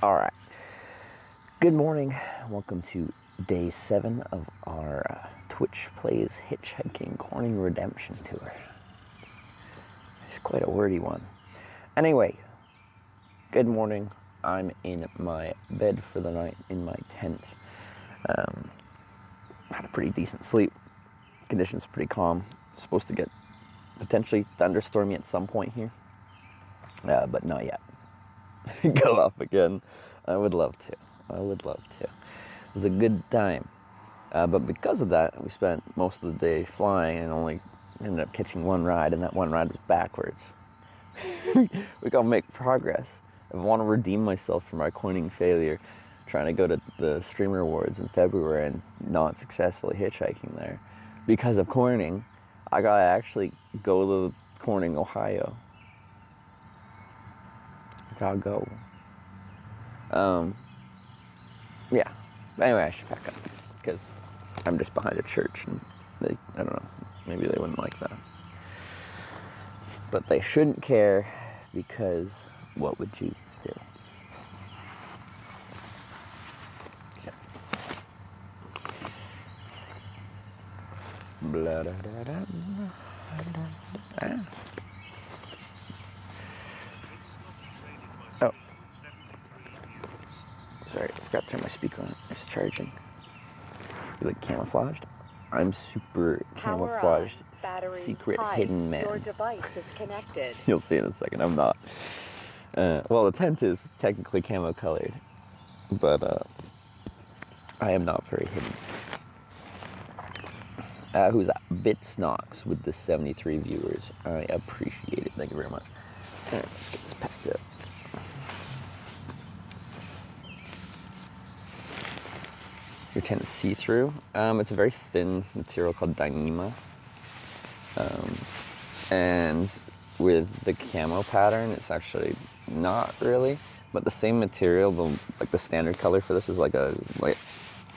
All right. Good morning. Welcome to day 7 of our Twitch Plays Hitchhiking Corning Redemption Tour. It's quite a wordy one. Anyway, good morning. I'm in my bed for the night in my tent. Had a pretty decent sleep. Conditions pretty calm. Supposed to get potentially thunderstormy at some point here, but not yet. Go off again. I would love to. It was a good time. But because of that, we spent most of the day flying and only ended up catching one ride, and that one ride was backwards. We gotta make progress. I want to redeem myself from our coining failure, trying to go to the Streamer Awards in February and not successfully hitchhiking there. Because of Corning, I gotta actually go to Corning, Ohio. Gotta go. Yeah. Anyway, I should pack up because I'm just behind a church and I don't know, maybe they wouldn't like that. But they shouldn't care because what would Jesus do? Okay. Blah, da, da, da, da. Oh. Sorry, I forgot to turn my speaker on. It's charging. You look camouflaged? I'm super camouflaged, secret hidden man. Your device is connected. You'll see in a second, I'm not. Well, the tent is technically camo colored, but I am not very hidden. Who's that? Bitsnox with the 73 viewers. I appreciate it. Thank you very much. All right, let's get this packed up. Your tent is see-through. It's a very thin material called Dyneema. And with the camo pattern, it's actually not really, but the same material, the standard color for this is like a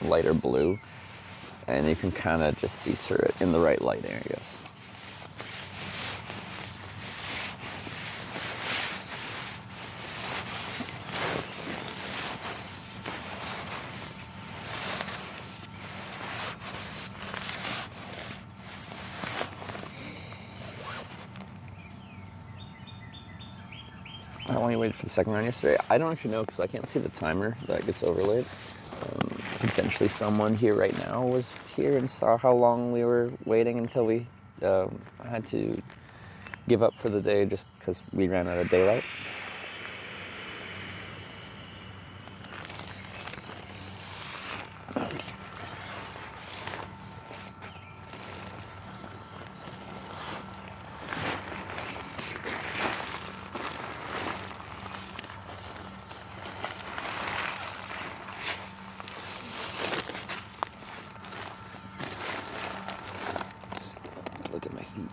lighter blue, and you can kind of just see through it in the right light areas. How long you waited for the second round yesterday? I don't actually know because I can't see the timer that gets overlaid. Potentially someone here right now was here and saw how long we were waiting until we had to give up for the day just because we ran out of daylight. Look at my feet.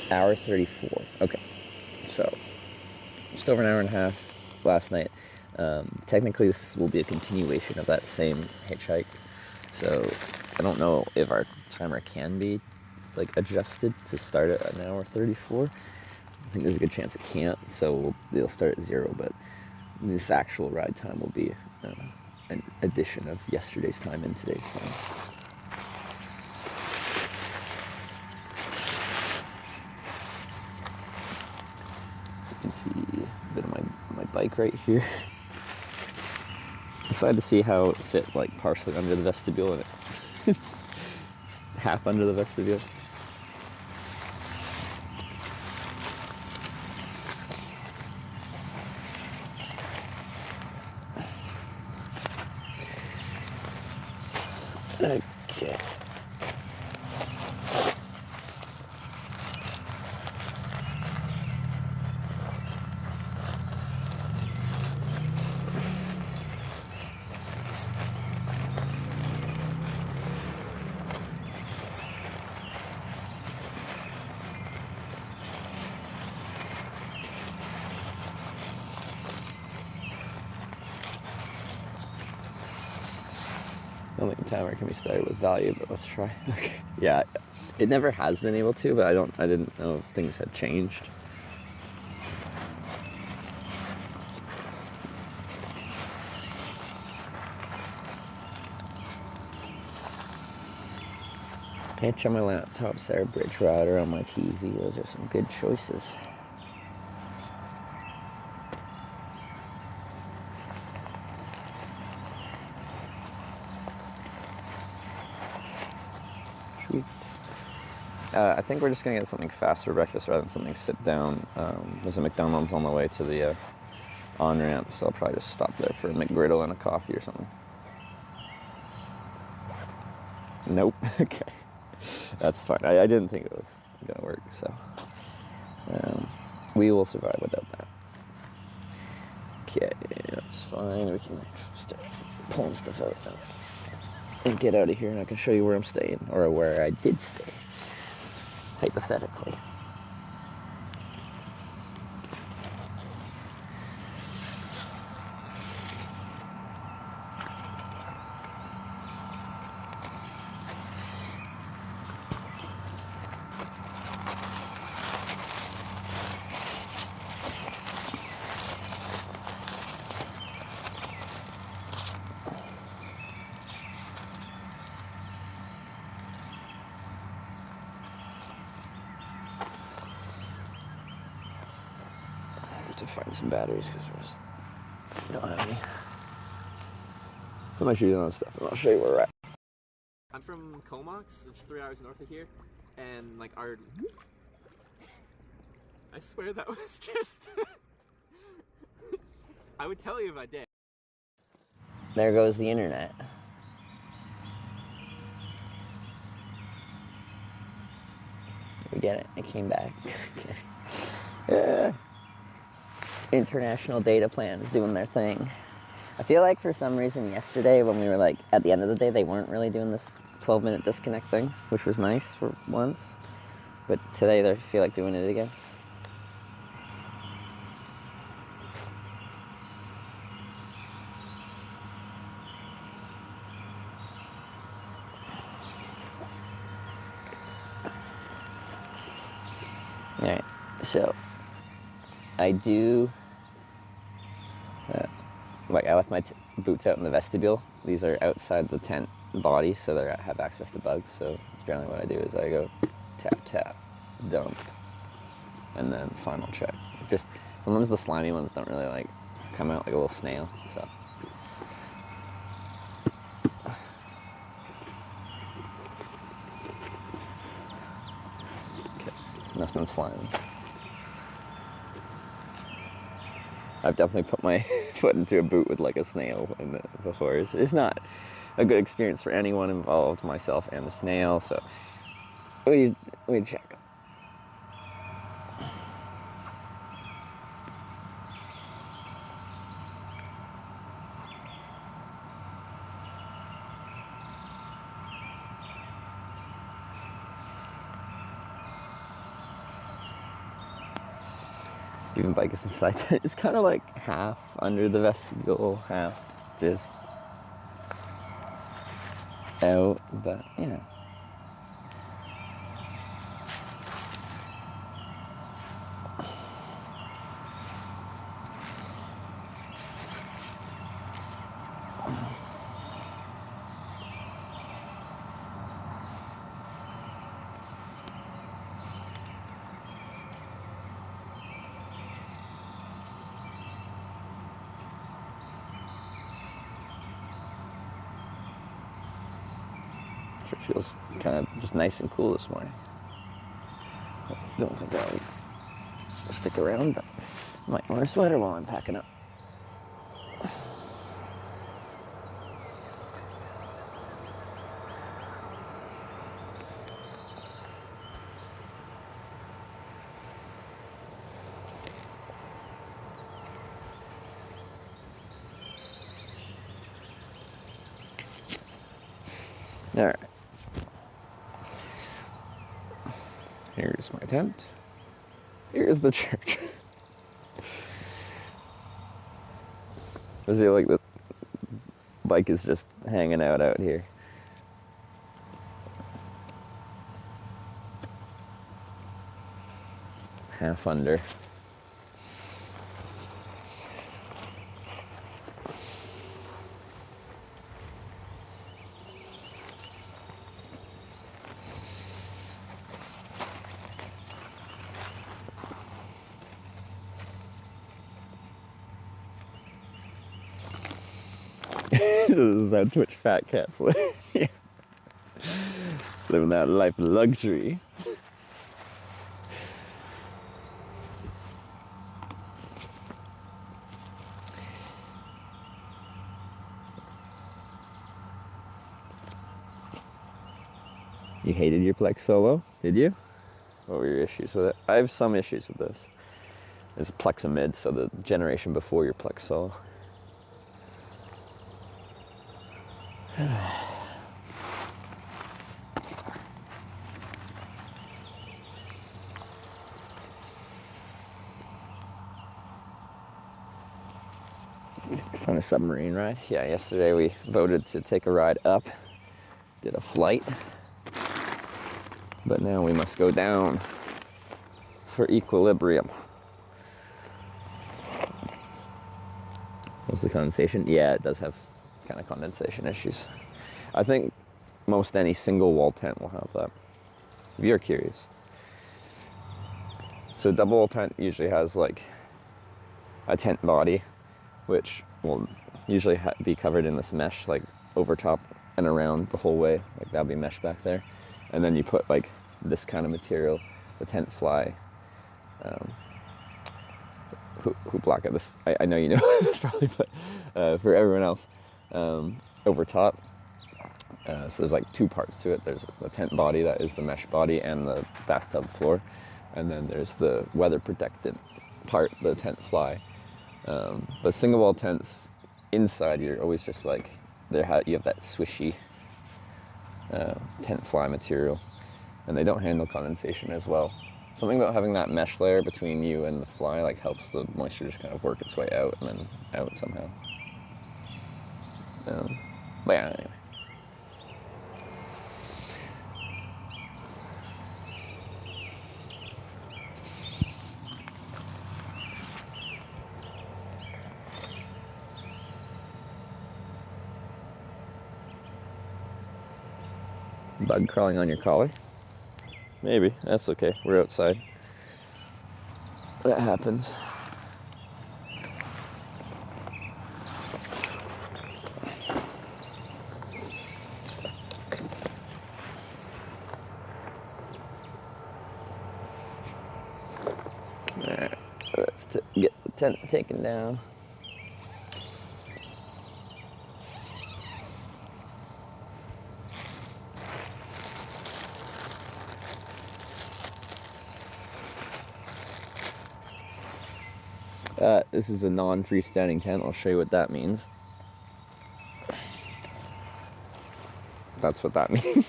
Hour 34. Okay. So, just over an hour and a half last night. Technically, this will be a continuation of that same hitchhike. So, I don't know if our timer can be, adjusted to start at an hour 34. I think there's a good chance it can't, so it'll start at 0, but this actual ride time will be an addition of yesterday's time and today's time. You can see a bit of my bike right here. Decided to see how it fit partially under the vestibule, and it's half under the vestibule. Okay. The timer can be started with value, but let's try. Okay. Yeah, it never has been able to, but I didn't know if things had changed. Pitch on my laptop, Sarah Bridge router on my TV. Those are some good choices. Sweet. I think we're just gonna get something fast for breakfast rather than something sit down. There's a McDonald's on the way to the on-ramp, so I'll probably just stop there for a McGriddle and a coffee or something. Nope. Okay. That's fine. I didn't think it was gonna work, so we will survive without that. Okay, that's fine. We can start pulling stuff out now and get out of here, and I can show you where I'm staying, or where I did stay, hypothetically. To find some batteries because we're just don't have any. How much are you doing on stuff? And I'll show you where we're at. I'm from Comox, it's 3 hours north of here, and like our. I swear that was just. I would tell you if I did. There goes the internet. We get it. It came back. Yeah. International data plans doing their thing. I feel like for some reason yesterday when we were like at the end of the day they weren't really doing this 12-minute disconnect thing, which was nice for once. But today they feel like doing it again. Alright, so I do like I left my boots out in the vestibule. These are outside the tent body, so they have access to bugs. So generally what I do is I go tap, tap, dump, and then final check. Just sometimes the slimy ones don't really like come out like a little snail, so. Okay, nothing slimy. I've definitely put my foot into a boot with like a snail in it before. It's not a good experience for anyone involved, myself and the snail, so we check. Even bike is inside. It's kind of like half under the vestibule, half just out, but yeah. It feels kind of just nice and cool this morning. I don't think I'll stick around, but I might wear a sweater while I'm packing up. All right. Here's my tent. Here's the church. I see like the bike is just hanging out here. half under. This is how Twitch fat cats live. Living that life of luxury. You hated your Plex Solo, did you? What were your issues with it? I have some issues with this. It's a Plexamid, so the generation before your Plex Solo. Found a submarine ride. Yeah, yesterday we voted to take a ride up, did a flight, but now we must go down for equilibrium. What's the condensation? Yeah, it does have kind of condensation issues. I think most any single wall tent will have that, if you're curious. So double wall tent usually has like a tent body, which will usually be covered in this mesh, like over top and around the whole way, like that'll be mesh back there. And then you put like this kind of material, the tent fly, who block it. This, I know you know this probably, but for everyone else, over top. So there's like two parts to it. There's the tent body, that is the mesh body, and the bathtub floor. And then there's the weather protected part, the tent fly. But single wall tents, inside you're always just like, you have that swishy tent fly material, and they don't handle condensation as well. Something about having that mesh layer between you and the fly like helps the moisture just kind of work its way out and then out somehow. But yeah, anyway. Bug crawling on your collar? Maybe, that's okay, we're outside. That happens. Alright, let's get the tent taken down. This is a non-freestanding tent. I'll show you what that means. That's what that means.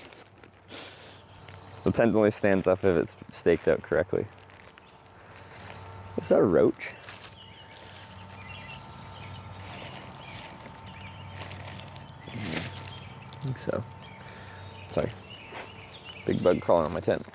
The tent only stands up if it's staked out correctly. Is that a roach? I think so. Sorry. Big bug crawling on my tent.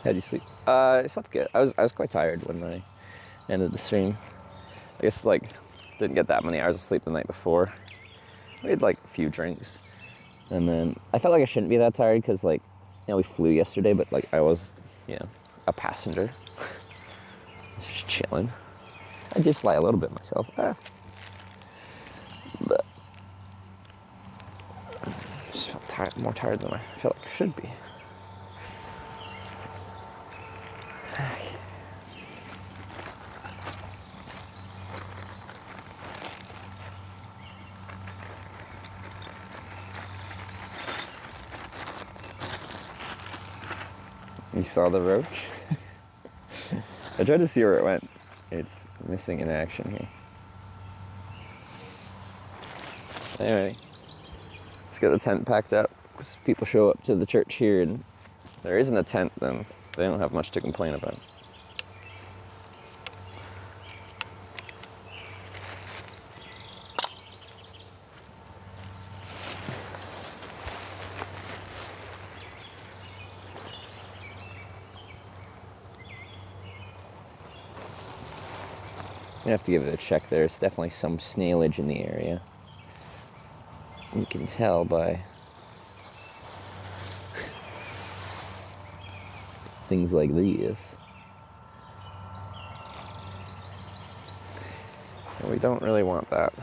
How'd you sleep? I slept good. I was quite tired when I ended the stream. I guess like didn't get that many hours of sleep the night before. We had like a few drinks, and then I felt like I shouldn't be that tired because like, you know, we flew yesterday, but like I was, you know, a passenger. Just chilling. I did fly a little bit myself, but I just felt tired, more tired than I felt like I should be. You saw the roach? I tried to see where it went. It's Missing in action here. Anyway, let's get the tent packed up because people show up to the church here and there isn't a tent, then they don't have much to complain about. You have to give it a check. There's definitely some snailage in the area. You can tell by things like these. And we don't really want that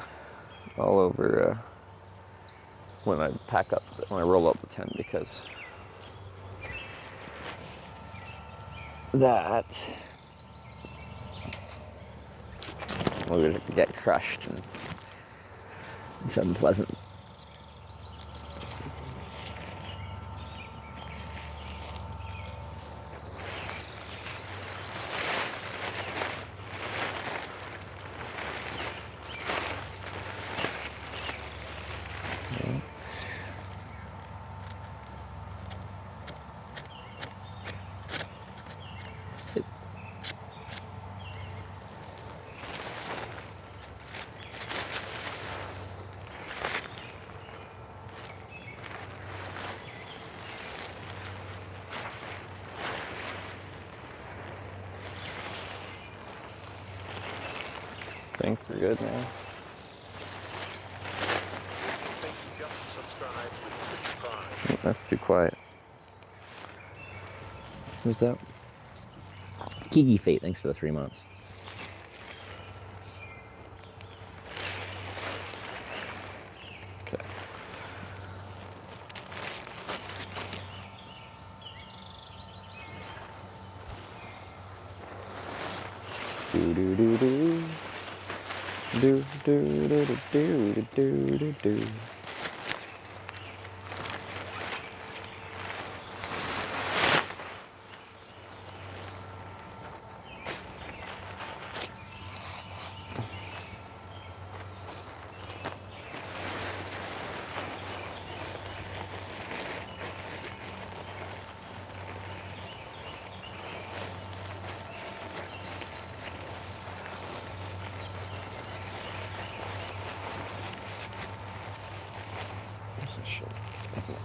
all over when I roll up the tent, because that will get crushed and it's unpleasant. I think we're good now. That's too quiet. Who's that? Kiki Fate, thanks for the 3 months. Okay. Do do do do. Do do do do do do do do.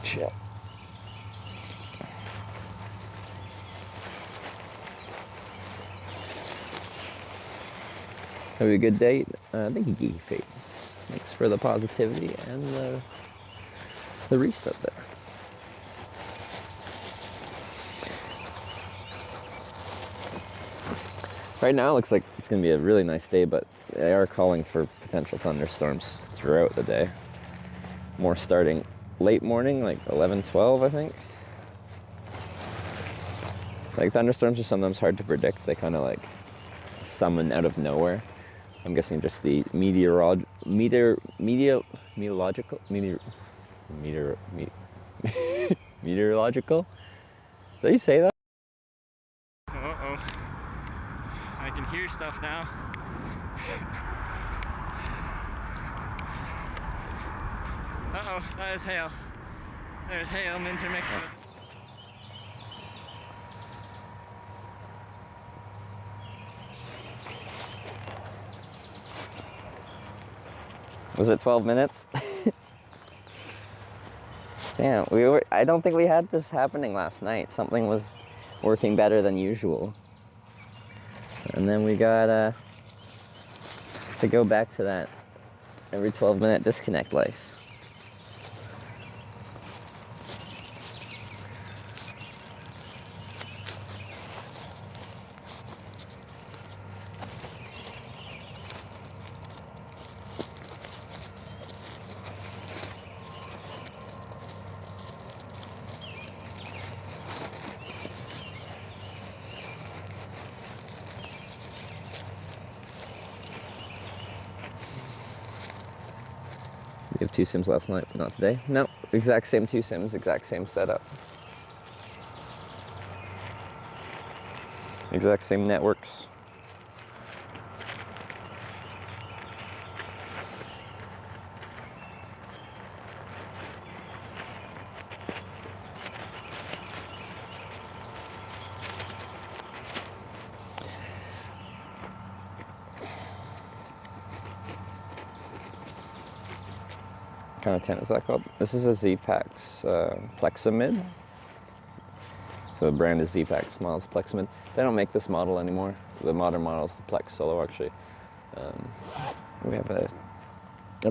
Shit. Have a good day. Thank you, Geeky Fate. Thanks for the positivity and the reset there. Right now it looks like it's going to be a really nice day, but they are calling for potential thunderstorms throughout the day. More starting late morning, like 11, 12, I think. Like, thunderstorms are sometimes hard to predict. They kind of like summon out of nowhere. I'm guessing just the meteorological. Did you say that? Uh-oh. I can hear stuff now. Uh-oh, that is hail. There's hail intermixed with... Was it 12 minutes? Damn, I don't think we had this happening last night. Something was working better than usual. And then we got to go back to that every 12-minute disconnect life. You have 2 sims last night, but not today? No, exact same 2 sims, exact same setup. Exact same networks. kind of tent is that called? This is a Z-Pax Plexamid. So the brand is Z-Pax, models Plexamid. They don't make this model anymore. The modern model is the Plex Solo, actually. We have a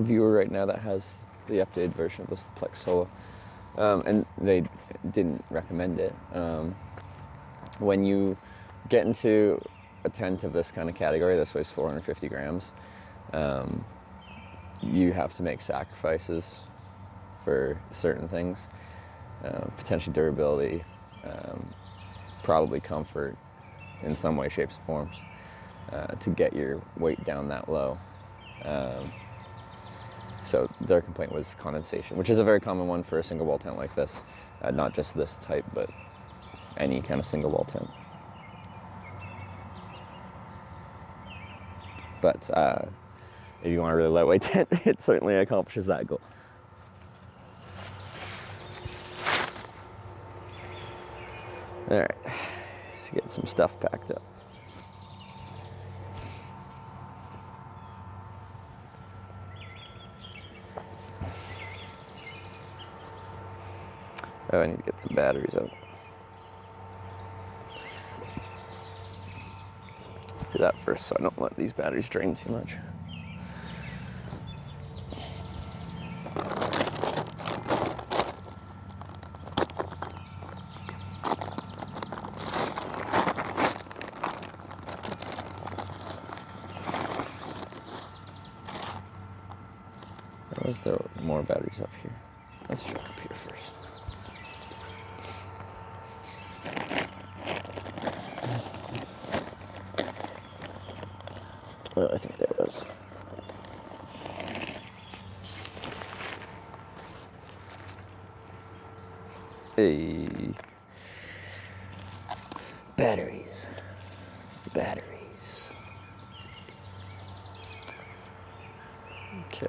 viewer right now that has the updated version of this Plex Solo. And they didn't recommend it. When you get into a tent of this kind of category, this weighs 450 grams, you have to make sacrifices for certain things, potentially durability, probably comfort in some way, shapes, and forms, to get your weight down that low. So their complaint was condensation, which is a very common one for a single wall tent like this. Not just this type, but any kind of single wall tent. But if you want a really lightweight tent, it certainly accomplishes that goal. All right, let's get some stuff packed up. Oh, I need to get some batteries out. Let's do that first so I don't let these batteries drain too much. Or is there more batteries up here? Let's check up here first. Oh, I think there was. Hey. Batteries. Batteries. Okay.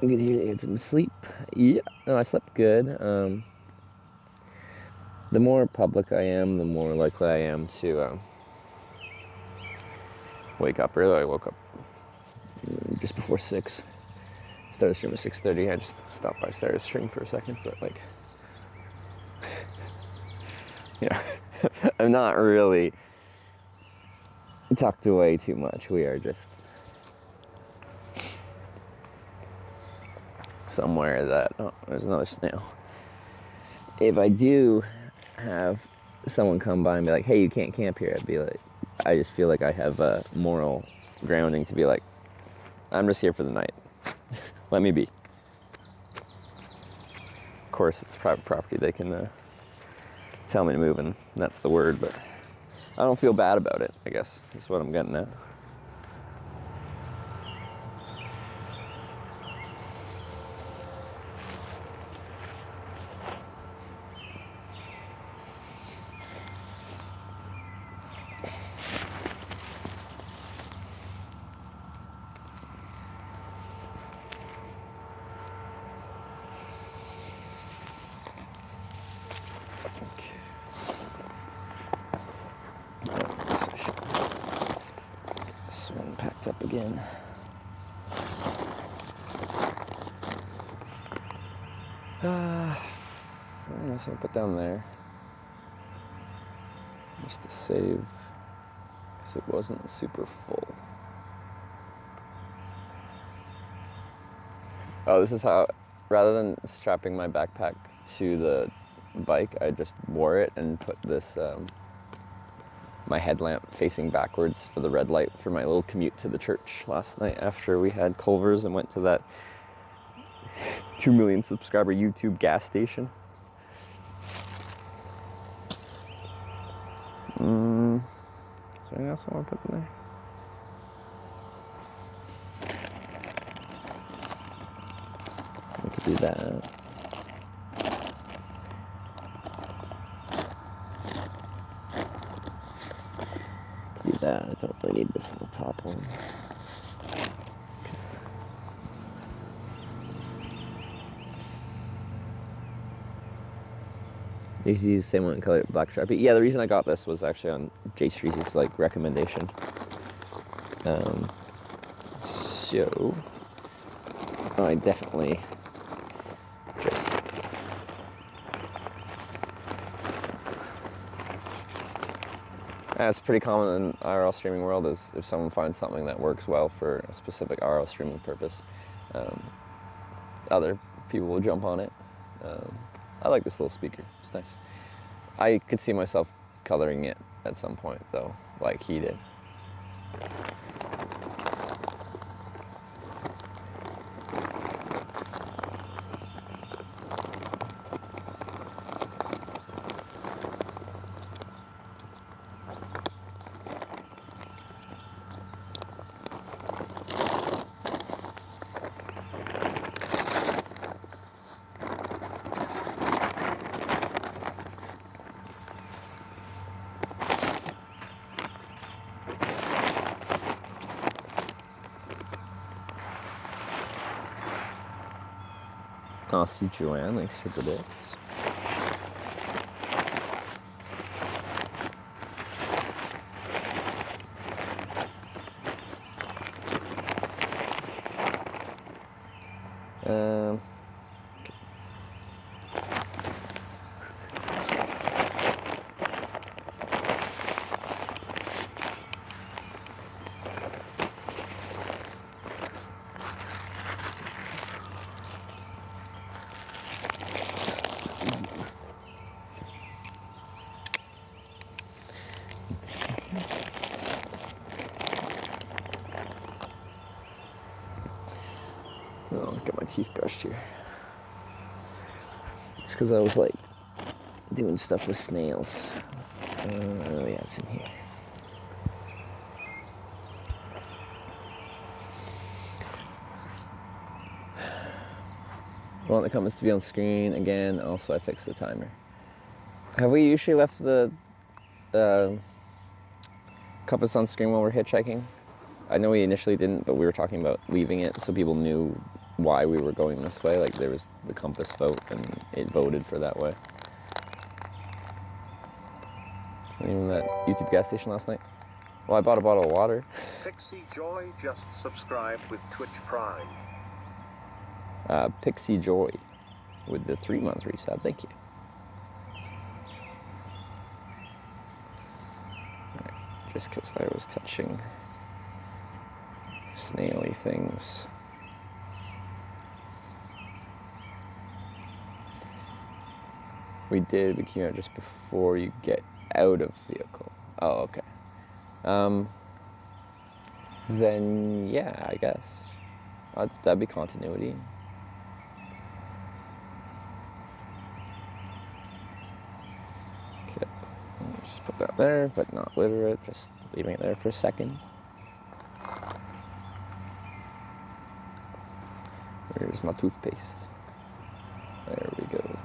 You could hear they had some sleep. Yeah, no, I slept good. The more public I am, the more likely I am to wake up early. I woke up just before 6. Started stream at 6:30. I just stopped by Sarah's stream for a second, but like, yeah, I'm not really tucked away too much. We are just somewhere that, oh, there's another snail. If I do have someone come by and be like, hey, you can't camp here, I'd be like, I just feel like I have a moral grounding to be like, I'm just here for the night. Let me be. Of course, it's private property. They can tell me to move, and that's the word, but I don't feel bad about it, I guess, is what I'm getting at. This one packed up again. So I'll put down there just to save, because it wasn't super full. Oh, this is how, rather than strapping my backpack to the bike, I just wore it and put this my headlamp facing backwards for the red light for my little commute to the church last night after we had Culver's and went to that 2 million subscriber YouTube gas station. Is there anything else I want to put in there? do that. Do that. I don't really need this in the top one. You can use the same one in color, black Sharpie. Yeah, the reason I got this was actually on Jay Streezy's like recommendation. So I definitely just it's pretty common in IRL streaming world is if someone finds something that works well for a specific IRL streaming purpose, other people will jump on it. I like this little speaker, it's nice. I could see myself coloring it at some point though, like he did. I'll see Joanne, thanks for the bits. I'll get my teeth brushed here. It's because I was like doing stuff with snails. Oh yeah, it's in here. I want the comments to be on screen again. Also, I fixed the timer. Have we usually left the compass on screen while we're hitchhiking? I know we initially didn't, but we were talking about leaving it so people knew why we were going this way. Like there was the compass vote and it voted for that way. Even that YouTube gas station last night. Well, I bought a bottle of water. Pixie Joy just subscribed with Twitch Prime. Pixie Joy with the 3-month resub. Thank you. Right, just because I was touching snaily things. We came out just before you get out of vehicle. Oh, okay. Then yeah, I guess that'd be continuity. Okay, just put that there, but not litter it. Just leaving it there for a second. Where's my toothpaste? There we go.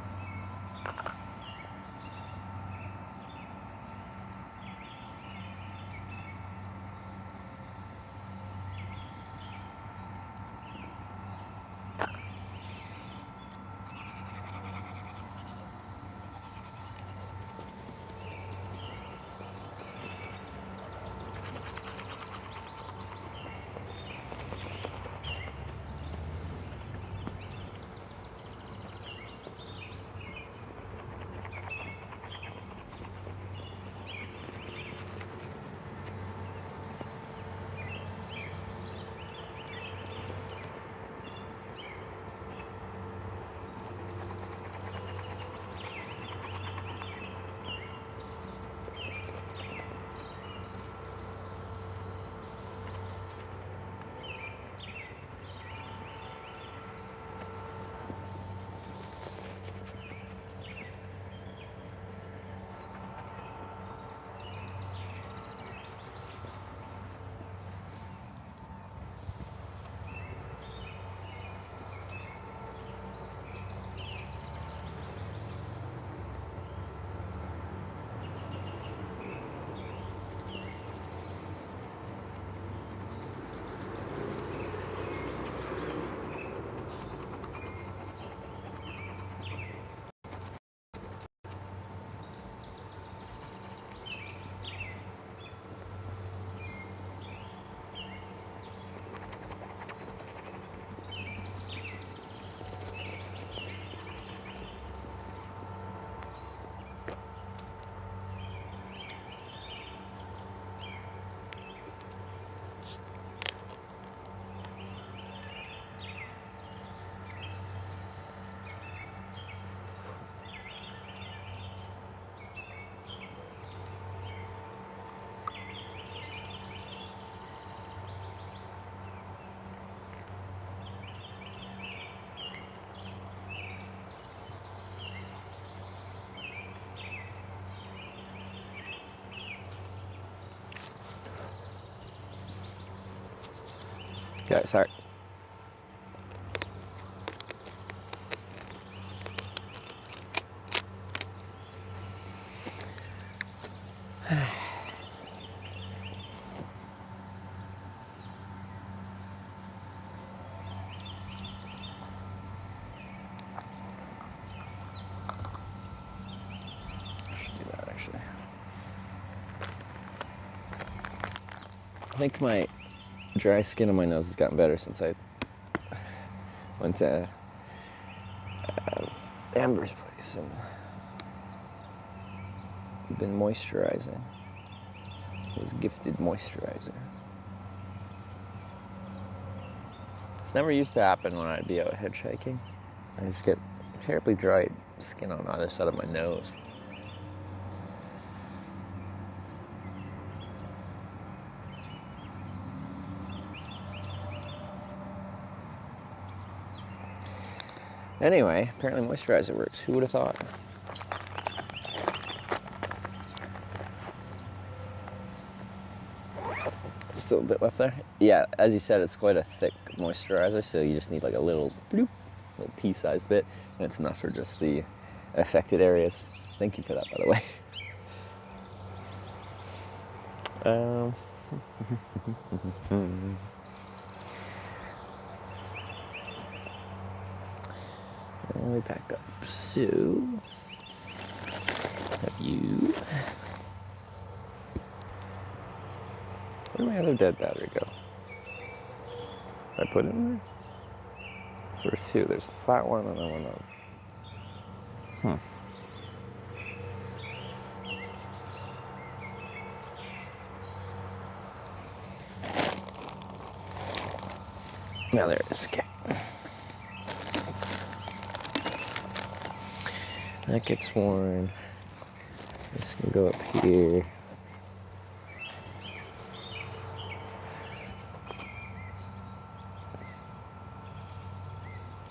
Okay, sorry. I think my dry skin on my nose has gotten better since I went to Amber's place and been moisturizing. It was gifted moisturizer. This never used to happen when I'd be out hitchhiking. I just get terribly dry skin on either side of my nose. Anyway, apparently moisturizer works. Who would have thought? Still a bit left there. Yeah, as you said, it's quite a thick moisturizer, so you just need like a little bloop, little pea-sized bit, and it's enough for just the affected areas. Thank you for that, by the way. And we back up. So, have you? Where did my other dead battery go? Did I put it in there? So there's two. There's a flat one and then one of. Now there it is. Okay. That gets worn. This can go up here.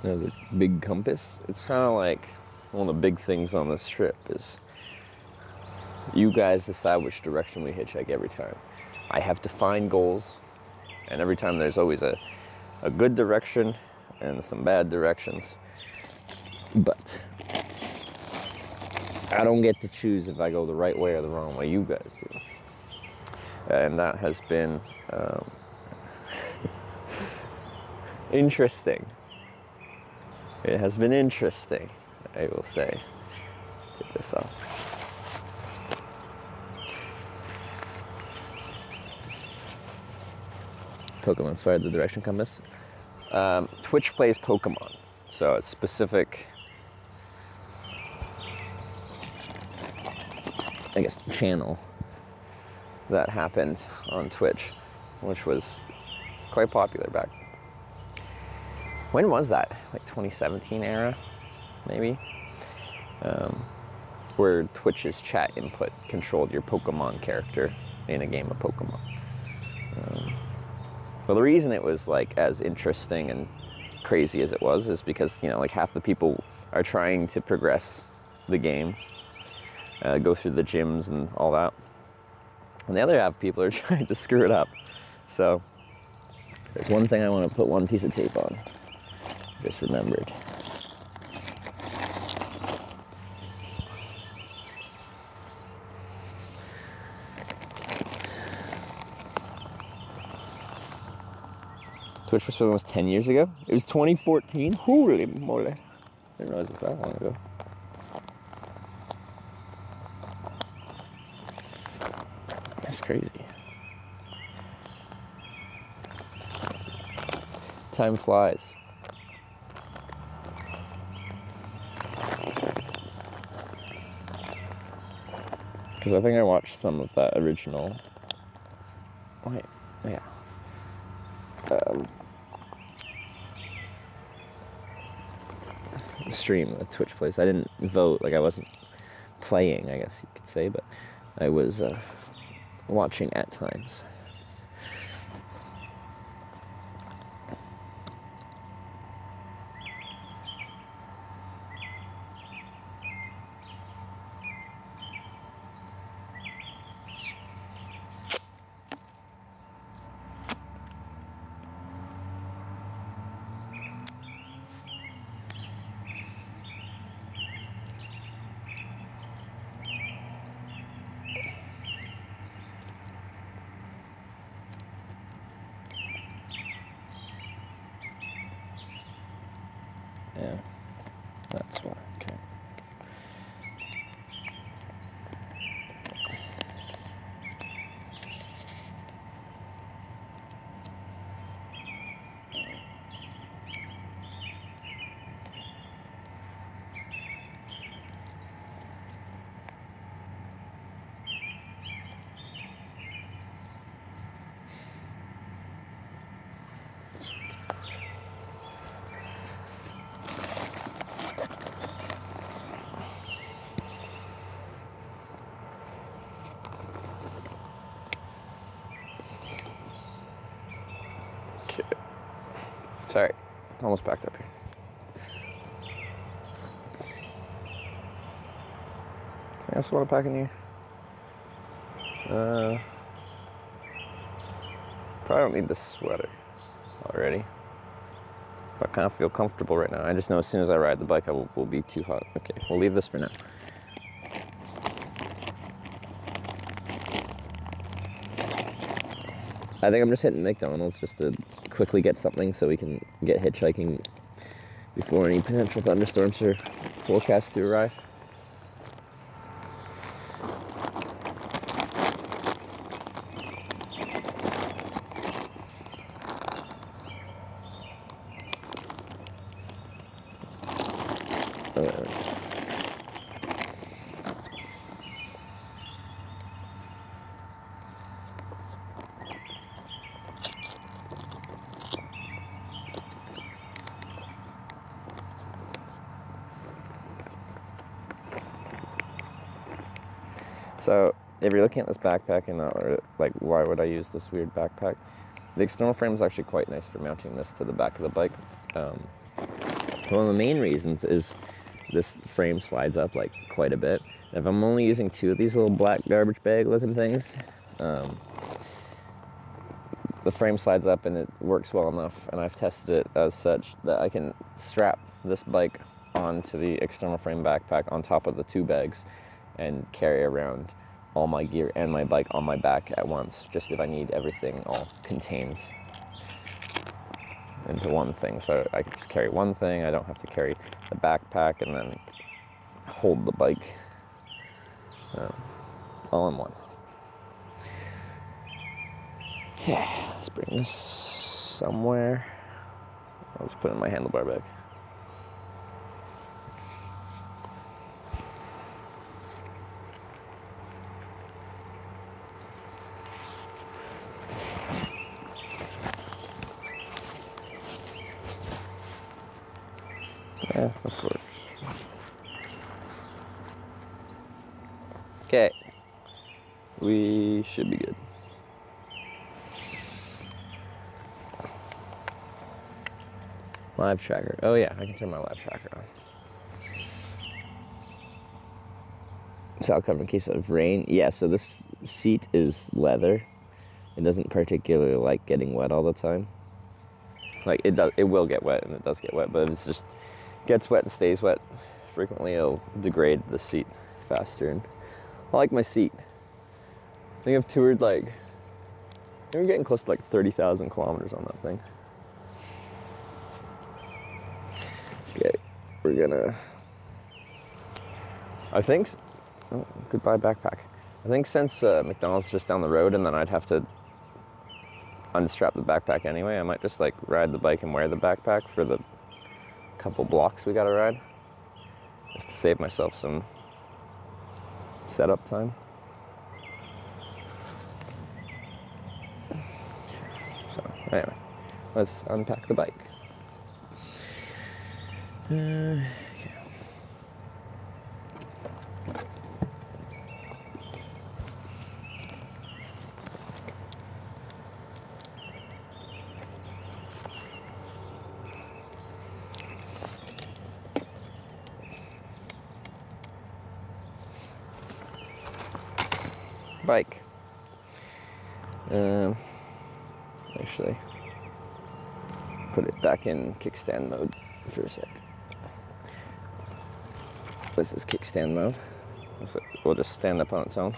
There's a big compass. It's kind of like one of the big things on this trip is you guys decide which direction we hitchhike every time. I have to find goals, and every time there's always a good direction and some bad directions. But I don't get to choose if I go the right way or the wrong way. You guys do. And that has been interesting. It has been interesting, I will say. Take this off. Pokemon inspired the direction compass. Twitch plays Pokemon, so it's specific, I guess, channel that happened on Twitch, which was quite popular back. When was that? Like 2017 era, maybe? Where Twitch's chat input controlled your Pokemon character in a game of Pokemon. Well, the reason it was like as interesting and crazy as it was is because, you know, like half the people are trying to progress the game, go through the gyms and all that, and the other half of people are trying to screw it up. So there's one thing I want to put one piece of tape on. Just remembered. Twitch was filmed almost 10 years ago. It was 2014. Holy moly. I didn't realize it was that long ago. That's crazy. Time flies. Because I think I watched some of that original. Wait, yeah. Stream the Twitch plays. I didn't vote, like I wasn't playing, I guess you could say, but I was watching at times. Sorry, almost backed up here. I also want to pack in here. Probably don't need this sweater already. I kind of feel comfortable right now. I just know as soon as I ride the bike, I will be too hot. Okay, we'll leave this for now. I think I'm just hitting McDonald's just to quickly get something so we can get hitchhiking before any potential thunderstorms are forecast to arrive. So if you're looking at this backpack and like, why would I use this weird backpack? The external frame is actually quite nice for mounting this to the back of the bike. One of the main reasons is this frame slides up like quite a bit. If I'm only using 2 of these little black garbage bag looking things, the frame slides up and it works well enough, and I've tested it as such that I can strap this bike onto the external frame backpack on top of the 2 bags and carry around all my gear and my bike on my back at once, just if I need everything all contained into one thing. So I can just carry one thing, I don't have to carry the backpack and then hold the bike all in one. Okay, let's bring this somewhere. I'll just put it in my handlebar bag. Yeah, this works. Okay, we should be good. Live tracker. Oh yeah, I can turn my live tracker on. So I'll cover in case of rain. Yeah, so this seat is leather. It doesn't particularly like getting wet all the time. Like it will get wet, and it does get wet, but if it's just gets wet and stays wet frequently, it'll degrade the seat faster. And I like my seat. I think I've toured like, we're getting close to like 30,000 kilometers on that thing. Okay, we're gonna, I think, oh, goodbye backpack. I think since McDonald's is just down the road and then I'd have to unstrap the backpack anyway, I might just like ride the bike and wear the backpack for the couple blocks we gotta ride, just to save myself some setup time. So anyway, let's unpack the bike. Okay. Bike. Actually, put it back in kickstand mode for a sec. This is kickstand mode. We'll just stand up on its own.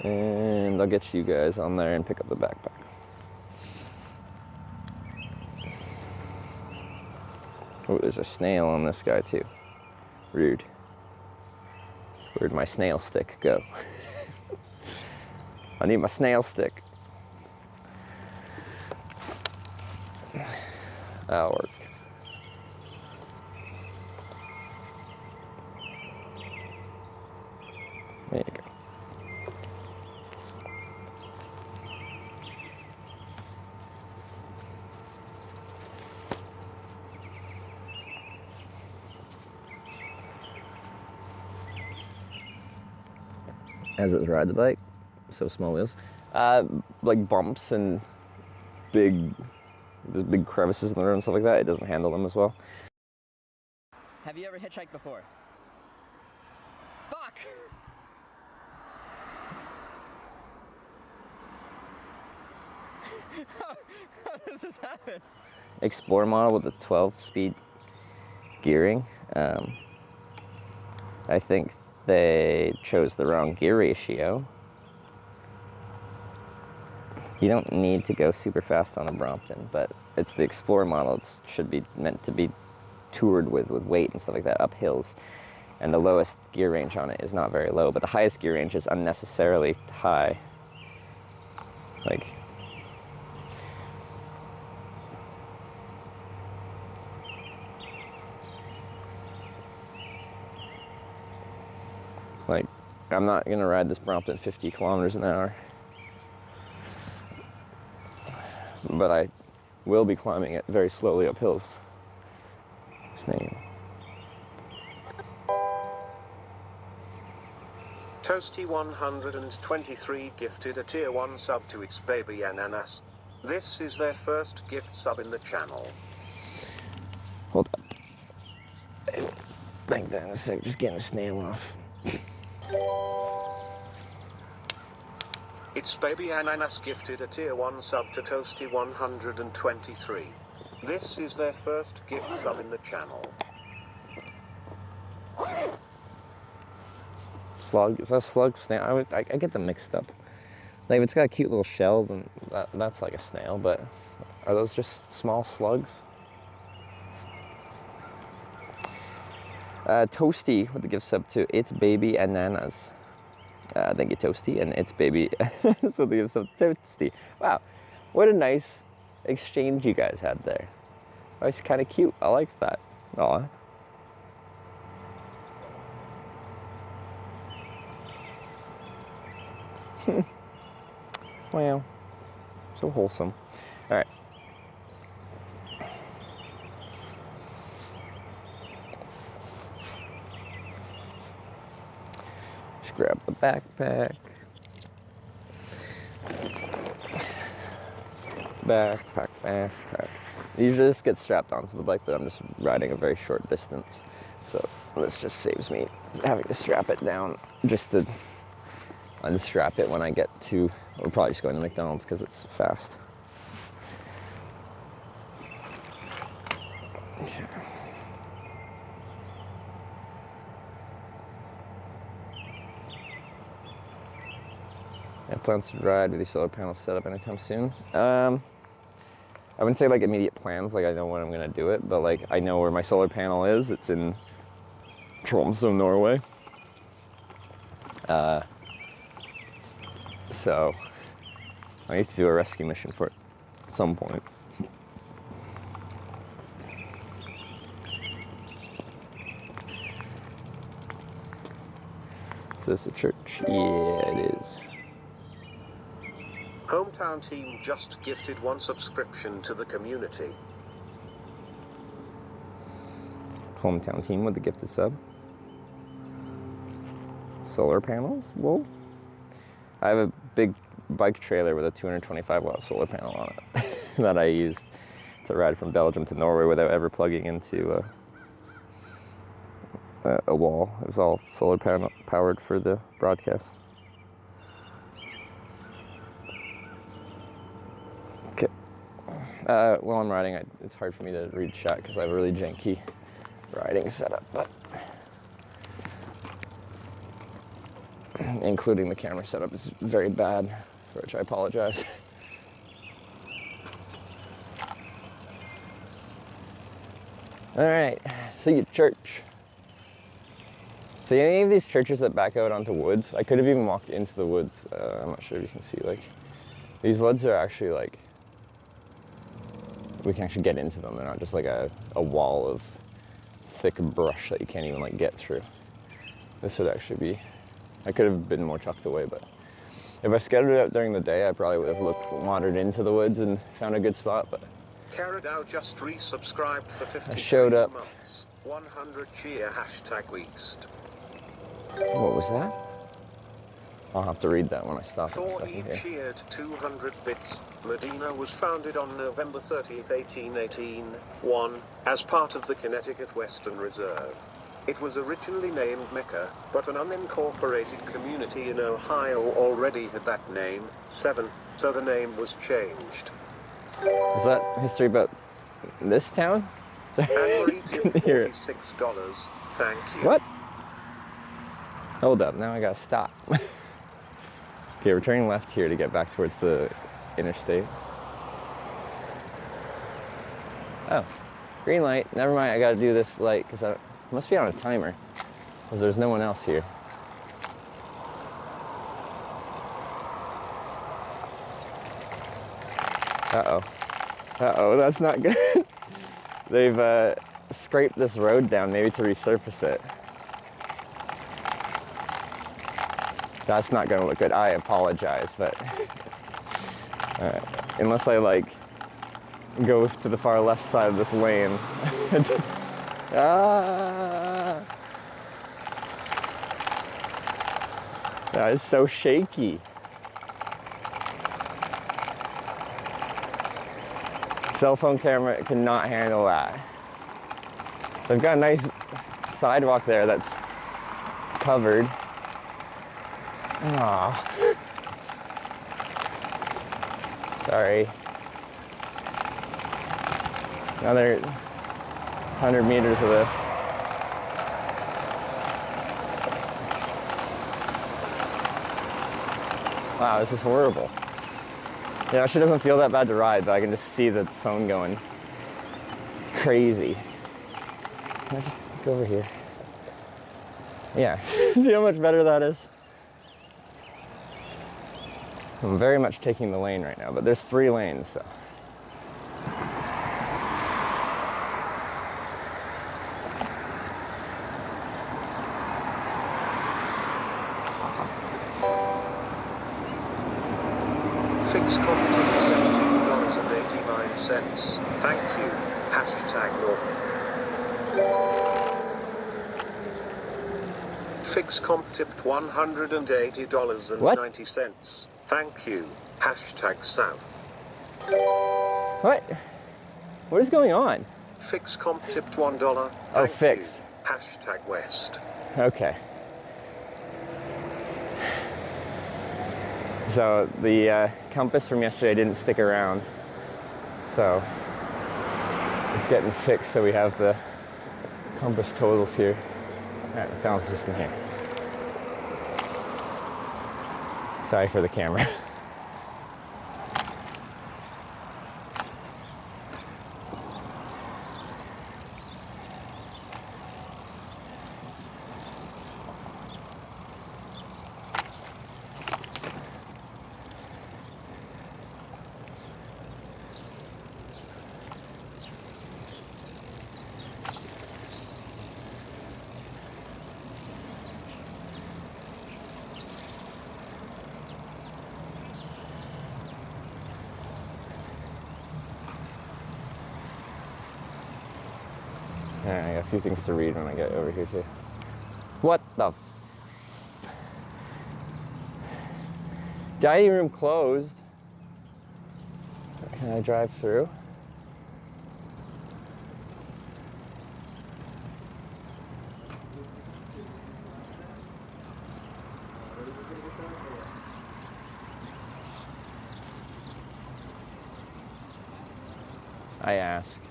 And I'll get you guys on there and pick up the backpack. Oh, there's a snail on this guy too. Rude. Where'd my snail stick go? I need my snail stick. That'll work. There you go. As it ride the bike, so small wheels, like bumps and there's big crevices in the road and stuff like that, it doesn't handle them as well. Have you ever hitchhiked before? Fuck! How does this happen? Explorer model with a 12-speed gearing. I think they chose the wrong gear ratio. You don't need to go super fast on a Brompton, but it's the Explorer model. It should be meant to be toured with weight and stuff like that up hills. And the lowest gear range on it is not very low, but the highest gear range is unnecessarily high. Like, I'm not gonna ride this Brompton 50 kilometers an hour. But I will be climbing it very slowly up hills. Snake. Toasty123 gifted a tier 1 sub to its baby Ananas. This is their first gift sub in the channel. Hold up. Think that in a sec, just getting a snail off. Its baby Ananas gifted a tier 1 sub to Toasty123. This is their first gift sub in the channel. Slug? Is that a slug? Snail? I get them mixed up. Like, if it's got a cute little shell, then that's like a snail, but are those just small slugs? Toasty with the gift sub to It's Baby Ananas. Thank you, Toasty, and It's Baby with the gift sub to Toasty. Wow, what a nice exchange you guys had there. That's kind of cute. I like that. Aw. Wow, so wholesome. All right. Just grab the backpack. Backpack. Usually this gets strapped onto the bike, but I'm just riding a very short distance. So this just saves me having to strap it down just to unstrap it when I get to, we're probably just going to McDonald's because it's fast. Okay. I have plans to ride with these solar panels set up anytime soon. I wouldn't say like immediate plans, like I know when I'm gonna do it, but like I know where my solar panel is. It's in Tromsø, Norway. So I need to do a rescue mission for it at some point. Is this a church? Yeah, it is. Hometown team just gifted 1 subscription to the community. Hometown team with the gifted sub. Solar panels? Whoa. I have a big bike trailer with a 225 watt solar panel on it that I used to ride from Belgium to Norway without ever plugging into a wall. It was all solar panel powered for the broadcast. Okay. While I'm riding, it's hard for me to read chat because I have a really janky riding setup, but including the camera setup is very bad, for which I apologize. All right, so your church. So any of these churches that back out onto woods, I could have even walked into the woods. I'm not sure if you can see, like, these woods are actually like, we can actually get into them. They're not just like a wall of thick brush that you can't even like get through. This would actually be, I could have been more tucked away, but if I scattered it out during the day, I probably would have wandered into the woods and found a good spot, but Caradao just resubscribed for 50 I showed up. months. 100 cheer #weekst. What was that? I'll have to read that when I stop in a For second here. cheered 200 bits. Medina was founded on November 30th, 1818, as part of the Connecticut Western Reserve. It was originally named Mecca, but an unincorporated community in Ohio already had that name, 7, so the name was changed. Is that history about this town? Anne-Marie tipped Here. $46, thank you. What? Hold up, now I gotta stop. Okay, we're turning left here to get back towards the interstate. Oh, green light. Never mind, I gotta do this light because I must be on a timer because there's no one else here. Uh-oh. Uh-oh, that's not good. They've scraped this road down maybe to resurface it. That's not gonna look good. I apologize, but unless I like go to the far left side of this lane. Ah, that is so shaky. Cell phone camera cannot handle that. They've got a nice sidewalk there that's covered. Aw. Sorry. Another 100 meters of this. Wow, this is horrible. Yeah, actually doesn't feel that bad to ride, but I can just see the phone going crazy. Can I just go over here? Yeah, see how much better that is? I'm very much taking the lane right now, but there's 3 lanes, so. Fix compton $17.89. Thank you. #North. Fix comp tipped $180.90. Thank you. #South. What? What is going on? Fix comp tipped $1. Oh, Thank fix. you. #West. Okay. So the compass from yesterday didn't stick around, so it's getting fixed so we have the compass totals here. Alright, McDonald's just in here. Sorry for the camera. Alright, I got a few things to read when I get over here too. What the dining room closed. Can I drive through? I ask.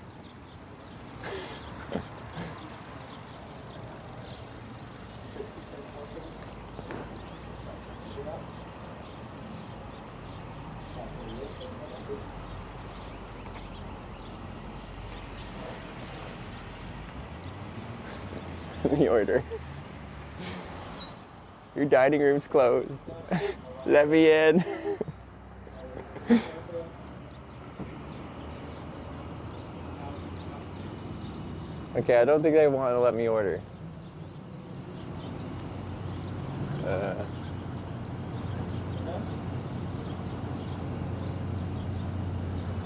The order. Your dining room's closed. Let me in. Okay, I don't think they want to let me order. Are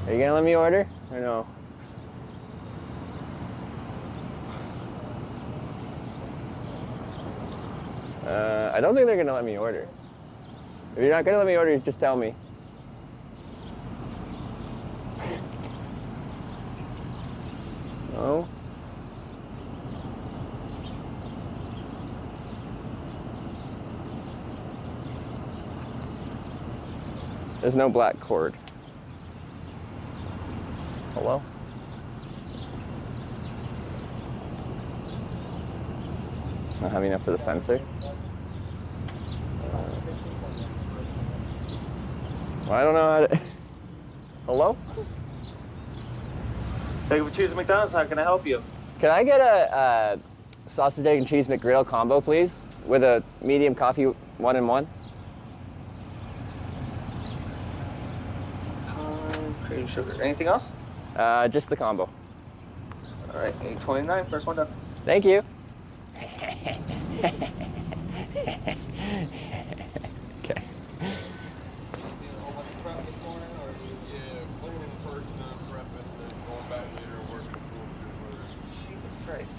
you gonna let me order or no? I don't think they're gonna let me order. If you're not gonna let me order, just tell me. No? There's no black cord. Hello? Not having enough for the sensor? Well, I don't know how to... Hello? Thank you for choosing McDonald's. How can I help you? Can I get a sausage, egg, and cheese McGriddle combo, please? With a medium coffee 1-in-1? Cream sugar. Anything else? Just the combo. All right, $8.29. First one done. Thank you. Okay. Jesus Christ.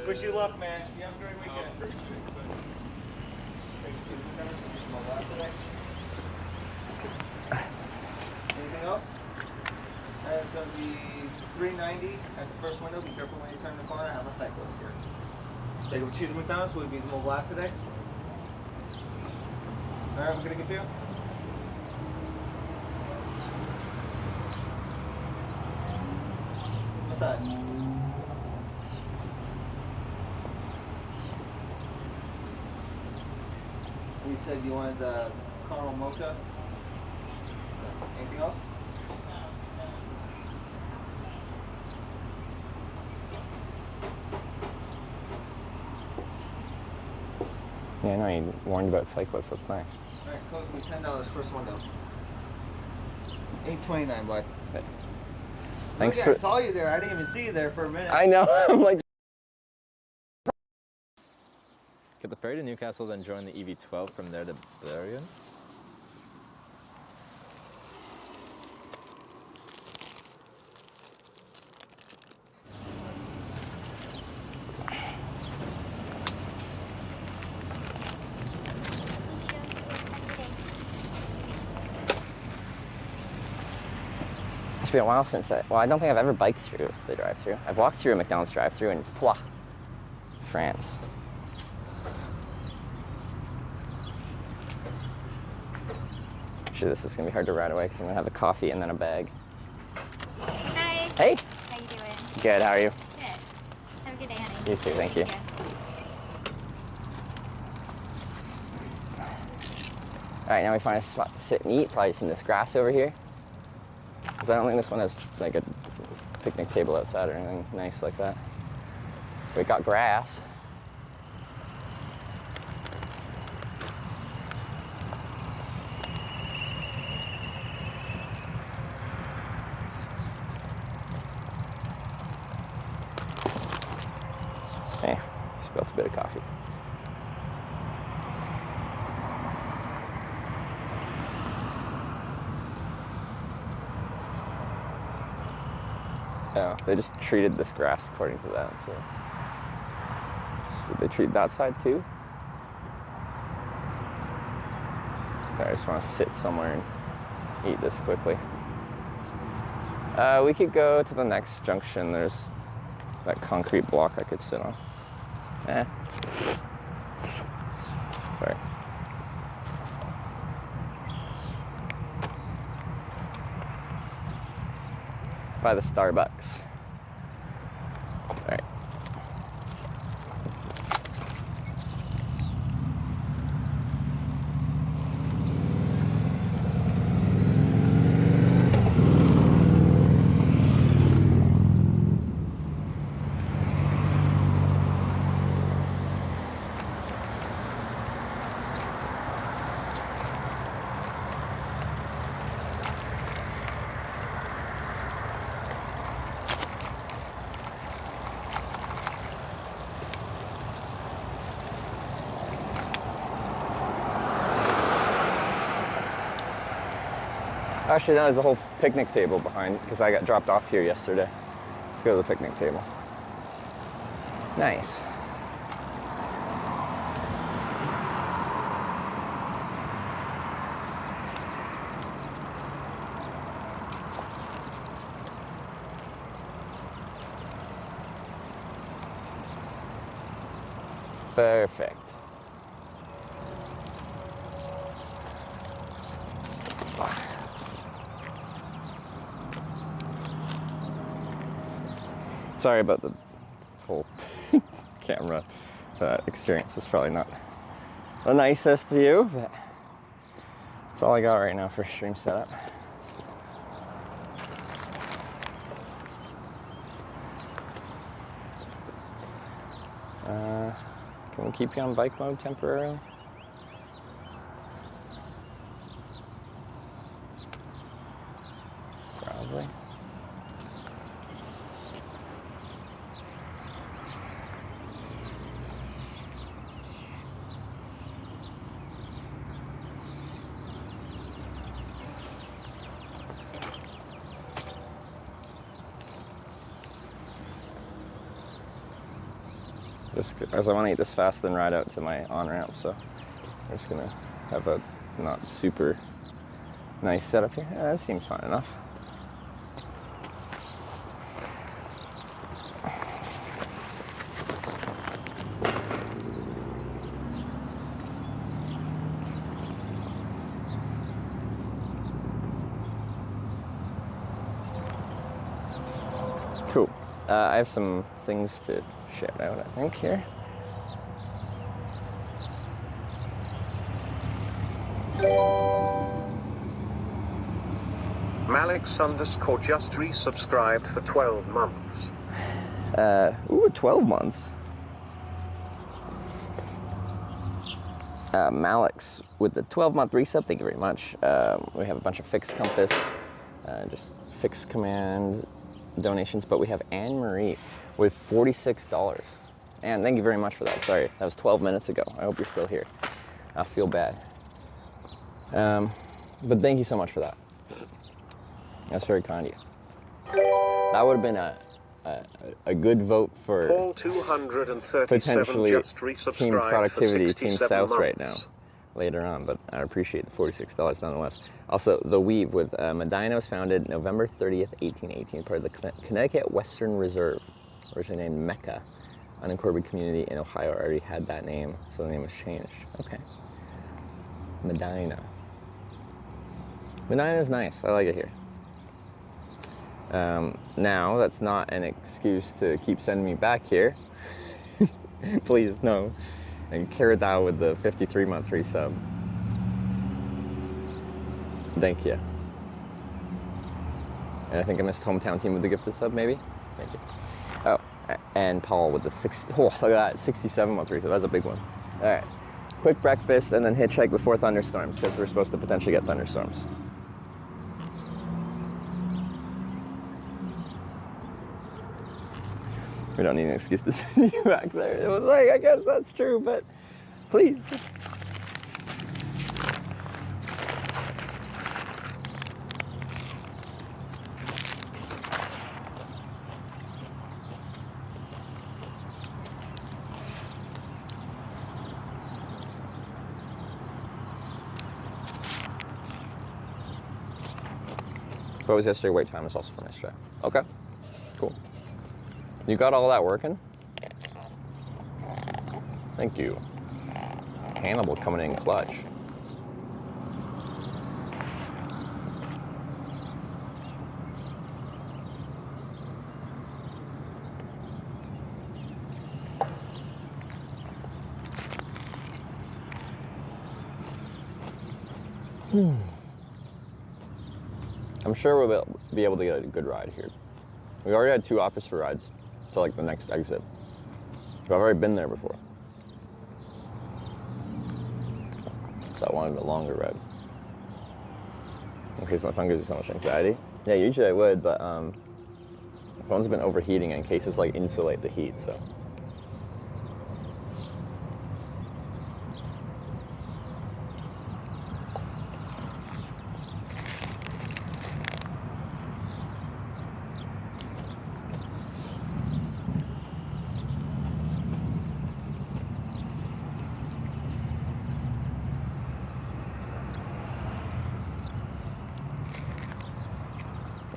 Wish you luck, man. You have a great weekend. Anything else? It's going to be $3.90 at the first window. Be careful when you turn the corner. I have a cyclist here. Take a cheese McDonald's. Would it be more black today? All right, we're going to give you. What size? You said you wanted the caramel mocha. Anything else? Yeah, no, you warned about cyclists. That's nice. All right, total me $10. First one though. $8.29, bud. Thanks Look, for... I saw you there. I didn't even see you there for a minute. I know. I'm like... Get the ferry to Newcastle, then join the EV12 from there to Beleriand. It's been a while since I don't think I've ever biked through the drive-thru. I've walked through a McDonald's drive-thru in Foix, France. I'm sure this is gonna be hard to ride away because I'm gonna have a coffee and then a bag. Hi. Hey. How you doing? Good, how are you? Good. Have a good day, honey. You too, thank you. All right, now we find a spot to sit and eat, probably just in this grass over here. Because I don't think this one has like a picnic table outside or anything nice like that. We got grass. Hey, spilled a bit of coffee. Oh, they just treated this grass according to that, so. Did they treat that side too? Sorry, I just want to sit somewhere and eat this quickly. We could go to the next junction. There's that concrete block I could sit on. Sorry. By the Starbucks. All right. Actually, no, there's a whole picnic table behind because I got dropped off here yesterday. Let's go to the picnic table. Nice. Perfect. Sorry about the whole camera experience. Is probably not the nicest view, but that's all I got right now for stream setup. Can we keep you on bike mode temporarily? Probably. Just as I want to eat this fast, then ride out to my on-ramp, so I'm just gonna have a not super nice setup here. Yeah, that seems fine enough. Cool. I have some things to shout out, I think, here. Malix_ just resubscribed for 12 months. Ooh, 12 months. Malix with the 12-month resub, thank you very much. We have a bunch of fixed compass, just fixed command donations, but we have Anne-Marie with $46. And thank you very much for that. Sorry, that was 12 minutes ago. I hope you're still here. I feel bad. But thank you so much for that. That's very kind of you. That would have been a good vote for Paul 237 potentially just resubscribed Team Productivity, for Team 67 South months. right now, later on, but I appreciate the $46 nonetheless. Also, The Weave with Medina was founded November 30th, 1818, part of the Connecticut Western Reserve, originally named Mecca. Unincorporated community in Ohio already had that name, so the name was changed. Okay. Medina. Medina is nice. I like it here. Now, that's not an excuse to keep sending me back here. Please, no. And Karadao with the 53-month resub. Thank you. And I think I missed Hometown Team with the gifted sub, maybe? Thank you. Oh, and Paul with the 67-month resub. That's a big one. All right. Quick breakfast and then hitchhike before thunderstorms, because we're supposed to potentially get thunderstorms. We don't need an excuse to send you back there. It was like, I guess that's true, but please. What was yesterday? Wait time is also for nice try. Okay, cool. You got all that working? Thank you. Hannibal coming in clutch. I'm sure we'll be able to get a good ride here. We already had 2 offers for rides to like the next exit. I've already been there before. So I wanted a longer ride. In case my phone gives you so much anxiety. Yeah, usually I would, but my phone's been overheating and cases like insulate the heat, so.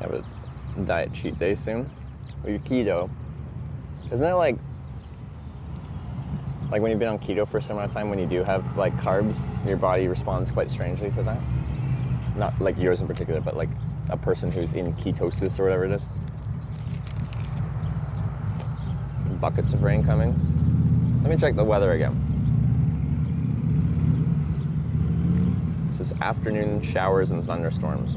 Have a diet cheat day soon. Or your keto. Isn't that like Like when you've been on keto for some amount of time, when you do have like carbs, your body responds quite strangely to that. Not like yours in particular, but like a person who's in ketosis or whatever it is. Buckets of rain coming. Let me check the weather again. This is afternoon showers and thunderstorms.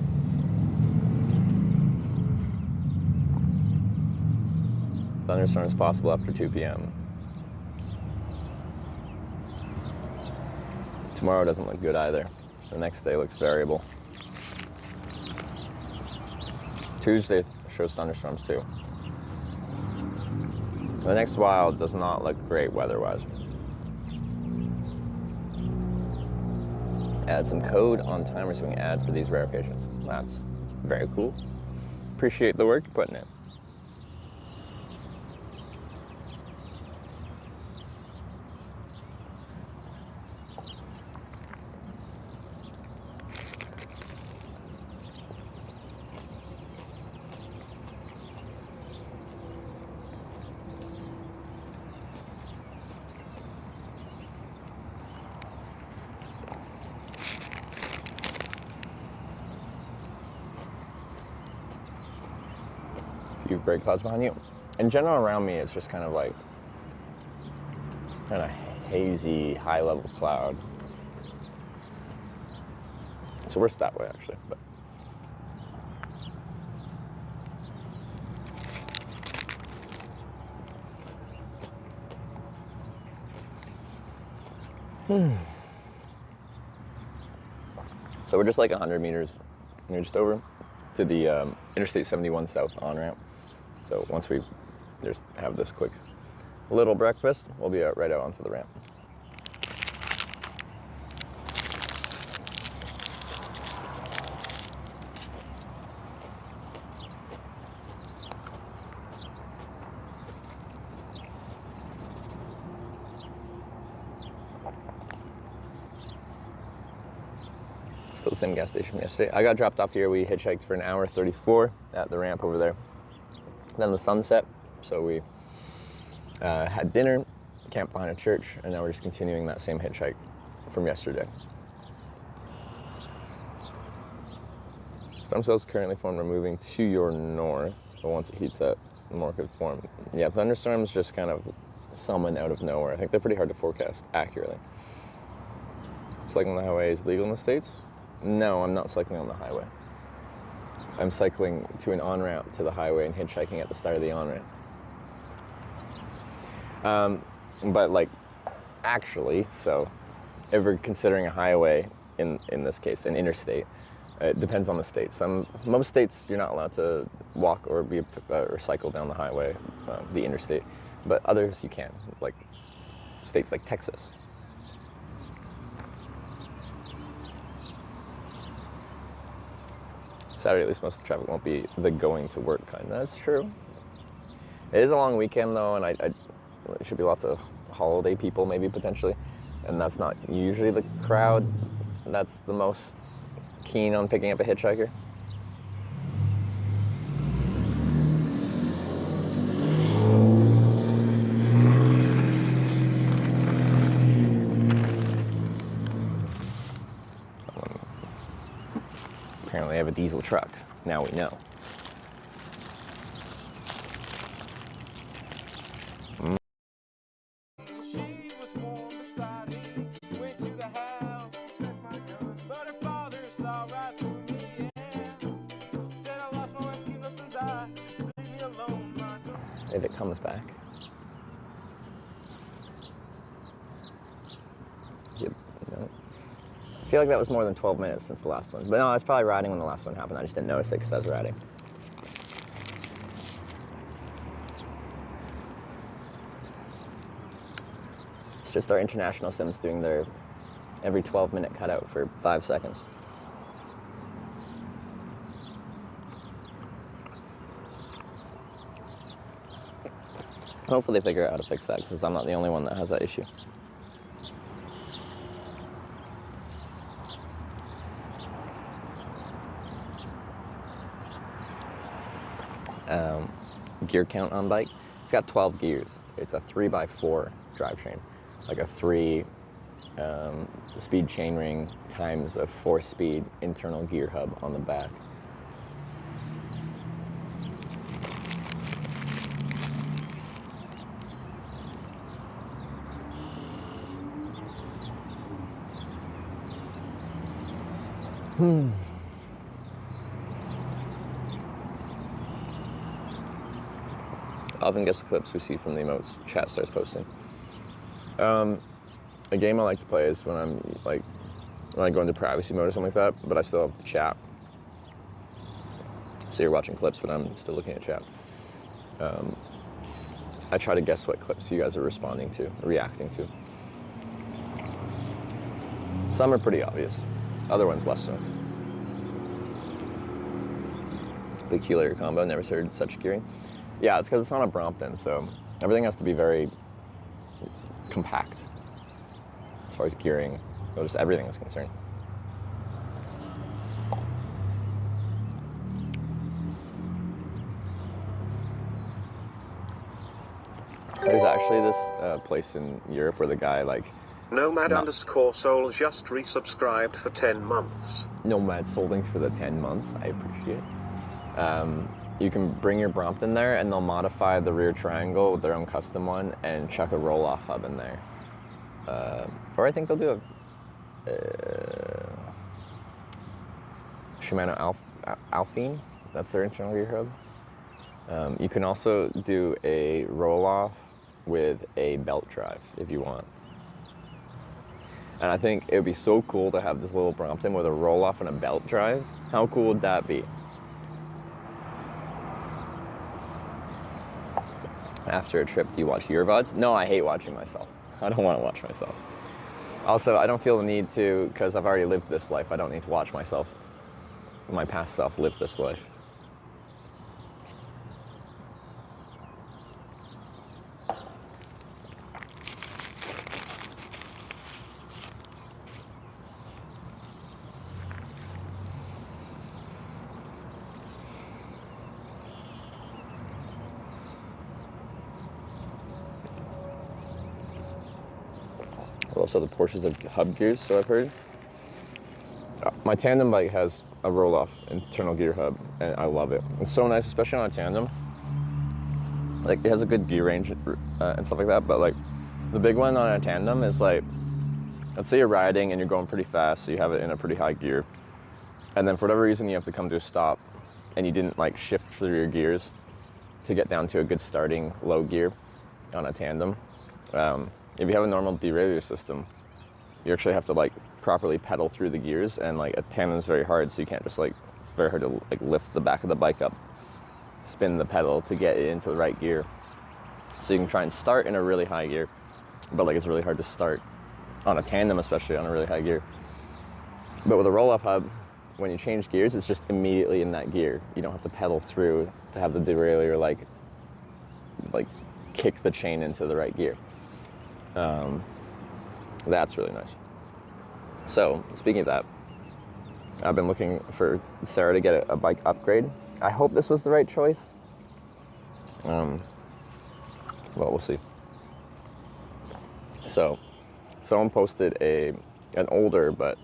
Thunderstorms possible after 2 p.m. Tomorrow doesn't look good either. The next day looks variable. Tuesday shows thunderstorms too. The next while does not look great weather-wise. Add some code on timer so we can add for these rare occasions. That's very cool. Appreciate the work you're putting in. Few gray clouds behind you. In general, around me, it's just kind of like kind of hazy, high-level cloud. It's worse that way, actually. But so we're just like 100 meters, we're just over to the Interstate 71 South on-ramp. So once we just have this quick little breakfast, we'll be right out onto the ramp. Still the same gas station from yesterday. I got dropped off here. We hitchhiked for an hour 34 at the ramp over there. Then the sun set, so we had dinner, camped behind a church, and now we're just continuing that same hitchhike from yesterday. Storm cells currently formed are moving to your north, but once it heats up, more could form. Yeah, thunderstorms just kind of summon out of nowhere. I think they're pretty hard to forecast accurately. Cycling on the highway is legal in the States? No, I'm not cycling on the highway. I'm cycling to an on-ramp to the highway and hitchhiking at the start of the on-ramp. But like, actually, so if we're considering a highway, in this case, an interstate, it depends on the state. Most states, you're not allowed to walk or or cycle down the highway, the interstate, but others you can, like states like Texas. Saturday, at least most of the traffic won't be the going to work kind. That's true. It is a long weekend though, and there should be lots of holiday people maybe potentially, and that's not usually the crowd that's the most keen on picking up a hitchhiker. Apparently I have a diesel truck. Now we know. If it comes back. No. I feel like that was more than 12 minutes since the last one. But no, I was probably riding when the last one happened. I just didn't notice it because I was riding. It's just our international sims doing their every 12-minute cutout for 5 seconds. Hopefully they figure out how to fix that because I'm not the only one that has that issue. Gear count on bike. It's got 12 gears. It's a 3x4 drivetrain. like a 3 speed chainring times a 4-speed internal gear hub on the back. Often gets the clips we see from the emotes chat starts posting. A game I like to play is when I go into privacy mode or something like that, but I still have the chat. So you're watching clips, but I'm still looking at chat. I try to guess what clips you guys are responding to, reacting to. Some are pretty obvious, other ones less so. Peculiar combo, never heard such gearing. Yeah, it's because it's on a Brompton, so everything has to be very compact as far as gearing, or just everything is concerned. There's actually this place in Europe where the guy Nomad_Soul just resubscribed for 10 months. Nomad Solding for the 10 months, I appreciate it. You can bring your Brompton there and they'll modify the rear triangle with their own custom one and chuck a roll-off hub in there. Or I think they'll do a Shimano Alphine, that's their internal gear hub. You can also do a roll-off with a belt drive if you want. And I think it would be so cool to have this little Brompton with a roll-off and a belt drive. How cool would that be? After a trip, do you watch your VODs? No, I hate watching myself. I don't want to watch myself. Also, I don't feel the need to, because I've already lived this life. I don't need to watch myself, my past self, live this life. Also, the Porsches have hub gears, so I've heard. My tandem bike has a roll-off internal gear hub, and I love it. It's so nice, especially on a tandem. Like, it has a good gear range and stuff like that, but like, the big one on a tandem is like, let's say you're riding and you're going pretty fast, so you have it in a pretty high gear, and then for whatever reason you have to come to a stop, and you didn't like shift through your gears to get down to a good starting low gear on a tandem. If you have a normal derailleur system, you actually have to like properly pedal through the gears, and like a tandem is very hard, so you can't just like, it's very hard to like lift the back of the bike up, spin the pedal to get it into the right gear. So you can try and start in a really high gear, but like it's really hard to start on a tandem, especially on a really high gear. But with a roll-off hub, when you change gears, it's just immediately in that gear. You don't have to pedal through to have the derailleur like kick the chain into the right gear. That's really nice. So, speaking of that, I've been looking for Sarah to get a bike upgrade. I hope this was the right choice. Well, we'll see. So, someone posted an older but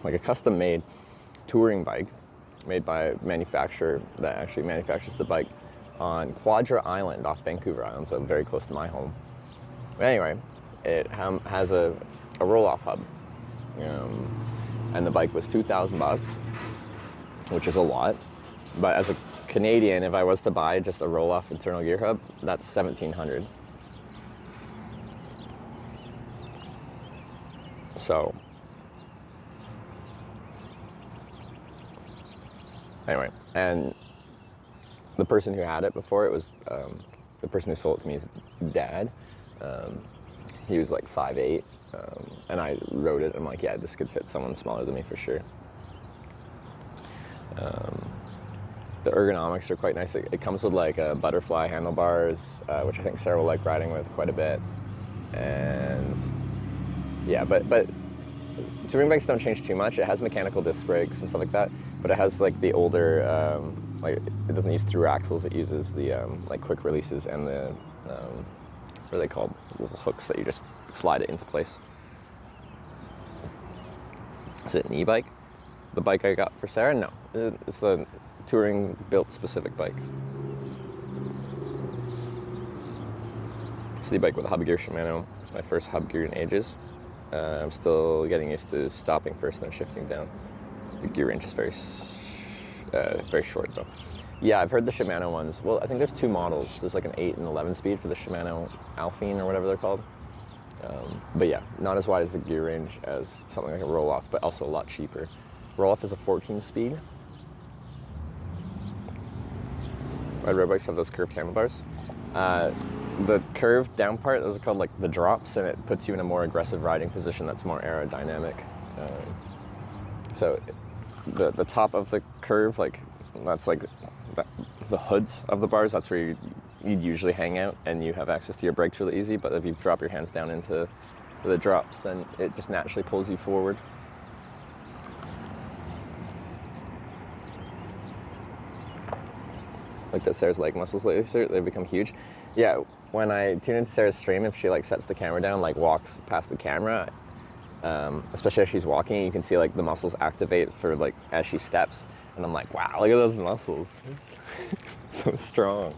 like a custom-made touring bike made by a manufacturer that actually manufactures the bike on Quadra Island off Vancouver Island, so very close to my home. But anyway, it has a roll-off hub, and the bike was $2,000, which is a lot. But as a Canadian, if I was to buy just a roll-off internal gear hub, that's $1,700. So anyway, and the person who had it before, it was the person who sold it to me, his dad. He was like 5'8", and I rode it. I'm like, yeah, this could fit someone smaller than me for sure. The ergonomics are quite nice. It comes with like butterfly handlebars, which I think Sarah will like riding with quite a bit. And yeah, but touring bikes don't change too much. It has mechanical disc brakes and stuff like that, but it has like the older, like it doesn't use through axles. It uses the like quick releases and the what are they called? Little hooks that you just slide it into place. Is it an e-bike? The bike I got for Sarah? No, it's a touring built specific bike. It's the bike with a hub gear Shimano. It's my first hub gear in ages. I'm still getting used to stopping first, then shifting down. The gear range is very short though. Yeah, I've heard the Shimano ones. Well, I think there's two models. There's like an 8 and 11 speed for the Shimano Alphine or whatever they're called. But yeah, not as wide as the gear range as something like a roll-off, but also a lot cheaper. Roll-off is a 14 speed. Ride road bikes have those curved handlebars. The curved down part, those are called like the drops, and it puts you in a more aggressive riding position that's more aerodynamic. So the top of the curve, like that's like the hoods of the bars, that's where you'd usually hang out and you have access to your brakes really easy. But if you drop your hands down into the drops, then it just naturally pulls you forward. Looked at Sarah's leg muscles lately, they've become huge. Yeah, when I tune into Sarah's stream, if she like sets the camera down, like walks past the camera, especially as she's walking, you can see like the muscles activate for like as she steps, and I'm like, wow, look at those muscles, it's so strong.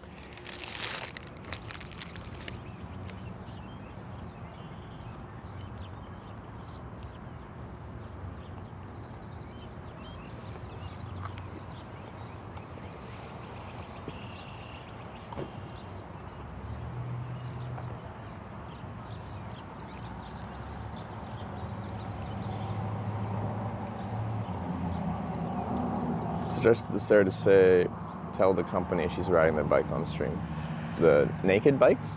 Suggested to Sarah to tell the company she's riding their bike on stream. The naked bikes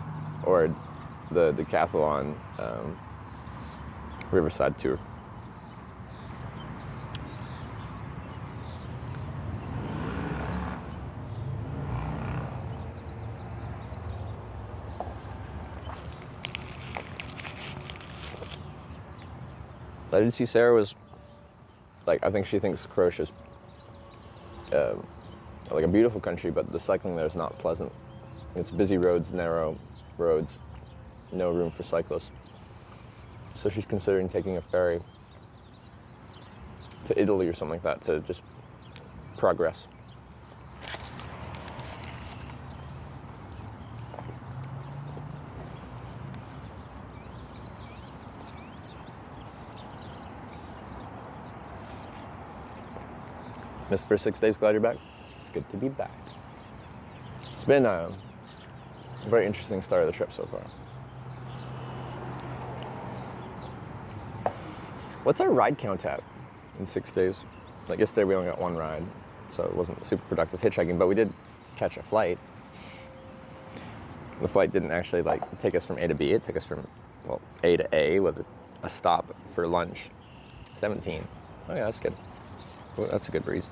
or the decathlon Riverside tour? I did see Sarah was like, I think she thinks Croatia's like a beautiful country, but the cycling there is not pleasant. It's busy roads, narrow roads, no room for cyclists. So she's considering taking a ferry to Italy or something like that to just progress. Missed for 6 days, glad you're back. It's good to be back. It's been a very interesting start of the trip so far. What's our ride count at in 6 days? Like yesterday we only got one ride, so it wasn't super productive hitchhiking, but we did catch a flight. The flight didn't actually like take us from A to B, it took us from, well, A to A with a stop for lunch. 17. Oh yeah, that's good. Well, that's a good breeze.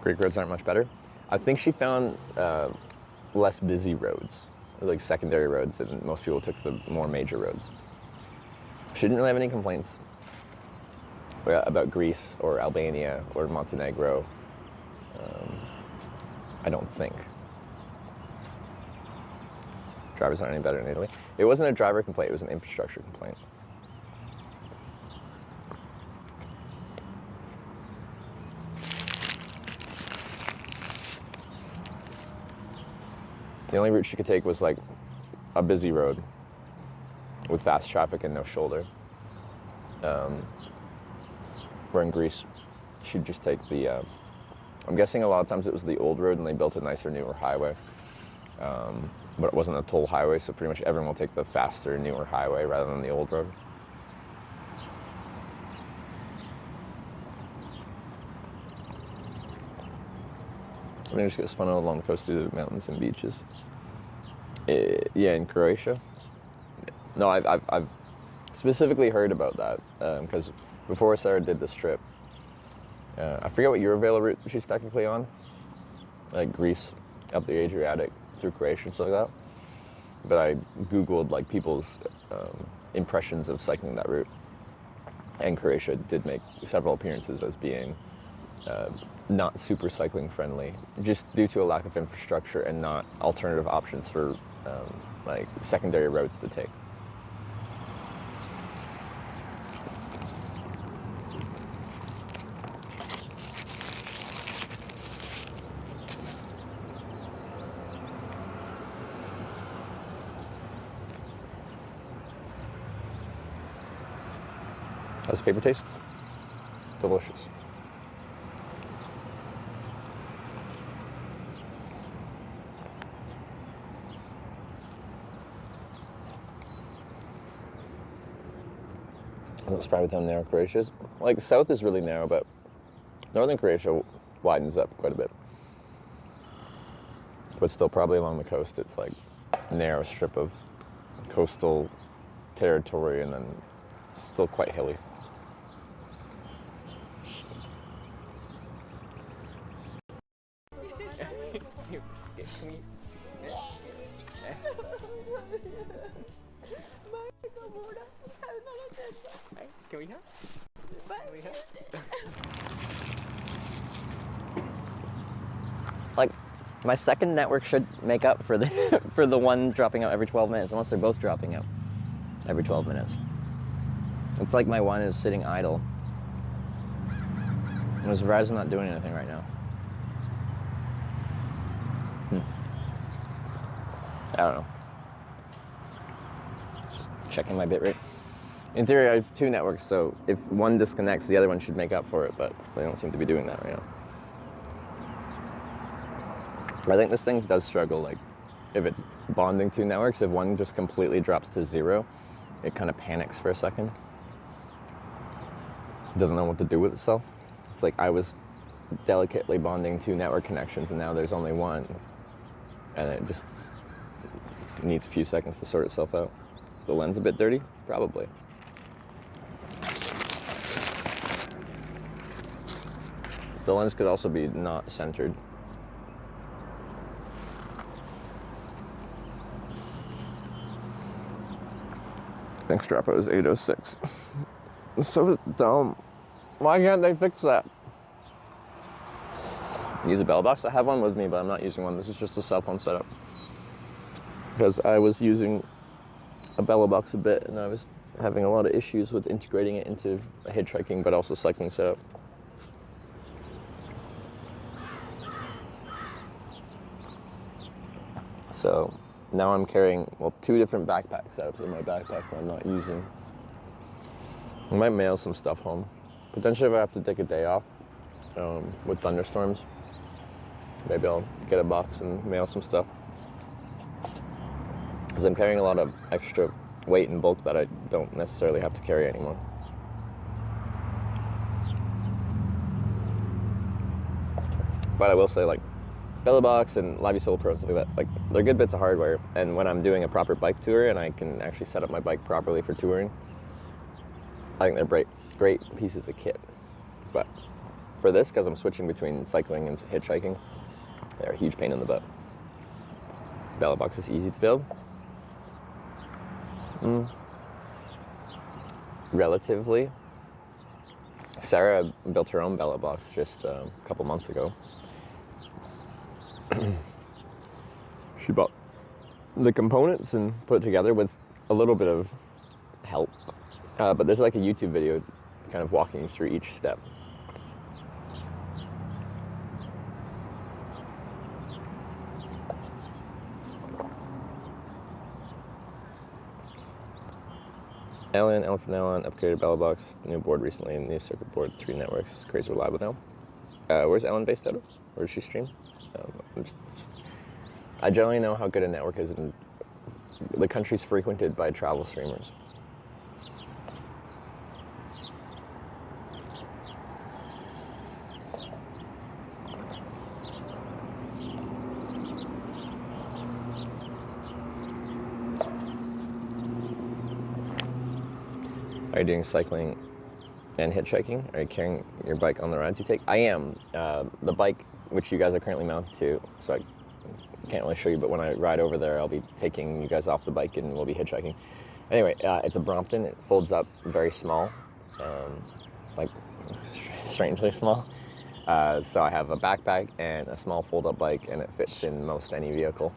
Greek roads aren't much better. I think she found less busy roads, like secondary roads, and most people took the more major roads. She didn't really have any complaints about Greece or Albania or Montenegro. I don't think. Drivers aren't any better in Italy. It wasn't a driver complaint, it was an infrastructure complaint. The only route she could take was like a busy road with fast traffic and no shoulder. Where in Greece, she'd just take the, I'm guessing a lot of times it was the old road and they built a nicer, newer highway. But it wasn't a toll highway, so pretty much everyone will take the faster, newer highway rather than the old road. I think it just gets fun along the coast through the mountains and beaches. Yeah, in Croatia. No, I've specifically heard about that because before Sarah did this trip, I forget what Eurovelo route she's technically on, like Greece up the Adriatic through Croatia and stuff like that. But I Googled like people's impressions of cycling that route, and Croatia did make several appearances as being not super cycling friendly, just due to a lack of infrastructure and not alternative options for like secondary roads to take. How's the paper taste? Delicious. Doesn't surprise with how narrow Croatia is. Like, south is really narrow, but northern Croatia widens up quite a bit. But still, probably along the coast, it's like a narrow strip of coastal territory, and then still quite hilly. Can we have? Like, my second network should make up for the for the one dropping out every 12 minutes, unless they're both dropping out every 12 minutes. It's like my one is sitting idle. And is Verizon not doing anything right now? I don't know. Just checking my bit rate. In theory, I have two networks, so if one disconnects, the other one should make up for it, but they don't seem to be doing that right now. I think this thing does struggle, like, if it's bonding two networks, if one just completely drops to 0, it kind of panics for a second. It doesn't know what to do with itself. It's like I was delicately bonding two network connections, and now there's only one, and it just needs a few seconds to sort itself out. Is the lens a bit dirty? Probably. The lens could also be not centered. I think Strappo is 806. It's so dumb. Why can't they fix that? Use a bell box. I have one with me, but I'm not using one. This is just a cell phone setup. Because I was using a bellow box a bit, and I was having a lot of issues with integrating it into a hitchhiking, but also cycling setup. So now I'm carrying, well, 2 different backpack setups in my backpack that I'm not using. I might mail some stuff home. Potentially if I have to take a day off with thunderstorms, maybe I'll get a box and mail some stuff. Because I'm carrying a lot of extra weight and bulk that I don't necessarily have to carry anymore. But I will say, like, bellow box and Lavisol Pro and stuff like that, like, they're good bits of hardware. And when I'm doing a proper bike tour and I can actually set up my bike properly for touring, I think they're great pieces of kit. But for this, because I'm switching between cycling and hitchhiking, they're a huge pain in the butt. Bellow box is easy to build. Relatively. Sarah built her own bellow box just a couple months ago. She bought the components and put it together with a little bit of help. But there's like a YouTube video kind of walking you through each step. Alien, Elephant Allen, upgraded bellow box, new board recently, new circuit board, 3 networks, crazy reliable now. Where's Ellen based out of? Where does she stream? I generally know how good a network is in the countries frequented by travel streamers. Are you doing cycling and hitchhiking? Are you carrying your bike on the rides you take? I am. The bike, which you guys are currently mounted to, so I can't really show you, but when I ride over there, I'll be taking you guys off the bike and we'll be hitchhiking. Anyway, it's a Brompton. It folds up very small, like strangely small. So I have a backpack and a small fold-up bike, and it fits in most any vehicle.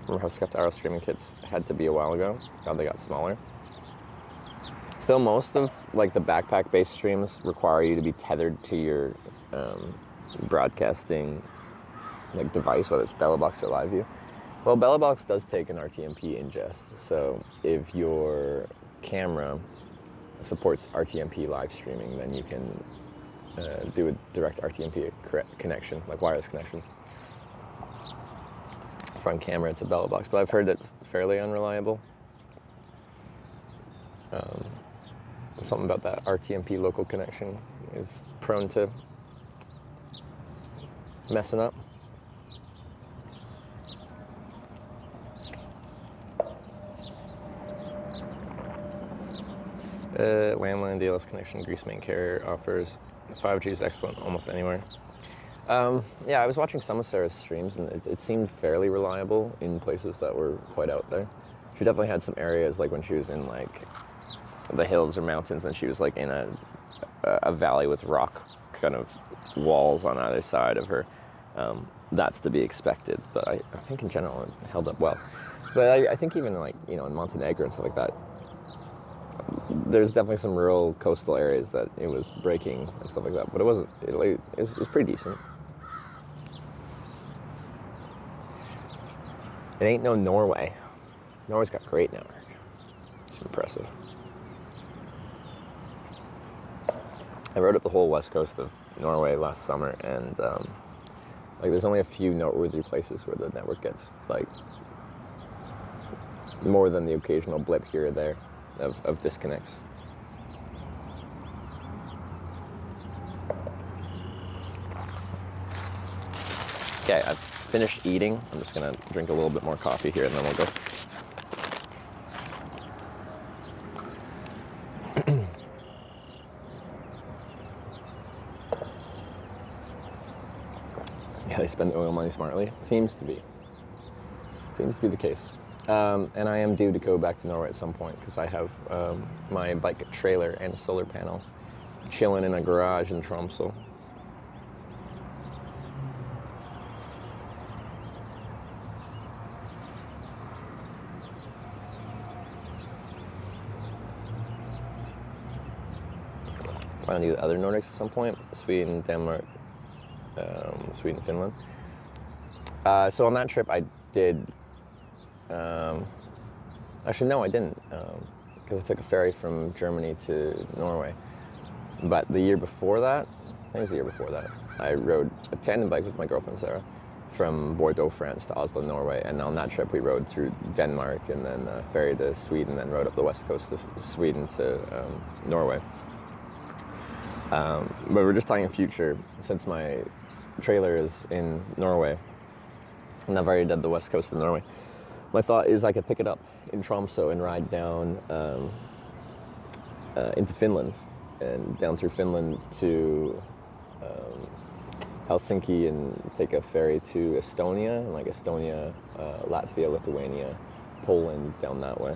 Remember how scuffed arrow streaming kits had to be a while ago? God, they got smaller. Still, most of like the backpack-based streams require you to be tethered to your broadcasting like device, whether it's BellaBox or LiveView. Well, BellaBox does take an RTMP ingest, so if your camera supports RTMP live streaming, then you can do a direct RTMP connection, like wireless connection, from camera to BellaBox. But I've heard that's fairly unreliable. Something about that RTMP local connection is prone to messing up. Landline DLS connection, Greece main carrier offers 5G is excellent almost anywhere. Yeah, I was watching some of Sarah's streams, and it seemed fairly reliable in places that were quite out there. She definitely had some areas, like when she was in like the hills or mountains, and she was like in a valley with rock kind of walls on either side of her. That's to be expected, but I think in general it held up well. But I think even like, you know, in Montenegro and stuff like that, there's definitely some rural coastal areas that it was breaking and stuff like that, but it was pretty decent. It ain't no Norway. Norway's got great network. It's impressive. I rode up the whole west coast of Norway last summer, and like there's only a few noteworthy places where the network gets like more than the occasional blip here or there of disconnects. Okay, I've finished eating. I'm just gonna drink a little bit more coffee here and then we'll go. Yeah, they spend the oil money smartly. Seems to be the case. And I am due to go back to Norway at some point because I have my bike trailer and solar panel chilling in a garage in Tromsø. Plan to do other Nordics at some point: Sweden, Denmark, Sweden, Finland. So on that trip, I did. Actually, no, I didn't, because I took a ferry from Germany to Norway. But the year before that, I think it was the year before that, I rode a tandem bike with my girlfriend Sarah from Bordeaux, France to Oslo, Norway. And on that trip, we rode through Denmark and then ferry to Sweden, and rode up the west coast of Sweden to Norway. But we're just talking future, since my trailer is in Norway, and I've already done the west coast of Norway. My thought is I could pick it up in Tromsø and ride down into Finland, and down through Finland to Helsinki, and take a ferry to Estonia, and like Estonia, Latvia, Lithuania, Poland, down that way.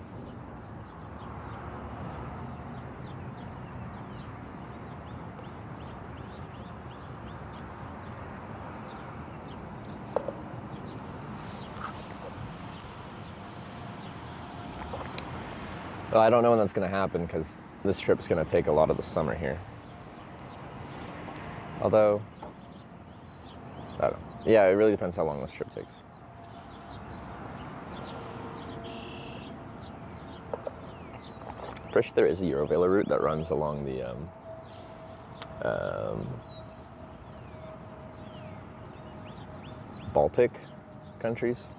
Well, I don't know when that's going to happen because this trip's going to take a lot of the summer here. Although, I don't know. Yeah, it really depends how long this trip takes. Pretty sure there is a Eurovelo route that runs along the Baltic countries.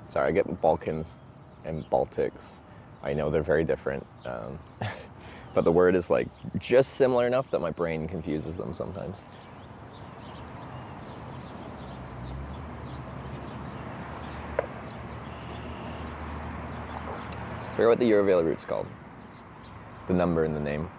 Sorry, I get Balkans and Baltics. I know they're very different, but the word is like just similar enough that my brain confuses them sometimes. I forget what the Eurovelo route's called. The number in the name.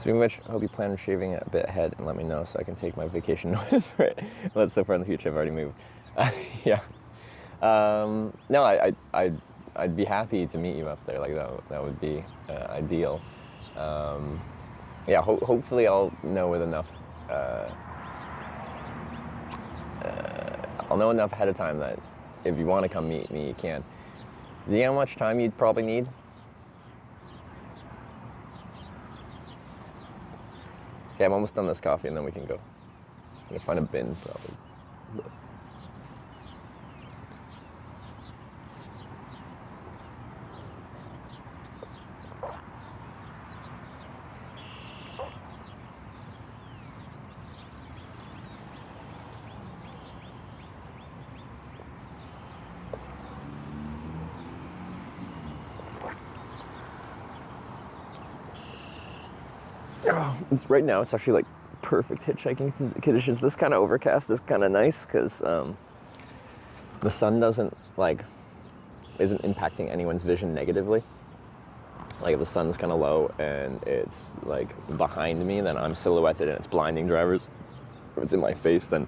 Speaking of which, I hope you plan on shaving it a bit ahead and let me know so I can take my vacation north. Right? Well, that's so far in the future, I've already moved. Yeah. No, I'd be happy to meet you up there. Like that would be ideal. Yeah, hopefully I'll know with enough. I'll know enough ahead of time that if you want to come meet me, you can. Do you know how much time you'd probably need? Okay, I'm almost done this coffee and then we can go. I'm gonna find a bin probably. Right now, it's actually like perfect hitchhiking conditions. This kind of overcast is kind of nice because the sun isn't impacting anyone's vision negatively. Like if the sun's kind of low and it's like behind me, then I'm silhouetted and it's blinding drivers. If it's in my face, then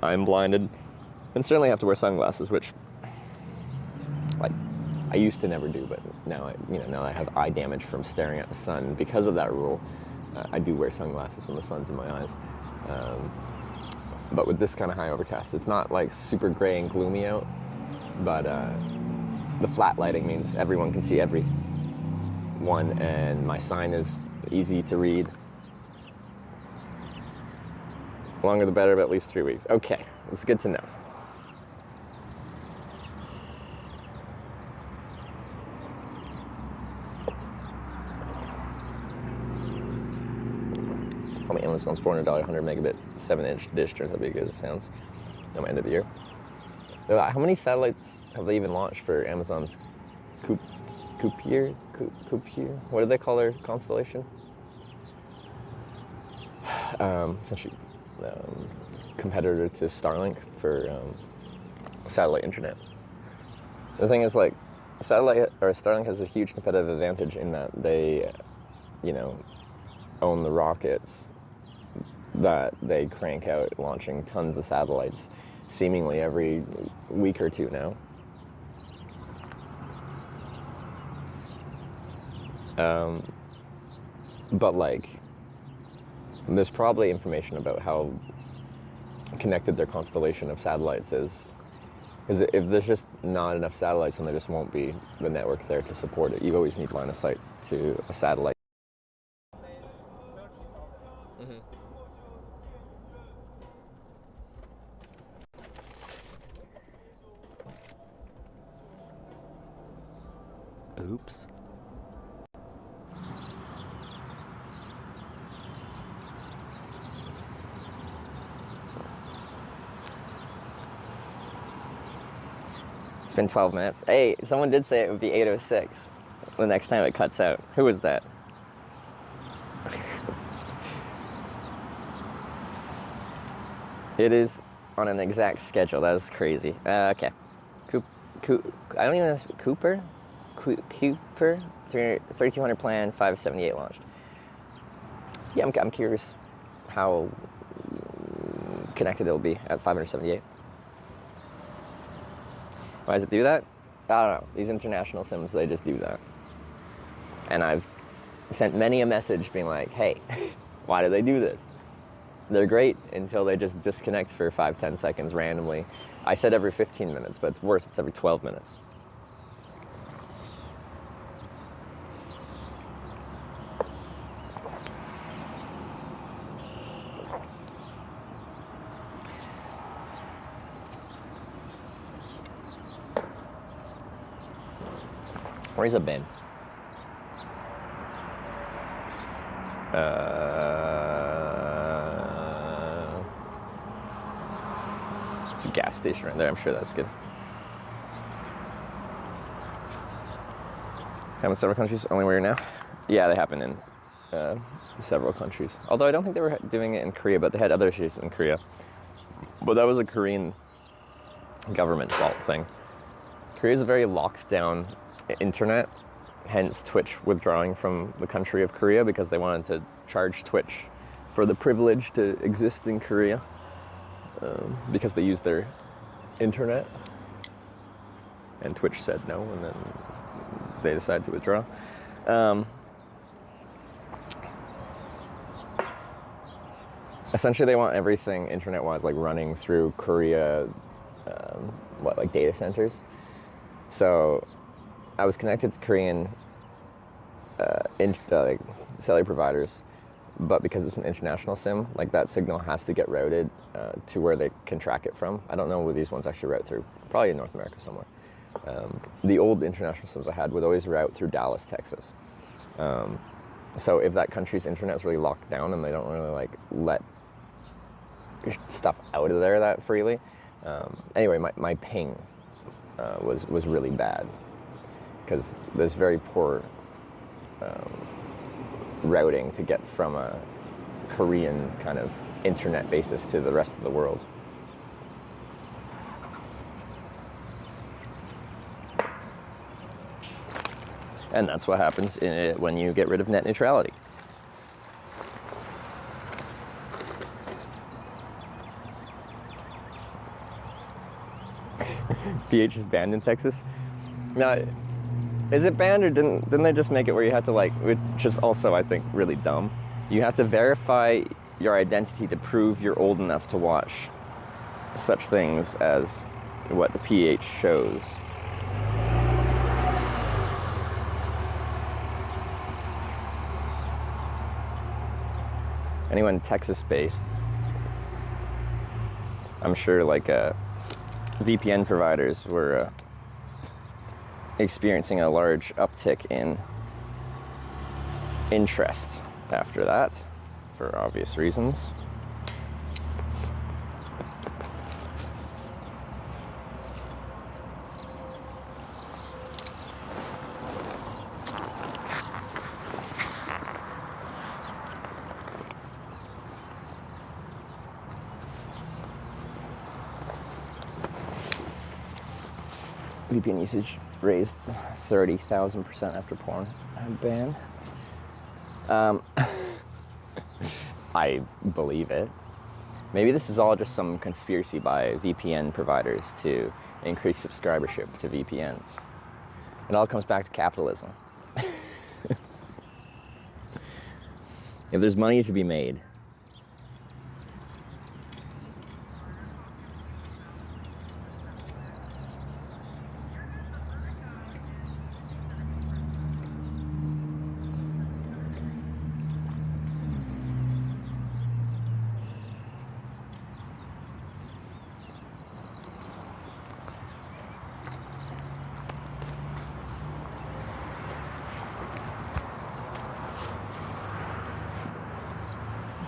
I'm blinded. And certainly have to wear sunglasses, which like I used to never do, but now now I have eye damage from staring at the sun because of that rule. I do wear sunglasses when the sun's in my eyes. But with this kind of high overcast, it's not like super gray and gloomy out, but the flat lighting means everyone can see everyone, and my sign is easy to read. Longer the better, but at least 3 weeks. Okay, it's good to know. Amazon's $400 100 megabit 7-inch dish turns out to be as good as it sounds at the end of the year. How many satellites have they even launched for Amazon's Kuiper? What do they call their constellation? Essentially, competitor to Starlink for satellite internet. The thing is, like, Starlink has a huge competitive advantage in that they, own the rockets that they crank out, launching tons of satellites seemingly every week or two now. But like, there's probably information about how connected their constellation of satellites is. Because if there's just not enough satellites, then there just won't be the network there to support it. You always need line of sight to a satellite. Oops. It's been 12 minutes. Hey, someone did say it would be 8:06 the next time it cuts out. Who was that? It is on an exact schedule. That is crazy. Okay. I don't even know. Cooper, 3200 plan, 578 launched. Yeah, I'm curious how connected it'll be at 578. Why does it do that? I don't know. These international sims, they just do that. And I've sent many a message being like, hey, why do they do this? They're great until they just disconnect for 5-10 seconds randomly. I said every 15 minutes, but it's worse, it's every 12 minutes. Where's a bin? There's a gas station right there. I'm sure that's good. Happen in several countries, only where you're now? Yeah, they happen in several countries. Although I don't think they were doing it in Korea, but they had other issues in Korea. But that was a Korean government fault thing. Korea's a very locked down internet, hence Twitch withdrawing from the country of Korea because they wanted to charge Twitch for the privilege to exist in Korea because they use their internet. And Twitch said no, and then they decided to withdraw. Essentially, they want everything internet-wise like running through Korea, like data centers. So I was connected to Korean like cellular providers, but because it's an international SIM, like that signal has to get routed to where they can track it from. I don't know where these ones actually route through, probably in North America somewhere. The old international SIMs I had would always route through Dallas, Texas. So if that country's internet is really locked down and they don't really like let stuff out of there that freely. Anyway, my ping was really bad because there's very poor routing to get from a Korean kind of internet basis to the rest of the world. And that's what happens when you get rid of net neutrality. PH is banned in Texas. Now, is it banned or didn't they just make it where you have to like, which is also I think really dumb. You have to verify your identity to prove you're old enough to watch such things as what the PH shows. Anyone Texas-based, I'm sure like VPN providers were experiencing a large uptick in interest after that, for obvious reasons. VPN usage raised 30,000% after porn ban. I believe it. Maybe this is all just some conspiracy by VPN providers to increase subscribership to VPNs. It all comes back to capitalism. If there's money to be made,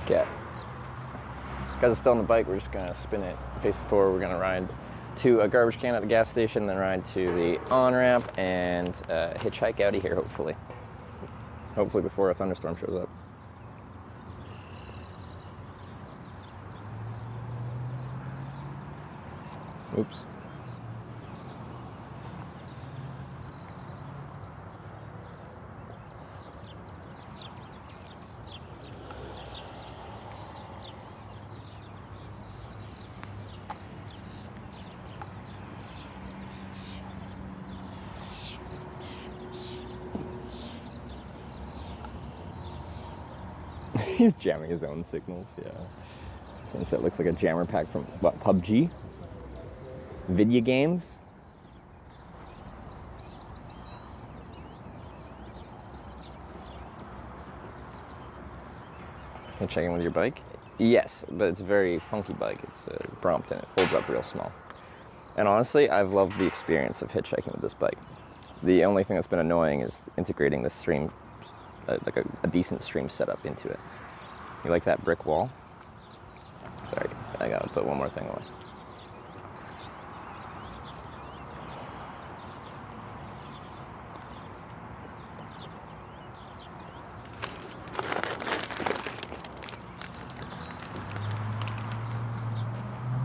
okay. Guys are still on the bike, we're just gonna spin it face forward. We're gonna ride to a garbage can at the gas station, then ride to the on-ramp and hitchhike out of here, hopefully. Hopefully before a thunderstorm shows up. Oops. He's jamming his own signals, yeah. Since that looks like a jammer pack from, what, PUBG? Video games? Can you check in with your bike? Yes, but it's a very funky bike. It's a Brompton. It folds up real small. And honestly, I've loved the experience of hitchhiking with this bike. The only thing that's been annoying is integrating the stream, like a decent stream setup into it. You like that brick wall? Sorry, I gotta put one more thing away.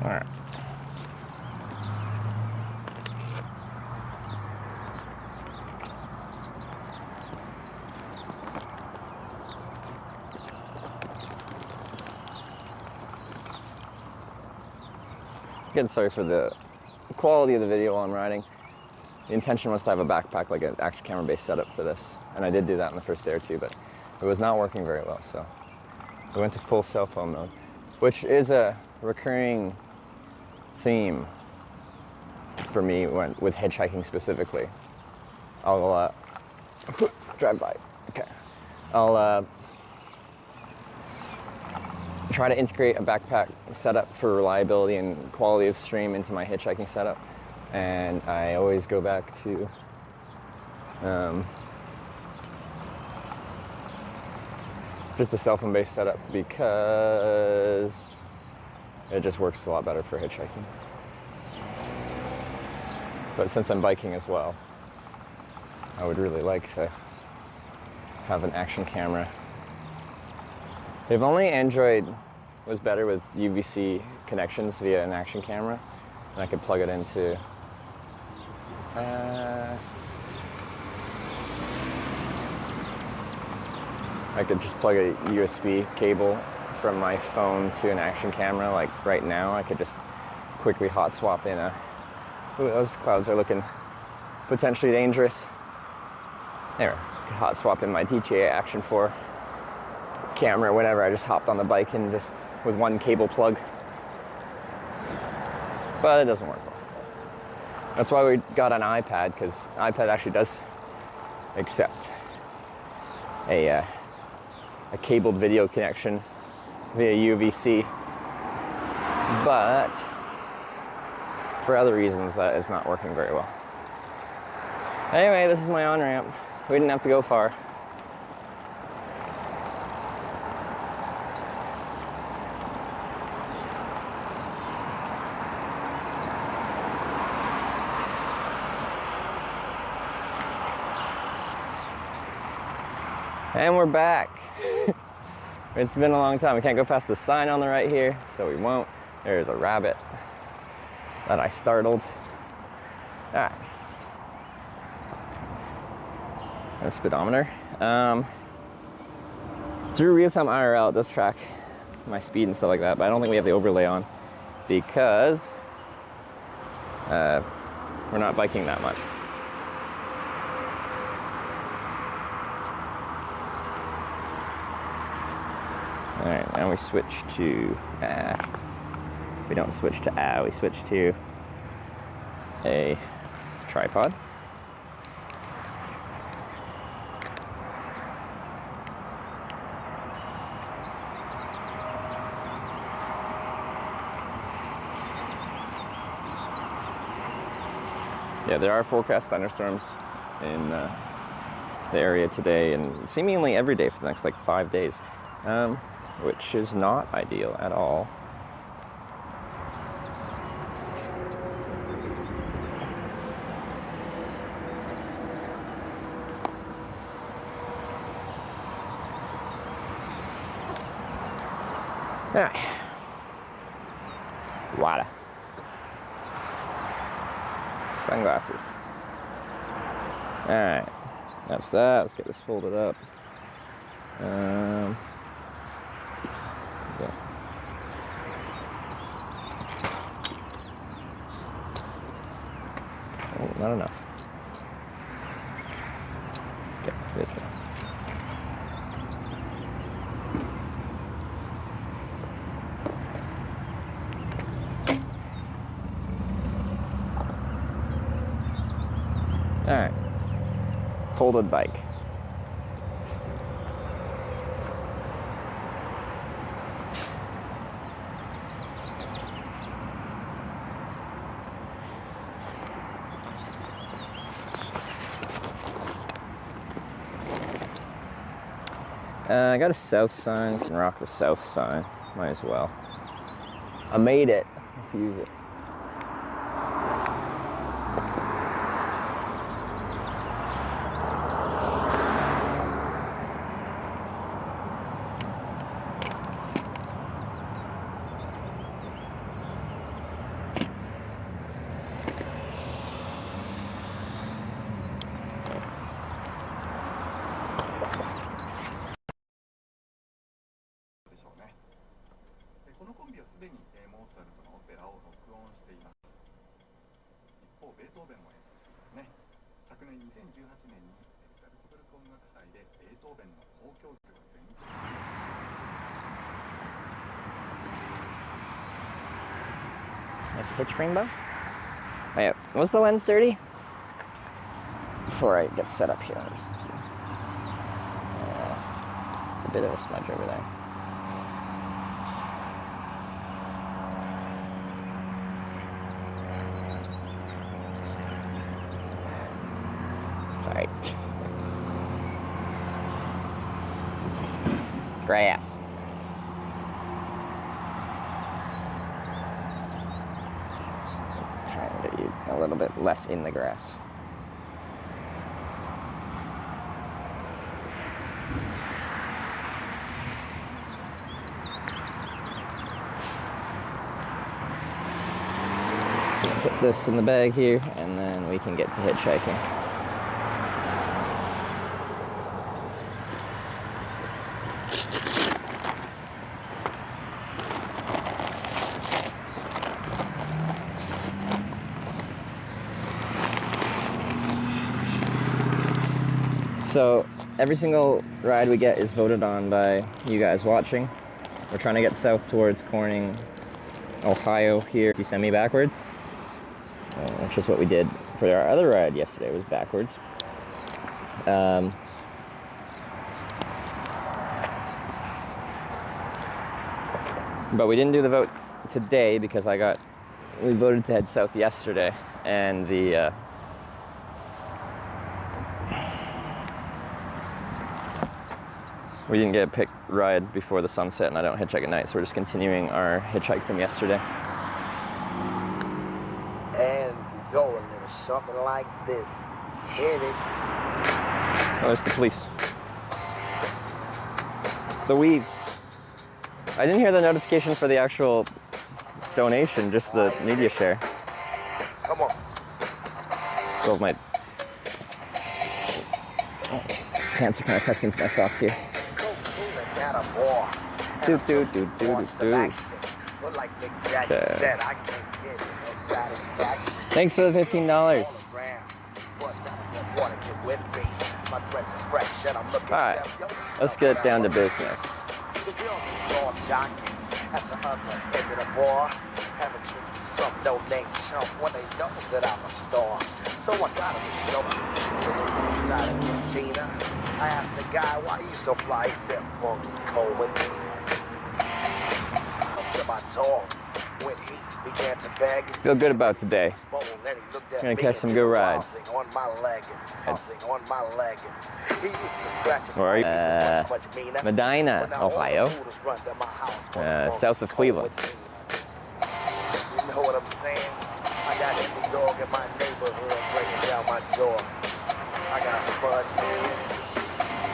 All right. Again, sorry for the quality of the video while I'm riding. The intention was to have a backpack, like an action camera based setup for this. And I did do that in the first day or two, but it was not working very well. So we went to full cell phone mode, which is a recurring theme for me with hitchhiking specifically. I'll drive by. Okay. I'll try to integrate a backpack setup for reliability and quality of stream into my hitchhiking setup. And I always go back to just a cell phone based setup because it just works a lot better for hitchhiking. But since I'm biking as well, I would really like to have an action camera. If only Android was better with UVC connections via an action camera, and I could plug it into I could just plug a USB cable from my phone to an action camera. Like right now, I could just quickly hot swap in a... Ooh, those clouds are looking potentially dangerous. There, hot swap in my DJI Action 4 camera, whenever I just hopped on the bike and just with one cable plug. But it doesn't work well. That's why we got an iPad, because iPad actually does accept a cabled video connection via UVC, but for other reasons that is not working very well. Anyway, this is my on-ramp. We didn't have to go far. And we're back. It's been a long time. We can't go past the sign on the right here, so we won't. There's a rabbit that I startled. All right. A speedometer. Through real-time IRL, it does track my speed and stuff like that, but I don't think we have the overlay on because we're not biking that much. All right, now we switch to, we don't switch to we switch to a tripod. Yeah, there are forecast thunderstorms in the area today and seemingly every day for the next like 5 days. Which is not ideal at all. All right. Water. Sunglasses. All right. That's that. Let's get this folded up. Yeah. Oh, not enough. Okay, this now. All right. Folded bike. I got a south sign, can rock the south sign, might as well. I made it, let's use it. Nice pitch rainbow. Oh yeah, was the lens dirty? Before I get set up here, I'll just see. It's a bit of a smudge over there. Sorry. Grass. Trying to get a little bit less in the grass. So put this in the bag here, and then we can get to hitchhiking. So every single ride we get is voted on by you guys watching. We're trying to get south towards Corning, Ohio here, semi-backwards, which is what we did for our other ride yesterday. It was backwards. But we didn't do the vote today because we voted to head south yesterday, and we didn't get a picked ride before the sunset, and I don't hitchhike at night, so we're just continuing our hitchhike from yesterday. And we go a little something like this. Hit it. Oh, there's the police. The weave. I didn't hear the notification for the actual donation, just the media share. Come on. So my pants are kind of tucked into my socks here. Do. Thanks for the $15. Alright, let's get down to business. So I got him to show inside of cantina. I asked the guy why you so fly. He said, funky Coleman. Up to my dog when he began to beg. Feel good about today. Gonna catch some good rides. Where are you? Medina, Ohio. South of Cleveland. You know what I'm saying? I got every dog in my neighborhood breaking down my door. I got Spuds,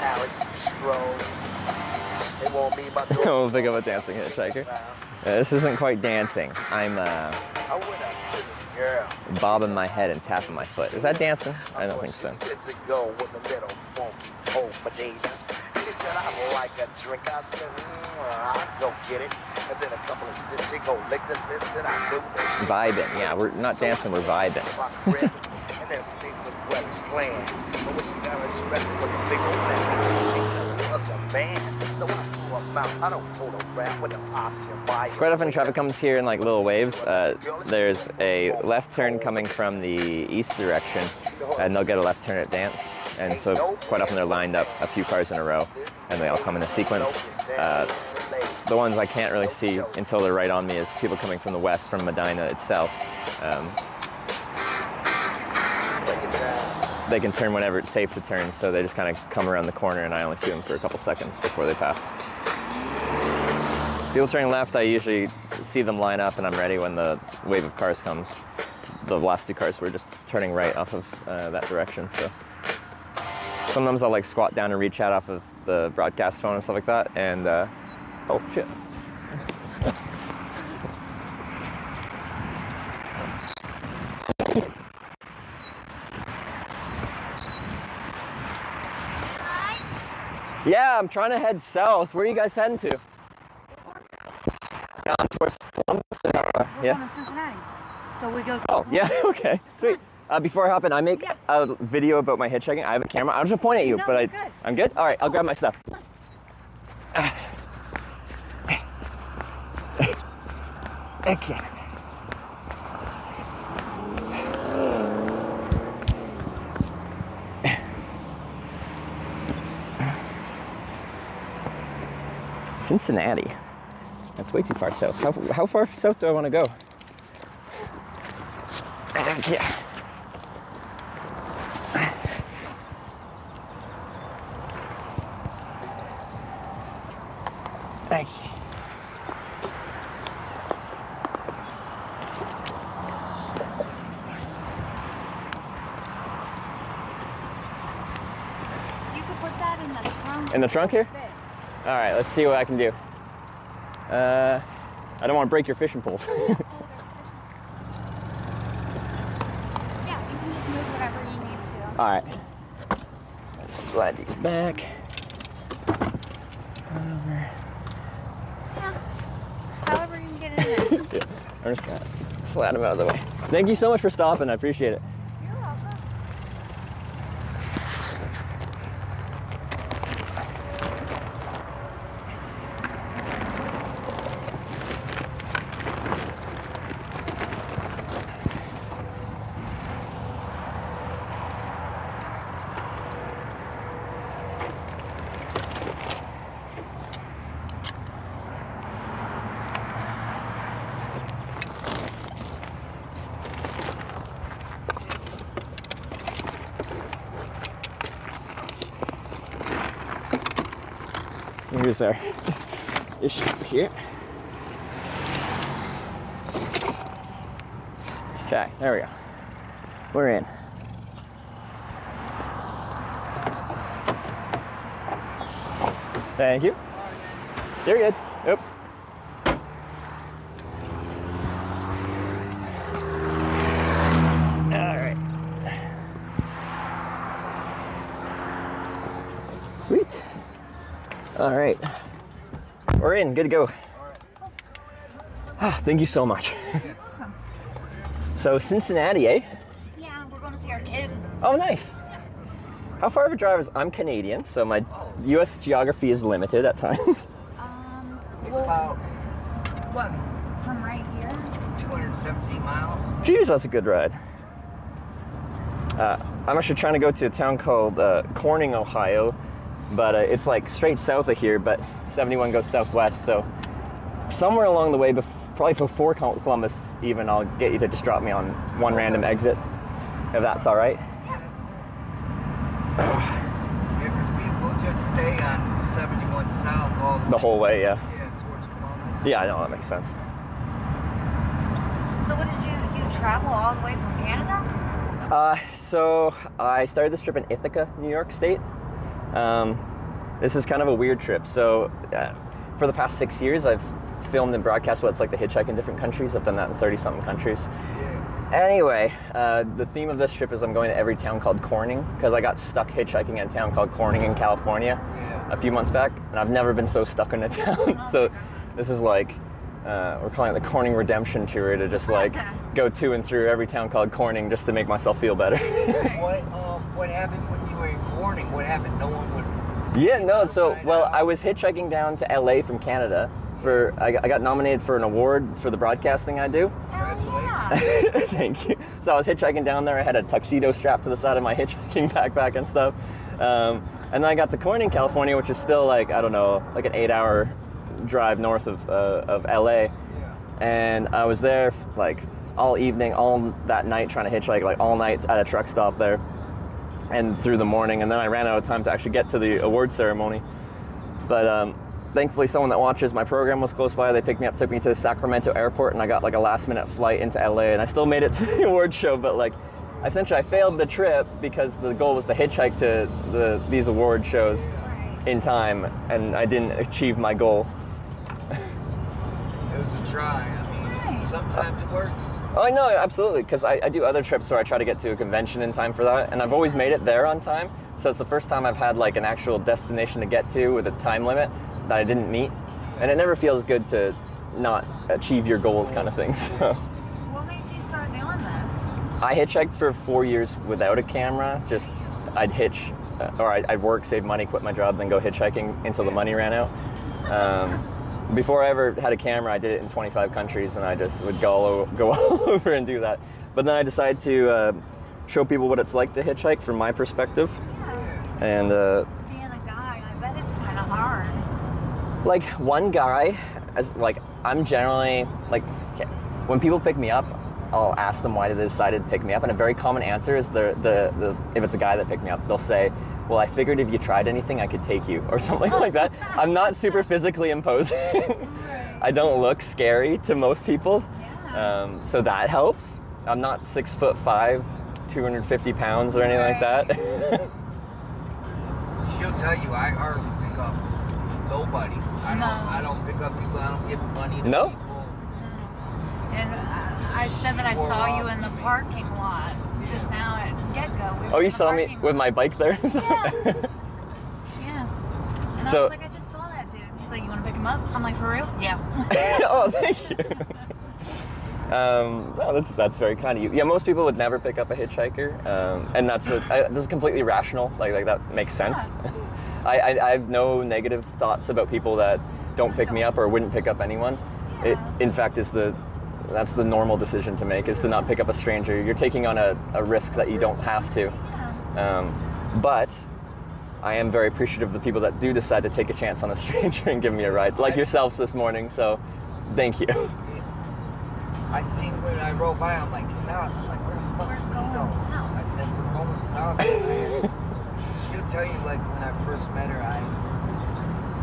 Alex, Stroh. They won't be my door. We'll think of a dancing hitchhiker. This isn't quite dancing. I'm bobbing my head and tapping my foot. Is that dancing? I don't think so. She said, I like a drink. I said, I'll go get it. And then a couple of sips, she go lick the lips, and I knew that. Vibing, yeah. We're not dancing, we're vibing. And everything was well as planned. But when she got expressed with a big old man, she was a man. So I threw her mouth. I don't fool around with a posse and buy. Quite often traffic comes here in like little waves. There's a left turn coming from the east direction, and they'll get a left turn at dance. And so quite often they're lined up a few cars in a row, and they all come in a sequence. The ones I can't really see until they're right on me is people coming from the west, from Medina itself. They can turn whenever it's safe to turn, so they just kind of come around the corner, and I only see them for a couple seconds before they pass. People turning left, I usually see them line up, and I'm ready when the wave of cars comes. The last two cars were just turning right off of that direction, so. Sometimes I'll like squat down and reach out off of the broadcast phone and stuff like that, and oh shit. Yeah, I'm trying to head south. Where are you guys heading to? Down towards Columbus? We're going to Cincinnati. So we go. Oh, yeah, okay, sweet. Before I hop in, I make a video about my hitchhiking. I have a camera. I'm just gonna point at you, No, but you're good. I'm good? All right, I'll grab my stuff. Okay. Cincinnati. That's way too far south. How far south do I want to go? Okay. Okay. You could put that in the trunk. In the trunk here? All right, let's see what I can do. I don't want to break your fishing poles. Yeah, you can just move whatever you need to. All right. Let's slide these back. Over. Yeah. However you can get in there. Yeah, I'm just gonna slide them out of the way. Thank you so much for stopping. I appreciate it. You're welcome. Here's our issue here. Okay, there we go. We're in. Thank you. You're good. Oops. All right. Sweet. All right. We're in. Good to go. Ah, thank you so much. So Cincinnati, eh? Yeah, we're going to see our kid. Oh, nice. How far of a drive is? I'm Canadian, so my U.S. geography is limited at times. It's about What? From right here? 217 miles. Jeez, that's a good ride. I'm actually trying to go to a town called Corning, Ohio, but it's like straight south of here, but 71 goes southwest, so somewhere along the way, probably before Columbus even, I'll get you to just drop me on one random exit, if that's all right. Yeah, because we'll just stay on 71 south all The whole way, yeah. Yeah, towards Columbus. Yeah, I know, that makes sense. So what did you travel all the way from Canada? So I started this trip in Ithaca, New York State. This is kind of a weird trip. So for the past 6 years, I've filmed and broadcast what's like the Hitchhike in different countries. I've done that in 30-something countries. Anyway, the theme of this trip is I'm going to every town called Corning, because I got stuck hitchhiking in a town called Corning in California a few months back, and I've never been so stuck in a town. So this is like, we're calling it the Corning Redemption Tour, to just like go to and through every town called Corning just to make myself feel better. What happened when you were in Corning? What happened? No one would... Yeah, no, so, well, I was hitchhiking down to LA from Canada. I got nominated for an award for the broadcasting I do. Congratulations. Thank you. So I was hitchhiking down there. I had a tuxedo strapped to the side of my hitchhiking backpack and stuff. And then I got to Corning, California, which is still like, I don't know, like an 8-hour drive north of LA. And I was there like all evening, all that night trying to hitchhike, like all night at a truck stop there and through the morning. And then I ran out of time to actually get to the award ceremony. But thankfully, someone that watches my program was close by. They picked me up, took me to the Sacramento airport, and I got like a last-minute flight into LA, and I still made it to the award show, but like, essentially I failed the trip because the goal was to hitchhike to these award shows in time, and I didn't achieve my goal. It was a try. I mean, sometimes it works. Oh, no, absolutely, because I do other trips where I try to get to a convention in time for that, and I've always made it there on time, so it's the first time I've had like an actual destination to get to with a time limit that I didn't meet, and it never feels good to not achieve your goals kind of thing. So. What made you start doing this? I hitchhiked for 4 years without a camera. Just I'd hitch, or I'd work, save money, quit my job, then go hitchhiking until the money ran out. Before I ever had a camera, I did it in 25 countries, and I just would go all over and do that. But then I decided to show people what it's like to hitchhike from my perspective. Yeah. And Being a guy, I bet it's kind of hard. like one guy, I'm generally like, okay, when people pick me up, I'll ask them why they decided to pick me up, and a very common answer is if it's a guy that picked me up, they'll say, well, I figured if you tried anything, I could take you, or something like that. I'm not super physically imposing. I don't look scary to most people, so that helps. I'm not 6'5", 250 pounds or anything like that. She'll tell you, I hardly pick up nobody. I don't pick up people. I don't give money to people. And I said that I saw you in the parking lot just now at get-go. Oh, you saw me with my bike there? Yeah. And So, I was like, I just saw that dude. He's like, you want to pick him up? I'm like, for real? Yeah. oh, thank you. No, that's very kind of you. Yeah, most people would never pick up a hitchhiker, and this is completely rational. Like that makes sense. I have no negative thoughts about people that don't pick me up or wouldn't pick up anyone. It, in fact, that's the normal decision to make, is to not pick up a stranger. You're taking on a risk that you don't have to. But I am very appreciative of the people that do decide to take a chance on a stranger and give me a ride, like yourselves this morning. So, thank you. I seen when I rolled by, I'm like, south. I'm like, where the fuck is he going? I said, we're going south. She'll tell you, like, when I first met her, I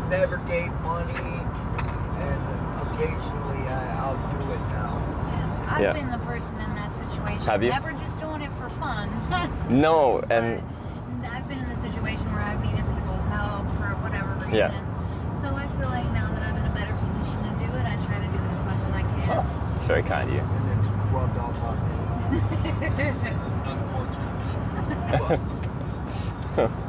never gave money, and occasionally I'll do it now. I've been the person in that situation. Have you? Never just doing it for fun. No, and I've been in the situation where I've needed people's help for whatever reason. Yeah. So I feel like now that I'm in a better position to do it, I try to do it as much as I can. oh, it's very kind of you. And it's rubbed off on me. Unfortunately.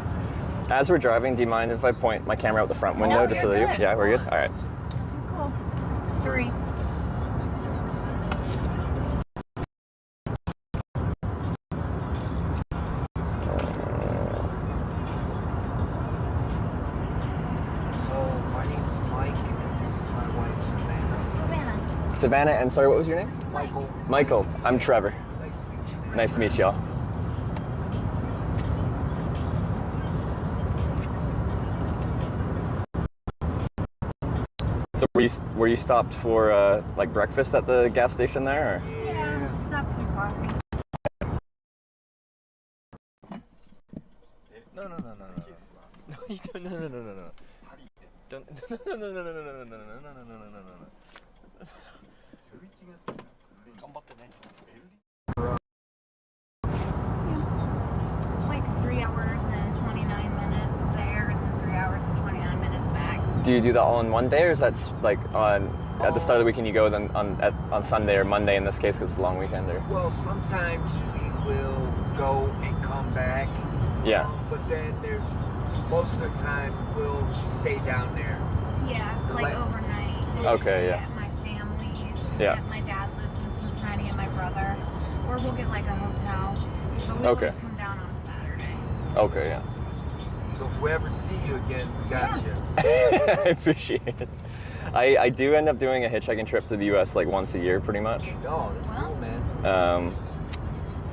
As we're driving, do you mind if I point my camera out the front window just so that you? Yeah, we're good. All right. Cool. 3. Savannah, and sorry, what was your name? Michael. Michael. I'm Trevor. Nice to meet y'all. So were you stopped for like breakfast at the gas station there? Or? Yeah, stopped for coffee. No. No, you don't. No. Don't. No. It's like 3 hours and 29 minutes there, and then 3 hours and 29 minutes back. Do you do that all in one day, or is that like at the start of the weekend you go, then on Sunday or Monday in this case because it's a long weekend? Or? Well, sometimes we will go and come back. Yeah. But then most of the time we'll stay down there. Yeah, like overnight. Okay, yeah. At my family's. Yeah. My dad lives in Cincinnati and my brother. Or we'll get like a hotel. But we always come down on a Saturday. Okay, yeah. So if we ever see you again, we got you. I appreciate it. I do end up doing a hitchhiking trip to the U.S. like once a year, pretty much. Oh, that's cool, man.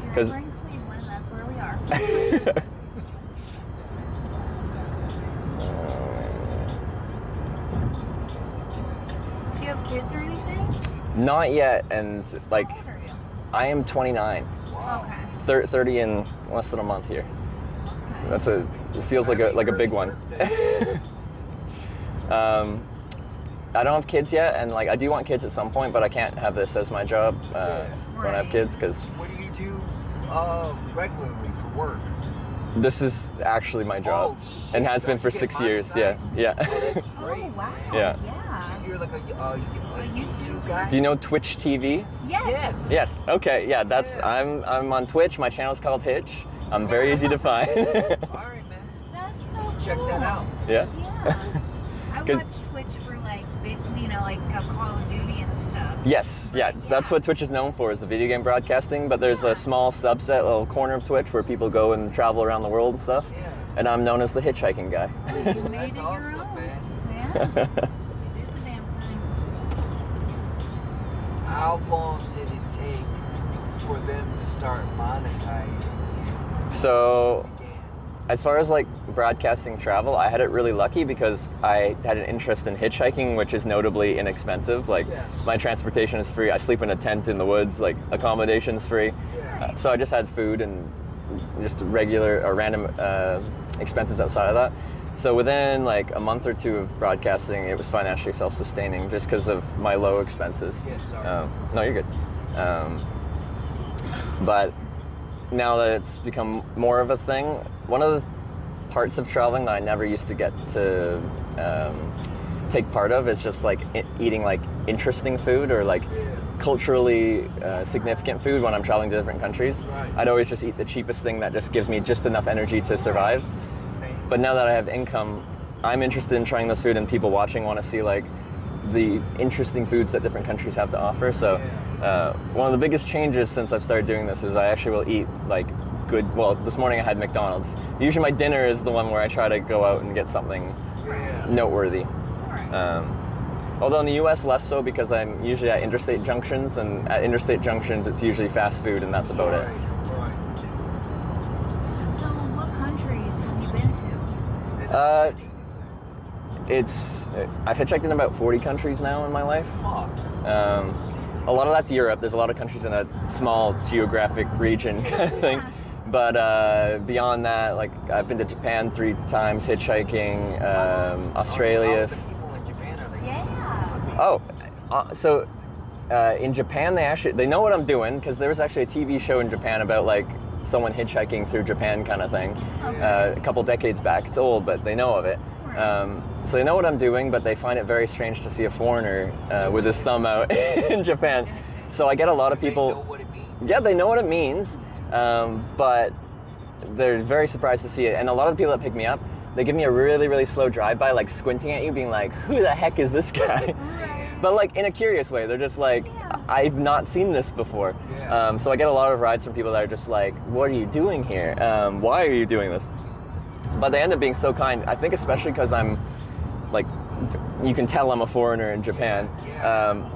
Because we're in Cleveland, that's where we are. Do you have kids or anything? Not yet, and like, How old are you? I am 29. Okay. 30 in less than a month here. It feels like a big one. I don't have kids yet, and like I do want kids at some point, but I can't have this as my job when I have kids because. What do you do regularly for work? This is actually my job, and has been for 6 years. Yeah. Oh, that's great. Oh, wow. Yeah. So you're like a YouTube guy? Do you know Twitch TV? Yes. Yes. Okay. Yeah. I'm on Twitch. My channel's called Hitch. I'm very easy to find. All right, man. That's so cool. Check that out. Yeah. Yeah. I watch Twitch for like basically, like Call of Duty and stuff. Yes, yeah, that's what Twitch is known for, is the video game broadcasting, but there's a small subset, a little corner of Twitch where people go and travel around the world and stuff, and I'm known as the hitchhiking guy. You made it your own. Yeah. You did the damn thing. How long did it take for them to start monetizing? So, as far as like broadcasting travel, I had it really lucky because I had an interest in hitchhiking, which is notably inexpensive. Like, my transportation is free. I sleep in a tent in the woods. Like, accommodation's free. So I just had food and just regular or random expenses outside of that. So within like a month or two of broadcasting, it was financially self-sustaining just because of my low expenses. No, you're good. But now that it's become more of a thing, one of the parts of traveling that I never used to get to take part of is just like eating like interesting food or like culturally significant food when I'm traveling to different countries. I'd always just eat the cheapest thing that just gives me just enough energy to survive. But now that I have income, I'm interested in trying those food, and people watching want to see like the interesting foods that different countries have to offer. So one of the biggest changes since I've started doing this is I actually will eat like good, well, this morning I had McDonald's. Usually my dinner is the one where I try to go out and get something noteworthy. Although in the US less so, because I'm usually at interstate junctions, and at interstate junctions it's usually fast food and that's about it. So what countries have you been to? I've hitchhiked in about 40 countries now in my life. A lot of that's Europe. There's a lot of countries in a small geographic region kind of thing. But beyond that, like I've been to Japan 3 times hitchhiking, Australia. So in Japan they know what I'm doing, because there was actually a TV show in Japan about like someone hitchhiking through Japan kind of thing a couple decades back. It's old, but they know of it. So they know what I'm doing, but they find it very strange to see a foreigner with his thumb out in Japan. So I get a lot of people. They know what it means. Yeah, they know what it means, but they're very surprised to see it. And a lot of the people that pick me up, they give me a really, really slow drive-by, like squinting at you, being like, "Who the heck is this guy?" But like in a curious way. They're just like, "I've not seen this before." So I get a lot of rides from people that are just like, "What are you doing here? Why are you doing this?" But they end up being so kind. I think especially because I'm like, you can tell I'm a foreigner in Japan.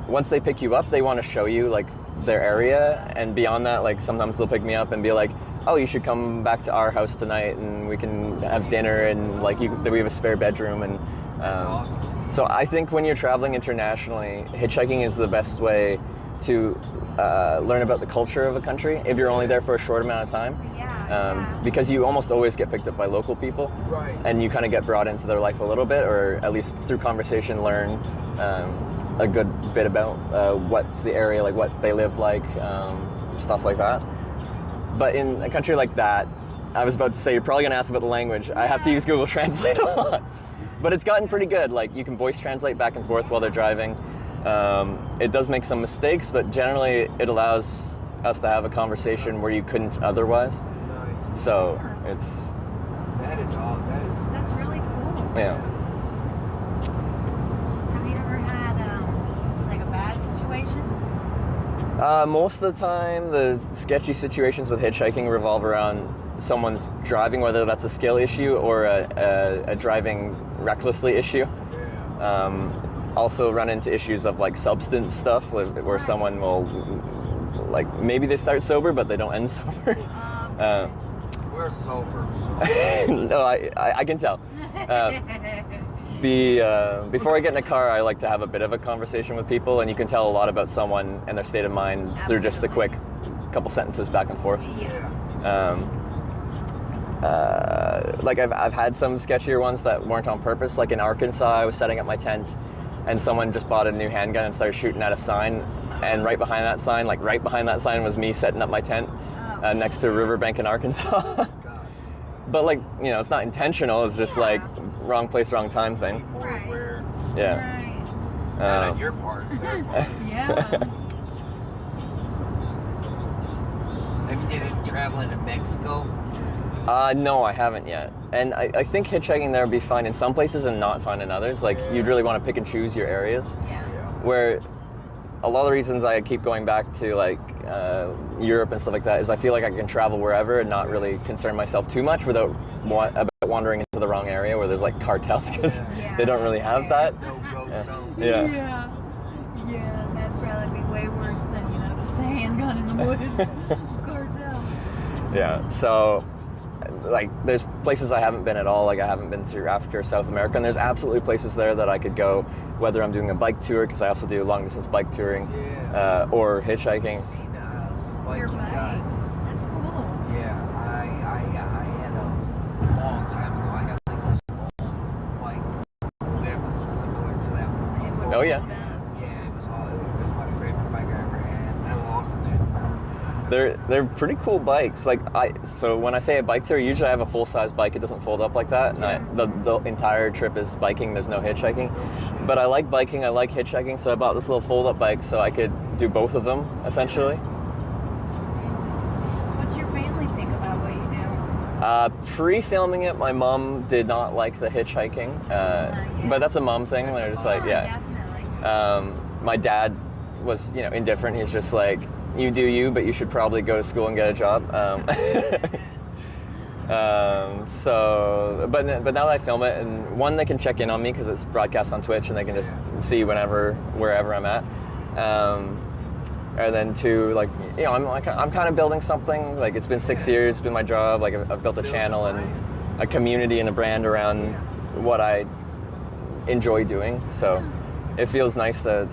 Once they pick you up, they want to show you like their area, and beyond that, like sometimes they'll pick me up and be like, "Oh, you should come back to our house tonight, and we can have dinner, and like we have a spare bedroom." And so I think when you're traveling internationally, hitchhiking is the best way to learn about the culture of a country if you're only there for a short amount of time. Because you almost always get picked up by local people, and you kind of get brought into their life a little bit, or at least through conversation learn a good bit about what's the area, like what they live like, stuff like that. But in a country like that, I was about to say, you're probably going to ask about the language. I have to use Google Translate a lot. But it's gotten pretty good. Like, you can voice translate back and forth while they're driving. It does make some mistakes, but generally it allows us to have a conversation where you couldn't otherwise. So it's... That's really cool. Yeah. Have you ever had like a bad situation? Most of the time, the sketchy situations with hitchhiking revolve around someone's driving, whether that's a skill issue or a driving recklessly issue. Also run into issues of like substance stuff, where someone will, like, maybe they start sober, but they don't end sober. We're sober. No, I can tell. Before I get in a car, I like to have a bit of a conversation with people, and you can tell a lot about someone and their state of mind through just a quick couple sentences back and forth. Like I've had some sketchier ones that weren't on purpose. Like in Arkansas, I was setting up my tent, and someone just bought a new handgun and started shooting at a sign, and right behind that sign was me setting up my tent next to a riverbank in Arkansas. But like, you know, it's not intentional, it's just like wrong place, wrong time thing. Yeah. Not on your part. Have you did any traveling to Mexico? No, I haven't yet. And I think hitchhiking there would be fine in some places and not fine in others. Like, you'd really want to pick and choose your areas. Where a lot of the reasons I keep going back to like Europe and stuff like that is I feel like I can travel wherever and not really concern myself too much about wandering into the wrong area where there's like cartels, because they don't really have that. Yeah, that'd probably be way worse than, you know, just a handgun in the woods. Cartel. Yeah, so like there's places I haven't been at all. Like I haven't been through Africa or South America, and there's absolutely places there that I could go, whether I'm doing a bike tour, because I also do long distance bike touring, or hitchhiking. Your bike. That's cool. Yeah, I had a long time ago. I had like this long bike that was similar to that one. Oh yeah. Yeah, it was my favorite bike I ever had. I lost it. They're pretty cool bikes. Like so when I say a bike tour, usually I have a full size bike. It doesn't fold up like that, and the entire trip is biking. There's no hitchhiking. But I like biking. I like hitchhiking, so I bought this little fold up bike so I could do both of them essentially. What's your family think about what you do? Pre-filming it, my mom did not like the hitchhiking, but that's a mom thing. They're just like, my dad was, you know, indifferent. He's just like, you do you, but you should probably go to school and get a job. So, but now that I film it, and one, they can check in on me because it's broadcast on Twitch, and they can just see wherever I'm at. And then two, like, you know, I'm kind of building something. Like, it's been 6 years, it's been my job. Like, I've built a channel and a community and a brand around what I enjoy doing. So it feels nice to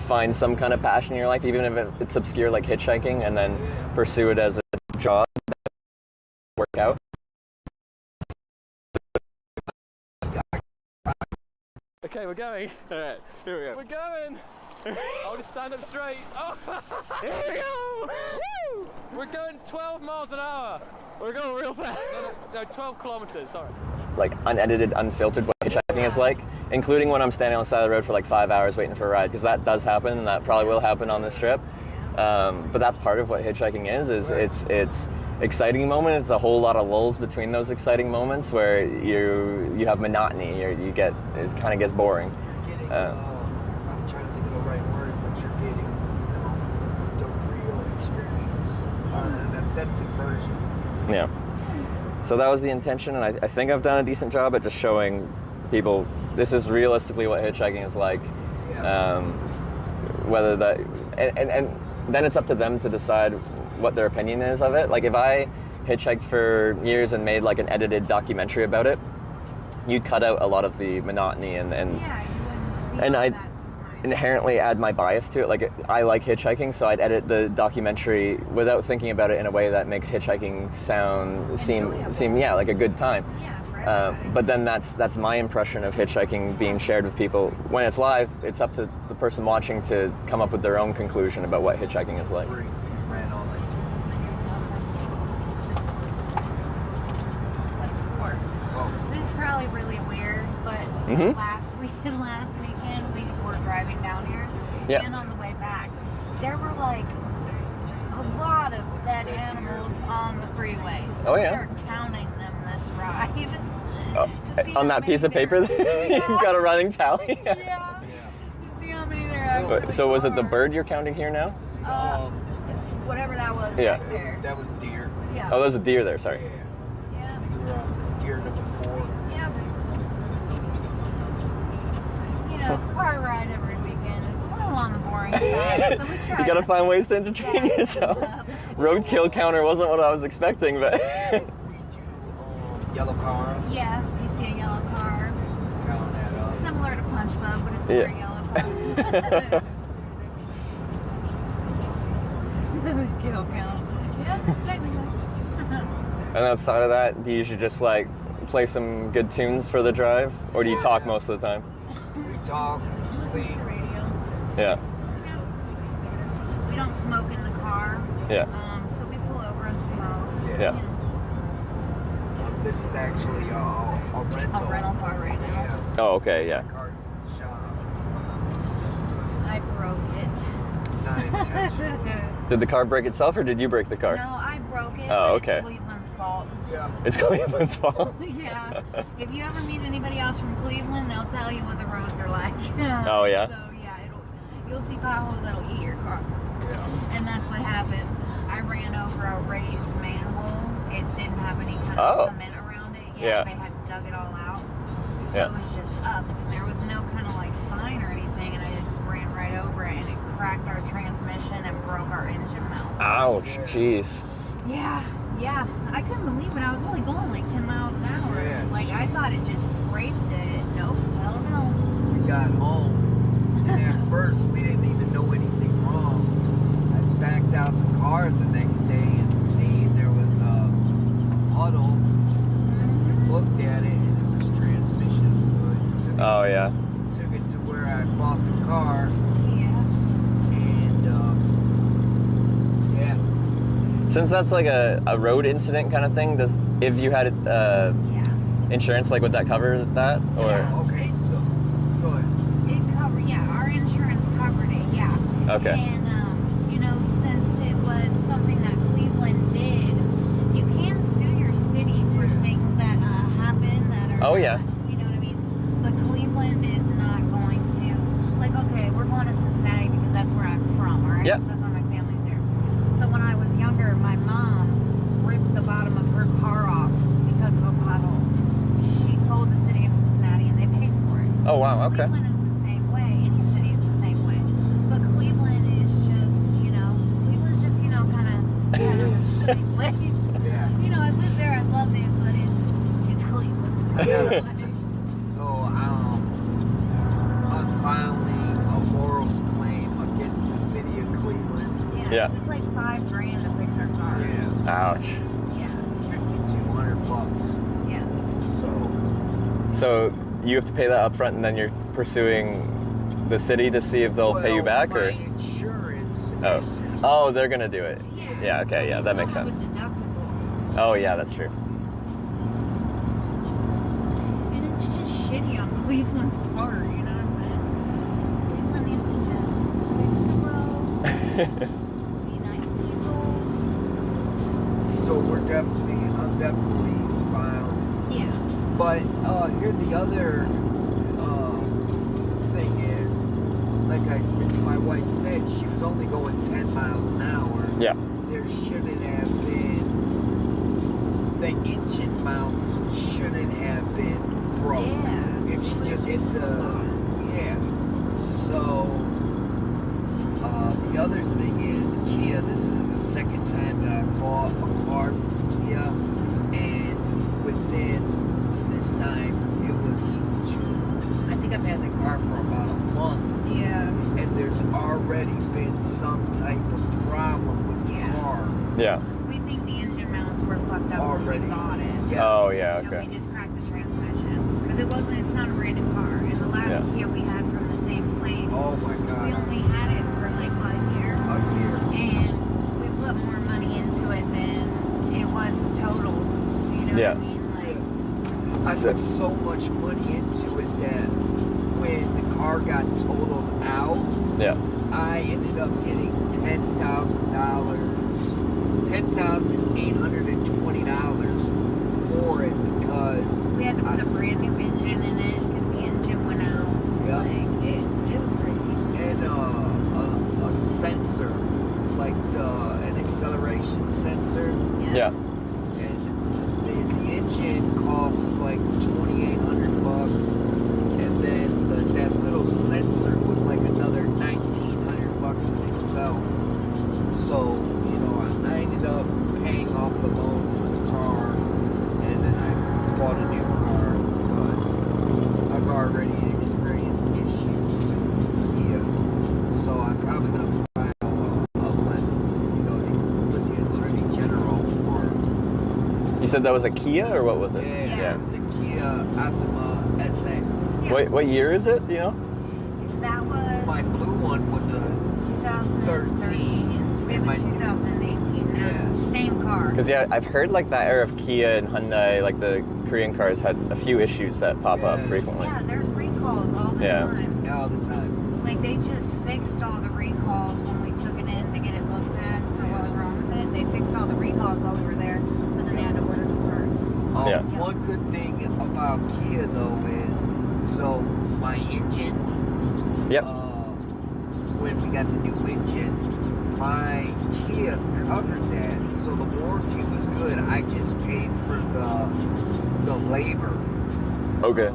find some kind of passion in your life, even if it's obscure like hitchhiking, and then pursue it as a job, work out. Okay, we're going. All right, here we go. We're going. I'll just stand up straight. Oh, here we go. Woo! We're going 12 miles an hour. We're going real fast. No, 12 kilometers, sorry. Like unedited, unfiltered what hitchhiking is like, including when I'm standing on the side of the road for like 5 hours waiting for a ride, because that does happen, and that probably will happen on this trip. But that's part of what hitchhiking is it's exciting moment. It's a whole lot of lulls between those exciting moments where you have monotony. It kind of gets boring. I'm trying to think of the right word, but you're getting, you know, the real experience, an authentic version. Yeah. So that was the intention, and I think I've done a decent job at just showing people this is realistically what hitchhiking is like. Whether that, and then it's up to them to decide what their opinion is of it. Like if I hitchhiked for years and made like an edited documentary about it, you'd cut out a lot of the monotony and I'd inherently add my bias to it. Like I like hitchhiking, so I'd edit the documentary without thinking about it in a way that makes hitchhiking seem like a good time. But then that's my impression of hitchhiking being shared with people. When it's live, it's up to the person watching to come up with their own conclusion about what hitchhiking is like. This is probably really weird, but last weekend we were driving down here, and on the way back, there were like a lot of dead animals on the freeway. So we are counting them this ride. On that piece of paper, you've got a running tally. Yeah. See how many there actually So was it the bird you're counting here now? Whatever that was. Yeah. Right there. That was deer. Yeah. Oh, there's a deer there. Sorry. Yeah. Deer number 4. Yeah. You know, car ride every weekend. It's a little on the boring side. So we try You gotta find ways to entertain yourself. Roadkill counter wasn't what I was expecting, but. Yellow car. Yeah, you see a yellow car. Count that up. Similar to Punch Bug, but it's more yellow car. Kill count. Yeah, technically. And outside of that, do you usually just like play some good tunes for the drive, or do you talk most of the time? We talk, sleep. Yeah. We don't smoke in the car. Yeah. So we pull over and smoke. Yeah. This is actually a rental. A rental car right now. Yeah. Oh, okay, yeah. Car's in the shop. I broke it. Not intentional. Did the car break itself, or did you break the car? No, I broke it. Oh, okay. It's Cleveland's fault. Yeah. It's Cleveland's fault. Yeah. If you ever meet anybody else from Cleveland, they'll tell you what the roads are like. Oh, yeah? So, yeah, you'll see potholes that'll eat your car. Yeah. And that's what happened. I ran over a raised manhole. It didn't have any kind of cement around it. Yeah. They had dug it all out. So Yeah. it was just up. There was no kind of like sign or anything, and I just ran right over it, and it cracked our transmission and broke our engine mount. Ouch, jeez. Yeah, yeah. I couldn't believe it. I was only going like 10 miles an hour. Yeah. Like, I thought it just scraped it. Nope, hell no. We got home, and at first we didn't even know anything wrong. I backed out the car the next day and seen there was a puddle. Looked at it, and it was transmission fluid. Oh, yeah. Took it to where I bought the car, Yeah. and yeah. Since that's like a road incident kind of thing, if you had insurance, like would that cover that? Or Okay, so go ahead. It covered, yeah, our insurance covered it, yeah. Okay. And, you know, since it was something that Cleveland did, you can sue your city for things that happen that are Oh, yeah. not, you know what I mean? But Cleveland is not going to, like, okay, we're going to Cincinnati because that's where I'm from, all right? Yeah. That's why my family's there. So when I was younger, my mom ripped the bottom of her car off because of a pothole. She told the city of Cincinnati and they paid for it. Oh, wow, okay. Cleveland is the same way. Any city is the same way. But Cleveland is just, you know, Cleveland's just, you know, kind of a shitty place. Yeah. You know, I live there, I love it, but it's Cleveland. So I'm filing a morals claim against the city of Cleveland. Yeah. It's like $5 grand to fix our car. Ouch. Yeah. $5,200. Yeah. So you have to pay that up front, and then you're pursuing the city to see if they'll pay you back, my or? insurance is Oh, they're gonna do it. Yeah. Okay. Yeah, that makes sense. Oh, yeah, that's true. And it's just shitty on Cleveland's part, you know what I'm saying? Cleveland needs to just fix the road, be nice people. So I'm definitely fine. Yeah. But here the other thing is, like I said, my wife said she was only going 10 miles an hour. Yeah. There shouldn't have been, the engine mounts shouldn't have been broke. Yeah. If she just hit yeah. So, the other thing is Kia, this is the second time that I bought a car from Kia, and within this time, it was I think I've had the car for about a month. Yeah. And there's already been some type of problem with the car. Yeah. We think the engine mounts were fucked up Already. when we got it. Oh, yeah, And okay. we just cracked the transmission. Because it's not a brand new car. And the last Kia we had from the same place, Oh my we God. only had it for like a year. A year. And we put more money into it than it was total. You know Yeah. what I mean? Like, I put so much money into it that when the car got totaled out, Yeah. I ended up getting $10,820 for it because we had to put a brand new engine in it because the engine went out. Yeah. Like, it was crazy. and a sensor, like an acceleration sensor. Yeah. And the engine costs like $2,800, and then that little sensor was like another $1,900 in itself. So, you know, I ended up paying off the loan for the car, and then I bought a new car, but I've already experienced issues with Kia, so I'm probably going to file a with the Attorney General for. You said that was a Kia, or what was it? Yeah. It was a Kia Optima SX. What year is it? Do you know? That was My blue one was a 2013. We have a 2018 now. Same car. Because yeah, I've heard like that era of Kia and Hyundai, like the Korean cars, had a few issues that pop up frequently. Yeah, there's recalls all the time. All the time. Like, they just fixed all the recalls when we took it in to get it looked at for what was wrong with it. They fixed all the recalls while we were there, but then they had to order the parts. One good thing about Kia though is, so my engine when we got the new engine, my Kia covered that, so the warranty was good. I just paid for the labor. Okay.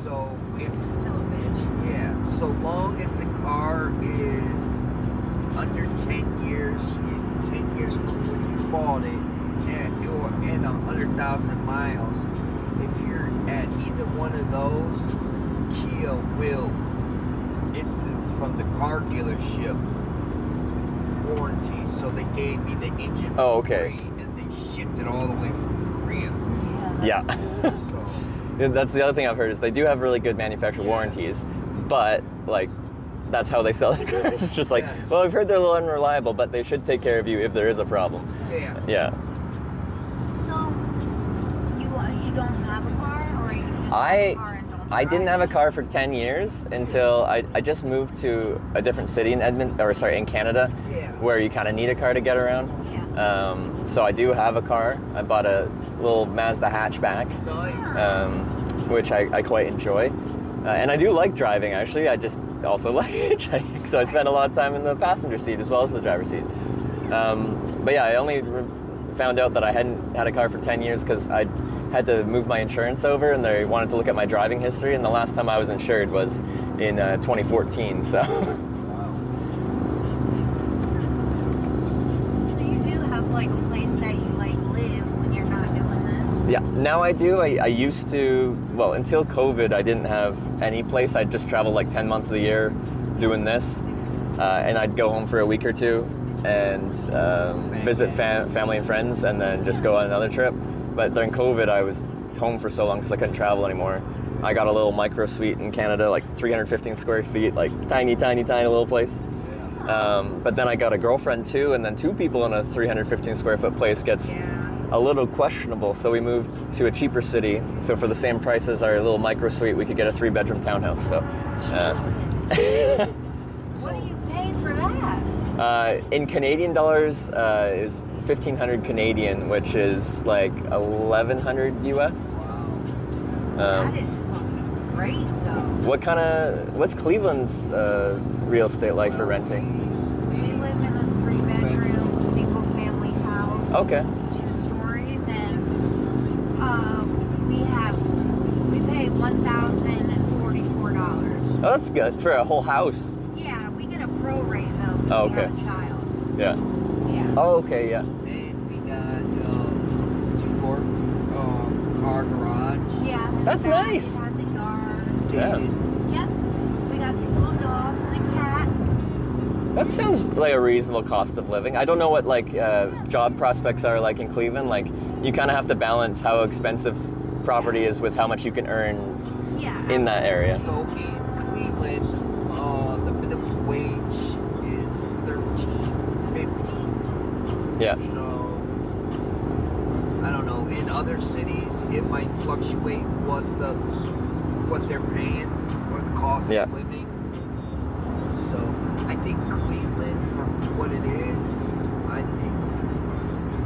So it's Still a bitch. yeah. So long as the car is under 10 years, in 10 years from when you bought it, and 100,000 miles, if you're at either one of those, Kia will. It's from the car dealership warranty, so they gave me the engine Oh, okay. free, and they shipped it all the way from Korea. Yeah. Yeah. So, That's the other thing I've heard is they do have really good manufacturer warranties, but like that's how they sell it. It's just like, well, I've heard they're a little unreliable, but they should take care of you if there is a problem. yeah. Yeah. So, you don't have a car, or you just have a car and don't I didn't drive? have a car for 10 years until I just moved to a different city in in Canada, Yeah. where you kind of need a car to get around. Yeah. So I do have a car. I bought a little Mazda hatchback, Nice. which I quite enjoy. And I do like driving, actually. I just also like hitchhiking, so I spend a lot of time in the passenger seat as well as the driver's seat. But yeah, I only found out that I hadn't had a car for 10 years because I had to move my insurance over, and they wanted to look at my driving history, and the last time I was insured was in 2014, so... So you do have like a place that you like live when you're not doing this? Yeah, now I do. I used to, well, until COVID, I didn't have any place. I'd just travel like 10 months of the year doing this, and I'd go home for a week or two and visit family and friends, and then just go on another trip. But during COVID, I was home for so long because I couldn't travel anymore. I got a little micro suite in Canada, like 315 square feet, like tiny, tiny, tiny little place. But then I got a girlfriend too, and then two people in a 315 square foot place gets a little questionable. So we moved to a cheaper city. So for the same price as our little micro suite, we could get a 3-bedroom townhouse. So. What do you pay for that? In Canadian dollars is 1,500 Canadian, which is like 1,100 US. That is fucking great, though. What's Cleveland's real estate like for renting? We live in a 3-bedroom, single-family house. Okay. It's 2 stories, and we pay $1,044. Oh, that's good for a whole house. Yeah, we get a prorate though. 'Cause Oh, we okay. have a child. Yeah. Yeah. Oh, okay, yeah. And we got 2-door car garage. Yeah. That's back, nice. It has a yard. Yeah. Yep. We got 2 little dogs and a cat. That sounds like a reasonable cost of living. I don't know what like job prospects are like in Cleveland. Like you kind of have to balance how expensive property is with how much you can earn Yeah. in that area. So in Cleveland, the minimum wage is $13.50. Yeah. So I don't know. In other cities, it might fluctuate what they're paying or the cost Yeah. of living. So I think Cleveland, for what it is, I think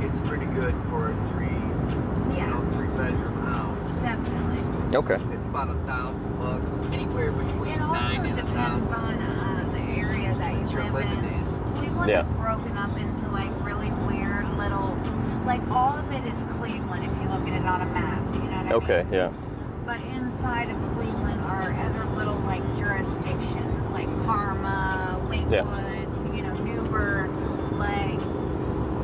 it's pretty good for a 3-bedroom house. Definitely. Okay. It's about $1,000, anywhere between It also 9 and depends 1,000. on the area that you You're live living in. Cleveland Yeah. is broken up into like really weird little, like all of it is Cleveland if you look at it on a map. You know what I Okay, mean? yeah. But inside of Cleveland are other little like jurisdictions like Parma, Lakewood, you know, Newburgh, like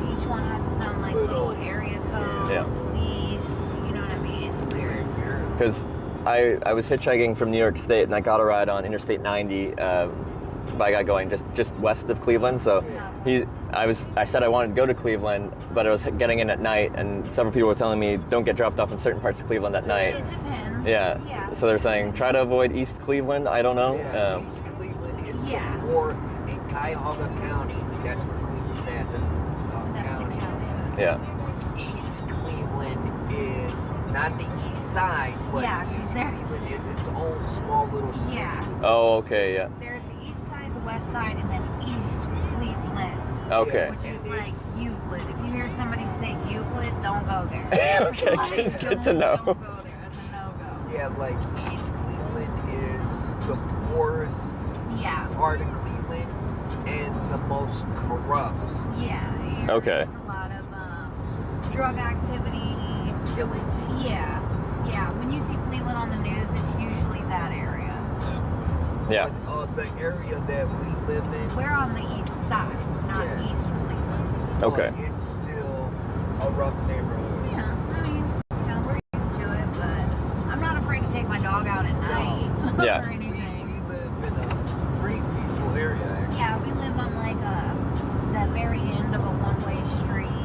each one has its own like little area code, Yeah. police, you know what I mean? It's weird. Because I was hitchhiking from New York State, and I got a ride on Interstate 90 by a guy going just west of Cleveland. So I said I wanted to go to Cleveland, but I was getting in at night, and several people were telling me don't get dropped off in certain parts of Cleveland at night. It depends. Yeah. So they're saying try to avoid East Cleveland. I don't know. East Cleveland is Yeah. or in Cuyahoga County. That's where Cleveland's at. That's county. Yeah. East Cleveland is not the east side, but Yeah, 'cause East they're- Cleveland is its own small little city. Yeah. Oh, okay, yeah. There's the east side, the west side, and then East Cleveland. Okay. Which is like Euclid. If you hear somebody say Euclid, don't go there. Okay, it's good to know. Don't go there. That's a no-go. Yeah, like East Cleveland is the poorest Yeah. part of Cleveland, the most corrupt. Yeah. Okay. It's a lot of drug activity. Killings. Yeah. When you see Cleveland on the news, it's usually that area. Yeah. But, the area that we live in. We're on the east side, not East Cleveland. Okay. But it's still a rough neighborhood. Yeah, I mean, we're used to it, but I'm not afraid to take my dog out at night. Yeah. Or anything. We live in a pretty peaceful area, actually. Yeah, we live on like the very end of a one-way street.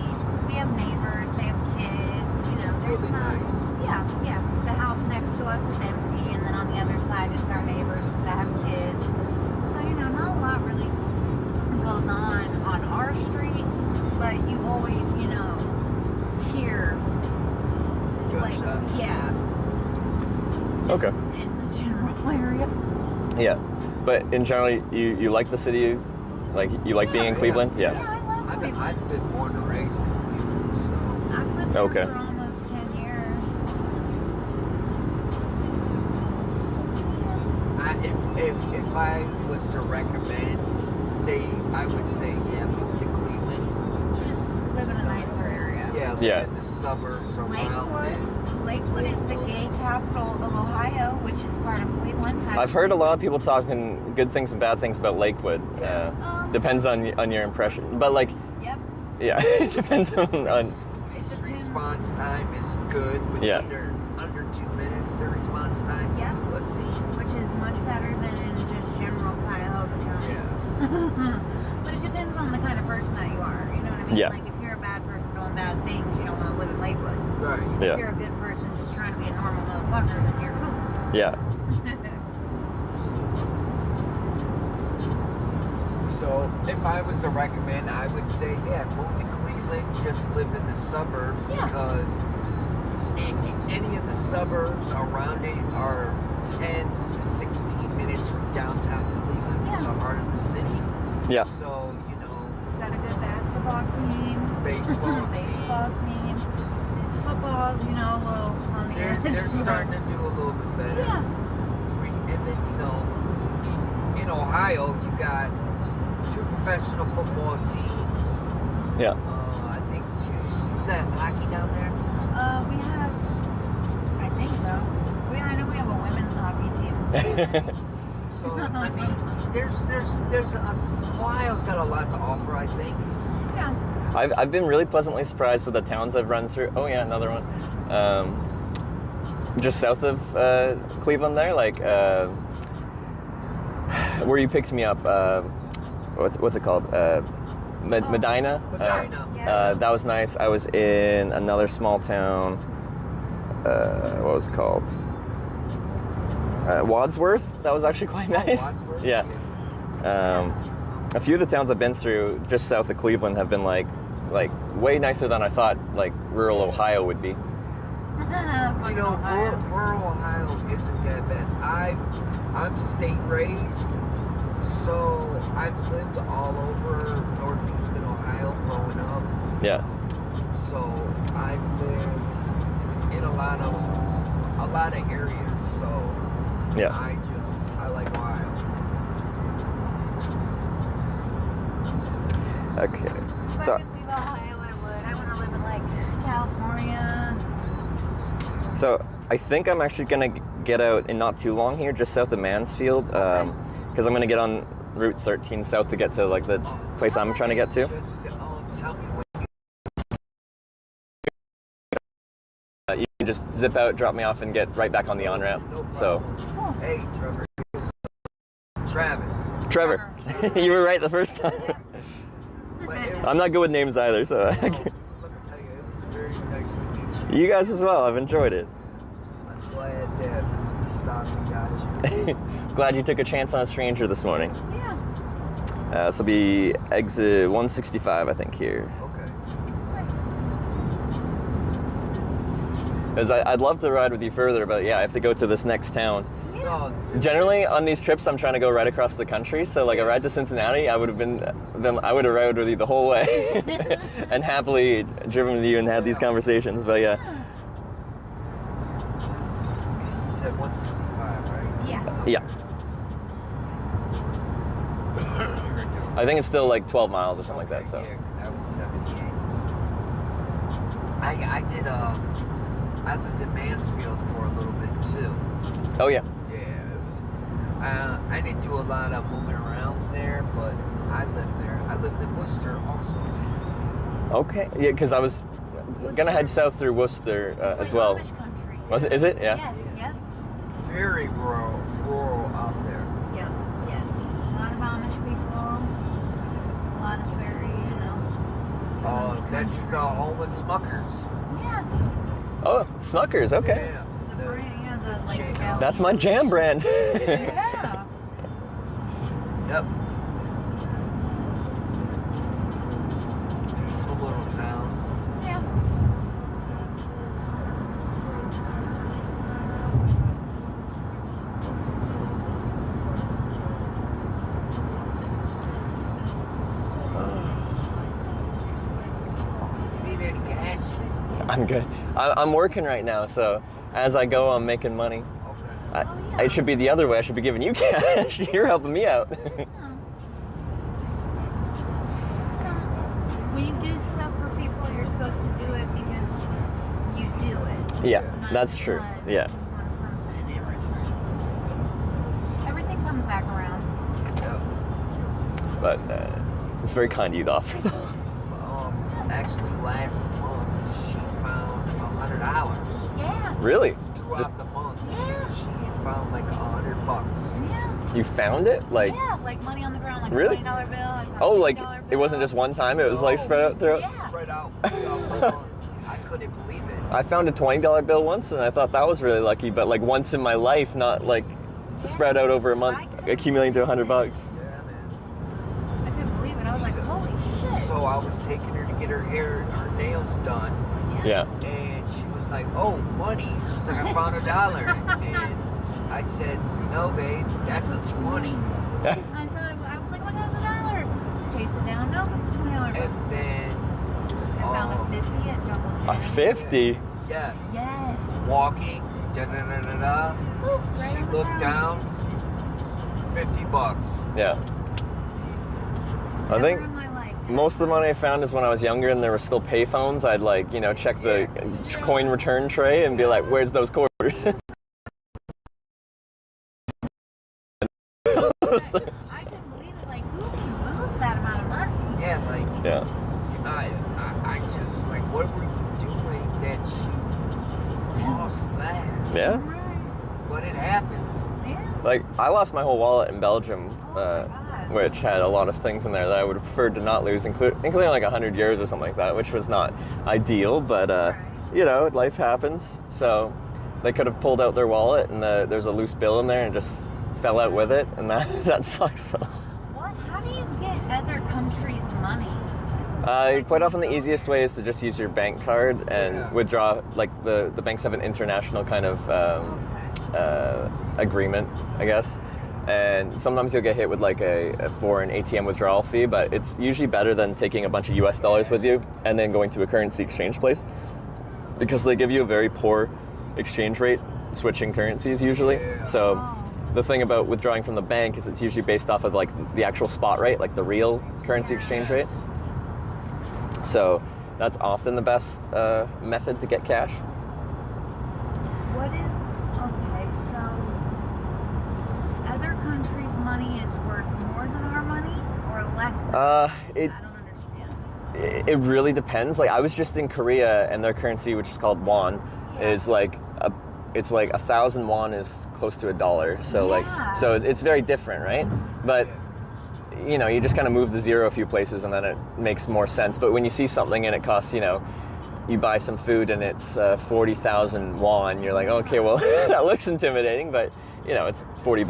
We have neighbors, they have kids, there's Really not. nice. Yeah. The house next to us is empty, and then on the other side it's our neighbors that have kids. So, not a lot really goes on our street, but you always, hear, like, Gunshots. yeah, Okay. in the general area. Yeah. But in general, you like the city? Like, you like being in Cleveland? Yeah, Yeah. I love Cleveland. I've been born and raised in Cleveland, so. I've lived there Okay. for almost 10 years. If I was to recommend, I would say, move to Cleveland. Just live in a nicer area. Yeah, live Yeah. in the suburbs around it. Lakewood is the gay capital of Ohio, which is part of Cleveland. I've heard a lot of people talking good things and bad things about Lakewood. Depends on your impression. But like, Yep. yeah, it depends on Its response time is good. Yeah. Under 2 minutes, the response time Yeah. to a scene. Which is much better than in just general Cuyahoga County. Yes. But it depends on the kind of person that you are. You know what I mean? Yeah. Like if you're a bad person doing bad things, you don't want to live in Lakewood. Right. If Yeah. you're a good person just trying to be a normal motherfucker, then you're cool. Yeah. So if I was to recommend, I would say, move to Cleveland, just live in the suburbs because any of the suburbs around it are 10 to 16 minutes from downtown Cleveland, from the heart of the city. Yeah. So, Got a good basketball team, baseball team, football's, a little on the edge. they're starting to do a little bit better. Yeah. And then, in Ohio, you got 2 professional football teams. Yeah. I think 2. Is that hockey down there? We have, I think so. I know we have a women's hockey team. So, I mean, Ohio's got a lot to offer, I think. Yeah. I've been really pleasantly surprised with the towns I've run through. Oh yeah, another one. Just south of Cleveland there, like where you picked me up. What's it called? Medina. That was nice. I was in another small town. What was it called? Wadsworth. That was actually quite nice. Wadsworth? Yeah. A few of the towns I've been through just south of Cleveland have been like way nicer than I thought like rural Ohio would be. Rural Ohio isn't that bad. I'm state raised, so I've lived all over northeastern Ohio growing up. Yeah. So I've lived in a lot of areas. So Yeah. I like Ohio. Okay. If So I could leave Ohio, I would. I want to live in like California. So I think I'm actually gonna get out in not too long here, just south of Mansfield, because I'm gonna get on Route 13 south to get to like the place I'm trying to get to. Tell me when You can just zip out, drop me off, and get right back on the on-ramp. So, Hey, Trevor. Trevor, you were right the first time. I'm not good with names either, so. Let me tell you, it was very nice to meet you. You guys as well. I've enjoyed it. I'm glad that we stopped and got you. Glad you took a chance on a stranger this morning. Yeah. This will be exit 165, I think, here. Okay. Because I'd love to ride with you further, but yeah, I have to go to this next town. No, Generally, on these trips, I'm trying to go right across the country. So, like, a ride to Cincinnati, I would have rode with you the whole way, and happily driven with you and had these conversations. But yeah. you said 165, right? Yeah. Yeah. You're doing I think it's still like 12 miles or something like that. So. Yeah, that was 78. I did. I lived in Mansfield for a little bit too. Oh yeah. Yeah, it was. I didn't do a lot of moving around there, but I lived there. I lived in Worcester also. Okay. Yeah, because I was gonna head south through Worcester as well. Was it? Is it? Yeah. Yes. Yep. Very rural out there. Yep. Yes. A lot of Amish people. A lot of very, Oh, that's the home of Smuckers. Yeah. Oh, Smuckers. Okay. Yeah. The brand, the like. That's my jam brand. Yeah. Yep. Peaceful little towns. Yeah. Need any cash? I'm good. I'm working right now, so as I go, I'm making money. Okay. It should be the other way. I should be giving you cash. You're helping me out. When you do stuff for people, you're supposed to do it because you do it. Yeah, Not that's true. because Yeah. you want something in return. Everything comes back around. Yep. But it's very kind of you to offer. Actually, last month she found $100. Yeah. Really? Throughout the month, Yeah. she found like $100. Yeah. You found it? Like, Yeah, like money on the ground, like Really? a $20 bill. I found oh, a like $50 it bill. wasn't just one time. It was like spread out throughout. Yeah. Spread out throughout the month. I couldn't believe it. I found a $20 bill once, and I thought that was really lucky. But like once in my life, not like spread out over a month, accumulating to $100. Yeah, man. I couldn't believe it. I was like, holy shit. So I was taking her to get her nails done, Yeah. and she was like, "Oh, money." She's like, "I found $1." And I said, "No, babe, that's a 20." I was like, oh my god, it's $1. Chase it down. No, it's a $20 bill. And then I found a 50 at Jungle A Gym. 50. yes, Yes. walking, da da da da da. Ooh, right She on the looked ground. down, $50. Yeah. I think Never in my life. most of the money I found is when I was younger and there were still pay phones. I'd like, check the coin return tray and be like, "Where's those quarters?" I couldn't believe it. Like, who can lose that amount of money? Yeah, like Yeah. I just like, what were you doing that she lost that? Yeah. But it happens. Yeah. Like, I lost my whole wallet in Belgium, which had a lot of things in there that I would have preferred to not lose, including like 100 euros or something like that, which was not ideal, but, life happens. So they could have pulled out their wallet and there's a loose bill in there and just fell out with it, and that sucks. What? How do you get other countries' money? Quite often the easiest way is to just use your bank card and withdraw. Like the banks have an international kind of agreement, I guess. And sometimes you'll get hit with like a foreign ATM withdrawal fee, but it's usually better than taking a bunch of US dollars with you and then going to a currency exchange place, because they give you a very poor exchange rate switching currencies usually. So the thing about withdrawing from the bank is it's usually based off of like the actual spot rate, like the real currency exchange rate. So that's often the best method to get cash. What is, okay, so other countries' money is worth more than our money or less than I don't understand. It really depends. Like I was just in Korea and their currency, which is called won, is like it's like 1,000 won is close to $1. So so it's very different, right? But you just kind of move the zero a few places and then it makes more sense. But when you see something and it costs, you buy some food and it's 40,000 won, you're like, okay, well, that looks intimidating, but it's $40.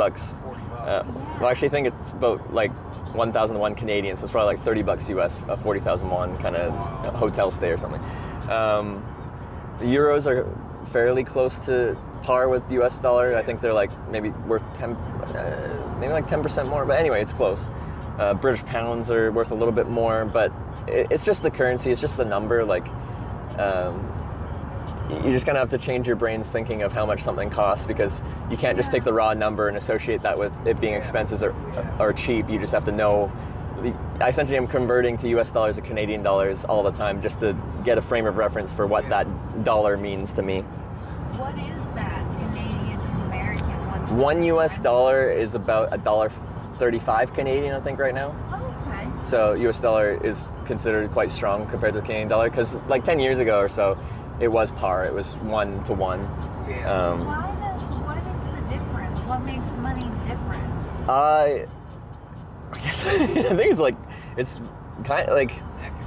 Well, actually, I think it's about like 1,001 Canadian, so it's probably like $30 US, a 40,000 won kind of hotel stay or something. The euros are fairly close to par with the US dollar. I think they're like maybe worth 10% more, but anyway, it's close. British pounds are worth a little bit more, but it's just the currency, it's just the number. Like, you just kind of have to change your brain's thinking of how much something costs, because you can't just take the raw number and associate that with it being expenses or cheap. You just have to know I essentially am converting to US dollars or Canadian dollars all the time just to get a frame of reference for what that dollar means to me. What is that Canadian to American? What's One US dollar is about $1.35 Canadian, I think, right now. Oh, okay. So US dollar is considered quite strong compared to the Canadian dollar because like 10 years ago or so, it was par. It was 1 to 1. What is the difference? What makes money different? I guess I think it's kind of like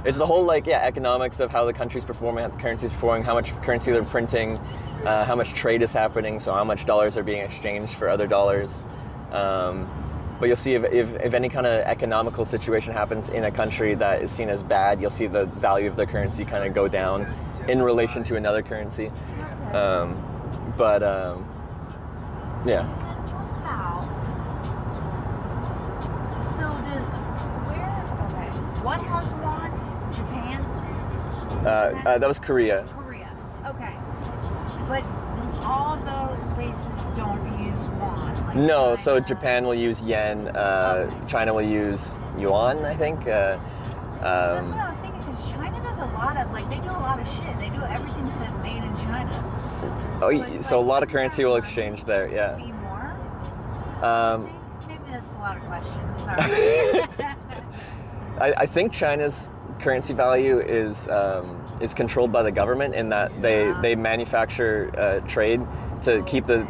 it's the whole economics of how the country's performing, how the currency's performing, how much currency they're printing, how much trade is happening, so how much dollars are being exchanged for other dollars. But you'll see if any kind of economical situation happens in a country that is seen as bad, you'll see the value of the currency kind of go down in relation to another currency. Yeah. Wow. So what has won? Japan? That was Korea. Korea. Okay. But all those places don't use won. Like No, so China. Japan will use yen, China will use yuan, I think. That's what I was thinking, because China does a lot of, they do a lot of shit. They do everything says made in China. So a lot of currency will exchange there, yeah. Be more? Maybe that's a lot of questions. Sorry. I think China's currency value is controlled by the government in that they manufacture trade to keep the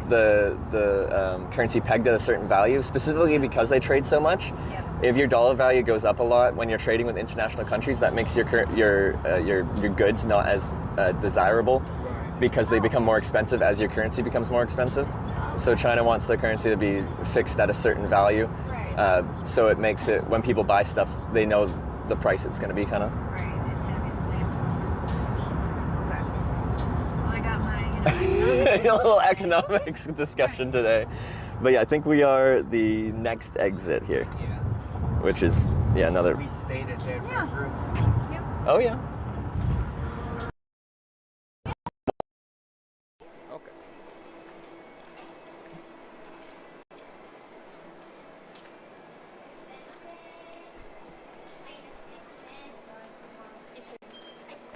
currency pegged at a certain value, specifically because they trade so much. Yep. If your dollar value goes up a lot when you're trading with international countries, that makes your goods not as desirable because they become more expensive as your currency becomes more expensive. So China wants their currency to be fixed at a certain value. So it makes it, when people buy stuff, they know the price it's going to be, kind of. Right. Okay. Well, I got my, A little economics discussion today. But yeah, I think we are the next exit here, which is, another. We stayed at that group. Oh, yeah.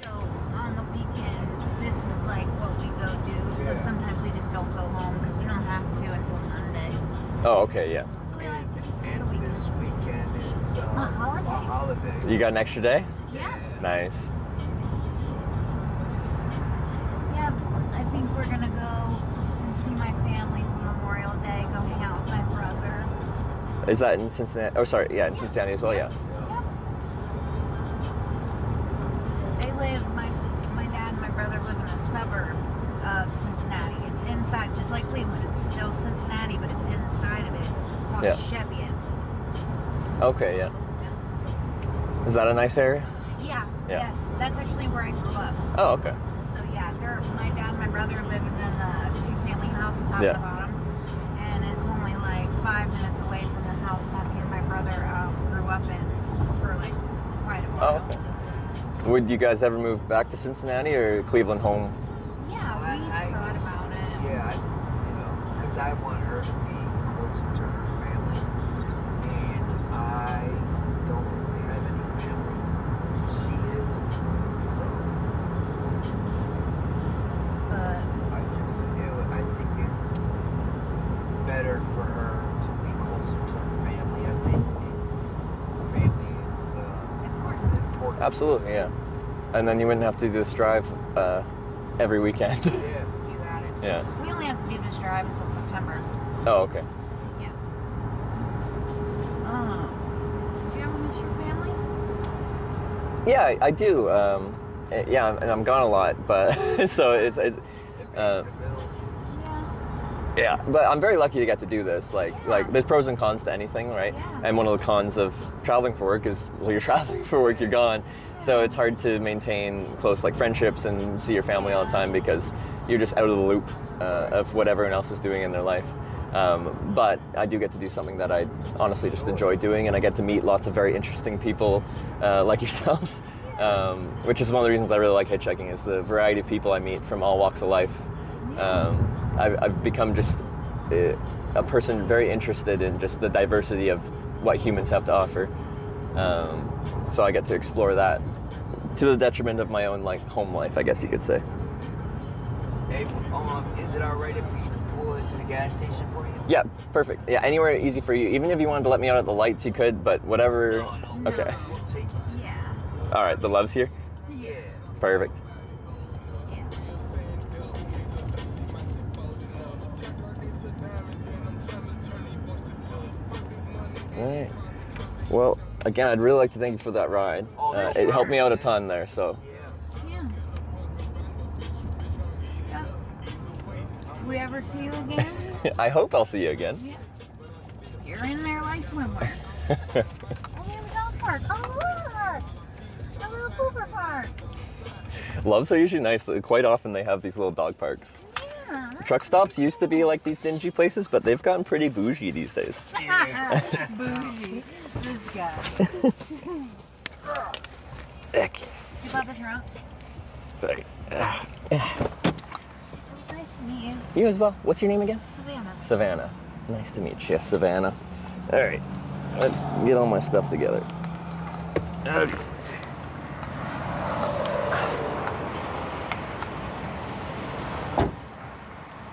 So on the weekends, this is like what we go do. So sometimes we just don't go home because we don't have to until Monday. Oh, okay, yeah. And this weekend is A holiday. You got an extra day? Yeah. Nice. Yeah, I think we're gonna go and see my family for Memorial Day, go hang out with my brother. Is that in Cincinnati? Oh, sorry, yeah, in Cincinnati as well, yeah. They live, my dad and my brother live in a suburb of Cincinnati. It's inside, just like Cleveland, it's still Cincinnati, but it's inside of it, called Cheviot. Okay, yeah. Is that a nice area? Yeah, yes, that's actually where I grew up. Oh, okay. So yeah, my dad and my brother live in a two-family house top and bottom, and it's only like 5 minutes away from the house that me and my brother grew up in for like quite a while. Oh, okay. Would you guys ever move back to Cincinnati or Cleveland home? Yeah, we thought about it. Yeah, because I want her to be closer to her family, and I don't really have any family. She is, so I think it's better for her to be closer to her family. I think family is important. Absolutely, yeah. And then you wouldn't have to do this drive every weekend. You got it. Yeah. We only have to do this drive until September. Oh, okay. Yeah. Do you ever miss your family? Yeah, I do. Yeah, and I'm gone a lot, but so it's yeah, but I'm very lucky to get to do this. Like there's pros and cons to anything, right? And one of the cons of traveling for work is, well, you're traveling for work, you're gone. So it's hard to maintain close friendships and see your family all the time because you're just out of the loop of what everyone else is doing in their life. But I do get to do something that I honestly just enjoy doing, and I get to meet lots of very interesting people like yourselves, which is one of the reasons I really like hitchhiking, is the variety of people I meet from all walks of life. I've become just a person very interested in just the diversity of what humans have to offer. So I get to explore that to the detriment of my own like home life, I guess you could say. Hey, is it alright if we pull into the gas station for you? Yeah, perfect. Yeah, anywhere easy for you. Even if you wanted to let me out at the lights, you could, but whatever. No, Okay. we'll take you. Yeah. All right, the love's here? Yeah. Perfect. All right. Well, again, I'd really like to thank you for that ride. It helped me out a ton there, so. Yeah. Do we ever see you again? I hope I'll see you again. Yeah. You're in there like swimwear. Oh, we have a dog park. Oh, look! A little pooper park. Loves are usually nice. Quite often they have these little dog parks. Yeah. Truck stops used to be like these dingy places, but they've gotten pretty bougie these days. Bougie. This guy. Ick. You bought the trunk? Sorry. Nice to meet you. You as well. What's your name again? Savannah. Savannah. Nice to meet you, Savannah. All right, let's get all my stuff together. Okay.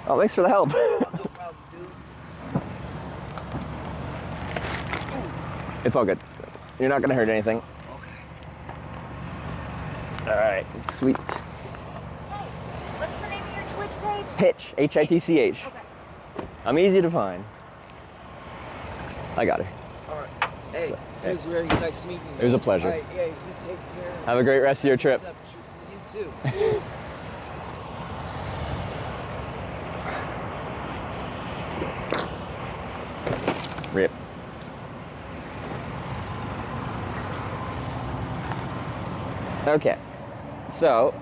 Oh, thanks for the help. No problem, dude. It's all good. You're not gonna hurt anything. Okay. All right, sweet. Hey, what's the name of your Twitch page? Hitch, H-I-T-C-H. Okay. I'm easy to find. I got her. All right. Hey, So, it was very nice meeting you. It was a pleasure. All right, yeah, you take care. Have a great rest of your trip. What's up, you too. Rip. Okay, so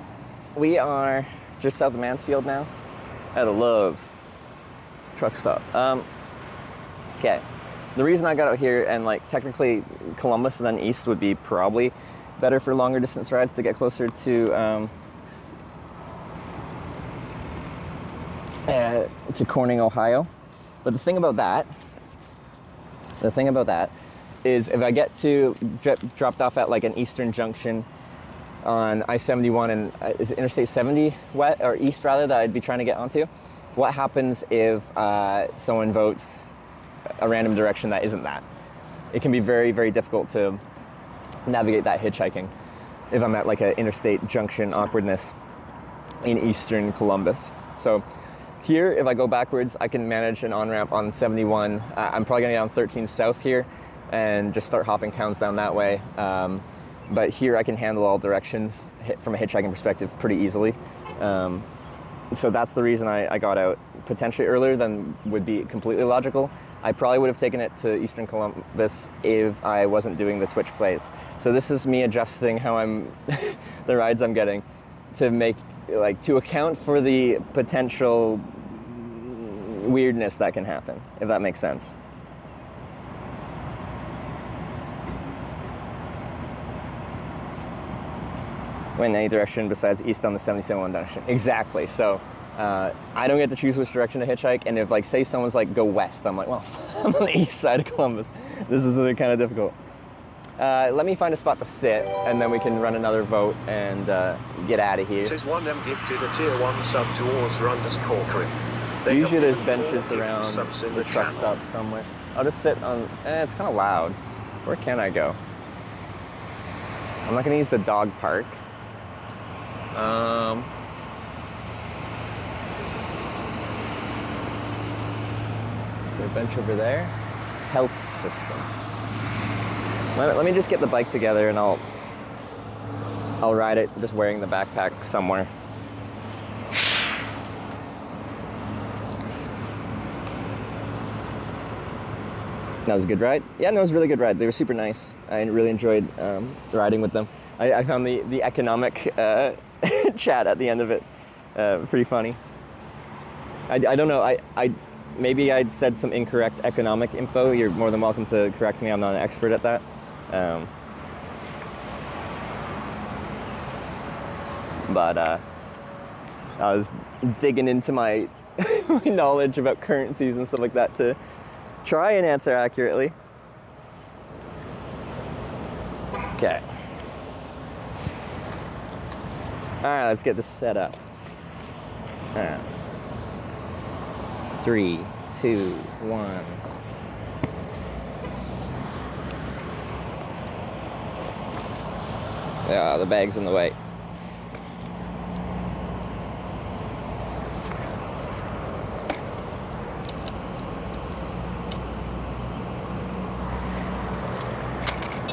we are just south of Mansfield now at a Love's truck stop. Okay, the reason I got out here, and like technically Columbus and then east would be probably better for longer distance rides to get closer to Corning, Ohio. But the thing about that is if I get to dropped off at like an eastern junction on I-71 and is it Interstate 70 west or east rather that I'd be trying to get onto, what happens if someone votes a random direction that isn't that? It can be very, very difficult to navigate that hitchhiking if I'm at like an interstate junction awkwardness in eastern Columbus. So here, if I go backwards, I can manage an on-ramp on 71. I'm probably gonna get on 13 south here and just start hopping towns down that way. But here I can handle all directions from a hitchhiking perspective pretty easily. So that's the reason I got out potentially earlier than would be completely logical. I probably would have taken it to Eastern Columbus if I wasn't doing the Twitch plays. So this is me adjusting how I'm, the rides I'm getting to make, like to account for the potential weirdness that can happen, if that makes sense. Went in any direction besides east on the 77 direction. Exactly. So I don't get to choose which direction to hitchhike. And if like say someone's like go west, I'm like, well, I'm on the east side of Columbus. This is kind of difficult. Let me find a spot to sit, and then we can run another vote and get out of here. Says 1M gifted a tier 1 sub to Ors_Cochran. Usually there's benches around the truck stop somewhere. I'll just sit on, it's kind of loud. Where can I go? I'm not gonna use the dog park. Is there a bench over there? Health system. Let me just get the bike together and I'll ride it just wearing the backpack somewhere. That was a good ride? Yeah, no, it was a really good ride. They were super nice. I really enjoyed riding with them. I found the economic chat at the end of it pretty funny. I don't know, maybe I'd said some incorrect economic info. You're more than welcome to correct me. I'm not an expert at that. But I was digging into my, my knowledge about currencies and stuff like that to try and answer accurately. Okay. All right, let's get this set up. 3, 2, 1. Yeah, the bag's in the way.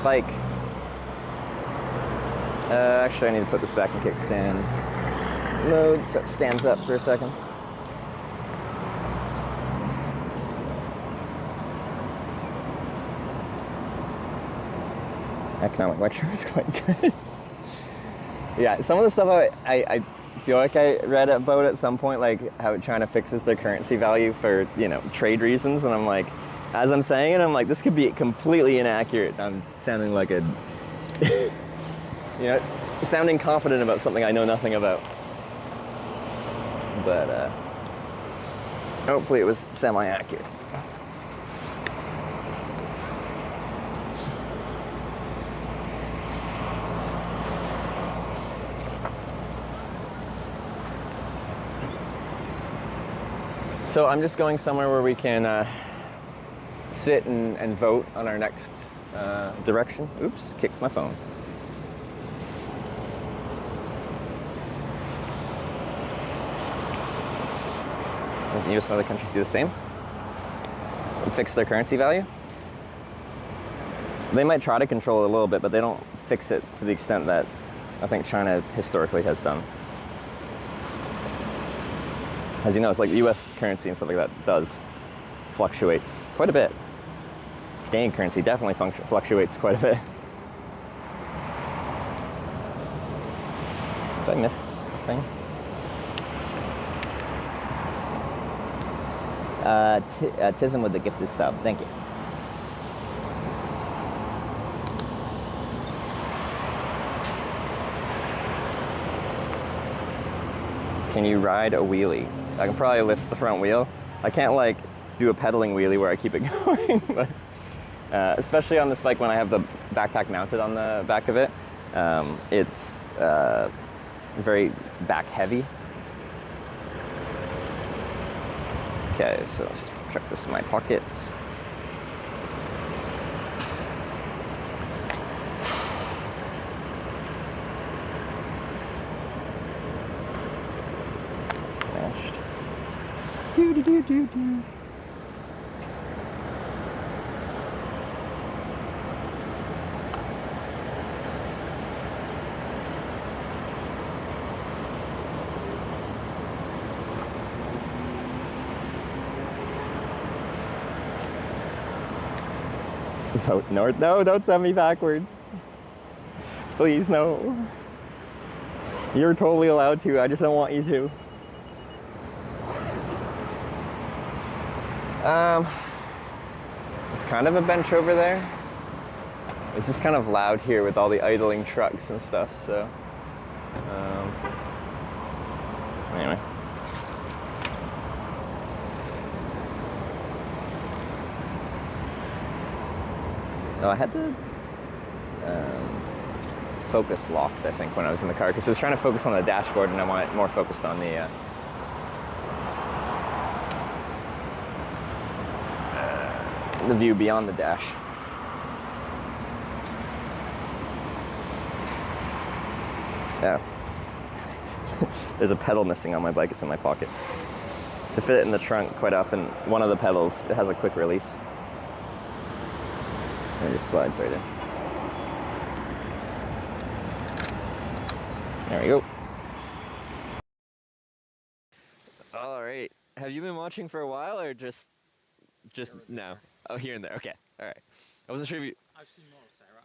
Bike. Actually, I need to put this back in kickstand mode so it stands up for a second. Economic lecture is quite good. Yeah, some of the stuff I feel like I read about at some point, like how China fixes their currency value for, you know, trade reasons, and I'm like, as I'm saying it, I'm like, this could be completely inaccurate. I'm sounding like a, you know, sounding confident about something I know nothing about. But hopefully it was semi-accurate. So I'm just going somewhere where we can sit and vote on our next direction. Oops, kicked my phone. Doesn't US and other countries do the same? Fix their currency value? They might try to control it a little bit, but they don't fix it to the extent that I think China historically has done. As you know, it's like the US currency and stuff like that does fluctuate quite a bit. Canadian currency definitely fluctuates quite a bit. Did I miss a thing? Tism with the gifted sub. Thank you. Can you ride a wheelie? I can probably lift the front wheel. I can't like do a pedaling wheelie where I keep it going, but especially on this bike when I have the backpack mounted on the back of it, it's very back heavy. Okay, so let's just check this in my pocket. Do. Vote north. No, don't send me backwards. Please, no. You're totally allowed to. I just don't want you to. It's kind of a bench over there. It's just kind of loud here with all the idling trucks and stuff, so. Anyway. Oh, I had the focus locked, I think, when I was in the car, because I was trying to focus on the dashboard and I want it more focused on the view beyond the dash. Yeah. There's a pedal missing on my bike, it's in my pocket. To fit it in the trunk, quite often, one of the pedals, it has a quick release. And it just slides right in. There we go. All right. Have you been watching for a while or just now? Oh, here and there. Okay. All right. I wasn't sure if you... I've seen more of Sarah.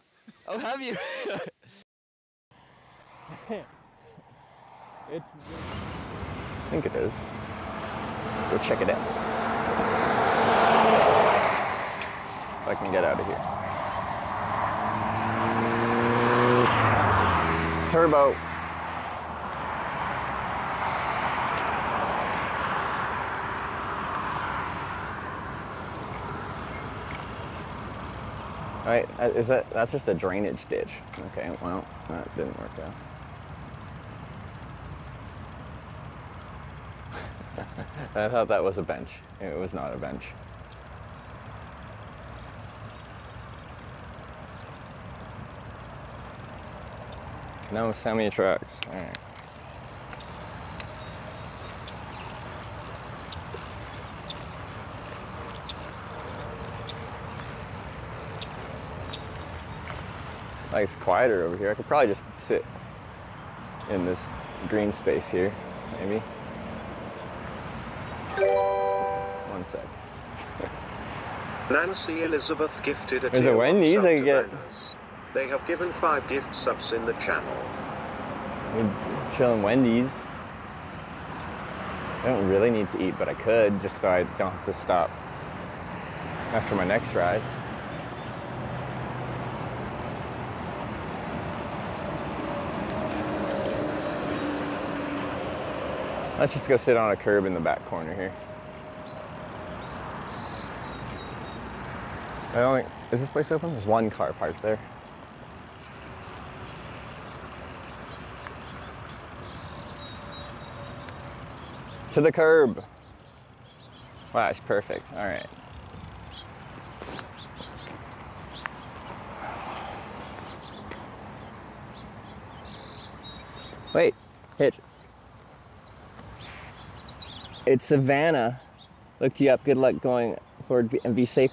Oh, have you? It's... I think it is. Let's go check it out. If I can get out of here. Turbo. Right, that's just a drainage ditch. Okay, well, that didn't work out. I thought that was a bench. It was not a bench. No semi-trucks. All right. Like, it's quieter over here. I could probably just sit in this green space here, maybe. One sec. Nancy Elizabeth gifted a There's a tier Wendy's 1 I sub can to get. Manners. They have given 5 gift subs in the channel. We're chilling Wendy's. I don't really need to eat, but I could, just so I don't have to stop after my next ride. Let's just go sit on a curb in the back corner here. I don't think, is this place open? There's one car parked there. To the curb. Wow, it's perfect. All right. Wait, Hitch. It's Savannah. Looked you up. Good luck going forward and be safe.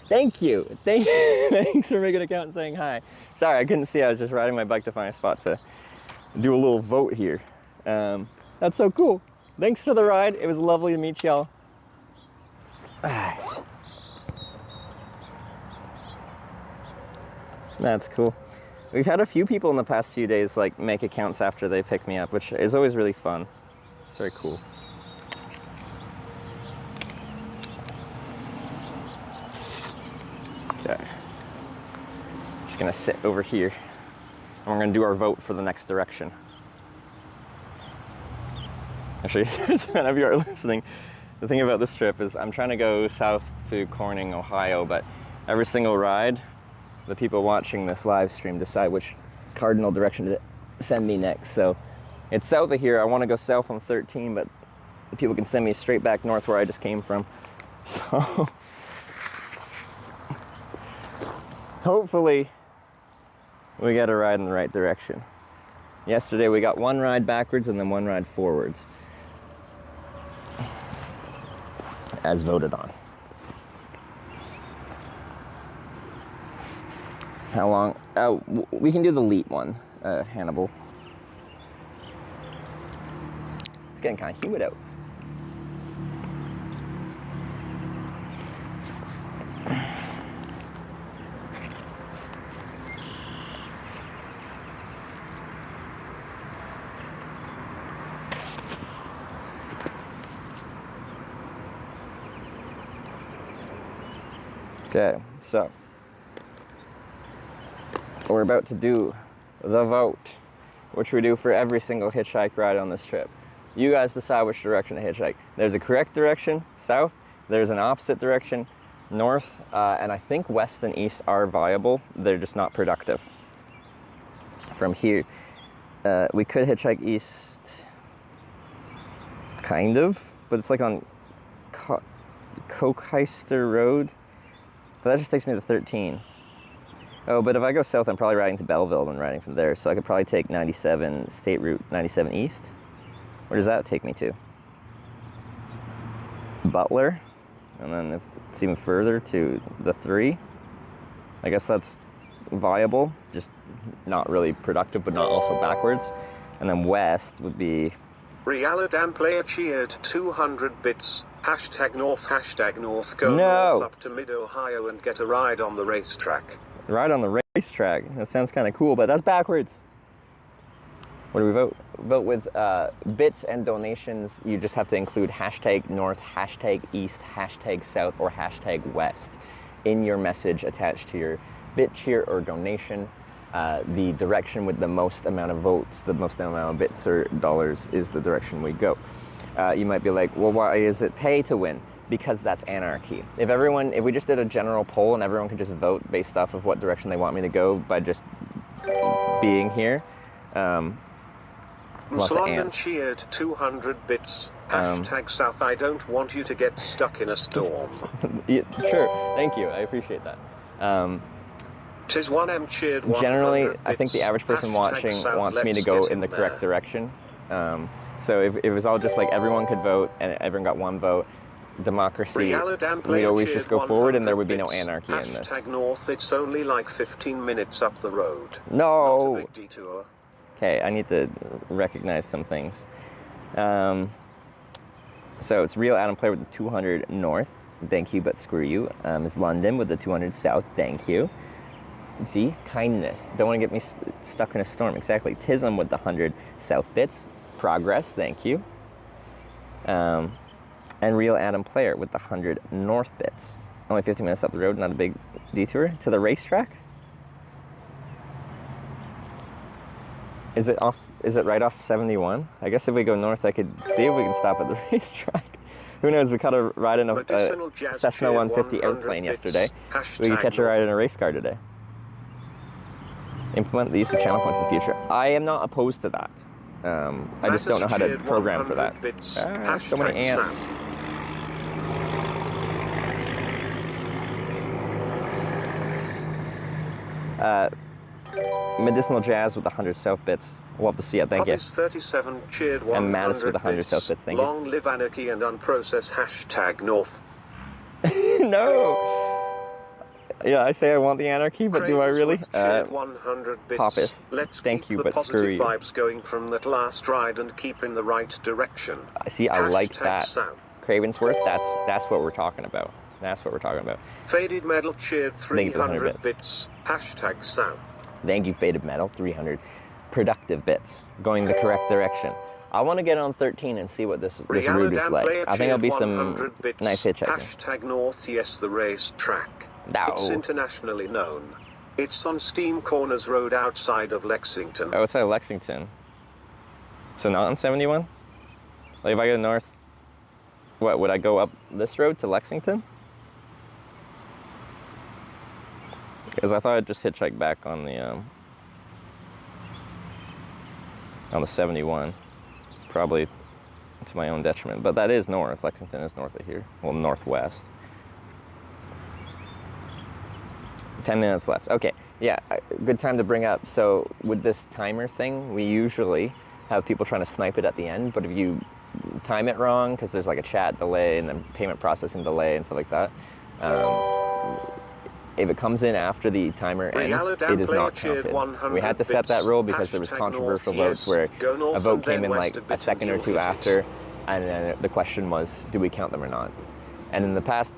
Thank you. Thanks for making an account and saying hi. Sorry, I couldn't see. I was just riding my bike to find a spot to do a little vote here. That's so cool. Thanks for the ride. It was lovely to meet y'all. That's cool. We've had a few people in the past few days like make accounts after they pick me up, which is always really fun. It's very cool. Okay. Just gonna sit over here and we're gonna do our vote for the next direction. Actually, none of you are listening. The thing about this trip is I'm trying to go south to Corning, Ohio, but every single ride, the people watching this live stream decide which cardinal direction to send me next. So it's south of here. I want to go south on 13, but the people can send me straight back north where I just came from. So hopefully we get a ride in the right direction. Yesterday we got one ride backwards and then one ride forwards, as voted on. How long? Oh, we can do the LEAP one, Hannibal. It's getting kind of humid out. Okay, so we're about to do the vote, which we do for every single hitchhike ride on this trip. You guys decide which direction to hitchhike. There's a correct direction, south. There's an opposite direction, north. And I think west and east are viable. They're just not productive. From here, we could hitchhike east, kind of, but it's like on Cokeister Road. But that just takes me to 13. Oh, but if I go south, I'm probably riding to Belleville and riding from there. So I could probably take 97, State Route 97 East. Where does that take me to? Butler. And then if it's even further to the 3. I guess that's viable. Just not really productive, but not also backwards. And then west would be... Rialadan player cheered 200 bits. Hashtag north, go no. north up to mid-Ohio and get a ride on the racetrack. Ride on the racetrack? That sounds kind of cool, but that's backwards. What do we vote? Vote with bits and donations. You just have to include hashtag north, hashtag east, hashtag south, or hashtag west in your message attached to your bit cheer or donation. The direction with the most amount of votes, the most amount of bits or dollars is the direction we go. You might be like, well, why is it pay to win? because that's anarchy. If we just did a general poll and everyone could just vote based off of what direction they want me to go by just being here, lots of London ants. cheered 200 bits. Hashtag South, I don't want you to get stuck in a storm. Yeah, sure, thank you, I appreciate that. Tis 1M cheered 100 Generally, bits. I think the average person Hashtag watching South, wants me to let's go get in the there. correct direction. So if it was all just like everyone could vote and everyone got one vote, democracy, we'd always just go forward and there would be no anarchy in this. Hashtag North, it's only like 15 minutes up the road. No! Not a big detour. Okay, I need to recognize some things. So it's Real Adam Player with the 200 North, thank you, but screw you. Is London with the 200 South, thank you. See, kindness, don't want to get me stuck in a storm, exactly. Tism with the 100 South bits, progress, thank you. And Real Adam Player with the 100 North bits. Only 15 minutes up the road, not a big detour. To the racetrack? Is it right off 71? I guess if we go north, I could see if we can stop at the racetrack. Who knows, we caught a ride in a Cessna 150 airplane yesterday. We could catch a ride in a race car today. Implement the use of channel points in the future. I am not opposed to that. I just don't know how to program for that. So many ants. Medicinal Jazz with 100 South bits. We'll have to see it, thank you. 37 cheered 100 And Mattis with 100 South bits, thank you. Long live anarchy and unprocessed hashtag North. No! Yeah, I say I want the anarchy, but do I really? 100 bits. Poppus, Let's thank keep you, the but positive screw you. vibes going from that last ride and keep in the right direction. See, I like Hashtag that. South. Cravensworth, that's what we're talking about. That's what we're talking about. Faded Metal cheered Thank you for 100 300 bits. Hashtag South. Thank you, Faded Metal, 300. Productive bits, going the correct direction. I want to get on 13 and see what this route is like. I think it'll be some nice hitchhiking. Hashtag North, yes, the race track. No. It's internationally known. It's on Steam Corners Road outside of Lexington. Oh, outside of Lexington. So not on 71? Like if I go north, what, would I go up this road to Lexington? Because I thought I'd just hitchhike back on the 71. Probably to my own detriment, but that is north. Lexington is north of here. Well, northwest. 10 minutes left. Okay, yeah, good time to bring up. So with this timer thing, we usually have people trying to snipe it at the end, but if you time it wrong, because there's like a chat delay and then payment processing delay and stuff like that, if it comes in after the timer ends, it is not counted. We had to set that rule because there was controversial votes where a vote came in like a second or two after, and then the question was, do we count them or not? And in the past,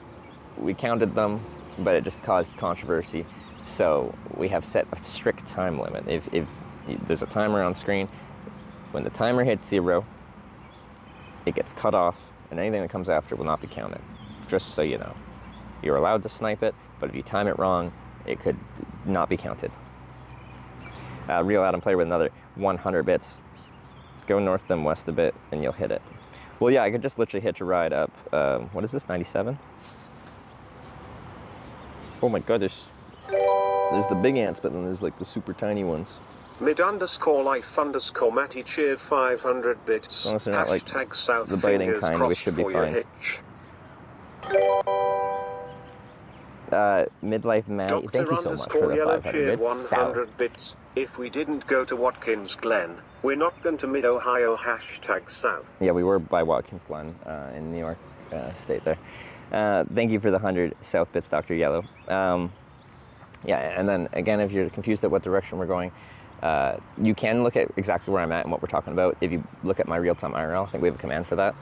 we counted them, but it just caused controversy. So we have set a strict time limit. If there's a timer on screen, when the timer hits 0, it gets cut off, and anything that comes after will not be counted, just so you know. You're allowed to snipe it, but if you time it wrong, it could not be counted. Real Adam Player with another 100 bits. Go north then west a bit, and you'll hit it. Well, yeah, I could just literally hitch a ride up. What is this, 97? Oh my god, there's the big ants, but then there's like the super tiny ones. Mid_life_Matty cheered 500 bits. As long as they're not like Hashtag South, the biting fingers kind, we crossed should be for your fine. hitch. Midlife Matt, Dr. thank you so much for the Yellow 500 cheered bits. 100 bits. If we didn't go to Watkins Glen, we're not going to Mid-Ohio. Hashtag South. Yeah, we were by Watkins Glen in New York State there. Thank you for the 100 South bits, Dr. Yellow. Yeah, and then again, if you're confused at what direction we're going, you can look at exactly where I'm at and what we're talking about. If you look at my real-time IRL, I think we have a command for that.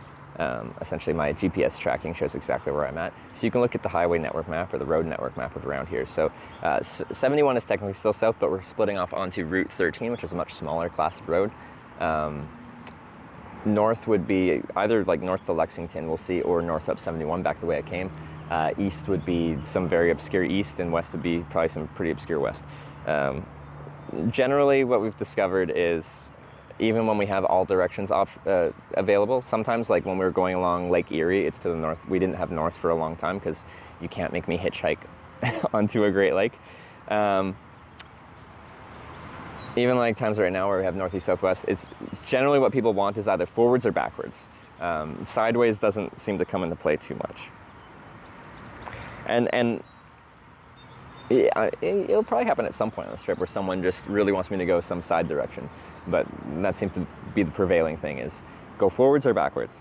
Essentially, my GPS tracking shows exactly where I'm at. So you can look at the highway network map or the road network map of around here. So 71 is technically still south, but we're splitting off onto Route 13, which is a much smaller class of road. North would be either like north to Lexington, we'll see, or north up 71 back the way I came. East would be some very obscure east, and west would be probably some pretty obscure west. Generally, what we've discovered is even when we have all directions available, sometimes like when we were going along Lake Erie, it's to the north. We didn't have north for a long time because you can't make me hitchhike onto a Great Lake. Even like times right now where we have northeast, southwest, it's generally what people want is either forwards or backwards. Sideways doesn't seem to come into play too much. And it'll probably happen at some point on the trip where someone just really wants me to go some side direction. But that seems to be the prevailing thing, is go forwards or backwards.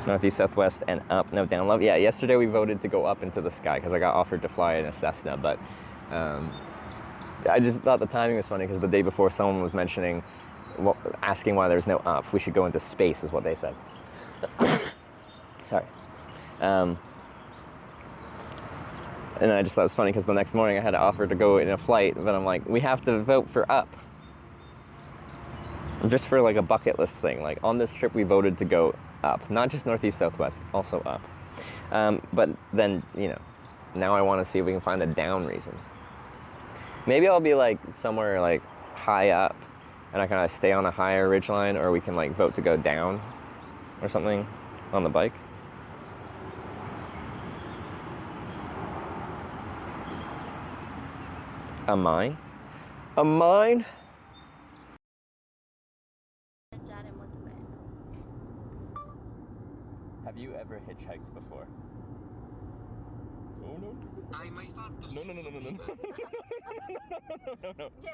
Northeast, southwest, and up, no down low. Yeah, yesterday we voted to go up into the sky because I got offered to fly in a Cessna, but I just thought the timing was funny because the day before someone was mentioning, asking why there's no up. We should go into space is what they said. Sorry. And I just thought it was funny because the next morning I had an offer to go in a flight, but I'm like, we have to vote for up. Just for like a bucket list thing. Like on this trip we voted to go up, not just northeast, southwest, also up. But then, you know, now I want to see if we can find a down reason. Maybe I'll be like somewhere like high up and I kind of stay on a higher ridgeline, or we can like vote to go down or something on the bike. A mine? A mine? Have you ever hitchhiked before? Oh no. Hai mai fatto No. No. Yeah.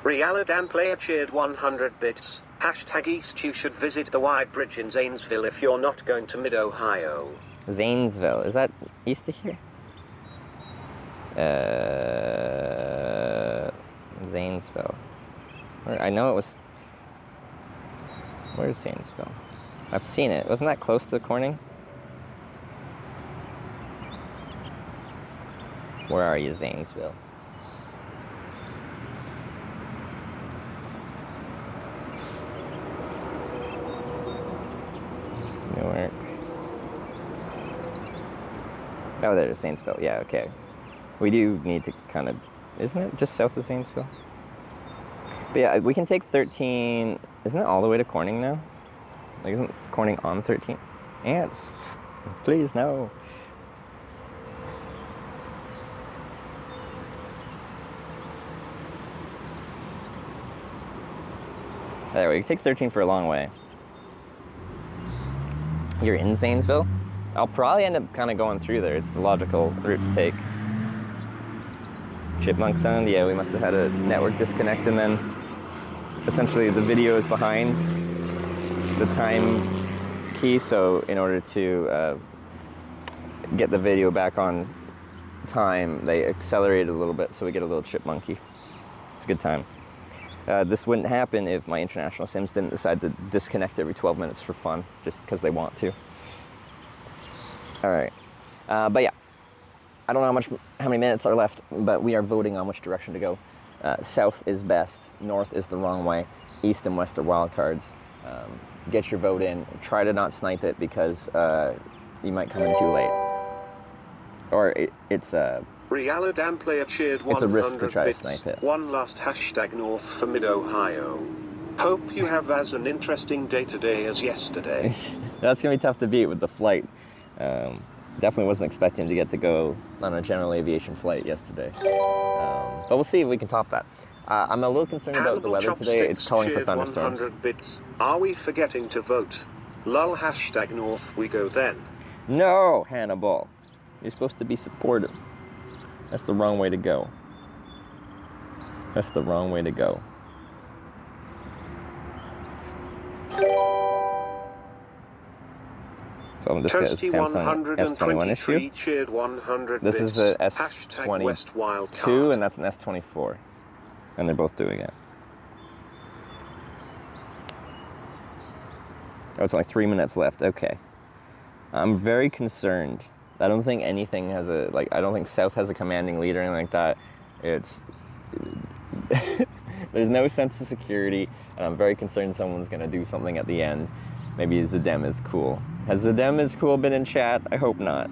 Rialadan player cheered 100 bits. Hashtag East, you should visit the wide bridge in Zanesville if you're not going to Mid-Ohio. Zanesville, is that east of here? Zanesville. I know it was... Where's Zanesville? I've seen it. Wasn't that close to Corning? Where are you, Zanesville? Newark. Oh, there's Zanesville. Yeah, okay. We do need to kind of... Isn't it just south of Zanesville? But yeah, we can take 13... Isn't it all the way to Corning now? Like, isn't Corning on 13? Ants. Please, no. There, we can take 13 for a long way. You're in Zanesville? I'll probably end up kind of going through there. It's the logical route to take. Chipmunk Sound, yeah, we must have had a network disconnect, and then essentially the video is behind the time key, so in order to get the video back on time, they accelerated a little bit so we get a little chipmunky. It's a good time. This wouldn't happen if my international sims didn't decide to disconnect every 12 minutes for fun, just because they want to. All right, but yeah, I don't know how many minutes are left, but we are voting on which direction to go. South is best, north is the wrong way, east and west are wild cards. Get your vote in. Try to not snipe it because you might come in too late. Or it's a... Rialadan player cheered 100 it's a risk to try to bits. snipe it. One last hashtag north for Mid-Ohio. Hope you have as an interesting day today as yesterday. That's going to be tough to beat with the flight. Definitely wasn't expecting to get to go on a general aviation flight yesterday. But we'll see if we can top that. I'm a little concerned about the weather today. It's calling for thunderstorms. 100 bits. Are we forgetting to vote? Lol, hashtag north we go then. No, Hannibal. You're supposed to be supportive. That's the wrong way to go. That's the wrong way to go. So this is a Samsung S21 issue. Cheered 100 this bits. is a Hashtag West S22 Wildcard. and that's an S24. And they're both doing it. Oh, it's only 3 minutes left. Okay. I'm very concerned. I don't think anything has a, like, I don't think South has a commanding lead or anything like that. It's, there's no sense of security, and I'm very concerned someone's gonna do something at the end. Maybe Zedem is cool. Has Zedem is cool been in chat? I hope not.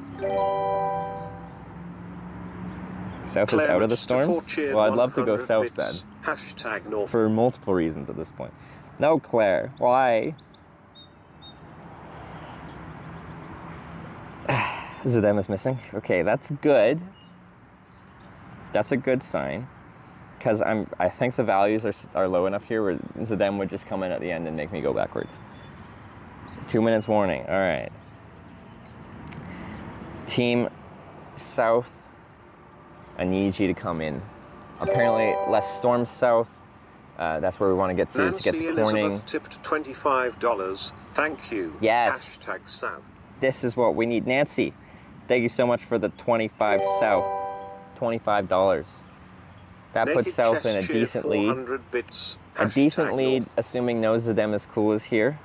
South is out of the storms? Well, I'd love to go south then. Hashtag North. For multiple reasons at this point. No, Claire. Why? Zadem is missing. Okay, that's good. That's a good sign. Because I think the values are low enough here where Zadem would just come in at the end and make me go backwards. 2 minutes warning. All right. Team South, I need you to come in. Apparently, less storms south. That's where we want to get to get to Corning. Elizabeth tipped $25. Thank you. Yes. Hashtag South. This is what we need. Nancy, thank you so much for the 25 south. $25. That Naked puts South in a Chess decent lead. 400 bits. A decent Hashtag lead, North. assuming no Zadem is cool is here.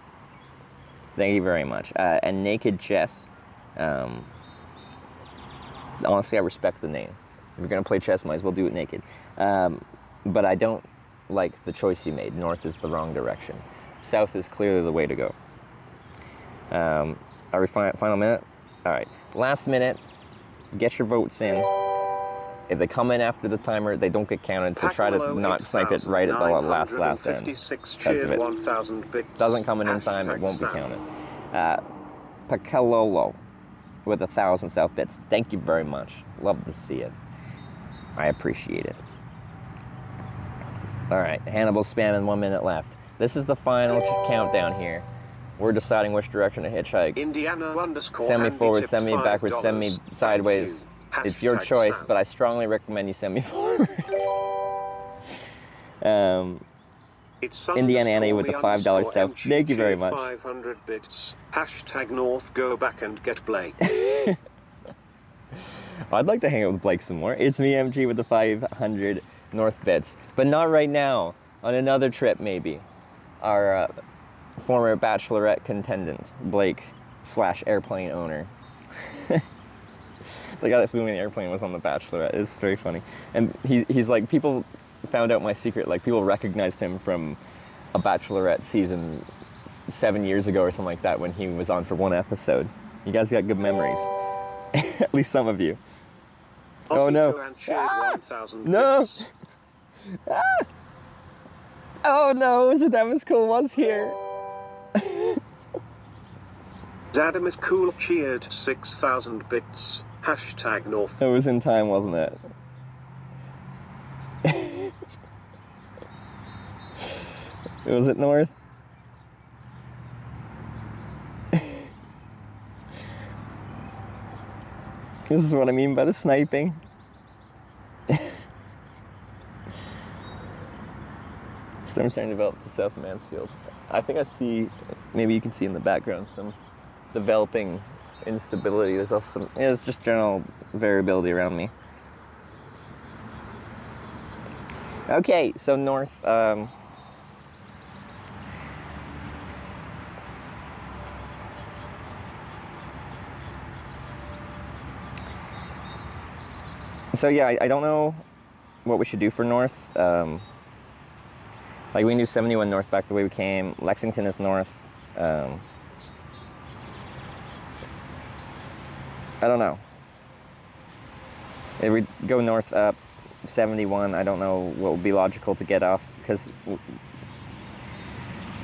Thank you very much. And Naked Chess. Honestly, I respect the name. If you're gonna play chess, might as well do it naked. But I don't like the choice you made. North is the wrong direction. South is clearly the way to go. Are we final minute? All right, last minute. Get your votes in. If they come in after the timer, they don't get counted. So try to not snipe it right at the last end. Because if it doesn't come in time, it won't be counted. Pakalolo with 1,000 South bits. Thank you very much. Love to see it. I appreciate it. All right, Hannibal's spamming 1 minute left. This is the final countdown here. We're deciding which direction to hitchhike. Indiana _ Send me forward, tipped send me backwards, send me $5. sideways. It's your Hashtag choice, South. but I strongly recommend you send me forwards. It's Indiana Annie with the $5 South. Thank you very much. 500 bits. Hashtag North. Go back and get Blake. I'd like to hang out with Blake some more. It's me, MG, with the 500 North bits. But not right now. On another trip, maybe. Our former Bachelorette contendant, Blake / airplane owner. The guy that flew me in the airplane was on the Bachelorette. It's very funny. And he's like, people found out my secret. Like, people recognized him from a Bachelorette season 7 years ago or something like that when he was on for one episode. You guys got good memories. At least some of you. Oh no. No. Oh no, Zadem is cool was here. Zadem is cool cheered 6,000 bits. Hashtag North. It was in time, wasn't it? Was it North? This is what I mean by the sniping. Storm starting to develop to south of Mansfield. I think I see, maybe you can see in the background, some developing instability. There's also some, there's just general variability around me. Okay, so north, so yeah, I don't know what we should do for north. Like, we can do 71 north back the way we came. Lexington is north. I don't know. If we go north up 71, I don't know what would be logical to get off, because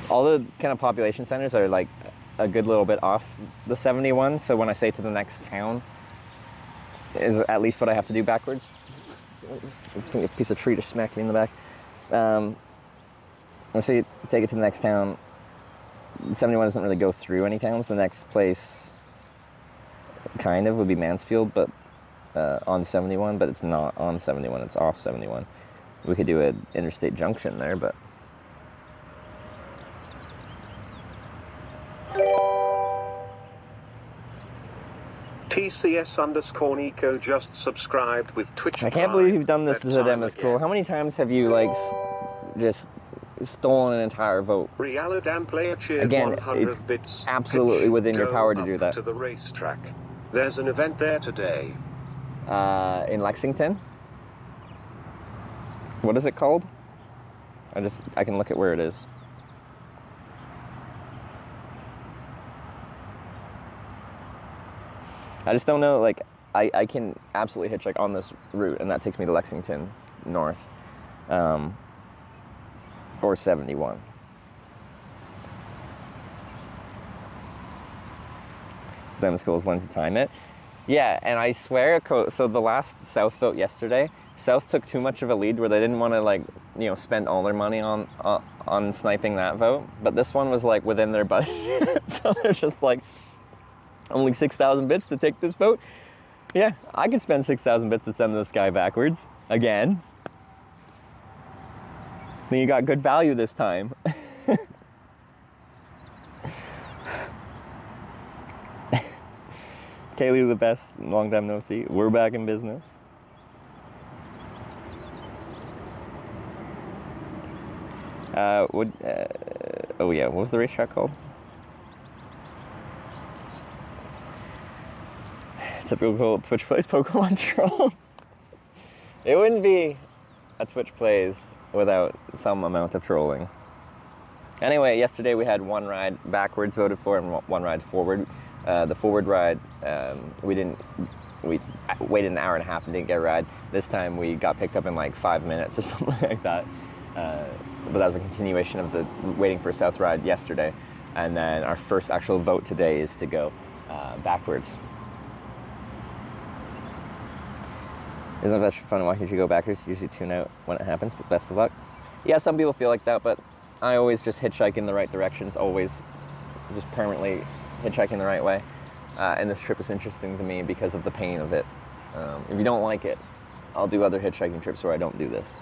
all the kind of population centers are like a good little bit off the 71. So when I say to the next town is at least what I have to do backwards. I think a piece of tree just smacked me in the back. Let's say take it to the next town. 71 doesn't really go through any towns. The next place kind of would be Mansfield, but on 71, but it's not on 71, it's off 71. We could do an interstate junction there, but TCS_Nico just subscribed with Twitch. I can't believe you've done this to them. Is cool. How many times have you like just stolen an entire vote? Realidam player cheered Again, 100 it's bits. absolutely within your power to do that. To the racetrack. There's an event there today. In Lexington. What is it called? I can look at where it is. I just don't know, like, I can absolutely hitchhike on this route, and that takes me to Lexington North, or 71. STEM schools learn to time it. Yeah, and I swear, so the last South vote yesterday, South took too much of a lead where they didn't want to, like, you know, spend all their money on sniping that vote. But this one was, like, within their budget. So they're just like, only 6,000 bits to take this vote? Yeah, I could spend 6,000 bits to send this guy backwards. Again. Then you got good value this time. Kaylee, the best, long time no see. We're back in business. Oh yeah, what was the racetrack called? Typical Twitch Plays Pokemon troll. It wouldn't be a Twitch Plays without some amount of trolling. Anyway, yesterday we had one ride backwards voted for and one ride forward. The forward ride, we waited an hour and a half and didn't get a ride. This time we got picked up in like 5 minutes or something like that. But that was a continuation of the waiting for a South ride yesterday. And then our first actual vote today is to go backwards. Isn't that fun to watch you go backwards? You usually tune out when it happens, but best of luck. Yeah, some people feel like that, but I always just hitchhike in the right directions, always just permanently hitchhiking the right way. And this trip is interesting to me because of the pain of it. If you don't like it, I'll do other hitchhiking trips where I don't do this.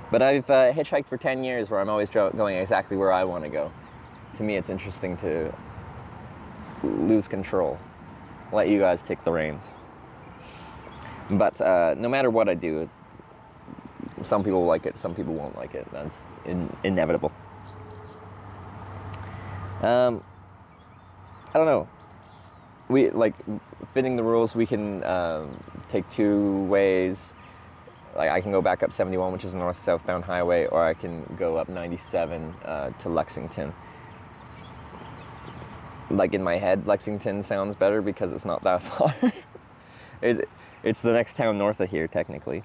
But I've hitchhiked for 10 years where I'm always going exactly where I want to go. To me, it's interesting to lose control, let you guys take the reins. But no matter what I do, some people will like it, some people won't like it. That's inevitable. I don't know. We like fitting the rules. We can take two ways. Like I can go back up 71, which is a north-southbound highway, or I can go up 97 to Lexington. Like in my head, Lexington sounds better because it's not that far. It's the next town north of here, technically.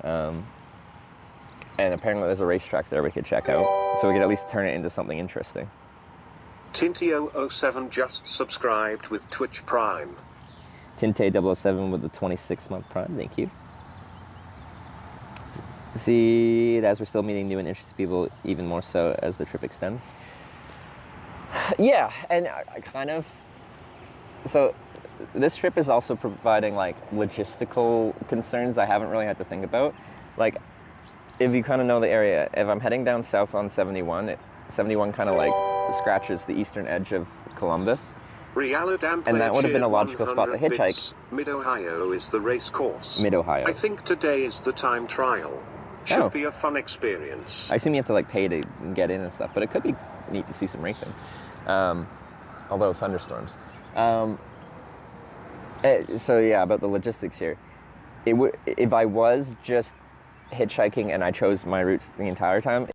And apparently there's a racetrack there we could check out, so we could at least turn it into something interesting. Tintio07 just subscribed with Twitch Prime. Tinte007 with the 26-month Prime, thank you. See, as we're still meeting new and interesting people, even more so as the trip extends. Yeah, and I kind of... So, this trip is also providing, like, logistical concerns I haven't really had to think about. Like, if you kind of know the area, if I'm heading down south on 71, 71 kind of, like, scratches the eastern edge of Columbus. And that would have been a logical spot to hitchhike. Mid-Ohio is the race course. Mid-Ohio. I think today is the time trial. Should be a fun experience. I assume you have to, like, pay to get in and stuff, but it could be neat to see some racing. Although thunderstorms. So yeah, about the logistics here. It would, if I was just hitchhiking and I chose my routes the entire time.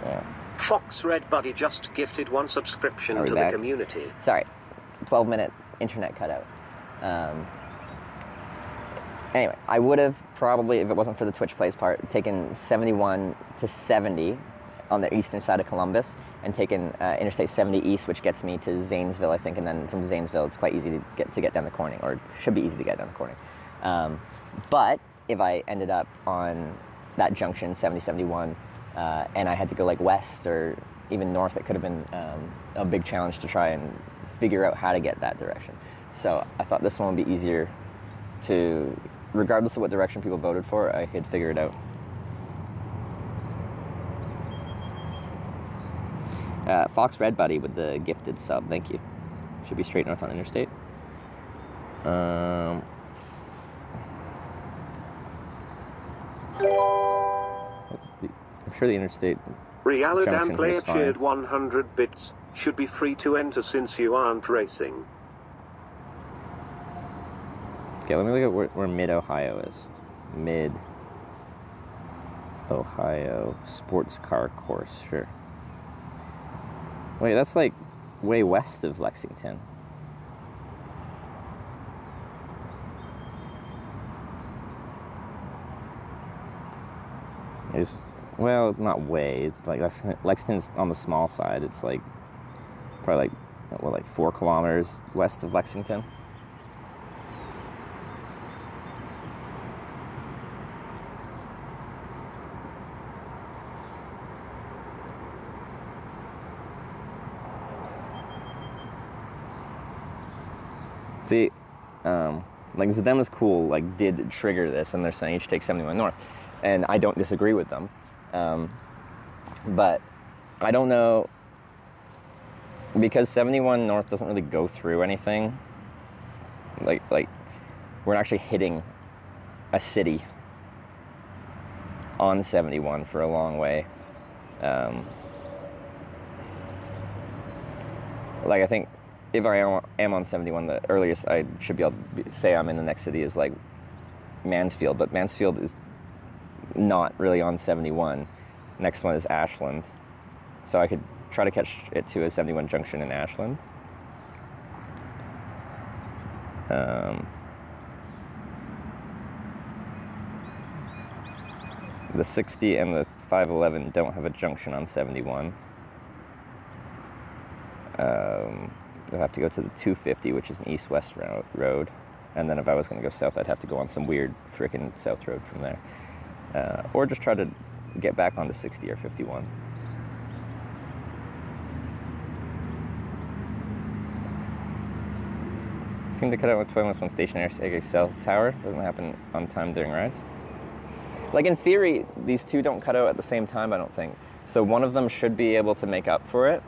Yeah. Fox Red Buddy just gifted 1 subscription to the community. Sorry, 12-minute internet cutout. Anyway, I would have probably, if it wasn't for the Twitch Plays part, taken 71 to 70 on the eastern side of Columbus and taken Interstate 70 East, which gets me to Zanesville, I think, and then from Zanesville, it's quite easy to get down the Corning, or should be easy to get down the Corning. But if I ended up on that junction, 70-71, and I had to go like west or even north, it could have been a big challenge to try and figure out how to get that direction. So I thought this one would be easier to, regardless of what direction people voted for, I could figure it out. Fox Red Buddy with the gifted sub, thank you. Should be straight north on Interstate. I'm sure the Interstate Realidan player is fine. cheered 100 bits. Should be free to enter since you aren't racing. Okay, let me look at where Mid-Ohio is. Mid-Ohio sports car course, sure. Wait, that's like way west of Lexington. Well, not way. It's like Lexington's on the small side. It's like probably like 4 kilometers west of Lexington. See, like Zedem is cool, like did trigger this, and they're saying you should take 71 north. And I don't disagree with them. But I don't know, because 71 north doesn't really go through anything. Like we're actually hitting a city on 71 for a long way. Like I think if I am on 71, the earliest I should be able to say I'm in the next city is like Mansfield, but Mansfield is not really on 71. Next one is Ashland. So I could try to catch it to a 71 junction in Ashland. The 60 and the 511 don't have a junction on 71. I'd have to go to the 250, which is an east-west road. And then if I was going to go south, I'd have to go on some weird frickin' south road from there. Or just try to get back onto 60 or 51. Seem to cut out with 12 one stationary cell tower. Doesn't happen on time during rides. Like in theory, these two don't cut out at the same time, I don't think. So one of them should be able to make up for it.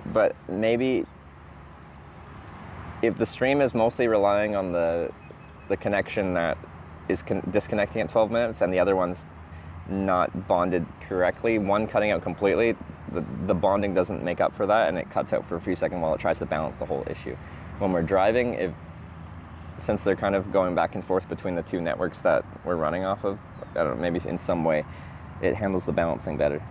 But maybe if the stream is mostly relying on the connection that is disconnecting at 12 minutes and the other one's not bonded correctly, one cutting out completely, the bonding doesn't make up for that, and it cuts out for a few seconds while it tries to balance the whole issue. When we're driving, since they're kind of going back and forth between the two networks that we're running off of, I don't know, maybe in some way it handles the balancing better.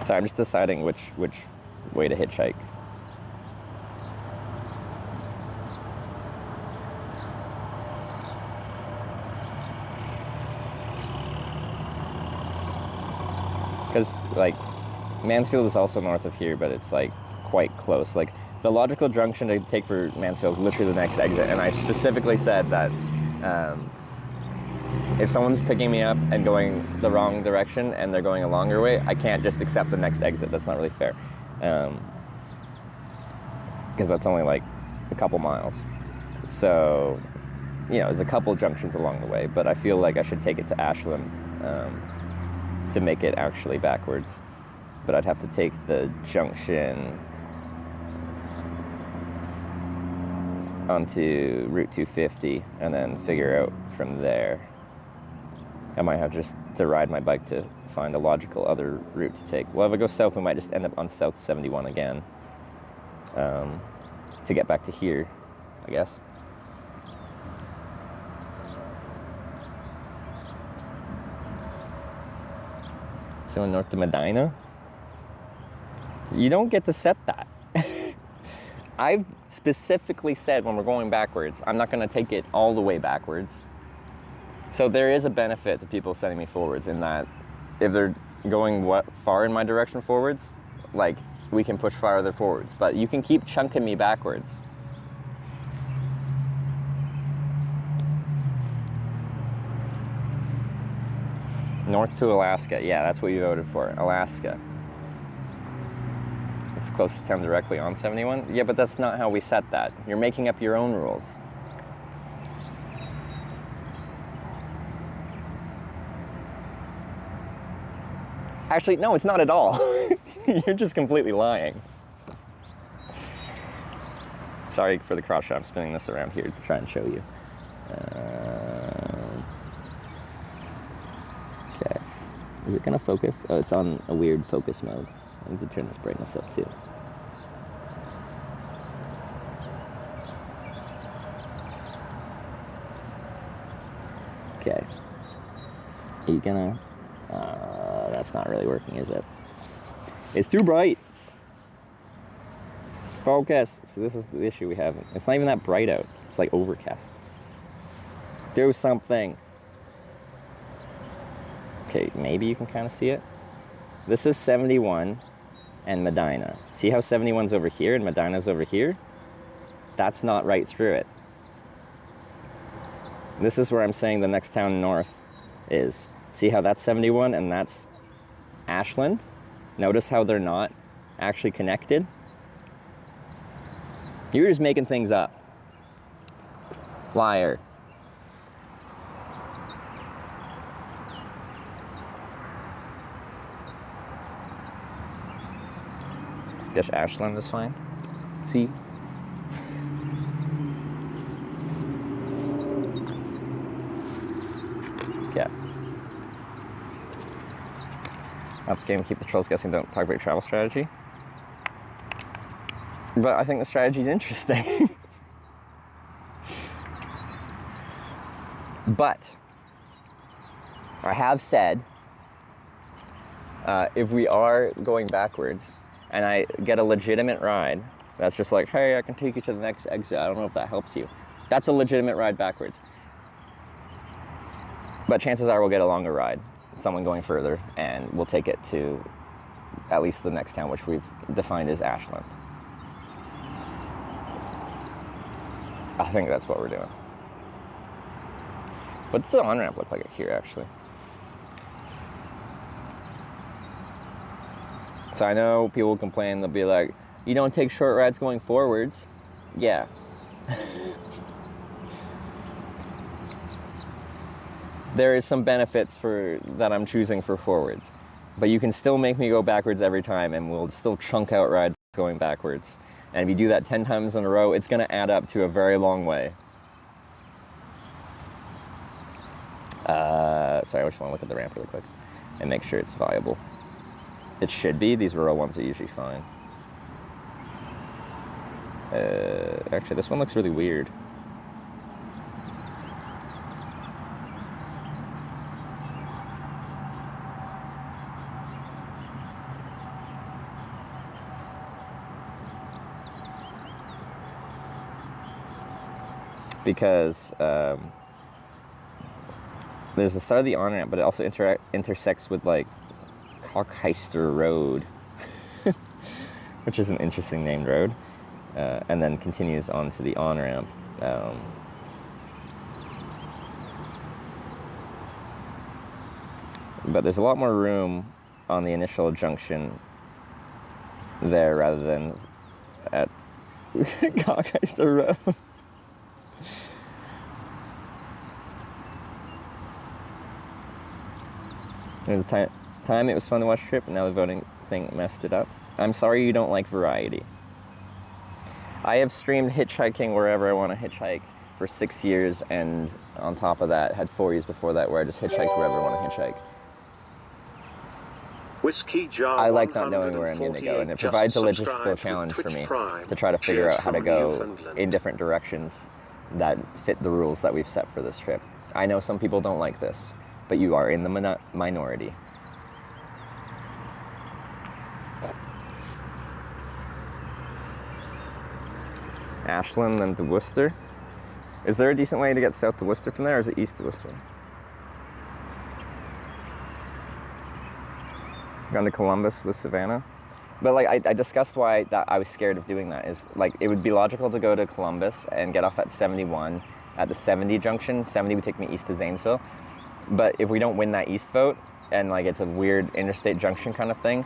Sorry, I'm just deciding which way to hitchhike. Because, like, Mansfield is also north of here, but it's, like, quite close. Like, the logical junction to take for Mansfield is literally the next exit, and I specifically said that if someone's picking me up and going the wrong direction and they're going a longer way, I can't just accept the next exit. That's not really fair. Because that's only like a couple miles. So, you know, there's a couple junctions along the way, but I feel like I should take it to Ashland to make it actually backwards. But I'd have to take the junction onto Route 250 and then figure out from there. I might have just to ride my bike to find a logical other route to take. Well, if I go south, we might just end up on South 71 again to get back to here, I guess. So north to Medina? You don't get to set that. I've specifically said when we're going backwards, I'm not going to take it all the way backwards. So there is a benefit to people sending me forwards in that if they're going far in my direction forwards, like we can push farther forwards, but you can keep chunking me backwards. North to Alaska, yeah, that's what you voted for, Alaska. It's the closest town directly on 71. Yeah, but that's not how we set that. You're making up your own rules. Actually, no, it's not at all. You're just completely lying. Sorry for the crotch shot. I'm spinning this around here to try and show you. Okay. Is it gonna focus? Oh, it's on a weird focus mode. I need to turn this brightness up too. Okay. Are you gonna... that's not really working, is it? It's too bright. Focus. So this is the issue we have. It's not even that bright out. It's like overcast. Do something. Okay, maybe you can kind of see it. This is 71 and Medina. See how 71's over here and Medina's over here? That's not right through it. This is where I'm saying the next town north is. See how that's 71 and that's Ashland? Notice how they're not actually connected? You're just making things up. Liar. Guess Ashland is fine. See? Yeah. That's the game, keep the trolls guessing, don't talk about your travel strategy. But I think the strategy is interesting. But I have said, if we are going backwards and I get a legitimate ride, that's just like, hey, I can take you to the next exit. I don't know if that helps you. That's a legitimate ride backwards. But chances are we'll get a longer ride, someone going further, and we'll take it to at least the next town, which we've defined as Ashland. I think that's what we're doing. What's the on-ramp look like here, actually? So I know people complain, they'll be like, you don't take short rides going forwards. Yeah. There is some benefits that I'm choosing for forwards, but you can still make me go backwards every time and we'll still chunk out rides going backwards. And if you do that 10 times in a row, it's gonna add up to a very long way. Sorry, I just wanna look at the ramp really quick and make sure it's viable. It should be. These rural ones are usually fine. Actually, this one looks really weird. Because there's the start of the on-ramp, but it also intersects with like Cockheister Road, which is an interesting named road, and then continues on to the on-ramp. But there's a lot more room on the initial junction there rather than at Cockheister Road. There's a time it was fun to watch the trip, and now the voting thing messed it up. I'm sorry you don't like variety. I have streamed hitchhiking wherever I want to hitchhike for 6 years, and on top of that, had 4 years before that where I just hitchhiked wherever I want to hitchhike. Whiskey Jar I like not knowing where I'm going to go, and it provides a logistical challenge for me to try to figure out how to go in different directions that fit the rules that we've set for this trip. I know some people don't like this, but you are in the minority. Ashland then to Worcester. Is there a decent way to get south to Worcester from there, or is it east to Worcester? Gone to Columbus with Savannah. But like I discussed why I was scared of doing that is like it would be logical to go to Columbus and get off at 71 at the 70 junction. 70 would take me east to Zanesville. But if we don't win that east vote and like it's a weird interstate junction kind of thing,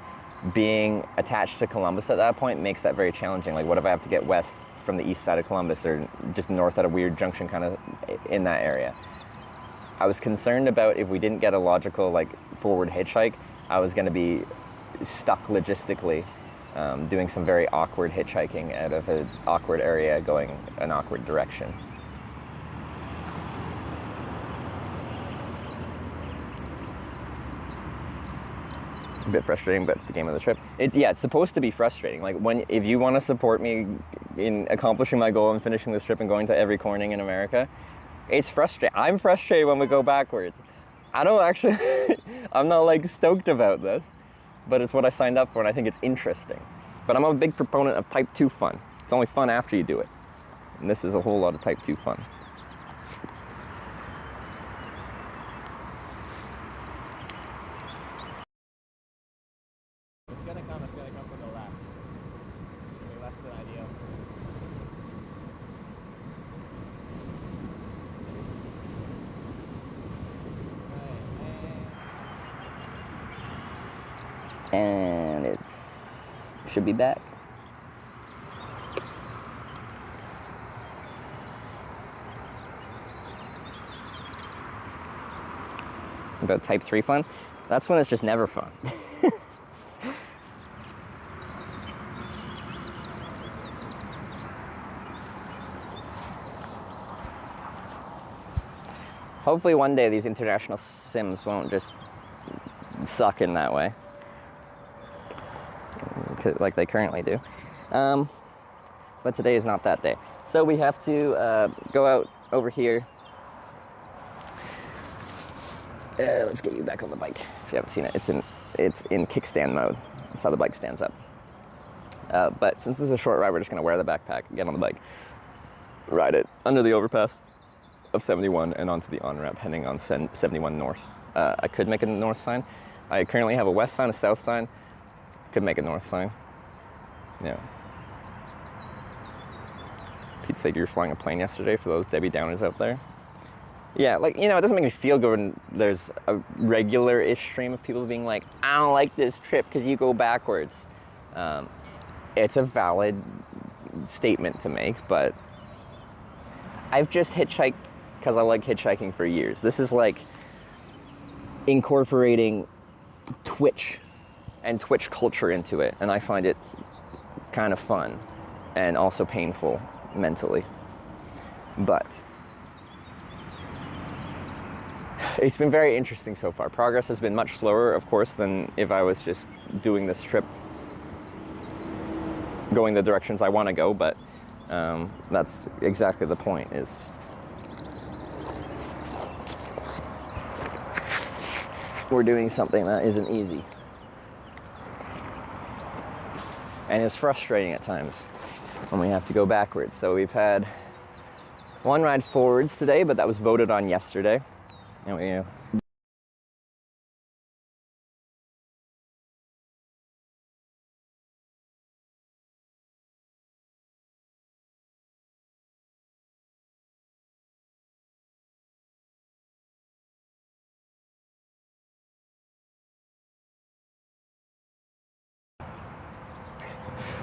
being attached to Columbus at that point makes that very challenging. Like what if I have to get west from the east side of Columbus or just north at a weird junction kind of in that area? I was concerned about if we didn't get a logical like forward hitchhike, I was going to be stuck logistically doing some very awkward hitchhiking out of an awkward area going an awkward direction. A bit frustrating, but it's the game of the trip. It's supposed to be frustrating. Like if you want to support me in accomplishing my goal and finishing this trip and going to every corning in America, it's frustrating. I'm frustrated when we go backwards. I don't actually, I'm not like stoked about this, but it's what I signed up for and I think it's interesting. But I'm a big proponent of type 2 fun. It's only fun after you do it. And this is a whole lot of type 2 fun. It's gonna come from the left. Maybe less than ideal. And it should be back. About type 3 fun? That's when it's just never fun. Hopefully one day these international sims won't just suck in that way, like they currently do. But today is not that day. So we have to go out over here. Let's get you back on the bike. If you haven't seen it, it's in kickstand mode. That's how the bike stands up. But since this is a short ride, we're just gonna wear the backpack, get on the bike, ride it under the overpass of 71 and onto the on-ramp heading on 71 north. I could make a north sign. I currently have a west sign, a south sign. Could make a north sign. Yeah. Pete said you were flying a plane yesterday for those Debbie Downers out there. Yeah, like, you know, it doesn't make me feel good when there's a regular-ish stream of people being like, I don't like this trip because you go backwards. It's a valid statement to make, but I've just hitchhiked because I like hitchhiking for years. This is like incorporating Twitch and Twitch culture into it, and I find it kind of fun and also painful mentally. But it's been very interesting so far. Progress has been much slower, of course, than if I was just doing this trip going the directions I want to go, but that's exactly the point, is we're doing something that isn't easy. And it's frustrating at times when we have to go backwards. So we've had one ride forwards today, but that was voted on yesterday. And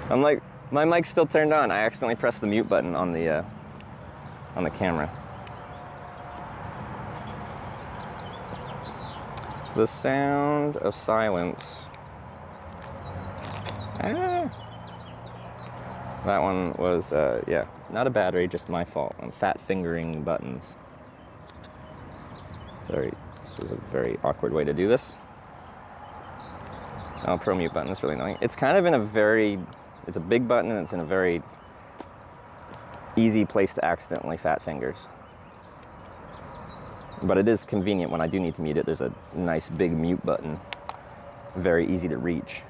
I'm like, my mic's still turned on. I accidentally pressed the mute button on the camera. The sound of silence. Ah. That one was, yeah, not a battery, just my fault. I'm fat fingering buttons. Sorry, this was a very awkward way to do this. Oh, Pro mute button is really annoying. It's kind of in a very, it's a big button and it's in a very easy place to accidentally fat fingers. But it is convenient when I do need to mute it. There's a nice big mute button, very easy to reach.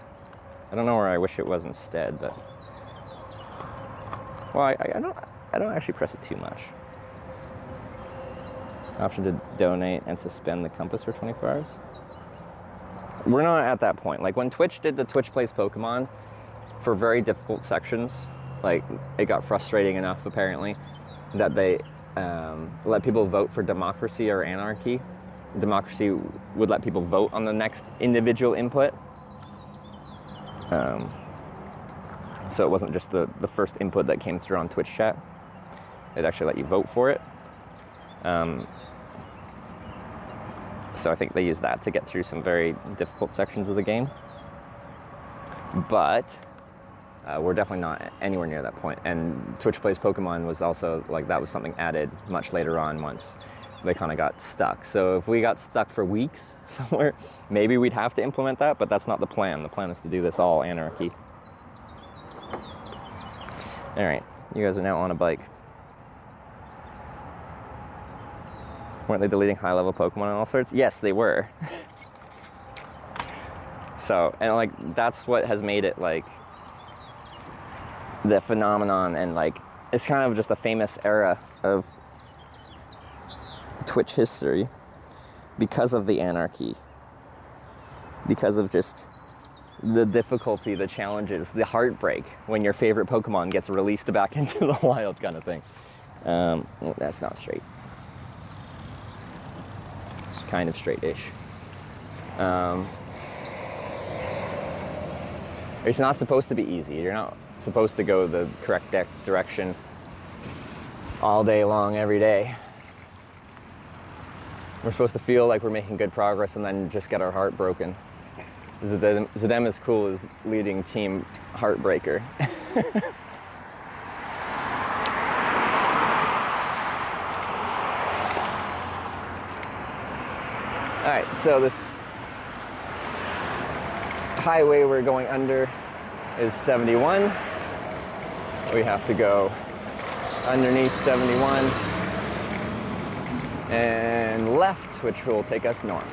I don't know where I wish it was instead, but well, I don't actually press it too much. Option to donate and suspend the compass for 24 hours. We're not at that point. Like when Twitch did the Twitch Plays Pokemon for very difficult sections, like it got frustrating enough apparently that they let people vote for democracy or anarchy. Democracy would let people vote on the next individual input. So it wasn't just the first input that came through on Twitch chat. It actually let you vote for it. So I think they used that to get through some very difficult sections of the game. But We're definitely not anywhere near that point. And Twitch Plays Pokemon was also like, that was something added much later on once they kind of got stuck. So if we got stuck for weeks somewhere, maybe we'd have to implement that, but that's not the plan. The plan is to do this all anarchy. All right, you guys are now on a bike. Weren't they deleting high-level Pokemon and all sorts? Yes, they were. So, and like, that's what has made it like the phenomenon, and like, it's kind of just a famous era of Twitch history because of the anarchy, because of just the difficulty, the challenges, the heartbreak when your favorite Pokemon gets released back into the wild kind of thing. That's not straight. It's kind of straight-ish. It's not supposed to be easy. You're not supposed to go the correct direction all day long, every day. We're supposed to feel like we're making good progress and then just get our heart broken. Zidem is cool as leading team heartbreaker. All right, so this highway we're going under is 71. We have to go underneath 71 and left, which will take us north.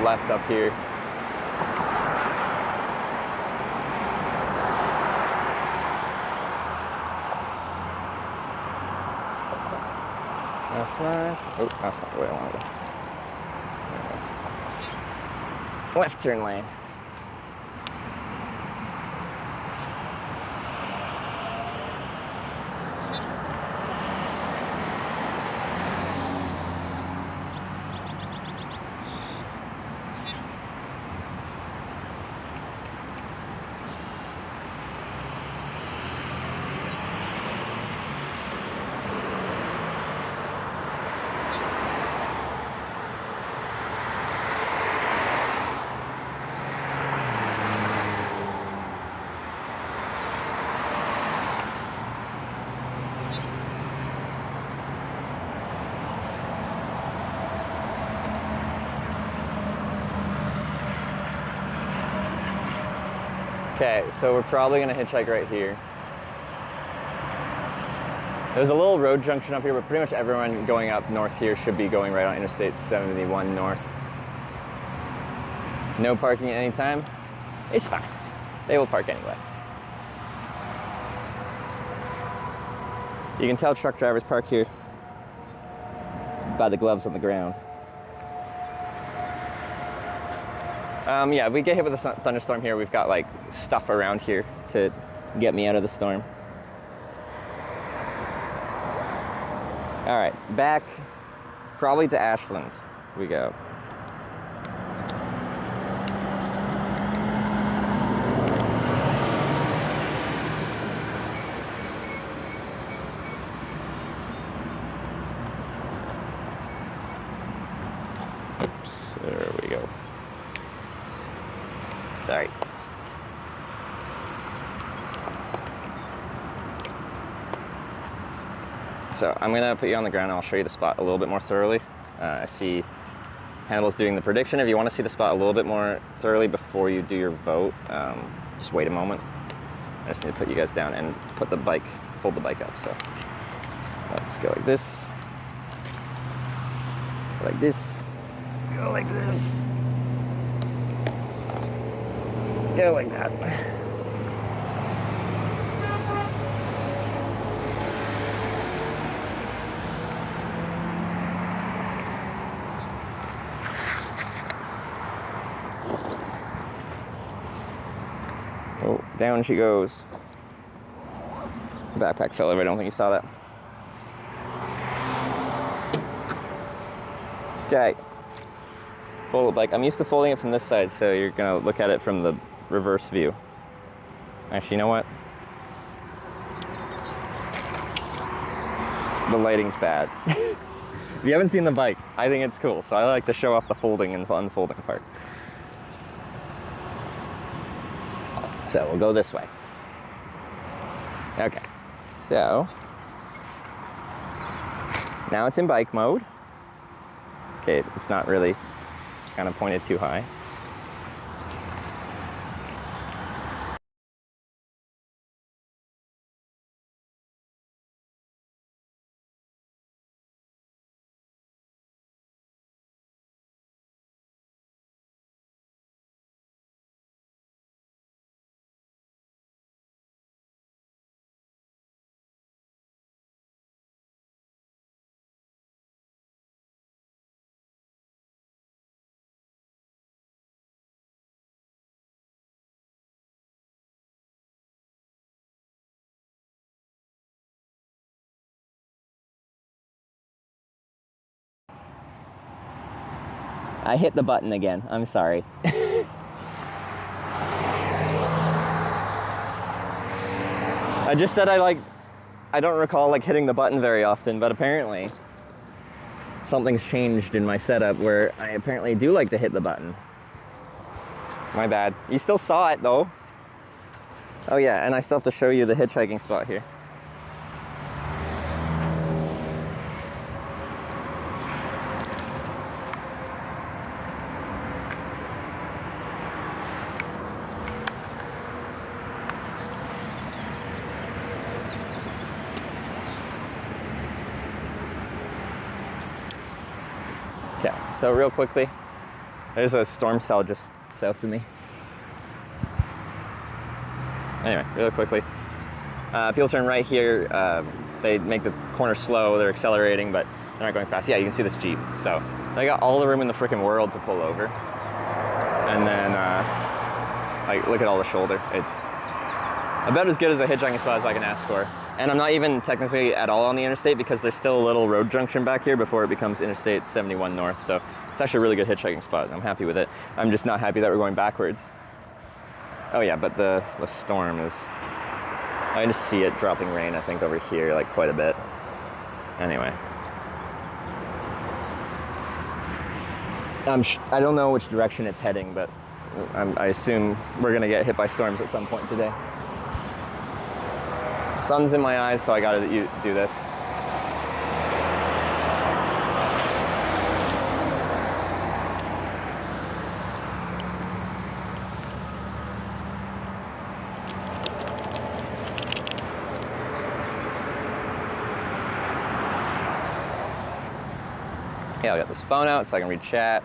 Left up here. That's right. Oh, that's not the way I want to go. Left turn lane. Okay, so we're probably gonna hitchhike right here. There's a little road junction up here, but pretty much everyone going up north here should be going right on Interstate 71 north. No parking at any time. It's fine. They will park anyway. You can tell truck drivers park here by the gloves on the ground. Yeah, if we get hit with a thunderstorm here, we've got like stuff around here to get me out of the storm. All right, back probably to Ashland we go. Oops, there we go. Sorry. So I'm gonna put you on the ground and I'll show you the spot a little bit more thoroughly. I see Hannibal's doing the prediction. If you want to see the spot a little bit more thoroughly before you do your vote, just wait a moment. I just need to put you guys down and put the bike, fold the bike up. So let's go like this, go like this, go like this. Go like that. Oh, down she goes. The backpack fell over. I don't think you saw that. Okay. fold it like I'm used to folding it from this side, so you're gonna look at it from the reverse view. Actually, you know what? The lighting's bad. If you haven't seen the bike, I think it's cool, so I like to show off the folding and unfolding part. So we'll go this way. Okay, so now it's in bike mode. Okay, it's not really kind of pointed too high. I hit the button again, I'm sorry. I just said I don't recall like hitting the button very often, but apparently something's changed in my setup where I apparently do like to hit the button. My bad. You still saw it though. Oh yeah, and I still have to show you the hitchhiking spot here. Okay, so real quickly, there's a storm cell just south of me. Anyway, really quickly, people turn right here. They make the corner slow. They're accelerating, but they're not going fast. Yeah, you can see this Jeep. So they got all the room in the freaking world to pull over. And then, like, look at all the shoulder. It's about as good as a hitchhiking spot as I can ask for. And I'm not even technically at all on the interstate because there's still a little road junction back here before it becomes Interstate 71 North. So it's actually a really good hitchhiking spot. I'm happy with it. I'm just not happy that we're going backwards. Oh yeah, but the storm is, I can just see it dropping rain, I think, over here, like quite a bit. Anyway. I don't know which direction it's heading, but I assume we're gonna get hit by storms at some point today. Sun's in my eyes, so I gotta do this. Yeah, I'll get this phone out so I can read chat.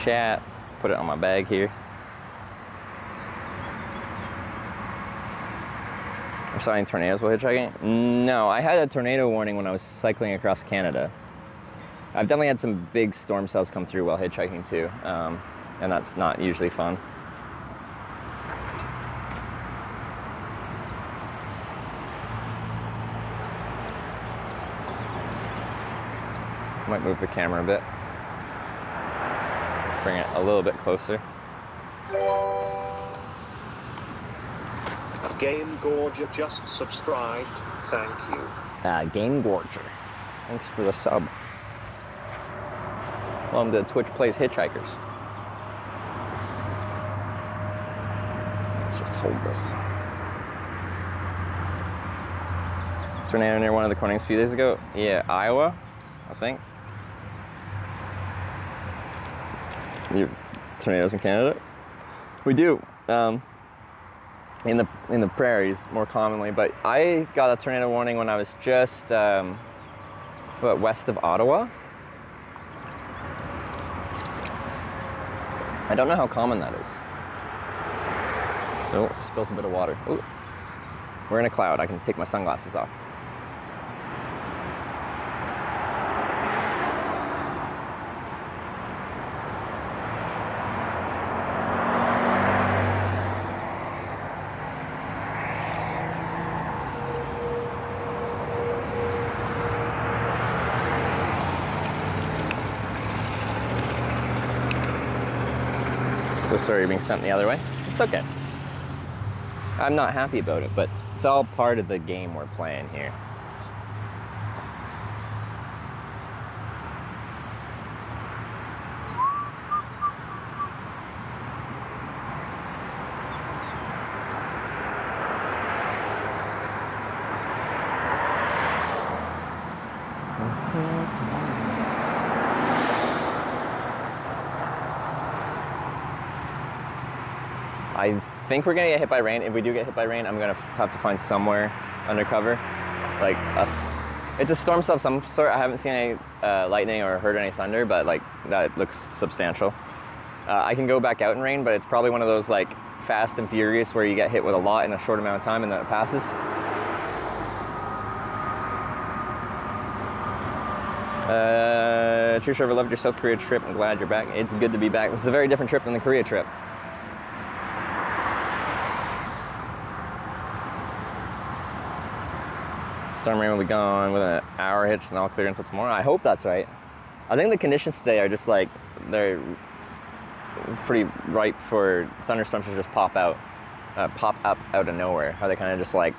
Chat, put it on my bag here. I saw any tornadoes while hitchhiking? No, I had a tornado warning when I was cycling across Canada. I've definitely had some big storm cells come through while hitchhiking too, and that's not usually fun. Might move the camera a bit. Bring it a little bit closer. Game Gorger just subscribed. Thank you. Game Gorger. Thanks for the sub. Welcome to Twitch Plays Hitchhikers. Let's just hold this. Tornado near one of the Cornings a few days ago. Yeah, Iowa, I think. You have tornadoes in Canada? We do. In the prairies more commonly, but I got a tornado warning when I was just west of Ottawa. I don't know how common that is. Oh, spilled a bit of water. Oh, we're in a cloud. I can take my sunglasses off. So sorry you're being sent the other way. It's okay. I'm not happy about it, but it's all part of the game we're playing here. I think we're gonna get hit by rain. If we do get hit by rain, I'm gonna have to find somewhere undercover. Like, it's a storm cell of some sort. I haven't seen any lightning or heard any thunder, but like that looks substantial. I can go back out in rain, but it's probably one of those like Fast and Furious where you get hit with a lot in a short amount of time and then it passes. True Trevor, loved your South Korea trip. I'm glad you're back. It's good to be back. This is a very different trip than the Korea trip. Storm rain will be gone with an hour hitch and all clear until tomorrow. I hope that's right. I think the conditions today are just like, they're pretty ripe for thunderstorms to just pop up out of nowhere. How they kind of just like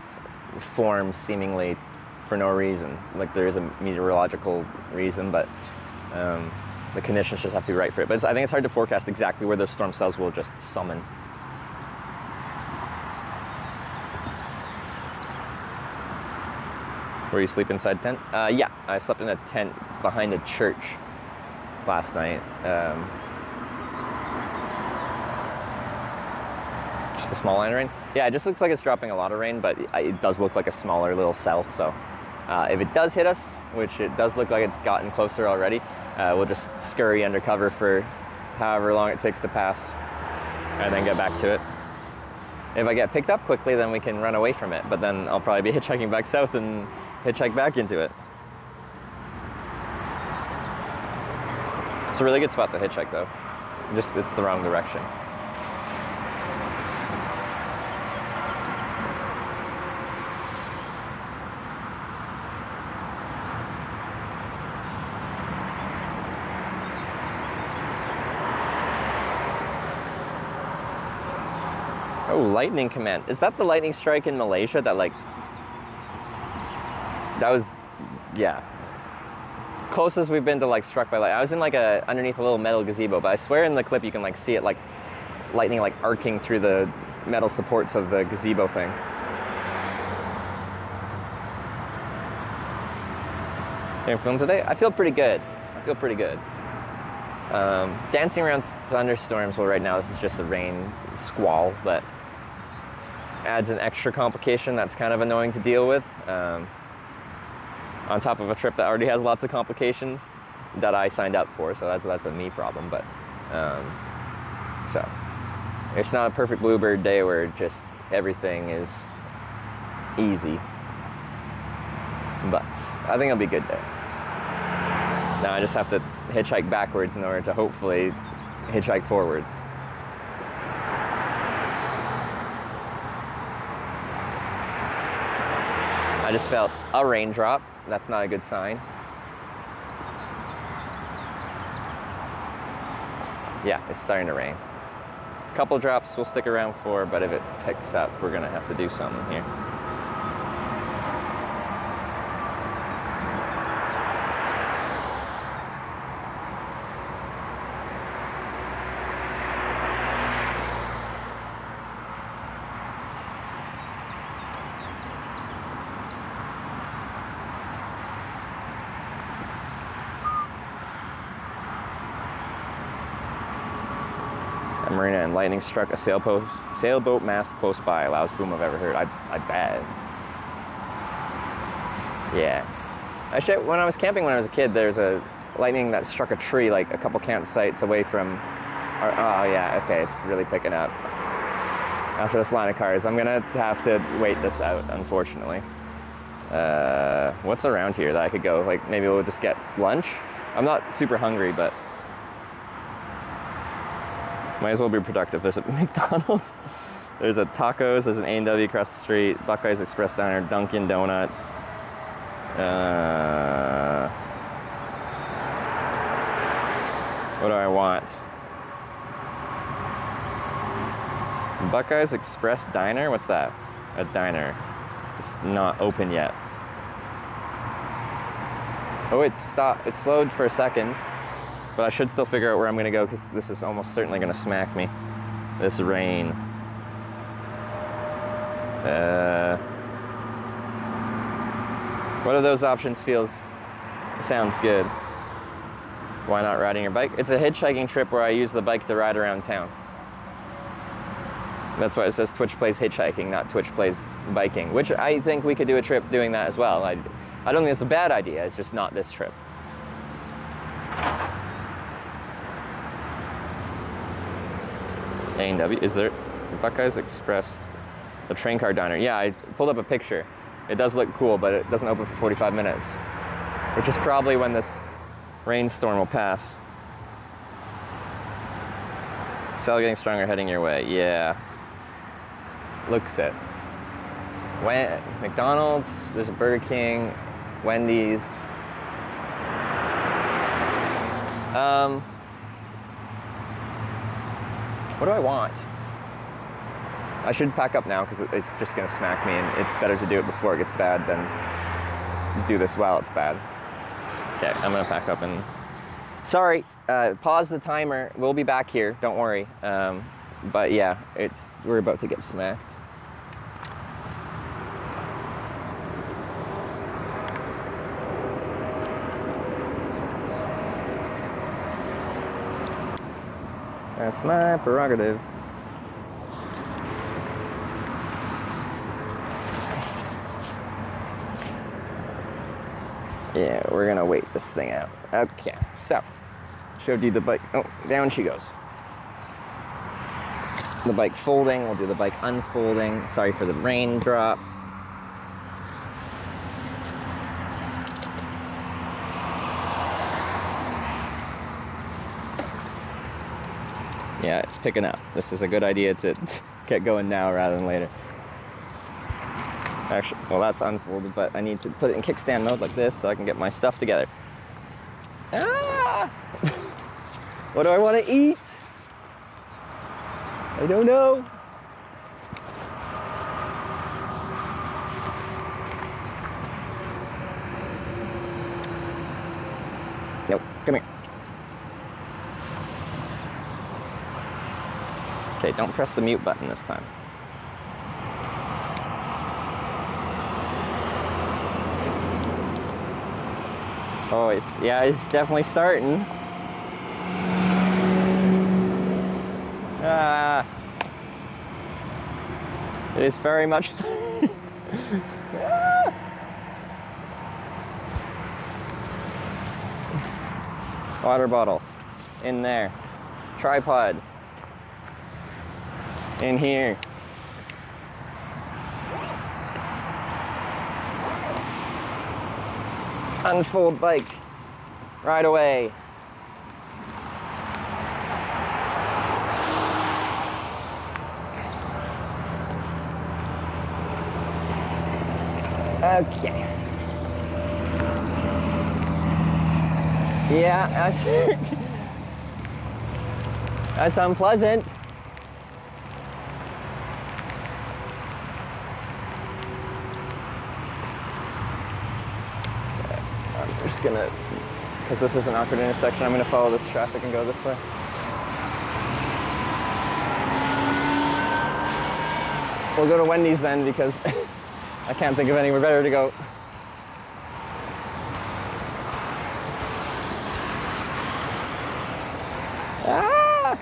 form seemingly for no reason. Like there is a meteorological reason, but the conditions just have to be right for it. But I think it's hard to forecast exactly where those storm cells will just summon. Where you sleep inside tent? Yeah, I slept in a tent behind a church last night. Just a small line of rain. Yeah, it just looks like it's dropping a lot of rain, but it does look like a smaller little cell. So if it does hit us, which it does look like it's gotten closer already, we'll just scurry undercover for however long it takes to pass and then get back to it. If I get picked up quickly, then we can run away from it, but then I'll probably be hitchhiking back south and hitchhike back into it. It's a really good spot to hitchhike though. Just, it's the wrong direction. Oh, lightning command. Is that the lightning strike in Malaysia that like, that was, yeah. Closest we've been to like struck by lightning. I was in like underneath a little metal gazebo, but I swear in the clip you can like see it like lightning like arcing through the metal supports of the gazebo thing. You film today? I feel pretty good. I feel pretty good. Dancing around thunderstorms, well right now this is just a rain squall, but adds an extra complication that's kind of annoying to deal with. On top of a trip that already has lots of complications that I signed up for, so that's a me problem. But so it's not a perfect bluebird day where just everything is easy, but I think it'll be a good day. Now I just have to hitchhike backwards in order to hopefully hitchhike forwards. I just felt a raindrop. That's not a good sign. Yeah, it's starting to rain. A couple drops we'll stick around for, but if it picks up, we're gonna have to do something here. Marina and lightning struck a sailboat mast close by. Loudest boom I've ever heard. I bet. Yeah. Actually, when I was camping when I was a kid, there's a lightning that struck a tree like a couple campsites away from our, oh yeah, okay, it's really picking up. After this line of cars, I'm gonna have to wait this out, unfortunately. What's around here that I could go? Like, maybe we'll just get lunch? I'm not super hungry, but might as well be productive. There's a McDonald's, there's a tacos, there's an A&W across the street, Buckeyes Express Diner, Dunkin' Donuts. What do I want? Buckeyes Express Diner? What's that? A diner. It's not open yet. Oh, it stopped. It slowed for a second, but I should still figure out where I'm gonna go because this is almost certainly gonna smack me. This rain. What of those options sounds good? Why not riding your bike? It's a hitchhiking trip where I use the bike to ride around town. That's why it says Twitch plays hitchhiking, not Twitch plays biking, which I think we could do a trip doing that as well. I don't think it's a bad idea, it's just not this trip. A&W, is there Buckeyes Express, the train car diner? Yeah, I pulled up a picture. It does look cool, but it doesn't open for 45 minutes, which is probably when this rainstorm will pass. Cell getting stronger, heading your way. Yeah. Looks it. McDonald's, there's a Burger King, Wendy's. What do I want? I should pack up now because it's just gonna smack me, and it's better to do it before it gets bad than do this while it's bad. Okay, I'm gonna pack up and... Sorry, pause the timer. We'll be back here, don't worry. But yeah, we're about to get smacked. That's my prerogative. Yeah, we're gonna wait this thing out. Okay, so, showed you the bike. Oh, down she goes. The bike folding, we'll do the bike unfolding. Sorry for the raindrop. Yeah, it's picking up. This is a good idea to get going now rather than later. Actually, well, that's unfolded, but I need to put it in kickstand mode like this so I can get my stuff together. Ah! What do I want to eat? I don't know. Nope, come here. Okay, don't press the mute button this time. Oh, it's definitely starting. Ah, it is very much. Ah. Water bottle in there. Tripod in here. Unfold bike right away. Okay. Yeah, that's unpleasant. I'm just gonna, because this is an awkward intersection, I'm gonna follow this traffic and go this way. We'll go to Wendy's then because I can't think of anywhere better to go. Ah!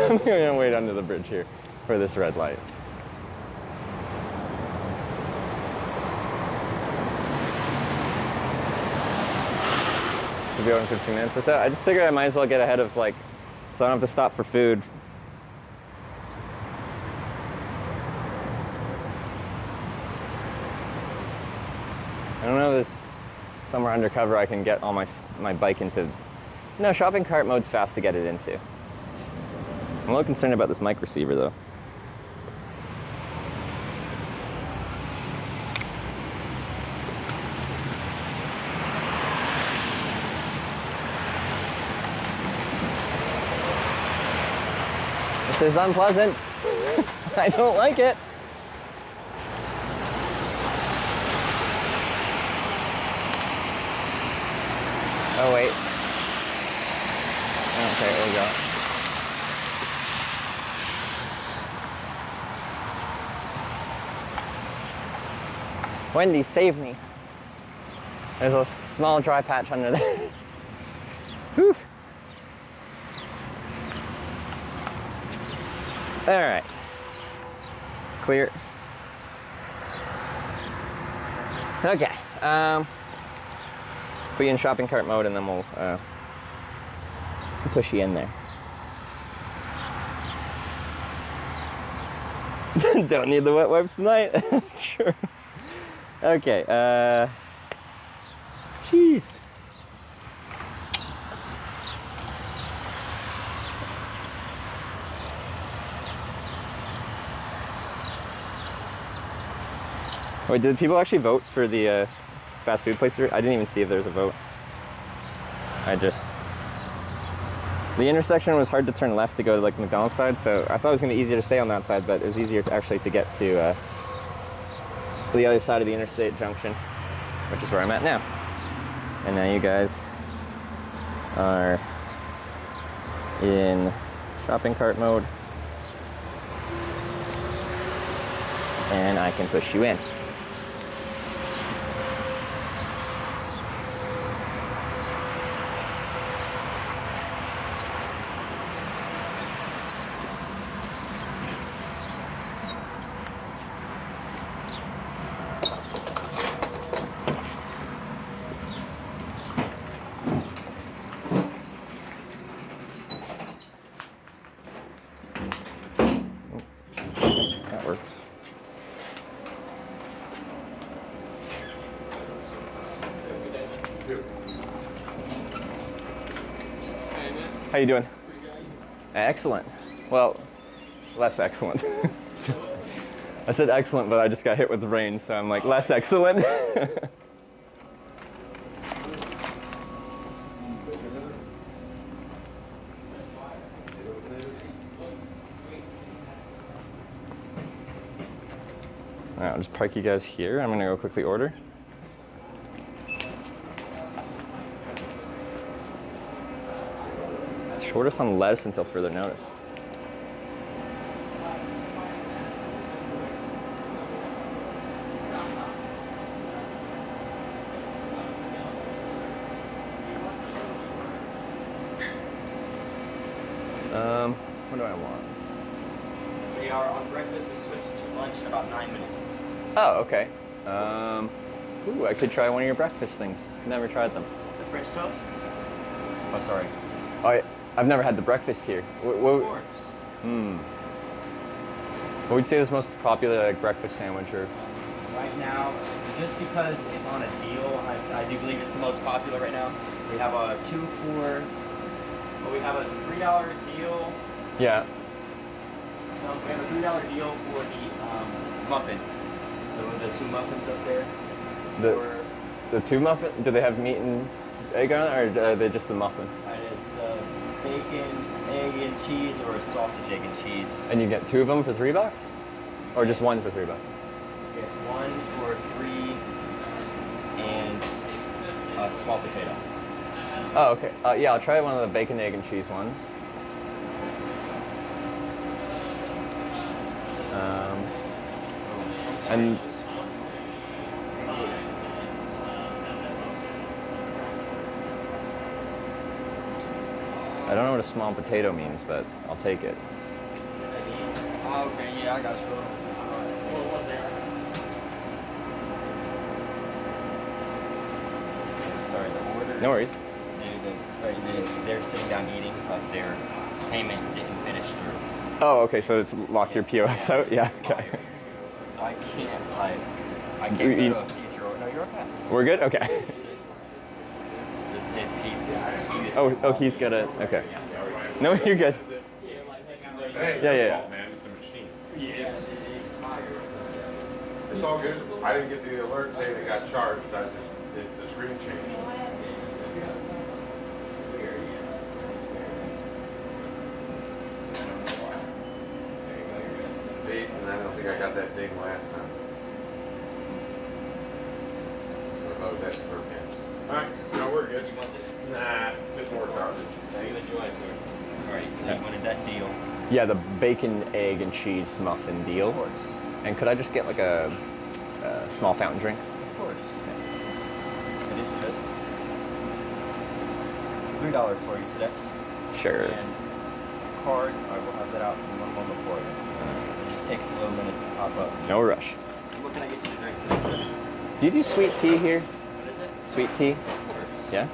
I'm gonna wait under the bridge here for this red light. Be over in 15 minutes or so. I just figured I might as well get ahead of, like, so I don't have to stop for food. I don't know if there's somewhere undercover I can get all my bike into. No, shopping cart mode's fast to get it into. I'm a little concerned about this mic receiver though. This is unpleasant. I don't like it. Oh wait. Okay, here we go. Wendy, save me. There's a small dry patch under there. Whew. All right. Clear. Okay. Put you in shopping cart mode and then we'll push you in there. Don't need the wet wipes tonight. That's true. Okay. Jeez. Wait, did people actually vote for the fast food place? I didn't even see if there was a vote. The intersection was hard to turn left to go to like the McDonald's side, so I thought it was gonna be easier to stay on that side, but it was easier to actually to get to the other side of the interstate junction, which is where I'm at now. And now you guys are in shopping cart mode, and I can push you in. That works. How you doing? Excellent. Well, less excellent. I said excellent, but I just got hit with the rain, so I'm like, less excellent. I'll just park you guys here. I'm gonna go quickly order. Shortest on lettuce until further notice. What do I want? We are on breakfast. We switched to lunch in about 9 minutes. Oh, okay. Ooh, I could try one of your breakfast things. Never tried them. The French toast? Oh, sorry. I've never had the breakfast here. Of course. What would you say is the most popular like, breakfast sandwich or? Right now, just because it's on a deal, I do believe it's the most popular right now. We have a we have a $3 deal. Yeah. So we have a $3 deal for the muffin. The 2 muffins up there. The 2 muffin? Do they have meat and egg on it, or are they just the muffin? It is the bacon, egg, and cheese, or a sausage, egg, and cheese. And you get 2 of them for $3, or just 1 for $3? You get 1 for $3 and a small potato. Oh, okay. Yeah, I'll try one of the bacon, egg, and cheese ones. And I don't know what a small potato means, but I'll take it. Oh, okay, yeah, I got you. What was there? Sorry, the order. No worries. They're sitting down eating, but their payment didn't finish through. Oh, okay, so it's locked your POS out? Yeah, okay. So I can't, I can't go to a future order. No, you're okay. We're good? Okay. Just if he just excuse Oh, he's got it. Okay. No, you're good. Hey, Yeah, yeah, fault, man. It's a machine. Yeah, it expires. It's all good. I didn't get the alert saying it got charged. I just the screen changed. It's weird, yeah. It's weird. I don't know why. There you go, you're good. See, and I don't think I got that ding last time. So that was for him. Alright, no, we're good. You want this? Nah, just more garbage. Neither do I, sir. Alright, so you wanted that deal. Yeah, the bacon, egg, and cheese muffin deal. Of course. And could I just get like a small fountain drink? Of course. It is just $3 for you today. Sure. And card, I will have that out in one moment for you. It just takes a little minute to pop up. No rush. What can I get you to drink today, sir? Do you do sweet tea here? What is it? Sweet tea? Of course. Yeah?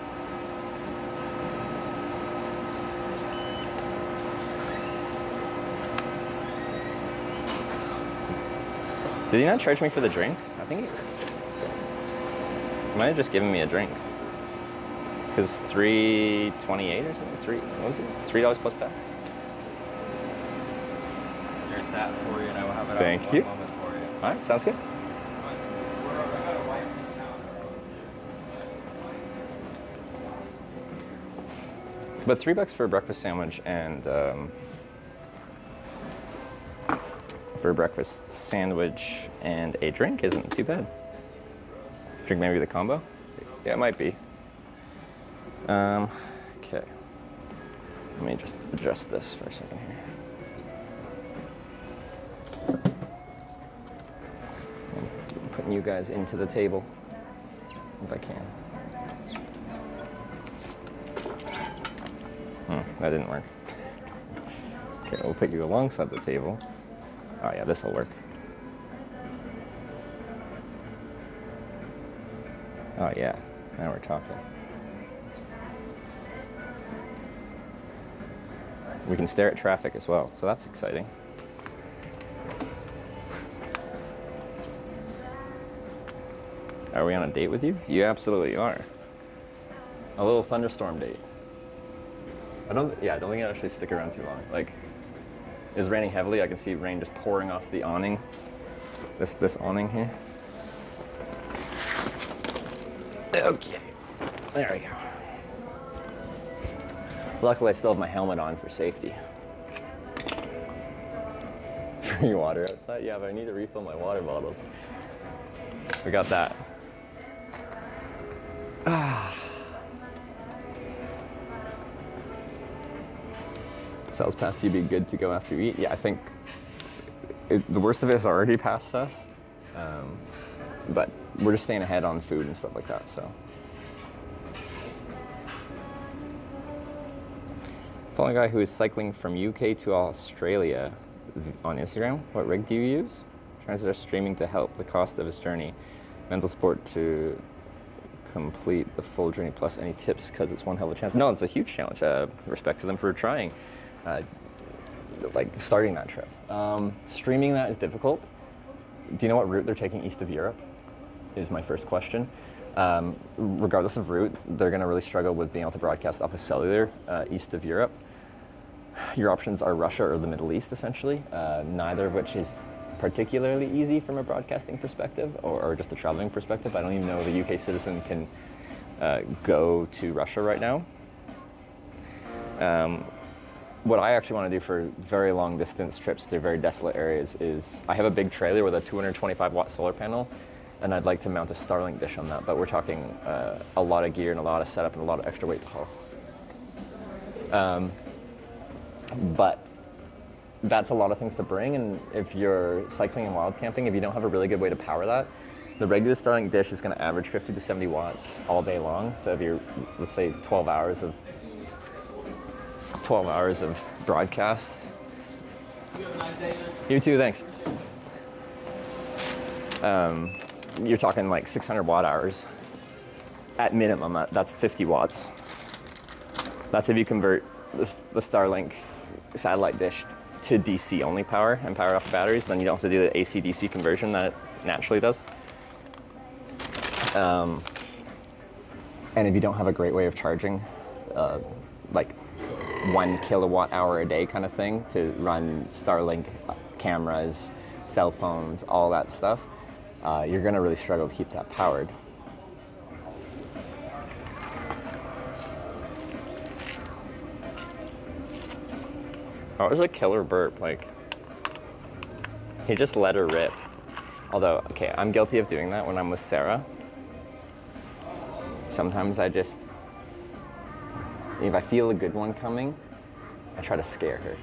Did he not charge me for the drink? I think he might have just given me a drink. Because $3.28 or something? What was it? $3 plus tax? There's that for you, and I will have it Thank out in you. one moment for you. All right, sounds good. But $3 for a breakfast sandwich and for a breakfast sandwich and a drink isn't too bad. Drink maybe the combo? Yeah, it might be. Okay. Let me just adjust this for a second here. I'm putting you guys into the table if I can. That didn't work. Okay, we'll put you alongside the table. Oh yeah, this'll work. Oh yeah, now we're talking. We can stare at traffic as well, so that's exciting. Are we on a date with you? You absolutely are. A little thunderstorm date. I don't think I actually stick around too long. Like, it's raining heavily. I can see rain just pouring off the awning. This awning here. Okay, there we go. Luckily, I still have my helmet on for safety. Free water outside? Yeah, but I need to refill my water bottles. We got that. Cells past you be good to go after you eat? Yeah, I think the worst of it is already past us. But we're just staying ahead on food and stuff like that, so. Following a guy who is cycling from UK to Australia on Instagram. What rig do you use? Transit streaming to help the cost of his journey. Mental support to complete the full journey plus any tips because it's one hell of a challenge. No, it's a huge challenge. Respect to them for trying. Like starting that trip. Streaming that is difficult. Do you know what route they're taking east of Europe? Is my first question. Regardless of route, they're going to really struggle with being able to broadcast off of cellular east of Europe. Your options are Russia or the Middle East, essentially, neither of which is particularly easy from a broadcasting perspective or just a traveling perspective. I don't even know if a UK citizen can go to Russia right now. What I actually want to do for very long distance trips to very desolate areas is I have a big trailer with a 225 watt solar panel, and I'd like to mount a Starlink dish on that, but we're talking a lot of gear and a lot of setup and a lot of extra weight to haul. But that's a lot of things to bring, and if you're cycling and wild camping, if you don't have a really good way to power that, the regular Starlink dish is going to average 50 to 70 watts all day long. So if you're, let's say, 12 hours of broadcast. You have a nice day. You too, thanks. You're talking like 600 watt hours at minimum. That's 50 watts. That's if you convert the Starlink satellite dish to DC only power and power off batteries. Then you don't have to do the AC DC conversion that it naturally does. And if you don't have a great way of charging, like 1 kilowatt hour a day kind of thing to run Starlink cameras, cell phones, all that stuff, you're going to really struggle to keep that powered. That was a killer burp. Like, he just let her rip. Although, okay, I'm guilty of doing that when I'm with Sarah. Sometimes I just, if I feel a good one coming, I try to scare her.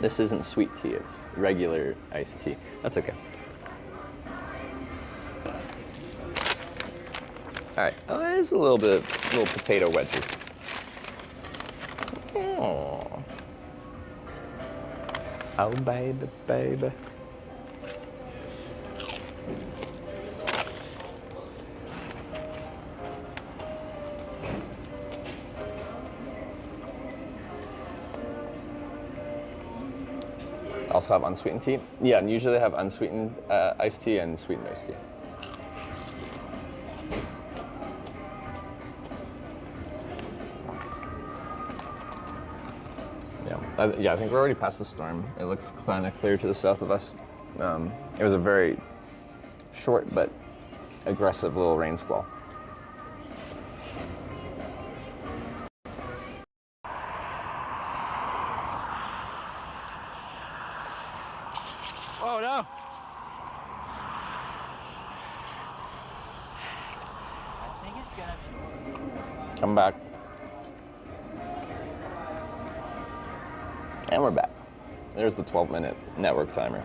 This isn't sweet tea, it's regular iced tea. That's okay. All right, there's a little potato wedges. Oh, oh baby, baby. Also have unsweetened tea? Yeah, and usually I have unsweetened iced tea and sweetened iced tea. Yeah, I think we're already past the storm. It looks kind of clear to the south of us. It was a very short but aggressive little rain squall. Oh no! I think it's gonna Come back. And we're back. There's the 12-minute network timer.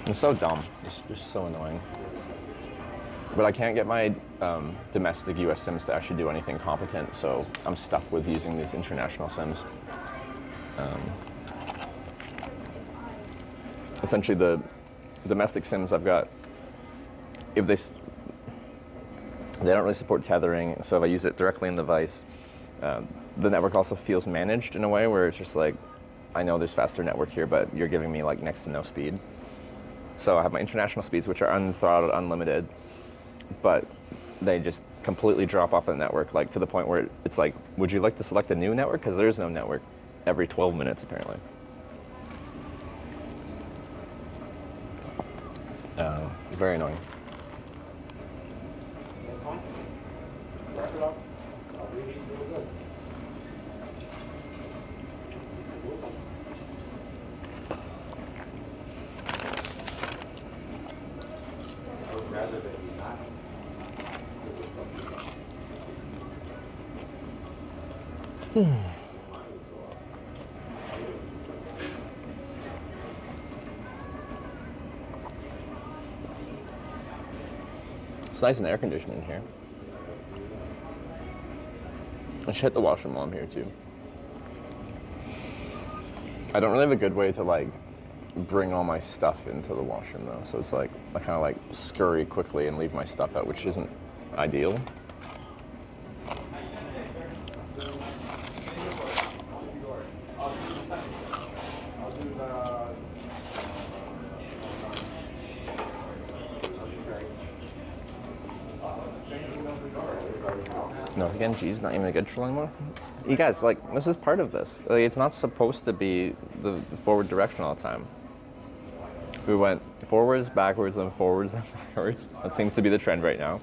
It's so dumb. It's just so annoying. But I can't get my domestic US SIMs to actually do anything competent, so I'm stuck with using these international SIMs. Essentially, the domestic SIMs I've got, if they don't really support tethering, so if I use it directly in the device, the network also feels managed in a way where it's just like, I know there's faster network here, but you're giving me like next to no speed. So I have my international speeds, which are unthrottled, unlimited, but they just completely drop off the network, like to the point where it's like, would you like to select a new network? Because there's no network every 12 minutes apparently. Very annoying. It's nice and air conditioned in here. I should hit the washroom while I'm here too. I don't really have a good way to like bring all my stuff into the washroom though, so it's like I kind of like scurry quickly and leave my stuff out, which isn't ideal. No, again, G's not even a good troll anymore. You guys, like, this is part of this. Like, it's not supposed to be the forward direction all the time. We went forwards, backwards, and forwards, and backwards. That seems to be the trend right now.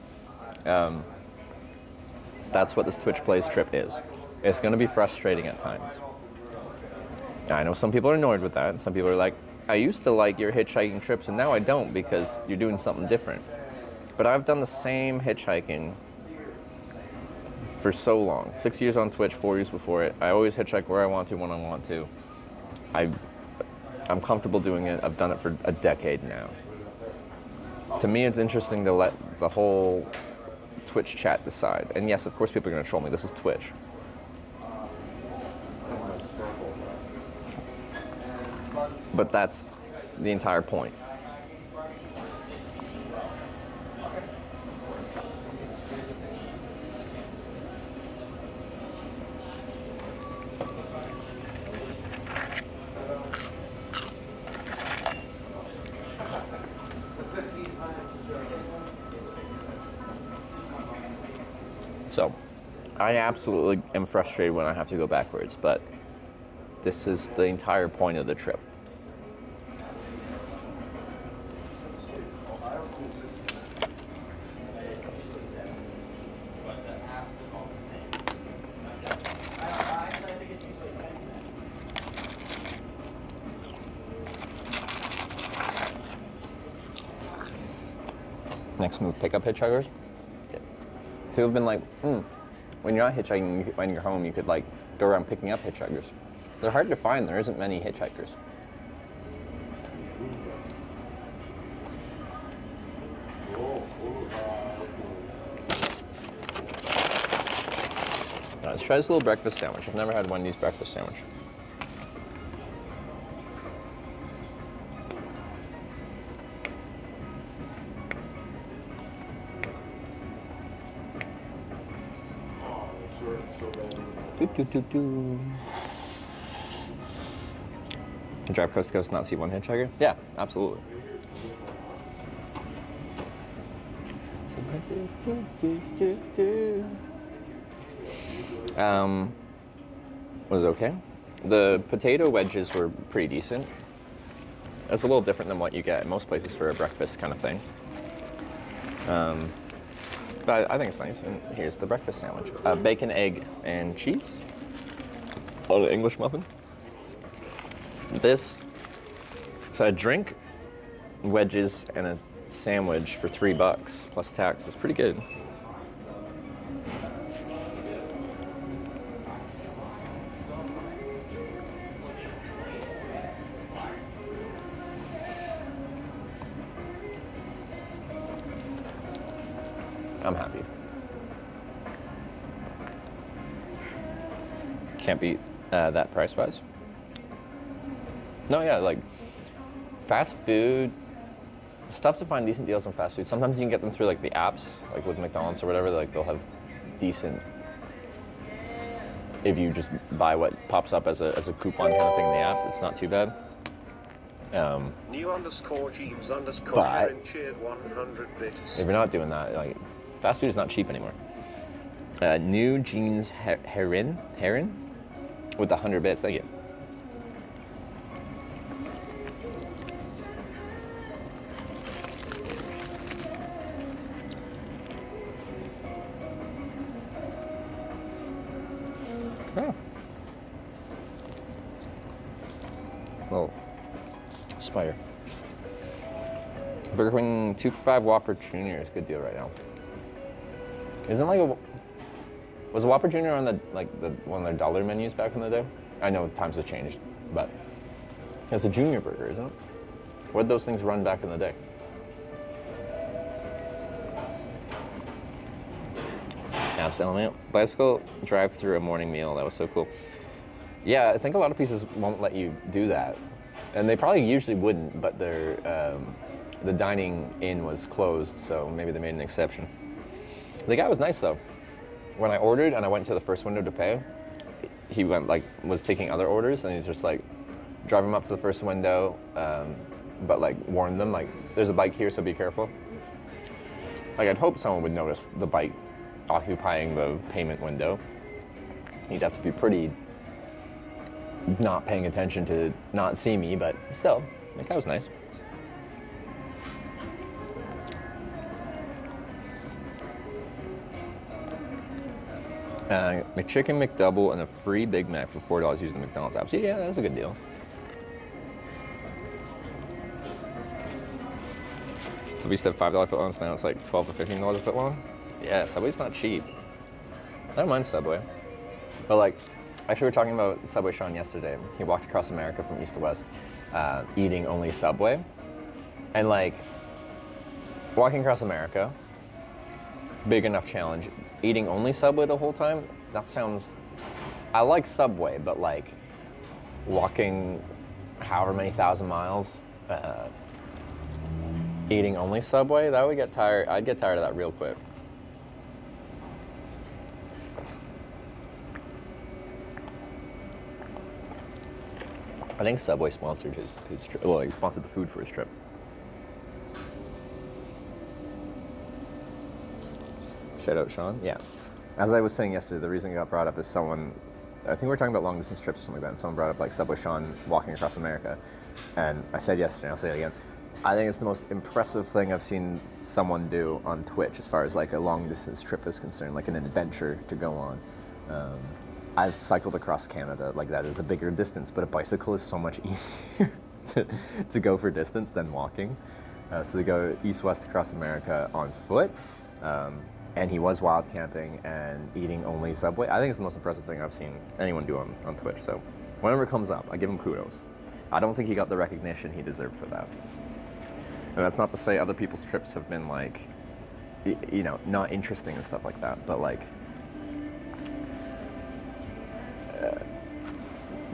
That's what this Twitch Plays trip is. It's going to be frustrating at times. I know some people are annoyed with that, and some people are like, I used to like your hitchhiking trips, and now I don't because you're doing something different. But I've done the same hitchhiking for so long. 6 years on Twitch, 4 years before it. I always hitchhike where I want to, when I want to. I'm comfortable doing it. I've done it for a decade now. To me, it's interesting to let the whole Twitch chat decide. And yes, of course people are going to troll me. This is Twitch. But that's the entire point. I absolutely am frustrated when I have to go backwards, but this is the entire point of the trip. Next move, pick up hitchhikers. People have been like, when you're not hitchhiking, when you're home, you could like go around picking up hitchhikers. They're hard to find. There isn't many hitchhikers. Let's try this little breakfast sandwich. I've never had Wendy's breakfast sandwich. Drive coast to coast, not see one hitchhiker? Yeah, absolutely. Was okay. The potato wedges were pretty decent. It's a little different than what you get at most places for a breakfast kind of thing. But I think it's nice. And here's the breakfast sandwich. Bacon, egg, and cheese. On an English muffin. This, so a drink, wedges, and a sandwich for $3 plus tax is pretty good. I'm happy. Can't beat that price-wise. No, yeah, like fast food, it's tough to find decent deals on fast food. Sometimes you can get them through like the apps, like with McDonald's or whatever, like they'll have decent, if you just buy what pops up as a coupon kind of thing in the app, it's not too bad. New _ jeans _ But cheered 100 bits. if you're not doing that, like fast food is not cheap anymore. New jeans heron with 100 bits, thank you. Oh. Well, Spire. Burger King 2 for $5 Whopper Jr. is a good deal right now. Isn't like was a Whopper Jr. on the one of their dollar menus back in the day? I know times have changed, but it's a junior burger, isn't it? Where'd those things run back in the day? Absolutely. Bicycle drive through a morning meal. That was so cool. Yeah, I think a lot of places won't let you do that, and they probably usually wouldn't. But their the dining in was closed, so maybe they made an exception. The guy was nice though. When I ordered and I went to the first window to pay, he was taking other orders, and he's just like, drive him up to the first window, but like warn them like there's a bike here, so be careful. Like I'd hope someone would notice the bike occupying the payment window. You'd have to be pretty not paying attention to not see me, but still, that guy was nice. McChicken, McDouble, and a free Big Mac for $4 using the McDonald's app. So yeah, that's a good deal. So we said $5 foot longs, now it's like $12 to $15 a foot long. Yeah, Subway's not cheap. I don't mind Subway. But like, actually we were talking about Subway Sean yesterday. He walked across America from east to west, eating only Subway. And like, walking across America, big enough challenge. Eating only Subway the whole time, that sounds, I like Subway, but like, walking however many thousand miles, eating only Subway, that would get tired. I'd get tired of that real quick. I think Subway sponsored his trip. Well, he sponsored the food for his trip. Shout out Sean. Yeah. as I was saying yesterday, the reason it got brought up is someone, I think we were talking about long distance trips or something like that, and someone brought up like Subway Sean walking across America. And I said yesterday, I'll say it again, I think it's the most impressive thing I've seen someone do on Twitch as far as like a long distance trip is concerned, like an adventure to go on. I've cycled across Canada, like that is a bigger distance, but a bicycle is so much easier to go for distance than walking. So they go east-west across America on foot, and he was wild camping and eating only Subway. I think it's the most impressive thing I've seen anyone do on Twitch. So whenever it comes up, I give him kudos. I don't think he got the recognition he deserved for that. And that's not to say other people's trips have been like, you know, not interesting and stuff like that, but like,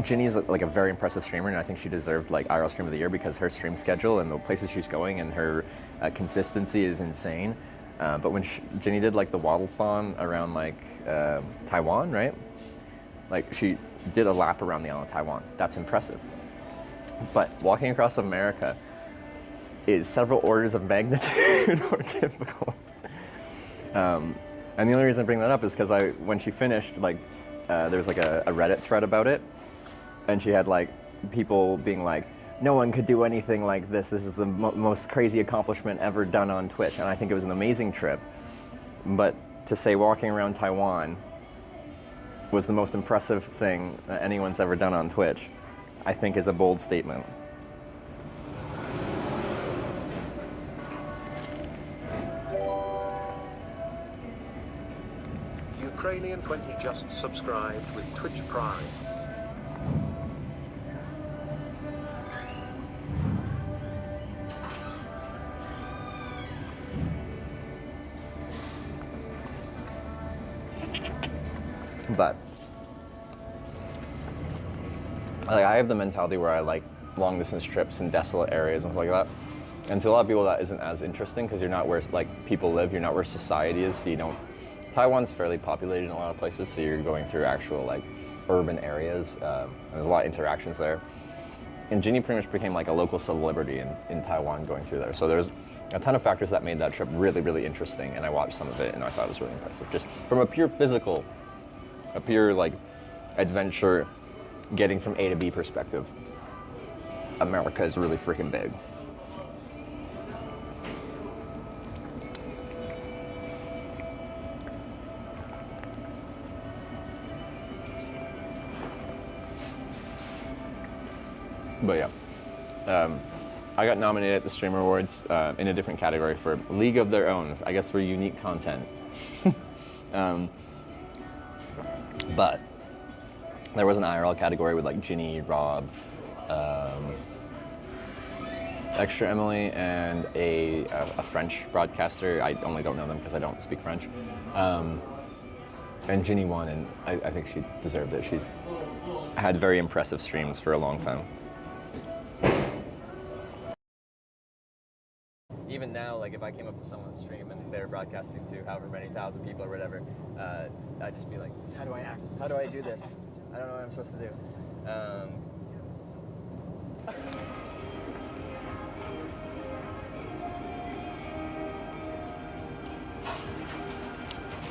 Ginny is like a very impressive streamer, and I think she deserved like IRL Stream of the Year because her stream schedule and the places she's going and her consistency is insane. But when Ginny did like the waddle-thon around like Taiwan, right? Like she did a lap around the island of Taiwan. That's impressive. But walking across America is several orders of magnitude more difficult. And the only reason I bring that up is because when she finished, like there was like a Reddit thread about it. And she had like people being like, no one could do anything like this. This is the most crazy accomplishment ever done on Twitch. And I think it was an amazing trip. But to say walking around Taiwan was the most impressive thing that anyone's ever done on Twitch, I think is a bold statement. Ukrainian 20 just subscribed with Twitch Prime. But like, I have the mentality where I like long distance trips in desolate areas and stuff like that. And to a lot of people that isn't as interesting because you're not where like people live, you're not where society is, so you don't. Taiwan's fairly populated in a lot of places, so you're going through actual like urban areas. And there's a lot of interactions there. And Ginny pretty much became like a local celebrity in Taiwan going through there. So there's a ton of factors that made that trip really, really interesting. And I watched some of it and I thought it was really impressive. Just from a pure physical, a pure like adventure, getting from A to B perspective, America is really freaking big. But yeah, I got nominated at the Streamer Awards in a different category for League of Their Own, I guess for unique content. But there was an IRL category with like Ginny, Rob, Extra Emily, and a French broadcaster. I only don't know them because I don't speak French. And Ginny won, and I think she deserved it. She's had very impressive streams for a long time. Even now, like if I came up to someone's stream and they're broadcasting to however many thousand people or whatever, I'd just be like, how do I act? How do I do this? I don't know what I'm supposed to do.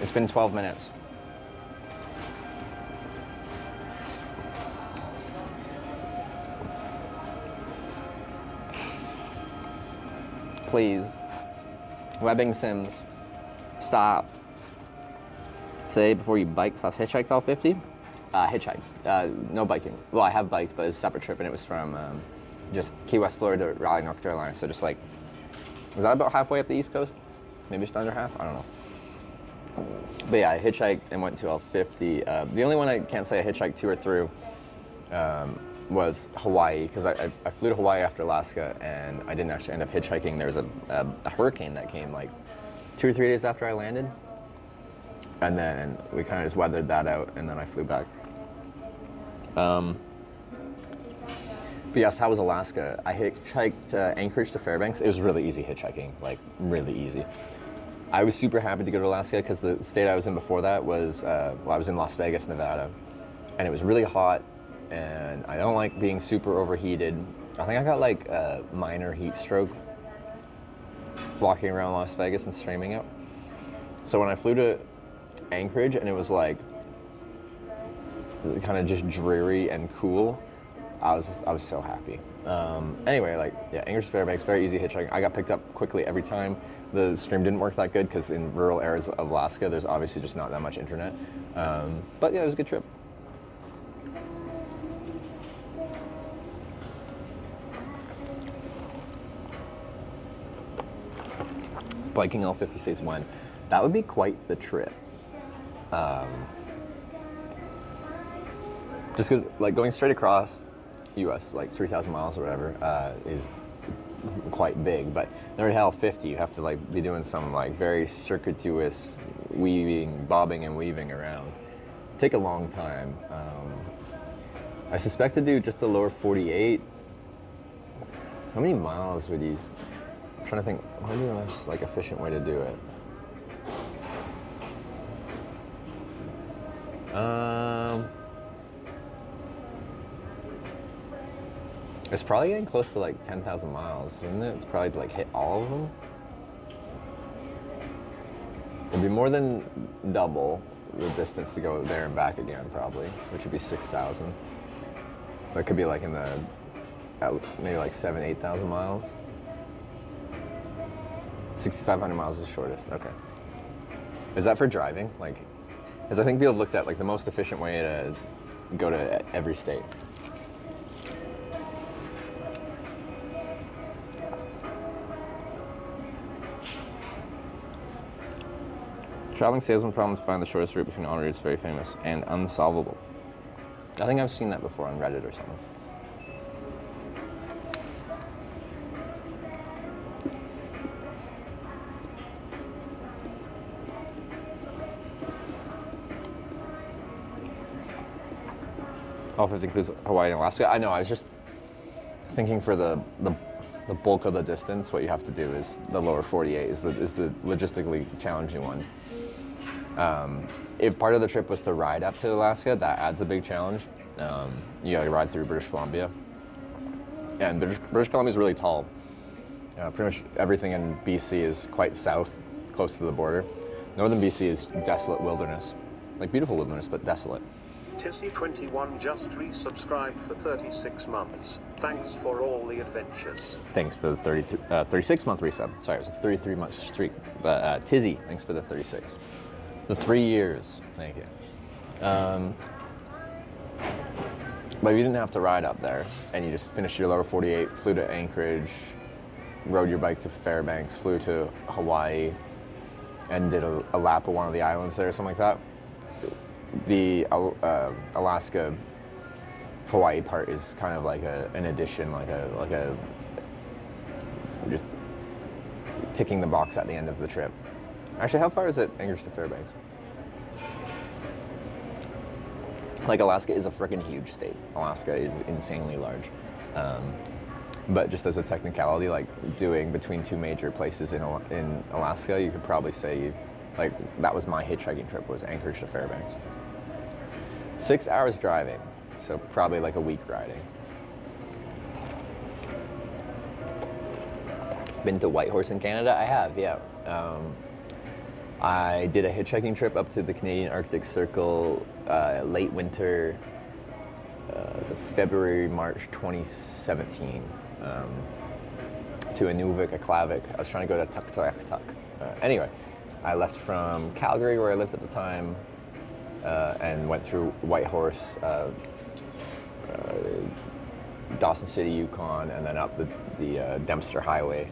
It's been 12 minutes. Please, Webbing Sims, stop. Say before you bike / hitchhiked all 50? Hitchhiked, no biking. Well, I have biked, but it was a separate trip and it was from just Key West, Florida to Raleigh, North Carolina. So just like, was that about halfway up the East Coast? Maybe just under half, I don't know. But yeah, I hitchhiked and went to all 50. The only one I can't say I hitchhiked to or through was Hawaii, because I flew to Hawaii after Alaska and I didn't actually end up hitchhiking. There was a hurricane that came like 2 or 3 days after I landed. And then we kind of just weathered that out and then I flew back. But yes, how was Alaska? I hitchhiked Anchorage to Fairbanks. It was really easy hitchhiking, like really easy. I was super happy to go to Alaska because the state I was in before that was, well, I was in Las Vegas, Nevada, and it was really hot. And I don't like being super overheated. I think I got like a minor heat stroke walking around Las Vegas and streaming it. So when I flew to Anchorage, and it was like kind of just dreary and cool, I was so happy. Anyway, like, yeah, Anchorage to Fairbanks, very easy hitchhiking. I got picked up quickly every time. The stream didn't work that good because in rural areas of Alaska, there's obviously just not that much internet. But yeah, it was a good trip. Biking all 50 states when? That would be quite the trip. Just because, like, going straight across U.S., like 3,000 miles or whatever, is quite big. But in order to have 50, you have to, like, be doing some, like, very circuitous weaving, bobbing and weaving around. Take a long time. I suspect to do just the lower 48. How many miles would you? I'm trying to think. What would be the most, like, efficient way to do it? It's probably getting close to like 10,000 miles, isn't it? It's probably to like hit all of them. It'd be more than double the distance to go there and back again, probably, which would be 6,000. But it could be like in the, maybe like 7,000, 8,000 miles. 6,500 miles is the shortest, okay. Is that for driving? Like, because I think people have looked at like the most efficient way to go to every state. Traveling salesman problems find the shortest route between all routes very famous and unsolvable. I think I've seen that before on Reddit or something. All 50 includes Hawaii and Alaska. I know, I was just thinking for the bulk of the distance, what you have to do is the lower 48 is the logistically challenging one. If part of the trip was to ride up to Alaska, that adds a big challenge. You gotta ride through British Columbia. And British Columbia is really tall. Pretty much everything in BC is quite south, close to the border. Northern BC is desolate wilderness. Like beautiful wilderness, but desolate. Tizzy21 just resubscribed for 36 months. Thanks for all the adventures. Thanks for the 36-month resub. Sorry, it was a 33-month streak. But Tizzy, thanks for the 36. The 3 years, thank you. But you didn't have to ride up there, and you just finished your lower 48, flew to Anchorage, rode your bike to Fairbanks, flew to Hawaii, and did a lap of one of the islands there, or something like that. The Alaska Hawaii part is kind of like an addition, like a just ticking the box at the end of the trip. Actually, how far is it Anchorage to Fairbanks? Like, Alaska is a freaking huge state. Alaska is insanely large. But just as a technicality, like doing between two major places in Alaska, you could probably say, like, that was my hitchhiking trip, was Anchorage to Fairbanks. 6 hours driving, so probably like a week riding. Been to Whitehorse in Canada? I have, yeah. I did a hitchhiking trip up to the Canadian Arctic Circle late winter, so February, March 2017, to Inuvik, Aklavik. I was trying to go to Tuktoyaktuk. Anyway, I left from Calgary, where I lived at the time, and went through Whitehorse, Dawson City, Yukon, and then up the Dempster Highway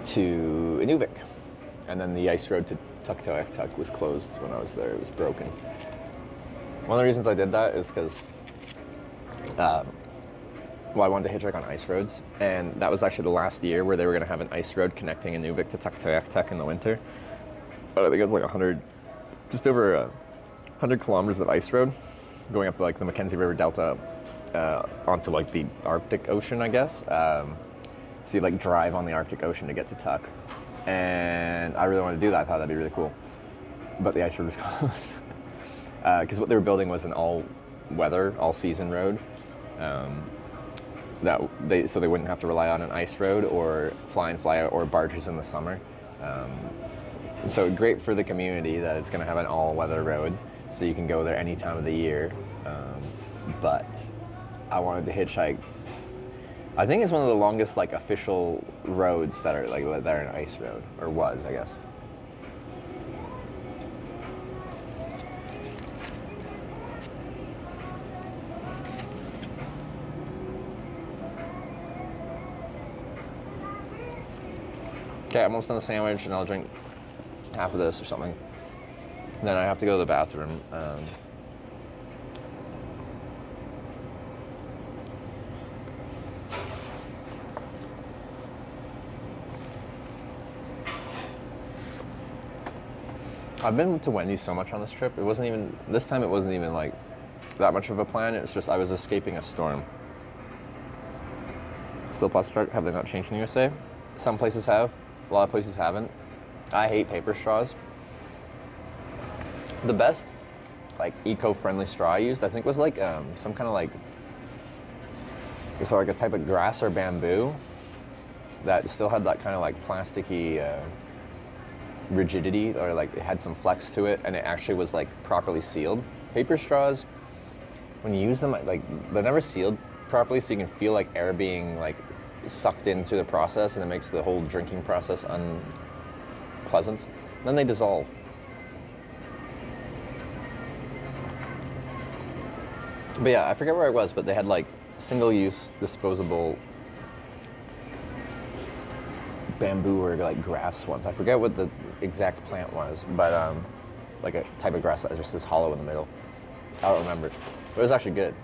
to Inuvik. And then the ice road to Tuktoyaktuk was closed when I was there. It was broken. One of the reasons I did that is because, well, I wanted to hitchhike on ice roads, and that was actually the last year where they were going to have an ice road connecting Inuvik to Tuktoyaktuk in the winter. But I think it was like just over 100 kilometers of ice road going up like the Mackenzie River Delta onto like the Arctic Ocean, I guess. So you like drive on the Arctic Ocean to get to Tuk. And I really wanted to do that. I thought that'd be really cool. But the ice road was closed. Because what they were building was an all-weather, all-season road. So they wouldn't have to rely on an ice road or fly-in, fly-out or barges in the summer. So great for the community that it's going to have an all-weather road, so you can go there any time of the year. But I wanted to hitchhike. I think it's one of the longest like official roads that are like that are an ice road, or was, I guess. Okay, I'm almost done the sandwich, and I'll drink half of this or something. And then I have to go to the bathroom. I've been to Wendy's so much on this trip. This time it wasn't even like that much of a plan. It was just I was escaping a storm. Still plastic, have they not changed in USA? Some places have, a lot of places haven't. I hate paper straws. The best like eco-friendly straw I used, I think, was like some kind of like, it's like a type of grass or bamboo that still had that kind of like plasticky rigidity, or like it had some flex to it, and it actually was like properly sealed. Paper straws, when you use them, like they're never sealed properly, so you can feel like air being like sucked in through the process, and it makes the whole drinking process unpleasant. Then they dissolve. But yeah, I forget where I was, but they had like single-use disposable bamboo or like grass ones. I forget what the exact plant was, but like a type of grass that just is hollow in the middle. I don't remember, but it was actually good.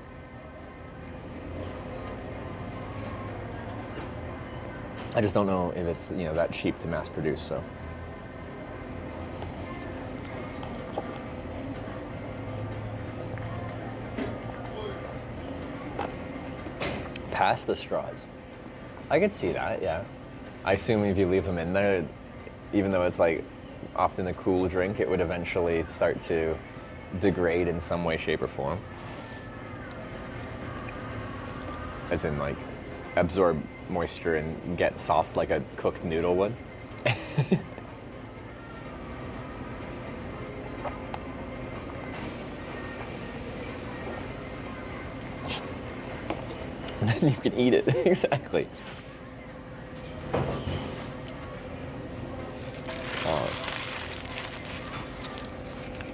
I just don't know if it's, you know, that cheap to mass produce, so. Pasta straws. I could see that, yeah. I assume if you leave them in there, even though it's like often a cool drink, it would eventually start to degrade in some way, shape, or form. As in like absorb moisture and get soft like a cooked noodle would. And then you can eat it, exactly.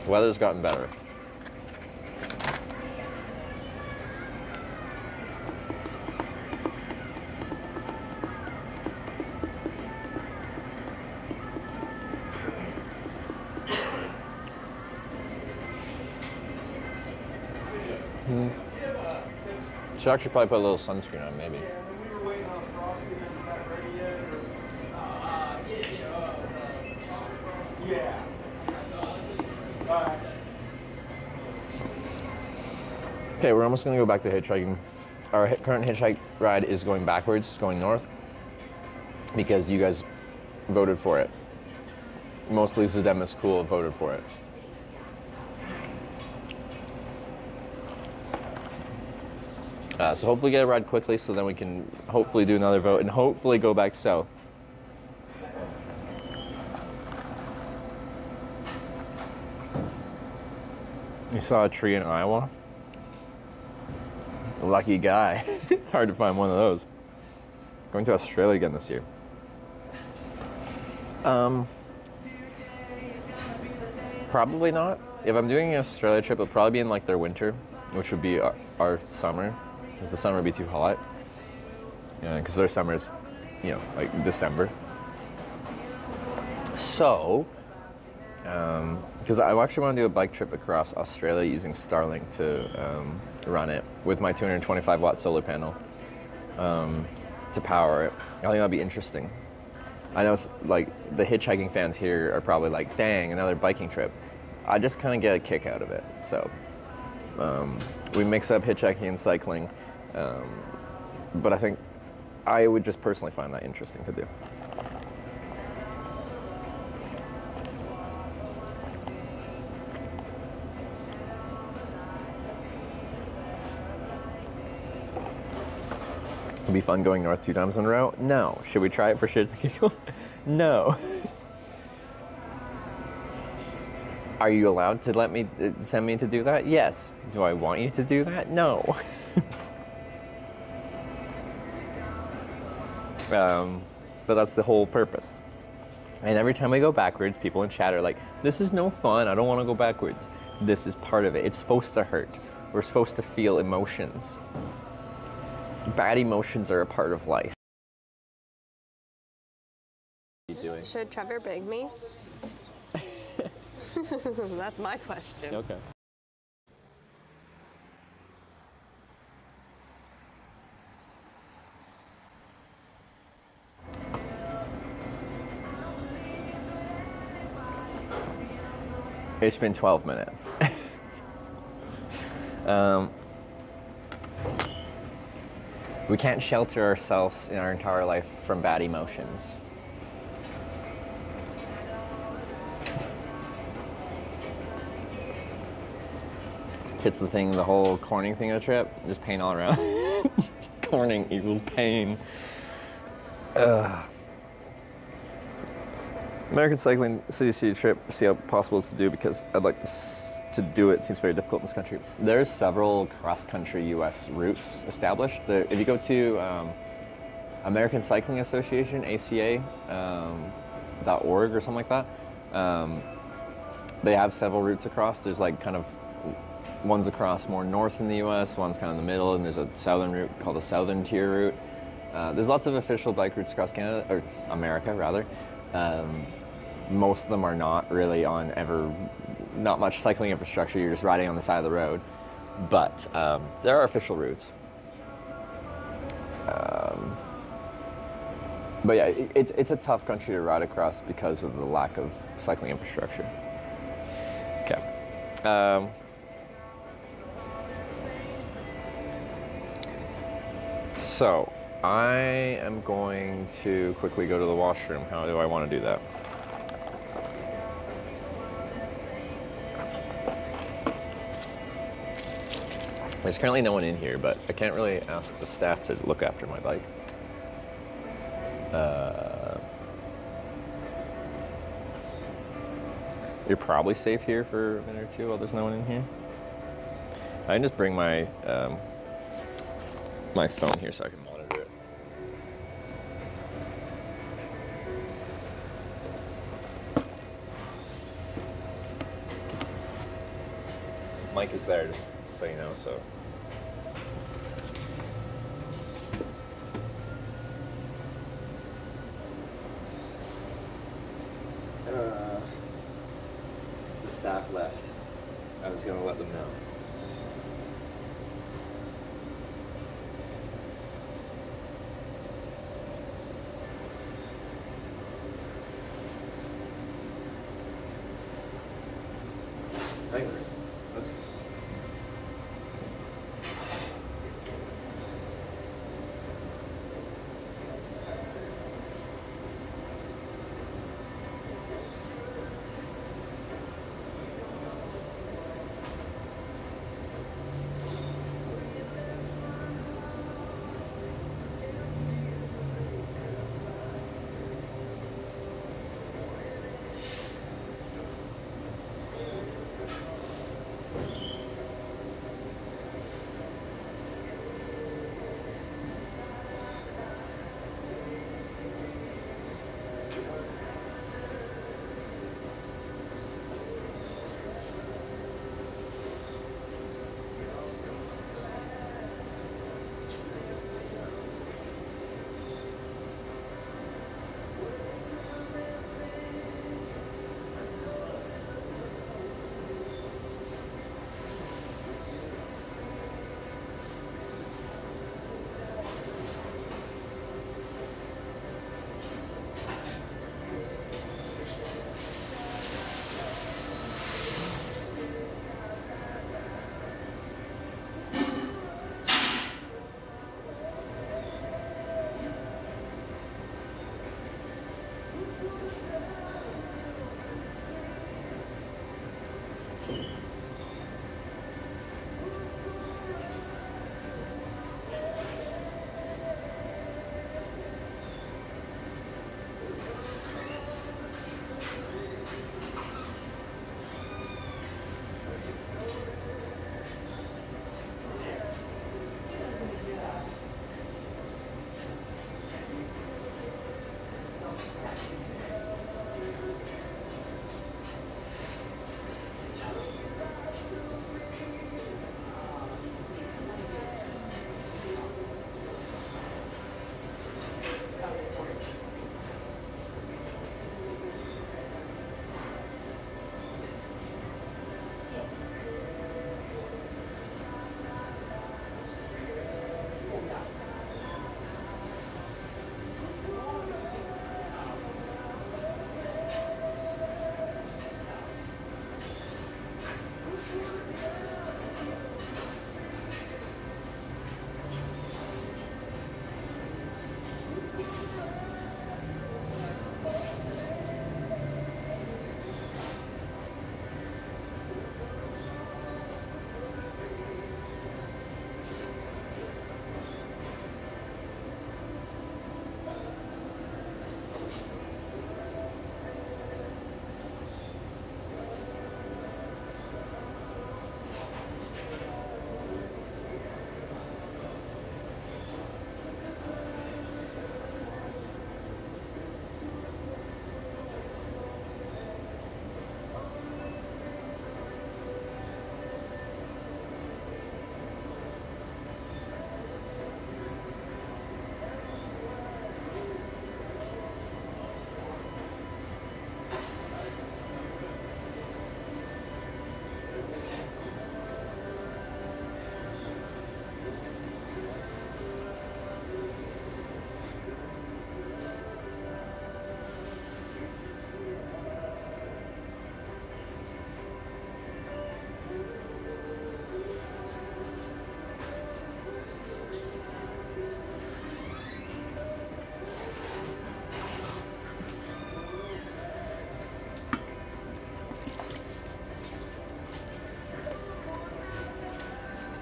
The weather's gotten better. Should actually probably put a little sunscreen on, maybe. Okay, we're almost gonna go back to hitchhiking. Our current hitchhike ride is going backwards, it's going north, because you guys voted for it. Mostly Zdemis Cool voted for it. So hopefully get a ride quickly, so then we can hopefully do another vote and hopefully go back south. You saw a tree in Iowa? Lucky guy. It's hard to find one of those. Going to Australia again this year. Probably not. If I'm doing an Australia trip, it'll probably be in like their winter, which would be our summer, because the summer would be too hot. Yeah, because their summer is, you know, like December. So, because I actually want to do a bike trip across Australia using Starlink to run it with my 225 watt solar panel to power it. I think that'll be interesting. I know like the hitchhiking fans here are probably like, dang, another biking trip. I just kind of get a kick out of it. So we mix up hitchhiking and cycling, but I think I would just personally find that interesting to do. It'd be fun going north 2 times in a row? No. Should we try it for shits and giggles? No. Are you allowed to send me to do that? Yes. Do I want you to do that? No. But that's the whole purpose. And every time we go backwards, people in chat are like, this is no fun, I don't want to go backwards. This is part of it. It's supposed to hurt. We're supposed to feel emotions. Bad emotions are a part of life. What are you doing? Should Trevor beg me? That's my question. Okay. It's been 12 minutes. We can't shelter ourselves in our entire life from bad emotions. It's the thing, the whole corning thing of the trip, just pain all around. Corning equals pain. American Cycling City trip, see how possible it's to do because I'd like to do it. It seems very difficult in this country. There's several cross-country U.S. routes established. If you go to American Cycling Association, ACA.org or something like that, they have several routes across. There's like kind of one's across more north in the U.S., one's kind of in the middle, and there's a southern route called the Southern Tier route. There's lots of official bike routes across Canada, or America rather. Most of them are not really on not much cycling infrastructure. You're just riding on the side of the road. But there are official routes. But yeah, it's a tough country to ride across because of the lack of cycling infrastructure. Okay. So, I am going to quickly go to the washroom. How do I want to do that? There's currently no one in here, but I can't really ask the staff to look after my bike. You're probably safe here for a minute or two while there's no one in here. I can just bring my my phone here so I can monitor it. Mike is there, just so you know, so. The staff left. I was gonna let them know.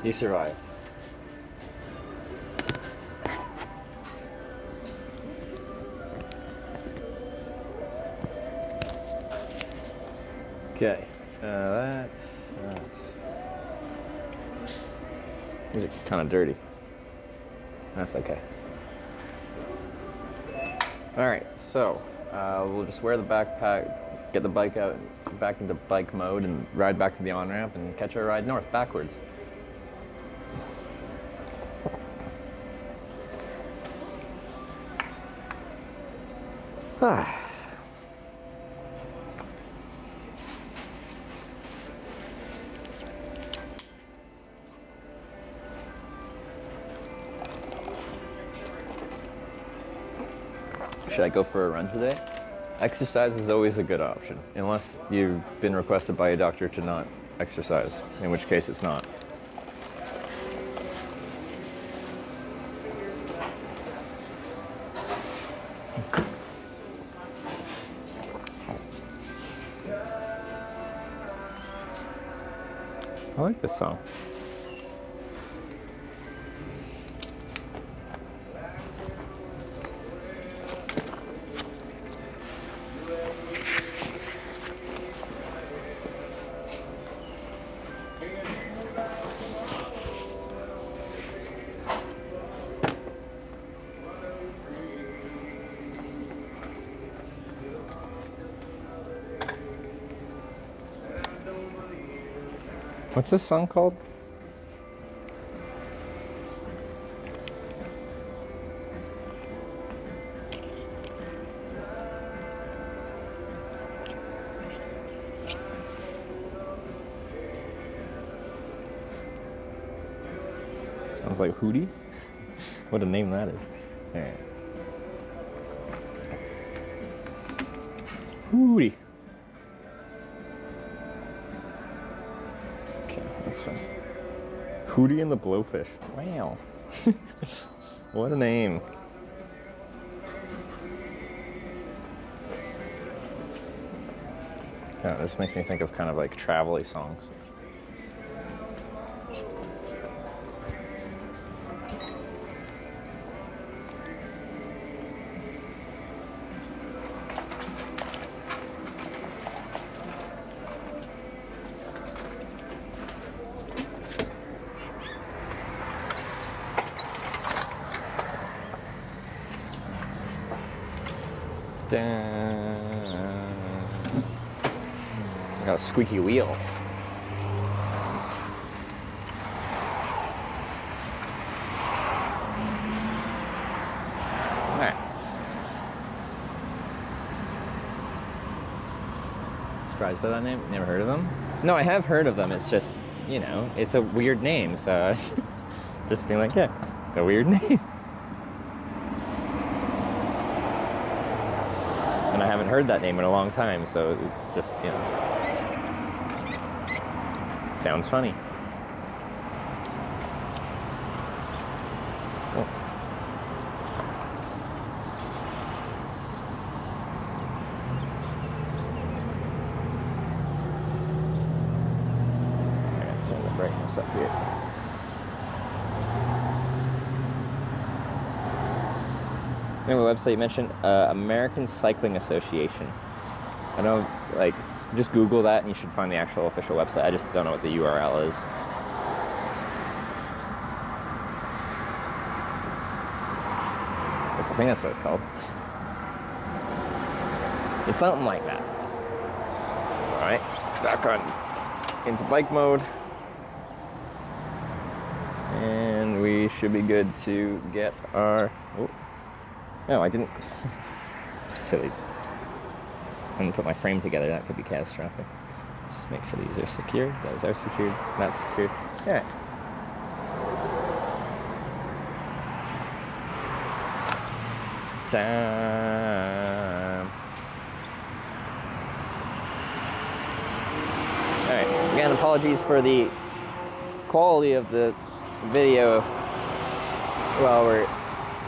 You survived. Okay, These are kind of dirty. That's okay. All right, so we'll just wear the backpack, get the bike out, back into bike mode, and ride back to the on-ramp and catch our ride north backwards. Ah. Should I go for a run today? Exercise is always a good option, unless you've been requested by a doctor to not exercise, in which case it's not. I like this song. What's this song called? Sounds like Hootie. What a name that is. All right. Hootie. Hootie and the Blowfish. Wow. What a name. Yeah, this makes me think of kind of like travel-y songs. I got a squeaky wheel. All right. Surprised by that name? Never heard of them? No, I have heard of them. It's just, you know, it's a weird name, so just being like, yeah, it's a weird name. And I haven't heard that name in a long time, so it's just, you know, sounds funny. Cool. I gotta turn the brightness up here. Remember the website you mentioned? American Cycling Association. I know, like, just Google that and you should find the actual official website. I just don't know what the URL is. I think that's what it's called. It's something like that. All right, back on into bike mode. And we should be good to get our... Oh. No, I didn't. Silly. I didn't put my frame together. That could be catastrophic. Let's just make sure these are secured. Those are secured. That's secured. All right. Time. All right. Again, apologies for the quality of the video while we're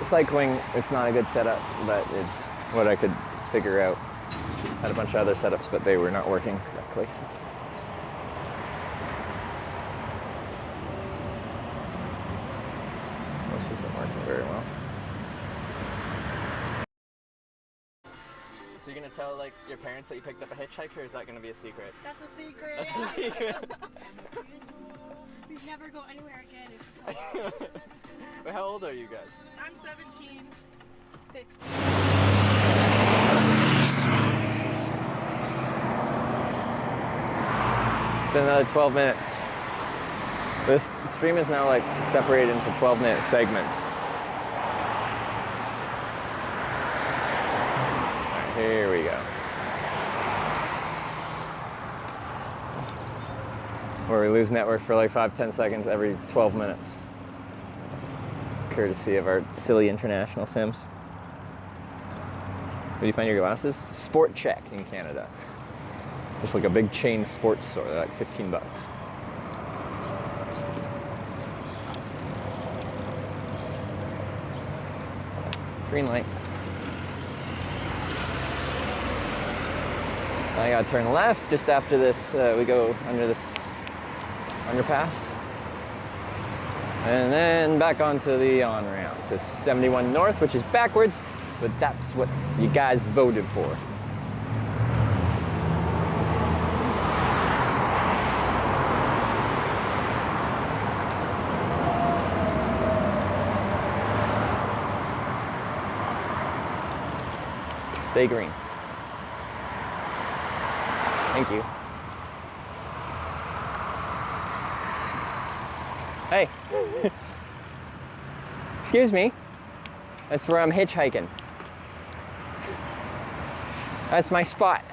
cycling. It's not a good setup, but it's what I could figure out. Had a bunch of other setups, but they were not working correctly. So. This isn't working very well. So you're gonna tell like your parents that you picked up a hitchhiker, or is that gonna be a secret? That's a secret. That's a secret. We'd never go anywhere again if you told me. But how old are you guys? I'm 17. 15. It's been another 12 minutes. This stream is now like separated into 12-minute segments. All right, here we go. Where we lose network for like 5-10 seconds every 12 minutes. Courtesy of our silly international sims. Where do you find your glasses? Sport Check in Canada. Just like a big chain sports store, they're like 15 bucks. Green light. I gotta turn left just after this, we go under this underpass. And then back onto the on-ramp to 71 North, which is backwards, but that's what you guys voted for. Stay green. Thank you. Hey. Excuse me. That's where I'm hitchhiking. That's my spot.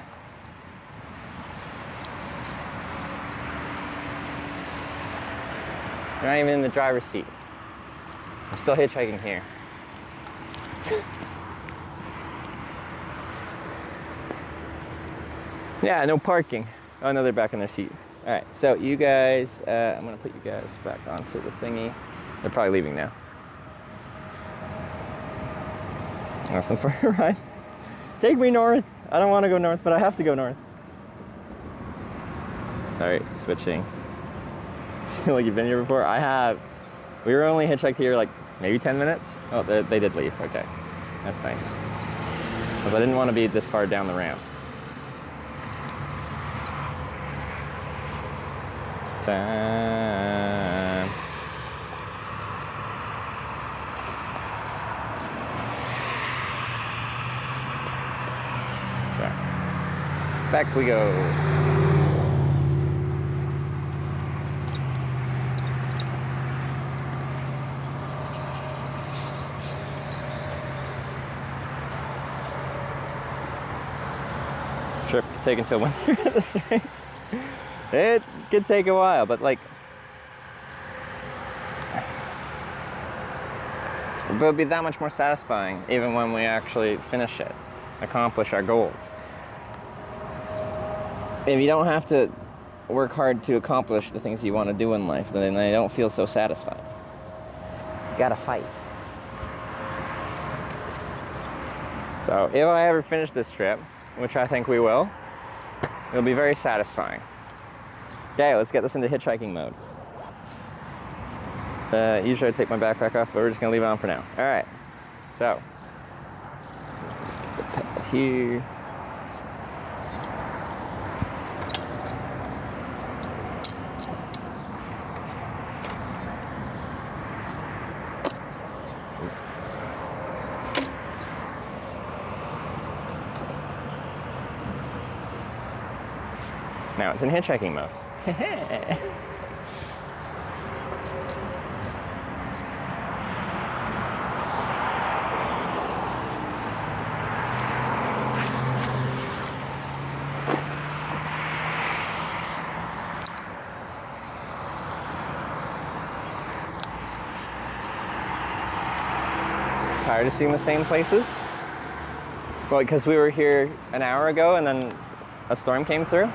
I'm not even in the driver's seat. I'm still hitchhiking here. Yeah, no parking. Oh no, they're back in their seat. All right, so you guys, I'm gonna put you guys back onto the thingy. They're probably leaving now. Ask them for a ride. Take me north. I don't want to go north, but I have to go north. Sorry, switching. Like you've been here before? I have. We were only hitchhiked here like maybe 10 minutes. Oh, they did leave. Okay, that's nice. Because I didn't want to be this far down the ramp. Time. Okay. Back we go. Trip could take until winter at this rate. It could take a while, but like, but it'll be that much more satisfying even when we actually finish it, accomplish our goals. If you don't have to work hard to accomplish the things you want to do in life, then they don't feel so satisfying. You gotta fight. So if I ever finish this trip, which I think we will, it'll be very satisfying. Okay, let's get this into hitchhiking mode. Usually I take my backpack off, but we're just gonna leave it on for now. All right, so, just put that here. Now it's in hitchhiking mode. Tired of seeing the same places? Well, because we were here an hour ago and then a storm came through.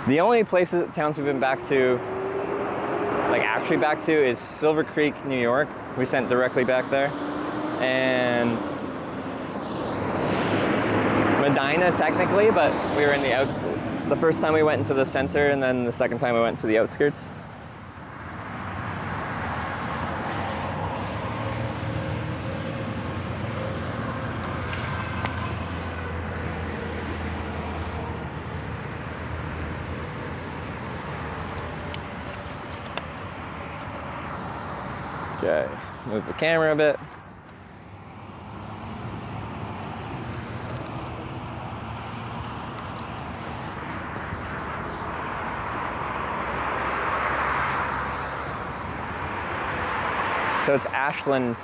The only places, towns we've been back to, like actually back to, is Silver Creek, New York. We sent directly back there. And Medina, technically, but we were in the first time we went into the center, and then the second time we went to the outskirts. Okay, move the camera a bit. So it's Ashland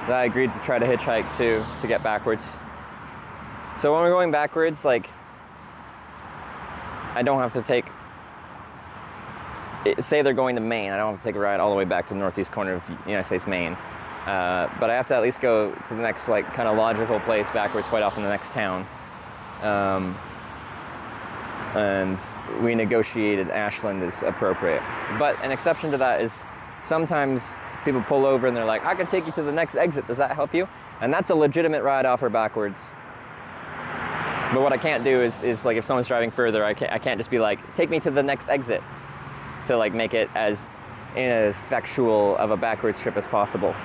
that I agreed to try to hitchhike to get backwards. So when we're going backwards, like, I don't have to take, say they're going to Maine, I don't have to take a ride all the way back to the northeast corner of the United States, Maine. But I have to at least go to the next, like, kind of logical place backwards quite often, the next town. And we negotiated Ashland is appropriate. But an exception to that is sometimes people pull over and they're like, I can take you to the next exit, does that help you? And that's a legitimate ride offer backwards. But what I can't do is like, if someone's driving further, I can't just be like, take me to the next exit, to like make it as ineffectual of a backwards trip as possible.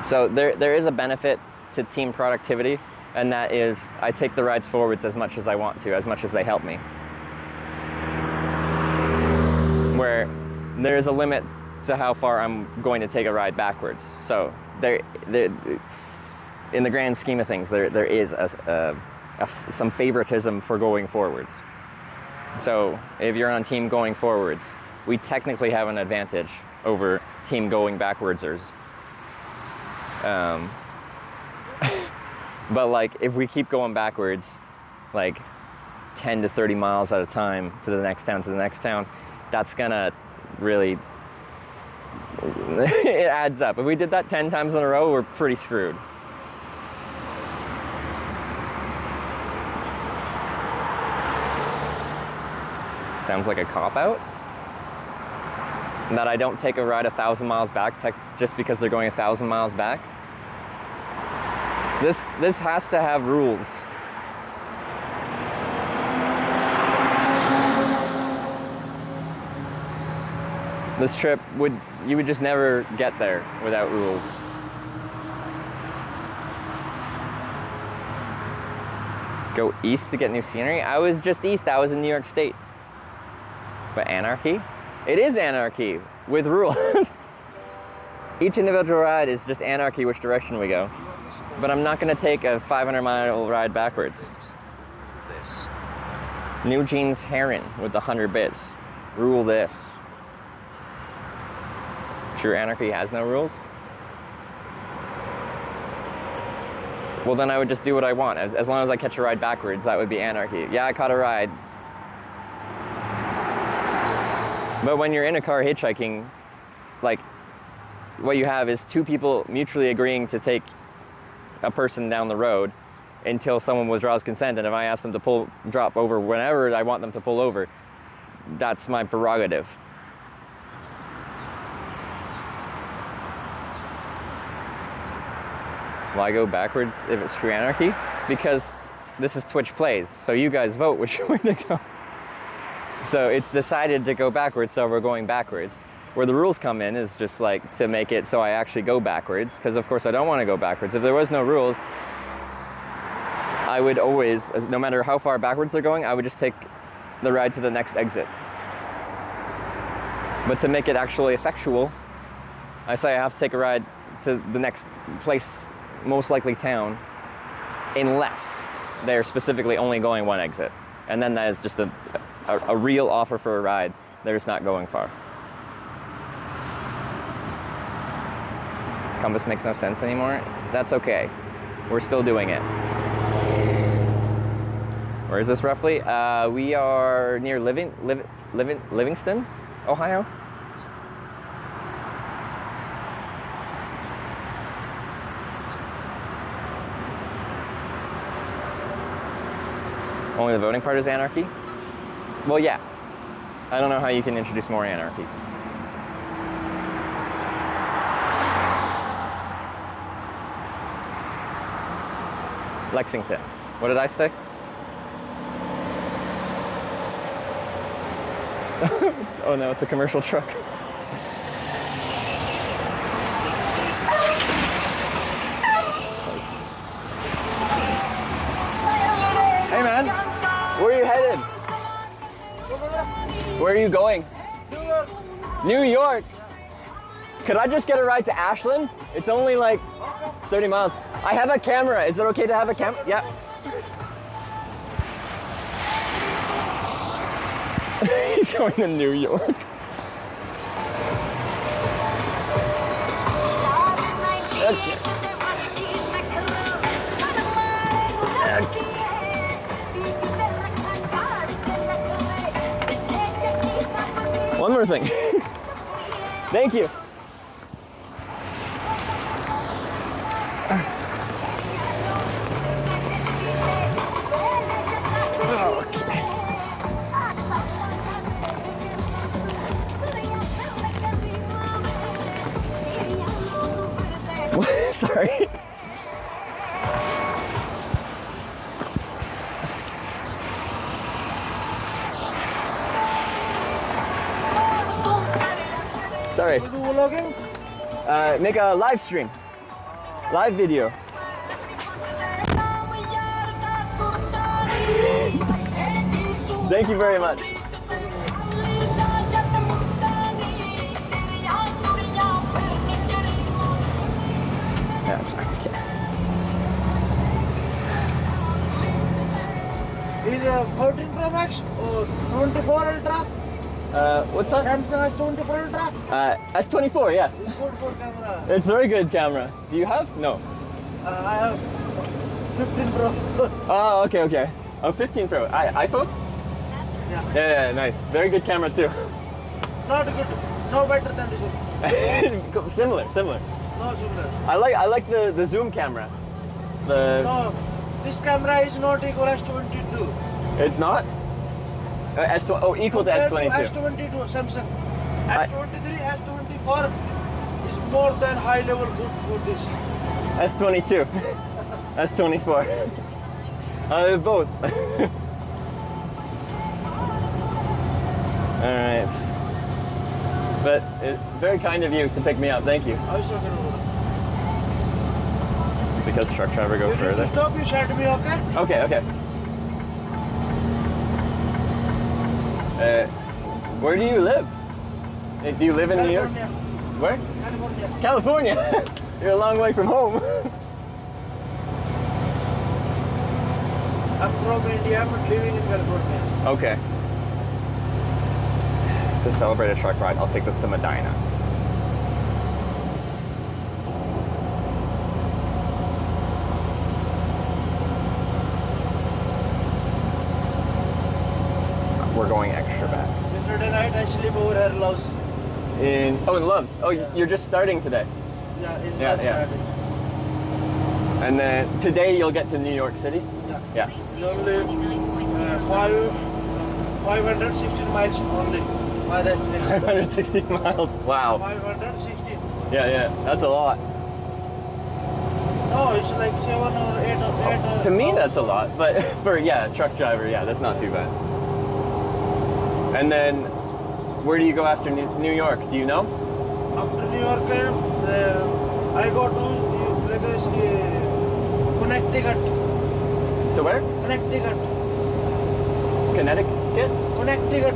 So there is a benefit to team productivity, and that is I take the rides forwards as much as I want to, as much as they help me. Where there is a limit to how far I'm going to take a ride backwards. So in the grand scheme of things, there is some favoritism for going forwards. So if you're on team going forwards, we technically have an advantage over team going backwardsers. But like, if we keep going backwards, like 10 to 30 miles at a time to the next town, that's gonna really, it adds up. If we did that 10 times in a row, we're pretty screwed. Sounds like a cop-out? That I don't take a ride 1,000 miles back just because they're going 1,000 miles back? This has to have rules. This trip you would just never get there without rules. Go east to get new scenery? I was just east, I was in New York State. But anarchy? It is anarchy with rules. Each individual ride is just anarchy which direction we go. But I'm not gonna take a 500-mile ride backwards. New Jeans Heron with the 100 bits. Rule this. True anarchy has no rules? Well, then I would just do what I want. As long as I catch a ride backwards, that would be anarchy. Yeah, I caught a ride. But when you're in a car hitchhiking, like, what you have is two people mutually agreeing to take a person down the road until someone withdraws consent, and if I ask them to drop over whenever I want them to pull over, that's my prerogative. Will I go backwards if it's true anarchy? Because this is Twitch Plays, so you guys vote which way to go. So it's decided to go backwards, so we're going backwards. Where the rules come in is just like to make it so I actually go backwards, because of course I don't want to go backwards. If there was no rules, I would always, no matter how far backwards they're going, I would just take the ride to the next exit. But to make it actually effectual, I say I have to take a ride to the next place, most likely town, unless they're specifically only going one exit. And then that is just a real offer for a ride. They're just not going far. Compass makes no sense anymore. That's okay. We're still doing it. Where is this roughly? We are near Livingston, Ohio. Only the voting part is anarchy? Well, yeah. I don't know how you can introduce more anarchy. Lexington. What did I say? Oh no, it's a commercial truck. Hey man, where are you headed? Where are you going? New York. New York? Could I just get a ride to Ashland? It's only like 30 miles. I have a camera. Is it okay to have a camera? Yeah. He's going to New York. Okay. One more thing. Thank you. Sorry. Sorry. You do vlogging? Make a live stream. Live video. Thank you very much. Yeah, sorry. Okay. Is it 14 Pro Max or 24 Ultra? What's that? Samsung S24 Ultra? S24, yeah. It's good camera. It's very good camera. Do you have? No. I have 15 Pro. Oh, okay, okay. Oh, 15 Pro. iPhone? Yeah. Yeah, nice. Very good camera too. Not good. No better than this one. Similar. No similar. I like the zoom camera. No, this camera is not equal to S22. It's not? Equal to S22. S22 Samsung. S23, S24 is more than high level good for this. S22. S24. Both. All right. But very kind of you to pick me up. Thank you. Because truck driver go further. Stop, you shout me, okay? Okay, okay. Where do you live? Do you live in New York? Where? California. California? You're a long way from home. I'm from India, but living in California. Okay. To celebrate a truck ride, I'll take this to Medina. We're going extra back. Yesterday night I sleep over here, Loves. In Loves. Oh, you're just starting today. Yeah. And then today you'll get to New York City. Yeah. Only 516 miles only. 516 miles. Wow. 516. Yeah. That's a lot. No, it's like 7 or 8 or 8. To me, that's a lot, but for truck driver, that's not too bad. And then, where do you go after New York? Do you know? After New York, I go to Connecticut. To where? Connecticut. Connecticut?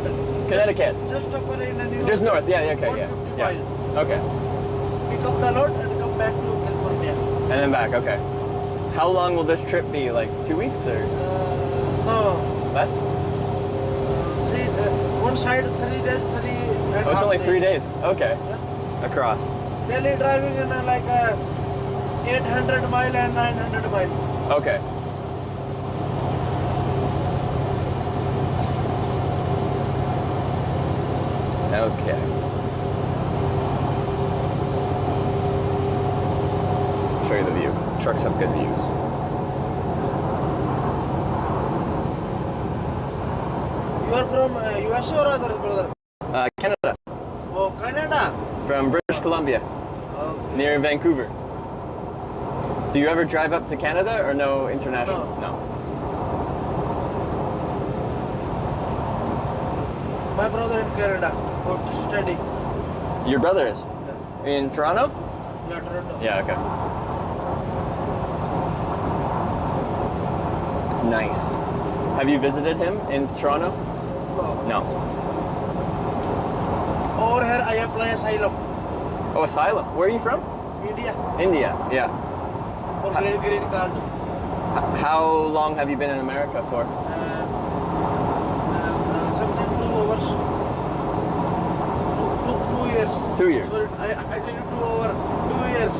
Connecticut. Just up in New York. Just north, okay, yeah. Okay. Pick up the load and come back to California. And then back, okay. How long will this trip be? Like 2 weeks or? No. Less? One side 3 days, 3 and Oh, it's only 3 days. days. Okay. Across. Daily driving in like 800 mile and 900 mile. Okay. Okay. Show you the view. Trucks have good views. You are from USA or other brother? Canada. Oh, Canada. From British Columbia. Okay. Near Vancouver. Do you ever drive up to Canada or no international? No. My brother in Canada for study. Your brother is? Yeah. In Toronto? Yeah, Toronto. Yeah, okay. Nice. Have you visited him in Toronto? No. Over here, I apply asylum. Oh, asylum. Where are you from? India. India, yeah. For green card. How long have you been in America for? Something 2 hours. 2 years. 2 years. Sorry, I said 2 over 2 years.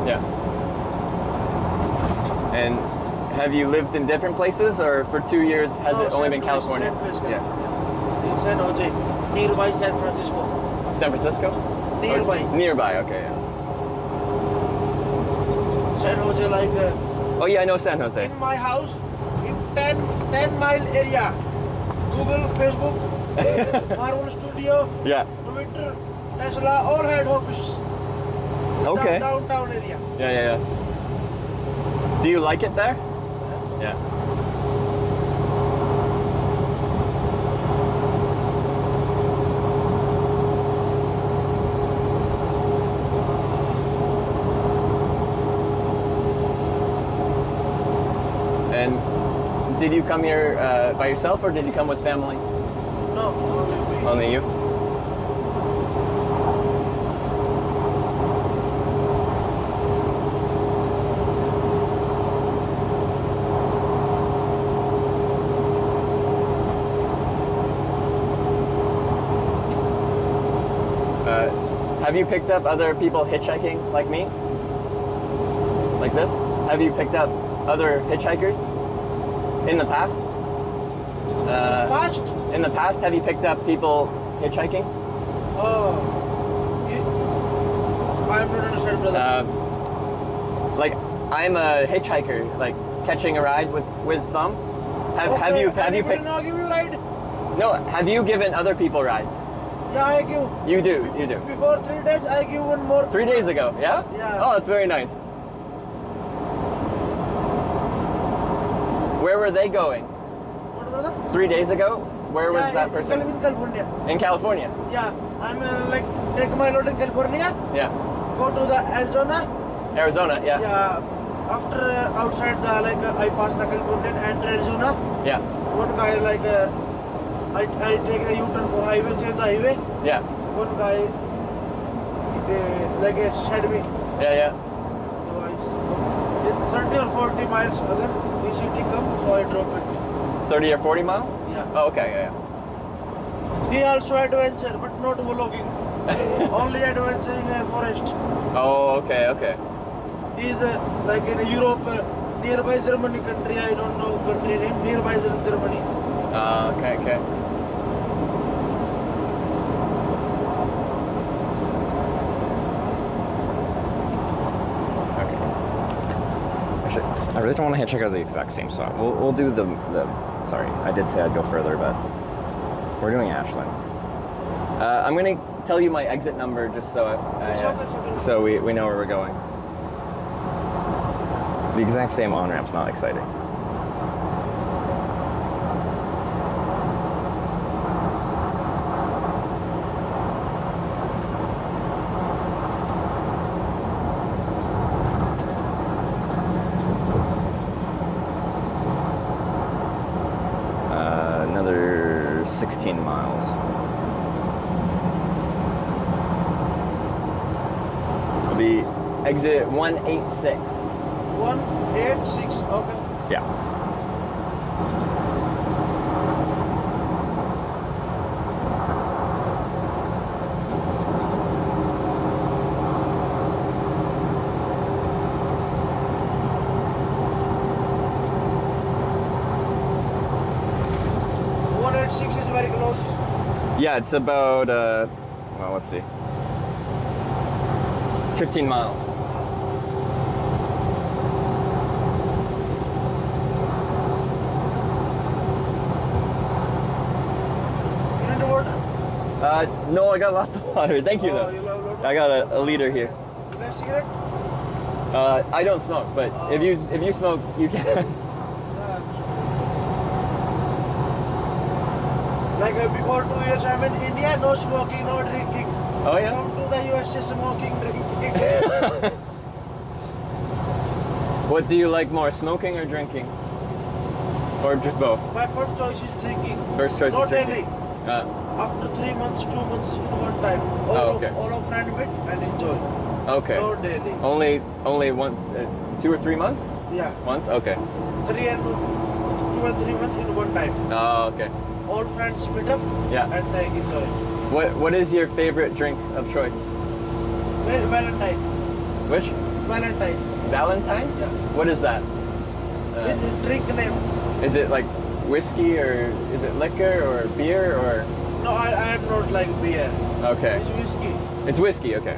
Yeah. And have you lived in different places, or for 2 years has it only been California? Yeah. In San Jose, nearby San Francisco. San Francisco? Nearby. Oh, nearby, okay, yeah. San Jose, like. Oh yeah, I know San Jose. In my house, in 10-mile area. Google, Facebook, Marvel Studio, Yeah. Twitter, Tesla, all head office. Okay. Downtown area. Yeah, yeah, yeah. Do you like it there? Yeah. And did you come here by yourself, or did you come with family? No, only me. Only you? Have you picked up other people hitchhiking like me? Like this? Have you picked up other hitchhikers in the past? Past? In the past, have you picked up people hitchhiking? Oh, I'm not understand, brother. Like, I'm a hitchhiker, like catching a ride with thumb. Have you picked? Not give you ride? No, have you given other people rides? Yeah, I give. You do, you do. Before 3 days, I give one more. 3 days ago, yeah? Yeah. Oh, that's very nice. Where were they going? What, brother? 3 days ago? Where was that In person? California. In California? Yeah, I'm like take my load in California. Yeah. Go to the Arizona. Arizona, yeah. Yeah. After outside the I pass the California and Arizona. Yeah. One guy I take a U-turn for highway, change the highway. Yeah. One guy said me. Yeah, yeah. It's 30 or 40 miles again. The city come, so I drop it. 30 or 40 miles? Yeah. Oh, okay, yeah, yeah. He also adventure, but not vlogging. Only adventure in a forest. Oh, okay, okay. He's like in Europe, nearby Germany country. I don't know country name. Nearby Germany. Okay, okay. Actually, I really don't want to hitchhike out of the exact same spot. We'll do the. Sorry, I did say I'd go further, but we're doing Ashland. I'm gonna tell you my exit number just so so we know where we're going. The exact same on-ramp's not exciting. Another 16 miles. It'll be exit 186. 186, okay. Yeah. Yeah, it's about, well, let's see, 15 miles. You need water? No, I got lots of water. Thank you, though. You love water? I got a liter here. You like cigarette? I don't smoke, but if you smoke, you can. Like before 2 years, I'm in India, no smoking, no drinking. Oh yeah? Come to the USA, smoking, drinking. What do you like more, smoking or drinking? Or just both? My first choice is drinking. First choice Not is drinking. daily. After 3 months, 2 months, in one time. All of friends meet and enjoy. Okay. No daily. Only one, 2 or 3 months? Yeah. Once? Okay. 2 and 3 months in one time. Oh, okay. All friends meet up and they enjoy. What is your favorite drink of choice? Valentine. Which? Valentine. Valentine? Yeah. What is that? This is drink name. Is it like whiskey or is it liquor or beer or? No, I am not like beer. Okay. It's whiskey. It's whiskey, okay.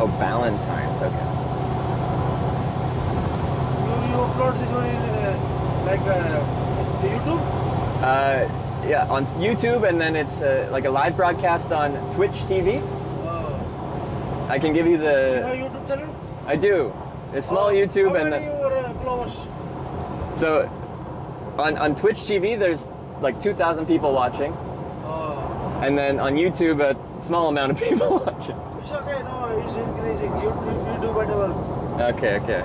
Oh, Valentine's, okay. You upload this one in YouTube? Yeah, on YouTube, and then it's like a live broadcast on Twitch TV. I can give you the. You have YouTube channel? I do. It's small YouTube, how and many your followers? so on Twitch TV, there's like 2,000 people watching, and then on YouTube, a small amount of people watching. It's okay, no, it's increasing. You do whatever. Okay, okay.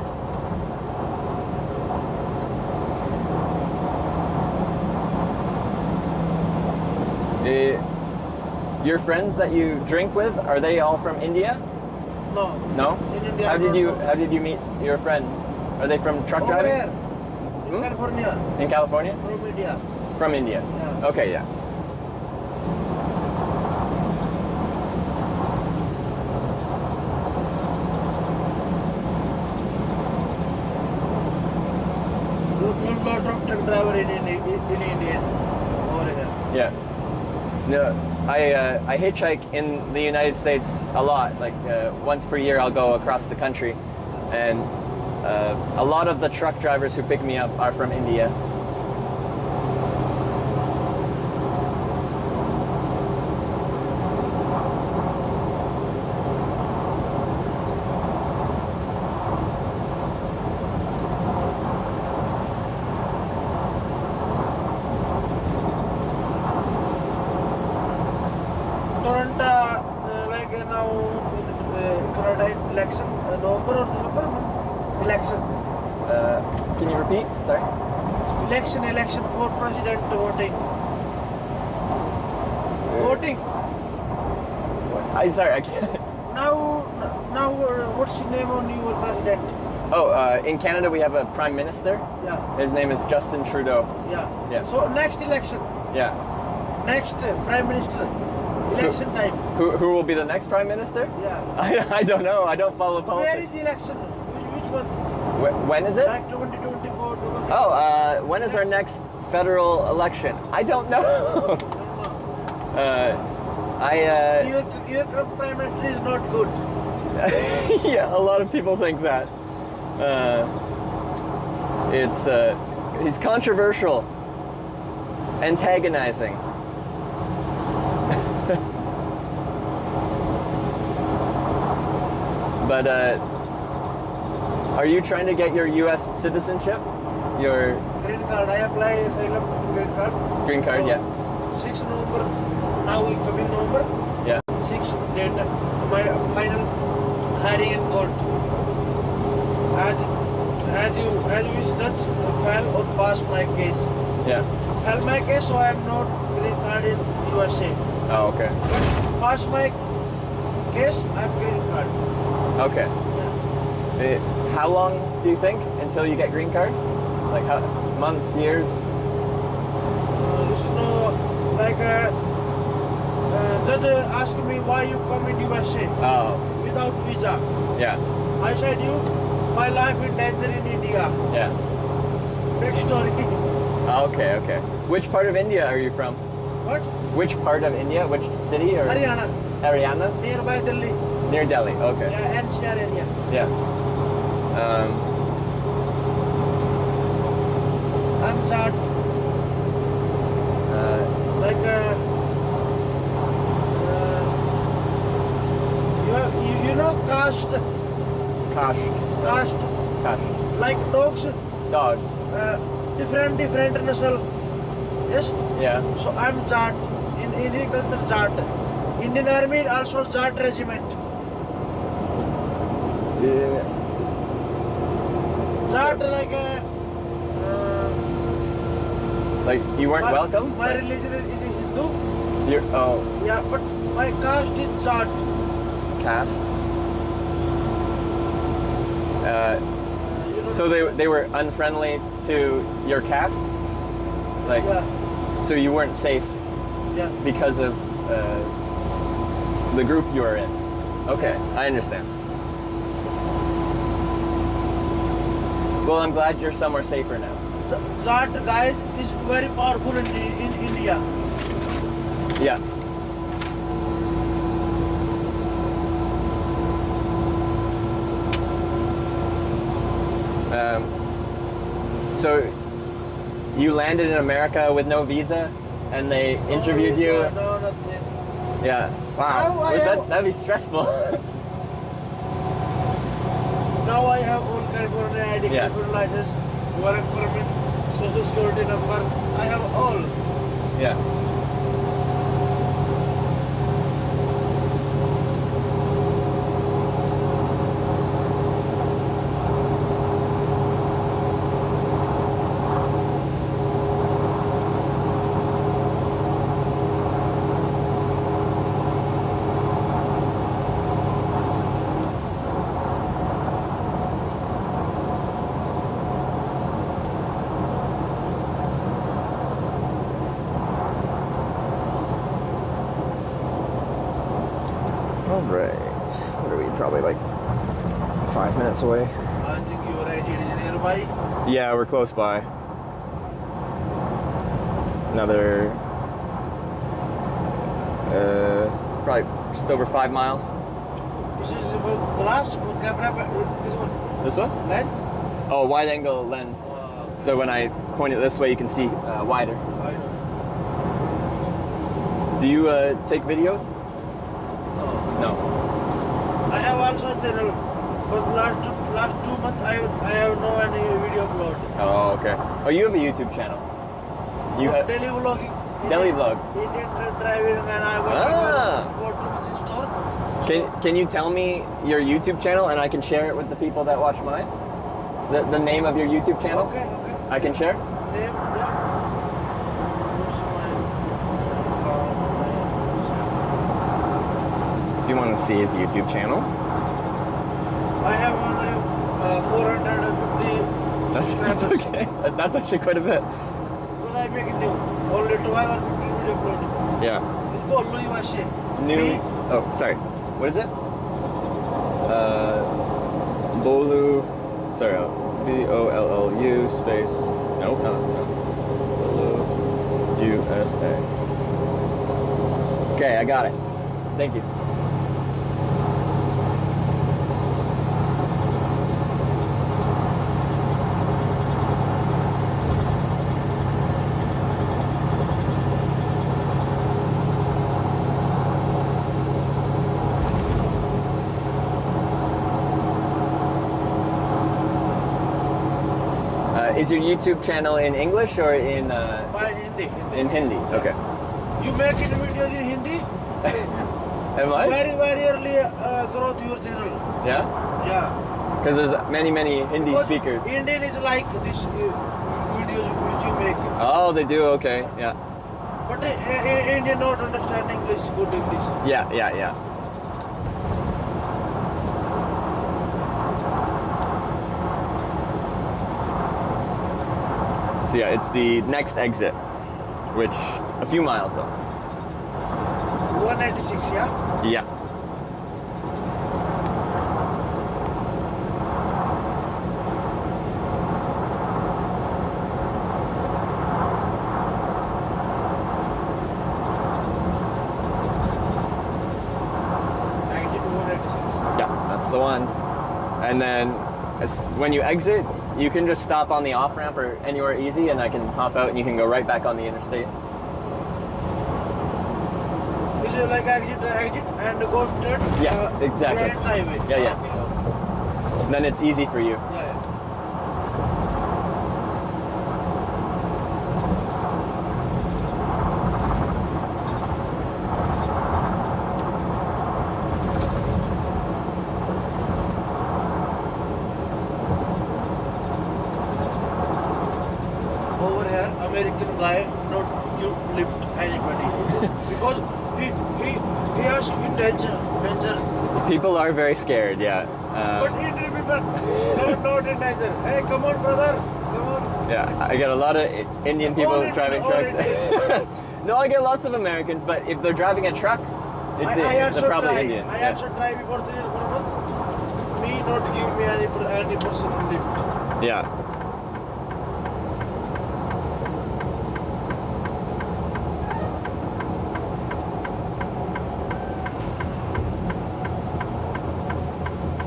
Your friends that you drink with, are they all from India? No. No? In India. How did you meet your friends? Are they from truck Over driving? here, in California. In California? From India. From India. Yeah. Okay, yeah. You'll go truck driver in India. Over here. Yeah. No, I hitchhike in the United States a lot. Like once per year, I'll go across the country, and a lot of the truck drivers who pick me up are from India. Election, November or December month? Election. Can you repeat? Sorry? Election for president voting. Voting. I'm sorry, I can't. Now, what's the name on your president? Oh, in Canada we have a prime minister. Yeah. His name is Justin Trudeau. Yeah. Yeah. So next election. Yeah. Next prime minister. Election time. Who will be the next prime minister? Yeah. I don't know. I don't follow politics. Where is the election? Which month? When is it? Like 2024. Oh, when is our next federal election? I don't know. Your prime minister is not good. Yeah, a lot of people think that. He's controversial, antagonizing. But are you trying to get your U.S. citizenship? Your green card. I apply asylum green card. Green card, yeah. 6 November. Now we coming November. Yeah. 6 date. My final hearing in court. As you judge, file or pass my case. Yeah. File my case, so I am not green card in USA. Oh, okay. But pass my case, I am green card. Okay. Yeah. How long do you think until you get green card? Like how, months, years? You should know, like judge asked me why you come in USA without visa. Yeah. I said my life in danger in India. Yeah. Big story. Okay, okay. Which part of India are you from? What? Which part of India? Which city? Or Haryana. Haryana? Nearby Delhi. Near Delhi, okay. Yeah, NCR area. Yeah. I'm sad. You know caste. Caste. Caste. Caste. Like dogs dogs? Different national. Yes. Yeah. So I'm Jat. In Indian culture, Jat. Indian Army also Jat regiment. Yeah. Jat like a. Like you weren't welcome? My religion is Hindu. Oh. Yeah, but my caste is Jat. Caste? So they were unfriendly to your caste? Like, yeah. So you weren't safe? Yeah. Because of the group you were in? Okay, I understand. Well, I'm glad you're somewhere safer now. Jat guys is very powerful in India. Yeah. So you landed in America with no visa, and they interviewed you. No, nothing. Yeah. Wow. That'd be stressful. Now I have all California ID, Yeah. California license, work permit, social security number. I have all. Yeah. Alright. What are we? Probably like 5 minutes away. I think your ID is nearby. Yeah, we're close by. Another probably just over 5 miles. This is about glass camera. This one? Lens? Oh, wide angle lens. So when I point it this way, you can see wider. Do you take videos? No. I have also a channel, but last 2 months I have no any video upload. Oh, okay. Oh, you have a YouTube channel. You have daily vlogging. daily vlog. Indian driving, and I go to the store. Can you tell me your YouTube channel and I can share it with the people that watch mine? The name of your YouTube channel? Okay. I can share? Name, yeah. If you want to see his YouTube channel. I have only 450 That's okay. That's actually quite a bit. Because I make it new. Only 12 or 15 video uploaded. Yeah. It's called Louis Vache. New. Oh, sorry. What is it? Bolu. Sorry. BOLLU space. No. Bolu USA. Okay, I got it. Thank you. Is your YouTube channel in English or in Hindi. In Hindi? Okay. You make it videos in Hindi? Am I? Very early growth your channel. Yeah? Yeah. Because there's many Hindi Because speakers. Indian is like this videos which you make. Oh, they do? Okay, yeah. But Indian not understand English, good English. Yeah. So yeah, it's the next exit, which a few miles though. 196, yeah? Yeah. Yeah, that's the one. And then when you exit, you can just stop on the off-ramp or anywhere easy, and I can hop out and you can go right back on the interstate. Is it like exit and go straight? Yeah, exactly. Behind the highway. Yeah. Okay. Then it's easy for you. Yeah. over here, American guy not give lift anybody because he has in danger. People are very scared, yeah. But Indian people not in danger. Hey, come on, brother, come on. Yeah, I get a lot of Indian people driving trucks. No, I get lots of Americans, but if they're driving a truck, they're probably Indian. I also drive before 3 or 4 months. Me not give me any person lift. Yeah.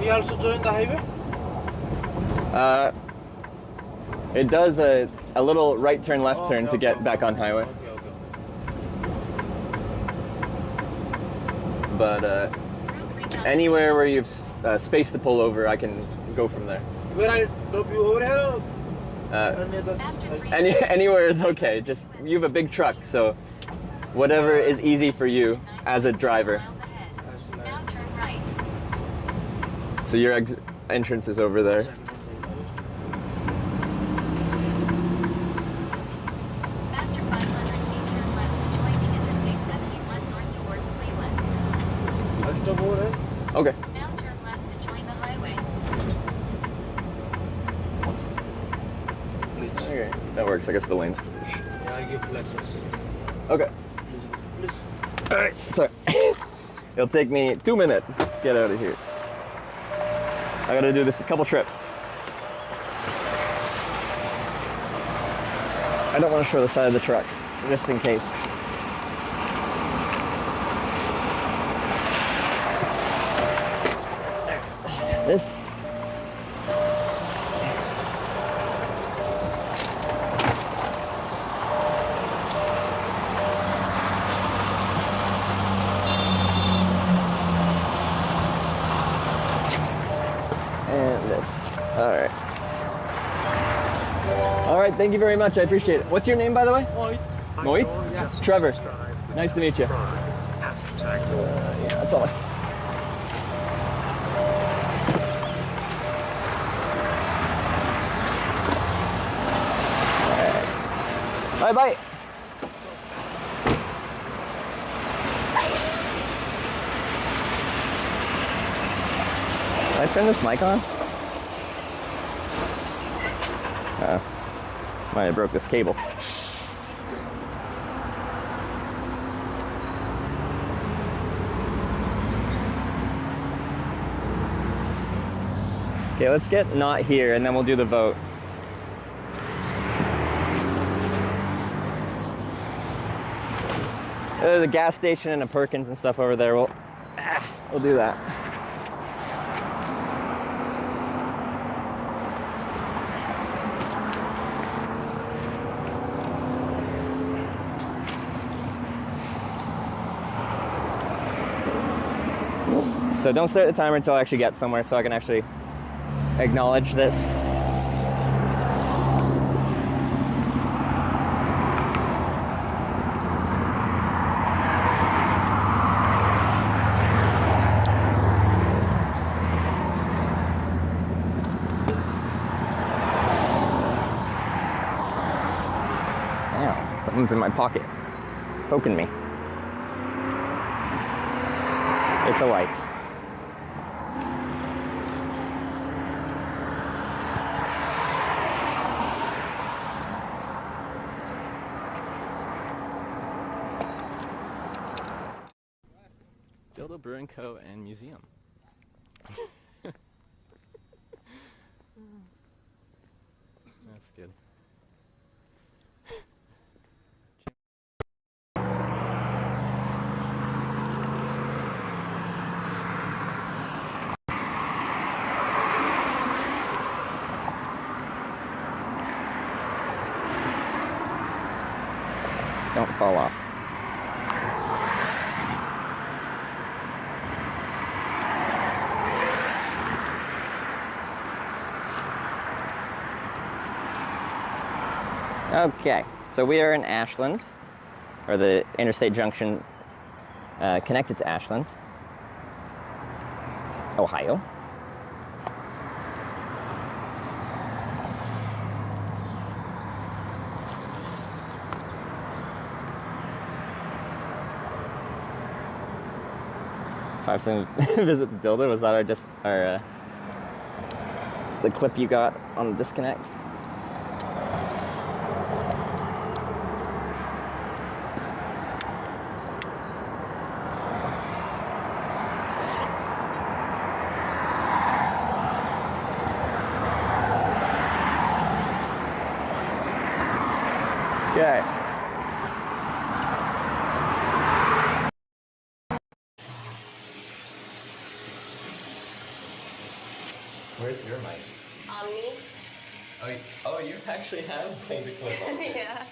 He also joined the highway? It does a little right turn, left turn to get back on highway. But anywhere where you've space to pull over, I can go from there. Where I drop you over here? Anywhere is okay. Just you have a big truck, so whatever is easy for you as a driver. So your entrance is over there. After 500 feet, turn left to join the Interstate 71 north towards Cleveland. Okay. Now turn left to join the highway. Okay, that works. I guess the lane's. Yeah, I give flexes. Okay. Please. All right. Sorry. It'll take me 2 minutes to get out of here. I gotta do this a couple trips. I don't want to show the side of the truck, just in case. This. And this. All right. All right, thank you very much. I appreciate it. What's your name, by the way? Mohit. Mohit? Yeah. Trevor. Nice to meet you. Yeah, that's almost. Bye bye. Did I turn this mic on? Might have broke this cable. Okay, let's get not here and then we'll do the vote. There's a gas station and a Perkins and stuff over there. We'll do that. So don't start the timer until I actually get somewhere so I can actually acknowledge this. Damn, something's in my pocket, poking me. It's a light. Dildo Brewing Co. and Museum. That's good. Don't fall off. Okay, so we are in Ashland, or the interstate junction connected to Ashland, Ohio. 5-second visit to Dildo. Was that our the clip you got on the disconnect? Okay. Where's your mic? On me? Oh, you actually have thing to clip on. Yeah.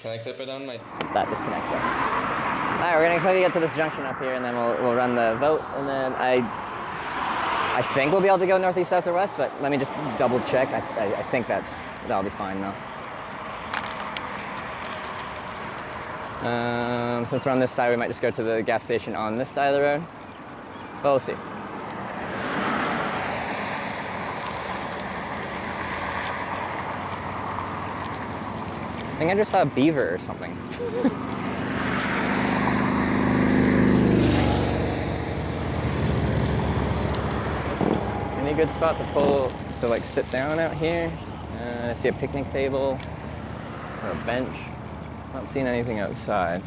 Can I clip it on my... That disconnect there. All right, we're gonna quickly get to this junction up here, and then we'll run the vote, and then I think we'll be able to go northeast, south, or west, but let me just double check. I think that'll be fine though. Since we're on this side, we might just go to the gas station on this side of the road. But we'll see. I think I just saw a beaver or something. Any good spot to pull, to like sit down out here? I see a picnic table or a bench. Not seeing anything outside.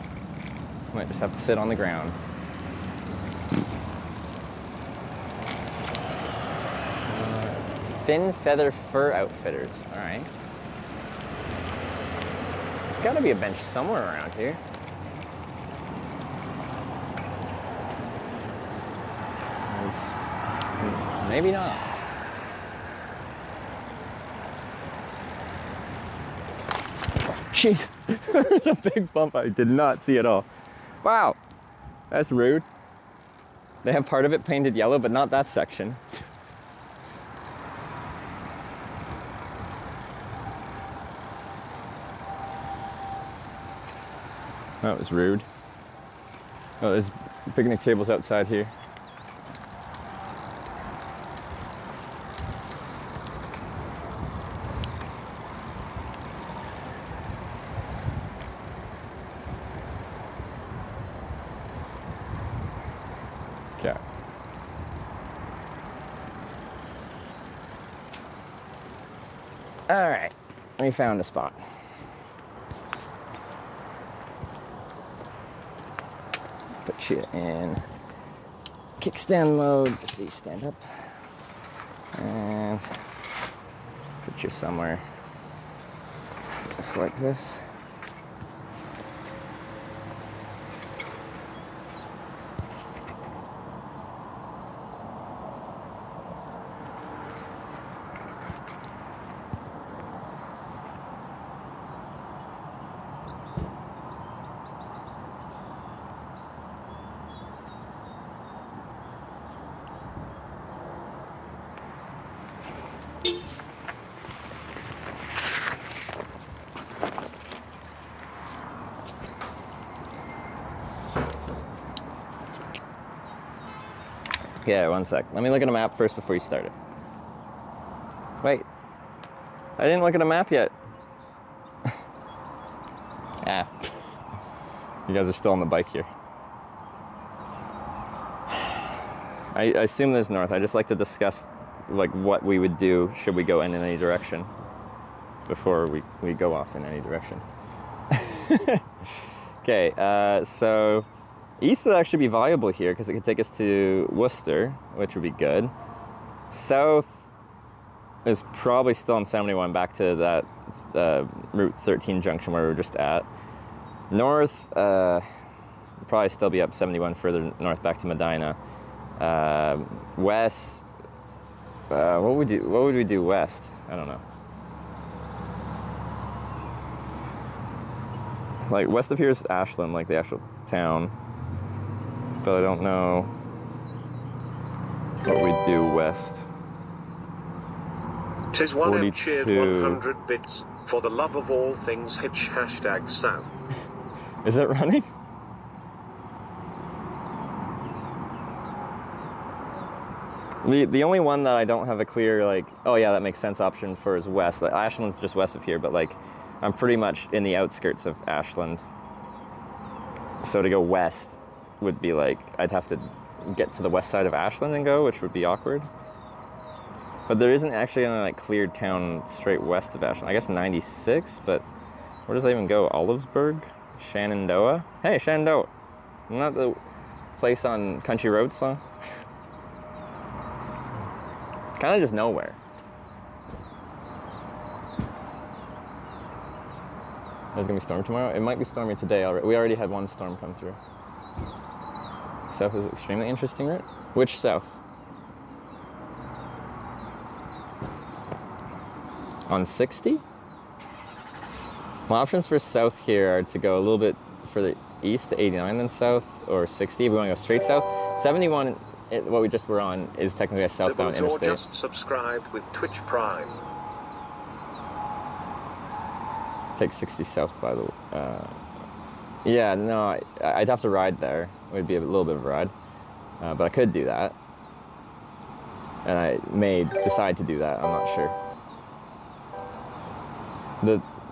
Might just have to sit on the ground. Thin Feather Fur Outfitters. All right. There's got to be a bench somewhere around here. Maybe not. Jeez, there's a big bump I did not see at all. Wow, that's rude. They have part of it painted yellow, but not that section. That was rude. Oh, there's picnic tables outside here. Okay. All right, we found a spot. Put you in kickstand mode so you stand up, and put you somewhere just like this. Yeah, one sec. Let me look at a map first before you start it. Wait. I didn't look at a map yet. Ah. You guys are still on the bike here. I assume there's north. I just like to discuss like what we would do should we go in any direction before we go off in any direction. Okay, so east would actually be viable here because it could take us to Worcester, which would be good. South is probably still on 71 back to that Route 13 junction where we were just at. North would probably still be up 71 further north back to Medina. West, what would we do west? I don't know. Like west of here is Ashland, like the actual town. But I don't know what we do west. 'Tis one M cheered 100 bits for the love of all things Hitch #South. Is it running? The only one that I don't have a clear like, oh yeah, that makes sense option for is west. Like Ashland's just west of here, but like I'm pretty much in the outskirts of Ashland. So to go west would be like, I'd have to get to the west side of Ashland and go, which would be awkward. But there isn't actually any like cleared town straight west of Ashland. I guess 96, but where does that even go? Olivesburg? Shenandoah? Hey, Shenandoah. Not the place on Country Roads song? Kind of just nowhere. There's gonna be storm tomorrow. It might be stormy today already. We already had one storm come through. South is extremely interesting route. Which south? On 60? My options for south here are to go a little bit further east to 89 than south, or 60 if we want to go straight south. 71, what we just were on, is technically a southbound interstate. Just subscribed with Twitch Prime. Take 60 south, by the way. Yeah, no, I'd have to ride there. It would be a little bit of a ride, but I could do that. And I may decide to do that, I'm not sure.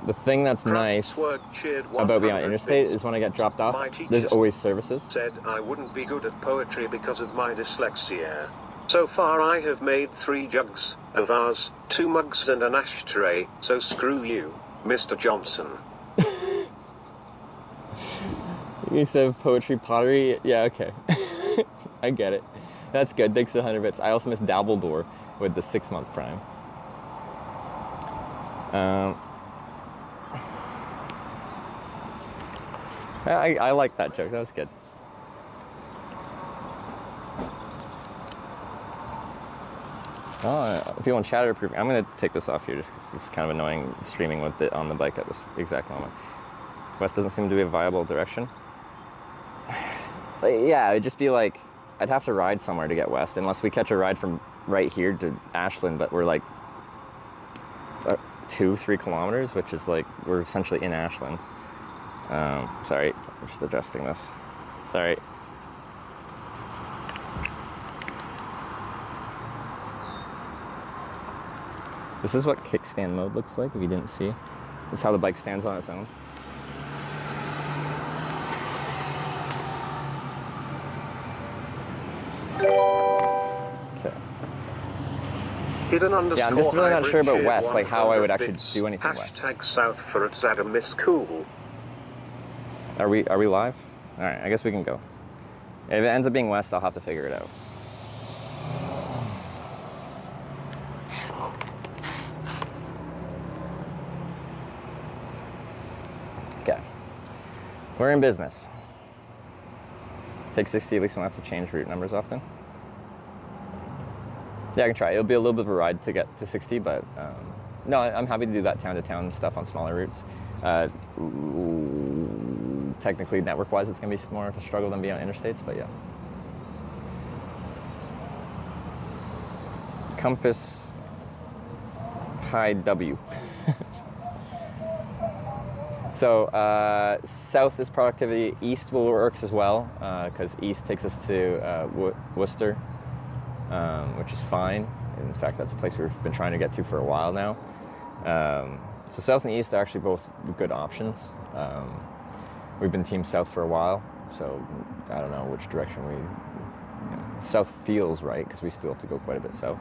The thing that's nice about being on interstate is when I get dropped off, there's always services. Said I wouldn't be good at poetry because of my dyslexia. So far I have made 3 jugs, a vase, 2 mugs and an ashtray, so screw you, Mr. Johnson. You said poetry, pottery, yeah, okay. I get it. That's good, thanks to 100 bits. I also missed Dabbledore with the 6-month prime. I like that joke, that was good. Oh, if you want shatterproof, I'm going to take this off here just because it's kind of annoying streaming with it on the bike at this exact moment. West doesn't seem to be a viable direction. But yeah, it'd just be like, I'd have to ride somewhere to get west, unless we catch a ride from right here to Ashland, but we're like 2-3 kilometers, which is like, we're essentially in Ashland. Sorry, I'm just adjusting this. Sorry. This is what kickstand mode looks like, if you didn't see. This is how the bike stands on its own. Okay. Yeah, I'm just really not sure about west, like how I would actually do anything west. Hashtag south for it's Adam is cool. Are we live? All right, I guess we can go. If it ends up being west, I'll have to figure it out. Okay, we're in business. Take 60, at least we don't have to change route numbers often. Yeah, I can try. It'll be a little bit of a ride to get to 60, but no, I'm happy to do that town-to-town stuff on smaller routes. Technically, network-wise, it's going to be more of a struggle than being on interstates, but yeah. Compass High W. So south is productivity, east will works as well, because east takes us to Worcester, which is fine. In fact, that's a place we've been trying to get to for a while now. So south and east are actually both good options. We've been team south for a while, so I don't know which direction south feels right, because we still have to go quite a bit south.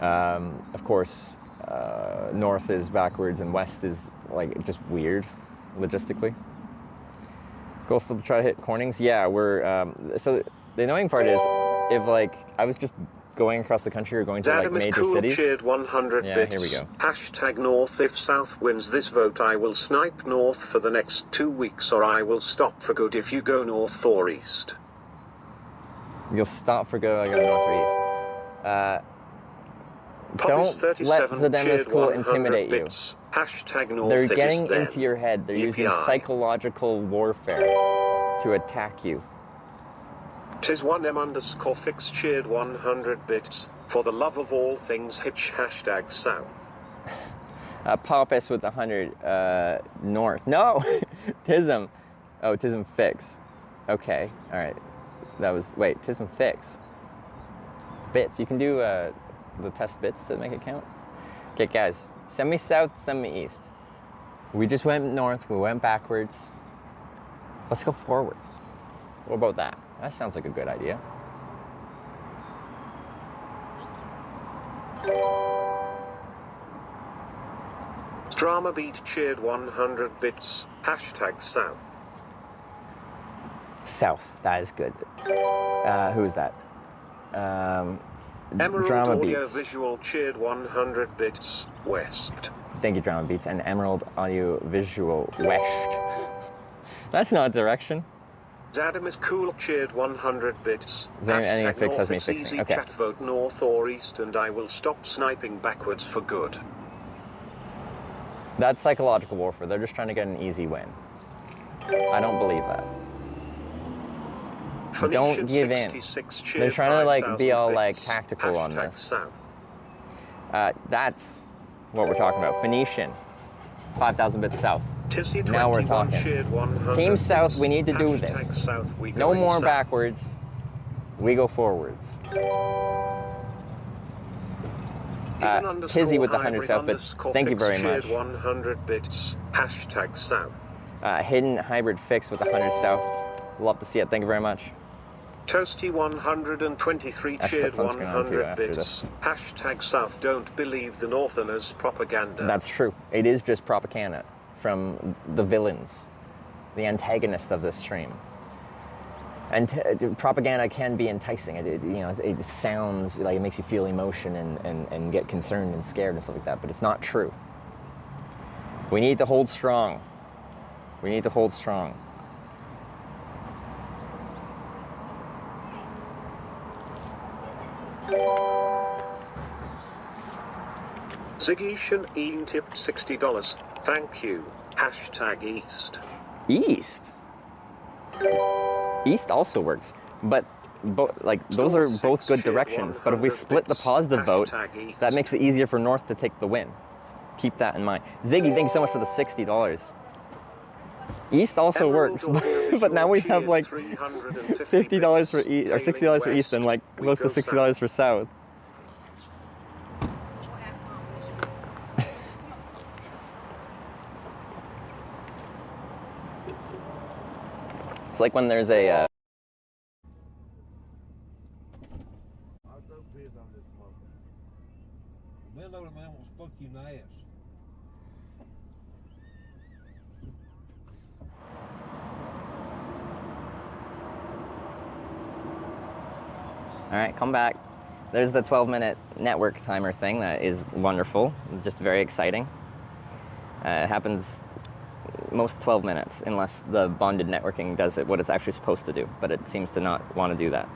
Of course, north is backwards and west is like just weird logistically. Goal still to try to hit Cornings? Yeah, we're, so the annoying part is if like, I was just going across the country or going to like major cities. Cheered 100 yeah, bits. Here we go. Hashtag north. If south wins this vote, I will snipe north for the next 2 weeks, or I will stop for good if you go north or east. You'll stop for good, I go north or east. Don't let Zidane is cool intimidate you. Hashtag north. They're getting into your head. They're using psychological warfare to attack you. Tis 1M_fix cheered 100 bits. For the love of all things hitch hashtag south. Pompous with 100 north. No! Tism. Oh, Tism fix. Okay, alright. That was, wait, Tism fix. Bits. You can do the test bits to make it count. Okay, guys. Send me south, send me east. We just went north, we went backwards. Let's go forwards. What about that? That sounds like a good idea. Drama Beat cheered 100 bits. Hashtag South. South. That is good. Who is that? Emerald Drama Audio Beats. Visual cheered 100 bits. West. Thank you, Drama Beats. And Emerald Audio Visual West. That's not direction. Zadam is cool cheered 100 bits. Any fix has North, me it's fixing. easy. Okay. Chat vote north or east and I will stop sniping backwards for good. That's psychological warfare. They're just trying to get an easy win. I don't believe that. Don't give in. They're trying to like be all like tactical on this. South. That's what we're talking about. Phoenician, 5,000 bits south. Now we're talking. Team South, we need to do this. South, no more south. Backwards. We go forwards. Tizzy with the 100 south bits. Thank you very much. 100 bits. Hashtag South. Hidden hybrid fix with the 100 south. Love to see it. Thank you very much. Toasty 123 cheered 100 bits. Hashtag South. Don't believe the Northerners' propaganda. That's true. It is just propaganda from the villains, the antagonists of this stream. And propaganda can be enticing. It sounds like it makes you feel emotion and get concerned and scared and stuff like that, but it's not true. We need to hold strong. We need to hold strong. Ziggy Ian tipped $60. Thank you. Hashtag East. East? East also works, but those are both good directions. But if we split the positive vote, that makes it easier for North to take the win. Keep that in mind. Ziggy, thanks so much for the $60. East also works, but now we have like $50 for East, or $60 for East, and like close to $60 for South. It's like when there's a All right, come back. There's the 12-minute network timer thing that is wonderful, just very exciting. It happens most 12 minutes, unless the bonded networking does what it's actually supposed to do, but it seems to not want to do that.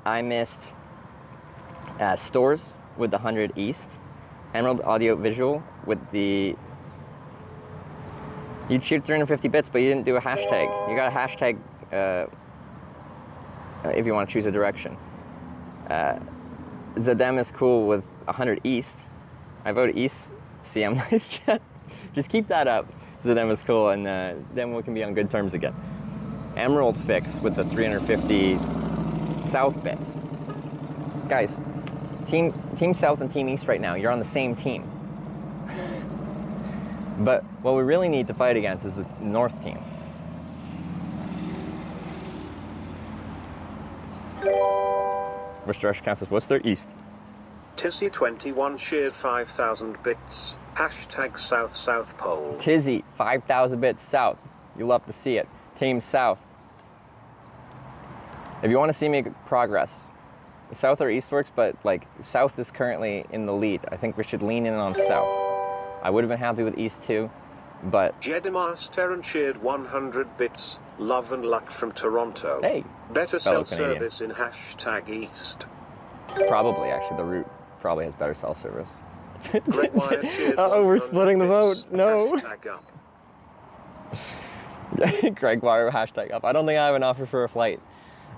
I missed Stores with the 100 East, Emerald Audio Visual with the... You cheered 350 bits, but you didn't do a hashtag. You got a hashtag if you want to choose a direction. Zadem is cool with 100 East. I voted East. CM, nice chat. Just keep that up. Zadem is cool, and then we can be on good terms again. Emerald Fix with the 350 South bits. Guys, Team South and Team East right now, you're on the same team. But what we really need to fight against is the North team. Restoration counts as Worcester East. Tizzy 21 shared 5,000 bits. Hashtag South South Pole. Tizzy, 5,000 bits South. You love to see it. Team South. If you want to see me progress, South or East works, but like South is currently in the lead. I think we should lean in on South. I would have been happy with East too, but... Jedimaster and shared 100 bits. Love and luck from Toronto. Hey. Better cell service in hashtag East. Probably, actually. The route probably has better cell service. Uh-oh, we're splitting the vote. No. Hashtag up. Greg Wire, hashtag up. I don't think I have an offer for a flight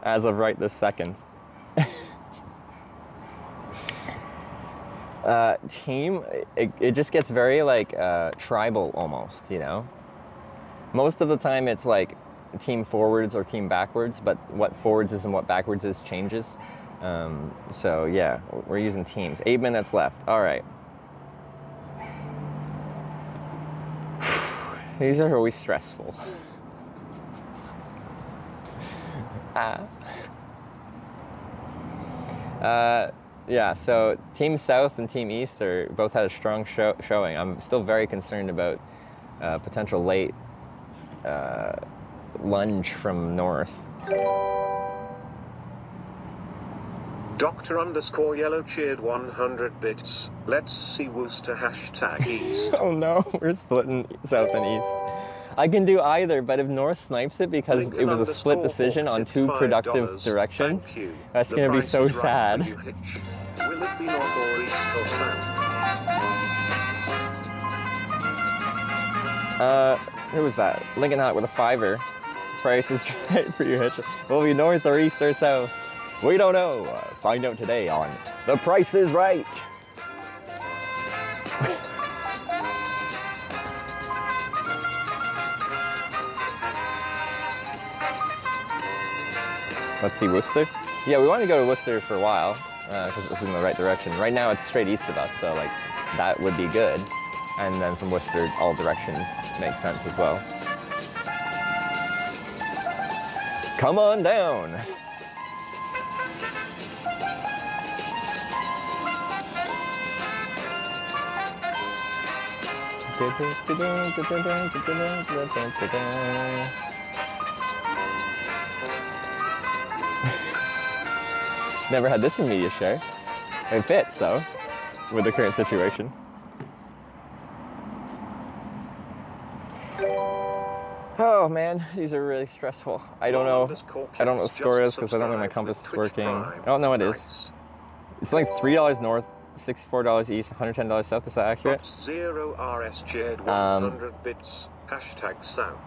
as of right this second. Team, it just gets very like tribal almost, you know? Most of the time it's like team forwards or team backwards, but what forwards is and what backwards is changes. So yeah, we're using teams. 8 minutes left. All right. These are always stressful. Yeah, so Team South and Team East both had a strong showing. I'm still very concerned about potential late lunge from North. Dr_Yellow cheered 100 bits. Let's see Worcester #East. Oh no, we're splitting South and East. I can do either, but if North snipes it because it was a split decision on two productive directions, that's going to be so sad. Will it be North or East or South? Who was that? Lincoln Hot with a $5. Price is right for your hitch. Will it be North or East or South? We don't know. Find out today on The Price is Right. Let's see, Worcester? Yeah, we wanted to go to Worcester for a while because it's in the right direction. Right now it's straight east of us, so like that would be good. And then from Worcester, all directions make sense as well. Come on down. Never had this in media share. It fits though, with the current situation. Oh man, these are really stressful. I don't know what the score is because I don't know my compass is working. Oh no, it is. It's like $3 north, $64 east, $110 south. Is that accurate? Zero cheered 100 bits. #South.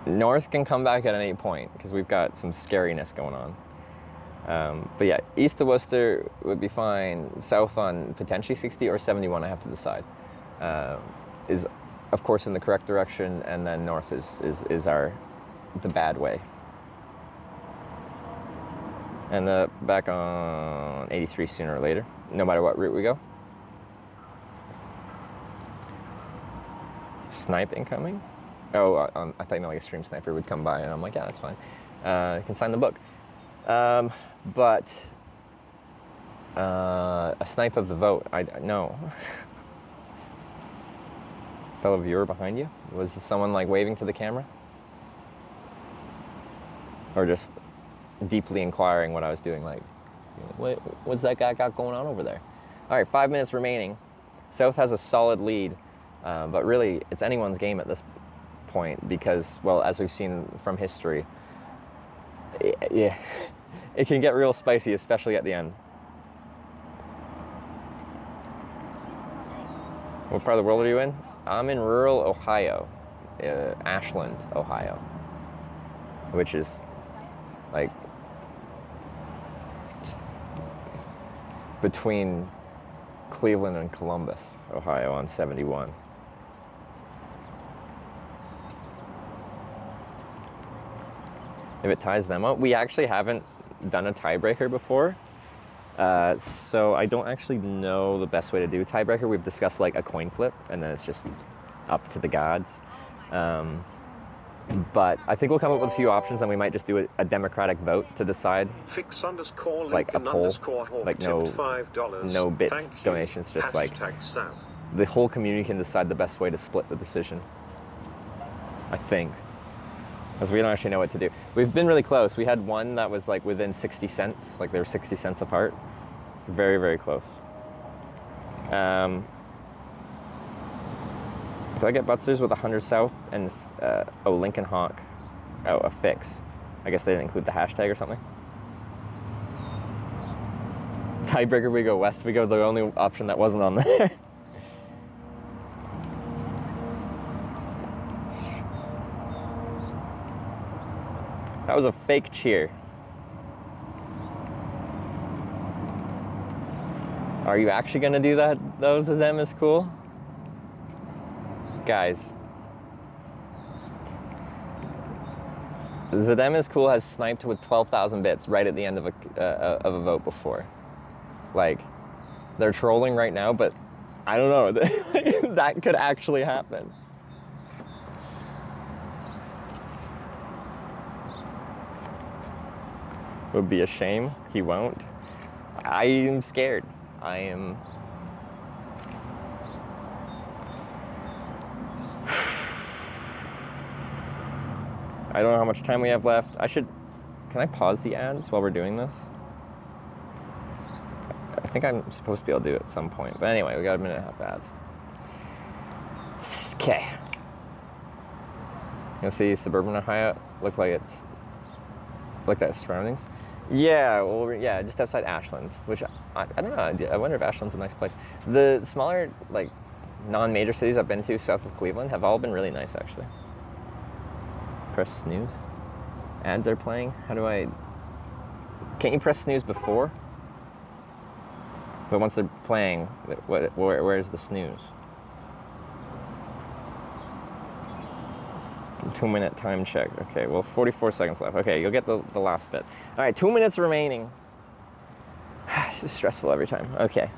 North can come back at any point because we've got some scariness going on. But yeah, east of Worcester would be fine. South on potentially 60 or 71, I have to decide. Is of course in the correct direction, and then north is the bad way. And back on 83 sooner or later, no matter what route we go. Snipe incoming? Oh, I thought like a stream sniper would come by, and I'm like, yeah, that's fine. You can sign the book. But a snipe of the vote, no. Fellow viewer behind you? Was someone like waving to the camera? Or just deeply inquiring what I was doing, like, what's that guy got going on over there? All right, 5 minutes remaining. South has a solid lead, but really it's anyone's game at this point because, well, as we've seen from history, yeah, it can get real spicy, especially at the end. What part of the world are you in? I'm in rural Ohio, Ashland, Ohio, which is like just between Cleveland and Columbus, Ohio on 71. If it ties them up, we actually haven't done a tiebreaker before. So I don't actually know the best way to do tiebreaker. We've discussed like a coin flip, and then it's just up to the gods. But I think we'll come up with a few options, and we might just do a democratic vote to decide. Like a poll, like no bits, donations, just like the whole community can decide the best way to split the decision. I think. Because we don't actually know what to do. We've been really close. We had one that was like within 60 cents, like they were 60 cents apart. Very, very close. Did I get Butzers with 100 South and, Lincoln Hawk, a fix. I guess they didn't include the hashtag or something. Tiebreaker, we go west, we go the only option that wasn't on there. That was a fake cheer. Are you actually gonna do that? Those of them is cool? Guys. Zedem is cool has sniped with 12,000 bits right at the end of a vote before. Like, they're trolling right now, but I don't know. That could actually happen. Would be a shame. He won't. I am scared. I am... I don't know how much time we have left. Can I pause the ads while we're doing this? I think I'm supposed to be able to do it at some point. But anyway, we got a minute and a half ads. Okay. You can see suburban Ohio look like it's that surroundings. Yeah, well, yeah, just outside Ashland, which I don't know. I wonder if Ashland's a nice place. The smaller, like, non-major cities I've been to south of Cleveland have all been really nice, actually. Press snooze. Ads are playing. How do I... Can't you press snooze before? But once they're playing, where's the snooze? 2-minute time check. Okay, well, 44 seconds left. Okay, you'll get the last bit. All right, 2 minutes remaining. This is stressful every time. Okay.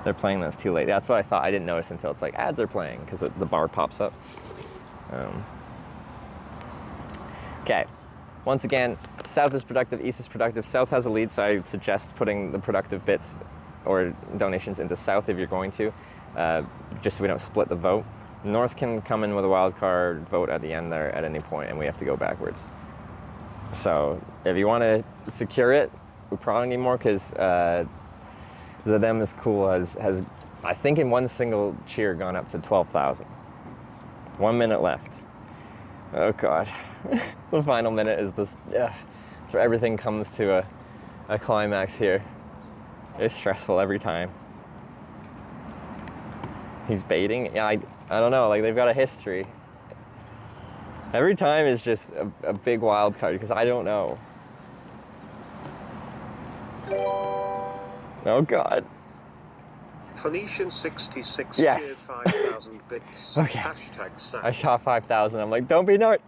They're playing this too late. That's what I thought. I didn't notice until it's like ads are playing because the bar pops up. Okay. Once again, south is productive, east is productive. South has a lead, so I suggest putting the productive bits or donations into south if you're going to, just so we don't split the vote. North can come in with a wild card vote at the end there at any point, and we have to go backwards. So if you want to secure it, we probably need more because Zadem is cool has I think in one single cheer gone up to 12,000. 1 minute left. Oh God. The final minute is this, so everything comes to a climax here. It's stressful every time. He's baiting? Yeah, I don't know, like they've got a history. Every time is just a big wild card because I don't know. Oh God. Phoenician 66 yes. cheered 5,000 bits. Okay. Hashtag sad. I shot 5,000. I'm like, don't be nerd.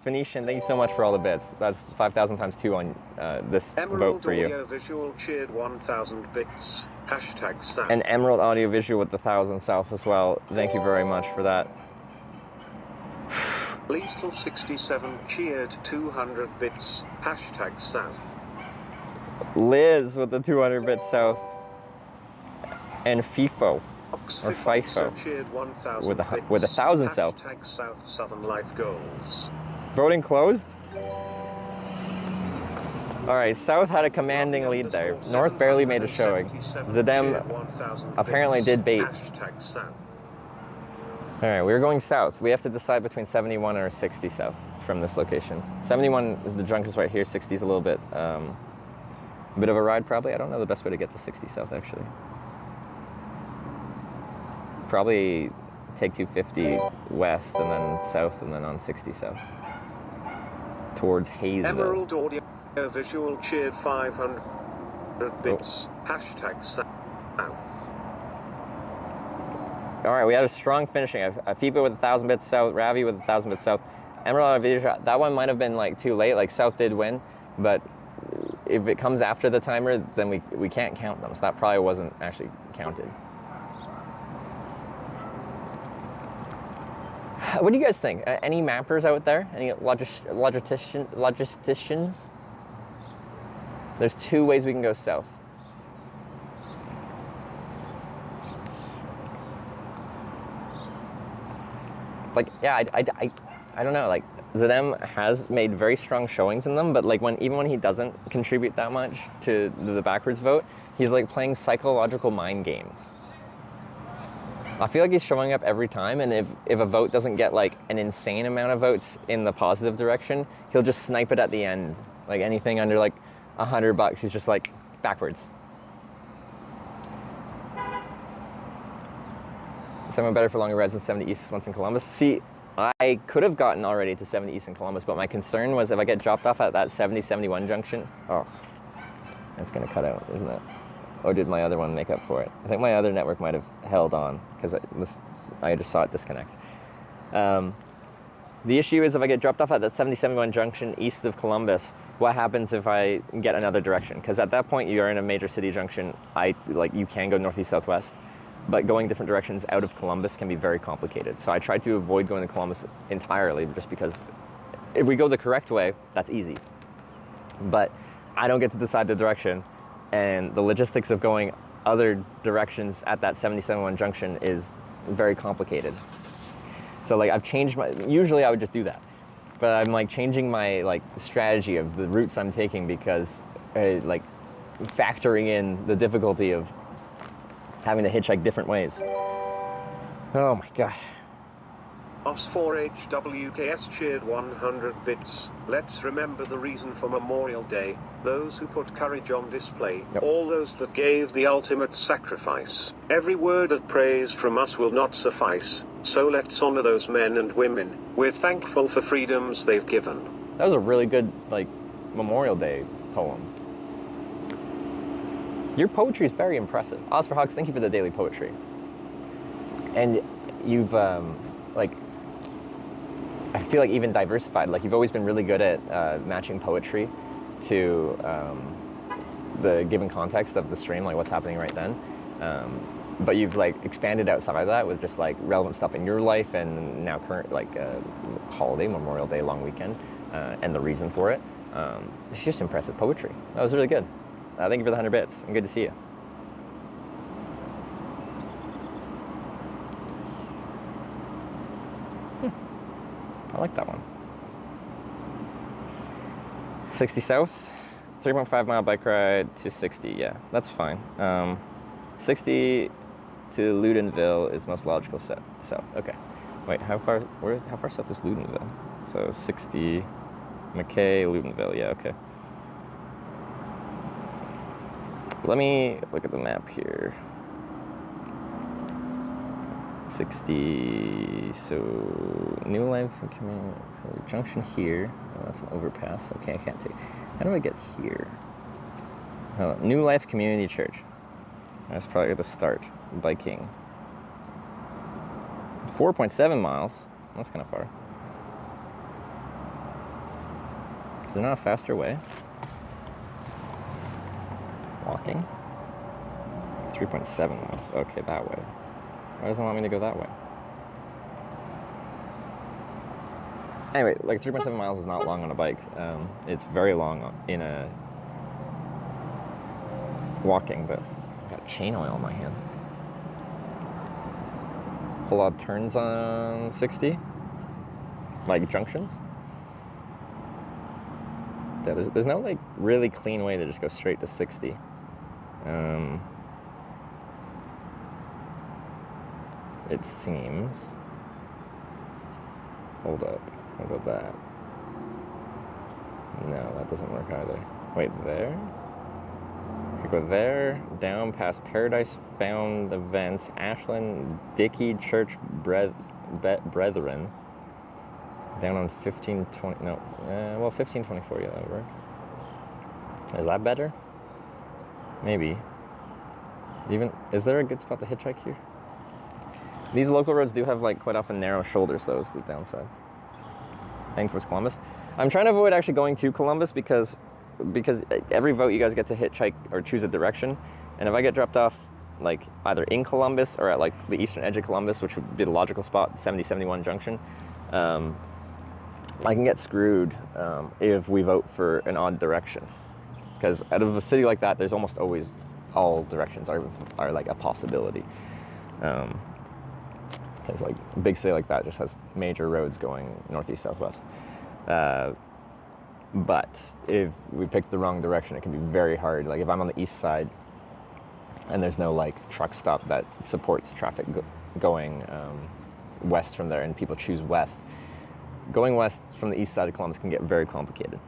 Phoenician, thank you so much for all the bits. That's 5,000 times 2 on this vote for you. Emerald Audio Visual cheered 1,000 bits. Hashtag sad. And Emerald Audio Visual with the 1,000 south as well. Thank you very much for that. Leastal 67 cheered 200 bits. Hashtag south. Liz with the 200 bits south. And FIFO, or FIFO, cheered 1,000 with bits. 1,000 south. Hashtag south southern life goals. Voting closed. All right, South had a commanding lead there. North barely made a showing. Zadem apparently did bait. Hashtag south. All right, we're going south. We have to decide between 71 or 60 south from this location. 71 is the drunkest right here. 60 is a little bit, a bit of a ride probably. I don't know the best way to get to 60 south actually. Probably take 250 west and then south and then on 60 south. Towards Hayesville. Emerald Audio Visual cheered 500 bits. Hashtag south. All right, we had a strong finishing. FIFA with 1,000 bits south, Ravi with 1,000 bits south. Emerald Audio, that one might have been like too late, like South did win, but if it comes after the timer, then we can't count them, so that probably wasn't actually counted. What do you guys think? Any mappers out there? Any logisticians? There's 2 ways we can go south. Like, yeah, I don't know, like, Zadem has made very strong showings in them, but like even when he doesn't contribute that much to the backwards vote, he's like playing psychological mind games. I feel like he's showing up every time, and if a vote doesn't get like an insane amount of votes in the positive direction, he'll just snipe it at the end. Like anything under like $100, he's just like backwards. Someone better for longer rides than 70 East once in Columbus. See, I could have gotten already to 70 East in Columbus, but my concern was if I get dropped off at that 70-71 junction, oh, it's gonna cut out, isn't it? Or did my other one make up for it? I think my other network might have held on because I just saw it disconnect. The issue is if I get dropped off at that 70-71 junction east of Columbus, what happens if I get another direction? Because at that point you are in a major city junction. You can go northeast, southwest, but going different directions out of Columbus can be very complicated. So I tried to avoid going to Columbus entirely just because if we go the correct way, that's easy. but I don't get to decide the direction, and the logistics of going other directions at that 77-1 junction is very complicated. So like I've changed my, usually I would just do that, but I'm like changing my like strategy of the routes I'm taking because like factoring in the difficulty of having to hitchhike different ways. Oh my God. OS4HWKS cheered 100 bits. Let's remember the reason for Memorial Day. Those who put courage on display. Yep. All those that gave the ultimate sacrifice. Every word of praise from us will not suffice. So let's honor those men and women. We're thankful for freedoms they've given. That was a really good like Memorial Day poem. Your poetry is very impressive. Oscar Hawks, thank you for the daily poetry. And you've like, I feel like even diversified. Like you've always been really good at matching poetry to the given context of the stream, like what's happening right then. But you've like expanded outside of that with just like relevant stuff in your life and now current like holiday, Memorial Day, long weekend, and the reason for it. It's just impressive poetry. That was really good. Thank you for the 100 bits, and good to see you. I like that one. 60 south, 3.5 mile bike ride to 60, yeah, that's fine. 60 to Ludenville is most logical south, okay. Wait, how far south is Ludenville? So 60, McKay, Ludenville, yeah, okay. Let me look at the map here. 60, so New Life Community, so junction here. Oh, that's an overpass. Okay, I can't take. How do I get here? Oh, New Life Community Church. That's probably the start. Biking. 4.7 miles. That's kind of far. Is there not a faster way? Walking? 3.7 miles. Okay, that way. Why doesn't it want me to go that way? Anyway, like 3.7 miles is not long on a bike. It's very long in a walking, but I've got chain oil in my hand. Whole lot of turns on 60, like junctions. Yeah, there's no like really clean way to just go straight to 60. It seems. Hold up. What about that? No, that doesn't work either. Wait, there? I could go there, down past Paradise Found Events, Ashland, Dickey Church Brethren, down on 1520, no, well, 1524, yeah, that would work. Is that better? Maybe. Even, is there a good spot to hitchhike here? These local roads do have like quite often narrow shoulders though, is the downside. Heading towards Columbus. I'm trying to avoid actually going to Columbus because every vote you guys get to hitchhike or choose a direction. And if I get dropped off like either in Columbus or at like the eastern edge of Columbus, which would be the logical spot, 70-71 junction, I can get screwed if we vote for an odd direction. Because out of a city like that, there's almost always all directions are like a possibility. Because like a big city like that just has major roads going northeast, southwest. But if we pick the wrong direction, it can be very hard. Like if I'm on the east side and there's no like truck stop that supports traffic going west from there and people choose west, going west from the east side of Columbus can get very complicated.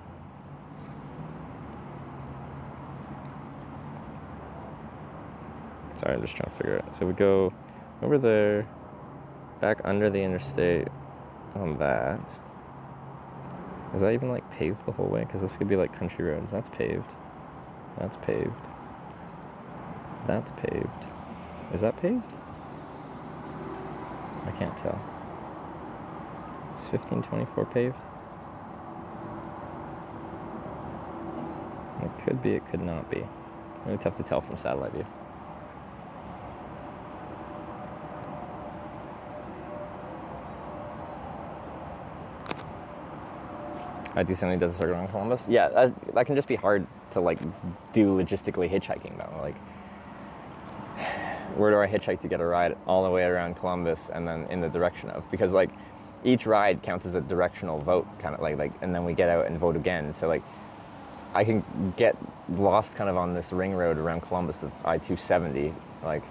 Sorry, I'm just trying to figure it out. So we go over there, back under the interstate on that. Is that even like paved the whole way? Because this could be like country roads. That's paved. That's paved. That's paved. Is that paved? I can't tell. Is 1524 paved? It could be, it could not be. Really tough to tell from satellite view. I-270 does a circle around Columbus. Yeah, that can just be hard to like do logistically hitchhiking though. Like, where do I hitchhike to get a ride all the way around Columbus and then in the direction of? Because like each ride counts as a directional vote, kind of like, and then we get out and vote again. So like I can get lost kind of on this ring road around Columbus of I-270. Like,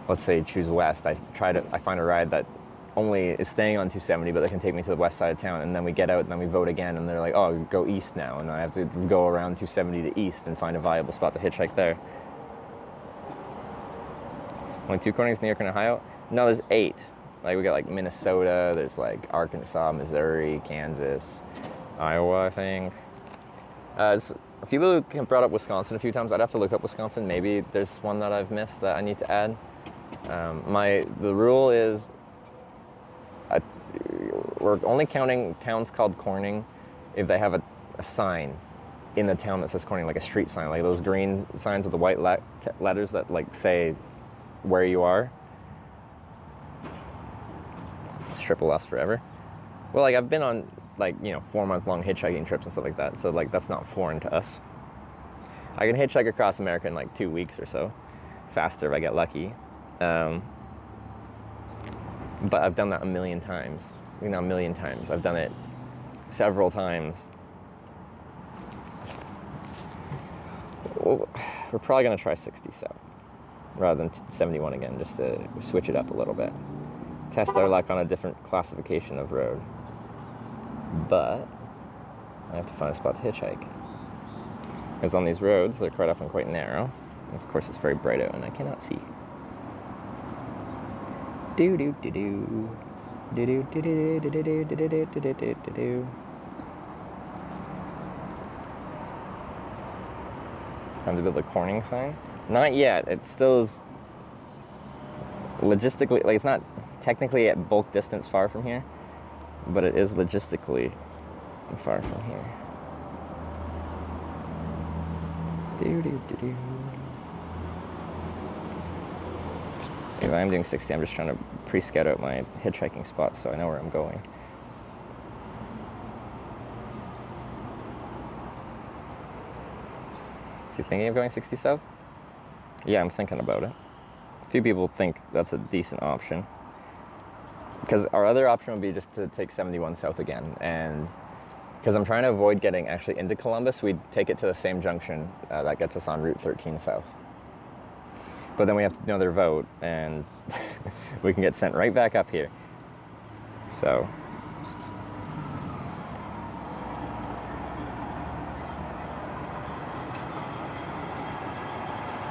let's say choose west. I find a ride that only is staying on 270, but they can take me to the west side of town, and then we get out and then we vote again, and they're like, oh, go east now, and I have to go around 270 to east and find a viable spot to hitchhike there. Only 2 corners, New York and Ohio? No, there's 8. Like, we got like Minnesota, there's like Arkansas, Missouri, Kansas, Iowa, I think. A few people have brought up Wisconsin a few times. I'd have to look up Wisconsin. Maybe there's one that I've missed that I need to add. The rule is we're only counting towns called Corning if they have a sign in the town that says Corning, like a street sign, like those green signs with the white letters that like say where you are. This trip will last forever. Well, like I've been on like, you know, 4-month-long hitchhiking trips and stuff like that, so like that's not foreign to us. I can hitchhike across America in like 2 weeks or so, faster if I get lucky. But I've done that a million times. You know, a million times. I've done it several times. We're probably gonna try 60 south rather than 71 again, just to switch it up a little bit. Test our luck on a different classification of road. But I have to find a spot to hitchhike. Because on these roads, they're quite often quite narrow. And of course, it's very bright out and I cannot see. Do-do-do-do. Do-do-do-do-do-do-do-do-do-do-do-do. Time to build a Corning sign? Not yet. It still is logistically, like it's not technically at bulk distance far from here, but it is logistically far from here. Do-do-do-do. If I'm doing 60, I'm just trying to pre-scout out my hitchhiking spots so I know where I'm going. Is he thinking of going 60 south? Yeah, I'm thinking about it. A few people think that's a decent option. Because our other option would be just to take 71 south again. And because I'm trying to avoid getting actually into Columbus, we'd take it to the same junction that gets us on Route 13 south. But then we have to do another vote, and we can get sent right back up here. So.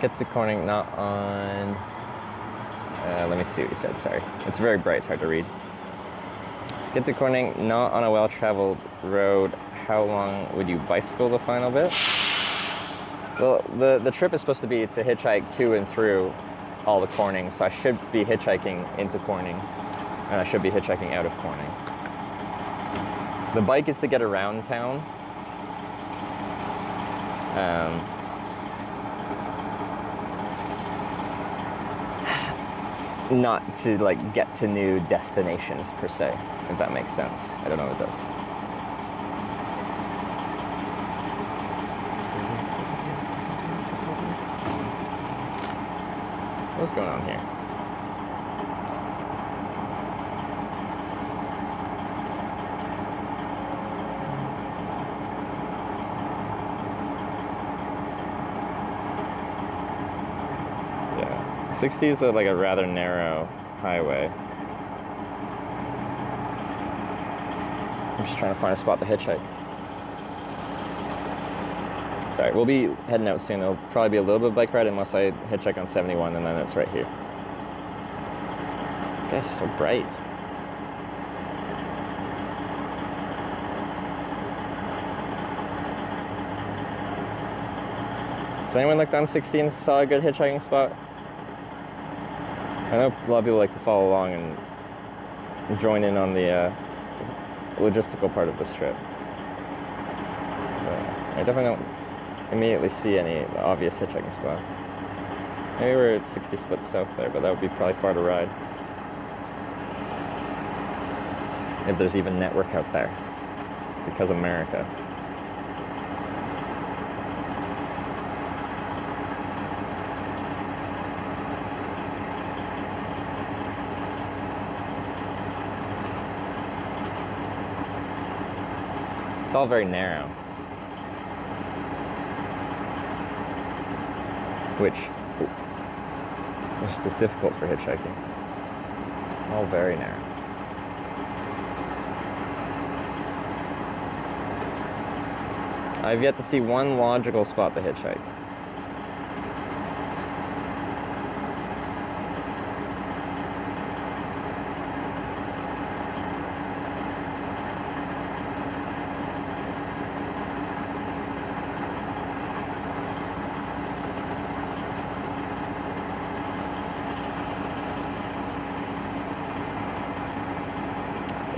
Get to Corning, not on, let me see what you said, sorry. It's very bright, it's hard to read. Get to Corning, not on a well-traveled road. How long would you bicycle the final bit? Well, the trip is supposed to be to hitchhike to and through all the Corning, so I should be hitchhiking into Corning, and I should be hitchhiking out of Corning. The bike is to get around town. Not to like get to new destinations per se, if that makes sense. I don't know if it does. What's going on here? Yeah, 60 is like a rather narrow highway. I'm just trying to find a spot to hitchhike. Sorry, we'll be heading out soon. There'll probably be a little bit of bike ride unless I hitchhike on 71, and then it's right here. This guy's so bright. Has anyone looked on 60 and saw a good hitchhiking spot? I know a lot of people like to follow along and join in on the logistical part of this trip. But I definitely don't immediately see any obvious hitchhiking spot. Maybe we're at 60 splits south there, but that would be probably far to ride. If there's even network out there. because America. It's all very narrow, which is just difficult for hitchhiking. All very narrow. I've yet to see one logical spot to hitchhike.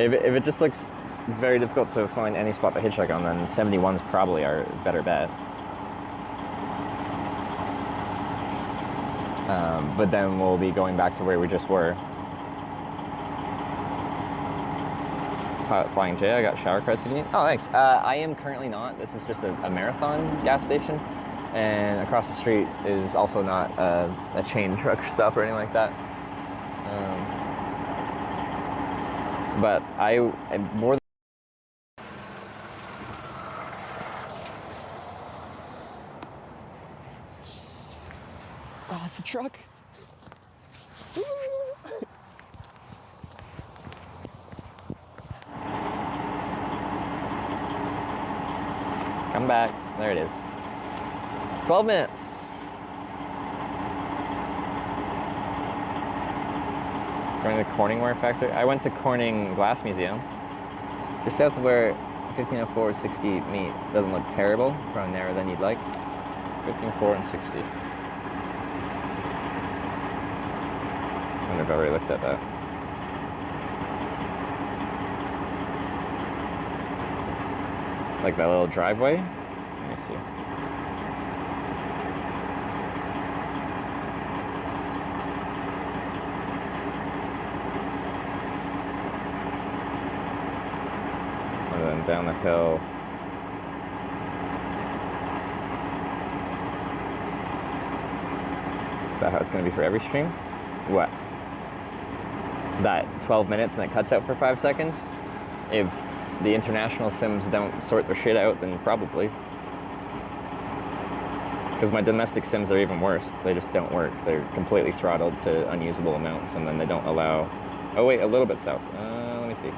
If it just looks very difficult to find any spot to hitchhike on, then 71's probably our better bet. But then we'll be going back to where we just were. Pilot Flying J, I got shower cards if you need. Oh, thanks. I am currently not. This is just a marathon gas station. And across the street is also not a chain truck stop or anything like that. But I am more than... Oh, it's a truck. Come back. There it is. 12 minutes. Going to the Corningware factory. I went to Corning Glass Museum, just south of where 1504 and 60 meet. Doesn't look terrible, probably narrower than you'd like. 1504 and 60. I wonder if I've already looked at that. Like that little driveway? Let me see. And then down the hill. Is that how it's going to be for every stream? What? That 12 minutes and it cuts out for 5 seconds? If the international sims don't sort their shit out, then probably. Because my domestic sims are even worse. They just don't work. They're completely throttled to unusable amounts, and then they don't allow... Oh wait, a little bit south. Let me see.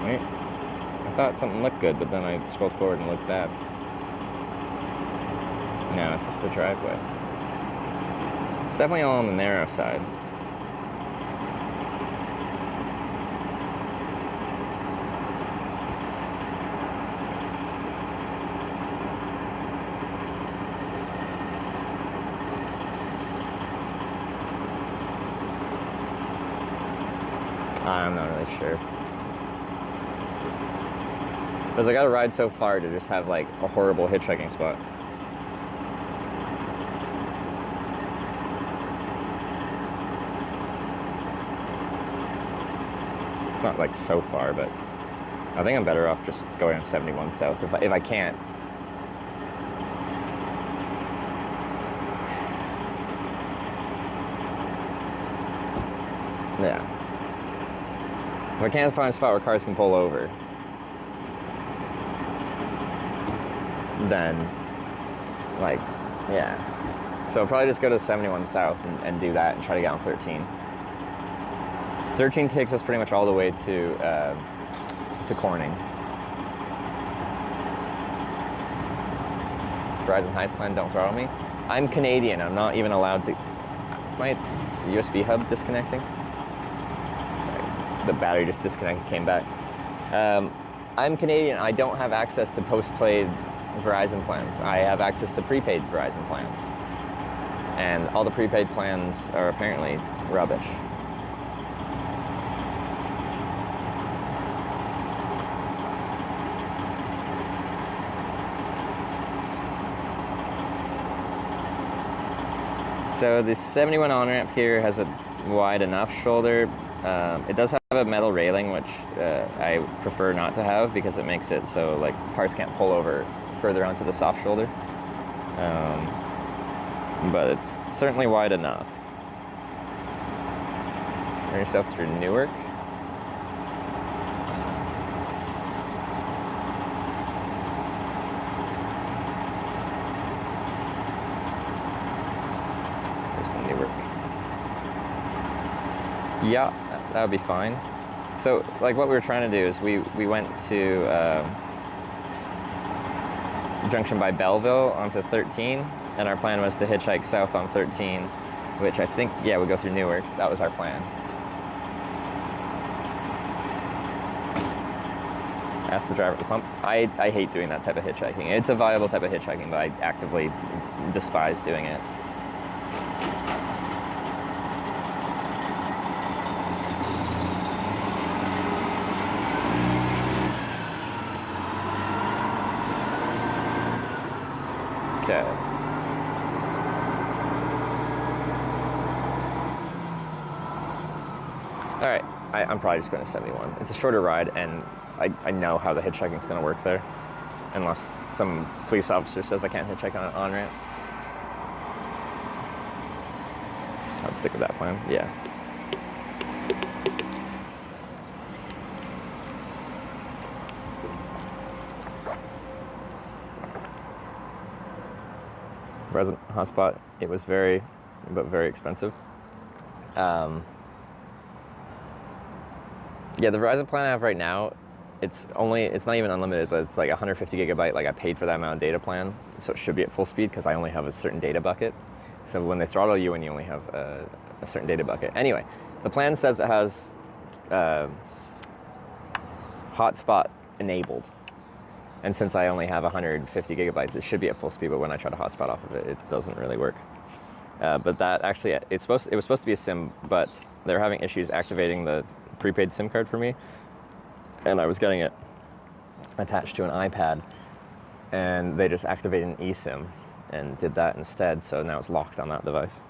Wait. I thought something looked good, but then I scrolled forward and it looked bad. No, it's just the driveway. It's definitely all on the narrow side. I'm not really sure. Because I gotta ride so far to just have like a horrible hitchhiking spot. It's not like so far, but I think I'm better off just going on 71 south if I can't. Yeah. If I can't find a spot where cars can pull over, then, like, yeah. So I'll probably just go to 71 south and do that and try to get on 13. 13 takes us pretty much all the way to Corning. Verizon Highest plan, don't throttle me. I'm Canadian, I'm not even allowed to... Is my USB hub disconnecting? The battery just disconnected, came back. I'm Canadian, I don't have access to post-paid Verizon plans. I have access to prepaid Verizon plans. And all the prepaid plans are apparently rubbish. So the 71 on-ramp here has a wide enough shoulder. It does have I have a metal railing, which I prefer not to have because it makes it so like cars can't pull over further onto the soft shoulder. But it's certainly wide enough. Turn yourself through Newark. There's the Newark. Yeah, that would be fine. So, like, what we were trying to do is we went to junction by Belleville onto 13, and our plan was to hitchhike south on 13, which I think, yeah, we go through Newark. That was our plan. Ask the driver at the pump. I hate doing that type of hitchhiking. It's a viable type of hitchhiking, but I actively despise doing it. Okay. All right, I'm probably just going to 71. It's a shorter ride, and I know how the hitchhiking's going to work there, unless some police officer says I can't hitchhike on an on-ramp. I'll stick with that plan, yeah. Resident hotspot, it was very expensive. Yeah, the Verizon plan I have right now, it's not even unlimited, but it's like 150 gigabyte. Like I paid for that amount of data plan, so it should be at full speed because I only have a certain data bucket. So when they throttle you and you only have a certain data bucket. Anyway, the plan says it has hotspot enabled. And since I only have 150 gigabytes, it should be at full speed, but when I try to hotspot off of it, it doesn't really work. But that actually, it was supposed to be a SIM, but they're having issues activating the prepaid SIM card for me. And I was getting it attached to an iPad, and they just activated an eSIM and did that instead, so now it's locked on that device.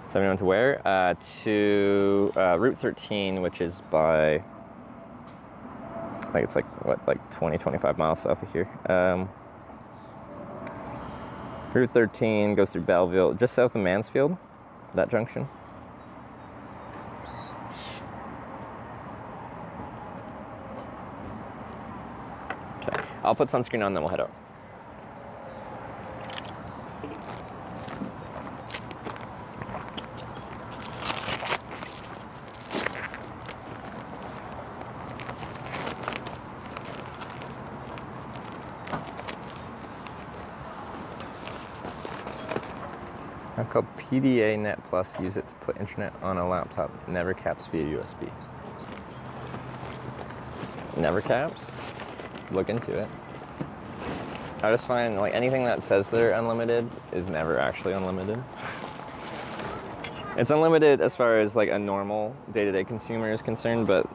So I'm going to where? To Route 13, which is by, I think it's like, what, like 20, 25 miles south of here. Route 13 goes through Belleville, just south of Mansfield, that junction. Okay, I'll put sunscreen on, then we'll head out. How called PDA Net Plus, use it to put internet on a laptop, never caps via USB. Never caps? Look into it. I just find like anything that says they're unlimited is never actually unlimited. It's unlimited as far as like a normal day-to-day consumer is concerned, but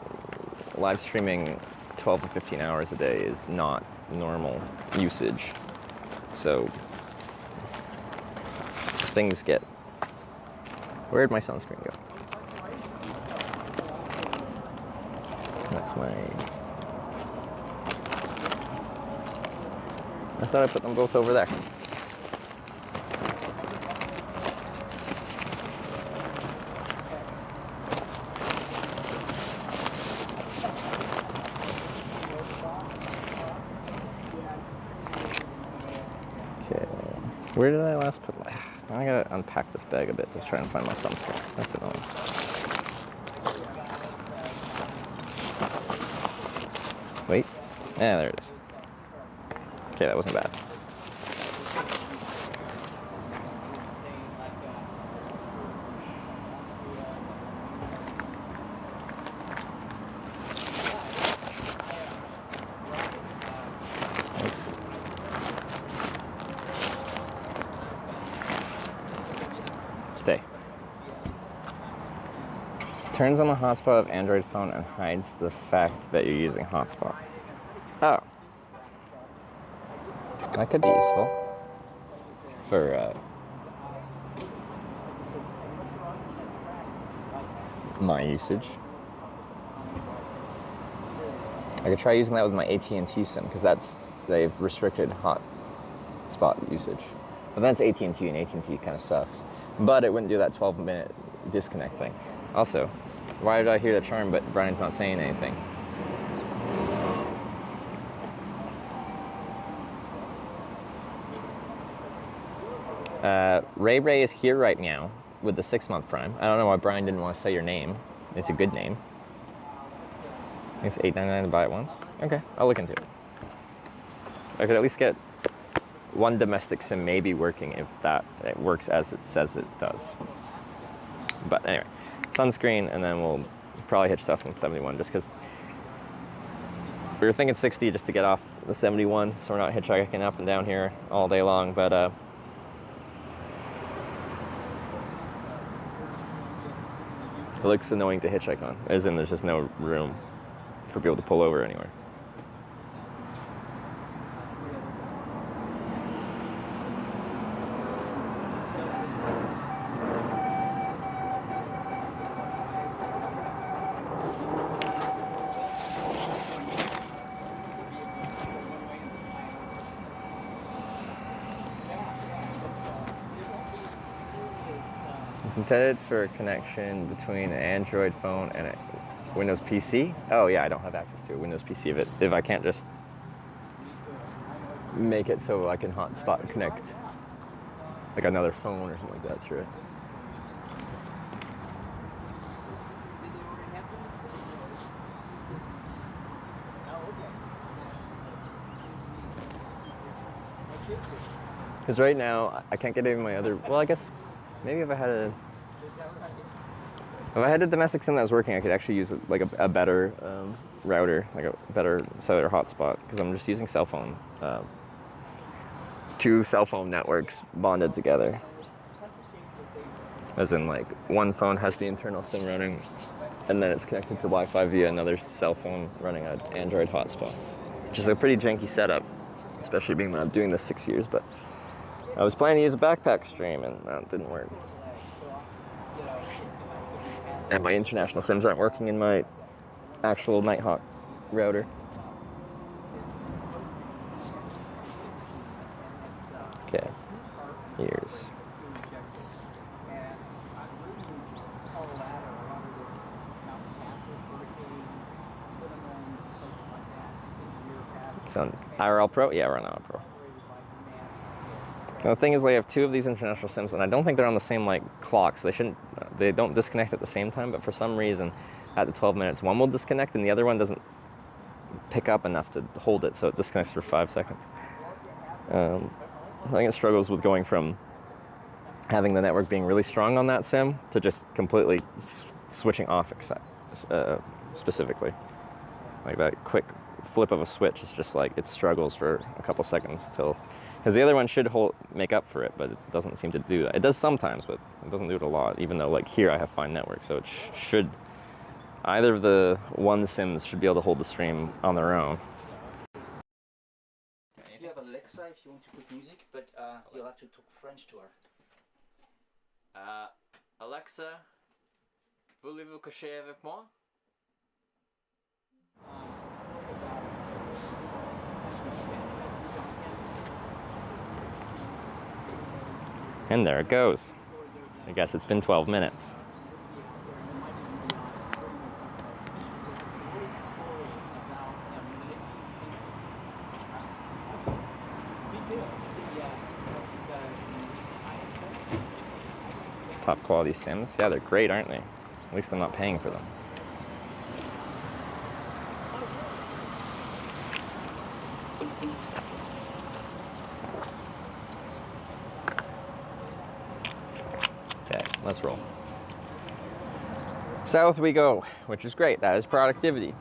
live streaming 12 to 15 hours a day is not normal usage. So things get... Where'd my sunscreen go? That's my... I thought I put them both over there. Okay, where did I last put my... Now I gotta unpack this bag a bit to try and find my sunscreen. That's annoying. Wait. Yeah, there it is. Okay, that wasn't bad. Stay. Turns on the hotspot of Android phone and hides the fact that you're using hotspot. Oh. That could be useful for my usage. I could try using that with my AT&T SIM because they've restricted hotspot usage. But that's AT&T, and AT&T kind of sucks. But it wouldn't do that 12-minute disconnect thing. Also, why did I hear the charm but Brian's not saying anything? Ray is here right now with the 6-month Prime. I don't know why Brian didn't want to say your name. It's a good name. It's $8.99 to buy it once. Okay, I'll look into it. I could at least get one domestic SIM maybe working if it works as it says it does. But anyway, sunscreen, and then we'll probably hitch South 171 just because we were thinking 60 just to get off the 71, so we're not hitchhiking up and down here all day long. But it looks annoying to hitchhike on, as in there's just no room for people to pull over anywhere. Intended for a connection between an Android phone and a Windows PC. Oh yeah, I don't have access to a Windows PC if I can't just make it so I can hotspot and connect like another phone or something like that through it. Because right now I can't get any of my other. Well, I guess maybe if I had a domestic SIM that was working, I could actually use like a better router, like a better cellular hotspot, because I'm just using cell phone, 2 cell phone networks bonded together. As in, like, one phone has the internal SIM running, and then it's connected to Wi-Fi via another cell phone running an Android hotspot, which is a pretty janky setup, especially being that I'm doing this 6 years. But I was planning to use a backpack stream, and that didn't work. And my international SIMs aren't working in my actual Nighthawk router. Okay, here's. It's on IRL Pro? Yeah, we're on IRL Pro. The thing is, they have 2 of these international SIMs, and I don't think they're on the same clock, so they don't disconnect at the same time. But for some reason, at the 12 minutes, one will disconnect, and the other one doesn't pick up enough to hold it, so it disconnects for 5 seconds. I think it struggles with going from having the network being really strong on that SIM to just completely switching off, specifically. Like that quick flip of a switch is just like it struggles for a couple seconds till. Because the other one should make up for it, but it doesn't seem to do that. It does sometimes, but it doesn't do it a lot, even though, like, here I have fine network, so it should... Either of the one SIMs should be able to hold the stream on their own. You have Alexa if you want to put music, but you'll have to talk French to her. Alexa, voulez-vous coucher avec moi? And there it goes. I guess it's been 12 minutes. Top quality SIMs? Yeah, they're great, aren't they? At least I'm not paying for them. Let's roll. South we go, which is great. That is productivity.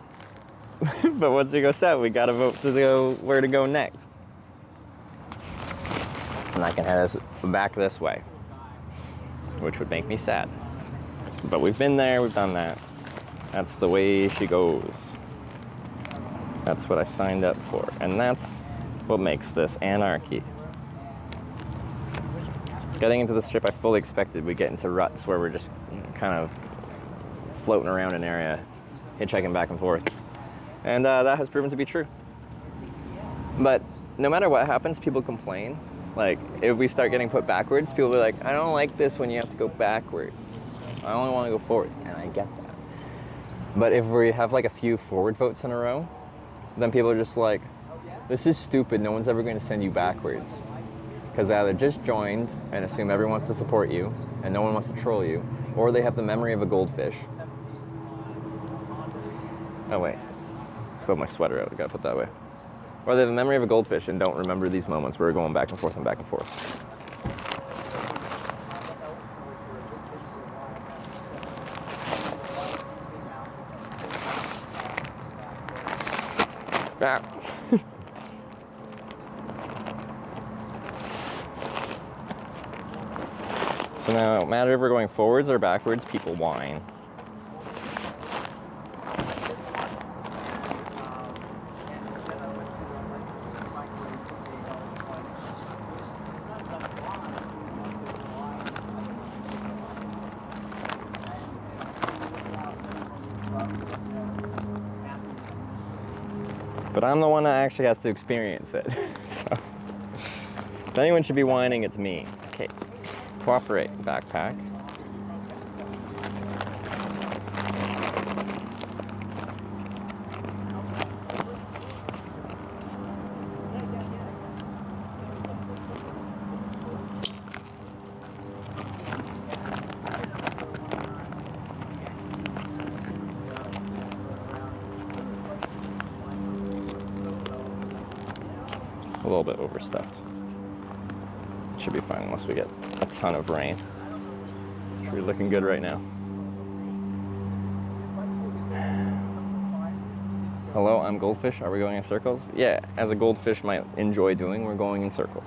But once we go south, we gotta vote to go where to go next. And I can head us back this way, which would make me sad. But we've been there, we've done that. That's the way she goes. That's what I signed up for. And that's what makes this anarchy. Getting into the strip, I fully expected we'd get into ruts where we're just kind of floating around an area, hitchhiking back and forth. And that has proven to be true. But no matter what happens, people complain. Like, if we start getting put backwards, people will be like, I don't like this when you have to go backwards. I only want to go forwards, and I get that. But if we have like a few forward votes in a row, then people are just like, this is stupid, no one's ever going to send you backwards. Because they either just joined and assume everyone wants to support you, and no one wants to troll you, or they have the memory of a goldfish. Oh wait, still have my sweater out, I gotta put that away. Or they have the memory of a goldfish and don't remember these moments where we're going back and forth and back and forth. Ah. So now, no matter if we're going forwards or backwards, people whine. But I'm the one that actually has to experience it. So, if anyone should be whining, it's me. Okay, cooperate, backpack. A little bit overstuffed. Should be fine unless we get a ton of rain. We're looking good right now. Hello, I'm Goldfish. Are we going in circles? Yeah, as a goldfish might enjoy doing, we're going in circles.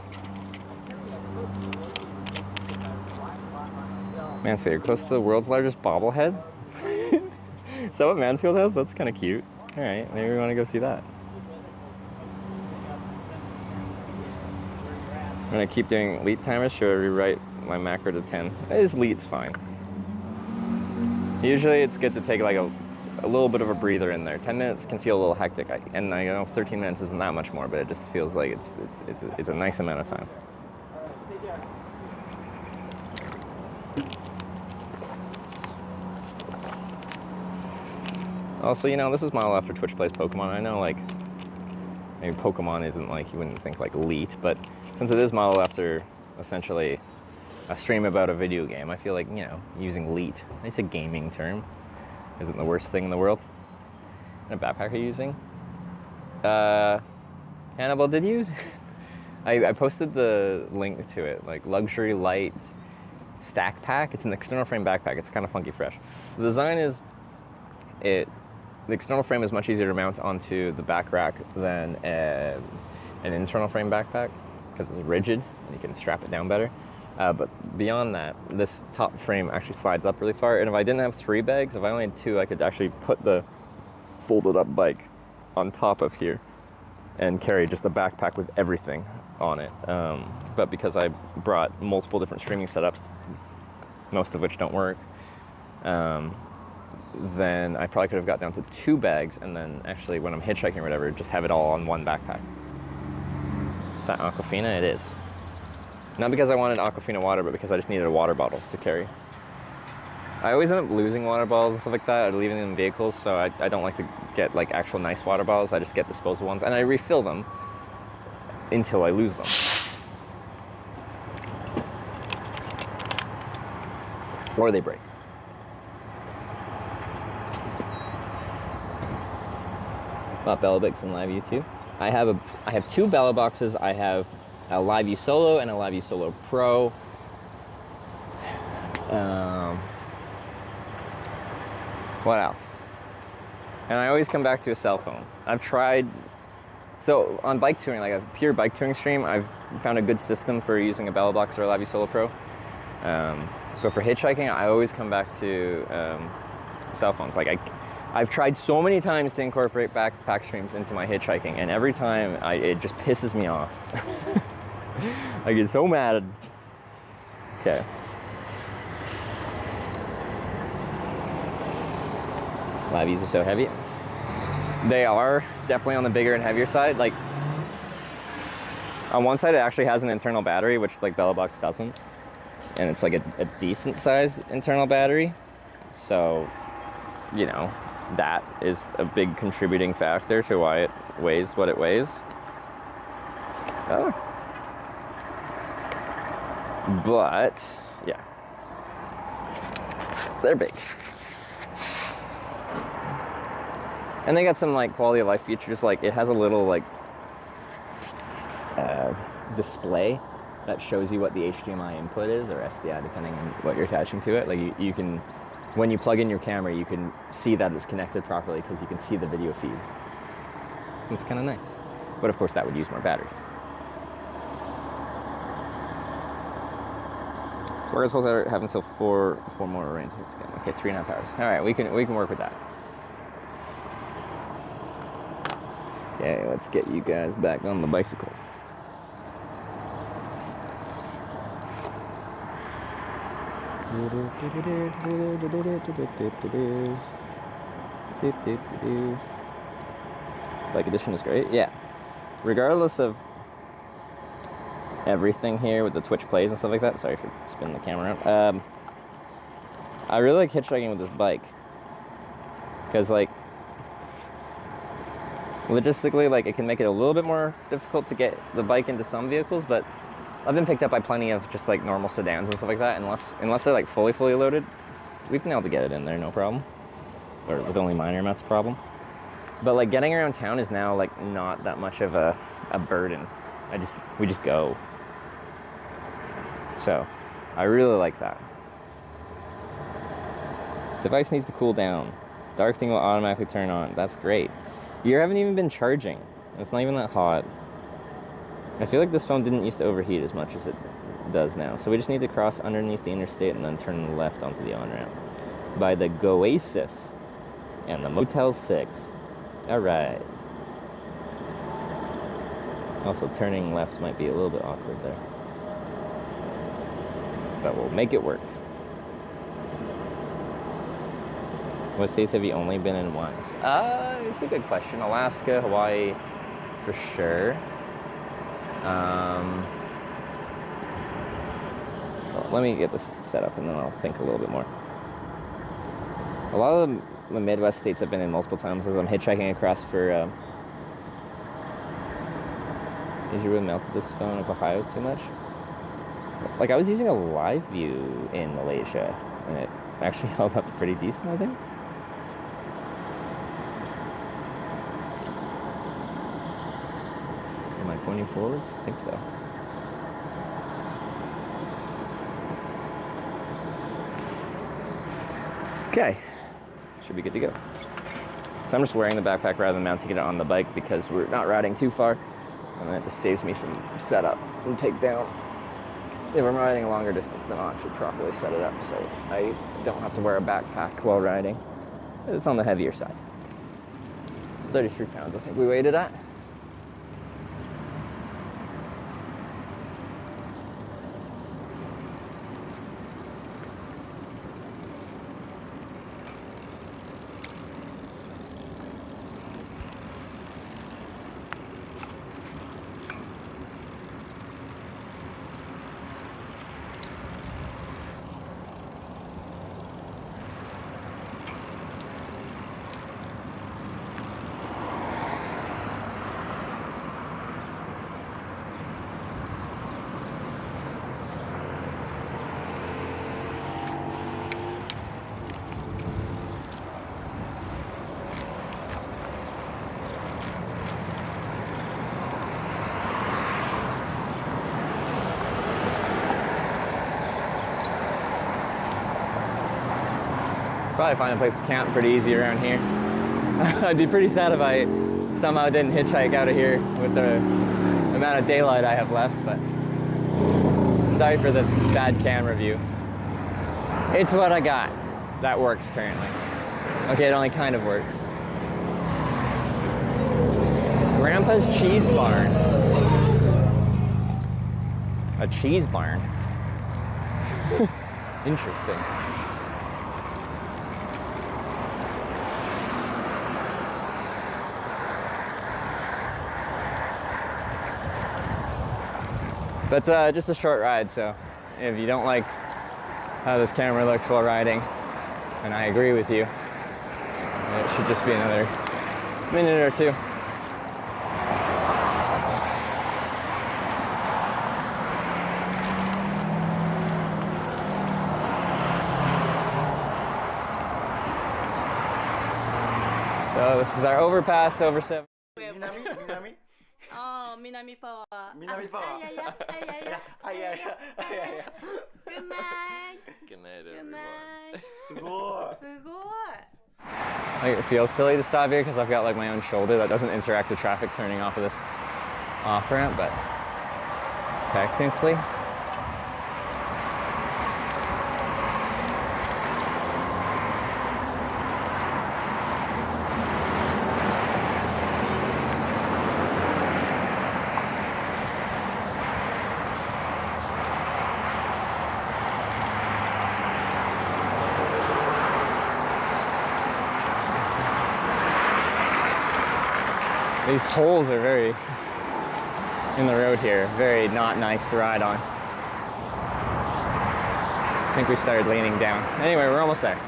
Mansfield, you're close to the world's largest bobblehead? Is that what Mansfield has? That's kind of cute. All right, maybe we want to go see that. I'm gonna keep doing lead timers. Should I rewrite my macro to 10? This lead's fine. Usually it's good to take like a little bit of a breather in there. 10 minutes can feel a little hectic, and I know 13 minutes isn't that much more, but it just feels like it's a nice amount of time. Also, you know, this is mile after Twitch plays Pokemon. I know, like, maybe Pokemon isn't like, you wouldn't think like elite, but since it is modeled after essentially a stream about a video game, I feel like, you know, using elite, it's a gaming term, isn't the worst thing in the world. What backpack are you using? Hannibal, did you? I posted the link to it, like luxury light stack pack. It's an external frame backpack. It's kind of funky fresh. The design is, the external frame is much easier to mount onto the back rack than an internal frame backpack, because it's rigid and you can strap it down better. But beyond that, this top frame actually slides up really far, and if I didn't have 3 bags, if I only had 2, I could actually put the folded up bike on top of here and carry just a backpack with everything on it. But because I brought multiple different streaming setups, most of which don't work, then I probably could have got down to 2 bags, and then actually when I'm hitchhiking or whatever, just have it all on one backpack. Is that Aquafina? It is. Not because I wanted Aquafina water, but because I just needed a water bottle to carry. I always end up losing water bottles and stuff like that, or leaving them in vehicles, so I don't like to get like actual nice water bottles. I just get disposable ones, and I refill them until I lose them. Or they break. Bought Bellabix and LiveU too. I have 2 Bella boxes. I have a LiveU Solo and a LiveU Solo Pro. What else? And I always come back to a cell phone. I've tried, so on bike touring, like a pure bike touring stream, I've found a good system for using a Bella box or a LiveU Solo Pro. But for hitchhiking, I always come back to cell phones. Like I've tried so many times to incorporate backpack streams into my hitchhiking, and every time it just pisses me off. I get so mad. Okay. Live use is so heavy. They are definitely on the bigger and heavier side. Like on one side, it actually has an internal battery, which like Bellabox doesn't, and it's like a decent sized internal battery. So, you know, that is a big contributing factor to why it weighs what it weighs. Oh. But yeah, they're big. And they got some like quality of life features, like it has a little like display that shows you what the HDMI input is, or SDI depending on what you're attaching to it. Like you can, when you plug in your camera, you can see that it's connected properly because you can see the video feed. It's kind of nice. But of course that would use more battery. Four hours have until four more rains hits again. Okay, 3.5 hours. All right, we can work with that. Okay, let's get you guys back on the bicycle. Bike edition is great. Yeah. Regardless of everything here with the Twitch plays and stuff like that. Sorry for spinning the camera around. I really like hitchhiking with this bike. Because like logistically, like it can make it a little bit more difficult to get the bike into some vehicles, but I've been picked up by plenty of just like normal sedans and stuff like that. Unless they're like fully loaded, we've been able to get it in there, no problem, or with only minor amounts of problem. But like getting around town is now like not that much of a burden. We just go. So I really like that. Device needs to cool down. Dark thing will automatically turn on. That's great. You haven't even been charging. It's not even that hot. I feel like this phone didn't used to overheat as much as it does now. So we just need to cross underneath the interstate and then turn left onto the on-ramp by the Goasis and the Motel 6. All right. Also, turning left might be a little bit awkward there, but we'll make it work. What states have you only been in once? It's a good question. Alaska, Hawaii, for sure. Well, let me get this set up and then I'll think a little bit more. A lot of the Midwest states I've been in multiple times as I'm hitchhiking across for, Did you really melted this phone if Ohio's too much? Like I was using a live view in Malaysia and it actually held up pretty decent, I think. Am I pointing forwards? I think so. Okay, should be good to go. So I'm just wearing the backpack rather than mounting it on the bike because we're not riding too far, and that just saves me some setup and take down. If I'm riding a longer distance, then I'll actually properly set it up so I don't have to wear a backpack while riding. It's on the heavier side. 33 pounds, I think we weighed it at. Probably find a place to camp pretty easy around here. I'd be pretty sad if I somehow didn't hitchhike out of here with the amount of daylight I have left, but sorry for the bad camera view. It's what I got. That works currently. Okay, it only kind of works. Grandpa's cheese barn. A cheese barn. Interesting. But just a short ride, so if you don't like how this camera looks while riding, and I agree with you, it should just be another minute or two. So this is our overpass over 7. Minami? Oh, Minami Power. Minami Power. Good night. Good night, Good everyone. night. すごい。すごい. Like, it feels silly to stop here because I've got like my own shoulder that doesn't interact with traffic turning off of this off ramp, but technically. These holes are very, in the road here, very not nice to ride on. I think we started leaning down. Anyway, we're almost there.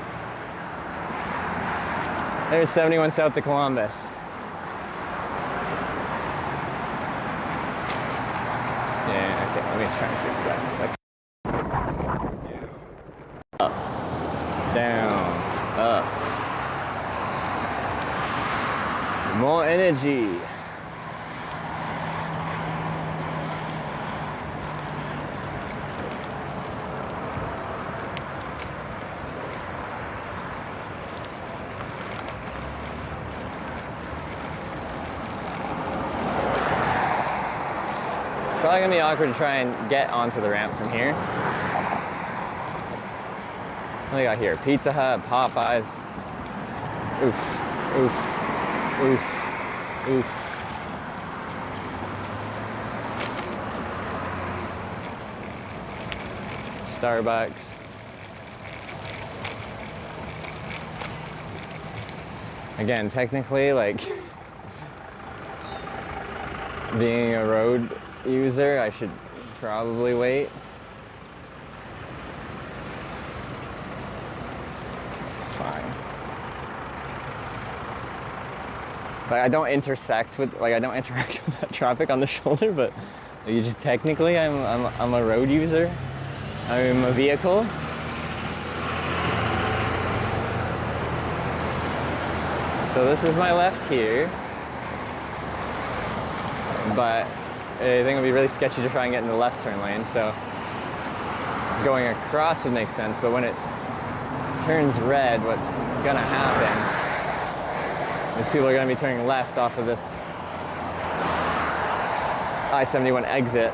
There's 71 south to Columbus. Yeah, okay, let me try and fix that in a second. Up, down, up. More energy. It's probably gonna be awkward to try and get onto the ramp from here. What do we got here? Pizza Hut, Popeyes. Oof, oof. Oof, oof. Starbucks. Again, technically, like, being a road user, I should probably wait. Fine. Like, I don't intersect with, like, I don't interact with that traffic on the shoulder, but you just technically, I'm a road user. I'm a vehicle. So this is my left here, but I think it would be really sketchy to try and get in the left turn lane, so going across would make sense, but when it turns red, what's gonna happen is people are going to be turning left off of this I-71 exit.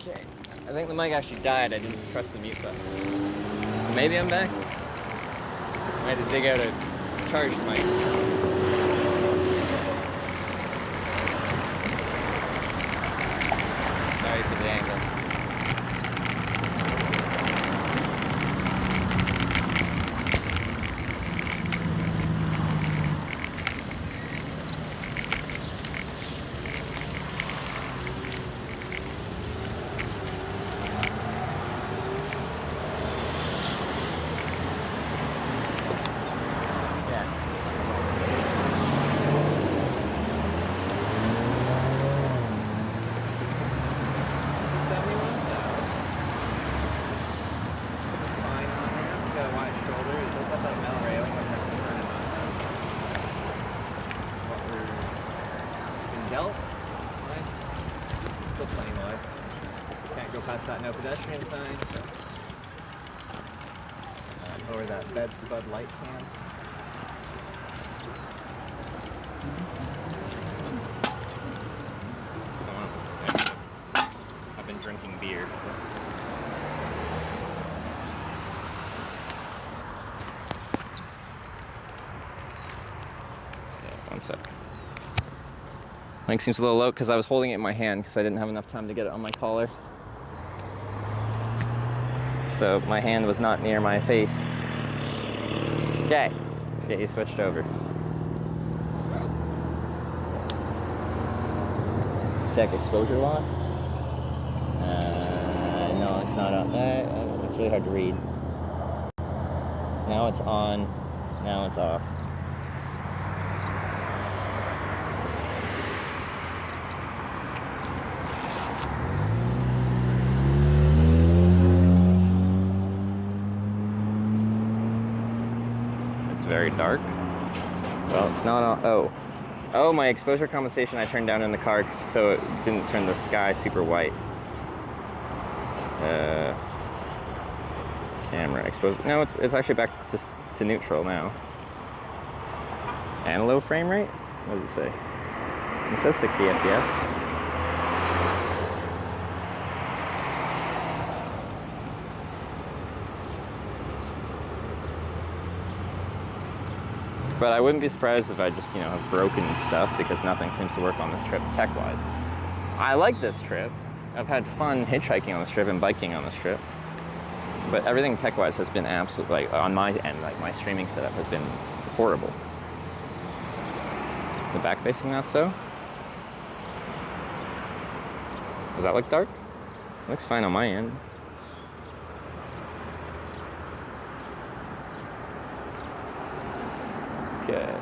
Okay, I think the mic actually died. I didn't press the mute button. So maybe I'm back. I had to dig out a charged mic. at the angle. Still plenty wide. Can't go past that no pedestrian sign. So. Lower that Bud Light can. I've been drinking beer. So. Yeah, 1 sec. Link seems a little low because I was holding it in my hand because I didn't have enough time to get it on my collar. So my hand was not near my face. Okay, let's get you switched over. Check exposure lock. No, it's not on. It's really hard to read. Now it's on. Now it's off. Very dark. Well, it's not on. Oh, my exposure compensation I turned down in the car so it didn't turn the sky super white. Camera exposure. No, it's actually back to neutral now. And low frame rate? What does it say? It says 60 FPS. But I wouldn't be surprised if I just, have broken stuff because nothing seems to work on this trip tech-wise. I like this trip. I've had fun hitchhiking on this trip and biking on this trip. But everything tech-wise has been absolutely, on my end, my streaming setup has been horrible. The back-facing not so? Does that look dark? It looks fine on my end. Okay.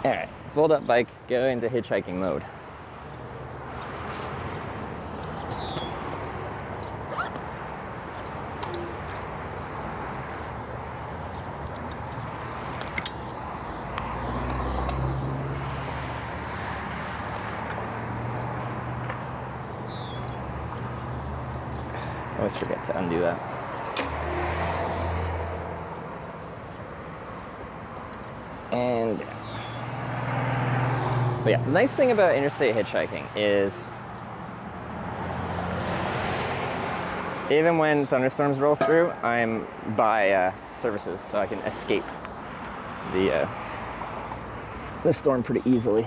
Alright, fold up bike, go into hitchhiking mode. I always forget to undo that. And but yeah, the nice thing about interstate hitchhiking is even when thunderstorms roll through, I'm by services, so I can escape the storm pretty easily.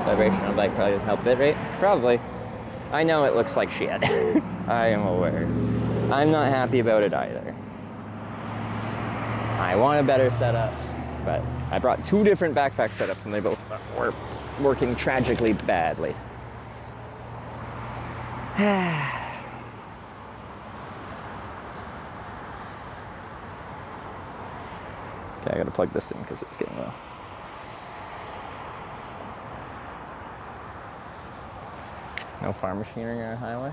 Vibration on the bike probably doesn't help bit rate. Probably. I know it looks like shit. I am aware. I'm not happy about it either. I want a better setup, but I brought 2 different backpack setups and they both were working tragically badly. Okay, I gotta plug this in because it's getting low. No farm machinery on a highway.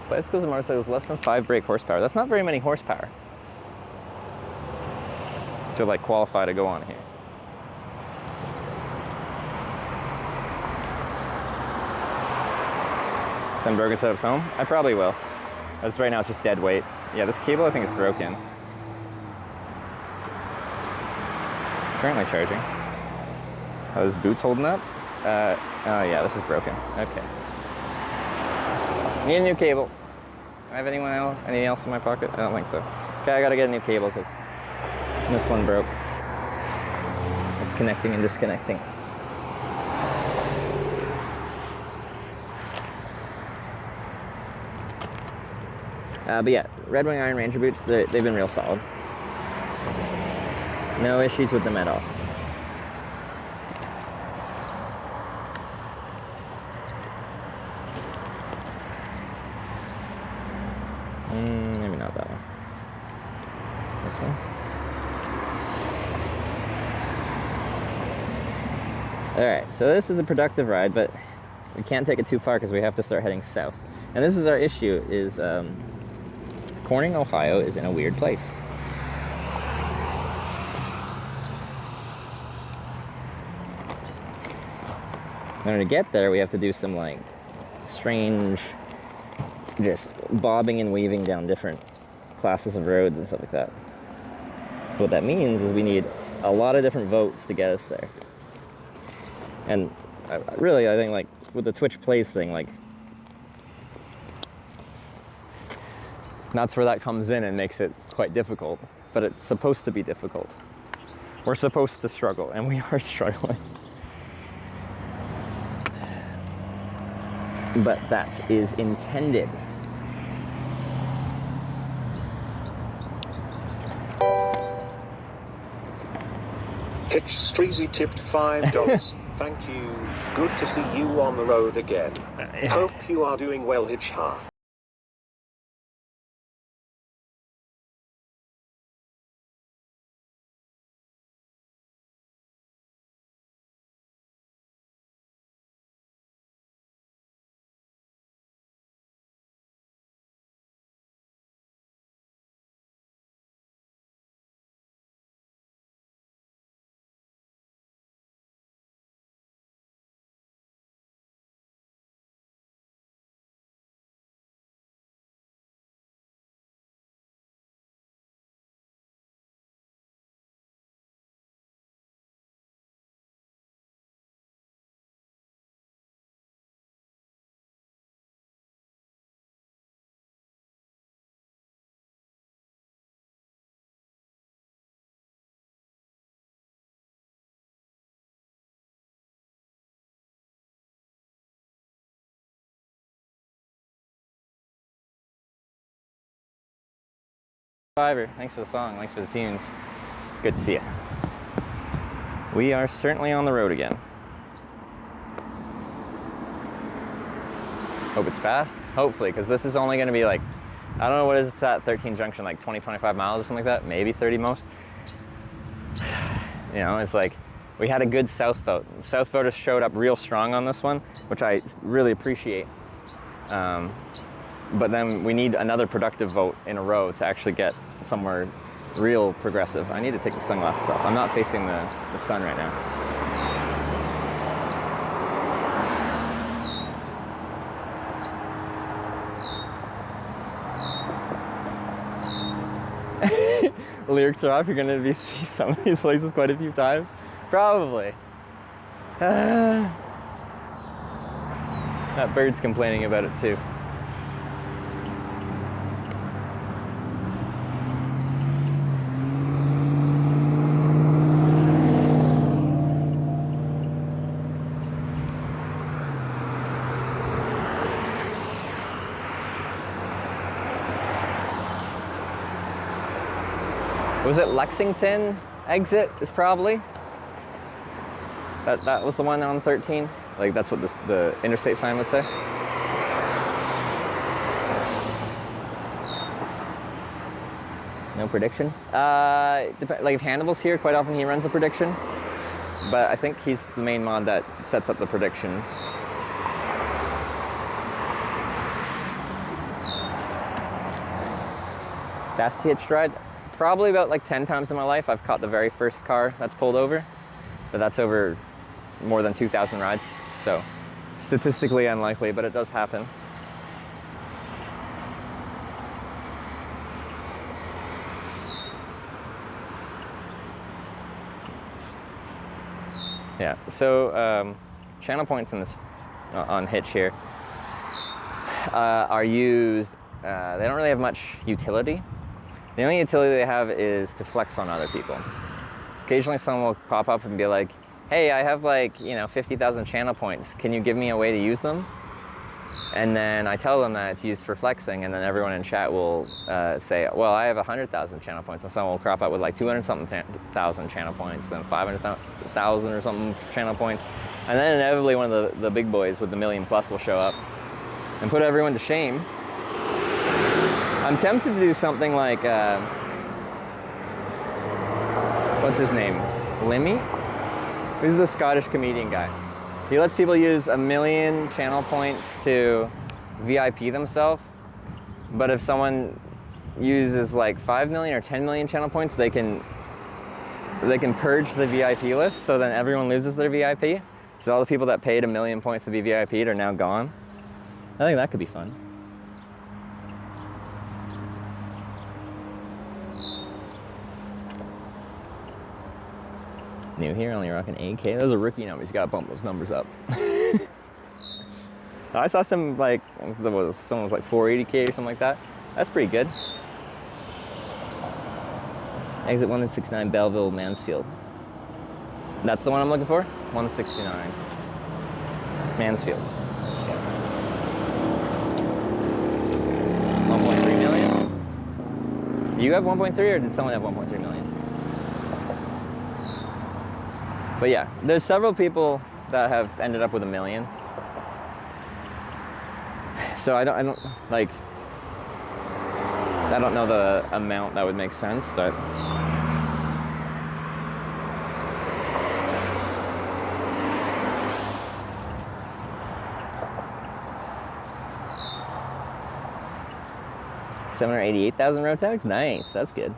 Bicycles and motorcycles less than 5 brake horsepower. That's not very many horsepower to qualify to go on here. Some broken setups home? I probably will. As right now it's just dead weight. Yeah, this cable I think is broken. currently charging. Are those boots holding up? Oh yeah, this is broken. Okay. Need a new cable. Do I have anything else in my pocket? I don't think so. Okay, I gotta get a new cable because this one broke. It's connecting and disconnecting. But yeah, Red Wing Iron Ranger boots, they've been real solid. No issues with them at all. Maybe not that one. This one. Alright, so this is a productive ride, but we can't take it too far because we have to start heading south. And this is our issue, is Corning, Ohio is in a weird place. In order to get there, we have to do some like strange, just bobbing and weaving down different classes of roads and stuff like that. What that means is we need a lot of different votes to get us there. And really, I think like with the Twitch Plays thing, like that's where that comes in and makes it quite difficult. But it's supposed to be difficult. We're supposed to struggle, and we are struggling. But that is intended. Hitch Streezy tipped $5. Thank you. Good to see you on the road again. Hope you are doing well, Hitchhike. Thanks for the song, thanks for the tunes. Good to see you. We are certainly on the road again. Hope it's fast, hopefully, because this is only going to be like, I don't know what is it at 13 Junction, like 20, 25 miles or something like that, maybe 30 most. You know, it's like, we had a good South vote. South voters showed up real strong on this one, which I really appreciate. But then we need another productive vote in a row to actually get somewhere real progressive. I need to take the sunglasses off. I'm not facing the sun right now. The lyrics are off. You're going to see some of these places quite a few times. Probably. That bird's complaining about it too. Was it Lexington exit is probably? That was the one on 13? Like that's what the interstate sign would say? No prediction? Like if Hannibal's here, quite often he runs a prediction. But I think he's the main mod that sets up the predictions. Fast hitched ride? Probably about like 10 times in my life I've caught the very first car that's pulled over, but that's over more than 2,000 rides, so statistically unlikely, but it does happen. Yeah. So channel points in this on Hitch here are used. They don't really have much utility. The only utility they have is to flex on other people. Occasionally someone will pop up and be like, hey, I have like, you know, 50,000 channel points. Can you give me a way to use them? And then I tell them that it's used for flexing, and then everyone in chat will say, well, I have 100,000 channel points, and someone will crop up with like 200-something thousand channel points, then 500,000 or something channel points. And then inevitably one of the big boys with the million plus will show up and put everyone to shame. I'm tempted to do something like, what's his name? Limmy? Who's the Scottish comedian guy? He lets people use 1 million channel points to VIP themselves, but if someone uses like 5 million or 10 million channel points, they can purge the VIP list, so then everyone loses their VIP. So all the people that paid 1 million points to be VIP'd are now gone. I think that could be fun. New here, only rocking 8K. Those are rookie numbers. You gotta bump those numbers up. I saw some like, someone was like 480K or something like that. That's pretty good. Exit 169 Belleville, Mansfield. That's the one I'm looking for? 169. Mansfield. 1.3 million? Do you have 1.3 or did someone have 1.3 million? But yeah, there's several people that have ended up with 1 million. So I don't know the amount that would make sense, but $788,000 road tags? Nice, that's good.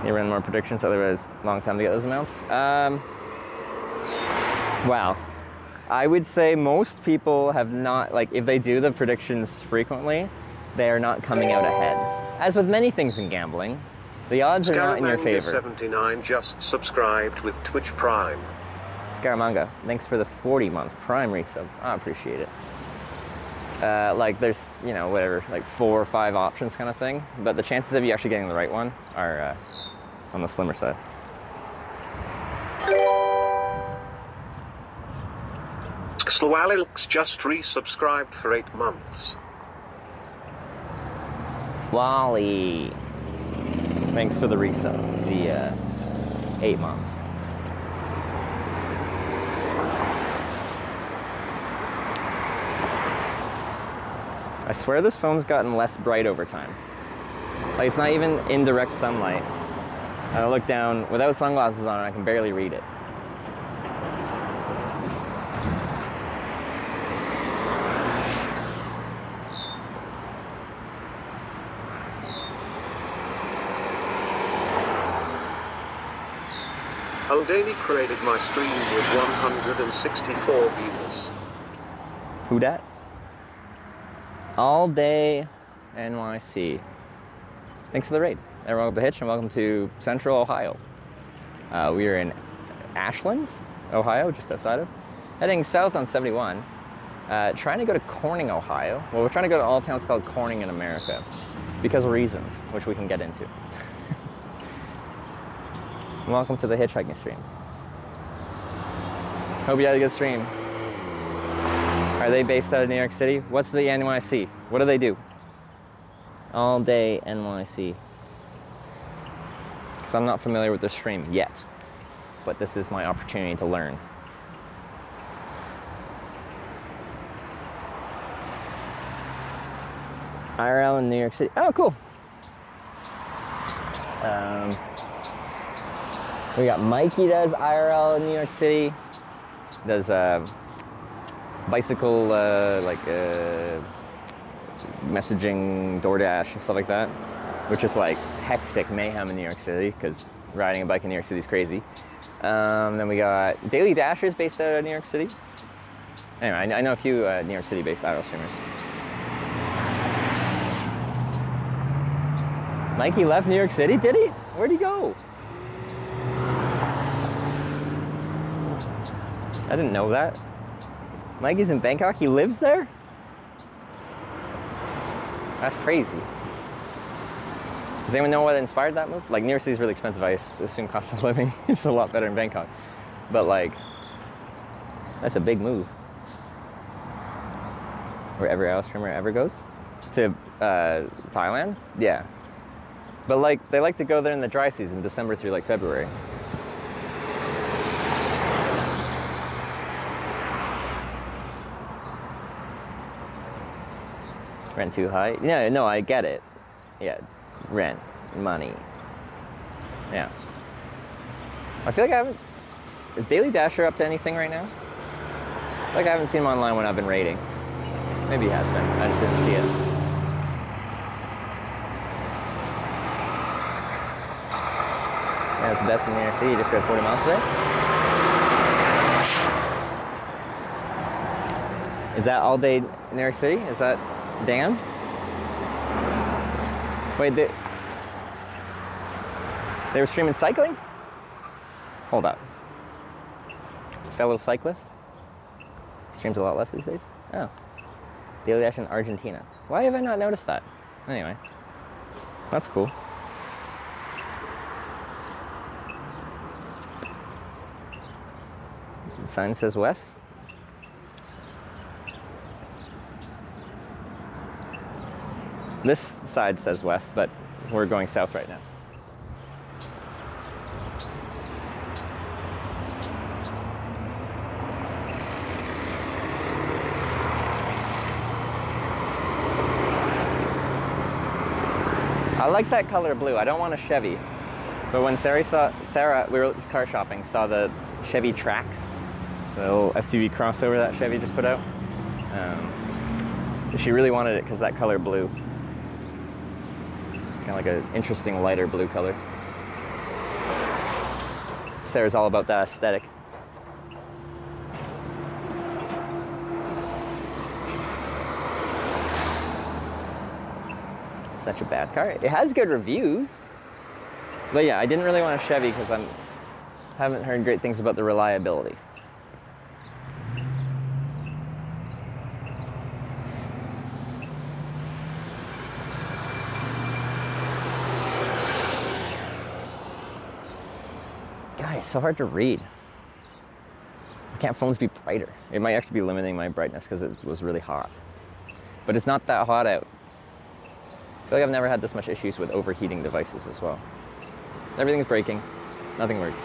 You run more predictions, otherwise long time to get those amounts. Wow. I would say most people have not, like, if they do the predictions frequently, they are not coming out ahead. As with many things in gambling, the odds are not in your favor. 79 just subscribed with Twitch Prime. Scaramanga, thanks for the 40-month Prime resub. I appreciate it. Like there's, you know, whatever, like 4 or 5 options kind of thing, but the chances of you actually getting the right one are on the slimmer side. Slowalix just resubscribed for 8 months. Wally, thanks for the resub, the 8 months. I swear this phone's gotten less bright over time. Like, it's not even in direct sunlight. I look down without sunglasses on and I can barely read it. Aldani created my stream with 164 views. Who dat? All Day NYC. Thanks for the raid. And welcome to Hitch and welcome to Central Ohio. We are in Ashland, Ohio, just outside of. Heading south on 71. Trying to go to Corning, Ohio. Well, we're trying to go to all towns called Corning in America because of reasons, which we can get into. Welcome to the hitchhiking stream. Hope you had a good stream. Are they based out of New York City? What's the NYC? What do they do? All Day NYC. Because I'm not familiar with the stream yet, but this is my opportunity to learn. IRL in New York City. Oh, cool. We got Mikey does IRL in New York City. Does bicycle messaging, DoorDash and stuff like that, which is like hectic mayhem in New York City because riding a bike in New York City is crazy. Then we got Daily Dashers based out of New York City. Anyway, I know a few New York City-based idle streamers. Mikey left New York City, did he? Where'd he go? I didn't know that. Mikey's in Bangkok, he lives there? That's crazy. Does anyone know what inspired that move? Like, New York City's really expensive. I assume cost of living is a lot better in Bangkok. But like, that's a big move. Where every idle streamer ever goes? To Thailand? Yeah. But like, they like to go there in the dry season, December through like February. Rent too high? Yeah, no, I get it. Yeah, rent, money. Yeah. I feel like I haven't... Is Daily Dasher up to anything right now? I feel like I haven't seen him online when I've been raiding. Maybe he has been, I just didn't see it. Yeah, it's the best in New York City. You just rode 40 miles today? Is that all day New York City? Is that Dan? Wait, they were streaming cycling? Hold up. Fellow cyclist? Streams a lot less these days? Oh. Daily Dash in Argentina. Why have I not noticed that? Anyway. That's cool. The sign says west. This side says west, but we're going south right now. I like that color blue. I don't want a Chevy. But when Sarah, we were car shopping, saw the Chevy Trax, the little SUV crossover that Chevy just put out. She really wanted it because that color blue. It's kind of like an interesting lighter blue color. Sarah's all about that aesthetic. Such a bad car. It has good reviews. But yeah, I didn't really want a Chevy because I haven't heard great things about the reliability. God, it's so hard to read. Why can't phones be brighter? It might actually be limiting my brightness because it was really hot. But it's not that hot out. I feel like I've never had this much issues with overheating devices as well. Everything's breaking. Nothing works.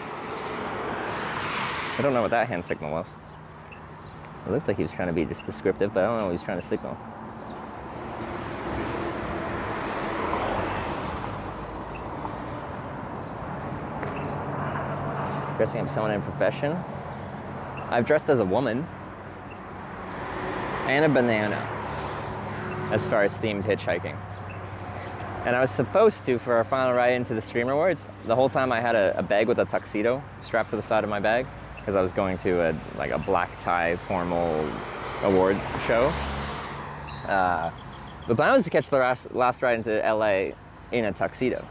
I don't know what that hand signal was. It looked like he was trying to be just descriptive, but I don't know what he's trying to signal. Dressing up someone in a profession. I've dressed as a woman. And a banana. As far as themed hitchhiking. And I was supposed to, for our final ride into the Stream Rewards, the whole time I had a bag with a tuxedo strapped to the side of my bag, because I was going to a black tie formal award show. The plan was to catch the last ride into LA in a tuxedo.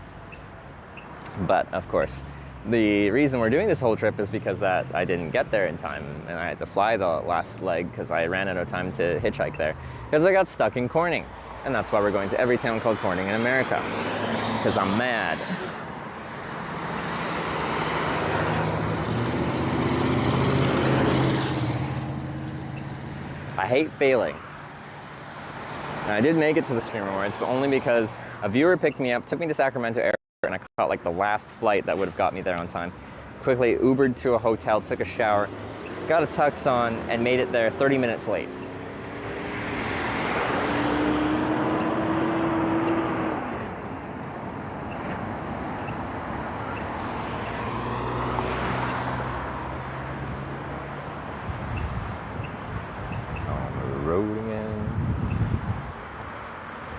But, of course, the reason we're doing this whole trip is because that I didn't get there in time, and I had to fly the last leg because I ran out of time to hitchhike there, because I got stuck in Corning. And that's why we're going to every town called Corning in America. Because I'm mad. I hate failing. And I did make it to the Stream Rewards, but only because a viewer picked me up, took me to Sacramento Airport, and I caught like the last flight that would have got me there on time. Quickly Ubered to a hotel, took a shower, got a tux on, and made it there 30 minutes late.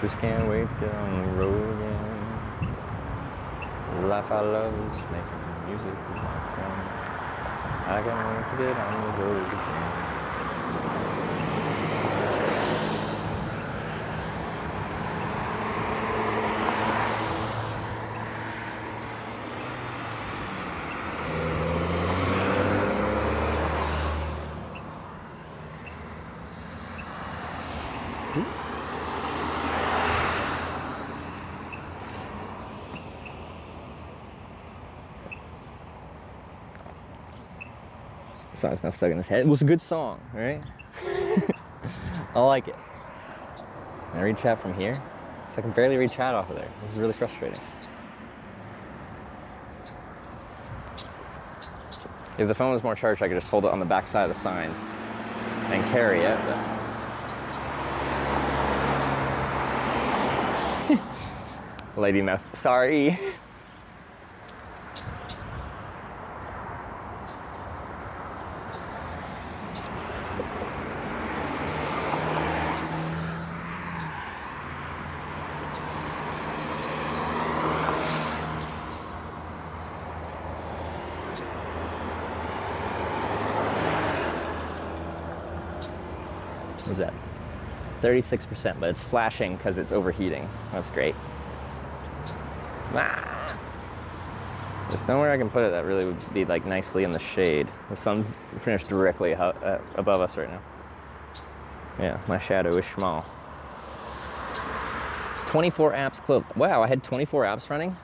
Just can't wait to get on the road again. The life I love is making music with my friends. I can't wait to get on the road again. Song's now stuck in his head. It was a good song, right? I like it. Can I read chat from here? So I can barely read chat off of there. This is really frustrating. If the phone was more charged, I could just hold it on the back side of the sign and carry it. But... Lady mouth. Sorry. What was that? 36%, but it's flashing because it's overheating. That's great. Ah! There's nowhere I can put it that really would be like nicely in the shade. The sun's finished directly above us right now. Yeah, my shadow is small. 24 apps closed. Wow, I had 24 apps running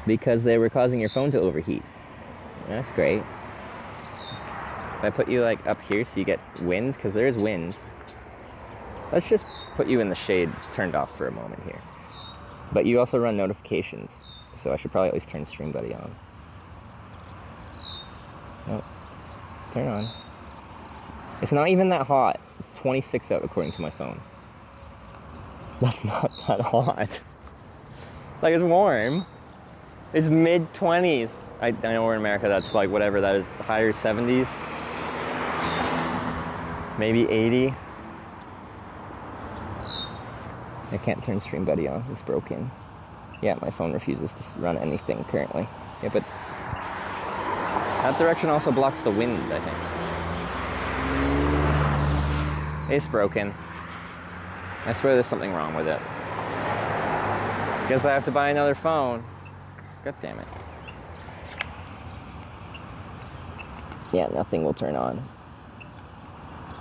because they were causing your phone to overheat. That's great. If I put you like up here so you get wind, because there is wind. Let's just put you in the shade turned off for a moment here. But you also run notifications, so I should probably at least turn Stream Buddy on. Oh, turn on. It's not even that hot. It's 26 out according to my phone. That's not that hot. Like, it's warm. It's mid-20s. I know we're in America, that's like whatever that is, higher 70s. Maybe 80. I can't turn Stream Buddy on, it's broken. Yeah, my phone refuses to run anything currently. Yeah, but that direction also blocks the wind, I think. It's broken. I swear there's something wrong with it. Guess I have to buy another phone. God damn it. Yeah, nothing will turn on.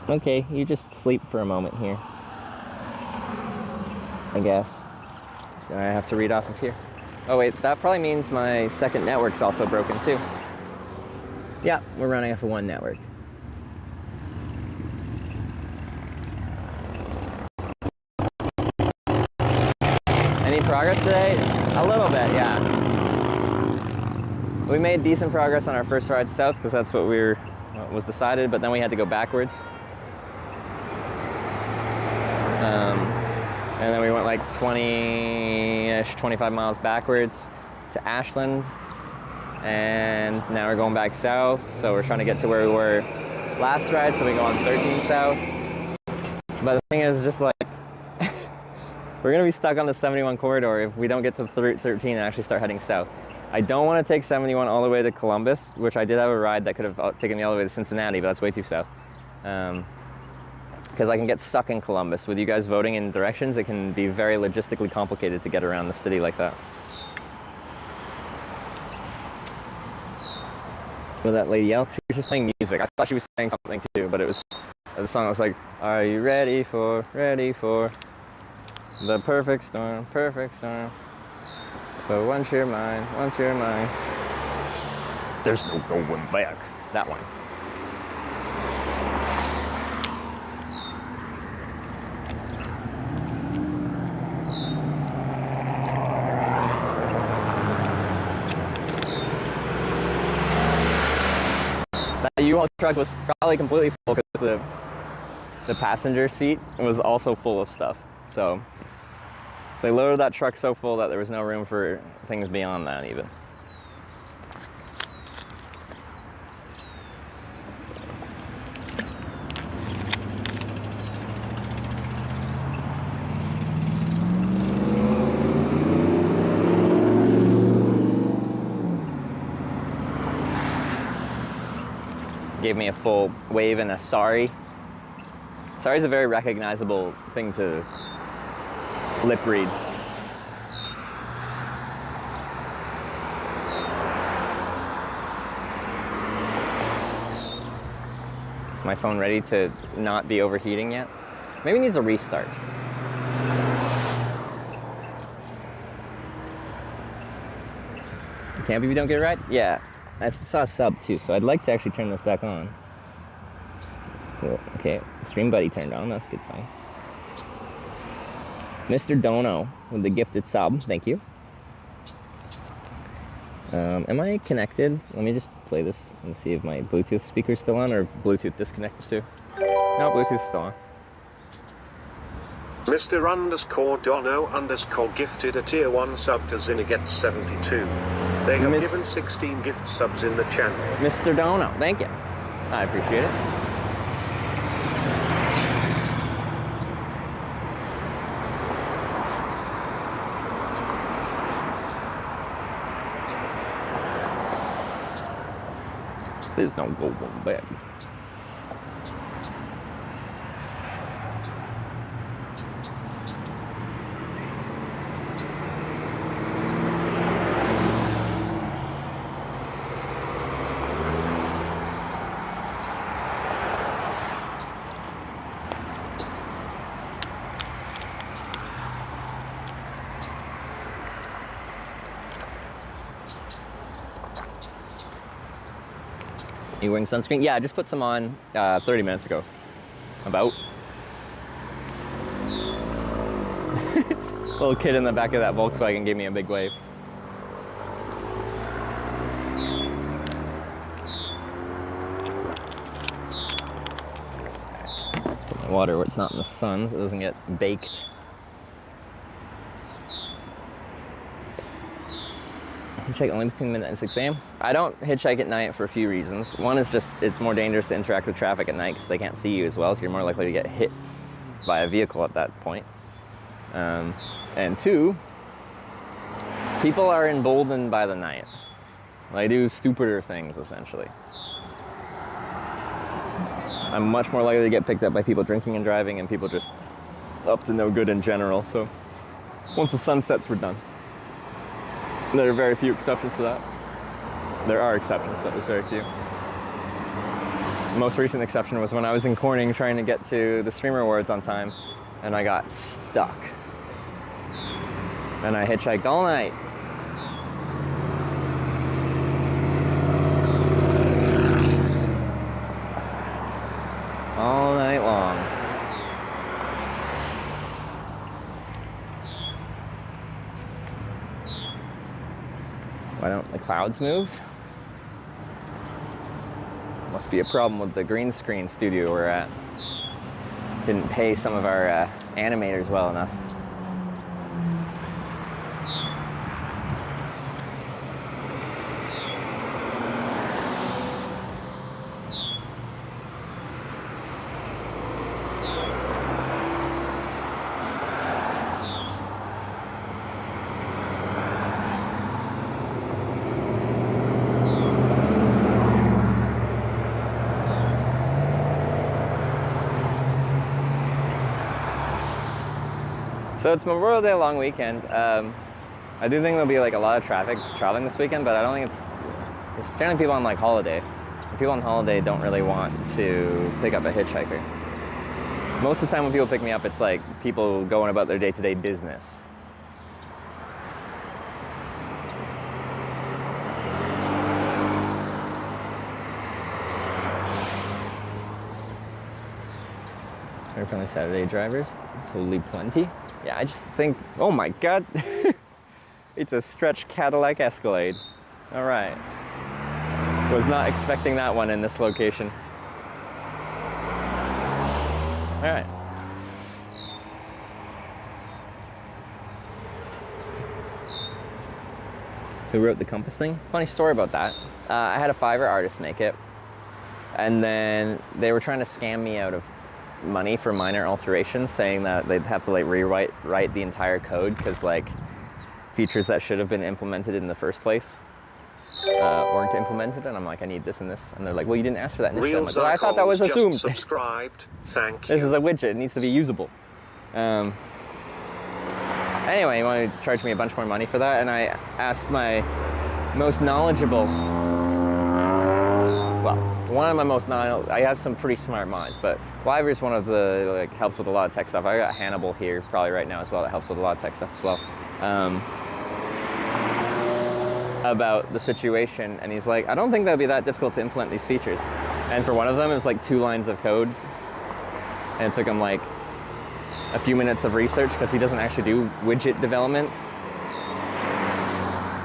Okay, you just sleep for a moment here. I guess. I have to read off of here. Oh wait, that probably means my second network's also broken too. Yeah, we're running off of one network. Any progress today? A little bit, yeah. We made decent progress on our first ride south because that's what was decided, but then we had to go backwards. And then we went like 20-ish, 25 miles backwards to Ashland. And now we're going back south, so we're trying to get to where we were last ride, so we go on 13 south. But the thing is, just like, we're gonna be stuck on the 71 corridor if we don't get to 13 and actually start heading south. I don't want to take 71 all the way to Columbus, which I did have a ride that could have taken me all the way to Cincinnati, but that's way too south. Because I can get stuck in Columbus. With you guys voting in directions, it can be very logistically complicated to get around the city like that. Well, that lady yelled, she was just playing music. I thought she was saying something too, but it was, the song was like, are you ready for the perfect storm, but once you're mine, there's no going back. That one. That U-Haul truck was probably completely full because the passenger seat was also full of stuff. So they loaded that truck so full that there was no room for things beyond that even. gave me a full wave and a sorry. Sorry is a very recognizable thing to lip read. Is my phone ready to not be overheating yet? Maybe it needs a restart. You can't believe you don't get a ride? Yeah, I saw a sub too, so I'd like to actually turn this back on. Cool. Okay, Stream Buddy turned on. That's a good sign. Mr. Dono with the gifted sub. Thank you. Am I connected? Let me just play this and see if my Bluetooth speaker's still on or Bluetooth disconnected too. No, Bluetooth's still on. Mr. _Dono_ gifted a tier 1 sub to Zinniget72. They have given 16 gift subs in the channel. Mr. Dono, thank you. I appreciate it. There's no gold one bag. You wearing sunscreen? Yeah, I just put some on 30 minutes ago. About. Little kid in the back of that Volkswagen gave me a big wave. Put my water where it's not in the sun so it doesn't get baked. Hitchhike only between midnight and 6 a.m. I don't hitchhike at night for a few reasons. One is just it's more dangerous to interact with traffic at night because they can't see you as well, so you're more likely to get hit by a vehicle at that point. And two, people are emboldened by the night. They do stupider things, essentially. I'm much more likely to get picked up by people drinking and driving and people just up to no good in general, so once the sun sets, we're done. There are very few exceptions to that. There are exceptions, but there's very few. The most recent exception was when I was in Corning trying to get to the Streamer Awards on time, and I got stuck. And I hitchhiked all night. All night long. Why don't the clouds move? Must be a problem with the green screen studio we're at. Didn't pay some of our animators well enough. So it's Memorial Day long weekend. I do think there'll be like a lot of traffic traveling this weekend, but I don't think it's generally people on like holiday. People on holiday don't really want to pick up a hitchhiker. Most of the time when people pick me up, it's like people going about their day-to-day business. Very friendly Saturday drivers, totally plenty. Yeah, I just think, oh my God, it's a stretch Cadillac Escalade. All right. Was not expecting that one in this location. All right. Who wrote the compass thing? Funny story about that. I had a Fiverr artist make it, and then they were trying to scam me out of money for minor alterations, saying that they'd have to like rewrite the entire code because like features that should have been implemented in the first place weren't implemented, and I'm like, I need this and this, and they're like, well, you didn't ask for that initially. I'm Real like, well, I thought that was just assumed. subscribed. Thank you. This is a widget, it needs to be usable. Anyway, he wanted to charge me a bunch more money for that, and I asked my most knowledgeable, well, one of my most knowledgeable, I have some pretty smart minds, but Wyver is one of the, like, helps with a lot of tech stuff. I got Hannibal here probably right now as well, that helps with a lot of tech stuff as well. About the situation, and he's like, I don't think that'd be that difficult to implement these features. And for one of them, it was like 2 lines of code, and it took him like a few minutes of research because he doesn't actually do widget development,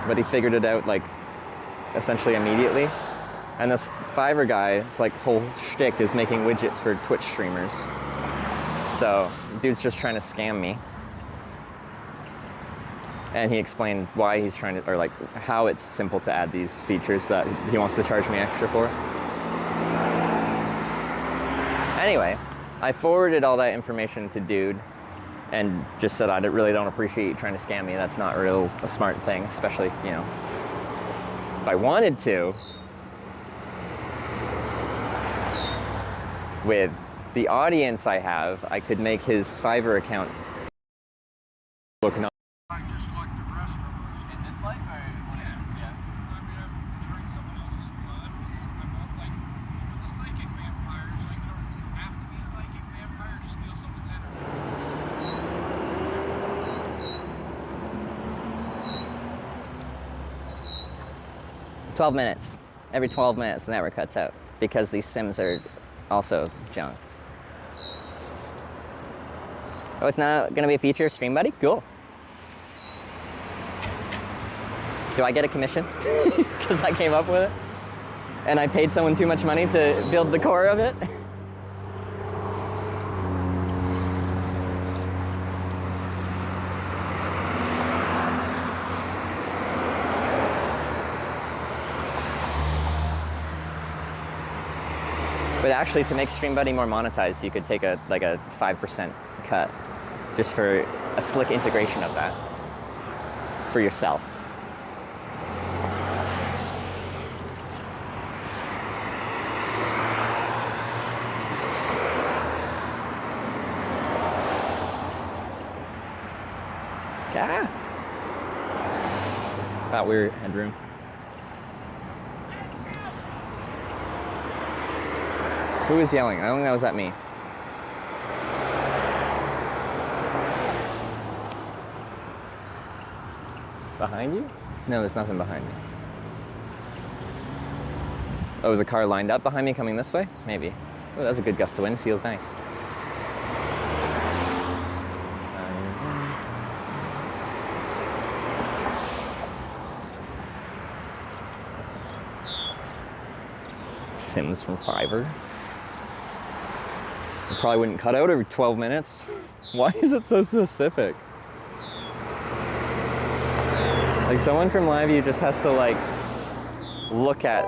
but he figured it out like essentially immediately. And this Fiverr guy's like whole shtick is making widgets for Twitch streamers. So dude's just trying to scam me. And he explained why he's trying to, or like how it's simple to add these features that he wants to charge me extra for. Anyway, I forwarded all that information to dude and just said I really don't appreciate you trying to scam me. That's not a smart thing, especially, you know, if I wanted to, with the audience I have, I could make his Fiverr account look nice. $12 minutes. Every 12 minutes the network cuts out because these sims are also junk. Oh, it's not gonna be a feature, Stream Buddy? Cool. Do I get a commission? Because I came up with it? And I paid someone too much money to build the core of it? But actually, to make Stream Buddy more monetized, you could take a 5% cut just for a slick integration of that for yourself. Yeah. Thought we were headroom. Who was yelling? I don't think that was at me. Behind you? No, there's nothing behind me. Oh, was a car lined up behind me coming this way? Maybe. Oh, that was a good gust of wind. Feels nice. Sims from Fiverr. It probably wouldn't cut out every 12 minutes. Why is it so specific? Like someone from LiveView just has to like look at,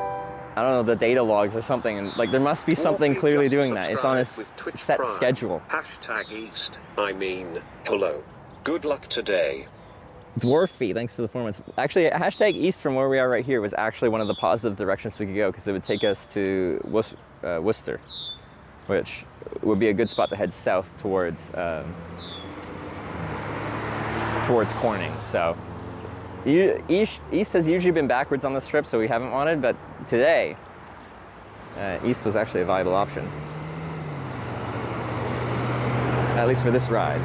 I don't know, the data logs or something, and like there must be something clearly doing that. It's on a set schedule. Hashtag East, I mean, hello. Good luck today. Dwarfy, thanks for the 4 months. Actually, hashtag East from where we are right here was actually one of the positive directions we could go because it would take us to Worcester, which would be a good spot to head south towards Corning. So East has usually been backwards on this trip, so we haven't wanted, but today, East was actually a viable option. At least for this ride.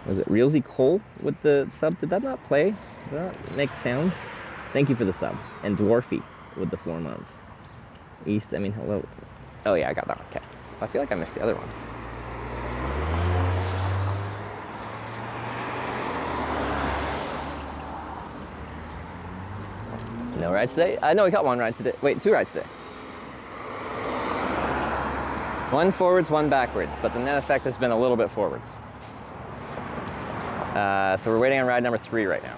Was it Realsy Cole with the sub? Did that not play? Did that make sound? Thank you for the sub. And Dwarfy with the 4 months. East, I mean, hello. Oh yeah, I got that one. Okay. I feel like I missed the other one. No rides today? No, we got one ride today. Wait, 2 rides today. 1 forwards, 1 backwards, but the net effect has been a little bit forwards. So we're waiting on ride number 3 right now.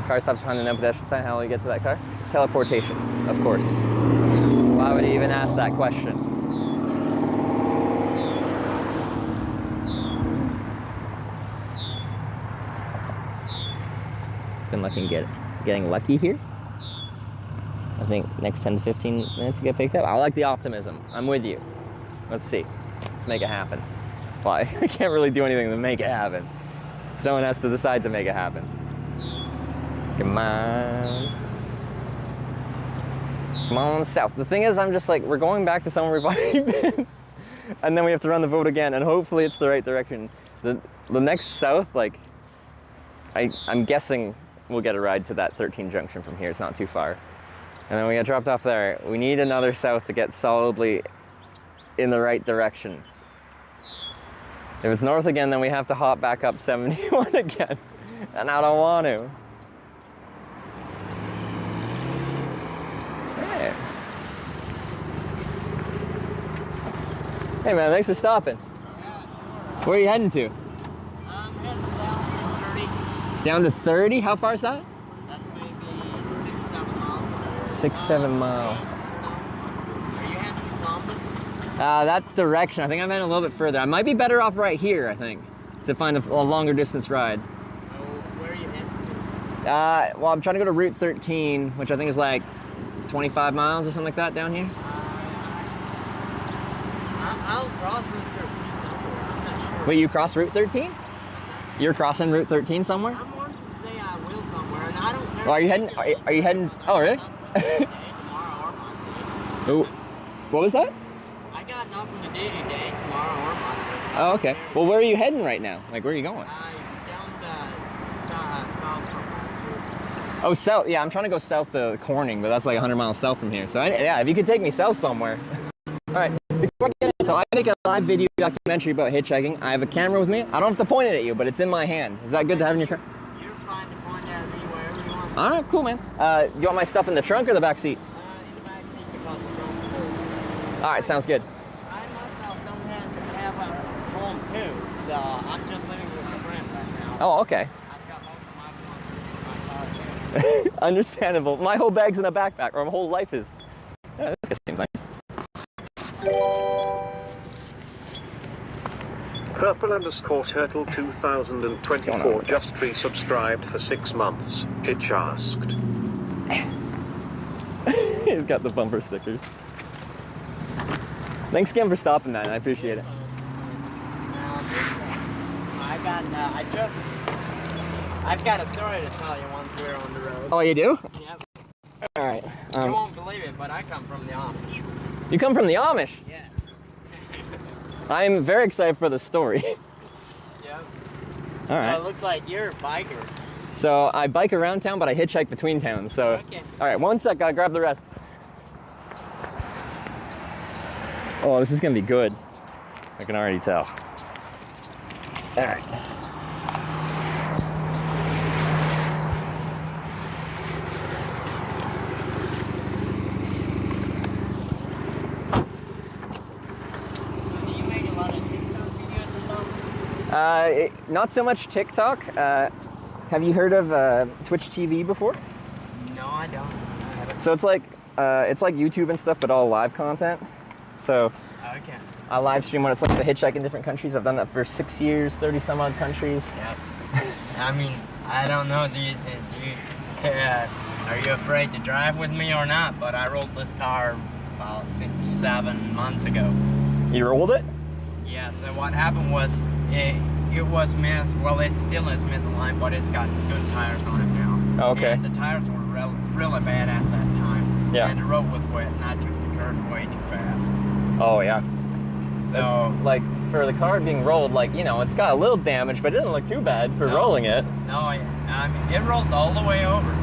Car stops behind the no pedestrian sign. How will you get to that car? Teleportation, of course. Why would he even ask that question? Been getting lucky here. I think next 10 to 15 minutes to get picked up. I like the optimism. I'm with you. Let's see. Let's make it happen. Why? I can't really do anything to make it happen. Someone has to decide to make it happen. Come on. Come on south. The thing is, I'm just like, we're going back to somewhere we've already been. And then we have to run the vote again, and hopefully it's the right direction. The next south, like, I'm guessing we'll get a ride to that 13 junction from here. It's not too far. And then we get dropped off there. We need another south to get solidly in the right direction. If it's north again, then we have to hop back up 71 again. And I don't want to. Hey. Hey man, thanks for stopping. Where are you heading to? I'm heading down to 30. Down to 30? How far is that? That's maybe 6-7 miles. 6-7 miles. Are you heading to McDonald's? That direction. I think I meant a little bit further. I might be better off right here, I think, to find a longer distance ride. Oh, where are you heading to? Well, I'm trying to go to Route 13, which I think is like 25 miles or something like that down here. I'll cross Route 13 somewhere. I'm not sure. Wait, you cross Route 13? You're crossing Route 13 somewhere? I'm wanting to say I will somewhere, and I don't care. Well, are you heading? Are you heading? Oh, really? Oh, what was that? I got nothing to do today, tomorrow or Monday. Oh, okay. Well, where are you heading right now? Like, where are you going? Down south from Oh, south. Yeah, I'm trying to go south to Corning, but that's like 100 miles south from here. So, yeah, if you could take me south somewhere. All right. Before I get in, so I make a live video documentary about hitchhiking. I have a camera with me. I don't have to point it at you, but it's in my hand. Is that good to have in your car? You're fine to point at me wherever you want. All right, cool, man. You want my stuff in the trunk or the back seat? In the back seat because it's don't hold. All right, sounds good. I myself don't have a home too, so I'm just living with a friend right now. Oh, okay. I've got most of my in my car. Understandable. My whole bag's in a backpack, or my whole life is. Yeah, this guy seems nice. Purple_Turtle 2024 just resubscribed for 6 months. Hitch asked. He's got the bumper stickers. Thanks again for stopping, man. I appreciate it. I've got a story to tell you once we're on the road. Oh, you do? Yep. All right. You won't believe it, but I come from the Amish. You come from the Amish? Yeah. I'm very excited for the story. Yep. All right. So it looks like you're a biker. So I bike around town, but I hitchhike between towns. So. Okay. All right, one sec. I'll grab the rest. Oh, this is gonna be good. I can already tell. All right. Not so much TikTok. Have you heard of Twitch TV before? No, I don't. So it's like YouTube and stuff, but all live content. So Okay. I live stream when it's like the hitchhike in different countries. I've done that for 6 years, 30 some odd countries. Yes. I mean, I don't know. Are you afraid to drive with me or not? But I rolled this car about 6-7 months ago. You rolled it? Yeah. So what happened was it was well, it still is misaligned, but it's got good tires on it now. Okay. And the tires were really bad at that time. Yeah. And the road was wet, and I took the curves way too fast. Oh yeah. So like for the car being rolled, like, you know, it's got a little damage, but it didn't look too bad for rolling it. No, I mean, it rolled all the way over.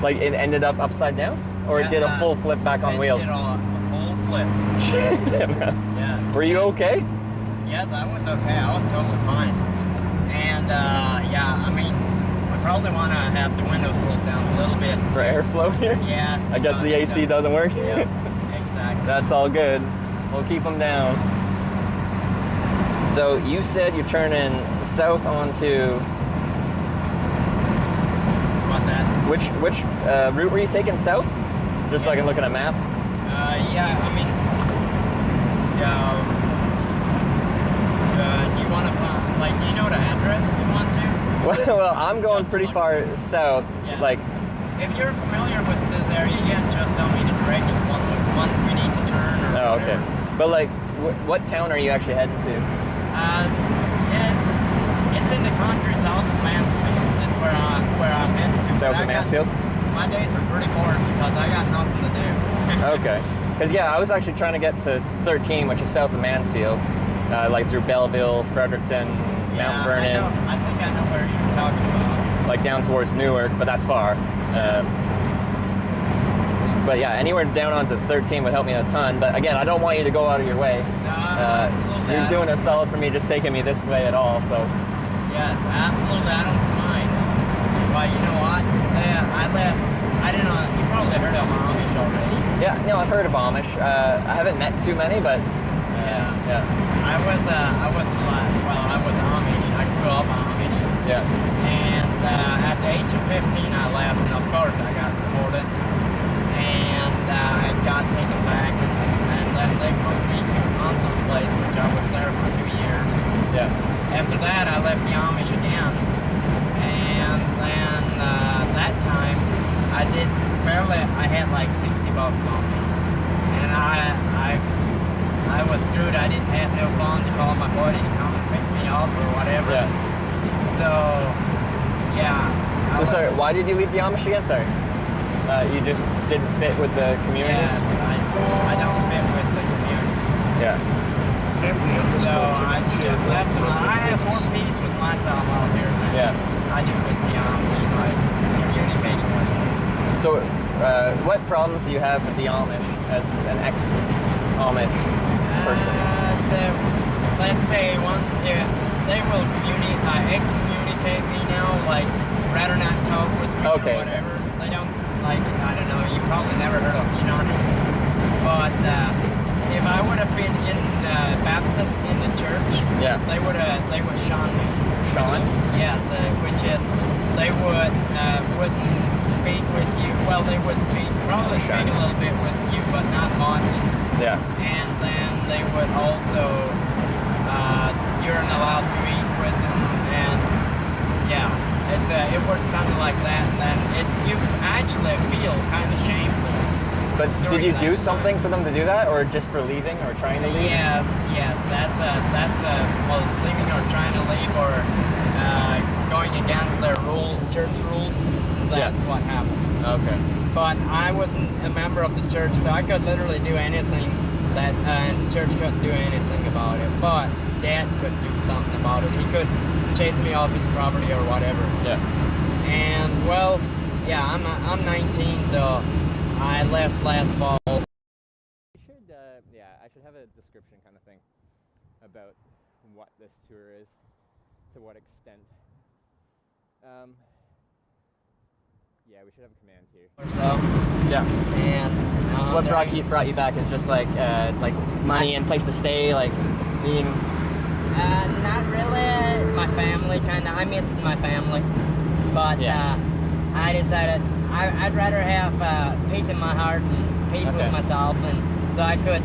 Like it ended up upside down, or it did a full flip back on wheels. It did a full flip. Shit, man. Yes. Were you okay? Yes, I was okay. I was totally fine. And yeah, I mean, we probably want to have the windows rolled down a little bit for airflow here. Yes. I guess the AC doesn't work. Yeah. Exactly. That's all good. We'll keep them down. So you said you're turning south onto... What's that? Which route were you taking south? Just so I can look at a map. Yeah, I mean, do you want to, like, do you know the address you want to? Well, I'm going pretty far south. Yeah. Like, if you're familiar with this area, you can just tell me the direction once we need to turn. Or oh, okay. whatever. But like, what town are you actually heading to? It's in the country south of Mansfield. That's where I'm headed to. South of Mansfield? My days are pretty boring because I got nothing to do. Okay. Because yeah, I was actually trying to get to 13, which is south of Mansfield, like through Belleville, Fredericton, Mount Vernon. I think I know where you're talking about. Like down towards Newark, but that's far. But yeah, anywhere down onto 13 would help me a ton. But again, I don't want you to go out of your way. No, absolutely. You're doing a solid for me just taking me this way at all. So. Yes, absolutely. I don't mind. Well, you know what? I didn't know. You probably heard of Amish already. Yeah, no, I've heard of Amish. I haven't met too many, but yeah. I was Amish. I grew up Amish. Yeah. And at the age of 15, I left, and of course, I got deported. And I got taken back and left. They moved me to Onson's place, which I was there for 2 years. Yeah. After that, I left the Amish again. And then that time, I had like 60 bucks on me. And I was screwed. I didn't have no phone to call my buddy to come and pick me up or whatever. Yeah. So, yeah. So sorry, why did you leave the Amish again? Sorry. You just didn't fit with the community? Yes, I don't fit with the community. Yeah. So I just left them. I have more peace with myself out here than I do with the Amish, like communicating with them. So, what problems do you have with the Amish as an ex-Amish person? Let's say they will excommunicate me now, like rather not talk with me or whatever. They don't, like, I don't know, you probably never heard of Shawnee, but if I would have been in Baptist in the church, they would shun me. Sean? Yes, which is they wouldn't speak with you. Well, they would probably speak a little bit with you, but not much. Yeah. And then they would also you're not allowed to eat with them, and it works kind of like that. And then you actually feel kind of shameful. But did you do something for them to do that, or just for leaving, or trying to leave? Yes, that's well, leaving or trying to leave, or going against their church rules. That's what happens. Okay. But I wasn't a member of the church, so I could literally do anything that, and the church couldn't do anything about it. But Dad could do something about it. He could chase me off his property or whatever. Yeah. And well, yeah, I'm 19, so I left last fall. I should have a description kind of thing about what this tour is, to what extent. Yeah, we should have a command here. So, yeah. And what brought you back is just like money and place to stay, like being. Not really. My family, kind of. I missed my family, but I decided I'd rather have peace in my heart and peace with myself, and so I could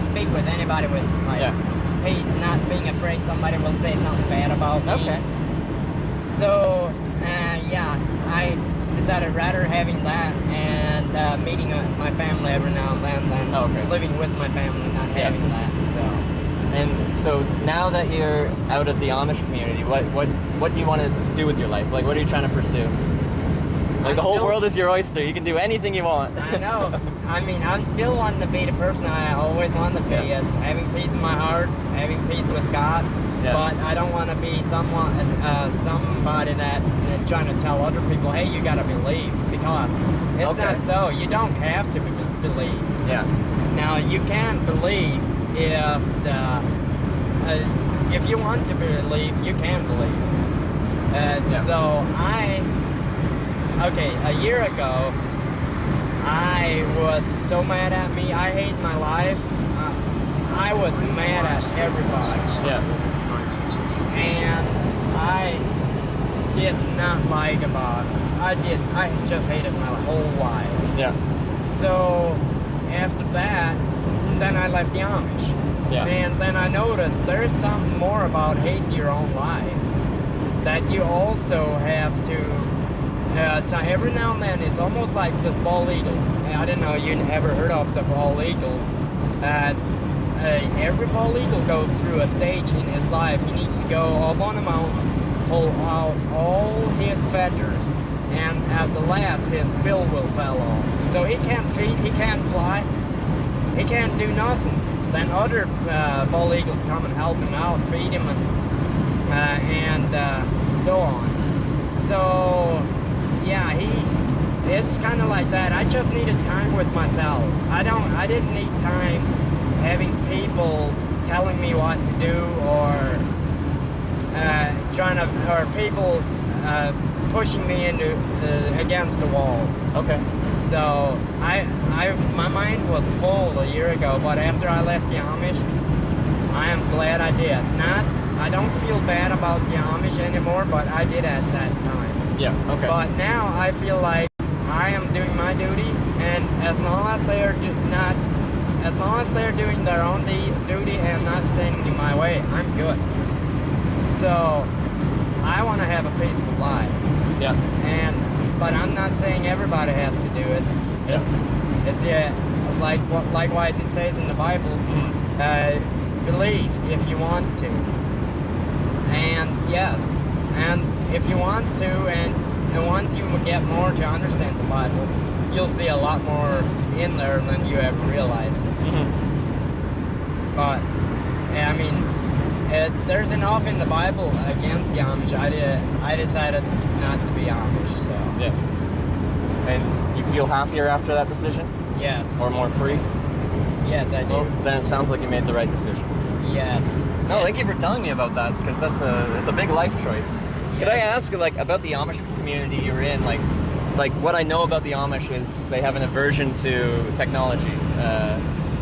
speak with anybody with like peace, not being afraid somebody will say something bad about me. Okay. So I decided rather having that and meeting my family every now and then than living with my family, not having that. And so now that you're out of the Amish community, what do you want to do with your life? Like, what are you trying to pursue? Like, the whole world is your oyster. You can do anything you want. I know. I mean, I'm still wanting to be the person I always wanted to be, is having peace in my heart, having peace with God. Yeah. But I don't want to be somebody that trying to tell other people, hey, you got to believe, because it's not so. You don't have to believe. Yeah. Now, you can believe if you want to believe, you can believe. So a year ago, I was so mad at me. I hate my life. I was mad at everybody. Yeah. And I did did not like about it. I just hated my whole life. Yeah. So after that, then I left the Amish. Yeah. And then I noticed there's something more about hating your own life. That you also have to, so every now and then it's almost like this bald eagle. I didn't know you ever heard of the bald eagle. Every bald eagle goes through a stage in his life. He needs to go up on a mountain, pull out all his feathers, and at the last his bill will fall off. So he can't feed, he can't fly, he can't do nothing. Then other bald eagles come and help him out, feed him, and so on. So yeah, it's kind of like that. I just needed time with myself. I didn't need time having people telling me what to do, or people pushing me into against the wall. Okay. So my mind was full a year ago, but after I left the Amish, I am glad I did. I don't feel bad about the Amish anymore, but I did at that time. Yeah. Okay. But now I feel like I am doing my duty, and as long as they are doing their own duty and not standing in my way, I'm good. So I want to have a peaceful life. Yeah. But I'm not saying everybody has to do it. It's likewise it says in the Bible, believe if you want to. And yes, and if you want to, and once you get more to understand the Bible, you'll see a lot more in there than you ever realized. But I mean, there's enough in the Bible against the Amish. I decided not to be Amish. So yeah. And you feel happier after that decision? Yes. Or more free? Yes, I do. Well, then it sounds like you made the right decision. Yes. No, thank you for telling me about that, because it's a big life choice. Yes. Could I ask, like, about the Amish community you're in? Like what I know about the Amish is they have an aversion to technology.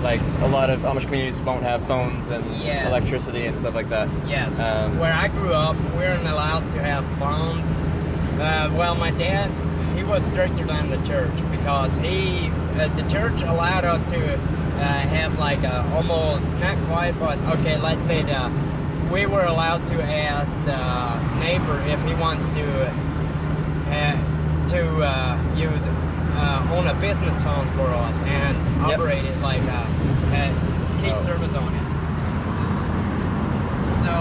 Like a lot of Amish communities won't have phones and electricity and stuff like that. Yes. Where I grew up, we weren't allowed to have phones. Well, my dad, he was stricter than the church, because the church allowed us to have like almost, not quite, but okay, let's say we were allowed to ask the neighbor if he wants to use own a business phone for us and operate it like keep service on it. So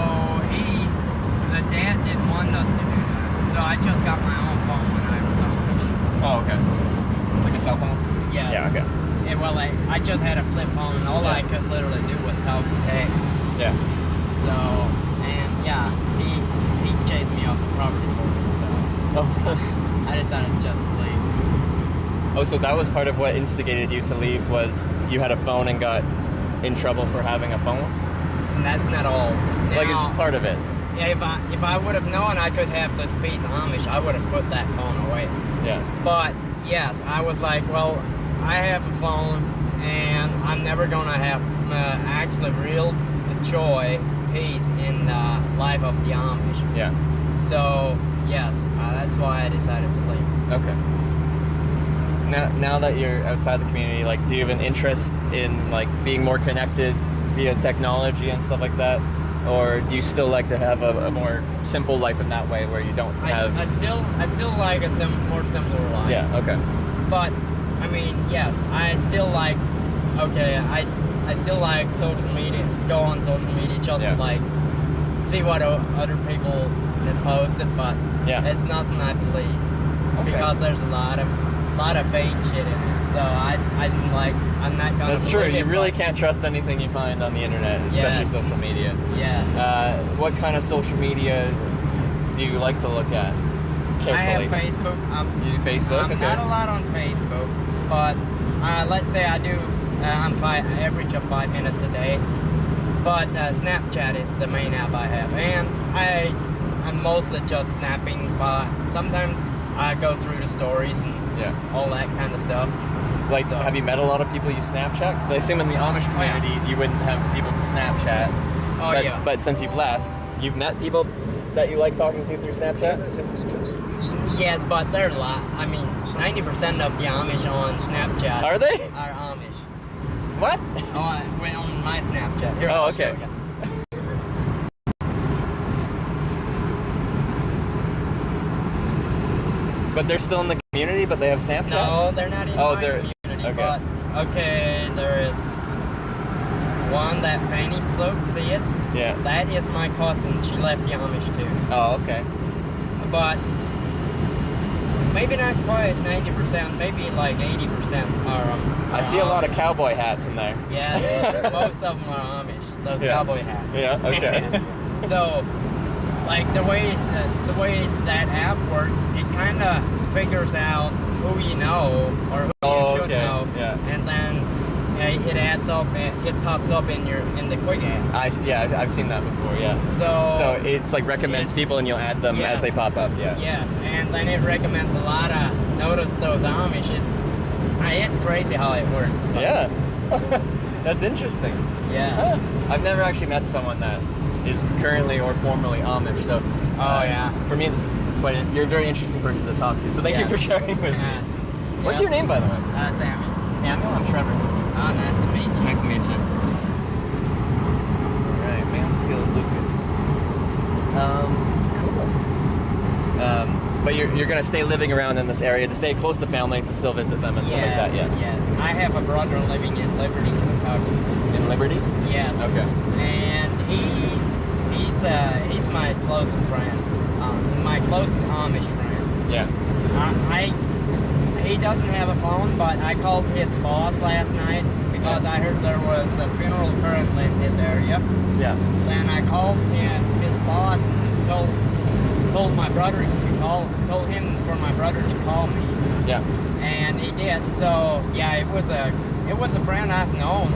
the dad didn't want us to do that. So I just got my own phone when I was Amish. Oh, okay. Like a cell phone? Yes. Yeah, okay. Yeah, well, I just had a flip phone, and all I could literally do was talk and text. Yeah. So, and yeah, he chased me off the property for it, so I decided to just leave. Oh, so that was part of what instigated you to leave, was you had a phone and got in trouble for having a phone? And that's not all. Now, like, it's part of it. Yeah, if I would have known I could have this piece of Amish, I would have put that phone away. Yeah. But, yes, I was like, well, I have a phone, and I'm never going to have actually real joy, peace in the life of the Amish. Yeah. So, yes, that's why I decided to leave. Okay. Now that you're outside the community, like, do you have an interest in, like, being more connected via technology and stuff like that? Or do you still like to have a more simple life in that way, where you don't have... I still like a more simpler life. Yeah, okay. But, I mean, yes, I still like, okay, I still like social media, go on social media, just like, see what other people have posted, but it's nothing I believe. Okay. Because there's a lot of fake shit in it. So I'm not gonna That's true, you really can't trust anything you find on the internet, especially social media. Yes. What kind of social media do you like to look at? Carefully. I have Facebook. You do Facebook? I'm not a lot on Facebook, but let's say I do, I'm average of 5 minutes a day. But Snapchat is the main app I have, and I'm mostly just snapping, but sometimes I go through the stories and all that kind of stuff. Like, have you met a lot of people use Snapchat? Because I assume in the Amish community you wouldn't have people to Snapchat. Oh, But since you've left, you've met people that you like talking to through Snapchat? Yes, but they're I mean, 90% of the Amish on Snapchat Are they? are Amish. What? On my Snapchat. Here, Oh, I'll okay. show you. But they're still in the community, but they have Snapchat? No, they're not in my community. Okay. But okay, there is one that Fanny Soak, see it? Yeah. That is my cousin. She left the Amish too. Oh, okay. But maybe not quite 90%, maybe like 80% are I see a lot of cowboy hats in there. Yes, most of them are Amish, those Yeah. cowboy hats. Yeah, okay. So, like the way that app works, it kind of figures out who you know or who you should know, and then it adds up. It pops up in the quick app. I've seen that before. Yeah. So it's like recommends people, and you'll add them as they pop up. Yeah. Yes, and then it recommends a lot of notice those Amish. It's crazy how it works. But Yeah. That's interesting. Yeah. I've never actually met someone that is currently or formerly Amish, so for me this is you're a very interesting person to talk to, so thank you for sharing with me. What's your name, by the way? Samuel. Samuel? I'm Trevor. Oh, nice to meet you. Nice to meet you. Alright, Mansfield Lucas. Cool. But you're gonna stay living around in this area to stay close to family, to still visit them and stuff like that, yeah? Yes. I have a brother living in Liberty, Kentucky. In Liberty? Yes. Okay. And he's my closest friend, my closest Amish friend. Yeah. He doesn't have a phone, but I called his boss last night because I heard there was a funeral currently in his area. Yeah. Then I called his boss and told my brother told him for my brother to call me. Yeah. And he did. So yeah, it was a friend I've known.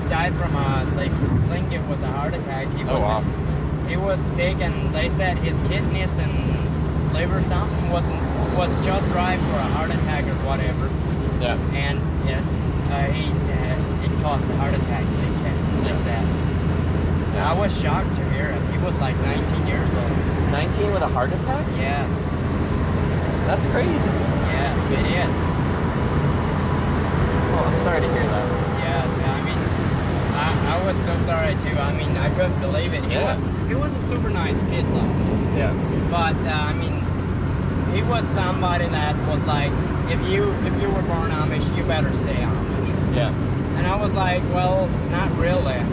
Died from they think it was a heart attack. He was sick, and they said his kidneys and liver something was just right for a heart attack or whatever. Yeah. And it caused a heart attack. They said. I was shocked to hear it. He was like 19 years old. 19 with a heart attack? Yes. That's crazy. Yes, it is. Well, I'm sorry to hear that. Yes, I mean, I was so sorry too. I mean, I couldn't believe it. He was a super nice kid though. Yeah. But I mean, he was somebody that was like, if you were born Amish, you better stay Amish. Yeah. And I was like, well, not really.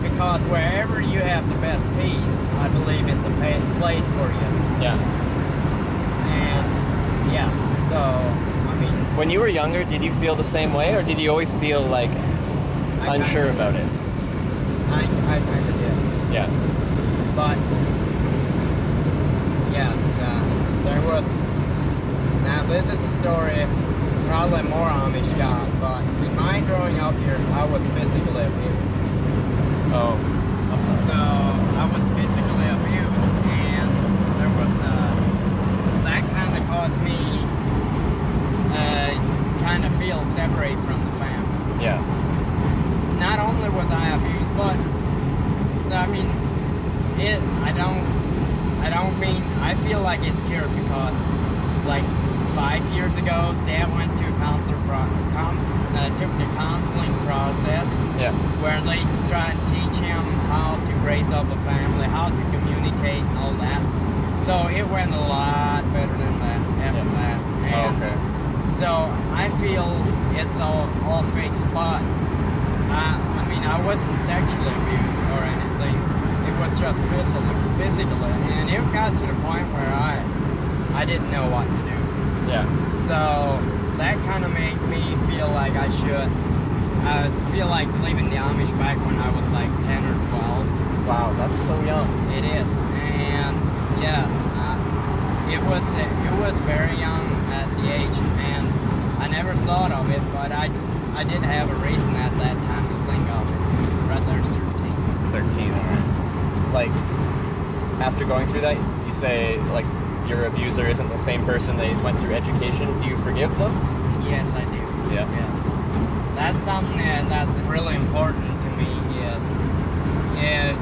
Because wherever you have the best peace, I believe is the place for you. Yeah. And yes, so I mean. When you were younger, did you feel the same way, or did you always feel like unsure about it? I kind of did. Yeah. But yes, there was. Now this is a story probably more Amish got, but in my growing up years, I was physically abused. Oh, I'm sorry. So I was physically abused, and there was that kind of caused me kind of feel separate from the family. Yeah. Not only was I abused, but I mean, I feel like it's cured because, like, 5 years ago, Dad went to took the counseling process. Yeah. Where they try to teach him how to raise up a family, how to communicate and all that. So it went a lot better than that after that. And okay. so I feel it's all fixed, but I mean, I wasn't sexually abused or anything. It was just physically, and it got to the point where I didn't know what to do. Yeah. So that kind of made me feel like I should. I feel like leaving the Amish back when I was like 10 or 12. Wow, that's so young. It is, and yes, it was very young at the age, and I never thought of it, but I did have a reason at that time to think of it. Right there's 13. 13, alright. Like, after going through that, you say, like, your abuser isn't the same person they went through education. Do you forgive them? Yes, I do. Yeah. Yes. That's something that's really important to me, is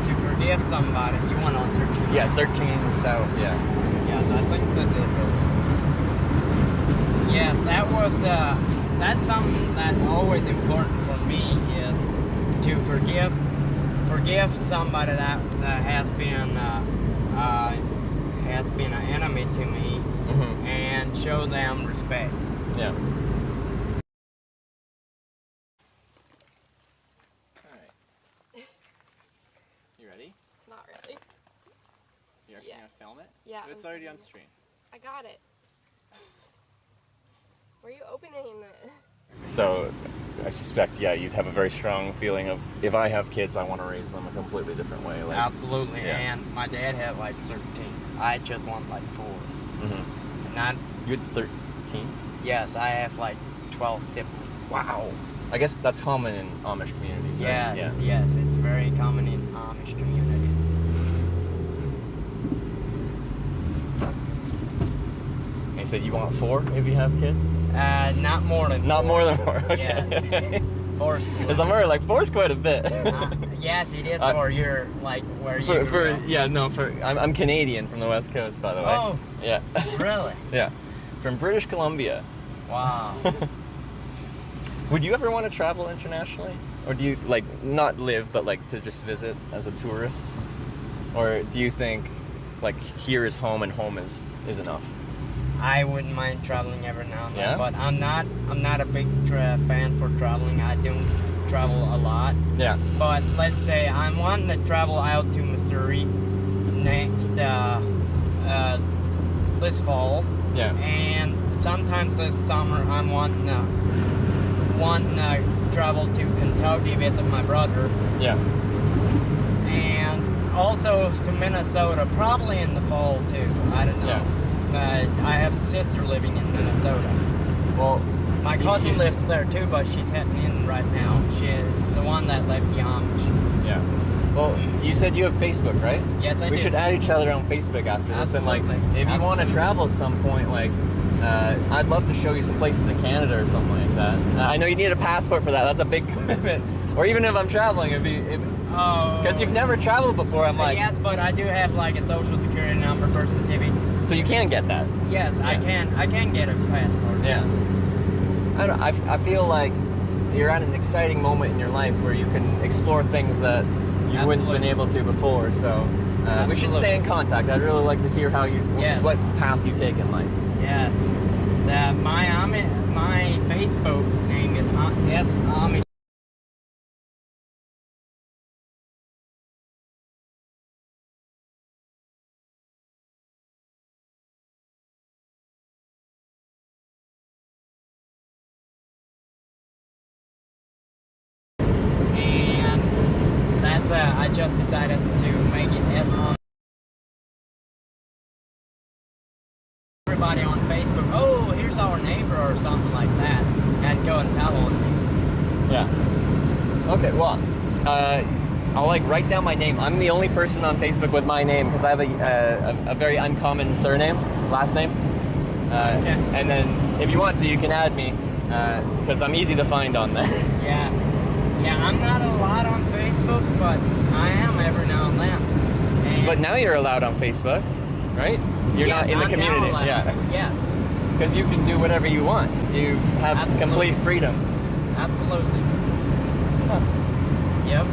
to forgive forgive somebody. You want on 13? Yeah, 13 south. Yeah. Yes, I think this is it. Yes, that was. That's something that's always important for me is to forgive somebody that has been an enemy to me, and show them respect. Yeah. You ready? Not really. You're actually gonna film it? Yeah. It's already on stream. I got it. Were you opening it? So, I suspect, yeah, you'd have a very strong feeling of, if I have kids, I want to raise them a completely different way. Like, Absolutely, yeah. and my dad had like 13. I just want like 4. And you had 13? Yes, I have like 12 siblings. Wow. I guess that's common in Amish communities, right? Yes, yes, it's very common in Amish community. You said you want 4 if you have kids? Not more than 4. Not more than 4, okay. Yes. 4 is Because I'm already like, 4 is quite a bit. yes, it is for your, like, where you... I'm Canadian from the West Coast, by the way. Oh. Yeah. Really? Yeah. From British Columbia. Wow. Would you ever want to travel internationally? Or do you, like, not live, but, like, to just visit as a tourist? Or do you think, like, here is home and home is enough? I wouldn't mind traveling every now and then, Yeah? but I'm not a big fan for traveling. I don't travel a lot. Yeah. But let's say I'm wanting to travel out to Missouri next this fall. Yeah. And sometimes this summer I'm wanting to travel to Kentucky, visit my brother. Yeah. And also to Minnesota, probably in the fall too. I don't know. Yeah. But I have a sister living in Minnesota. Well, my cousin lives there too, but she's heading in right now. The one that left the Amish. Yeah. Well, you said you have Facebook, right? Yes, I do. We should add each other on Facebook after this. Absolutely. And, like, if you want to travel at some point, like, I'd love to show you some places in Canada or something like that. I know you need a passport for that. That's a big commitment. Or even if I'm traveling, because you've never traveled before, I'm like... Yes, but I do have, like, a social security number, birth certificate. So you can get that? Yes, yeah. I can get a passport. Yeah. I feel like you're at an exciting moment in your life where you can explore things that you wouldn't have been able to before. So we should stay in contact. I'd really like to hear how what path you take in life. Yes. My Facebook name is S-Amish. I just decided to make it S-Amish. Everybody on Facebook, oh, here's our neighbor or something like that, and go and tell them. Yeah. Okay, well, I'll like write down my name. I'm the only person on Facebook with my name because I have a very uncommon surname, last name. And then if you want to, you can add me because I'm easy to find on there. Yes. Yeah, I'm not a lot on Facebook, but I am every now and then. But now you're allowed on Facebook, right? You're not in the community. Yeah. Yes. Because you can do whatever you want. You have complete freedom. Absolutely. Huh. Yep.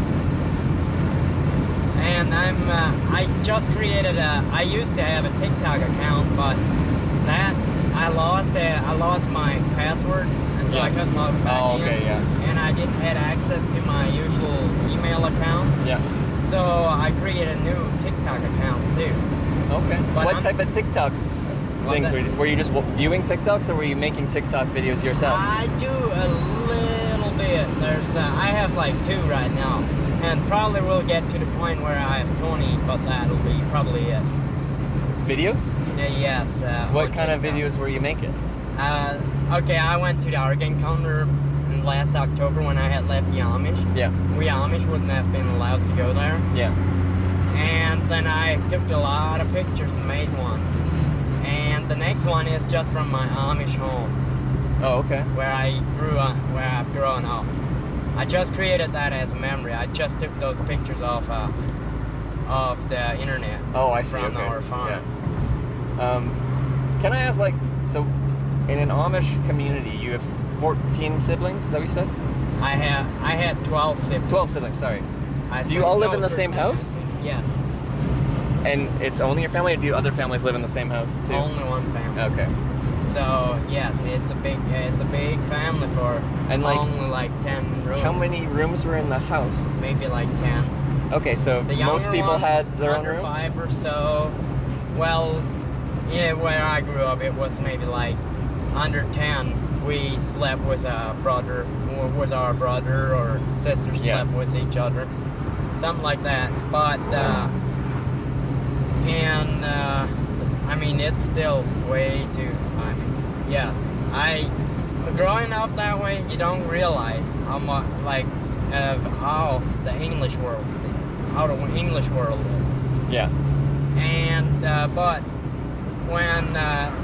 And I just created I used to have a TikTok account, but I lost my password, and so I couldn't log back in. Yeah. And I didn't have access to my usual email account. Yeah. So I created a new TikTok account too. Okay. But what type of TikTok things were you just viewing TikToks, or were you making TikTok videos yourself? I do a little bit. I have like 2 right now, and probably will get to the point where I have 20, but that'll be probably it. Videos? Yes. What kind of videos were you making? Okay, I went to the Art Encounter last October when I had left the Amish. Yeah. We Amish wouldn't have been allowed to go there. Yeah. And then I took a lot of pictures and made one. And the next one is just from my Amish home. Oh, okay. Where I've grown up. I just created that as a memory. I just took those pictures off of the internet. Oh, I see. From Okay. our farm. Yeah. Can I ask, like, so in an Amish community, you have 14 siblings? Is that what you said? I had 12 siblings. 12 siblings. Sorry. Do you all live in the same house? Yes. And it's only your family, or do other families live in the same house too? Only one family. Okay. So yes, it's a big family for and like, only like 10 rooms. How many rooms were in the house? Maybe like 10. Okay, so the most people had their own room? 5 or so. Well, yeah, where I grew up, it was maybe like under 10. We slept with a brother, with our brother or sister slept with each other, something like that. But I mean, it's still way too. I mean, yes, growing up that way, you don't realize how much how the English world is, how the English world is. Yeah. And but when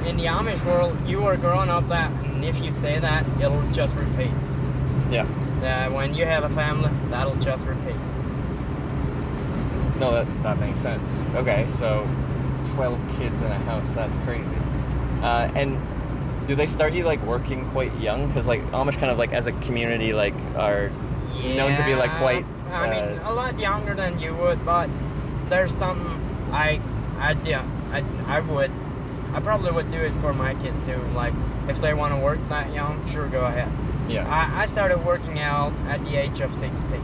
in the Amish world, you are growing up that, and if you say that, it'll just repeat. Yeah. When you have a family, that'll just repeat. No, that makes sense. Okay, so 12 kids in a house, that's crazy. And do they start you like working quite young? Because like Amish kind of like as a community like are known to be like quite... I mean, a lot younger than you would, but there's something I probably would do it for my kids too. Like, if they want to work that young, sure, go ahead. Yeah. I started working out at the age of 16.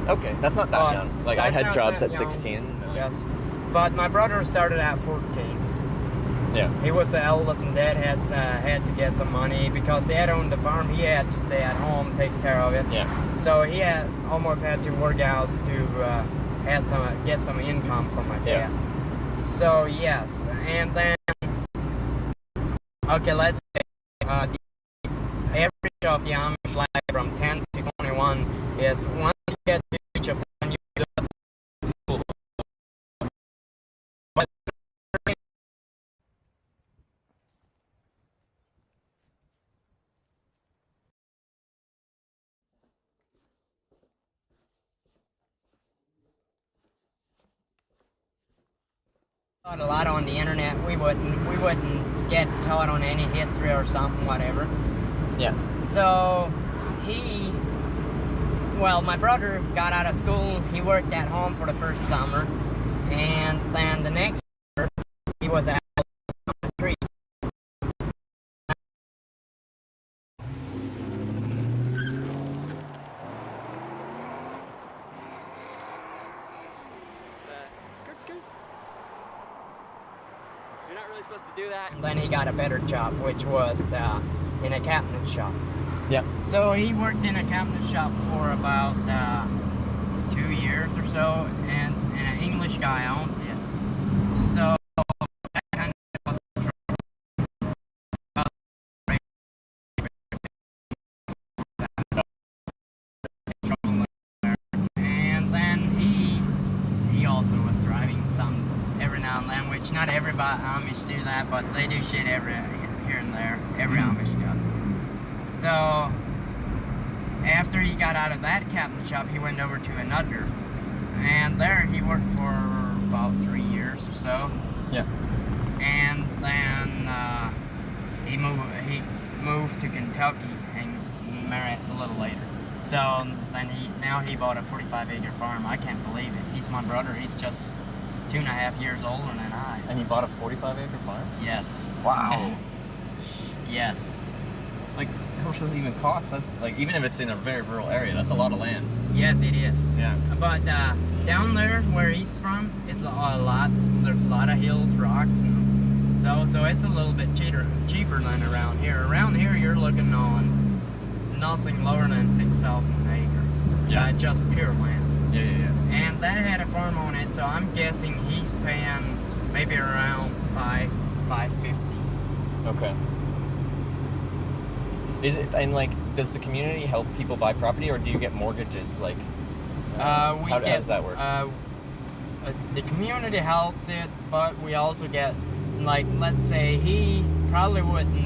Okay, that's not that young. Like, I had jobs at 16. Yes. But my brother started at 14. Yeah. He was the eldest, and Dad had to get some money because Dad owned the farm. He had to stay at home, take care of it. Yeah. So he almost had to work out to get some income from my dad. Yeah. So yes, and then okay, let's say the average of the Amish life from 10 to 21 is once you get to the age of 10, you do school. But a lot on the internet. We wouldn't get taught on any history or something, whatever. Yeah. So my brother got out of school. He worked at home for the first summer, and then the next summer he was at the tree. Skirt. You're not really supposed to do that. And then he got a better job, which was in a cabinet shop. Yeah. So he worked in a cabinet shop for about 2 years or so, and an English guy owned it. So that kind of was and then he also was driving some every now and then, which not everybody Amish do that, but they do shit here and there. Every Amish does. So after he got out of that cabinet shop, he went over to another, and there he worked for about 3 years or so. Yeah. And then he moved to Kentucky and married a little later. So then now he bought a 45-acre farm. I can't believe it. He's my brother. He's just 2.5 years older than I. And he bought a 45-acre farm? Yes. Wow. Yes. Like, how much does it even cost? That's, like, even if it's in a very rural area, that's a lot of land. Yes, it is. Yeah. But down there where he's from, it's a lot. There's a lot of hills, rocks, and so it's a little bit cheaper than around here. Around here, you're looking on nothing lower than 6,000 an acre. Yeah. Just pure land. Yeah. And that had a farm on it, so I'm guessing he's paying maybe around $550. Okay. Is it, and like, does the community help people buy property, or do you get mortgages? Like, how does that work? The community helps it, but we also get, like, let's say he probably wouldn't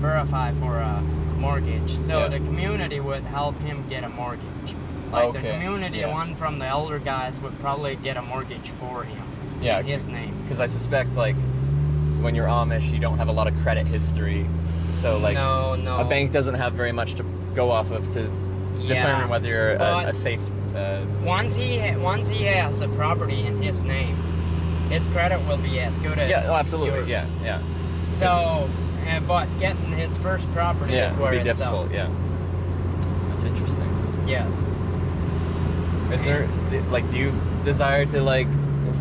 verify for a mortgage, so the community would help him get a mortgage. Like the Okay, community, yeah. one from the elder guys would probably get a mortgage for him. Yeah, In his name. Because I suspect like when you're Amish, you don't have a lot of credit history, so like No. a bank doesn't have very much to go off of to determine whether you're a safe. Once he has a property in his name, his credit will be as good as absolutely, yours. yeah. So, but getting his first property is where it'd be it difficult. sells. Yeah, that's interesting. Yes. Is there do you desire to like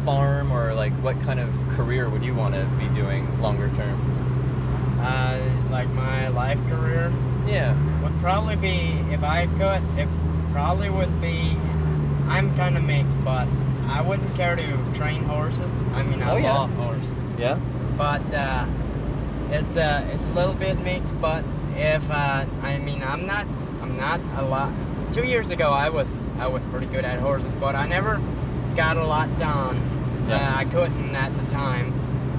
farm, or like what kind of career would you want to be doing longer term? Like my life career? Yeah. Would probably be, if I could, it probably would be, I'm kind of mixed, but I wouldn't care to train horses. I mean, I love horses. Yeah. But it's a little bit mixed, but if, I mean, I'm not a lot. 2 years ago, I was pretty good at horses, but I never got a lot done. I couldn't at the time.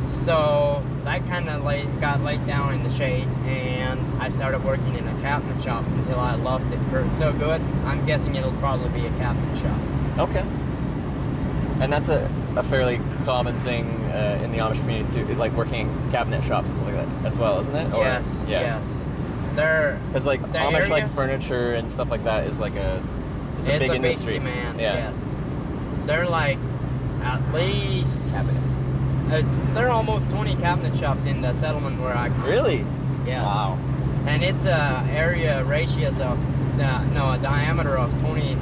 So that kind of got laid down in the shade, and I started working in a cabinet shop until I loved it. It's so good, I'm guessing it'll probably be a cabinet shop. Okay. And that's a fairly common thing in the Amish community too, like working in cabinet shops and stuff like that as well, isn't it? Or, yes. Because like Amish area, like furniture and stuff like that is like it's a big industry. Big demand. Yeah. Yes. They're like at least there are almost 20 cabinet shops in the settlement where I come. Really? Yes. Wow. And it's a area radius of a diameter of 20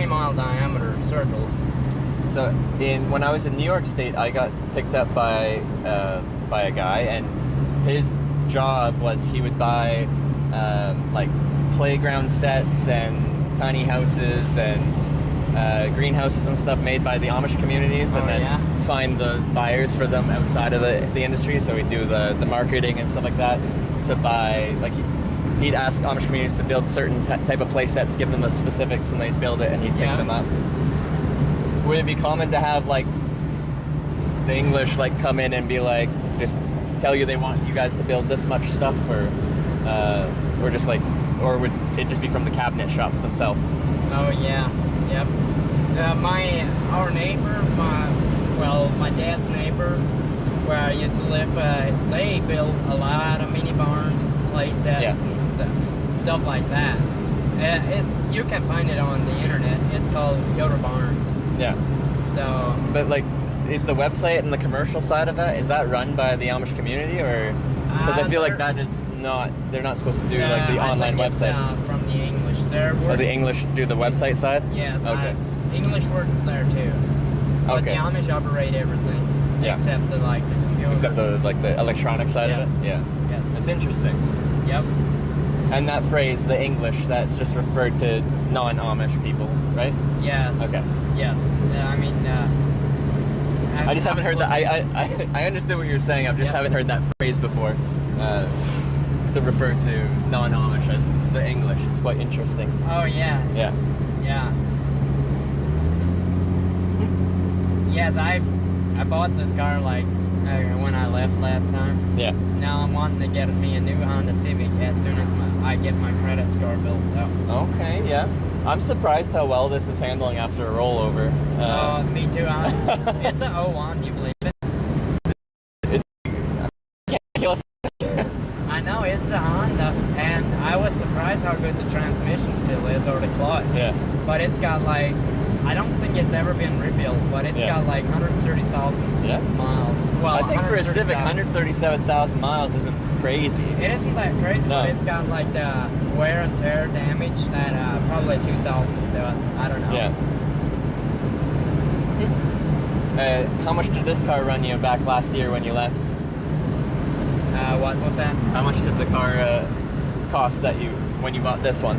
mile diameter circle. So when I was in New York State, I got picked up by a guy, and his job was he would buy like playground sets and tiny houses and greenhouses and stuff made by the Amish communities, and then find the buyers for them outside of the industry. So he'd do the marketing and stuff like that to buy, like he'd ask Amish communities to build certain type of play sets, give them the specifics, and they'd build it, and he'd pick them up. Would it be common to have like the English like come in and be like, just tell you they want you guys to build this much stuff, or just like, or would it just be from the cabinet shops themselves? Oh yeah, yep. Our neighbor, my dad's neighbor, where I used to live, they built a lot of mini barns, play sets, and stuff like that. You can find it on the internet. It's called Yoder Barns. Yeah. So. But like, is the website and the commercial side of that, is that run by the Amish community, or because I feel like that is not, they're not supposed to do like the online website. From the English, Or the English do the website side? Yes. Okay. English works there too. But the Amish operate everything. Yeah. Except the computer. Except the electronic side of it. Yeah. Yes. It's interesting. Yep. And that phrase, the English, that's just referred to non-Amish people, right? Yes. Okay. Yes. I mean, I just haven't heard that. I understood what you're saying. I just haven't heard that phrase before. To refer to non-Amish as the English. It's quite interesting. Oh yeah. Yeah. Yeah. Yes, I bought this car like when I left last time. Yeah. Now I'm wanting to get me a new Honda Civic as soon as I get my credit score built up. Okay, yeah. I'm surprised how well this is handling after a rollover. Me too. It's a 01, you believe it? It's ridiculous. I know, it's a Honda, and I was surprised how good the transmission still is, or the clutch. Yeah. But it's got like, I don't think it's ever been rebuilt, but it's got like 130,000 miles. Well, I think for a Civic, 137,000 miles isn't crazy. It isn't that crazy, but it's got like the wear and tear damage that probably 2,000 does. I don't know. Yeah. How much did this car run you back last year when you left? What's that? How much did the car cost when you bought this one?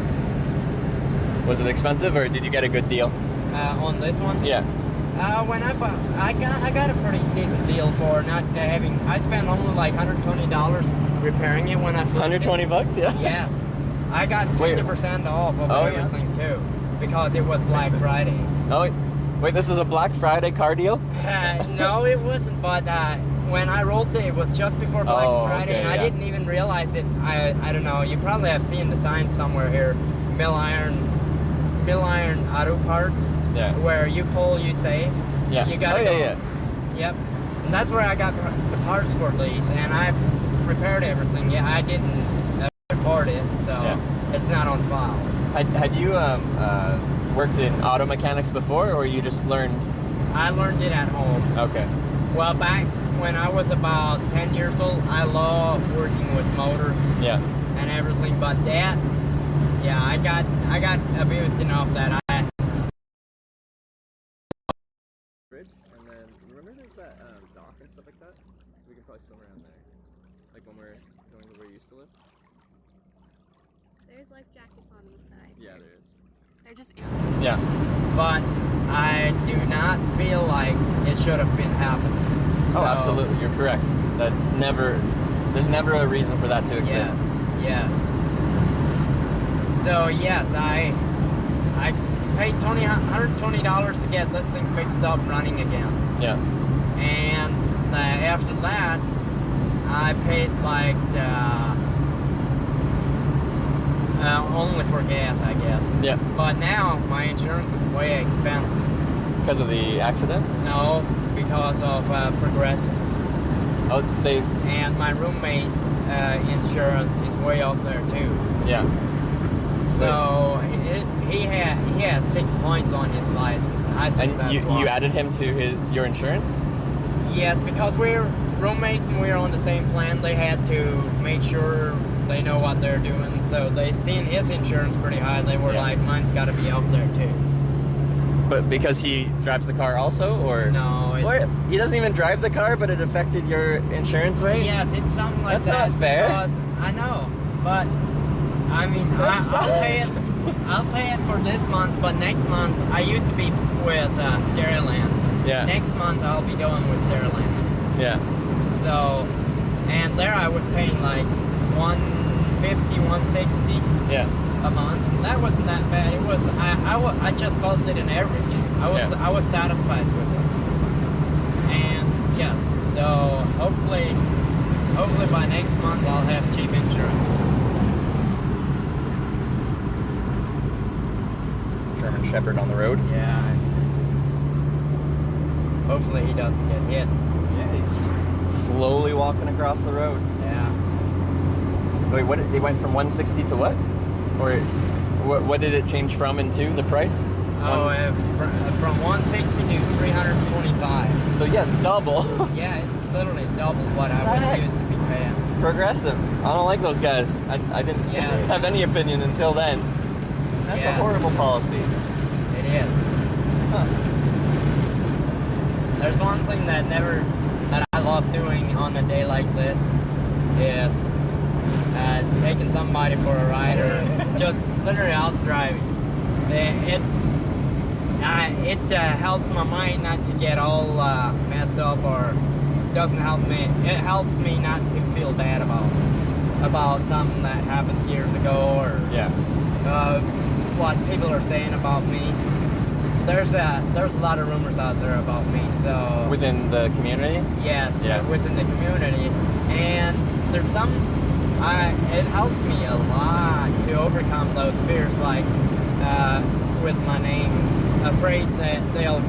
Was it expensive, or did you get a good deal? On this one? Yeah. When I bought, I got a pretty decent deal for not having. I spent only like $120 repairing it when I flipped 120 bucks, yeah. Yes, I got 50% off of everything too, because it was Black Friday. Oh, wait, this is a Black Friday car deal? No, it wasn't. But when I rolled it was just before Black Friday, and I didn't even realize it. I don't know. You probably have seen the sign somewhere here, mill iron middle iron auto parts. Yeah. Where you pull, you save. Yeah. You gotta go. Yeah. Yep. And that's where I got the parts for these, and I repaired everything. Yeah, I didn't record it, so it's not on file. Had you worked in auto mechanics before, or you just learned? I learned it at home. Okay. Well, back when I was about 10 years old, I loved working with motors. Yeah. And everything, but that, yeah, I got abused enough that I. Bridge, and then remember there's that dock and stuff like that. We can probably swim around there, like when we're going to where you used to live. There's life jackets on the side. Yeah, there is. They're just Yeah. But I do not feel like it should have been happening. Oh, absolutely. You're correct. There's never a reason for that to exist. Yes. So yes, I paid $120 to get this thing fixed up and running again. Yeah. And after that, I paid like only for gas, I guess. Yeah. But now my insurance is way expensive. Because of the accident? No, because of Progressive. Oh, they. And my roommate insurance is way up there too. Yeah. So he has 6 points on his license. I think And that's you why. added him to your insurance? Yes, because we're roommates and we're on the same plan. They had to make sure they know what they're doing. So they seen his insurance pretty high. They were like, mine's got to be up there too. But because he drives the car also, or no? He doesn't even drive the car, but it affected your insurance rate. Yes, it's something like That's that. not fair. Because I know, but I mean, I'll pay it for this month, but next month I used to be with Dairyland. Yeah. Next month I'll be going with Dairyland. Yeah. So, and there I was paying like $150, $160. Yeah. A month. That wasn't that bad. It was I just called it an average. I was satisfied with it. And yes, so hopefully by next month I'll have cheap insurance. German Shepherd on the road. Yeah. Hopefully he doesn't get hit. Yeah, he's just slowly walking across the road. Yeah. Wait, what? They went from 160 to what? Or what did it change from and to, the price? From 160 to 325. So yeah, double. Yeah, it's literally double what I was used to be paying. Progressive. I don't like those guys. I didn't have any opinion until then. That's a horrible policy. It is. Huh. There's one thing that I love doing on a day like this is taking somebody for a ride or just literally out driving. It helps my mind not to get all messed up, or doesn't help me. It helps me not to feel bad about something that happened years ago, or what people are saying about me. There's a lot of rumors out there about me. So within the community. Yes. Yeah. Within the community, and there's some. It helps me a lot to overcome those fears, like with my name, afraid that they'll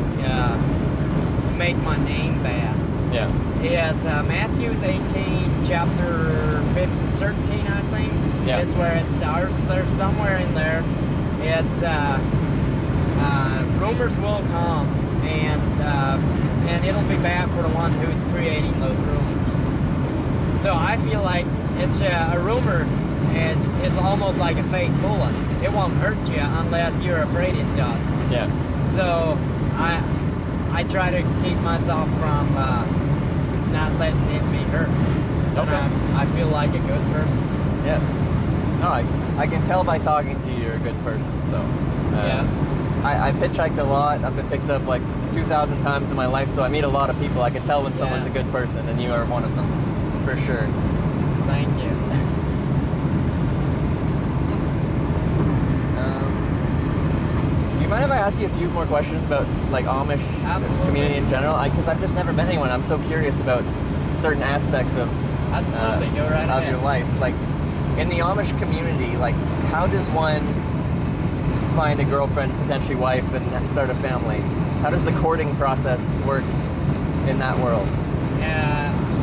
make my name bad. Yeah. Yes, Matthew 18, chapter 13, I think, is where it starts. There's somewhere in there. It's rumors will come, and it'll be bad for the one who's creating those rumors. So I feel like it's a rumor, and it's almost like a fake bullet. It won't hurt you unless you're afraid it does. Yeah. So I try to keep myself from not letting it be hurt. Okay. I feel like a good person. Yeah. No, I can tell by talking to you you're a good person. So I've hitchhiked a lot. I've been picked up like 2,000 times in my life, so I meet a lot of people. I can tell when someone's a good person, and you are one of them, for sure. Thank you. Do you mind if I ask you a few more questions about like Amish community in general? Because I've just never met anyone. I'm so curious about certain aspects of your life. Like in the Amish community, like how does one find a girlfriend, potentially wife, and start a family. How does the courting process work in that world?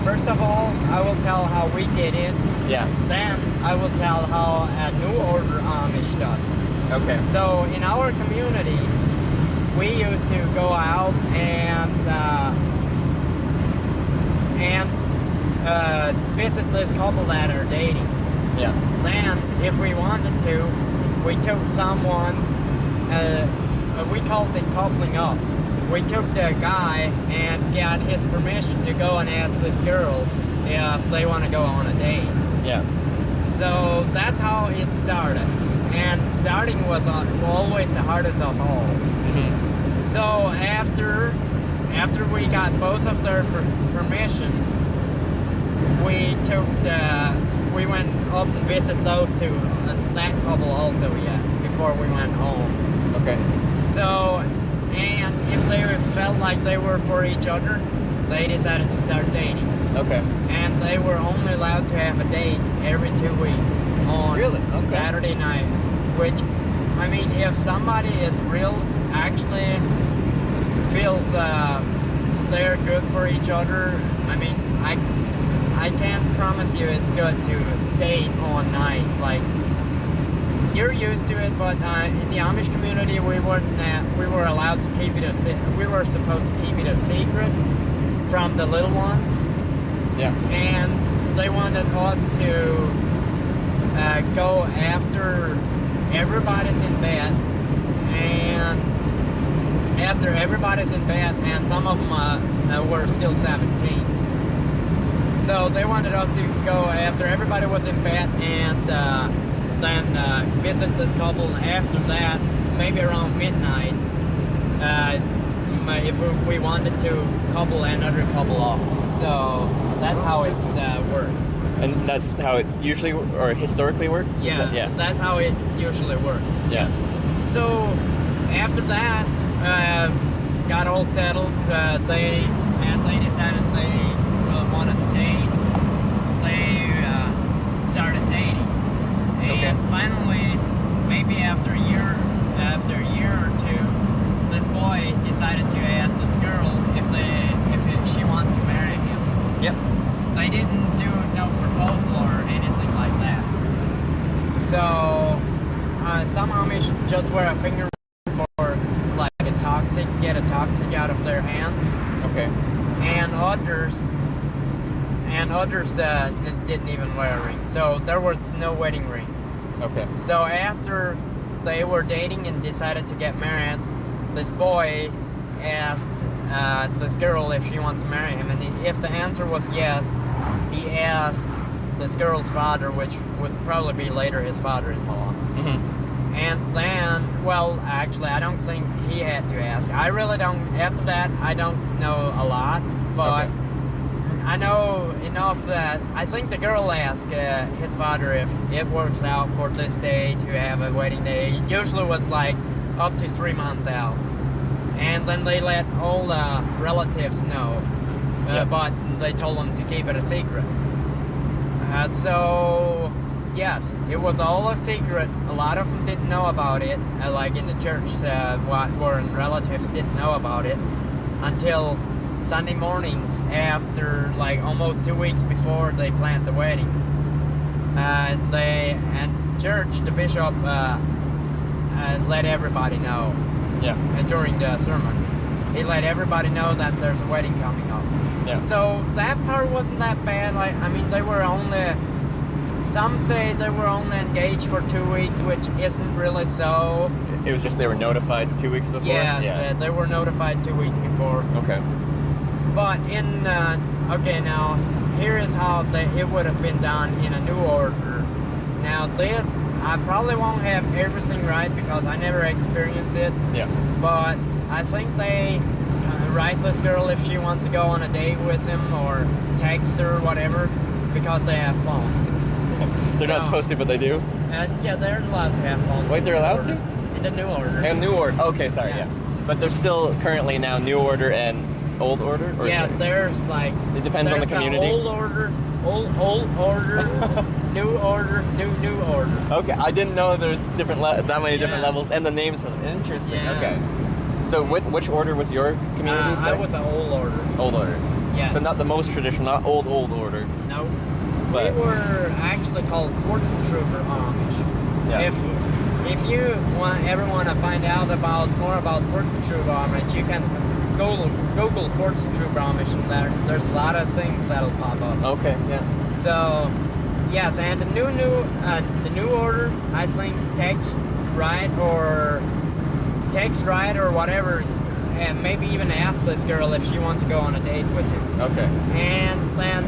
First of all, I will tell how we did it. Yeah. Then I will tell how a New Order Amish does it. Okay. So in our community, we used to go out and visit this couple that are dating. Yeah. Then, if we wanted to, we took someone, we called it coupling up. We took the guy and got his permission to go and ask this girl if they want to go on a date. Yeah. So that's how it started. And starting was always the hardest of all. Mm-hmm. So after we got both of their permission, we went up and visited those two, that couple also before we went home. Okay. So, and if they felt like they were for each other, they decided to start dating. Okay. And they were only allowed to have a date every 2 weeks on Saturday night. Which, I mean, if somebody is actually feels they're good for each other, I mean, I can't promise you it's good to date on nights. Like, you're used to it, but in the Amish community, we were allowed to keep it we were supposed to keep it a secret from the little ones. Yeah. And they wanted us to go after everybody's in bed, and after everybody's in bed, and some of them were still 17. So they wanted us to go after everybody was in bed and then visit this couple. After that, maybe around midnight, if we wanted to couple another couple off. So that's how it worked. And that's how it usually or historically worked? Yeah, that's how it usually worked. Yeah. So after that, got all settled. They decided they wanted to date. They started dating, and finally, maybe after a year or two, this boy decided to ask this girl if she wants to marry him. Yep. They didn't do no proposal or anything like that. So some Amish just wear a finger for like a toxic, get a toxic out of their hands. Okay. And others didn't even wear a ring. So there was no wedding ring. Okay. So after they were dating and decided to get married, this boy asked this girl if she wants to marry him, and if the answer was yes, he asked this girl's father, which would probably be later his father-in-law. Mm-hmm. And then, well, actually, I don't think he had to ask. I really don't, after that, I don't know a lot, but I know enough that I think the girl asked his father if it works out for this day to have a wedding day. It usually was like up to 3 months out. And then they let all the relatives know, but they told them to keep it a secret. So, yes, it was all a secret. A lot of them didn't know about it, like in the church, relatives didn't know about it until Sunday mornings after, like, almost 2 weeks before they planned the wedding. And church, the bishop let everybody know. Yeah. During the sermon, he let everybody know that there's a wedding coming up. Yeah. So that part wasn't that bad. Like, I mean, they were only. Some say they were only engaged for 2 weeks, which isn't really so. It was just they were notified 2 weeks before. Yes, they were notified 2 weeks before. Okay. But in okay, now here is how it would have been done in a new order. Now this, I probably won't have everything right because I never experienced it. Yeah. But I think they write this girl if she wants to go on a date with him or text her or whatever because they have phones. They're not supposed to, but they do? Yeah, they're allowed to have phones. Wait, they're allowed to? In the new order. And new order. Okay, sorry, Yes. yeah. But there's still currently now new order and old order? Or yes, there's like... It depends on the community? Old order, old order, new order, new order. Okay, I didn't know there's different that many different levels and the names for them. Interesting. Yeah. Okay. So which order was your community? I was an old order. Old order. Yes. So not the most traditional, not old order. No. But We were actually called Trooper Amish. Yeah. If you ever want to find out more about Trooper Amish, you can Google Trooper Amish, and there's a lot of things that'll pop up. Okay. Yeah. So, yes, and the new order, I think takes right or whatever, and maybe even ask this girl if she wants to go on a date with him. Okay. And then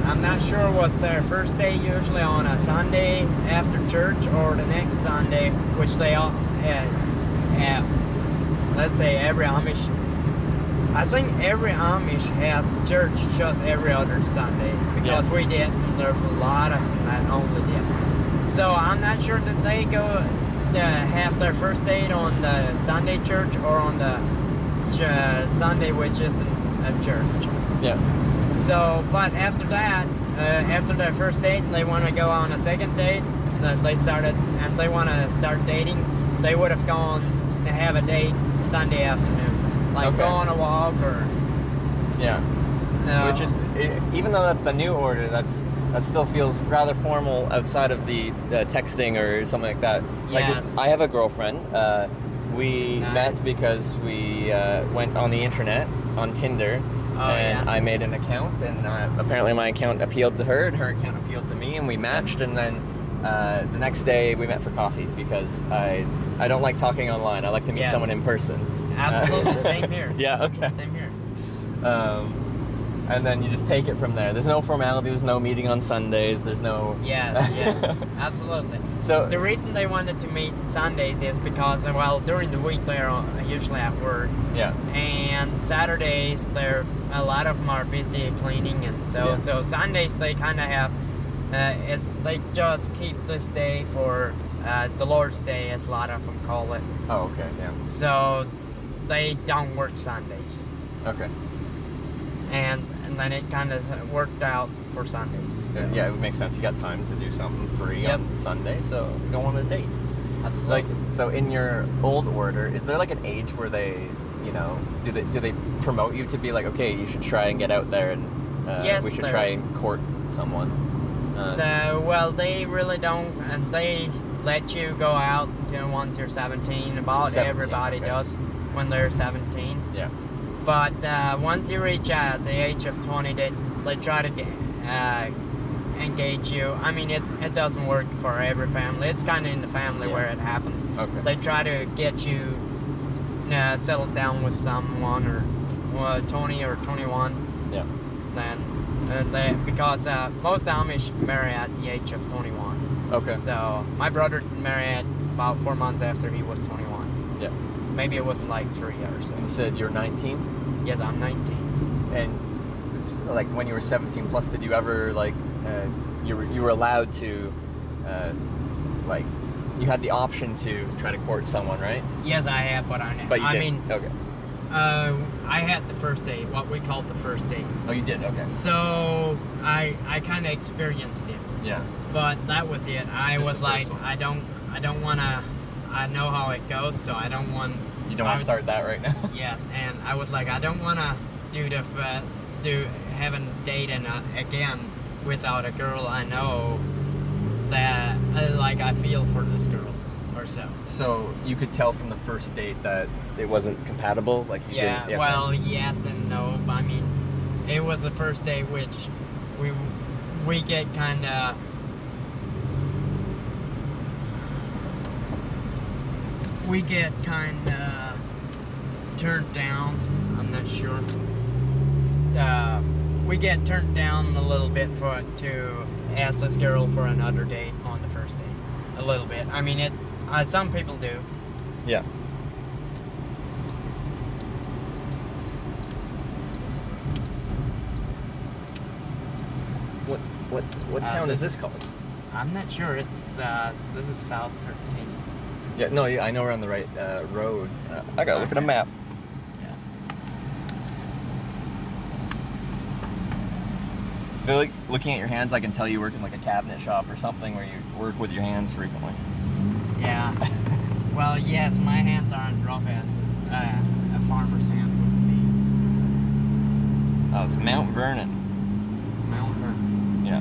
I'm not sure what's their first date, usually on a Sunday after church or the next Sunday, which they all let's say every Amish. I think every Amish has church just every other Sunday, because we did. There's a lot of them that only did. So I'm not sure that they go have their first date on the Sunday church or on the Sunday which isn't a church. Yeah. So, but after that, after their first date, they want to go on a second date. They want to start dating. They would have gone to have a date Sunday afternoons, like go on a walk or. Yeah. Which is, even though that's the new order, that still feels rather formal outside of the texting or something like that. Yes. Like, I have a girlfriend. We met because we went on the internet on Tinder. I made an account, and apparently my account appealed to her, and her account appealed to me, and we matched. And then the next day we met for coffee, because I don't like talking online. I like to meet someone in person. Absolutely, same here. Yeah. Okay. Same here. And then you just take it from there. There's no formality. There's no meeting on Sundays. There's no. Yes, absolutely. So the reason they wanted to meet Sundays is because, well, during the week they're usually at work. Yeah. And Saturdays a lot of them are busy cleaning, and so Sundays they kind of have they just keep this day for the Lord's Day, as a lot of them call it. Oh, okay, yeah. So they don't work Sundays. Okay. And then it kind of worked out for Sundays. So. Yeah, it would make sense. You got time to do something free on Sunday, so go on a date. Absolutely. Like, so in your old order, is there like an age where they, do they promote you to be like, okay, you should try and get out there and we should try and court someone? Well, they really don't, and they let you go out once you're 17. Everybody does when they're 17. Yeah. But once you reach the age of 20, they try to engage you. I mean, it doesn't work for every family. It's kind of in the family where it happens. Okay. They try to get you settled down with someone, or 20 or 21. Yeah. Then because most Amish marry at the age of 21. Okay. So my brother married about 4 months after he was 21. Yeah. Maybe it was like 3 years. So. You said you're 19? Yes, I'm 19. And like when you were 17 plus, did you ever you were allowed to like, you had the option to try to court someone, right? Yes, I have, but you did. Okay. I had the first date, what we called the first date. Oh, you did? Okay. So I kind of experienced it. Yeah. But that was it. I was like, I don't want to. I know how it goes, so I don't want. You don't want to start that right now. Yes, and I was like, I don't want to have a date again without a girl I know that I feel for this girl or so. So you could tell from the first date that it wasn't compatible, like you didn't. Yeah. Well, yes and no. I mean, it was the first date which we get kind of. We get kind of turned down. I'm not sure. We get turned down a little bit to ask this girl for another date on the first date. A little bit. I mean, some people do. Yeah. What town is this called? I'm not sure. It's this is South 13. Yeah, no, I know we're on the right road. I gotta look at a map. Yes. I feel like looking at your hands, I can tell you work in like a cabinet shop or something where you work with your hands frequently. Yeah. Well, yes, my hands aren't rough as a farmer's hand would be. Oh, it's Mount Vernon. It's Mount Vernon. Yeah.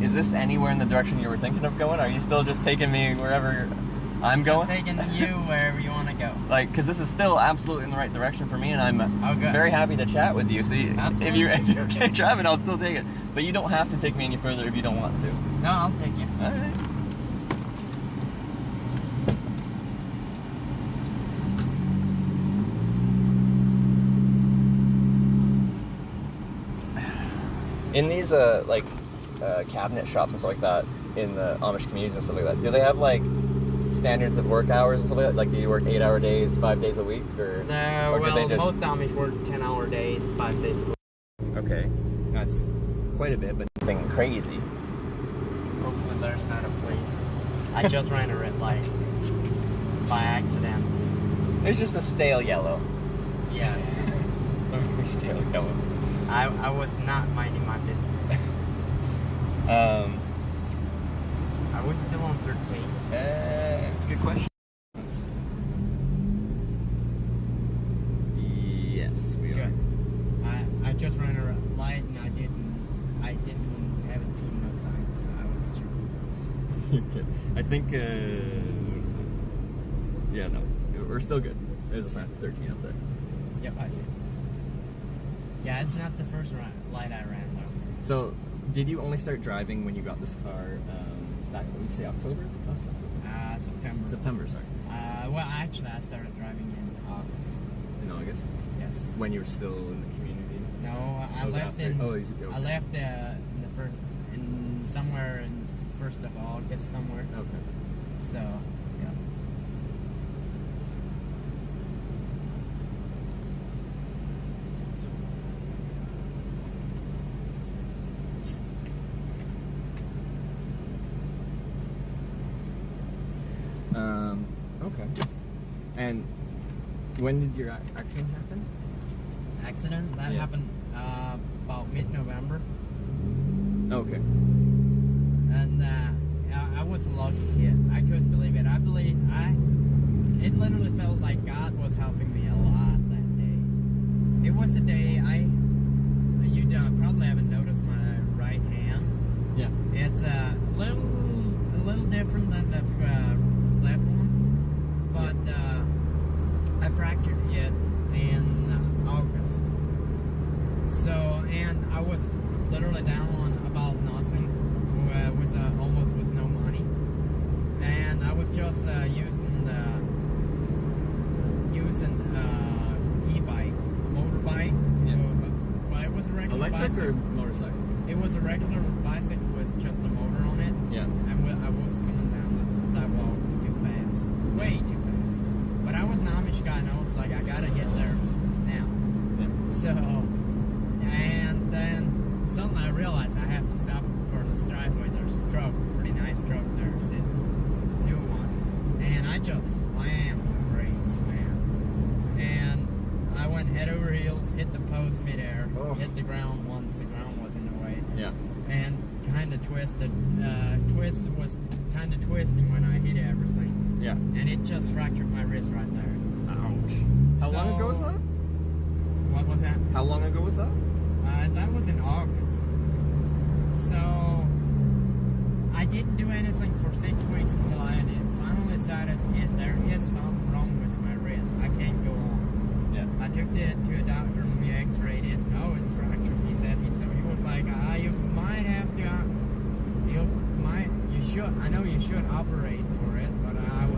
Is this anywhere in the direction you were thinking of going? Are you still just taking me wherever I'm going? Taking you wherever you want to go. Like, because this is still absolutely in the right direction for me, and I'm very happy to chat with you. See, if you're okay driving, I'll still take it. But you don't have to take me any further if you don't want to. No, I'll take you. All right. In these cabinet shops and stuff like that, in the Amish communities and stuff like that, do they have like standards of work hours and stuff like that? Like, do you work 8-hour days, 5 days a week, or No, do they just... most Amish work 10-hour days, 5 days a week. Okay, that's quite a bit, but nothing crazy. Hopefully there's not a place. I just ran a red light by accident. It's just a stale yellow. Yes. A very stale yellow. I was not minding my business. Are we still on 13? That's a good question. Yes, we are. I just ran a red light and I haven't seen no signs, so I was joking. Okay. I think, what is it? Yeah, no, we're still good. There's a sign for 13 up there. Yep, I see. Yeah, it's not the first light I ran though. So, did you only start driving when you got this car, back, what did you say, October? Last October? September. September, sorry. Well, actually, I started driving in August. In August? Yes. When you were still in the community? No, I left after. in. Oh, okay. I left in the first, somewhere in 1st of August, somewhere. Okay. So, yeah. Okay. And when did your accident happen? Accident? That happened about mid-November. Okay. And I was a lucky kid. I couldn't believe it. It literally felt like God was helping me a lot that day. It was the day you probably haven't noticed my right hand. Yeah. It's a little different than the left one, but I fractured it in August. So, and I was literally down on about nothing, with almost with no money, and I was just using e-bike, motorbike. Yeah. Well, it was a regular electric bicycle. or motorcycle? It was a regular bicycle with just a motor on it. Yeah. I was coming down the sidewalks too fast, way too fast. But I was an Amish guy, and I was like, I gotta get there now. Yeah. So, and then suddenly I realized I have to stop for this driveway. There's a truck, pretty nice truck there, sitting, new one, and I just slammed the brakes, man. And I went head over heels, hit the post midair, hit the ground once the ground was in the way. Yeah. And kind of twisted. Was kind of twisting when I hit everything. Yeah. And it just fractured my wrist right there. Ouch. How long ago was that? What was that? How long ago was that? That was in August. So I didn't do anything for 6 weeks until I finally decided if there is something wrong with my wrist, I can't go on. Yeah. I took it to a doctor and we x-rayed it. No, it's fractured. He was like, you might have to, you should, I know you should operate for it, but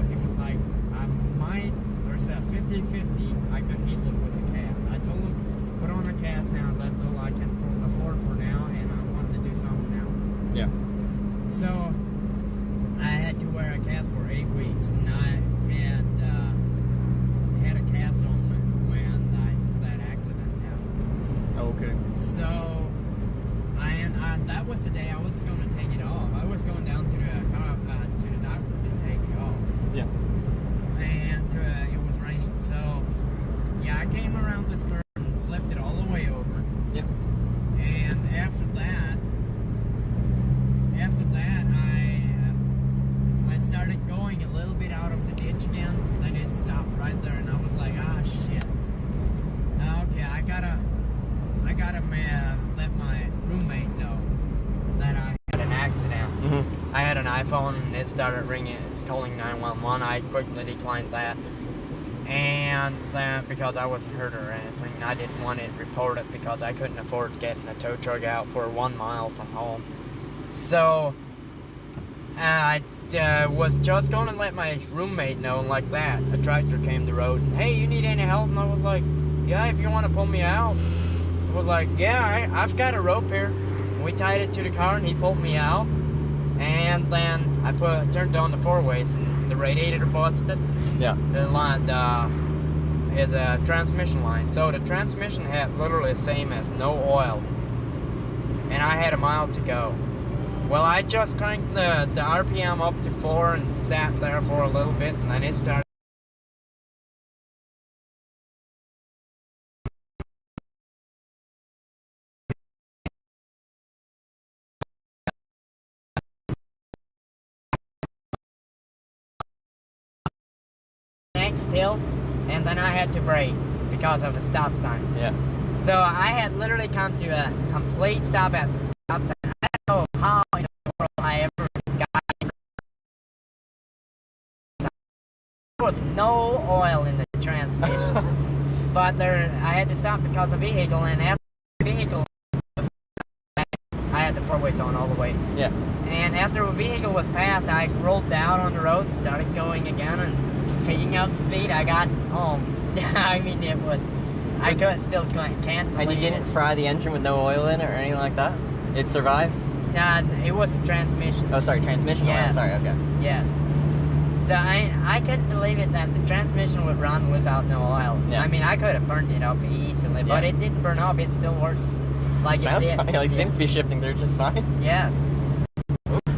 he was like, I might, there's a 50-50, I could heal it with a cast. I told him, put on a cast now, that's all I can afford for now, and I wanted to do something now. Yeah. So, I had to wear a cast for 8 weeks, and I had a cast on when that accident happened. Okay. So, that was the day I was going to take it off. I was going down to the doctor to take it off. Yeah. And it was raining. So, yeah, I came around this curve and flipped it all the way over. gotta let my roommate know that I had an accident. I had an iPhone and it started ringing, calling 911. I quickly declined that. And then because I wasn't hurt or anything, I didn't want it reported because I couldn't afford getting a tow truck out for 1 mile from home. So I was just going to let my roommate know like that. A tractor came the road. Hey, you need any help? And I was like, yeah, if you want to pull me out. I was like, yeah, I've got a rope here. We tied it to the car and he pulled me out. And then I turned on the four-ways and the radiator busted. Yeah. The line is a transmission line. So the transmission had literally the same as no oil. And I had a mile to go. Well, I just cranked the RPM up to 4 and sat there for a little bit and then it started. Next hill, and then I had to brake because of a stop sign. Yeah. So I had literally come to a complete stop at the stop sign. I don't know how in the world I ever got it. There was no oil in the transmission. But I had to stop because of vehicle, and after the vehicle was passed, I had the four-ways on all the way. Yeah. And after the vehicle was passed, I rolled down on the road and started going again, and picking up speed, I got home. I mean, it was, I can't believe And you didn't fry the engine with no oil in it or anything like that? It survived? It was the transmission. Oh, sorry, transmission oil. Yes. Sorry, okay. Yes. So I couldn't believe it that the transmission would run without no oil. Yeah. I mean, I could have burned it up easily, but it didn't burn up. It still works like Sounds it did. fine. It seems to be shifting through just fine. Yes.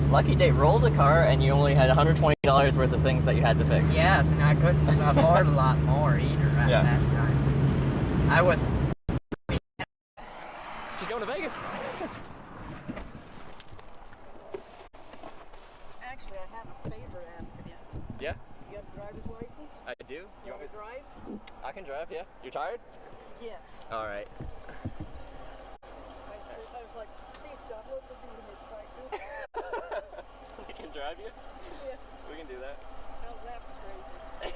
Lucky day. Rolled a car and you only had $120 worth of things that you had to fix. Yes, and I couldn't afford a lot more either at that time. I was... She's going to Vegas. Actually, I have a favor asking you. Yeah? You have a driver's license? I do. You want to drive? I can drive, yeah. You're tired? Yes. All right. I was like, please God, let me be the tractor. So we can drive you? Yes. We can do that. How's that for crazy? We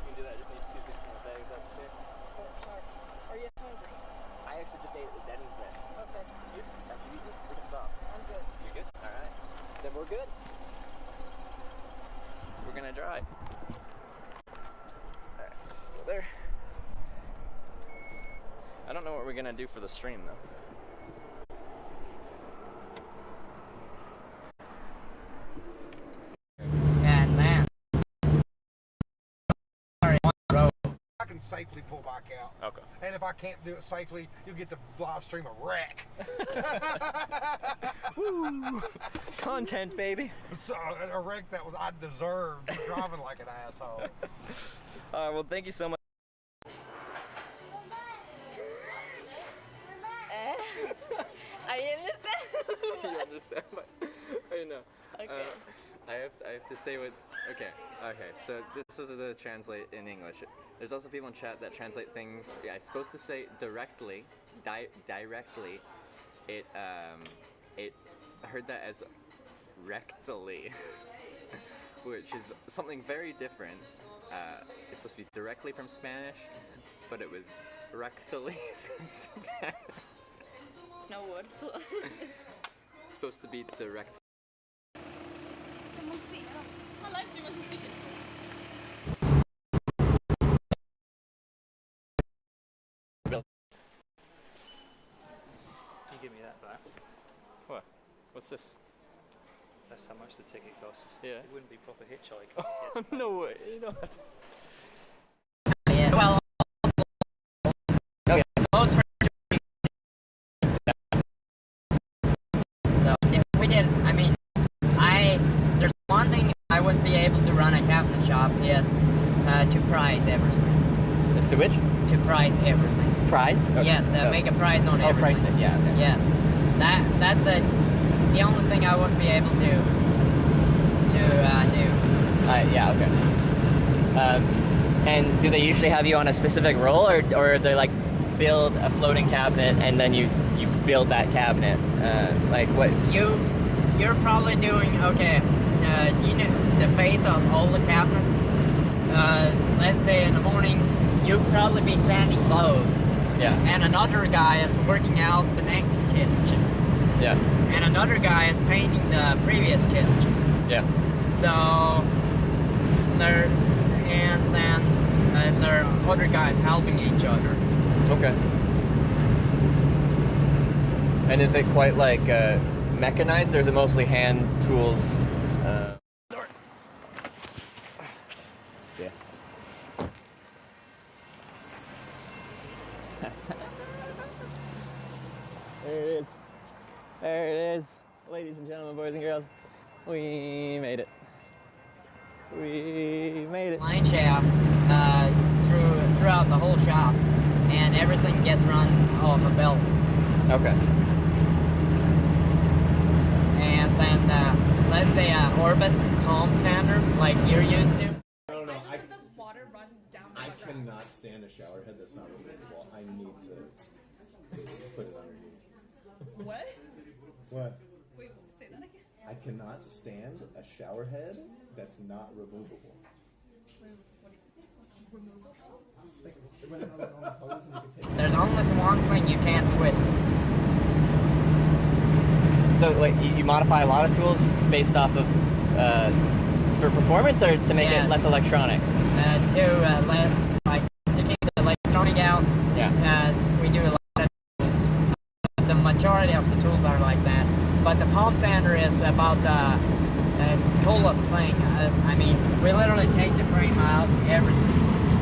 can do that. I just need 2 things from the bag, if that's okay. Oh, sorry. Are you hungry? I actually just ate at the Denny's then. Okay. You? After you eat, we can stop. I'm good. You good? All right. Then we're good. We're gonna drive. All right. Go there. I don't know what we're gonna do for the stream though. And then... I can safely pull back out. Okay. And if I can't do it safely, you'll get to live stream a wreck. Woo! Content, baby. So, a wreck that was I deserved driving like an asshole. All right. Well, thank you so much. I understand. You understand? I know. Okay. I have to say what. Okay. So this was the translate in English. There's also people in chat that translate things. Yeah, I'm supposed to say directly. Directly. It I heard that as rectally, which is something very different. It's supposed to be directly from Spanish, but it was rectally from Spanish. No words. It's supposed to be direct. My live stream was a secret. Can you give me that back? What? What's this? That's how much the ticket cost. Yeah. It wouldn't be proper hitchhike. Oh, no way. You know what? Yeah, well... Okay. Most for... So, if we did, I mean, there's one thing I wouldn't be able to run a cabinet shop is to price everything. As to which? To price everything. Price? Okay. Yes, make a price on everything. Oh, price it, yeah. Okay. Yes. That's the only thing I wouldn't be able to do. Yeah, okay. And do they usually have you on a specific role, or they're like build a floating cabinet and then you build that cabinet? Like what? You're probably doing okay. Do you know the face of all the cabinets? Let's say in the morning, you'll probably be sanding those. Yeah. And another guy is working out the next kitchen. Yeah. And another guy is painting the previous kitchen. Yeah. So there are other guys helping each other. Okay. And is it quite like mechanized, or is it mostly hand tools? Yeah. There it is. There it is. Ladies and gentlemen, boys and girls, we made it. We made it. Line shaft throughout the whole shop, and everything gets run off of belts. Okay. And then let's say an orbit palm sander like you're used to. I don't know. I cannot stand a shower head that's not removable. I need to put it underneath. What? What? Wait, say that again. I cannot stand a shower head that's not removable. There's only one thing you can't twist. So, like, you modify a lot of tools based off of for performance, or to make it less electronic? To keep the electronic out. Yeah. We do a lot of tools. The majority of the tools are like that. But the palm sander is about it's the coolest thing. I mean, we literally take the frame out, everything.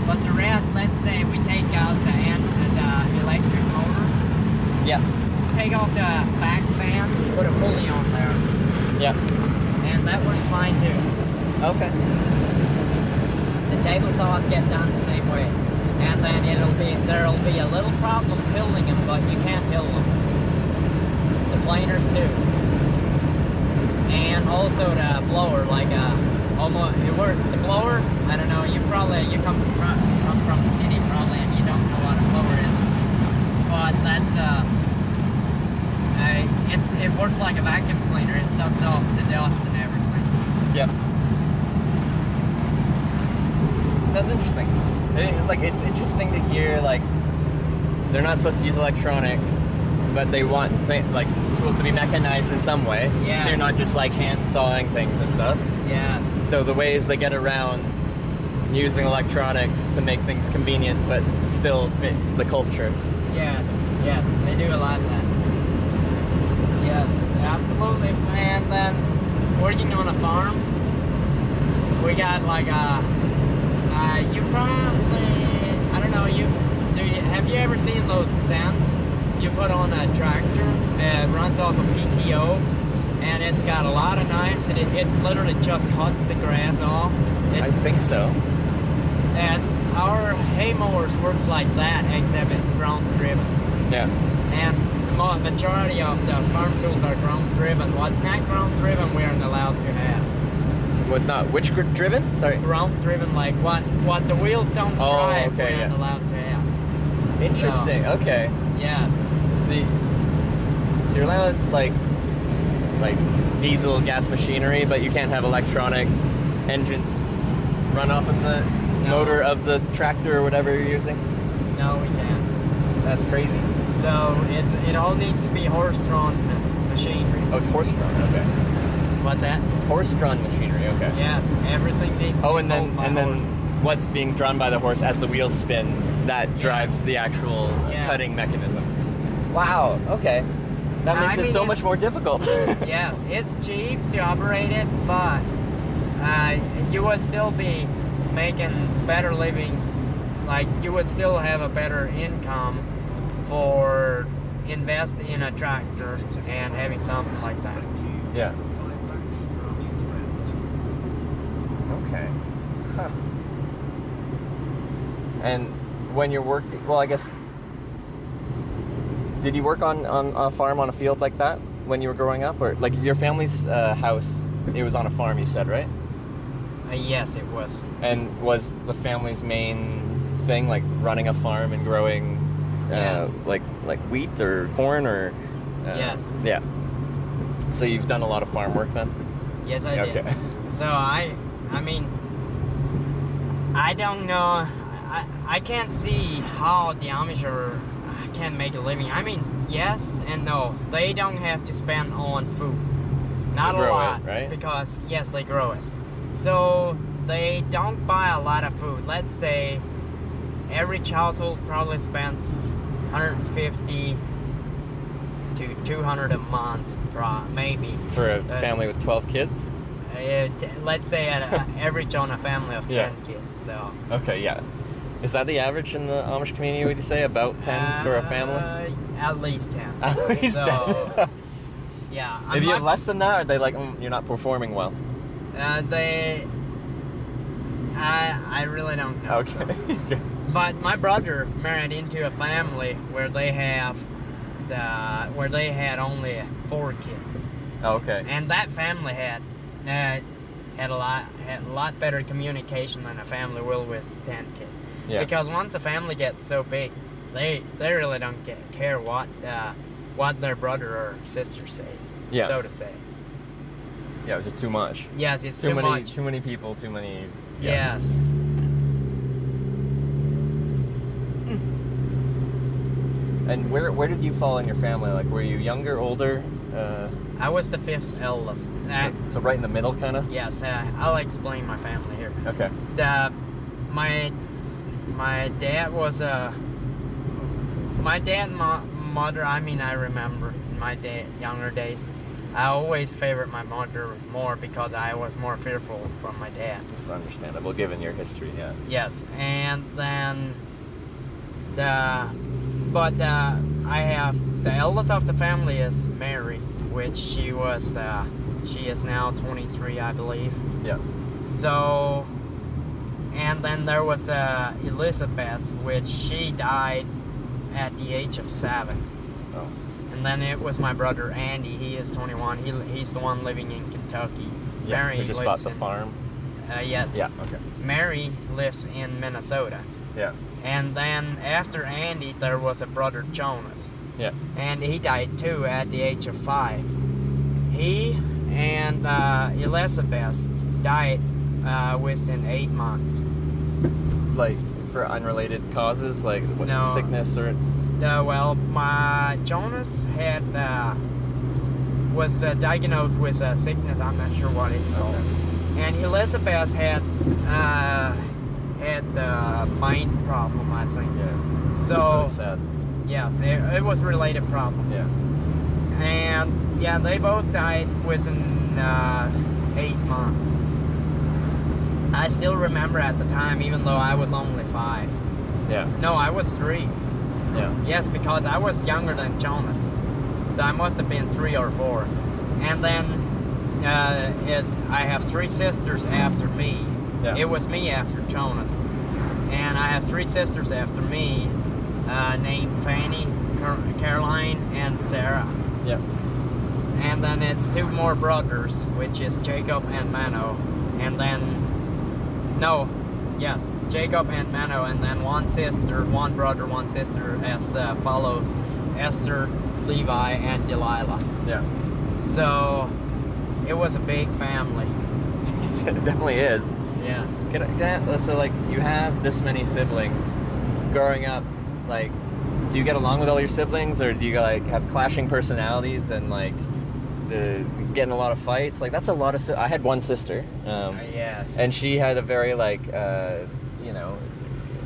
But the rest, let's say we take out the end of the electric motor. Yeah. Take off the back fan, put a pulley on there. Yeah. And that works fine too. Okay. The table saws get done the same way. And then there'll be a little problem tilling them, but you can't till them. The planers too. And also the blower, like the blower, I don't know, you come from the city probably and you don't know what a blower is. But that's it works like a vacuum cleaner. It sucks off the dust and everything. Yep. That's interesting. It's interesting to hear, like, they're not supposed to use electronics, but they want tools to be mechanized in some way. Yes. So you're not just like hand sawing things and stuff. Yes. So the ways they get around using electronics to make things convenient but still fit the culture. Yes, they do a lot of that. Yes, absolutely. And then working on a farm, we got like you probably, I don't know, have you ever seen those stands you put on a tractor? It runs off a PTO, and it's got a lot of knives, and it literally just cuts the grass off. I think so. And our hay mowers works like that, except it's ground driven. Yeah. And the majority of the farm tools are ground driven. What's not ground driven, we aren't allowed to have. Was not which driven? Sorry. Ground driven, like what the wheels don't drive, okay, we aren't allowed to have. Interesting. So, okay. Yes. So you're allowed like diesel gas machinery, but you can't have electronic engines run off of the motor of the tractor or whatever you're using? No, we can't. That's crazy. So it all needs to be horse-drawn machinery. Oh, it's horse-drawn. Okay. What's that? Horse-drawn machinery. Okay. Yes, everything needs to be and then what's being drawn by the horse as the wheels spin, that drives the actual cutting mechanism. Wow. Okay. That makes it so much more difficult. Yes, it's cheap to operate it, but you would still be making better living. Like, you would still have a better income for invest in a tractor and having something like that. Yeah. Okay. Huh. And when you're working, well, I guess, did you work on a farm, on a field like that when you were growing up? Or, like, your family's house, it was on a farm, you said, right? Yes, it was. And was the family's main thing, like, running a farm and growing Yes. Like wheat or corn or? Yes. Yeah. So you've done a lot of farm work then? Yes, I did. Okay. So I mean, I don't know. I can't see how the Amish can make a living. I mean, yes and no. They don't have to spend on food. Not a lot, right? Because yes, they grow it. So they don't buy a lot of food. Let's say every household probably spends 150 to 200 a month, maybe. For a family with 12 kids? Let's say an average on a family of 10 kids. So. Okay, yeah. Is that the average in the Amish community, would you say? About 10 for a family? At least 10. At least 10? Yeah. If you have less than that, are they like, you're not performing well? I really don't know. Okay. So. But my brother married into a family where they had only 4 kids. Okay. And that family had a lot better communication than a family will with 10 kids. Yeah. Because once a family gets so big, they really don't care what their brother or sister says. Yeah. So to say. Yeah, it was just too much. Yes, it's too much. Too many people, too many. Yeah. Yes. And where did you fall in your family? Like, were you younger, older? I was the 5th eldest. So right in the middle, kind of? Yes, I'll explain my family here. Okay. My dad was my dad and my mother, I mean, I remember in my younger days, I always favored my mother more because I was more fearful from my dad. It's understandable given your history, yeah. Yes, and then I have the eldest of the family is Mary, which she is now 23, I believe. Yeah. So, and then there was Elizabeth, which she died at the age of 7. Oh. And then it was my brother Andy. He is 21. He's the one living in Kentucky. Yeah, Mary who just bought the farm? Yes. Yeah, okay. Mary lives in Minnesota. Yeah. And then after Andy, there was a brother Jonas. Yeah. And he died too at the age of 5. He and Elizabeth died within 8 months. Like for unrelated causes, like what, No. sickness or? Well, my Jonas was diagnosed with a sickness. I'm not sure what it's called. And Elizabeth had a mind problem, I think. Yeah. So That's really sad. yes, it was related problems. Yeah. And yeah, they both died within 8 months. I still remember at the time, even though I was only 5. Yeah. No, I was 3. Yeah. Yes, because I was younger than Jonas. So I must have been 3 or 4. And then I have 3 sisters after me. Yeah. It was me after Jonas. And I have 3 sisters after me named Fanny, Caroline, and Sarah. Yeah. And then it's 2 more brothers, which is Jacob and Mano. And then, Jacob and Mano, and then 1 sister, 1 brother, 1 sister as follows: Esther, Levi, and Delilah. Yeah. So it was a big family. It definitely is. Yes. So like you have this many siblings. Growing up, like, do you get along with all your siblings, or do you like have clashing personalities and like getting a lot of fights? Like that's a lot of. I had 1 sister. Yes. And she had a very like,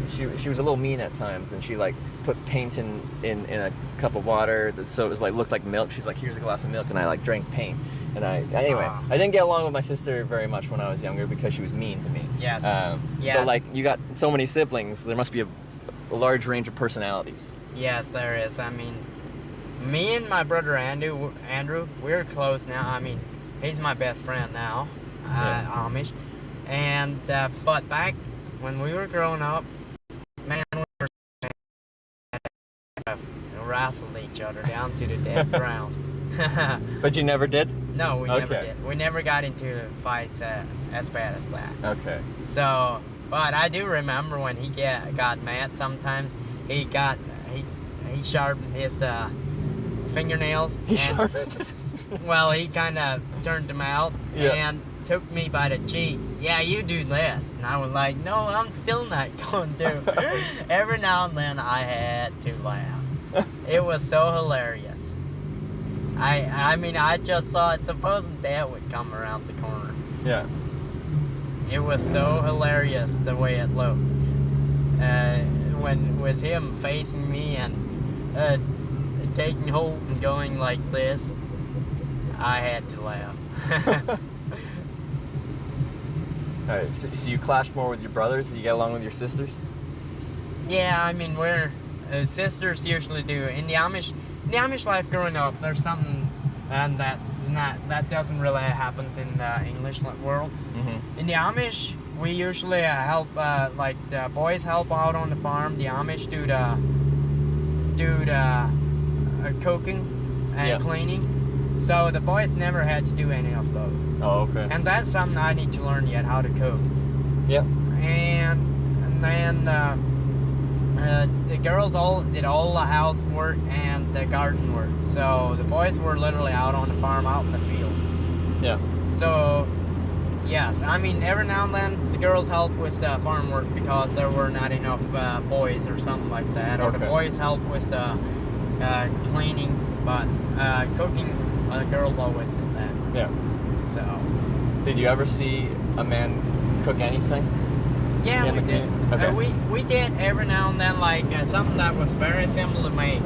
she was a little mean at times, and she like put paint in a cup of water, so it was like looked like milk. She's like, here's a glass of milk, and I like drank paint. And I didn't get along with my sister very much when I was younger because she was mean to me. Yes. Yeah. But like you got so many siblings, there must be a large range of personalities. Yes, there is. I mean, me and my brother Andrew, we're close now. I mean, he's my best friend now, Amish. And but back when we were growing up, man, we were wrestled each other down to the dead ground. But you never did? No, we never did. We never got into fights as bad as that. Okay. So, but I do remember when he got mad sometimes, he he sharpened his fingernails. He sharpened his Well, he kind of turned them out and took me by the cheek. Yeah, you do this. And I was like, no, I'm still not going to. Every now and then I had to laugh. It was so hilarious. I mean, I just thought, supposing Dad would come around the corner. Yeah. It was so hilarious the way it looked. When it was him facing me and taking hold and going like this, I had to laugh. Alright, so you clashed more with your brothers? Did you get along with your sisters? Yeah, I mean, we're sisters usually do. In the Amish life growing up, there's something that doesn't really happen in the English world. Mm-hmm. In the Amish, we usually help, like the boys help out on the farm. The Amish do the cooking and cleaning. So the boys never had to do any of those. Oh, okay. And that's something I need to learn yet, how to cook. Yep. And then the girls all did all the housework and the garden work. So the boys were literally out on the farm, out in the fields. Yeah. So, yes, I mean, every now and then the girls help with the farm work because there were not enough boys or something like that. Or the boys help with the cleaning, but cooking, the girls always did that. Yeah. So. Did you ever see a man cook anything? Yeah, we did. Okay. We did every now and then, like something that was very simple to me.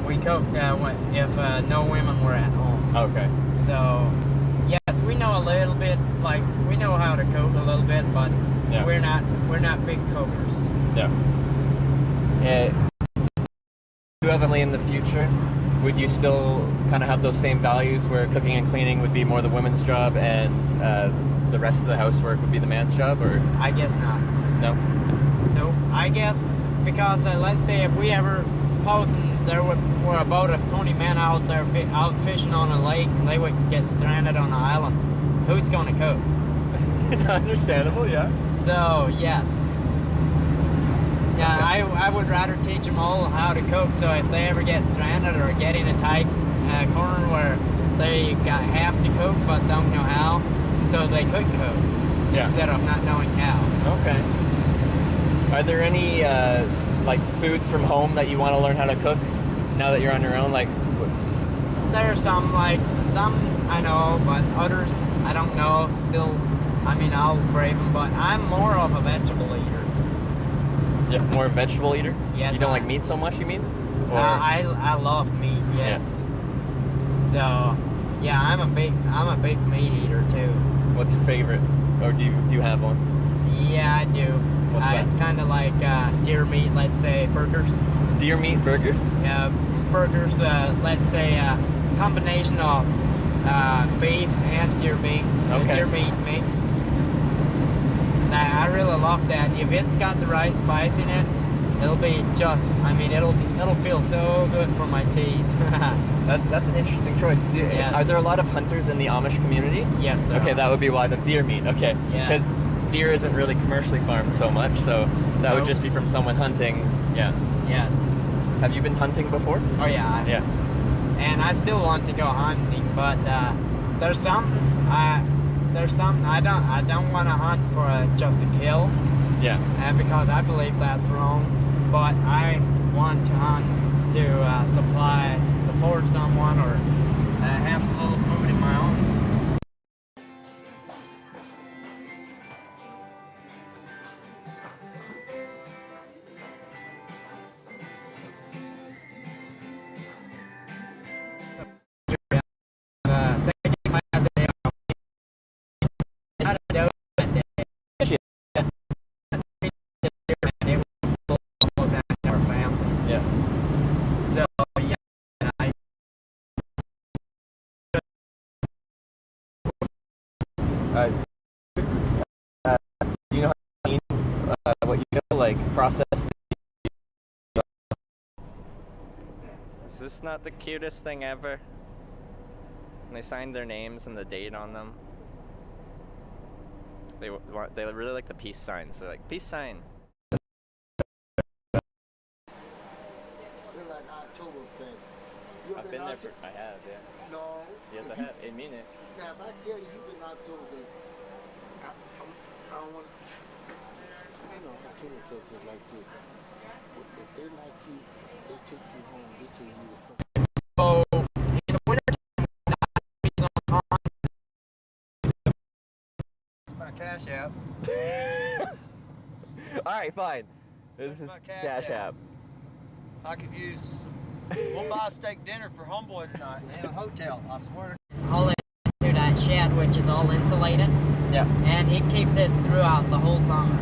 We cooked if no women were at home. Okay. So, yes, we know a little bit. Like we know how to cook a little bit, but we're not big cookers. Yeah. You eventually in the future, would you still kind of have those same values where cooking and cleaning would be more the women's job and the rest of the housework would be the man's job, or? I guess not. No? Nope. I guess because let's say if we ever, supposing there were a boat of 20 men out there out fishing on a lake and they would get stranded on an island, who's going to cook? Understandable, yeah. So, yes. Yeah, I would rather teach them all how to cook, so if they ever get stranded or get in a tight corner where they have to cook but don't know how, so they could cook instead of not knowing how. Okay. Are there any like foods from home that you want to learn how to cook now that you're on your own? Like, there are some I know, but others I don't know. Still, I mean, I'll crave them, but I'm more of a vegetable eater. Yeah, more vegetable eater? Yes. You don't like meat so much, you mean? Or? I love meat. Yes. So, yeah, I'm a big meat eater too. What's your favorite? Or do you have one? Yeah, I do. What's that? It's kind of like deer meat, let's say burgers. Deer meat burgers? Yeah, burgers. Let's say a combination of beef and deer meat. Okay. Deer meat mixed. I really love that. If it's got the right spice in it, it'll be just. I mean, it'll feel so good for my teeth. That's an interesting choice. Yes. Are there a lot of hunters in the Amish community? Yes, there Okay, are. that would be why the deer meat. Okay. Yeah. Because deer isn't really commercially farmed so much, so that would just be from someone hunting. Yeah. Yes. Have you been hunting before? Oh yeah. Yeah. And I still want to go hunting, but there's something I don't want to hunt for just a kill. Yeah. Because I believe that's wrong. But I want to hunt to support someone or have a little food in my own. Do you know how to clean what you do, like process? Is this not the cutest thing ever? And they signed their names and the date on them. They really like the peace signs. They're like, peace sign. I've been there for. I have, yeah. No. Yes, I have. In Munich. Now, if I tell you you've been outdoors, I don't want to. You know, Oktoberfest is like this. If they're like you, they take you home. They tell you to fuck. So, in the winter my Cash App. All right, fine. This is my Cash App. I could use. We'll buy a steak dinner for Homeboy tonight in a hotel. I swear. Haul it to that shed, which is all insulated. Yeah. And it keeps it throughout the whole summer.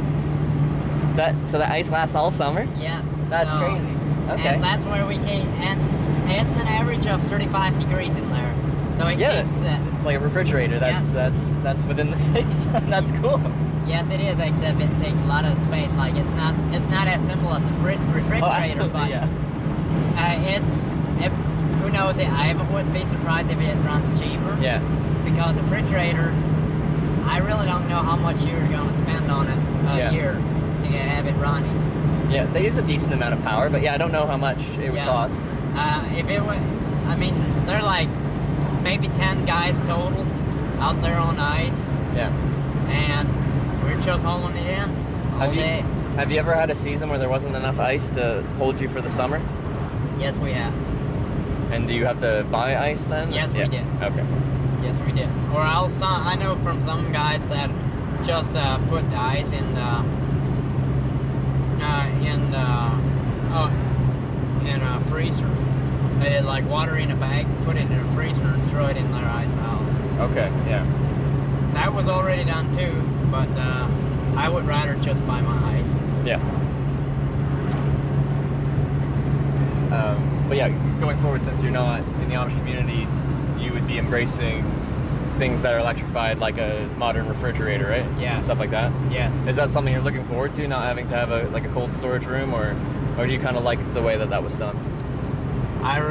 So the ice lasts all summer? Yes. That's crazy. Okay. And that's where we came. And it's an average of 35 degrees in there. So it keeps it. It's like a refrigerator. That's within the safe zone. That's cool. Yes, it is, except it takes a lot of space. Like it's not as simple as a refrigerator, but yeah. Who knows? I wouldn't be surprised if it runs cheaper. Yeah. Because a refrigerator, I really don't know how much you're going to spend on it a year to have it running. Yeah, they use a decent amount of power, but yeah, I don't know how much it would cost. If it would, I mean, they're like maybe 10 guys total out there on the ice. Yeah. And we're just hauling it in all day. Have you ever had a season where there wasn't enough ice to hold you for the summer? Yes, we have. And do you have to buy ice then? Yes, we did. Okay. Yes, we did. Or else, I know from some guys that just put the ice in a freezer. They like water in a bag, put it in a freezer, and throw it in their ice house. Okay. Yeah. That was already done too, but I would rather just buy my ice. Yeah. But yeah, going forward, since you're not in the Amish community, you would be embracing things that are electrified, like a modern refrigerator, right? Yes. Stuff like that? Yes. Is that something you're looking forward to, not having to have a cold storage room, or do you kind of like the way that was done? I'll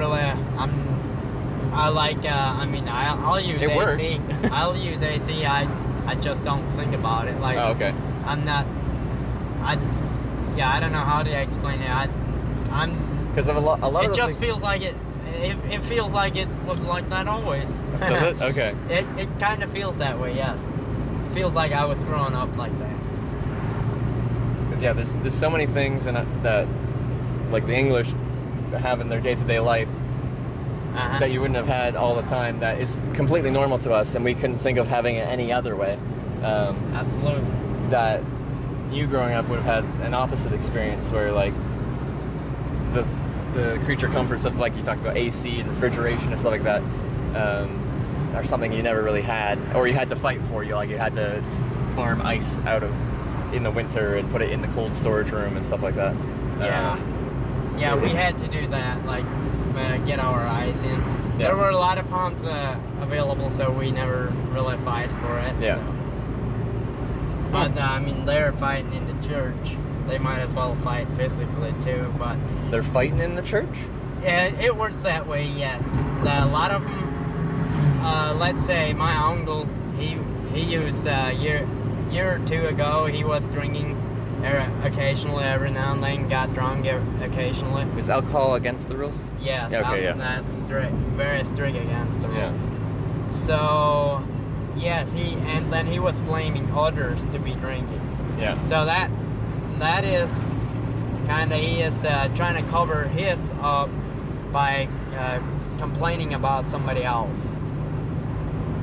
use it AC. Worked. I'll use AC. I just don't think about it. Like, oh, okay. I'm not. I don't know how to explain it. Because of a lot. It just feels like it. It feels like it was like that always. Does it? Okay. It kind of feels that way. Yes. It feels like I was growing up like that. Because yeah, there's so many things that like the English have in their day-to-day life that you wouldn't have had all the time, that is completely normal to us, and we couldn't think of having it any other way. Absolutely. That you growing up would have had an opposite experience, where like the creature comforts of, like you talked about, AC and refrigeration and stuff like that, are something you never really had, or you had to fight for. You had to farm ice out of in the winter and put it in the cold storage room and stuff like that. Yeah, we had to do that, like get our ice in. Yeah. There were a lot of ponds available, so we never really fight for it. Yeah. So. But I mean, they're fighting in the church. They might as well fight physically too. But they're fighting in the church. Yeah, it works that way. Yes, a lot of them. Let's say my uncle, he used a year or two ago. He was drinking occasionally, every now and then, got drunk occasionally. Is alcohol against the rules? Yes, okay, that's strict, very strict against the rules. Yeah. So, yes, and then he was blaming others to be drinking. Yeah. So that is kind of, he is trying to cover his up by complaining about somebody else.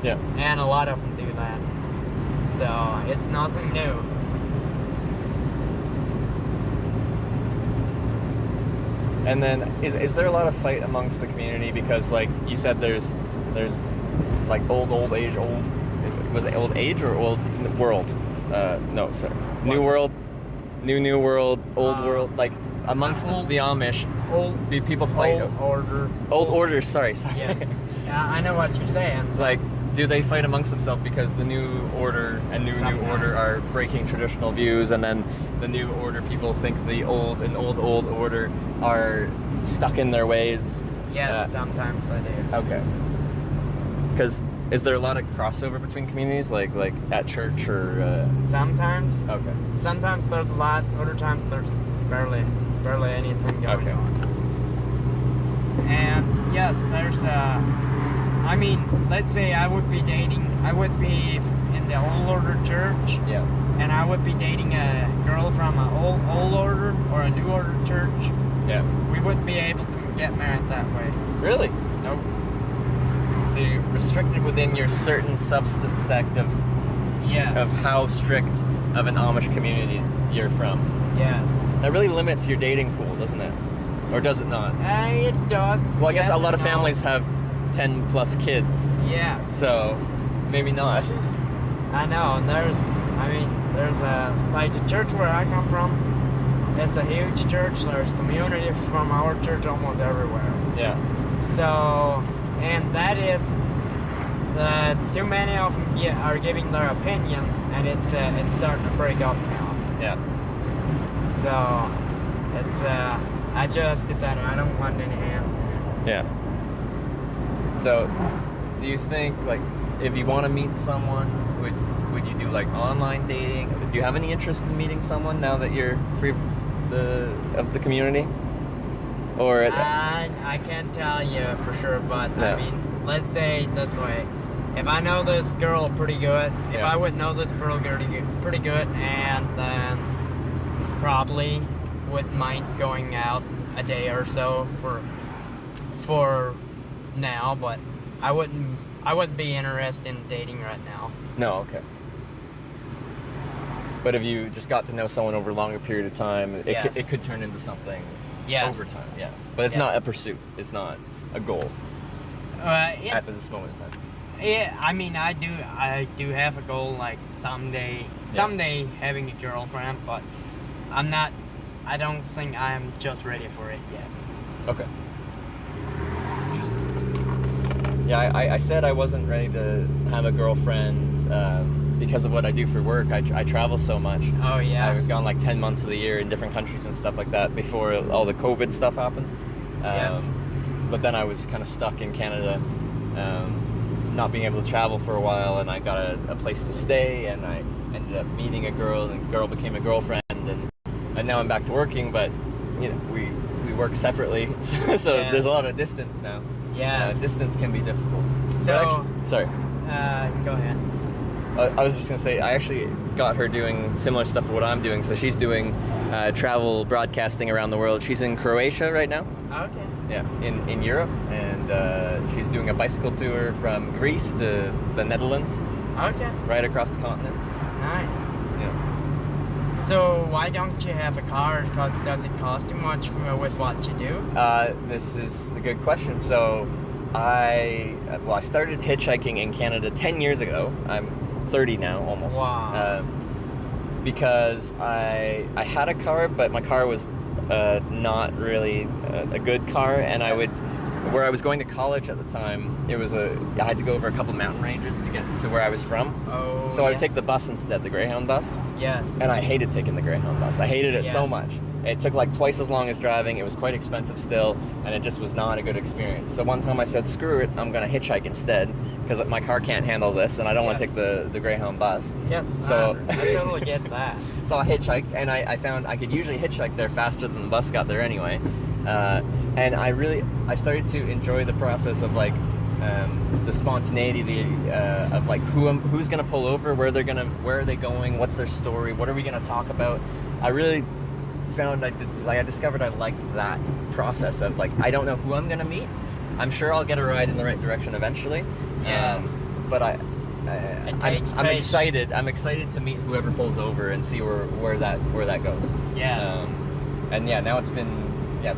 Yeah. And a lot of them do that. So it's nothing new. And then, is there a lot of fight amongst the community? Because, like you said, there's like old age, was it old age or old world? No, sorry. New world, new world, old world. Like amongst the Amish, people fight. Old order. Sorry. Yes. Yeah, I know what you're saying. Like, do they fight amongst themselves because the new order and new order are breaking traditional views, and then the new order people think the old order are stuck in their ways? Yes, sometimes they do. Okay. Because is there a lot of crossover between communities, like at church or? Sometimes. Okay. Sometimes there's a lot. Other times there's barely anything going on. And yeah, yes, there's I mean, let's say I would be in the old order church. Yeah. And I would be dating a girl from an old order or a new order church. Yeah. We wouldn't be able to get married that way. Really? Nope. So you're restricted within your certain subsect of how strict of an Amish community you're from. Yes. That really limits your dating pool, doesn't it? Or does it not? It does. Well, I guess Yes a lot of and no. families have 10 plus kids. Yes. So maybe not. I know. There's like the church where I come from. It's a huge church. There's community from our church almost everywhere. Yeah. So, and that is too many of them are giving their opinion, and it's starting to break up now. Yeah. So, it's I just decided I don't want any hands. Yeah. So, do you think, like, if you want to meet someone, would you do like online dating? Do you have any interest in meeting someone now that you're free of the community? Or I can't tell you for sure, but No. I mean, let's say it this way: if I know this girl pretty good, if I would know this girl pretty good, and then probably wouldn't mind going out a day or so for now, but I wouldn't be interested in dating right now. No, okay. But if you just got to know someone over a longer period of time, it could turn into something over time. Yeah, but it's not a pursuit. It's not a goal at this moment in time. Yeah, I mean, I do have a goal, like someday having a girlfriend, but I don't think I'm just ready for it yet. Okay. Interesting. Yeah, I said I wasn't ready to have a girlfriend because of what I do for work. I travel so much. Oh, yeah. I was gone like 10 months of the year in different countries and stuff like that before all the COVID stuff happened. But then I was kind of stuck in Canada, not being able to travel for a while, and I got a place to stay, and I ended up meeting a girl, and the girl became a girlfriend, and now I'm back to working, but you know, we work separately, so there's a lot of distance now. Yes. Distance can be difficult. So, sorry. Go ahead. I was just gonna say, I actually got her doing similar stuff to what I'm doing. So she's doing travel broadcasting around the world. She's in Croatia right now. Okay. Yeah, in Europe, and she's doing a bicycle tour from Greece to the Netherlands. Okay. Right across the continent. Nice. Yeah. So why don't you have a car? Because does it cost too much with what you do? This is a good question. So I started hitchhiking in Canada 10 years ago. I'm 30 now, almost. Wow. Because I had a car, but my car was not really a good car, and where I was going to college at the time, I had to go over a couple mountain ranges to get to where I was from. Oh, so I would take the bus instead, the Greyhound bus. Yes. And I hated taking the Greyhound bus. I hated it so Yes. much. It took like twice as long as driving. It was quite expensive still, and it just was not a good experience. So one time I said, screw it, I'm gonna hitchhike instead, because my car can't handle this, and I don't want to take the Greyhound bus. Yes, So I totally get that. So I hitchhiked, and I found I could usually hitchhike there faster than the bus got there anyway. And I started to enjoy the process of like the spontaneity of like who's gonna pull over, where are they going, what's their story, what are we gonna talk about. I really found I discovered I liked that process of like, I don't know who I'm gonna meet. I'm sure I'll get a ride in the right direction eventually. Yes. But I'm excited. I'm excited to meet whoever pulls over and see where that goes. Yes. And yeah, now it's been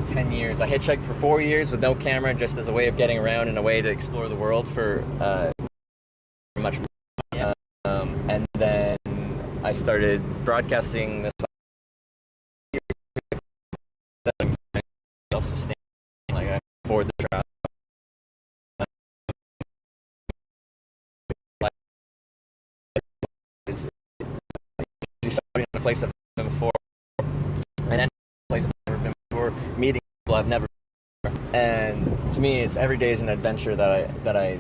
10 years. I hitchhiked for 4 years with no camera, just as a way of getting around and a way to explore the world for much. And then I started broadcasting this. Self-sustaining, like I afford the travel. You starting in a place I've been before, and then a place I've never been before, meeting people I've never been before. And to me, it's every day is an adventure that I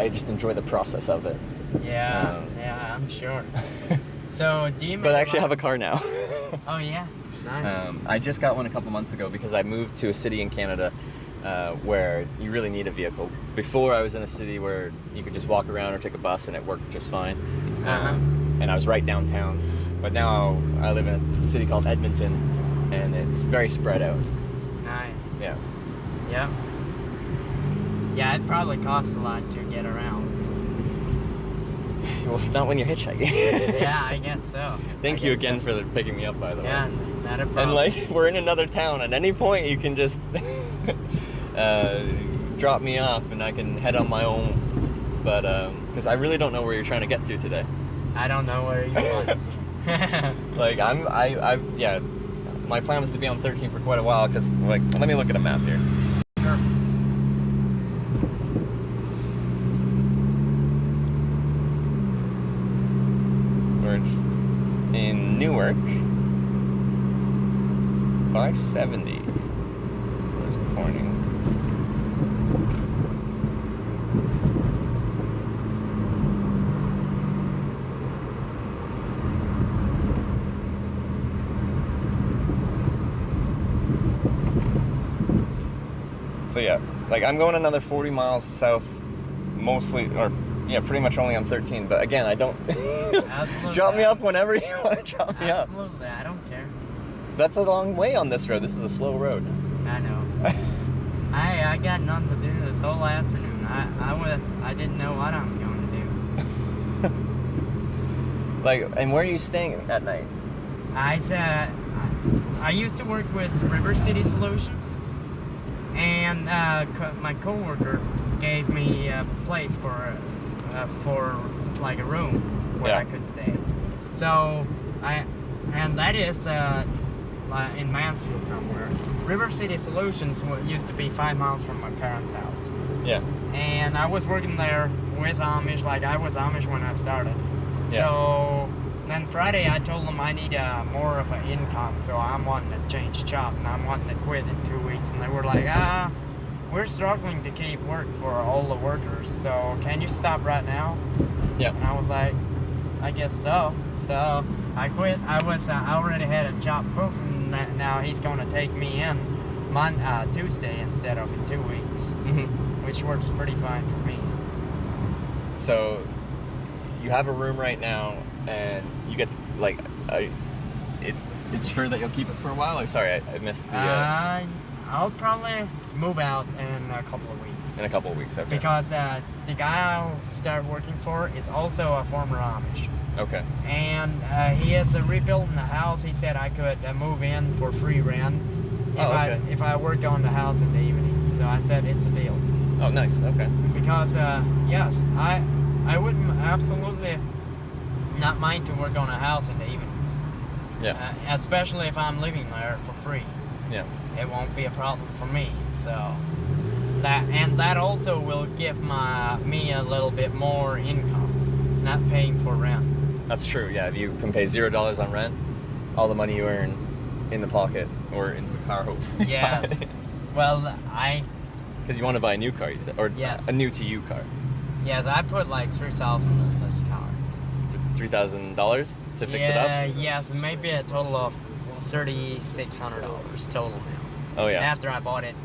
just enjoy the process of it. Yeah, I'm sure. So do you? But I actually have a car now. Oh yeah, nice. I just got one a couple months ago because I moved to a city in Canada where you really need a vehicle. Before, I was in a city where you could just walk around or take a bus and it worked just fine. And I was right downtown. But now I live in a city called Edmonton, and it's very spread out. Nice. Yeah. Yep. Yeah, it probably costs a lot to get around. Well, not when you're hitchhiking. Yeah, I guess so. Thank you again for picking me up, by the way. Yeah, not a problem. And like, we're in another town. At any point, you can just drop me off, and I can head on my own. But because I really don't know where you're trying to get to today. I don't know where you want to. Like yeah. My plan was to be on 13 for quite a while. Because like, let me look at a map here. Sure. We're just in Newark by 70. Where's Corning? So yeah, like I'm going another 40 miles south, mostly, or yeah, pretty much only on 13. But again, I don't drop me up whenever you want to drop me up. Absolutely, I don't care. That's a long way on this road. This is a slow road. I know. I got nothing to do this whole afternoon. I didn't know what I'm going to do. Like, and where are you staying at night? I used to work with River City Solutions, and my coworker gave me a place for like a room where I could stay. So and that is in Mansfield somewhere. River City Solutions used to be 5 miles from my parents' house. Yeah. And I was working there with Amish, like I was Amish when I started. Yeah. So then Friday I told them I need more of an income, so I'm wanting to change job and I'm wanting to quit in 2 weeks. And they were like, we're struggling to keep work for all the workers, so can you stop right now? Yeah. And I was like, I guess so. So I quit. I already had a job booked, and now he's going to take me in Tuesday instead of in 2 weeks, which works pretty fine for me. So you have a room right now, and you get to, like, it's sure that you'll keep it for a while? I'm sorry, I missed the... I'll probably move out in a couple of weeks. In a couple of weeks, okay. Because the guy I'll start working for is also a former Amish. Okay. And he is rebuilding the house. He said I could move in for free rent if I worked on the house in the evenings. So I said it's a deal. Oh, nice. Okay. Because yes, I wouldn't absolutely not mind to work on a house in the evenings. Yeah. Especially if I'm living there for free. Yeah. It won't be a problem for me. So that also will give me a little bit more income, not paying for rent. That's true. Yeah. If you can pay $0 on rent, all the money you earn in the pocket or in the car, hopefully. Yes. Well, because you want to buy a new car, you said, or yes. A new to you car. Yes, I put like $3,000 in this car. $3,000 to fix it up? Yes, maybe a total of $3,600 total now. Oh yeah. After I bought it,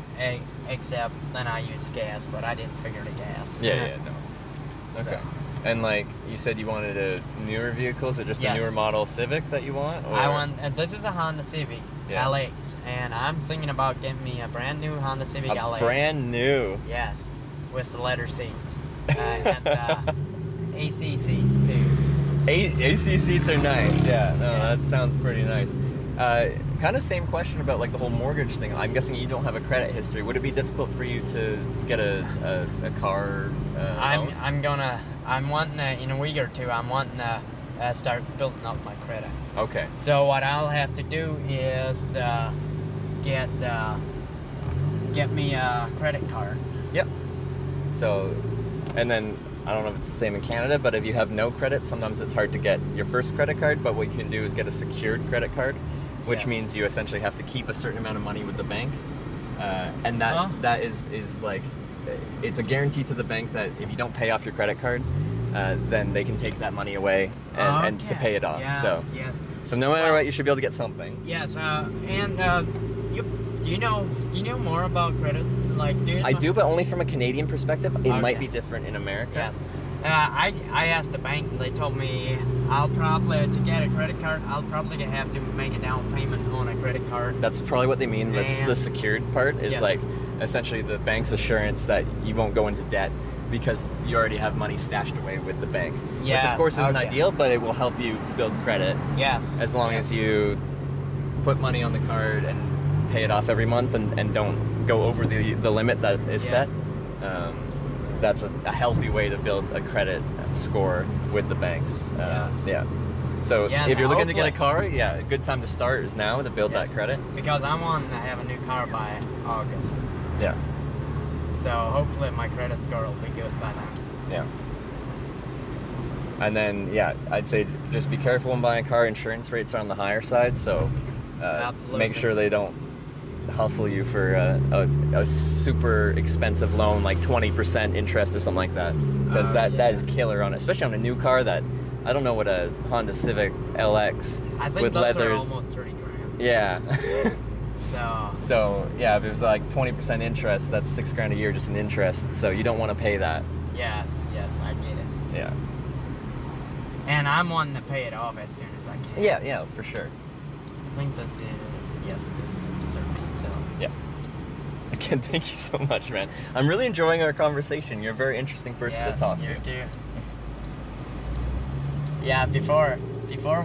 except then I used gas, but I didn't figure the gas. Yeah, no. Okay. So. And like you said, you wanted a newer vehicle. Is it just a newer model Civic that you want? Or? I want. This is a Honda Civic LX, and I'm thinking about getting me a brand new Honda Civic LX. Brand new. Yes, with the leather seats and AC seats too. AC seats are nice. Yeah, no, that sounds pretty nice. Kind of same question about like the whole mortgage thing. I'm guessing you don't have a credit history. Would it be difficult for you to get a car loan? I'm wanting in a week or two. I'm wanting to start building up my credit. Okay. So what I'll have to do is get me a credit card. Yep. So, and then I don't know if it's the same in Canada, but if you have no credit, sometimes it's hard to get your first credit card. But what you can do is get a secured credit card, which means you essentially have to keep a certain amount of money with the bank, and that is like, it's a guarantee to the bank that if you don't pay off your credit card, then they can take that money away and to pay it off. Yes, so no matter what, you should be able to get something. Yes, and do you know more about credit like, dude? I do, but only from a Canadian perspective. It might be different in America. Yes. I asked the bank, and they told me I'll probably, to get a credit card, I'll probably have to make a down payment on a credit card. That's probably what they mean. That's the secured part, is like essentially the bank's assurance that you won't go into debt because you already have money stashed away with the bank. Yes, which of course isn't ideal, but it will help you build credit. Yes. As long as you put money on the card and pay it off every month and don't go over the limit that is set. That's a healthy way to build a credit score with the banks. Yeah. So if you're looking to get a car, a good time to start is now to build that credit. Because I want to have a new car by August. Yeah. So hopefully my credit score will be good by then. Yeah. And then, I'd say just be careful when buying a car. Insurance rates are on the higher side, so make sure they don't hustle you for a super expensive loan, like 20% interest or something like that, because that is killer on it, especially on a new car. That I don't know what a Honda Civic LX I think with those leather. are almost 30 grand. Yeah. So if it was like 20% interest, that's $6 grand a year just in interest. So you don't want to pay that. Yes, I get it. Yeah. And I'm wanting to pay it off as soon as I can. Yeah, for sure. I think this is certain sales. Yeah. Again, thank you so much, man. I'm really enjoying our conversation. You're a very interesting person to talk to. You too. Yeah, before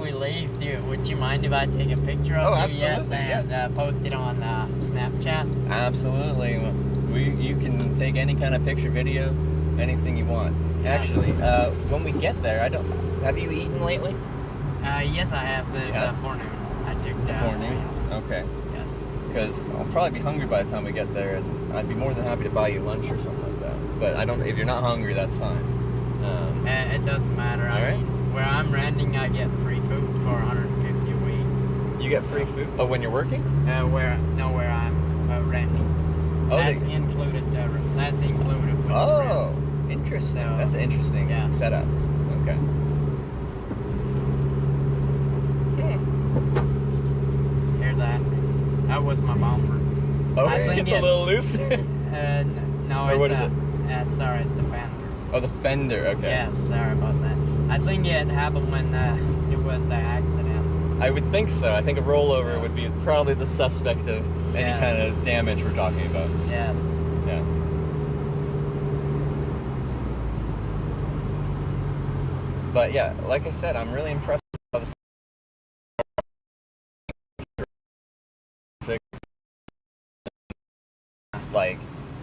we leave, would you mind if I take a picture of you and post it on Snapchat? Absolutely. You can take any kind of picture, video, anything you want. Actually, when we get there, have you eaten lately? Yes, I have this forenoon. I took the forenoon? Okay. Yes. Because I'll probably be hungry by the time we get there, and I'd be more than happy to buy you lunch or something like that. But if you're not hungry, that's fine. It doesn't matter. I mean, where I'm renting, I get free food for $150 a week. You get free food? Oh, when you're working? Where I'm renting. Oh, that's included. That's included with the rent. Interesting. That's an interesting setup. Okay. Hear that? That was my bumper. Oh, it's a little loose? No, or what is it? Sorry, it's the fender. Oh, the fender, okay. Yes, sorry about that. I think it happened when it was the accident. I would think so. I think a rollover would be probably the suspect of any kind of damage we're talking about. Yes. Yeah. But yeah, like I said, I'm really impressed with this. Like,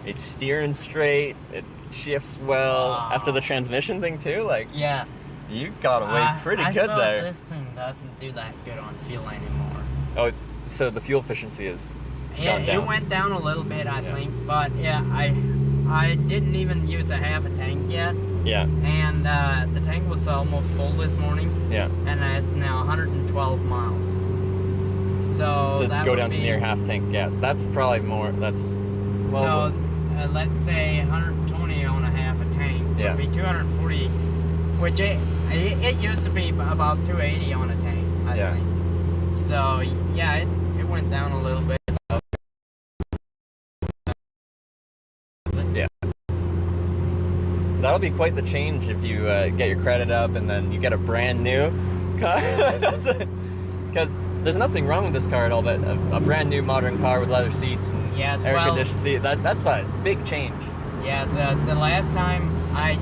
it's steering straight, it shifts well. After the transmission thing too, like, yes, you got away pretty good there. This thing doesn't do that good on fuel anymore. Oh, so the fuel efficiency is gone down. It went down a little bit, I think, but I didn't even use a half a tank yet. Yeah. And the tank was almost full this morning. Yeah. And it's now 112 miles. So that go down to near half tank gas. That's probably more. That's so let's say 120 on a half a tank would be 240, which it used to be about 280 on a tank, I think. So yeah, it went down a little bit. Yeah. That'll be quite the change if you get your credit up and then you get a brand new car. Because there's nothing wrong with this car at all, but a brand new modern car with leather seats and air conditioned seats, that's a big change. Yes, the last time I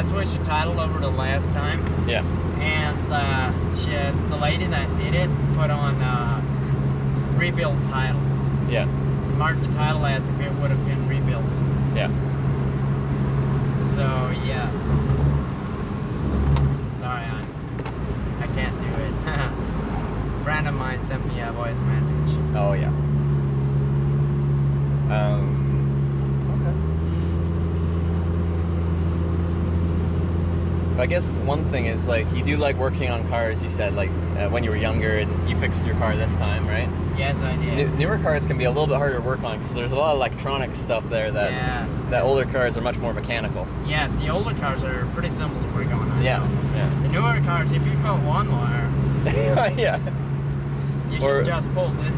switched the title over the last time. Yeah. And the lady that did it put on rebuild title. Yeah. Marked the title as if it would have been rebuilt. Yeah. So yes. Sorry, I can't do it. A friend of mine sent me a voice message. Oh yeah. I guess one thing is, like, you do like working on cars, you said, like, when you were younger, and you fixed your car this time, right? Yes, I did. Newer cars can be a little bit harder to work on because there's a lot of electronic stuff there that older cars are much more mechanical. Yes, the older cars are pretty simple to work on. Yeah. The newer cars, if you go one wire, yeah. you should just pull this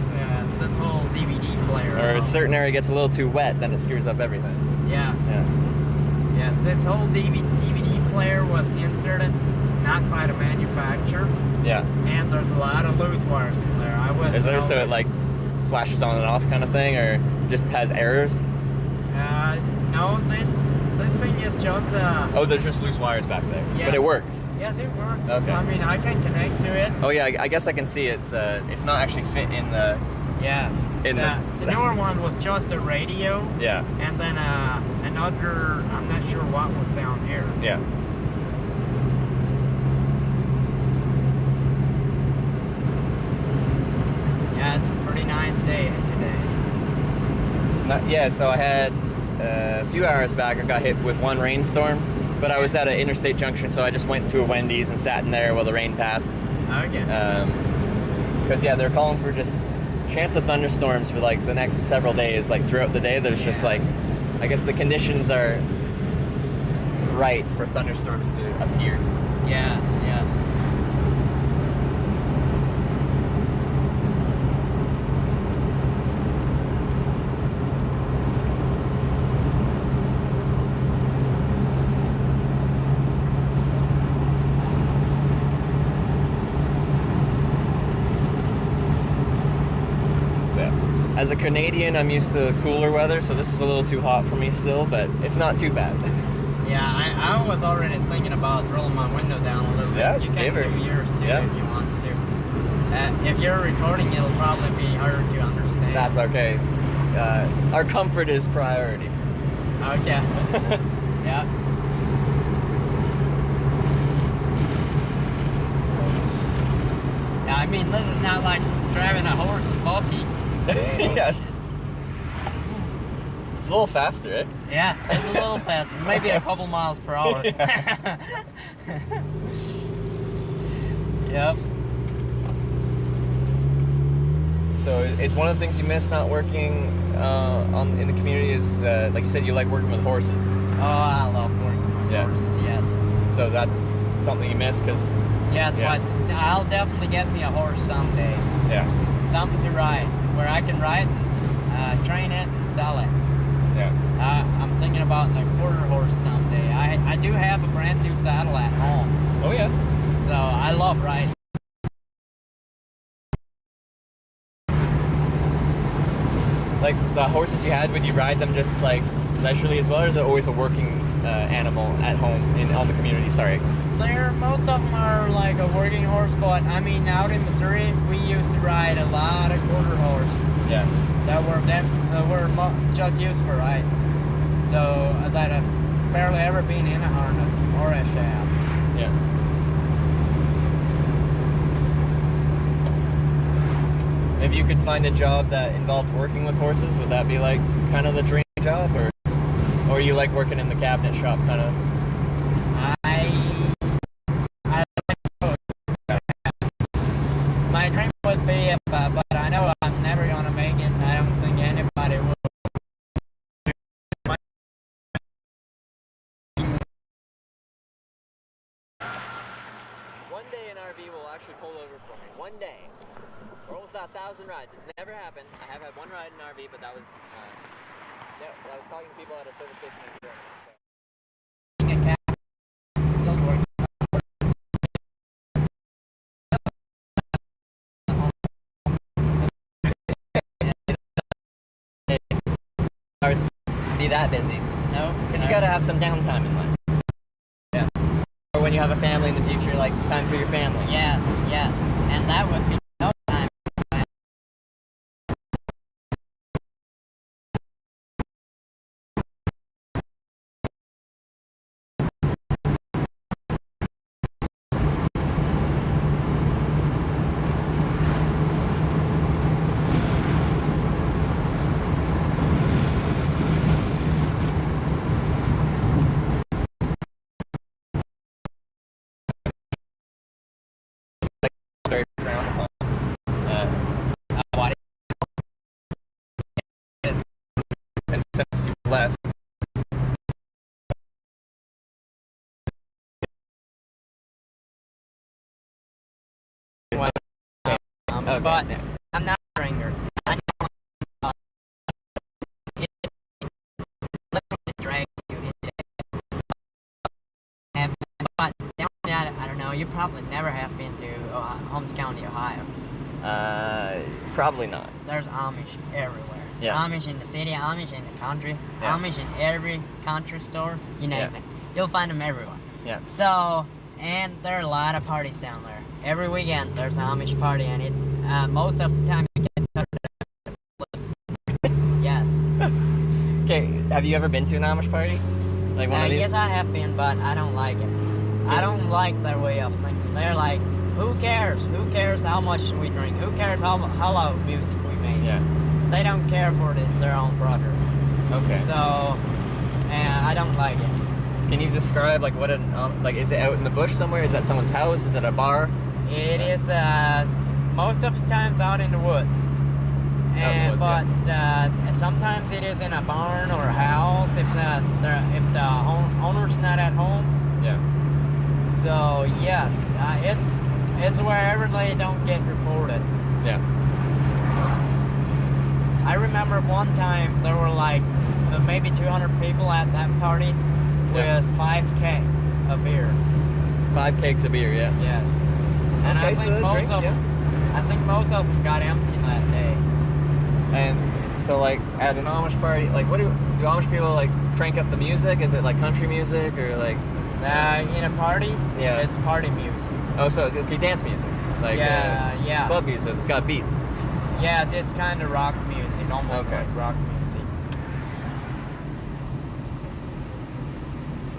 this whole DVD player. Or a certain area gets a little too wet, then it screws up everything. Yes. Yeah. Yes, this whole DVD player was inserted not by the manufacturer. Yeah. And there's a lot of loose wires in there. Is there so it like flashes on and off kind of thing, or just has errors? No, this thing is just Oh, there's just loose wires back there. Yes. But it works. Yes, it works. Okay. I mean, I can connect to it. Oh yeah, I guess I can see it's not actually fit in the. Yes. In this. The newer one was just a radio. Yeah. And then another, I'm not sure what was down here. Yeah. Yeah, it's a pretty nice day today. It's not. Yeah. So I had a few hours back. I got hit with one rainstorm, but I was at an interstate junction, so I just went to a Wendy's and sat in there while the rain passed. Okay. Because yeah, they're calling for just chance of thunderstorms for like the next several days. Like throughout the day, there's just like, I guess the conditions are right for thunderstorms to appear. Yes. Yes. As a Canadian, I'm used to cooler weather, so this is a little too hot for me still, but it's not too bad. Yeah, I was already thinking about rolling my window down a little bit. Yeah, you can do yours too if you want to. If you're recording, it'll probably be harder to understand. That's okay. Our comfort is priority. Okay. Yeah. Yeah, I mean, this is not like driving a horse and buggy. Yeah. It's a little faster, eh? Yeah, it's a little faster. Maybe a couple miles per hour. Yep. So it's one of the things you miss not working in the community is, like you said, you like working with horses. Oh, I love working with horses, yes. So that's something you miss because... Yes, but I'll definitely get me a horse someday. Yeah. Something to ride, where I can ride and train it and sell it. Yeah. I'm thinking about the quarter horse someday. I do have a brand new saddle at home. Oh yeah. So I love riding. Like the horses you had, would you ride them just like leisurely as well, or is it always a working animal at home on the community? Sorry. Most of them are like a working horse, but I mean, out in Missouri, we used to ride a lot of quarter horses. Yeah. That were just used for riding. So that have barely ever been in a harness or a shaft. Yeah. If you could find a job that involved working with horses, would that be like kind of the dream job, or you like working in the cabinet shop kind of? I like both. My dream would be, but I know I'm never gonna make it, and I don't think anybody will. One day an RV will actually pull over for me. One day. We're almost at 1,000 rides. It's never happened. I have had one ride in an RV, but that was I was talking to people at a service station in Germany. Be that busy. No. Because you gotta have some downtime in life. Yeah. Or when you have a family in the future, like time for your family. Yes, yes. And that would be no time. Very frowned upon. And since you've left, But I'm not a ringer. I you probably never have been to Holmes County, Ohio. Probably not. There's Amish everywhere. Yeah. Amish in the city, Amish in the country, Yeah. Amish in every country store, you name it. You'll find them everywhere. Yeah. So, and there are a lot of parties down there. Every weekend there's an Amish party, and it most of the time it gets Yes. Okay, have you ever been to an Amish party? Like one of these? Yes, I have been, but I don't like it. I don't like their way of thinking. They're like, who cares? Who cares how much we drink? Who cares how loud music we make? Yeah. They don't care for their own brother. Okay. So, and I don't like it. Can you describe like what like is it out in the bush somewhere? Is that someone's house? Is it a bar? It is most of the times out in the woods. And but sometimes it is in a barn or a house if the owner's not at home. Yeah. So yes, it's wherever they don't get reported. Yeah. I remember one time there were like maybe 200 people at that party with 5 kegs of beer. 5 kegs of beer, yeah. Yes. And Okay, I think so most of them, got empty that day. And so like at an Amish party, like what do Amish people like crank up the music? Is it like country music or like? In a party, yeah, it's party music. Oh, so okay, dance music, like yeah, club music. It's got beats. Yes, it's kind of rock music, almost like rock music.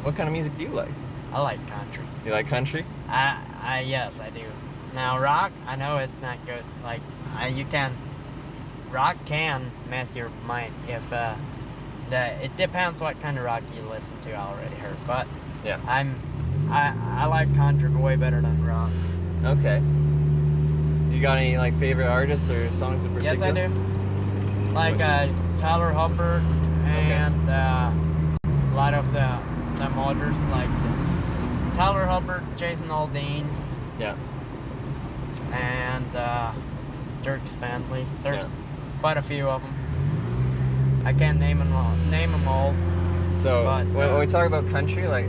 What kind of music do you like? I like country. You like country? Yes, I do. Now rock, I know it's not good. Like rock can mess your mind if it depends what kind of rock you listen to. I already heard, but yeah, I like country way better than rock. Okay. You got any like favorite artists or songs in particular? Yes, I do. Like Tyler Hubbard and a lot of the others like Tyler Hubbard, Jason Aldean. Yeah. And Dirk Spanley. There's quite a few of them. I can't name them all. So when we talk about country, like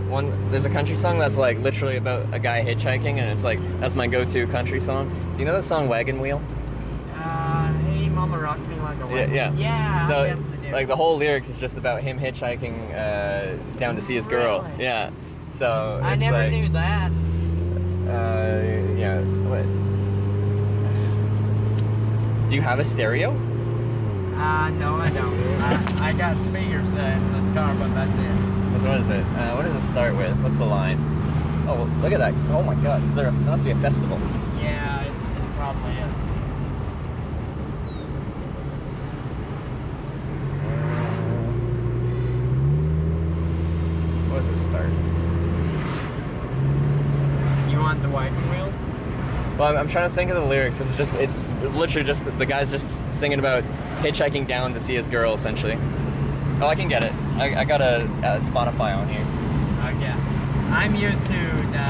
there's a country song that's like literally about a guy hitchhiking, and it's like that's my go-to country song. Do you know the song Wagon Wheel? Hey Mama Rock Me Like a Wagon. Yeah. So I definitely do. like the whole lyrics is just about him hitchhiking down to see his girl. Really? Yeah. So I it's never like, knew that. Yeah. What? Do you have a stereo? No, I don't. I got speakers in this car, but that's it. So what is it? What does it start with? What's the line? Oh, well, look at that. Oh my God. There must be a festival. Yeah, it probably is. What does it start? You want the wagon wheel? Well, I'm trying to think of the lyrics. It's literally just the guy's just singing about hitchhiking down to see his girl, essentially. Oh, I can get it. I got a Spotify on here. Okay. I'm used to the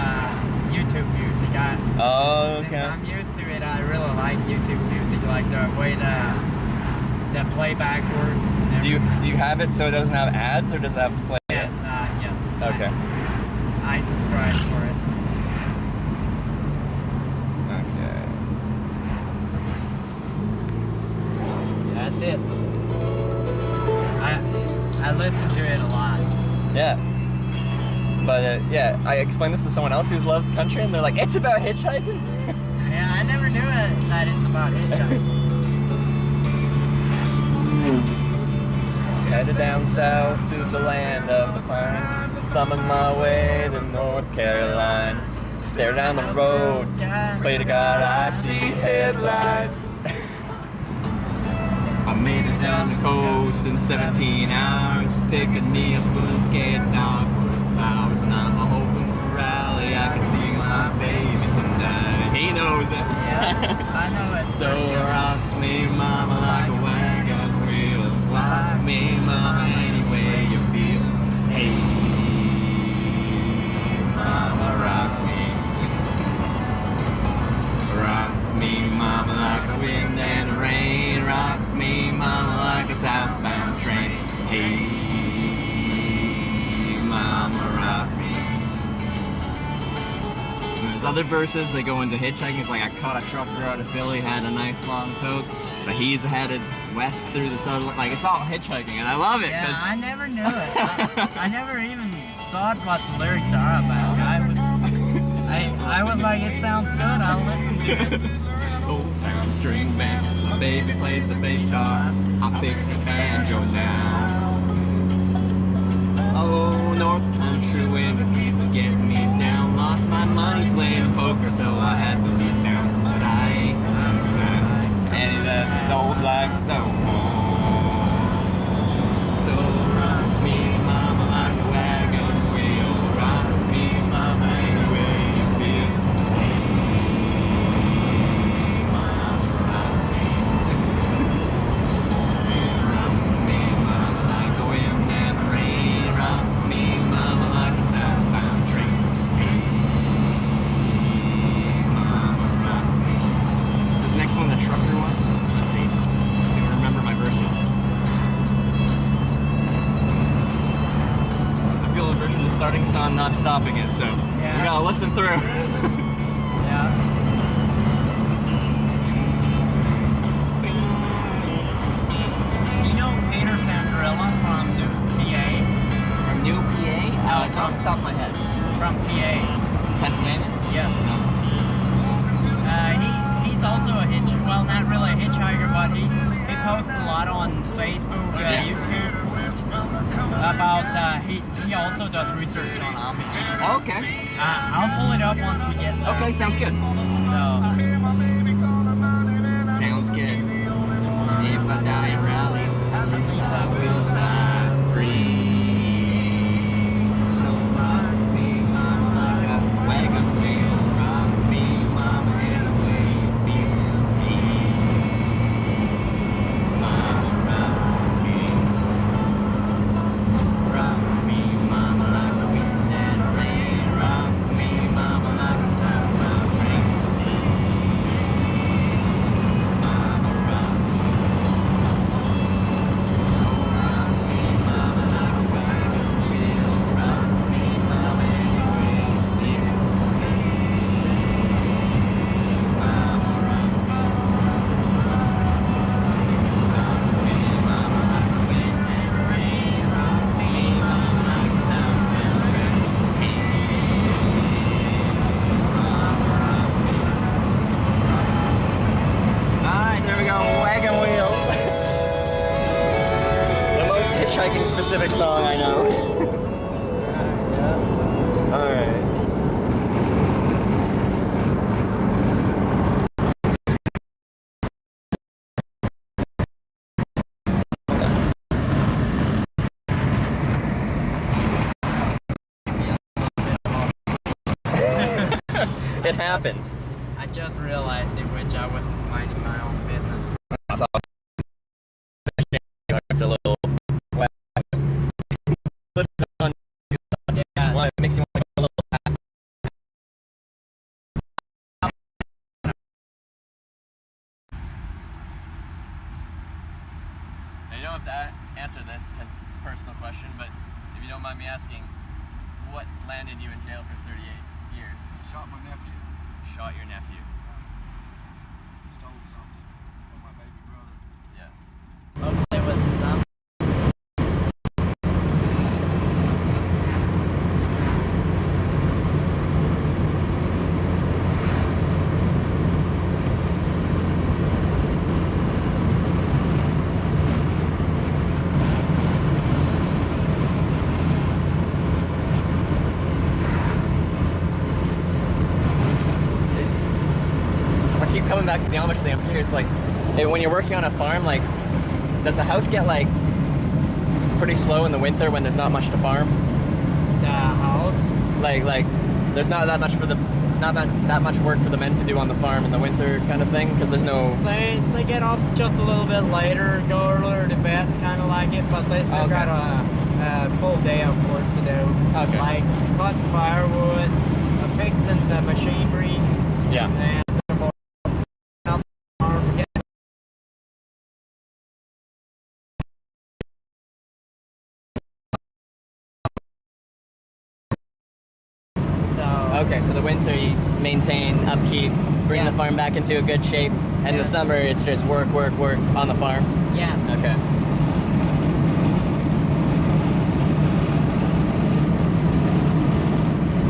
YouTube music. Oh, okay. Since I'm used to it, I really like YouTube music, like the way the playback works. And do you have it so it doesn't have ads, or does it have to play? Yes. Yes. Okay. I subscribe for it. That's it. I listen to it a lot. Yeah. But yeah, I explained this to someone else who's loved country, and they're like, "It's about hitchhiking." Yeah, I never knew that it's about hitchhiking. Headed down south to the land of the pines, thumbing my way to North Carolina. Stare down the road, pray to God I see headlights. I made it down the coast in 17 hours, picking me up a bouquet of dogwood flowers. And I'm hoping for rally, I can see my baby tonight. He knows it. Yeah, I know it. So rock me, mama, like a wagon wheel. Rock me, mama, any way you feel. Hey, mama, rock me. Rock me, mama, like the wind and the rain. Rock me, mama, like a southbound train. Hey, mama, rock me. There's a other verses, they go into hitchhiking. It's like I caught a trucker out of Philly, had a nice long tote, but he's headed west through the southern. Like it's all hitchhiking, and I love it. Yeah, I never knew it. I never even thought what the lyrics are about. I was like, it sounds good. I'll listen to it. Old town string band, my baby plays the guitar. I pick the banjo now. Oh, North Country wind is keeping getting me down. Lost my money playing poker, so I had to leave town. But I ain't coming back. And that old black no more. So rock me, mama, like a wagon wheel. Rock me, mama, any way you feel. Mama, rock me. Rock me, mama, like the wind and the rain. Rock me, mama, like a southbound train. Mama, rock me. Is this next one the trucker one? Let's see. See if I remember my verses. I feel the version of the starting song, not stopping it, so we gotta listen through. Yeah. You know Peter Sandrella from New PA? From New PA? Off the top of my head. From PA. Pennsylvania? Yeah. He's also a well, not really a hitchhiker, but he posts a lot on Facebook, YouTube, about, he also does research on zombies. Okay. I'll pull it up once we get there. Okay, sounds good. Sounds good. If I die in rally, at least I will die free. So rock me, mama, like a wagon wheel. Rock me, mama, any way you feel me. Mama, rock me. Rock me, mama, like the wind and the rain. Rock me, mama, like a southbound train. Mama, rock me. Rock me, mama, like a wagon wheel. Rock me, mama, any way you feel me. Mama, rock me. Rock me, mama, like the wind and the rain. Rock me, mama, like a southbound train. Mama, rock me. Alright, there we go, Wagon Wheel. The most hitchhiking specific song I know. Alright. It happens. I just realized in which I wasn't minding my own business. That's all. It's a little wet. Yeah. Well, it makes you want to go a little fast. Now, you don't have to answer this because it's a personal question, but if you don't mind me asking, what landed you in jail for 38 years? Shot my nephew. Shot your nephew. Stole something from my baby brother. Yeah. Hopefully it wasn't them. So I keep coming back to the Amish thing. I'm curious, like, when you're working on a farm, like, does the house get like pretty slow in the winter when there's not much to farm? The house? Like, there's not that much that much work for the men to do on the farm in the winter, kind of thing, because there's no. They get up just a little bit later, go earlier to bed, kind of like it, but they still got a full day of work to do. Okay. Like cutting firewood, fixing the machinery. Yeah. And so forth. Okay, so the winter you maintain, upkeep, bring Yes. the farm back into a good shape, and the summer it's just work, work, work on the farm? Yes. Okay.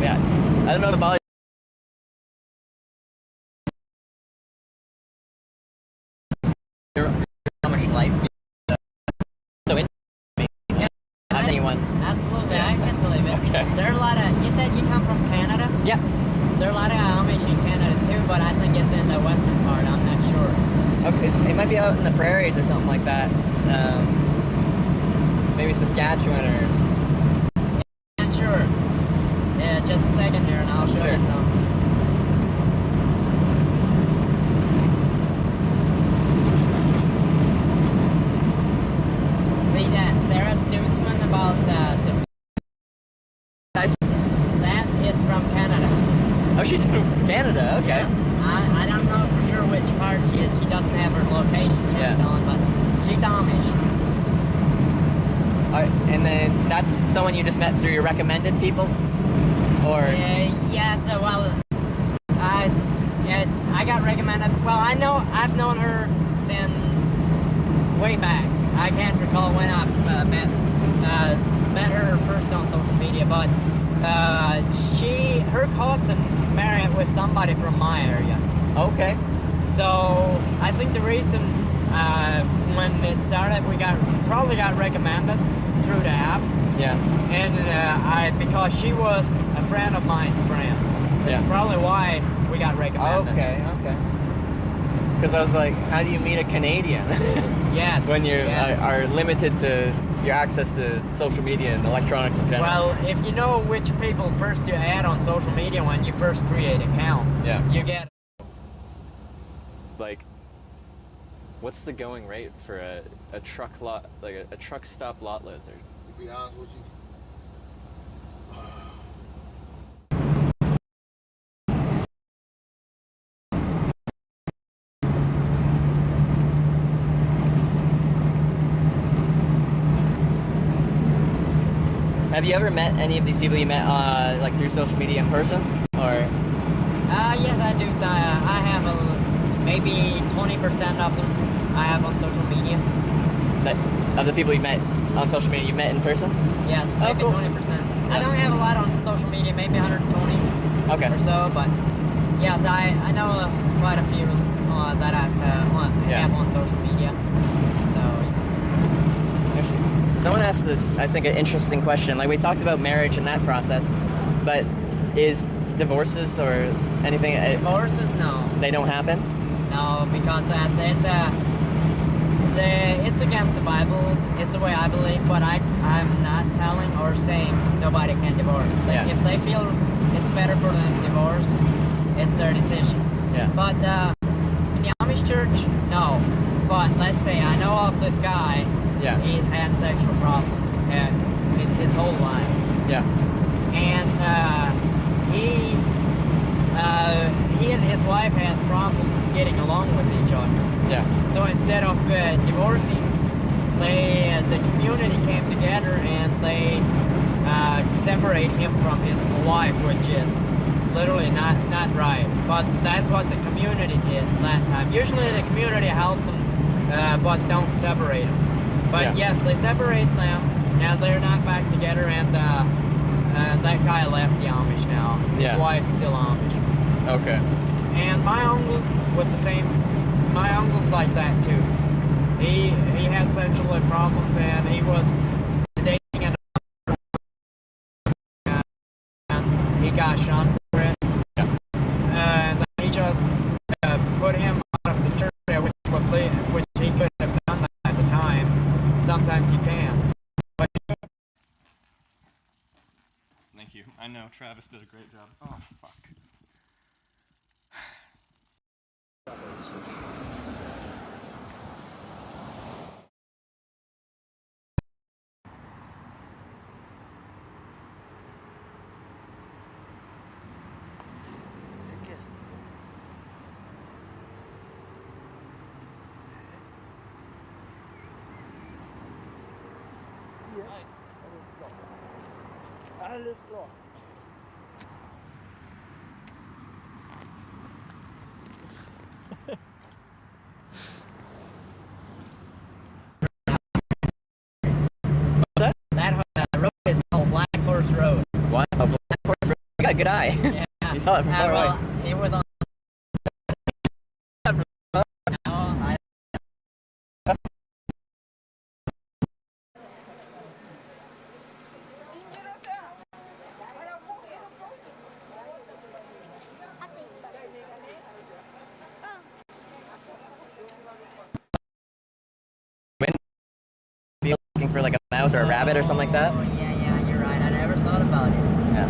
Yeah, I don't know about how much life. So interesting. Anyone? Absolutely, I can believe it. Okay. There are a lot of. You said you come from Canada. Yeah. There are a lot of Amish in Canada too, but I think it's in the western part. I'm not sure. Okay, it might be out in the prairies or something like that. Maybe Saskatchewan or. Not sure. Yeah, just a second here, and I'll show you some. See that Sarah Stutzman about the. That is from Canada. Oh, she's from Canada. Okay. Yes. I don't know for sure which part she is. She doesn't have her location checked on, but she's Amish. And then that's someone you just met through your recommended people, or? Yeah. So I got recommended. Well, I've known her since way back. I can't recall when I met her first on social media, but her cousin married with somebody from my area. Okay. So I think the reason when it started, we probably got recommended through the app. Yeah. And because she was a friend of mine's friend. That's probably why we got recommended. Okay. Because I was like, how do you meet a Canadian? Yes. When you are limited to your access to social media and electronics in general. Well, if you know which people first to add on social media when you first create an account, you get. Like, what's the going rate for a truck lot, like a truck stop lot lizard? To be honest with you, Have you ever met any of these people you met like through social media in person, or? Yes, I do. So, I have maybe 20% of them I have on social media. Of the people you met on social media, you met in person? Yes, maybe 20%. I don't have a lot on social media, maybe 120 or so, but yes, I know quite a few that I have on social media. Someone asked, I think, an interesting question. Like, we talked about marriage and that process, but is divorces or anything? Divorces, no. They don't happen? No, because it's against the Bible. It's the way I believe, but I'm not telling or saying nobody can divorce. If they feel it's better for them to divorce, it's their decision. Yeah. But in the Amish church, no. But let's say I know of this guy. Yeah. He's had sexual problems in his whole life. Yeah. And he and his wife had problems getting along with each other. Yeah. So instead of divorcing, the community came together and they separate him from his wife, which is literally not right. But that's what the community did that time. Usually the community helps them, but don't separate them. But yes, they separate them. Now they're not back together, and that guy left the Amish now. His wife's still Amish. Okay. And my uncle was the same. My uncle's like that too. He had sexual problems, and he was dating another woman, and he got shunned for it. And he just put him out of the church, which he couldn't have done that at the time. Sometimes you can. But Thank you. I know Travis did a great job. Oh fuck. Alles klar. got a good eye. Yeah. You saw it from far well, away. it was on. Looking for like a mouse or a rabbit or something like that. Oh, yeah, you're right. I never thought about it. Yeah.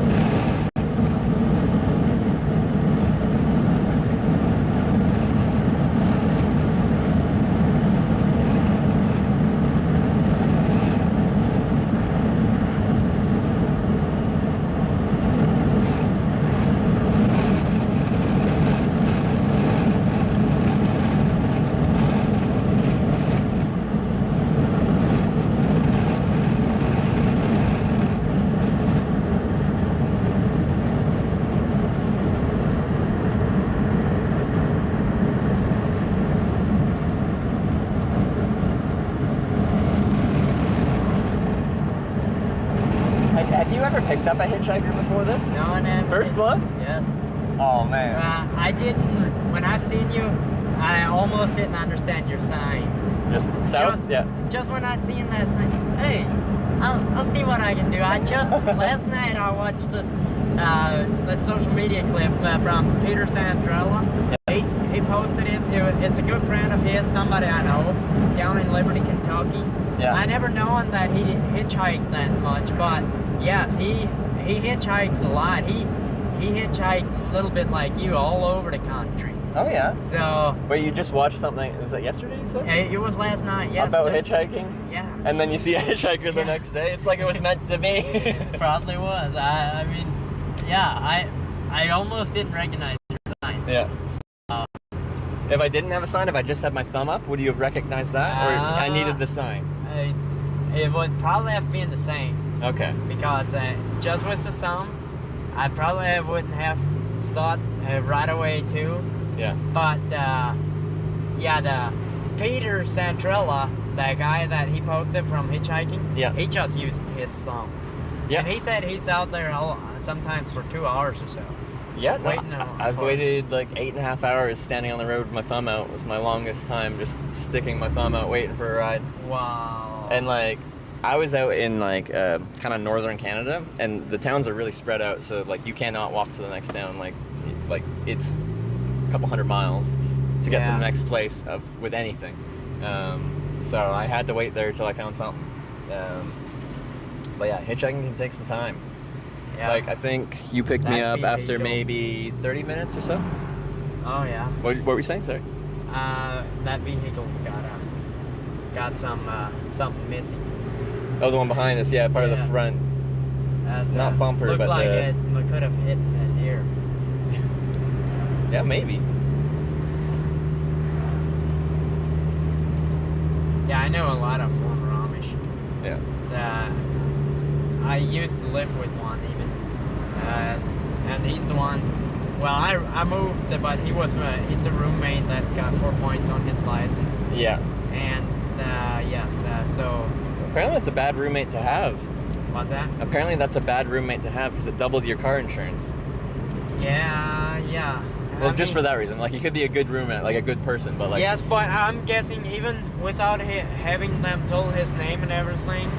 Have you ever picked up a hitchhiker before this? No, never. First one? Yes. Oh man. I didn't. When I've seen you, I almost didn't understand your sign. Just south? Yeah. Just when I seen that sign, hey, I'll see what I can do. I just last night I watched this social media clip from Peter Santrella. Yeah. He posted it. It's a good friend of his, somebody I know, down in Liberty, Kentucky. Yeah. I never known that he hitchhiked that much, but yes, he hitchhikes a lot. He hitchhiked a little bit like you all over the country. Oh yeah. So. But you just watched something? Was that yesterday? You said? It was last night. Yes. About hitchhiking? Yeah. And then you see a hitchhiker the next day. It's like it was meant to be. It probably was. I mean, yeah. I almost didn't recognize your sign. Yeah. If I didn't have a sign, if I just had my thumb up, would you have recognized that? Or I needed the sign? It would probably have been the same. Okay. Because just with the thumb, I probably wouldn't have thought right away too. Yeah. But yeah, the Peter Santrella, that guy that he posted from Hitchhiking, yeah, he just used his thumb. Yeah. And he said he's out there sometimes for 2 hours or so. Yeah, I've for waited like 8.5 hours standing on the road with my thumb out. It was my longest time, just sticking my thumb out waiting for a ride. Wow. And like, I was out in like kind of northern Canada, and the towns are really spread out, so like you cannot walk to the next town. Like it's a couple hundred miles to get to the next place with anything. So I had to wait there till I found something. But yeah, hitchhiking can take some time. Yeah. Like I think you picked me up after maybe 30 minutes or so. Oh yeah. What were you saying, sorry? That vehicle's got something missing. Oh, the one behind us, yeah, part of the front. Not bumper, looks but like it could have hit a deer. Yeah, maybe. Yeah, I know a lot of former Amish. Yeah. I used to live with one even, and he's the one. Well, I moved, but he's the roommate that's got 4 points on his license. Yeah. And yes, so. Apparently that's a bad roommate to have. What's that? Apparently that's a bad roommate to have because it doubled your car insurance. Yeah. Well, just for that reason. Like, he could be a good roommate, like a good person, but like... Yes, but I'm guessing even without having them told his name and everything,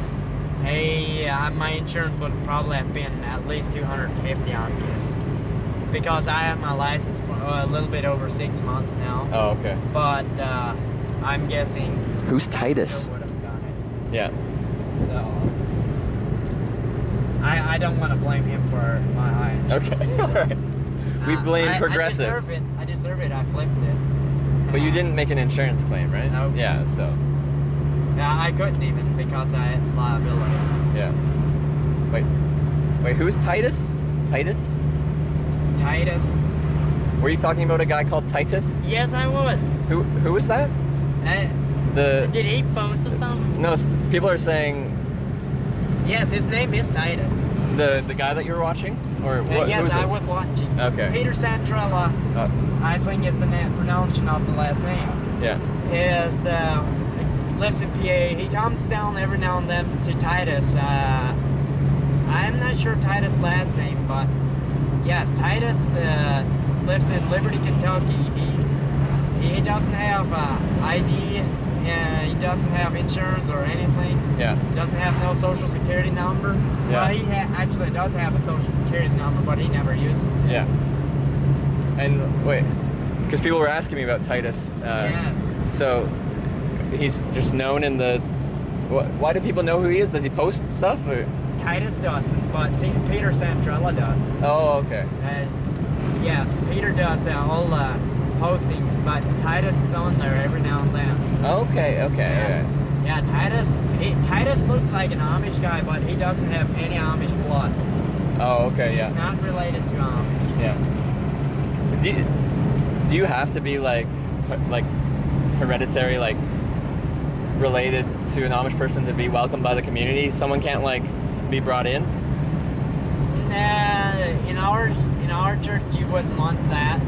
hey, my insurance would probably have been at least $250, I'm guessing. Because I have my license for a little bit over 6 months now. Oh, okay. But I'm guessing... Who's Titus? Yeah. So... I don't want to blame him for my high insurance. Okay, alright. We blame Progressive. I deserve it. I flipped it. But you didn't make an insurance claim, right? No. Yeah, so... Yeah, I couldn't even because it's liability. Yeah. Wait, who's Titus? Titus? Titus. Were you talking about a guy called Titus? Yes, I was. Who was that? Did he post something? No, people are saying... Yes, his name is Titus. The guy that you were watching? Or what? Yes, I was watching. Okay. Peter Santrella, I think is the pronunciation of the last name. Yeah. Lives in PA. He comes down every now and then to Titus. I'm not sure Titus' last name, but Yes, Titus lives in Liberty, Kentucky. He doesn't have ID, and he doesn't have insurance or anything. Yeah. Doesn't have no social security number. Yeah. Well, he actually does have a social security number, but he never uses it. Yeah. And wait, because people were asking me about Titus. Yes. So he's just known in the. Why do people know who he is? Does he post stuff or? Titus doesn't, but St. Peter Santrella does. Oh, okay. Yes, Peter does all posting, but Titus is on there every now and then. Okay, okay. Yeah, Titus looks like an Amish guy, but he doesn't have any Amish blood. Oh, okay, yeah. He's not related to Amish. Yeah. Do you have to be like hereditary, like related to an Amish person to be welcomed by the community? Someone can't like be brought in? In our church, you wouldn't want that.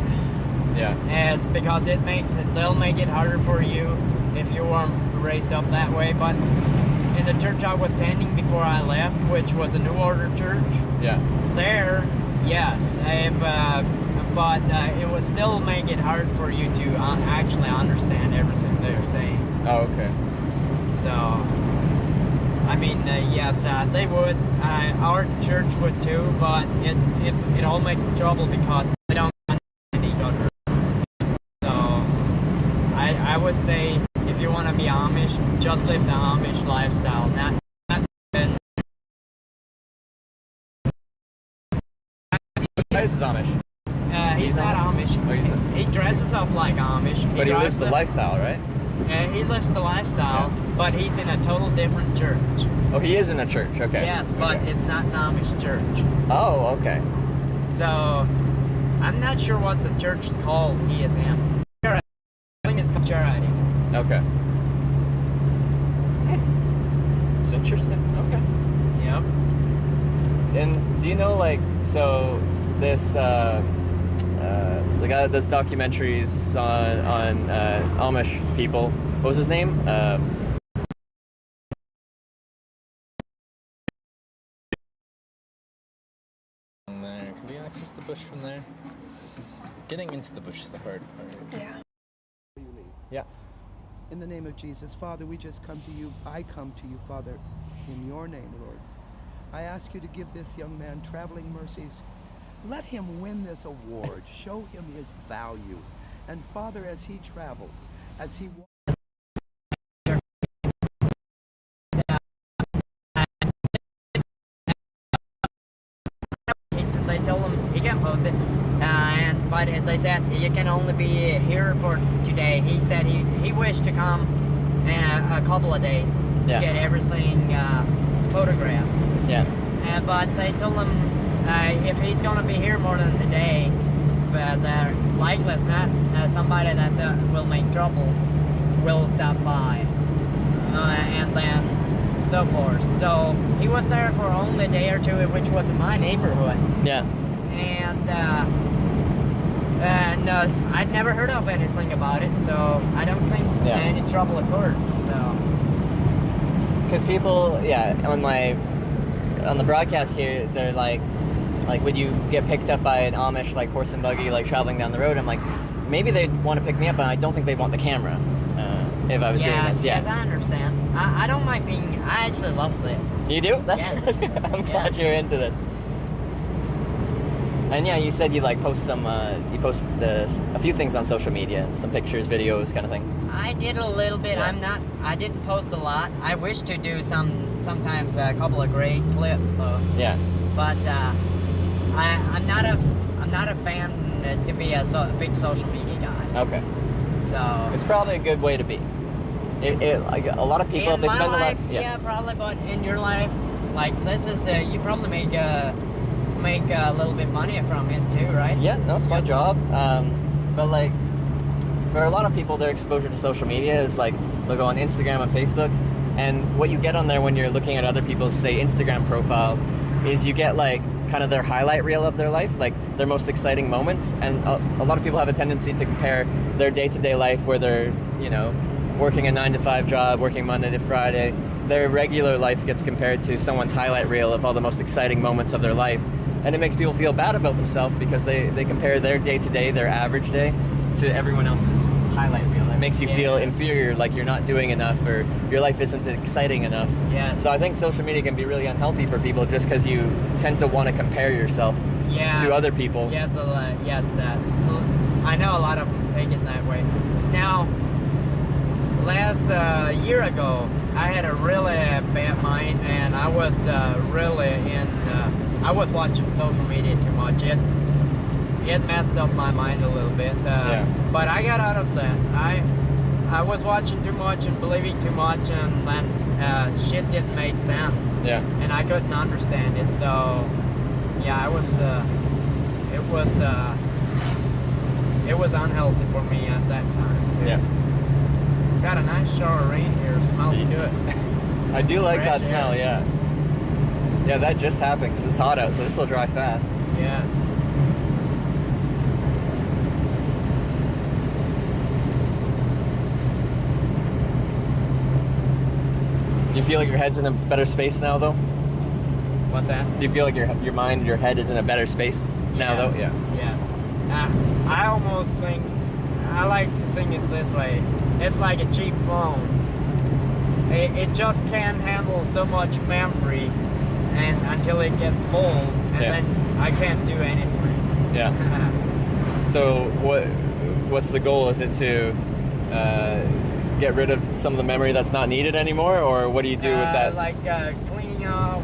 Yeah. And because they'll make it harder for you if you weren't raised up that way. But in the church I was attending before I left, which was a New Order church. Yeah. There, yes, but it would still make it hard for you to actually understand everything they're saying. Oh, okay. So, I mean, yes, they would. Our church would too, but it all makes trouble because they don't understand each other. So, I would say if you want to be Amish, just live the Amish lifestyle. Titus is Amish. He's not Amish. Oh, he's not. He dresses up like Amish. But he lives the lifestyle, right? Yeah, he lives the lifestyle, but he's in a total different church. Oh, he is in a church, okay. Yes, but it's not an Amish church. Oh, okay. So, I'm not sure what the church is called he is in. I think it's called Charity. Okay. It's interesting. Okay. Yep. And do you know, like, so this, the guy that does documentaries on Amish people, what was his name? There. Can we access the bush from there? Getting into the bush is the hard part. Yeah. Yeah. In the name of Jesus, Father, we just come to you. I come to you, Father, in your name, Lord. I ask you to give this young man traveling mercies. Let him win this award. Show him his value. And Father, as he travels, as he walks, they told him he can post it, but they said you can only be here for today. He said he wished to come in a couple of days to get everything photographed. Yeah. But they told him if he's going to be here more than a day, they're likely not somebody that will make trouble will stop by, and then so forth. So he was there for only a day or two, which was in my neighborhood. Yeah. And I'd never heard of anything about it, so I don't think any trouble occurred. So. Because people, on the broadcast here, they're like when you get picked up by an Amish like horse and buggy like traveling down the road, I'm like, maybe they'd want to pick me up, but I don't think they'd want the camera. If I was doing this, Yes, I understand. I don't mind being. I actually love this. You do? That's. Yes. I'm glad you're into this. And yeah, you said you like post some. You post a few things on social media, some pictures, videos, kind of thing. I did a little bit. I didn't post a lot. I wish to do sometimes a couple of great clips though. Yeah. But I'm not a fan to be a big social media guy. Okay. So it's probably a good way to be. Like a lot of people, in they my spend life, a lot. yeah, probably. But in your life, like let's just say you probably make a little bit money from it too, right? Yeah, no, it's my job. But like for a lot of people, their exposure to social media is like they'll go on Instagram and Facebook, and what you get on there when you're looking at other people's, say, Instagram profiles, is you get like kind of their highlight reel of their life, like their most exciting moments. And a lot of people have a tendency to compare their day-to-day life where they're, working a 9-to-5 job, working Monday to Friday. Their regular life gets compared to someone's highlight reel of all the most exciting moments of their life. and it makes people feel bad about themselves because they compare their day-to-day, their average day, to everyone else's highlight reel. It makes you feel inferior, like you're not doing enough or your life isn't exciting enough. Yes. So I think social media can be really unhealthy for people just because you tend to want to compare yourself to other people. Yes, that. I know a lot of them take it that way. Now, last year ago, I had a really bad mind, and I was I was watching social media too much. It messed up my mind a little bit. But I got out of that. I was watching too much and believing too much, and then shit didn't make sense. Yeah. And I couldn't understand it. So, yeah, it was unhealthy for me at that time. Yeah. Got a nice shower of rain here. Smells good. I do like Fresh that smell, air. yeah. Yeah, that just happened because it's hot out, so this will dry fast. Yes. Do you feel like your head's in a better space now, though? What's that? Do you feel like your mind, your head is in a better space now, though? Yeah. Yes. I almost sing. I like to sing it this way. It's like a cheap phone. It just can't handle so much memory, and until it gets full, and then I can't do anything. Yeah. So what's the goal? Is it to get rid of some of the memory that's not needed anymore, or what do you do with that? Like cleaning up.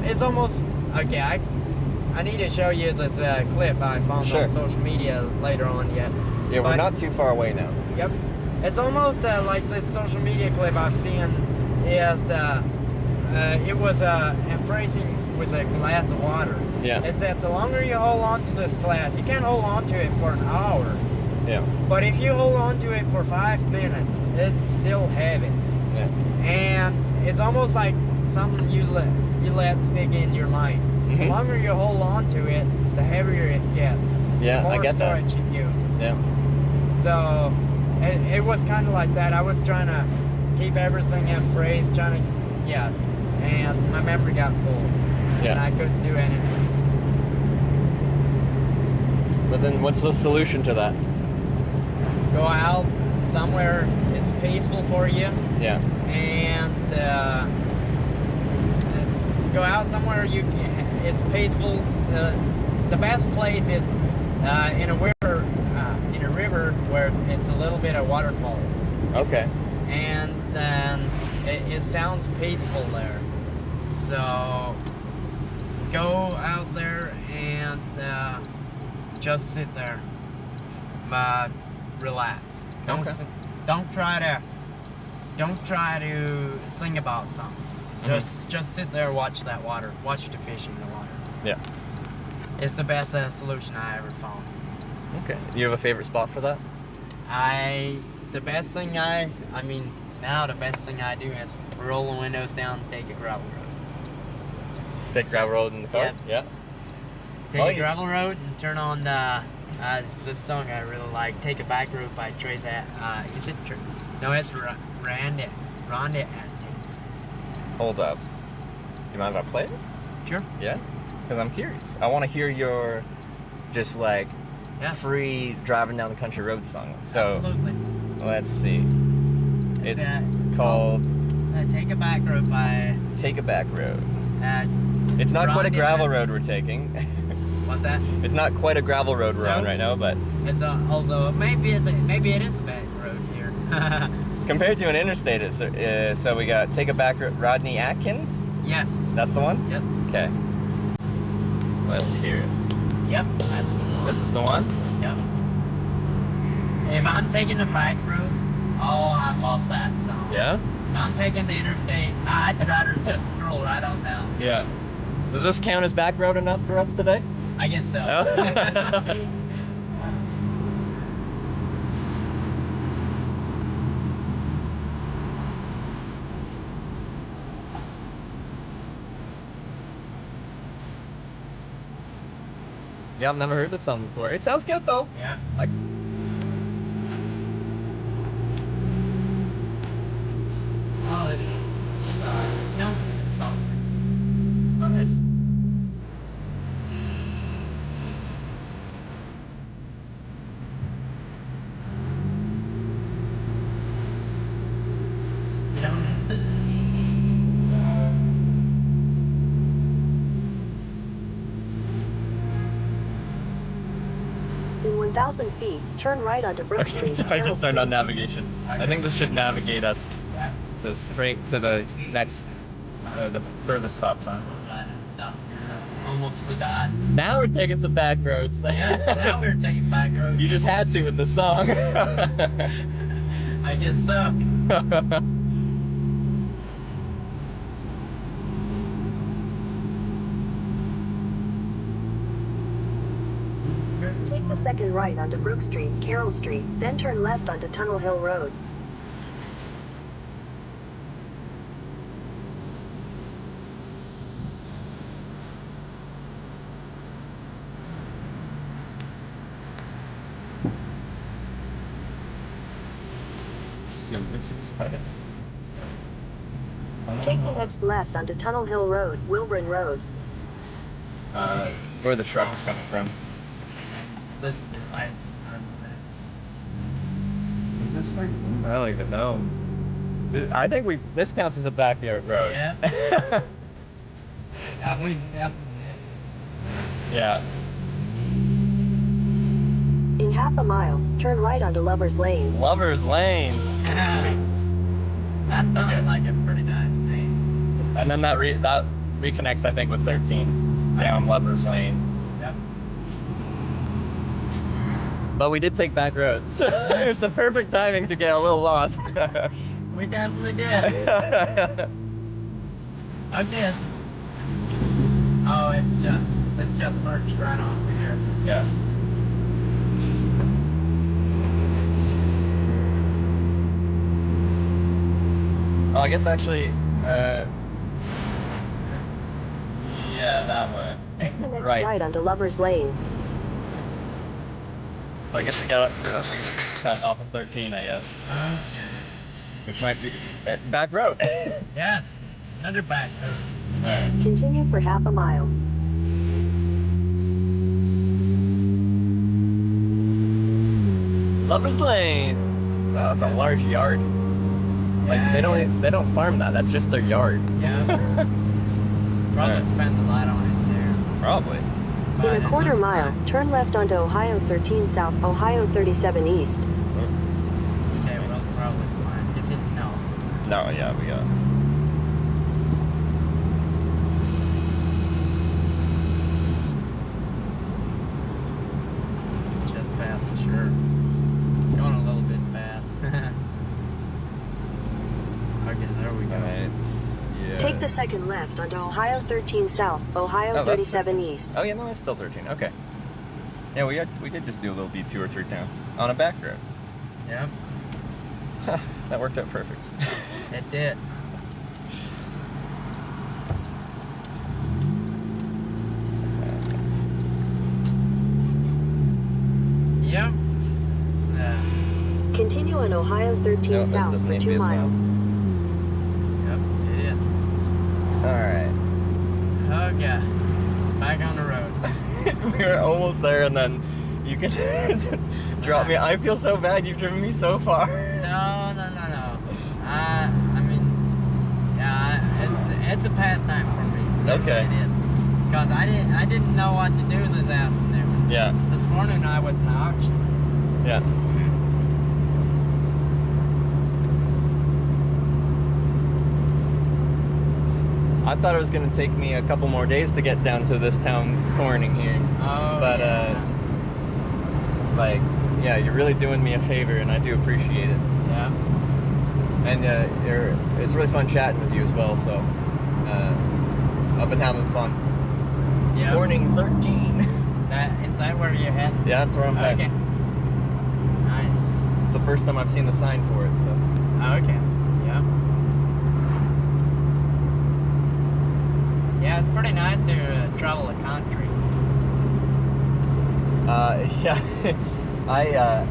It's almost okay. I need to show you this clip I found on social media later on. Yeah, we're not too far away now. Yep. It's almost like this social media clip I've seen is it was embracing with a glass of water. Yeah. It's that the longer you hold on to this glass, you can't hold on to it for an hour. Yeah. But if you hold on to it for 5 minutes, it's still heavy. Yeah. And it's almost like something you let stick in your mind. The longer you hold on to it, the heavier it gets. Yeah, the more I get that. storage it uses. Yeah. So it was kind of like that. I was trying to keep everything in phrase, and my memory got full. Yeah. And I couldn't do anything. But then what's the solution to that? Go out somewhere it's peaceful for you. Yeah. And just go out somewhere it's peaceful. The best place is in a river where it's a little bit of waterfalls. Okay. And then it sounds peaceful there. So go out there and just sit there, relax. Don't try to sing about something. Just sit there, watch that water, watch the fish in the water. Yeah. It's the best solution I ever found. Okay. You have a favorite spot for that? The best thing the best thing I do is roll the windows down and take a gravel road. Take gravel road in the car? Yeah. Take a gravel road and turn on this song I really like, Take a Back Road by Trace is it true? No, it's Randy Atkins. Hold up. Do you mind if I play it? Sure. Yeah? Because I'm curious. I want to hear your just like free driving down the country road song. So absolutely. Let's see. It's called Take a Back Road by Take a Back Road. It's not quite a gravel road we're taking. What's that? It's not quite a gravel road we're on right now, but it's also maybe it is a back road here. Compared to an interstate, so we got Take a Back Road, Rodney Atkins. Yes. That's the one. Yep. Okay. Let's hear it. Yep. This is the one. Yep. If I'm taking the back road, I love that song. Yeah. If I'm taking the interstate, I'd rather just stroll right on down. Yeah. Does this count as back road enough for us today? I guess so. Yeah, I've never heard this song before. It sounds good though. Yeah. Like. 1,000 feet, turn right onto Brook Street. So I just turned on navigation. I think this should navigate us to straight to the next, the furthest stop sign. Almost forgot. Now we're taking some back roads. Now we're taking back roads. You just had to with the song. I guess so. Take the second right onto Brook Street, Carroll Street, then turn left onto Tunnel Hill Road. Take the next left onto Tunnel Hill Road, Wilburn Road. Where the truck is coming from. Is this thing? I don't even know. I think this counts as a backyard road. Yeah. Yeah. In half a mile, turn right onto Lover's Lane. Lover's Lane. That sounds like a pretty nice name. And then that reconnects, I think, with 13 down Lover's Lane. Yep. But we did take back roads. It was the perfect timing to get a little lost. We definitely did. I did. Oh, it's just merged right off here. Yeah. Oh, I guess actually, yeah, that way. Take the next right onto Lover's Lane. I guess we got cut off of 13, I guess. Which might be back road. Yes, another back road. All right. Continue for half a mile. Lover's Lane. Oh, it's a large yard. Like they don't farm that. That's just their yard. Yeah. Probably spend a lot on it there. Probably. In a quarter mile, turn left onto Ohio 13 South, Ohio 37 East. Okay, we'll probably find. Is it no? No, yeah, we got. Just past the shirt. Going a little bit fast. Okay, there we go. Yeah. Take the second left onto Ohio 13 South, Ohio 37 East. Oh yeah, no, it's still 13. Okay. Yeah, we did just do a little detour through town on a back road. Yeah. That worked out perfect. It did. Yep. Continue on Ohio 13 South for 2 miles. Yep, it is. Alright. Okay. Back on the road. We were almost there and then you can drop me. I feel so bad, you've driven me so far. No. I mean, yeah, it's a pastime for me. Okay. It is. Because I didn't know what to do this afternoon. Yeah. This morning I was in auction. Yeah. I thought it was going to take me a couple more days to get down to this town Corning here. Oh, but, like, yeah, you're really doing me a favor, and I do appreciate it. Yeah. And it's really fun chatting with you as well, so I've been having fun. Yeah. Corning 13. Is that where you're heading? Yeah, that's where I'm heading. Okay. Nice. It's the first time I've seen the sign for it, so. Okay. Yeah. Yeah, it's pretty nice to travel the country. Yeah.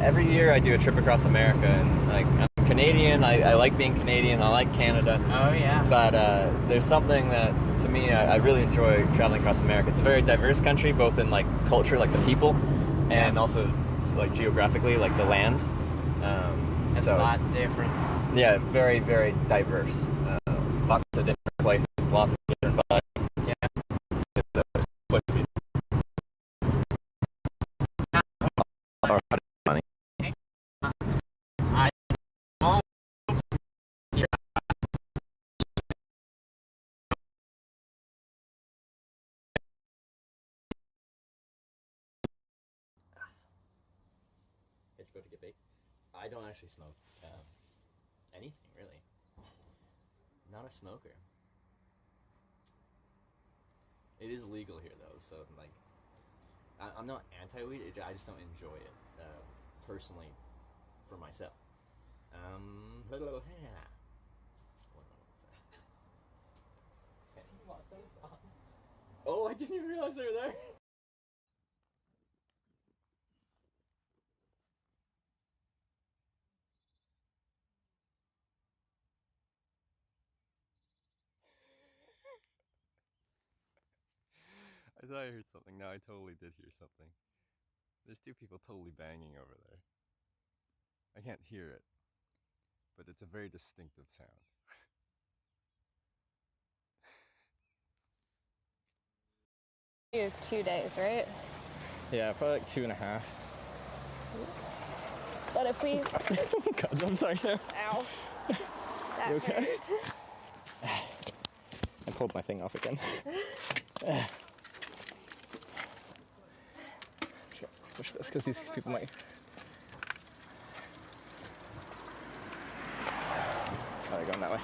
Every year I do a trip across America, and like I'm Canadian. I like being Canadian. I like Canada. Oh yeah. But there's something that to me I really enjoy traveling across America. It's a very diverse country, both in like culture, like the people, and also like geographically, like the land. It's a lot different. Yeah, very, very diverse. Lots of different places, lots of different vibes. Yeah. It's a place to be. go to get baked. I don't actually smoke anything, really. Not a smoker. It is legal here, though, so, like, I'm not anti-weed, I just don't enjoy it, personally, for myself. Oh, I didn't even realize they were there. I thought I heard something. No, I totally did hear something. There's two people totally banging over there. I can't hear it, but it's a very distinctive sound. You have 2 days, right? Yeah, probably like 2.5. But if we... God, I'm sorry, Sarah. Ow. That You okay? hurt. I pulled my thing off again. Push this, because these people might... Oh, they're going that way.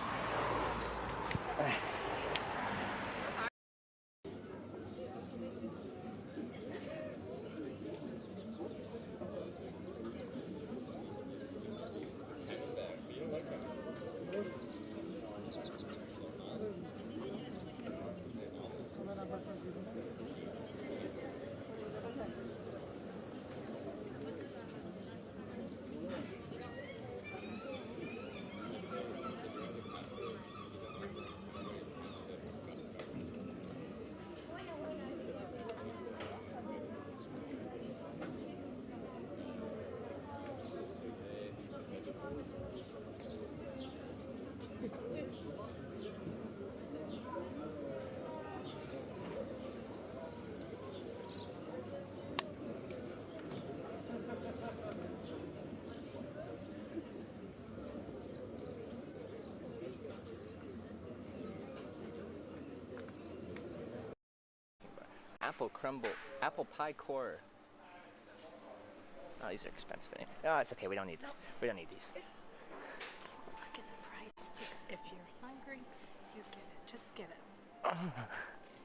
Apple crumble, apple pie core. Oh, these are expensive. Oh, it's okay. We don't need that. We don't need these. Look at the price. Just if you're hungry, you get it. Just get it.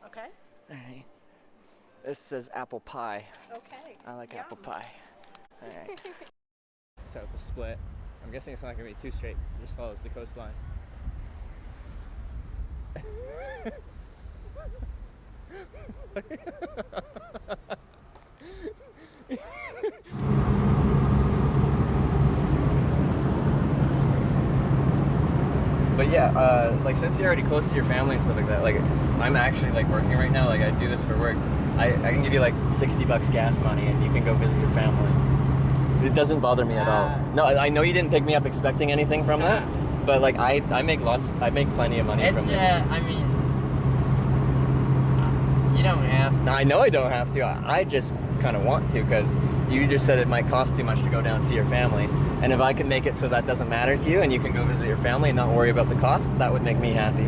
Okay? All right. This says apple pie. Okay. I like Yum. apple pie. All right. South of Split. I'm guessing it's not gonna be too straight. So it just follows the coastline. But yeah, like since you're already close to your family and stuff like that, like I'm actually like working right now, like I do this for work. I can give you like $60 gas money and you can go visit your family. It doesn't bother me at all. No, I know you didn't pick me up expecting anything from that, but like I make plenty of money from this. I mean, you don't have to. No, I know I don't have to. I just kind of want to because you just said it might cost too much to go down and see your family. And if I can make it so that doesn't matter to you and you can go visit your family and not worry about the cost, that would make me happy.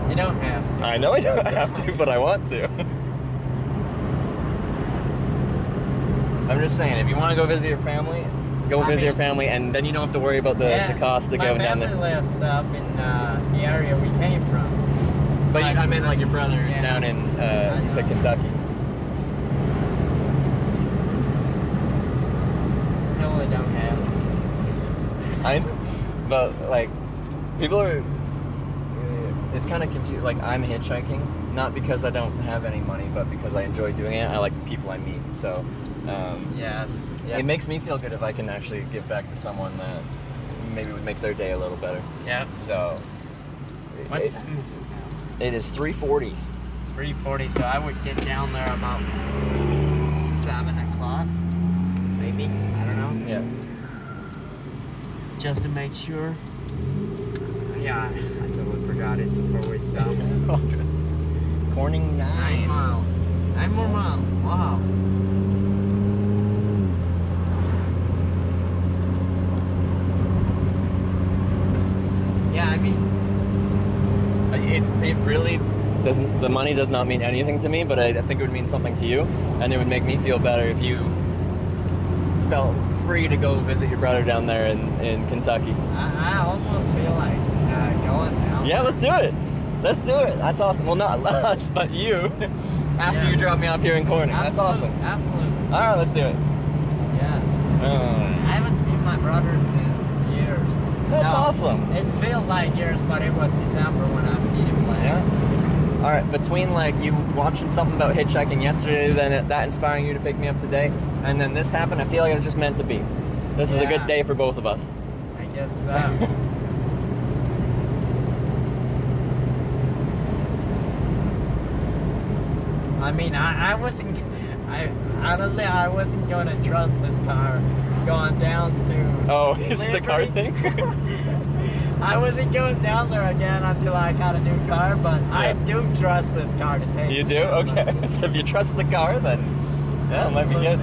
You don't have to. I know I don't have to, but I want to. I'm just saying, if you want to go visit your family, go visit your family, and then you don't have to worry about the cost of going down there. My family lives up in the area we came from. But I meant like your brother down in, you said Kentucky. Totally don't have to. But like, people are, it's kind of confused. Like, I'm hitchhiking, not because I don't have any money, but because I enjoy doing it. I like the people I meet, so yes. It makes me feel good if I can actually give back to someone that maybe would make their day a little better. Yeah. So, What time is it now? It is 3:40. 3:40, so I would get down there about 7 o'clock, maybe. I don't know. Yeah. Just to make sure. Yeah, I totally forgot it's a 4-way stop. Corning 9. 9 miles. 9 more miles. Wow. Yeah, I mean, it really doesn't. The money does not mean anything to me, but I think it would mean something to you, and it would make me feel better if you felt free to go visit your brother down there in Kentucky. I almost feel like going down. Yeah, let's do it. Let's do it. That's awesome. Well, not us, but you. After you drop me off here in Corning. That's awesome. Absolutely. All right, let's do it. Yes. I haven't seen my brother since years. That's awesome. It feels like years, but it was December when I've seen him play. Yeah. All right, between like you watching something about hitchhiking yesterday, then that inspiring you to pick me up today, and then this happened, I feel like it was just meant to be. This is a good day for both of us. I guess so. I mean, I wasn't, honestly, I wasn't going to trust this car going down to... Oh, is it the car thing? I wasn't going down there again until I got a new car, but I do trust this car to take You do? Okay. So if you trust the car, then yeah, it might be good.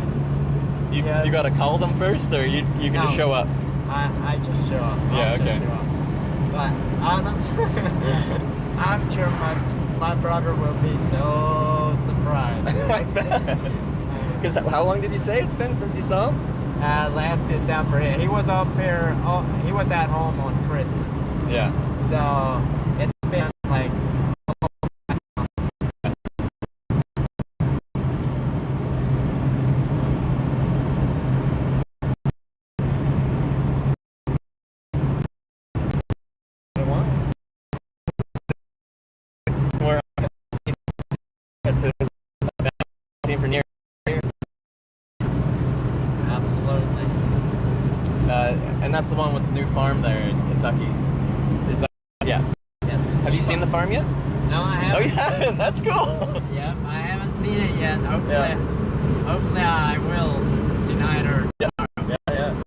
You got to call them first, or you can just show up? I just show up. Yeah, okay. Just show up. But honestly, I'm sure my brother will be so surprised. Because how long did you say it's been since you saw him? Last December. He was up here, he was at home on Christmas. Yeah. So it's been like for near. Absolutely. And that's the one with the new farm there in Kentucky. Is that? Yeah. Yes. Have you seen the farm yet? No, I haven't. Oh, you haven't? That's cool. Yep, I haven't seen it yet. Hopefully I will tonight or tomorrow. Yeah.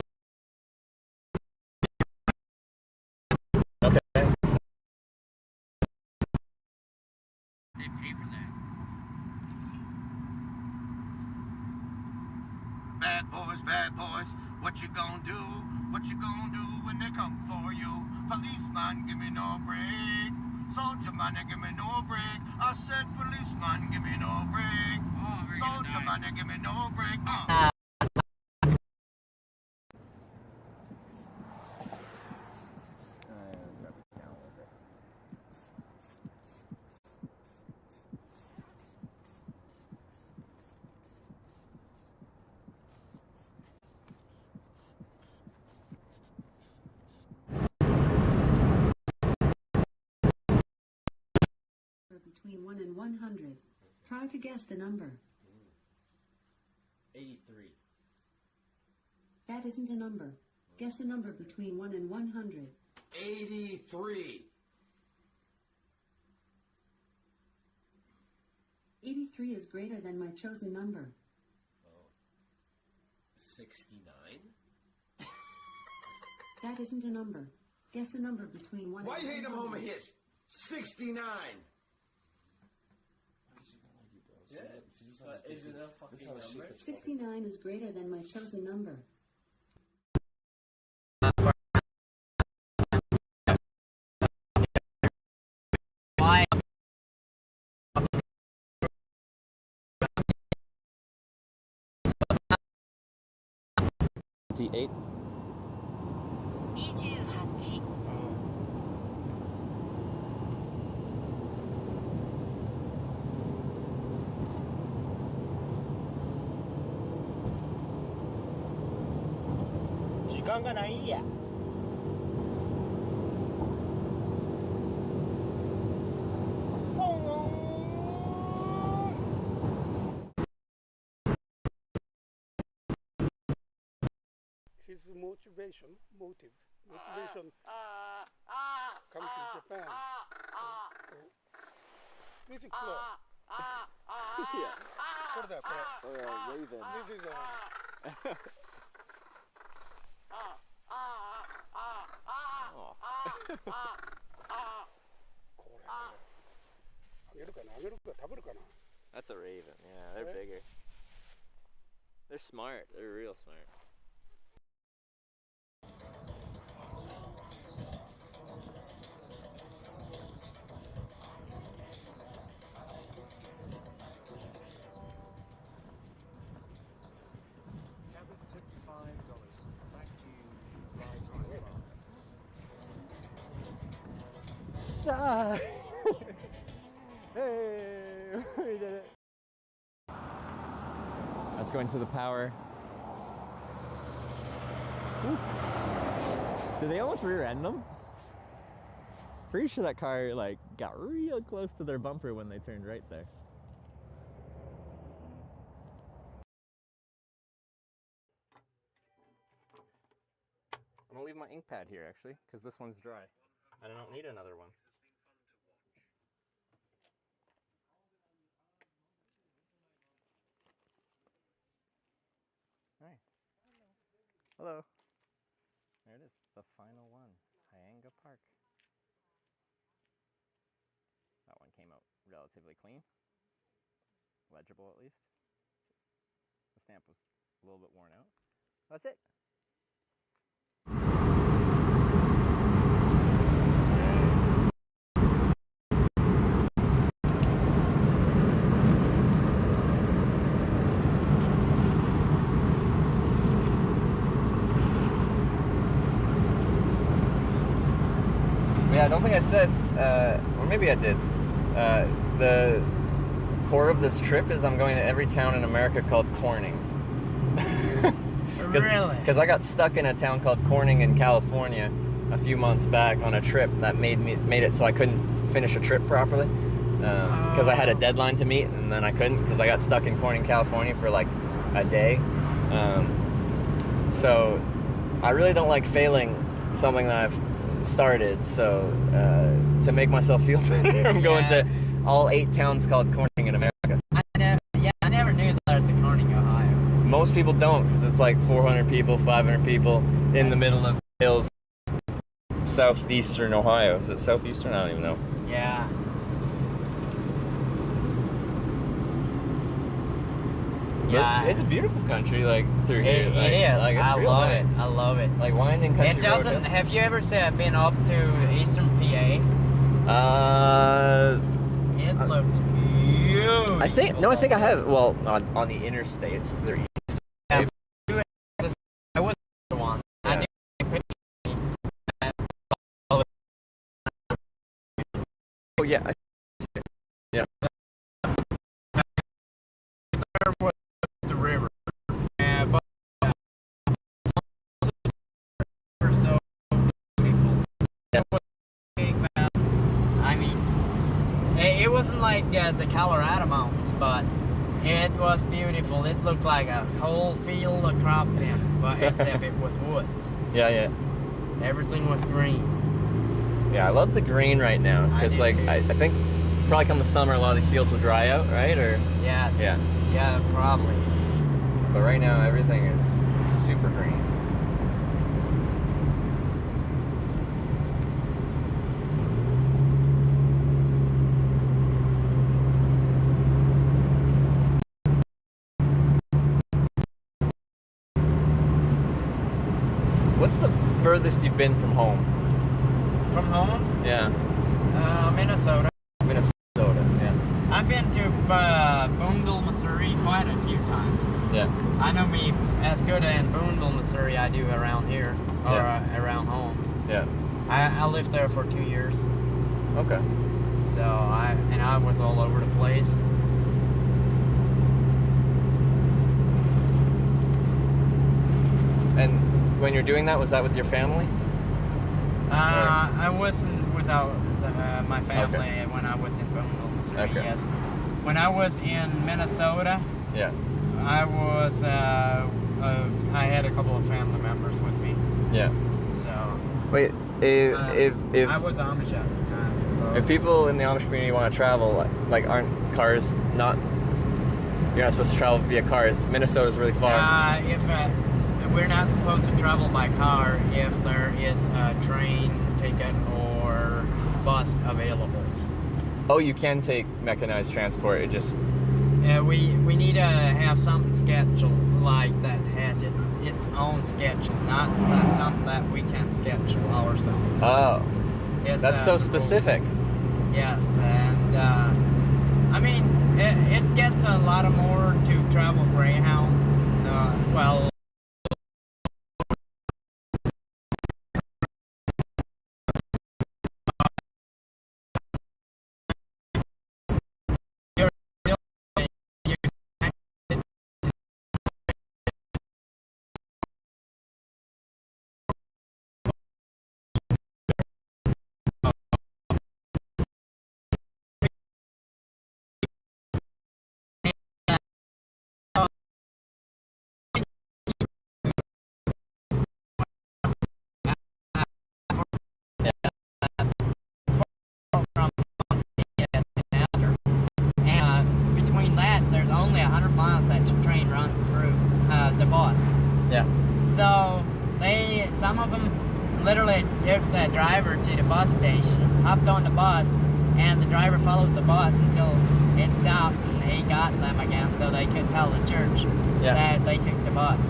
Okay. They pay for that. Bad boys, what you gonna do? What you gonna do when they come for you? Policeman, give me no break. Soldier man, give me no break. I said policeman, give me no break. Soldier man, give me no break. Between 1 and 100. Try to guess the number. 83. That isn't a number. Guess a number between 1 and 100. 83. 83 is greater than my chosen number. 69. That isn't a number. Guess a number between 1 Why and you hate 100. them home a hitch? 69. Yeah, is it a fucking number? 69 is greater than my chosen number. Why? 28. 28. His motivation come to Japan. Music floor. Yeah. For that, Raven. This is That's a raven. Yeah, they're bigger. They're smart. They're real smart. Ah. Hey, we did it. That's going to the power. Ooh. Did they almost rear-end them? Pretty sure that car like got real close to their bumper when they turned right there. I'm gonna leave my ink pad here actually, because this one's dry. I don't need another one. Alright. Hello. There it is, the final one. Hyanga Park. That one came out relatively clean. Legible at least. The stamp was a little bit worn out. That's it. Yeah, I don't think I said, or maybe I did. The core of this trip is I'm going to every town in America called Corning. Really? Because I got stuck in a town called Corning in California a few months back on a trip that made it so I couldn't finish a trip properly. Because I had a deadline to meet and then I couldn't because I got stuck in Corning, California for like a day. So I really don't like failing something that I've started, so to make myself feel better, I'm going to all 8 towns called Corning in America. I never knew there was a Corning, Ohio. Most people don't, because it's like 400 people, 500 people in the middle of hills, southeastern Ohio. Is it southeastern? I don't even know. Yeah. Yeah, it's a beautiful country, like through here. It is. Like, it's I real love nice. it. I love it. Like winding country It doesn't. road. Have you ever been up to Eastern PA? It looks beautiful. I think I have. Well, on the interstates, they're east. I was the one. I did. Oh yeah. Yeah. There was the river. But so beautiful. Yeah. I mean, it wasn't like the Colorado mountains, but it was beautiful. It looked like a whole field of crops in it, but except it was woods. Yeah, yeah. Everything was green. Yeah, I love the green right now because like I think probably come the summer a lot of these fields will dry out, right? Or yes. Yeah. Yeah, probably. But right now everything is super green. What's the furthest you've been from home? From home? Yeah. Minnesota. Minnesota, yeah. I've been to Boondle, Missouri quite a few times. Yeah. I know me as good in Boondle, Missouri I do around here, or around home. Yeah. I lived there for 2 years. Okay. So I was all over the place. And when you're doing that, was that with your family? I wasn't without my family when I was in Boonville, Missouri. Okay. Yes. When I was in Minnesota, yeah, I was I had a couple of family members with me. Yeah. So. Wait, if I was Amish at the time. So. If people in the Amish community want to travel, like aren't cars not? You're not supposed to travel via cars. Minnesota's really far. If we're not supposed to travel by car if there is a train ticket or bus available. Oh, you can take mechanized transport. It just we need to have something scheduled like that has its own schedule, not something that we can schedule ourselves. Oh, that's so specific. Yes, and I mean it gets a lot more to travel Greyhound. Well. 100 miles that train runs through the bus. Yeah. So some of them literally took the driver to the bus station, hopped on the bus, and the driver followed the bus until it stopped and he got them again, so they could tell the church that they took the bus.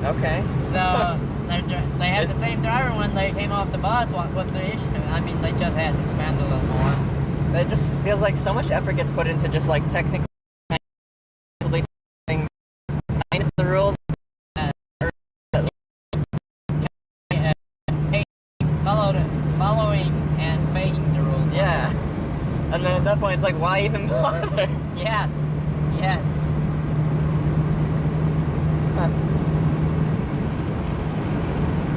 Okay. So they had the same driver when they came off the bus. What's the issue? I mean, they just had to spend a little more. It just feels like so much effort gets put into just like technically kind of the rules. Following and faking the rules. Yeah. And then at that point, it's like, why even bother? Yes. Yes. Huh.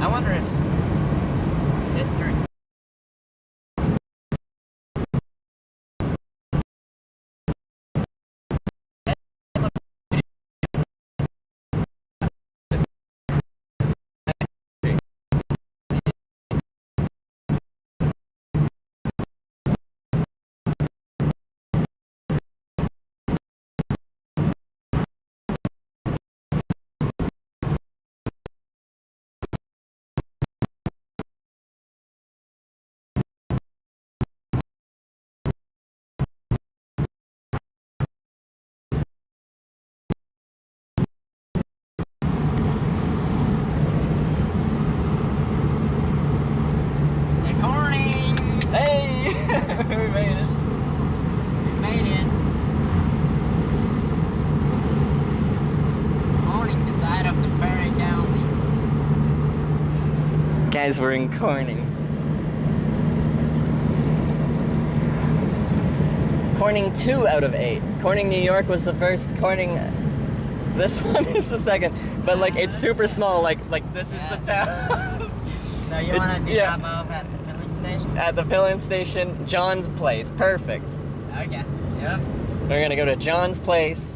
I wonder if history. We made it. We made it. Corning, the side of the Perry County. Guys, we're in Corning. Corning 2 out of 8. Corning, New York was the first. Corning, this one is the second. But like, it's super small. Like this is the town. So you want to drop off at the filling station? At the filling station, John's Place. Perfect. Okay. Yep. We're gonna go to John's Place.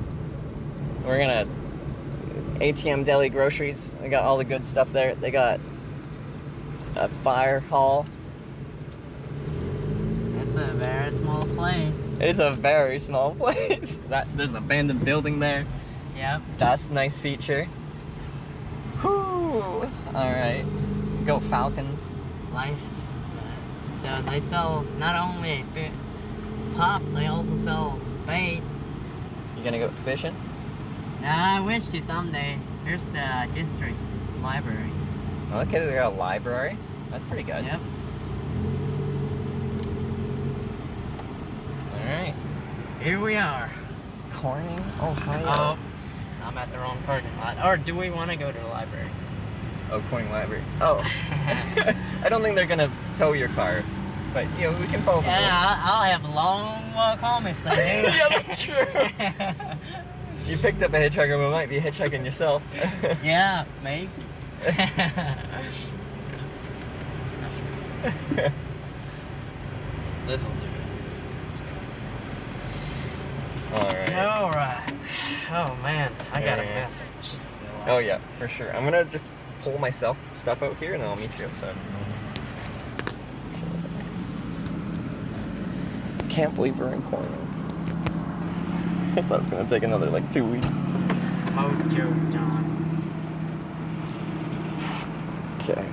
We're gonna ATM Deli Groceries. They got all the good stuff there. They got a fire hall. It's a very small place. It's a very small place. There's an abandoned building there. Yep. That's a nice feature. Whoo! Alright. Go Falcons. Life. So they sell not only pop, they also sell bait. You gonna go fishing? I wish to someday. Here's the district library. Okay, they got a library. That's pretty good. Yep. Alright. Here we are. Corning, Ohio. Oh, I'm at the wrong parking lot. Or do we want to go to the library? Oh, Corning Library. Oh. I don't think they're gonna tow your car. But, you know, we can follow the rules. I'll have a long walk home if they do. Yeah, that's true. You picked up a hitchhiker, but might be hitchhiking yourself. Yeah, maybe. This'll do. Alright. Oh man, I got a message. Oh yeah, for sure. I'm gonna just pull myself stuff out here and then I'll meet you outside. Can't believe we're in Corning. I thought it was gonna take another like 2 weeks. Most Joe's John. Okay.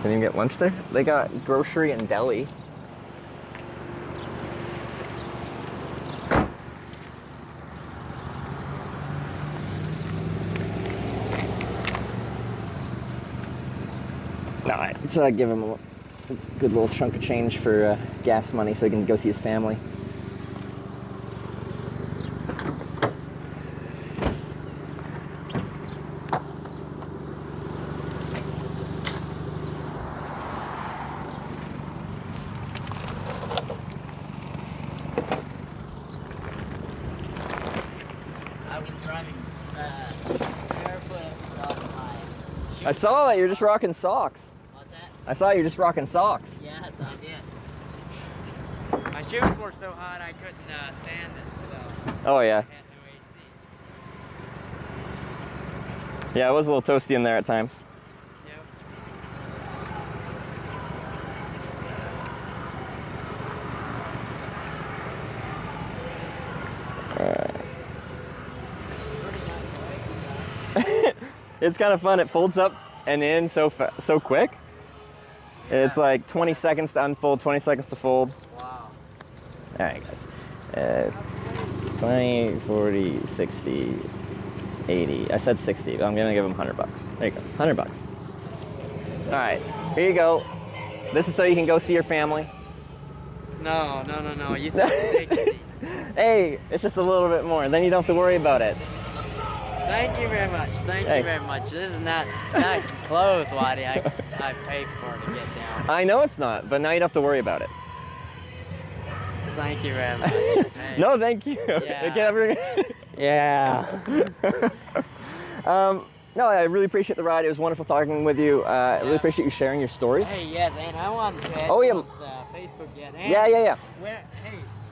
Can you get lunch there? They got grocery and deli. Let's give him a good little chunk of change for gas money so he can go see his family. I was driving barefoot off my shoes. I saw that you're just rocking socks. What's that? I saw you just rocking socks. Yes, I did. My shoes were so hot I couldn't stand it, so. Oh yeah. I had no AC. Yeah, it was a little toasty in there at times. Yep. It's kind of fun. It folds up and in so quick. Yeah. It's like 20 seconds to unfold, 20 seconds to fold. Wow. All right, guys. 20, 40, 60, 80. I said 60, but I'm gonna give them $100. There you go, $100. All right, here you go. This is so you can go see your family. No. You said 60. Hey, it's just a little bit more. Then you don't have to worry about it. Thank you very much. Thank you very much. This is not close what I paid for to get down. I know it's not, but now you don't have to worry about it. Thank you very much. Hey. No, thank you. Yeah. No, I really appreciate the ride. It was wonderful talking with you. I really appreciate you sharing your story. Hey, yes, and I want to add Facebook yet. And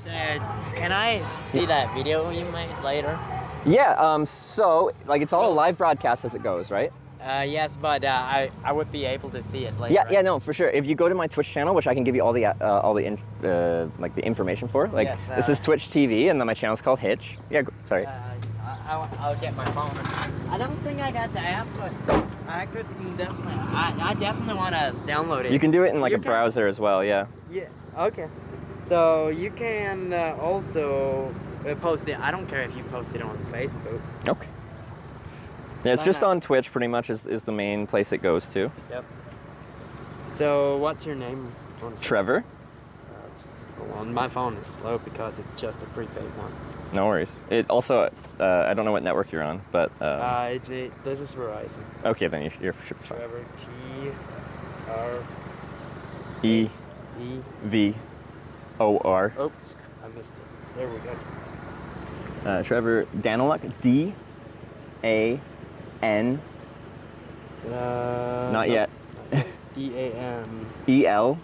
Yeah. Can I see that video you made later? Yeah, so, like, it's all a live broadcast as it goes, right? Yes, but I would be able to see it later. Yeah, yeah, no, for sure. If you go to my Twitch channel, which I can give you all the information for, like, yes, this is Twitch TV, and then my channel's called Hitch. Yeah, sorry. I'll get my phone. I don't think I got the app, but I could definitely. I definitely want to download it. You can do it in like a browser as well, yeah. Yeah. Okay. So you can also post it. I don't care if you post it on Facebook. Okay. Yeah, it's just on Twitch pretty much is the main place it goes to. Yep. So what's your name? Trevor. Well, my phone is slow because it's just a prepaid one. No worries. It also, I don't know what network you're on, but... this is Verizon. Okay, then you're for sure fine. Trevor, T-R-E-V-O-R. Oops, I missed it. There we go. Trevor Daniluk, D-A-N... Not yet. D-A-N... E-L-I-U-K.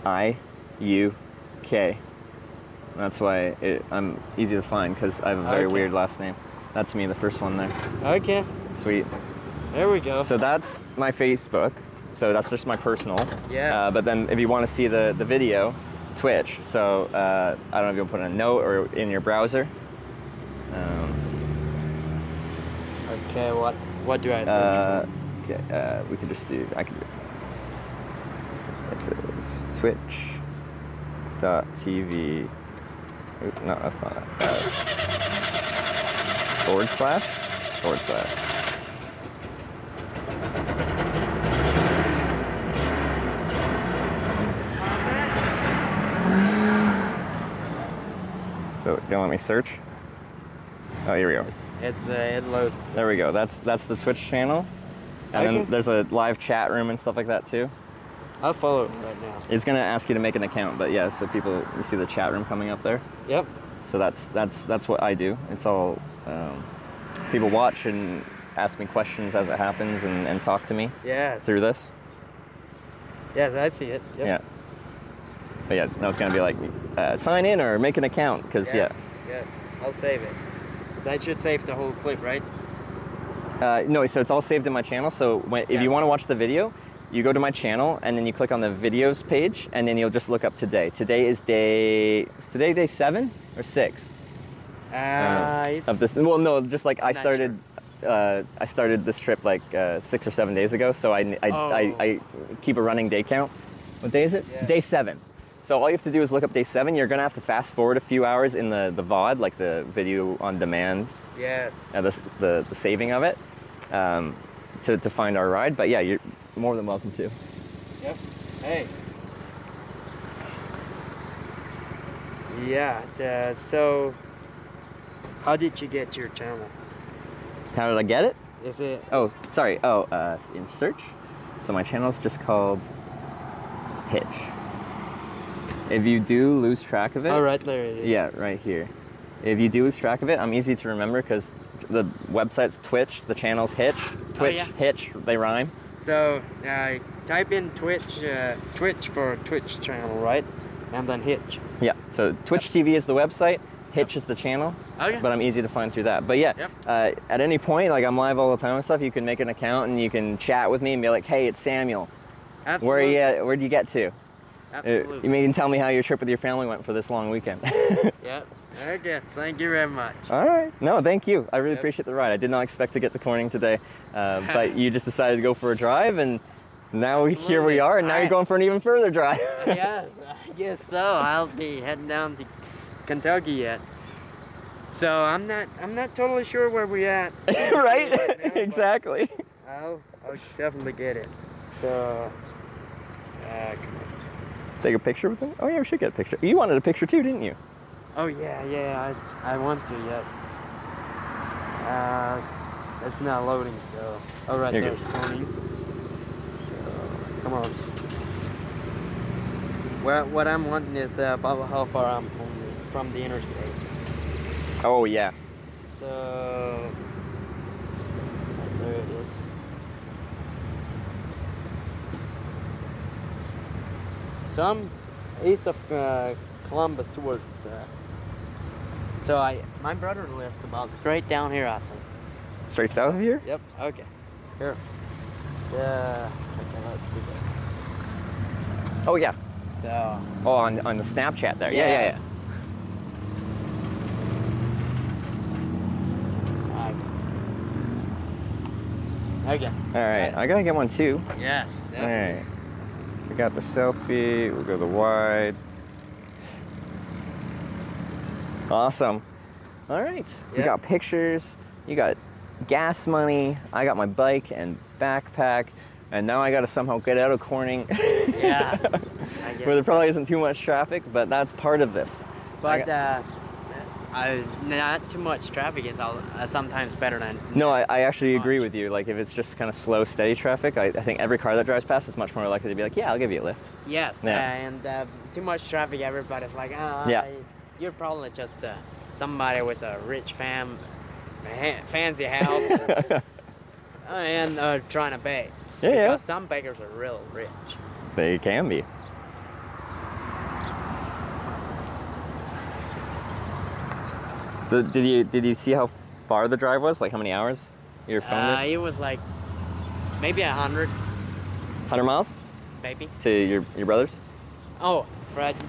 I-U-K. That's why I'm easy to find, because I have a very weird last name. That's me, the first one there. Okay. Sweet. There we go. So that's my Facebook. So that's just my personal. Yes. But then if you want to see the video, Twitch. So I don't know if you'll put a note or in your browser. Okay, what do I search? Okay, we could just do, I could do. This is twitch.tv. No, that's not it. // So, don't let me search. Oh, here we go. It loads. There we go. That's the Twitch channel. And then there's a live chat room and stuff like that too. I'll follow it right now. It's gonna ask you to make an account, but yeah, so people, you see the chat room coming up there? Yep. So that's what I do. It's all, people watch and ask me questions as it happens and talk to me through this. Yes, I see it. Yep. Yeah. But yeah, now it's gonna be like, sign in or make an account, because Yes, I'll save it. I should save the whole clip, right? No, so it's all saved in my channel. So if you want to watch the video, you go to my channel and then you click on the videos page, and then you'll just look up today. Today is day 7 or 6? Of this. Well, no, just like I started this trip like 6 or 7 days ago. So I keep a running day count. What day is it? Yeah. Day 7. So all you have to do is look up day 7. You're gonna have to fast forward a few hours in the VOD, like the video on demand. Yes. The saving of it, to find our ride. But yeah, you're more than welcome to. Yep. Hey. Yeah. So, how did you get your channel? How did I get it? Is it? Oh, sorry. Oh, in search. So my channel's just called Hitch. If you do lose track of it. Oh, right there it is. Yeah, right here. If you do lose track of it, I'm easy to remember because the website's Twitch, the channel's Hitch. Twitch, Hitch, they rhyme. So, type in Twitch for Twitch channel, right? And then Hitch. Yeah, so Twitch TV is the website, Hitch is the channel. Okay. But I'm easy to find through that. But yeah, at any point, like I'm live all the time and stuff, you can make an account and you can chat with me and be like, hey, it's Samuel. Absolutely. Where do you get to? Absolutely. You may tell me how your trip with your family went for this long weekend. Yep. Okay. Thank you very much. All right. No, thank you. I really appreciate the ride. I did not expect to get to Corning today, but you just decided to go for a drive, and now here we are, and now you're going for an even further drive. Yes, I guess so. I'll be heading down to Kentucky yet. So I'm not totally sure where we're at. Right? Exactly. I'll definitely get it. So, take a picture with him? Oh yeah, we should get a picture. You wanted a picture too, didn't you? oh yeah, I want to, yes. It's not loading, so. Oh, right You're there's Tony. So, come on. What I'm wanting is about how far I'm from the interstate. Oh yeah. So, there it is. So I'm east of Columbus towards. My brother lives about straight down here, I think. Straight south of here? Yep. Okay. Here. Okay, let's do this. Oh yeah. So. Oh, on the Snapchat there. Yeah. Okay. All right, I gotta get one too. Yes, definitely. All right. We got the selfie. We'll go the wide. Awesome. All right. We got pictures. You got gas money. I got my bike and backpack. And now I got to somehow get out of Corning. Yeah. Where there probably isn't too much traffic, but that's part of this. But not too much traffic is sometimes better than. No, I actually agree with you. Like if it's just kind of slow, steady traffic, I think every car that drives past is much more likely to be like, yeah, I'll give you a lift. Yes. Yeah. And too much traffic, everybody's like, you're probably just somebody with a rich fancy house and trying to beg. Yeah. Because some beggars are real rich. They can be. Did you see how far the drive was? Like how many hours? Your phone? It was like maybe 100. 100 miles? Maybe. To your brother's? Oh,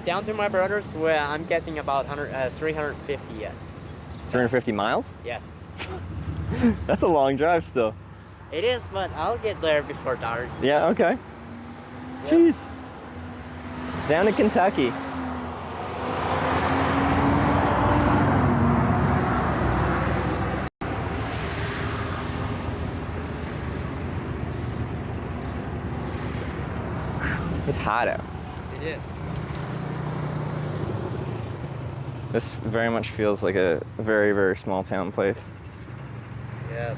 down to my brother's, well, I'm guessing about 350 yet. 350 miles? Yes. That's a long drive still. It is, but I'll get there before dark. Yeah, okay. Yep. Jeez. Down to Kentucky. It's hot out. It is. This very much feels like a very, very small town place. Yes.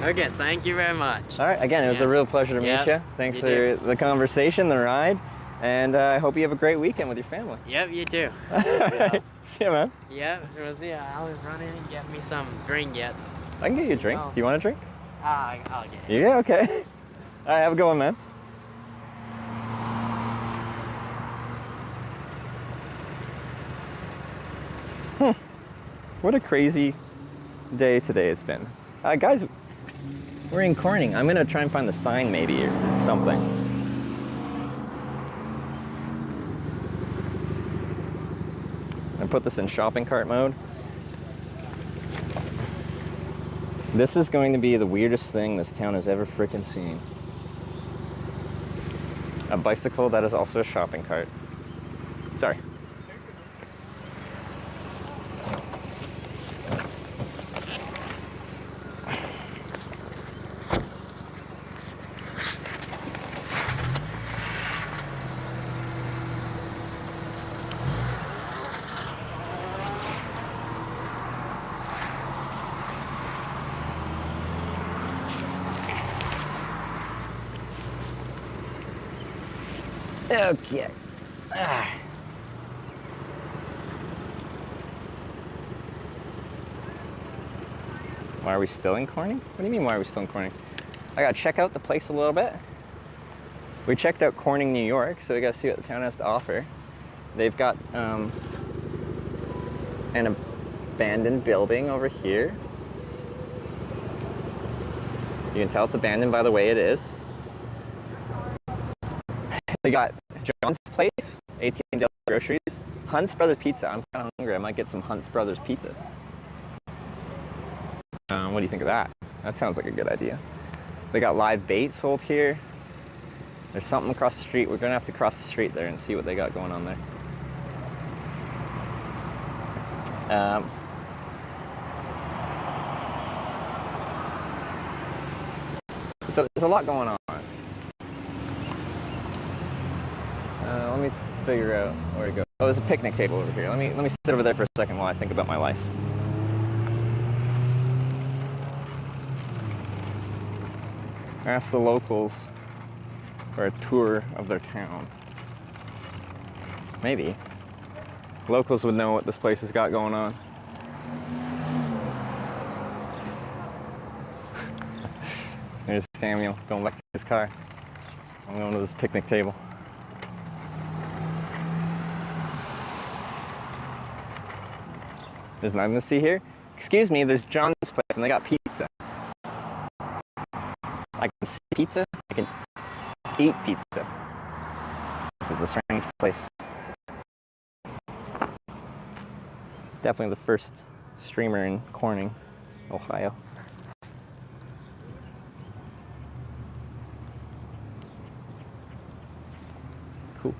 Okay, thank you very much. All right, again, it was a real pleasure to meet you. Thanks for the conversation, the ride, and I hope you have a great weekend with your family. Yep, you too. All right. See ya, man. Yep, we'll see. I'll run in and get me some drink yet. I can get you a drink. Oh. Do you want a drink? I'll get it. Yeah, okay. All right, have a good one, man. What a crazy day today has been. Guys, we're in Corning. I'm gonna try and find the sign maybe or something. I put this in shopping cart mode. This is going to be the weirdest thing this town has ever freaking seen. A bicycle that is also a shopping cart. Sorry. Okay. Why are we still in Corning? What do you mean, why are we still in Corning? I gotta check out the place a little bit. We checked out Corning, New York, so we gotta see what the town has to offer. They've got an abandoned building over here. You can tell it's abandoned by the way it is. They got John's Place, AT&T Groceries, Hunt's Brothers Pizza. I'm kind of hungry. I might get some Hunt's Brothers Pizza. What do you think of that? That sounds like a good idea. They got live bait sold here. There's something across the street. We're gonna have to cross the street there and see what they got going on there. So there's a lot going on. Let me figure out where to go. Oh, there's a picnic table over here. Let me sit over there for a second while I think about my life. Ask the locals for a tour of their town. Maybe. Locals would know what this place has got going on. There's Samuel going back to his car. I'm going to this picnic table. There's nothing to see here. Excuse me, there's John's Place and they got pizza. I can see pizza, I can eat pizza. This is a strange place. Definitely the first streamer in Corning, Ohio. Cool.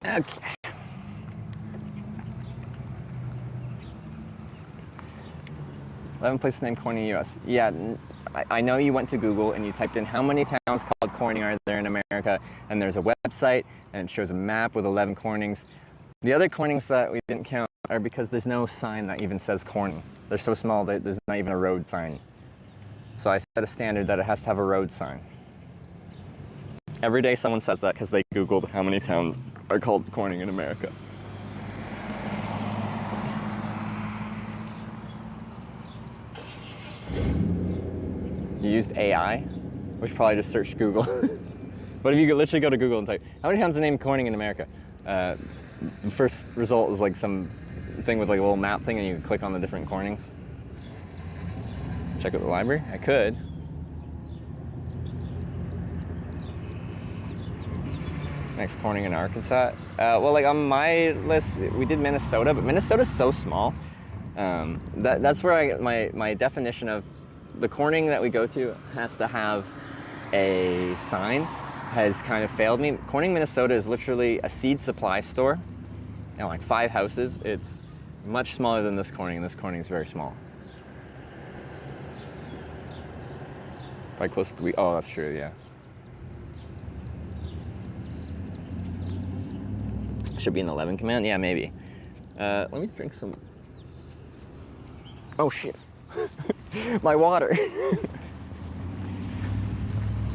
Okay. "11 places named Corning, US." Yeah, I know you went to Google and you typed in how many towns called Corning are there in America, and there's a website and it shows a map with 11 Cornings. The other Cornings that we didn't count are because there's no sign that even says Corning. They're so small that there's not even a road sign. So I set a standard that it has to have a road sign. Every day someone says that because they Googled how many towns are called Corning in America. You used AI? We should probably just search Google. What if you could literally go to Google and type, how many towns are named Corning in America? The first result is like some thing with like a little map thing and you can click on the different Cornings. Check out the library? I could. Next Corning in Arkansas. Well, like on my list, we did Minnesota, but Minnesota's so small. That's where my definition of the Corning that we go to has to have a sign has kind of failed me. Corning, Minnesota is literally a seed supply store and like 5 houses. It's much smaller than this Corning, and this Corning is very small. Probably close to oh, that's true, yeah. Should be an 11 command? Yeah, maybe. Let me drink some. Oh shit. My water.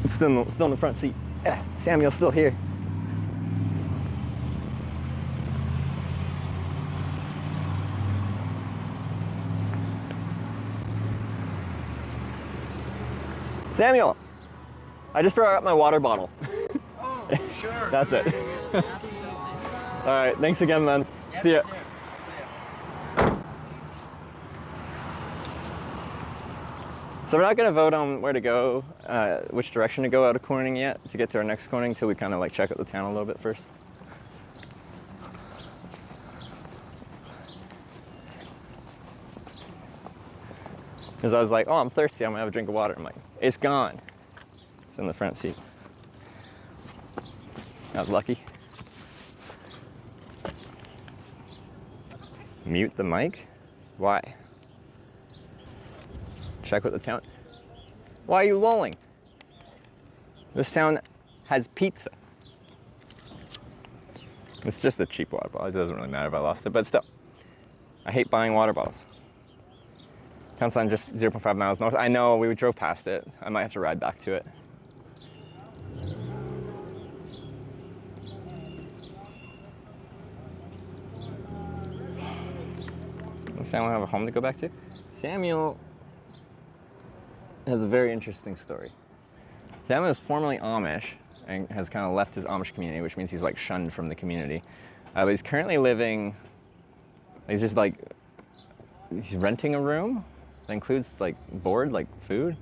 It's still in the front seat. Yeah, Samuel's still here. Samuel, I just forgot my water bottle. Oh, sure. That's it. All right, thanks again, man. Yep, see ya. So we're not going to vote on where to go, which direction to go out of Corning yet to get to our next Corning until we kind of like check out the town a little bit first. Because I was like, oh, I'm thirsty, I'm going to have a drink of water. I'm like, it's gone. It's in the front seat. I was lucky. Mute the mic? Why? Check with the town. Why are you lolling? This town has pizza. It's just a cheap water bottle. It doesn't really matter if I lost it, but still. I hate buying water bottles. Town sign just 0.5 miles north. I know, we drove past it. I might have to ride back to it. Does Samuel have a home to go back to? Samuel has a very interesting story. Samuel is formerly Amish and has kind of left his Amish community, which means he's like shunned from the community. But he's currently living, he's just like, he's renting a room that includes like board, like food.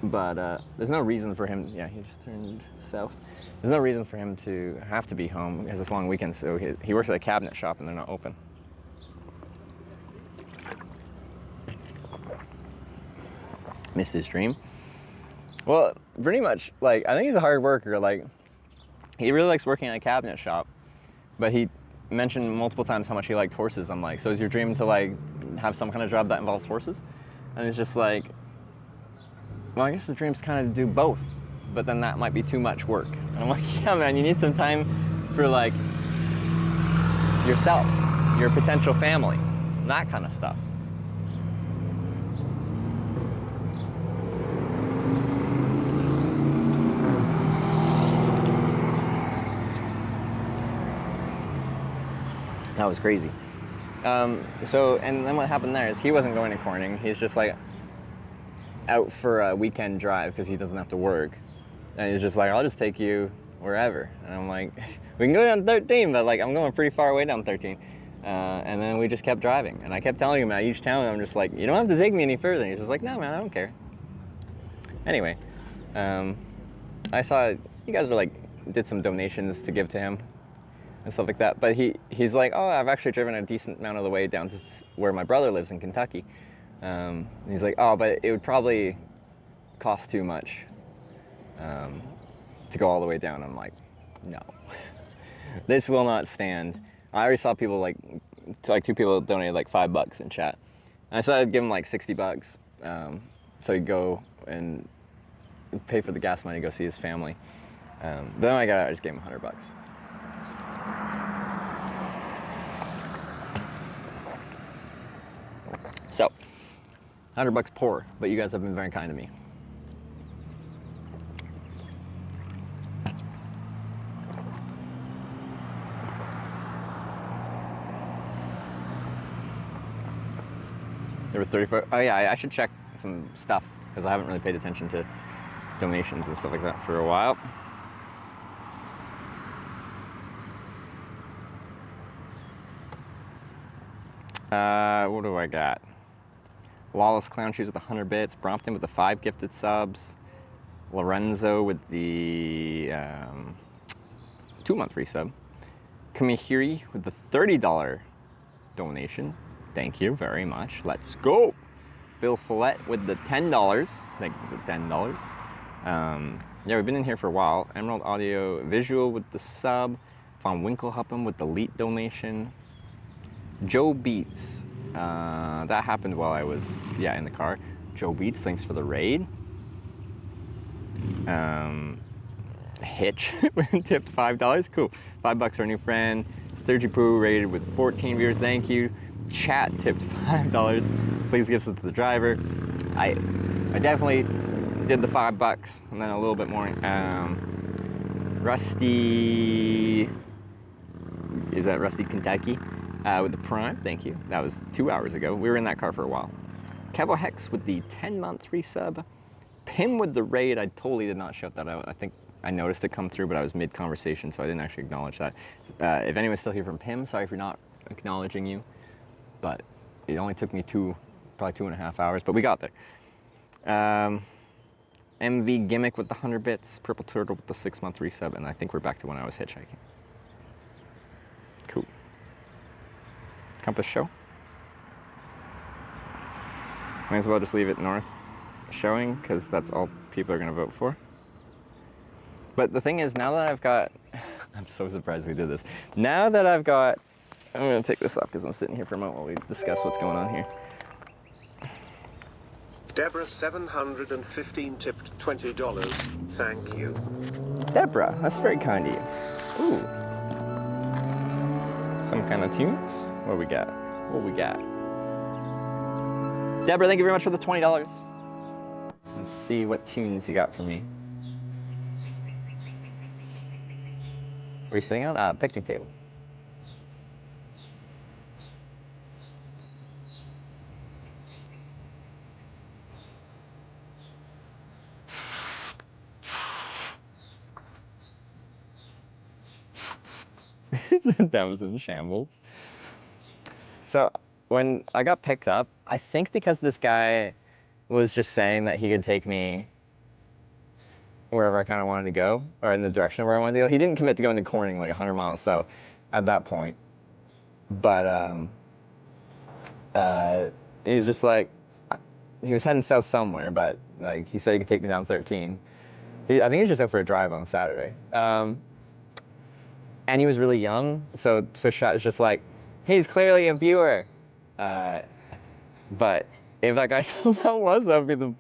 But there's no reason for him, yeah, he just turned south. There's no reason for him to have to be home. He has this long weekend, so he works at a cabinet shop and they're not open. Missed his dream? Well, pretty much, like, I think he's a hard worker. Like, he really likes working at a cabinet shop, but he mentioned multiple times how much he liked horses. I'm like, so is your dream to, like, have some kind of job that involves horses? And it's just like, well, I guess the dream's kind of to do both, but then that might be too much work. And I'm like, yeah, man, you need some time for, like, yourself, your potential family, that kind of stuff. That was crazy. And then what happened there is he wasn't going to Corning. He's just like out for a weekend drive because he doesn't have to work. And he's just like, I'll just take you wherever. And I'm like, we can go down 13, but like I'm going pretty far away down 13. And then we just kept driving. And I kept telling him at each town, I'm just like, you don't have to take me any further. And he's just like, no, man, I don't care. Anyway, I saw you guys were like, did some donations to give to him and stuff like that. But he's like, oh, I've actually driven a decent amount of the way down to where my brother lives in Kentucky. And he's like, oh, but it would probably cost too much to go all the way down. I'm like, no, this will not stand. I already saw people like 2 people donated like $5 in chat. I said I'd give him like $60, so he'd go and pay for the gas money to go see his family. But then I just gave him $100. So, $100 poor, but you guys have been very kind to me. There were 34. Oh yeah, I should check some stuff because I haven't really paid attention to donations and stuff like that for a while. What do I got? Lawless Clown Shoes with 100 bits. Brompton with the 5 gifted subs. Lorenzo with the 2-month resub. Kamihiri with the $30 donation. Thank you very much. Let's go. Bill Follett with the $10. Thank you for the $10. Yeah, we've been in here for a while. Emerald Audio Visual with the sub. Von Winkelhuppen with the elite donation. Joe Beats. That happened while I was, in the car. Joe Beats, thanks for the raid. Hitch tipped $5. Cool. $5 for a new friend. Sturgy Poo rated with 14 viewers. Thank you. Chat tipped $5. Please give it to the driver. I definitely did the $5 and then a little bit more. Rusty, is that Rusty Kentucky? With the Prime, thank you. That was 2 hours ago. We were in that car for a while. Kevo Hex with the 10-month resub. Pim with the raid. I totally did not shout that out. I think I noticed it come through, but I was mid-conversation, so I didn't actually acknowledge that. If anyone's still here from Pim, sorry for not acknowledging you, but it only took me probably 2.5 hours, but we got there. MV Gimmick with the 100 bits. Purple Turtle with the 6-month resub, and I think we're back to when I was hitchhiking. Cool. Compass Show. Might as well just leave it north showing because that's all people are going to vote for. But the thing is, now that I've got, I'm so surprised we did this. Now that I've got, I'm going to take this off because I'm sitting here for a moment while we discuss what's going on here. Deborah 715 tipped $20. Thank you. Deborah, that's very kind of you. Ooh. Some kind of tunes? What we got? What we got? Deborah, thank you very much for the $20. Let's see what tunes you got for me. Were you sitting on? Picnic table. That was in shambles. So when I got picked up, I think because this guy was just saying that he could take me wherever I kind of wanted to go, or in the direction where I wanted to go. He didn't commit to going to Corning like 100 miles south at that point. But he's just like, he was heading south somewhere, but like he said he could take me down 13. I think he was just out for a drive on Saturday. And he was really young, so Swiss Shot is just like, he's clearly a viewer. But if that guy somehow was, that would be the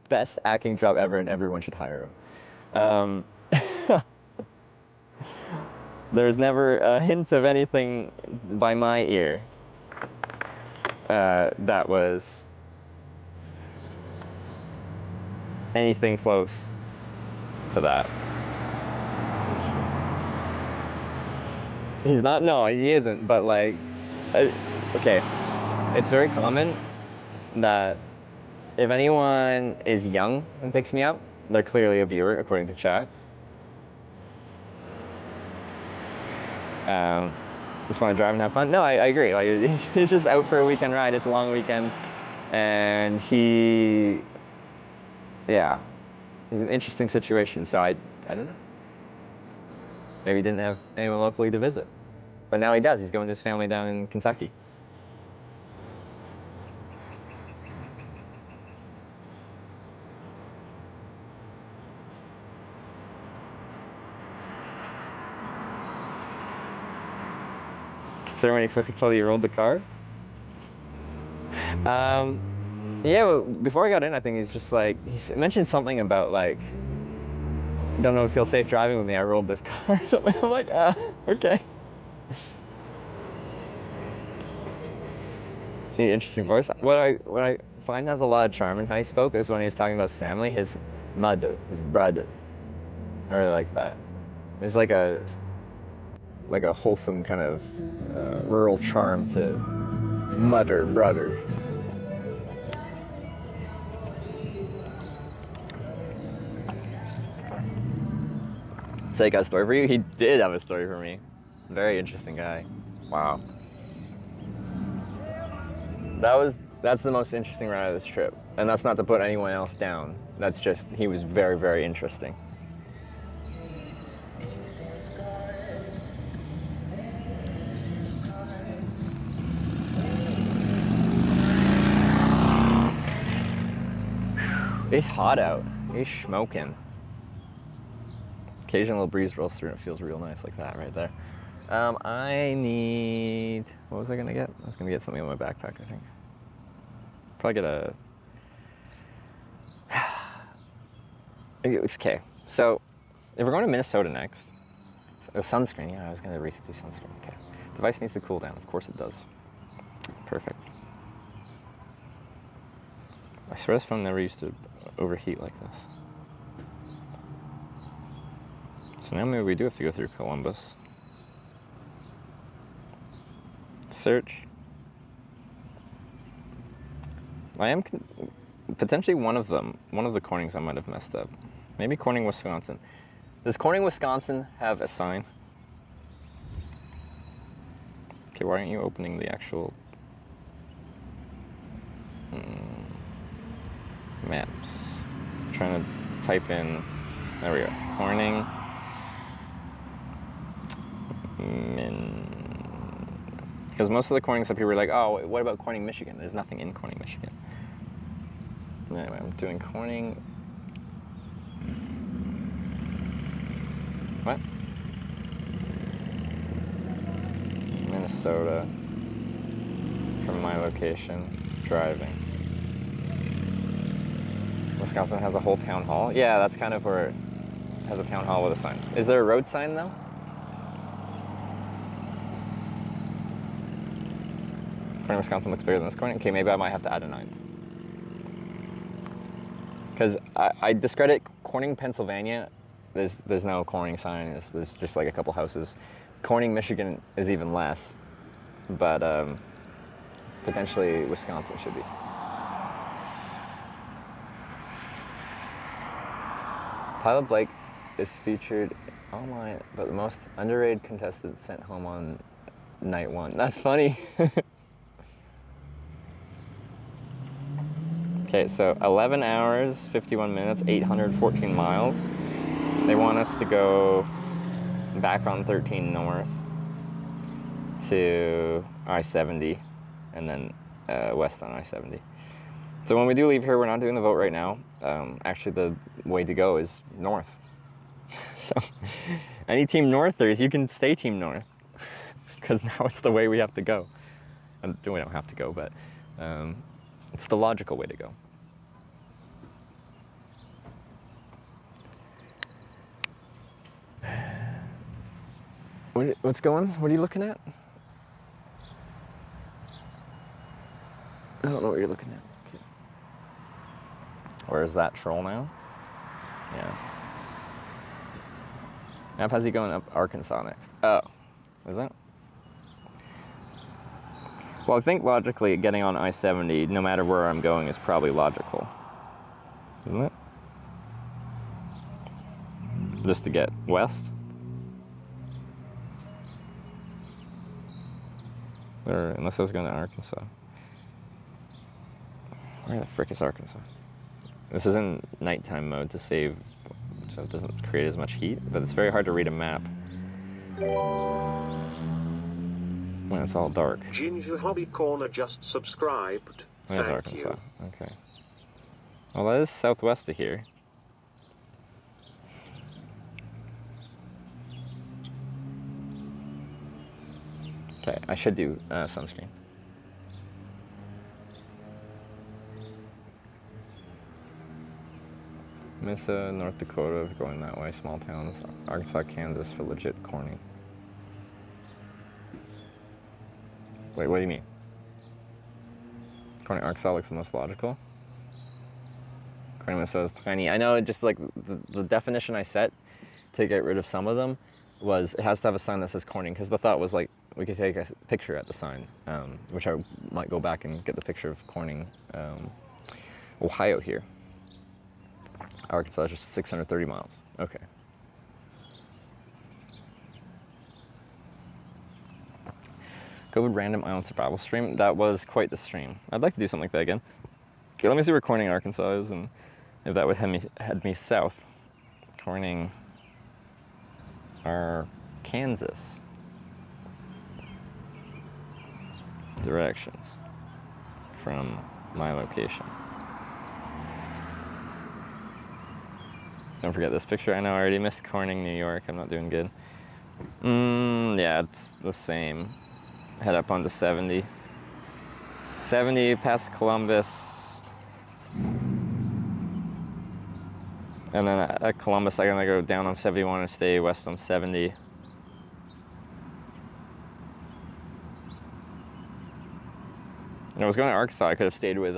best acting job ever, and everyone should hire him. There's never a hint of anything by my ear that was anything close to that. He's not, no, he isn't, but like, okay, it's very common that if anyone is young and picks me up, they're clearly a viewer, according to chat. Just want to drive and have fun? No, I agree. Like, he's just out for a weekend ride. It's a long weekend. And yeah, it's an interesting situation. So I don't know. Maybe he didn't have anyone locally to visit. But now he does. He's going with his family down in Kentucky. Ceremony quickly told you rolled the car? Yeah, well, before I got in, I think he's just like, he mentioned something about like, don't know if he'll safe driving with me, I rolled this car or something. I'm like, okay. The interesting voice. What I find has a lot of charm in how he spoke is when he was talking about his family, his mother, his brother. I really like that. There's like a wholesome kind of rural charm to mother, brother. So he got a story for you? He did have a story for me. Very interesting guy. Wow. That's the most interesting ride of this trip. And that's not to put anyone else down. That's just, he was very, very interesting. It's hot out. It's smoking. Occasional little breeze rolls through and it feels real nice like that right there. I need, what was I gonna get? I was gonna get something in my backpack, I think. Probably get okay, so if we're going to Minnesota next, sunscreen, yeah, I was gonna do sunscreen, okay. Device needs to cool down, of course it does. Perfect. I swear this phone never used to overheat like this. So now maybe we do have to go through Columbus. Search. I am potentially one of the Cornings I might have messed up. Maybe Corning, Wisconsin. Does Corning, Wisconsin have a sign? Okay, why aren't you opening the actual maps? I'm trying to type in, there we go, Corning, because most of the Cornings up here were like, oh, what about Corning, Michigan? There's nothing in Corning, Michigan. Anyway, I'm doing Corning. What? Minnesota. From my location, driving. Wisconsin has a whole town hall? Yeah, that's kind of where it has a town hall with a sign. Is there a road sign though? Corning, Wisconsin looks bigger than this Corning. Okay, maybe I might have to add a 9th. Because I discredit Corning, Pennsylvania. There's no Corning sign. There's just like a couple houses. Corning, Michigan is even less. But potentially Wisconsin should be. Pilot Blake is featured online, but the most underrated contestant sent home on night 1. That's funny. Okay, so 11 hours, 51 minutes, 814 miles. They want us to go back on 13 north to I-70 and then west on I-70. So when we do leave here, we're not doing the vote right now. Actually, the way to go is north. So any Team Northers, you can stay Team North because now it's the way we have to go. And we don't have to go, but it's the logical way to go. What's going? What are you looking at? I don't know what you're looking at. Okay. Where's that troll now? Yeah. Map has you going up Arkansas next. Oh, is it? Well, I think logically getting on I-70, no matter where I'm going, is probably logical. Isn't it? Just to get west? Or unless I was going to Arkansas. Where the frick is Arkansas? This is in nighttime mode to save, so it doesn't create as much heat, but it's very hard to read a map when it's all dark. Ginger Hobby Corner just subscribed. There's Thank Arkansas. you. Okay. Well, that is southwest of here. Okay, I should do sunscreen. Mesa, North Dakota, going that way, small towns. Arkansas, Kansas for legit corny. Wait, what do you mean? Corny Arkansas looks the most logical? Corny Mesa is tiny. I know, just like the definition I set to get rid of some of them was it has to have a sign that says Corning, because the thought was like we could take a picture at the sign, which I might go back and get the picture of Corning, Ohio here. Arkansas is just 630 miles. Okay. Go with random island survival stream. That was quite the stream. I'd like to do something like that again. Okay, let me see where Corning, Arkansas is, and if that would head me south. Corning, Kansas. Directions from my location. Don't forget this picture. I know I already missed Corning, New York. I'm not doing good. Yeah, it's the same. Head up onto 70. 70 past Columbus. And then at Columbus, I'm gonna go down on 71 and stay west on 70. I was going to Arkansas. I could have stayed with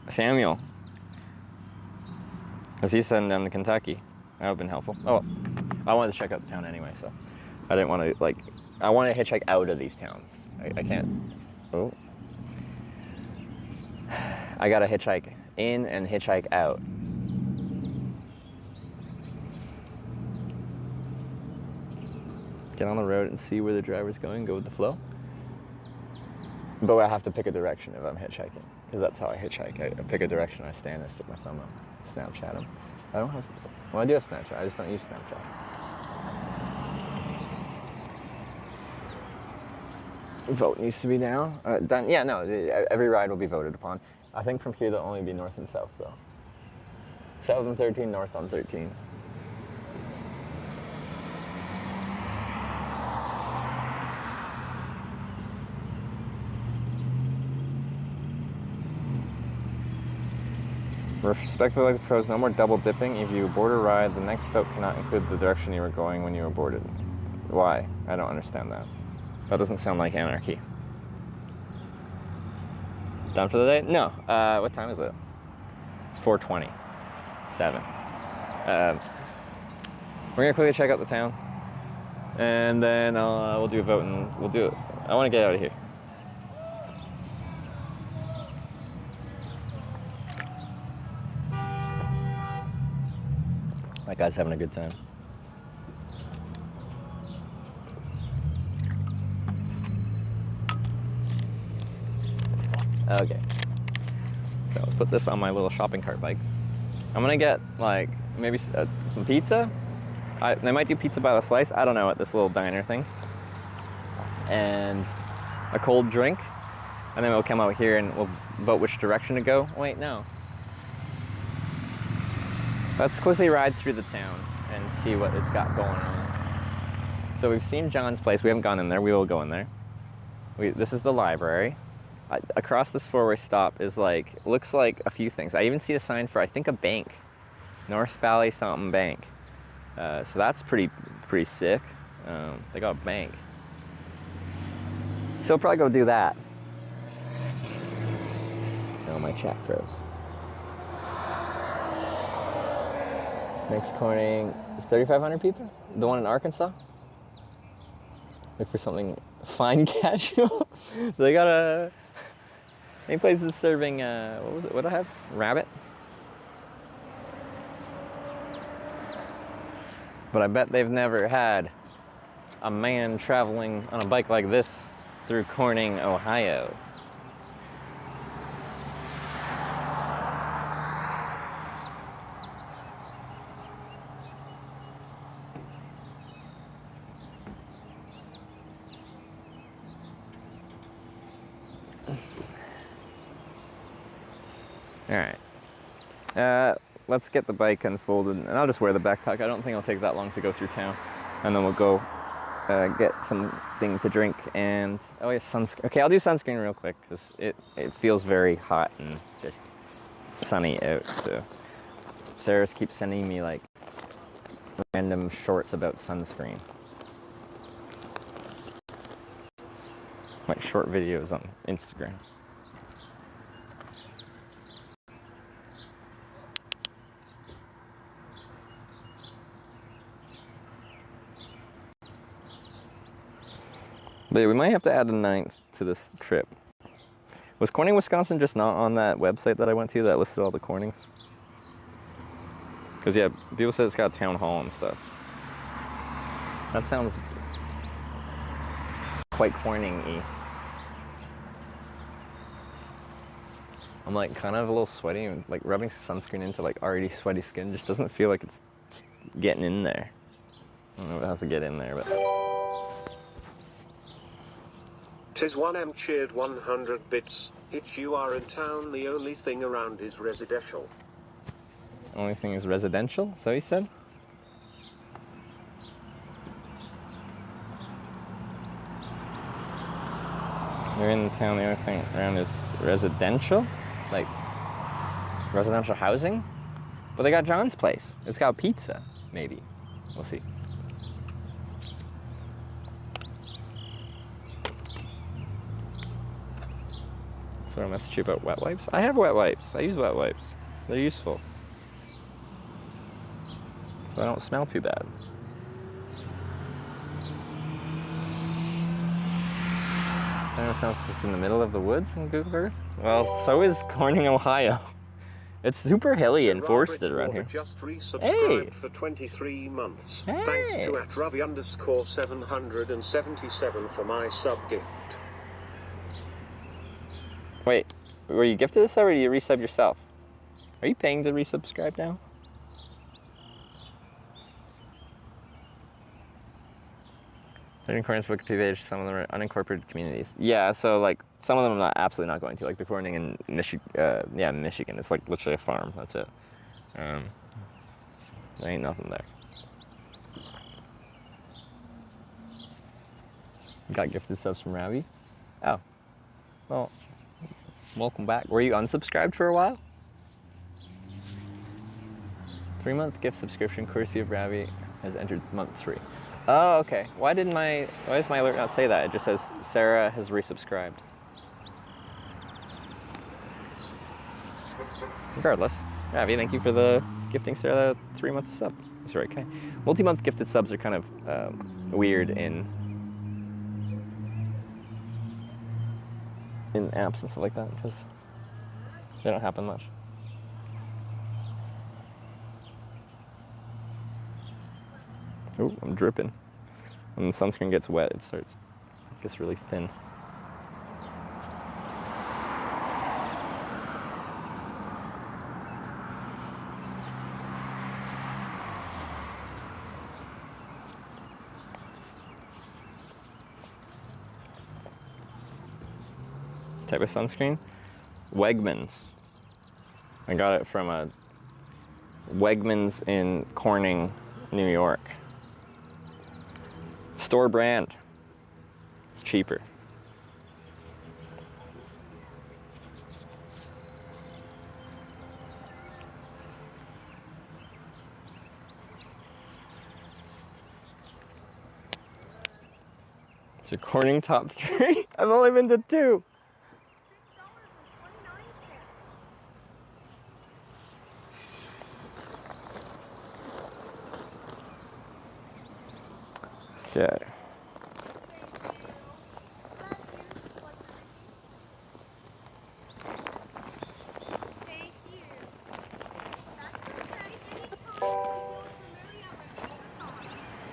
Samuel, because he's heading down to Kentucky. That would have been helpful. Oh, I wanted to check out the town anyway, so I didn't want to, like, I want to hitchhike out of these towns. I can't. Oh. I got to hitchhike in and hitchhike out. Get on the road and see where the driver's going, go with the flow. But I have to pick a direction if I'm hitchhiking, because that's how I hitchhike. I pick a direction, I stand, I stick my thumb up, Snapchat them. I don't have, well, I do have Snapchat, I just don't use Snapchat. Vote needs to be down. Done. Yeah, no, every ride will be voted upon. I think from here they'll only be north and south, though. South on 13, north on 13. Respectively like the pros, no more double dipping. If you board a ride, the next vote cannot include the direction you were going when you were boarded. Why? I don't understand that. That doesn't sound like anarchy. Done for the day? No. What time is it? It's 4:27. We're gonna quickly check out the town, and then we'll do a vote, and we'll do it. I want to get out of here. That guy's having a good time. Okay. So let's put this on my little shopping cart bike. I'm gonna get like maybe some pizza. They might do pizza by the slice. I don't know, at this little diner thing. And a cold drink. And then we'll come out here and we'll vote which direction to go. Wait, no. Let's quickly ride through the town and see what it's got going on. So we've seen John's place. We haven't gone in there. We will go in there. This is the library. Across this four-way stop is like, looks like a few things. I even see a sign for, I think, a bank. North Valley something bank. So that's pretty sick. They got a bank. So we'll probably go do that. Oh, my chat froze. Next Corning is 3,500 people? The one in Arkansas? Look for something fine casual. They got any places serving, what was it? What do I have? Rabbit? But I bet they've never had a man traveling on a bike like this through Corning, Ohio. All right, let's get the bike unfolded, and I'll just wear the backpack. I don't think it'll take that long to go through town, and then we'll go get something to drink and, oh yeah, sunscreen. Okay, I'll do sunscreen real quick because it feels very hot and just sunny out. So Sarah keeps sending me like random shorts about sunscreen, like short videos on Instagram. But we might have to add a 9th to this trip. Was Corning, Wisconsin just not on that website that I went to that listed all the Cornings? Because yeah, people said it's got a town hall and stuff. That sounds quite Corning-y. I'm like kind of a little sweaty, and like rubbing sunscreen into like already sweaty skin just doesn't feel like it's getting in there. I don't know if it has to get in there, but... Tis 1M cheered 100 bits. Hitch, you are in town, the only thing around is residential. Only thing is residential, so he said? You're in town, the only thing around is residential? Like, residential housing? But they got John's place. It's got pizza, maybe. We'll see. So I message you about wet wipes? I have wet wipes. I use wet wipes. They're useful. So I don't smell too bad. I know it sounds just in the middle of the woods in Google Earth. Well, so is Corning, Ohio. It's super hilly and forested around here. Just resubscribed for 23 months. Hey. Thanks to @Ravi_777 for my sub gift. Wait, were you gifted this or did you resub yourself? Are you paying to resubscribe now? In accordance with Wikipedia, some of them are unincorporated communities. Yeah, so like some of them I'm not absolutely not going to, like the Corning in Michigan. It's like literally a farm. That's it. There ain't nothing there. Got gifted subs from Ravi. Oh, well, welcome back. Were you unsubscribed for a while? 3-month gift subscription, courtesy of Ravi, has entered month 3. Oh, okay. Why does my alert not say that? It just says Sarah has resubscribed. Regardless, Ravi, thank you for the gifting Sarah 3 months sub. That's right, okay. Multi-month gifted subs are kind of weird in apps and stuff like that because they don't happen much. Oh, I'm dripping. When the sunscreen gets wet, it gets really thin. type of sunscreen. Wegmans. I got it from a Wegmans in Corning, New York. Store brand. It's cheaper. It's a Corning top 3. I've only been to 2. Okay.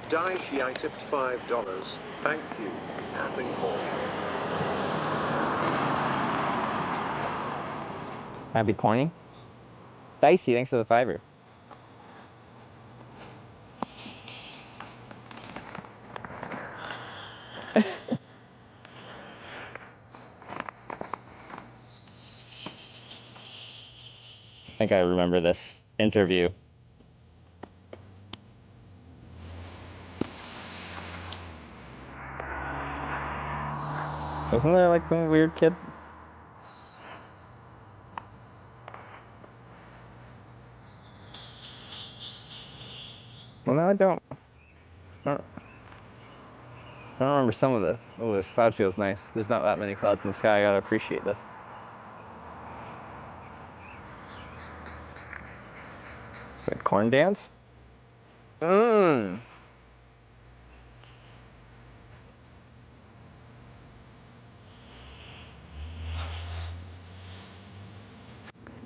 Daishi, I tipped $5. Thank you. Happy corn. Happy corny? Dicey, thanks for the $5. I think I remember this interview. Wasn't there like some weird kid? Well, no, I don't remember some of this. Oh, this cloud feels nice. There's not that many clouds in the sky. I gotta appreciate this. Is it corn dance? Mmm.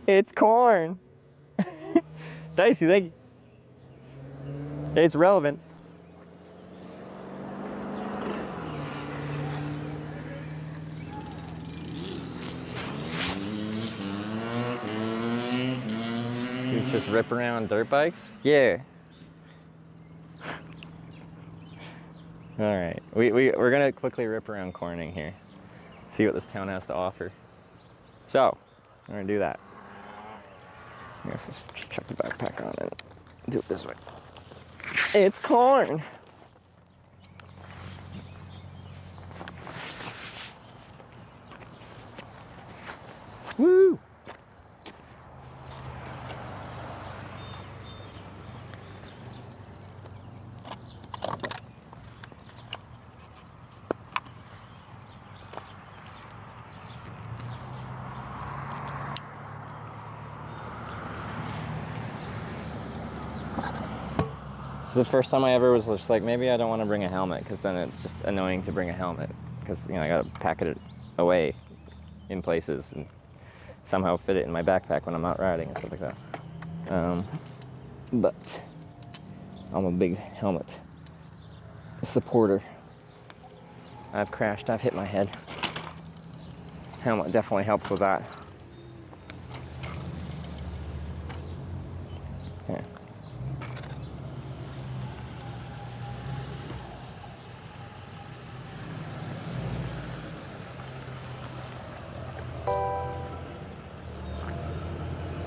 It's corn. Dicey, thank you. It's relevant. Dudes just rip around dirt bikes? Yeah. Alright, we're gonna quickly rip around Corning here. See what this town has to offer. So, we're gonna do that. I guess let's chuck the backpack on and do it this way. It's corn! Woo! This is the first time I ever was just like, maybe I don't want to bring a helmet, because then it's just annoying to bring a helmet, because, you know, I gotta pack it away in places and somehow fit it in my backpack when I'm out riding and stuff like that. But I'm a big helmet supporter. I've crashed, I've hit my head. Helmet definitely helps with that. Yeah.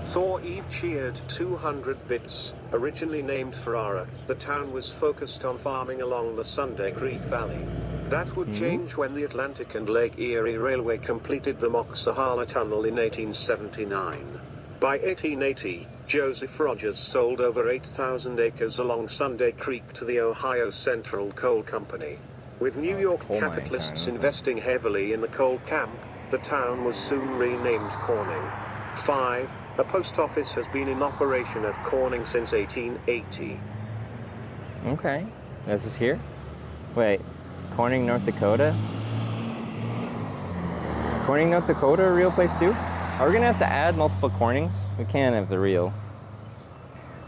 Thor Eve cheered 200 bits. Originally named Ferrara, the town was focused on farming along the Sunday Creek Valley. That would change when the Atlantic and Lake Erie Railway completed the Mox-Sahala Tunnel in 1879. By 1880, Joseph Rogers sold over 8,000 acres along Sunday Creek to the Ohio Central Coal Company. With New York capitalists investing heavily in the coal camp, the town was soon renamed Corning. 5. A post office has been in operation at Corning since 1880. Okay. This is here? Wait, Corning, North Dakota? Is Corning, North Dakota a real place too? Are we gonna have to add multiple Cornings? We can't have the real.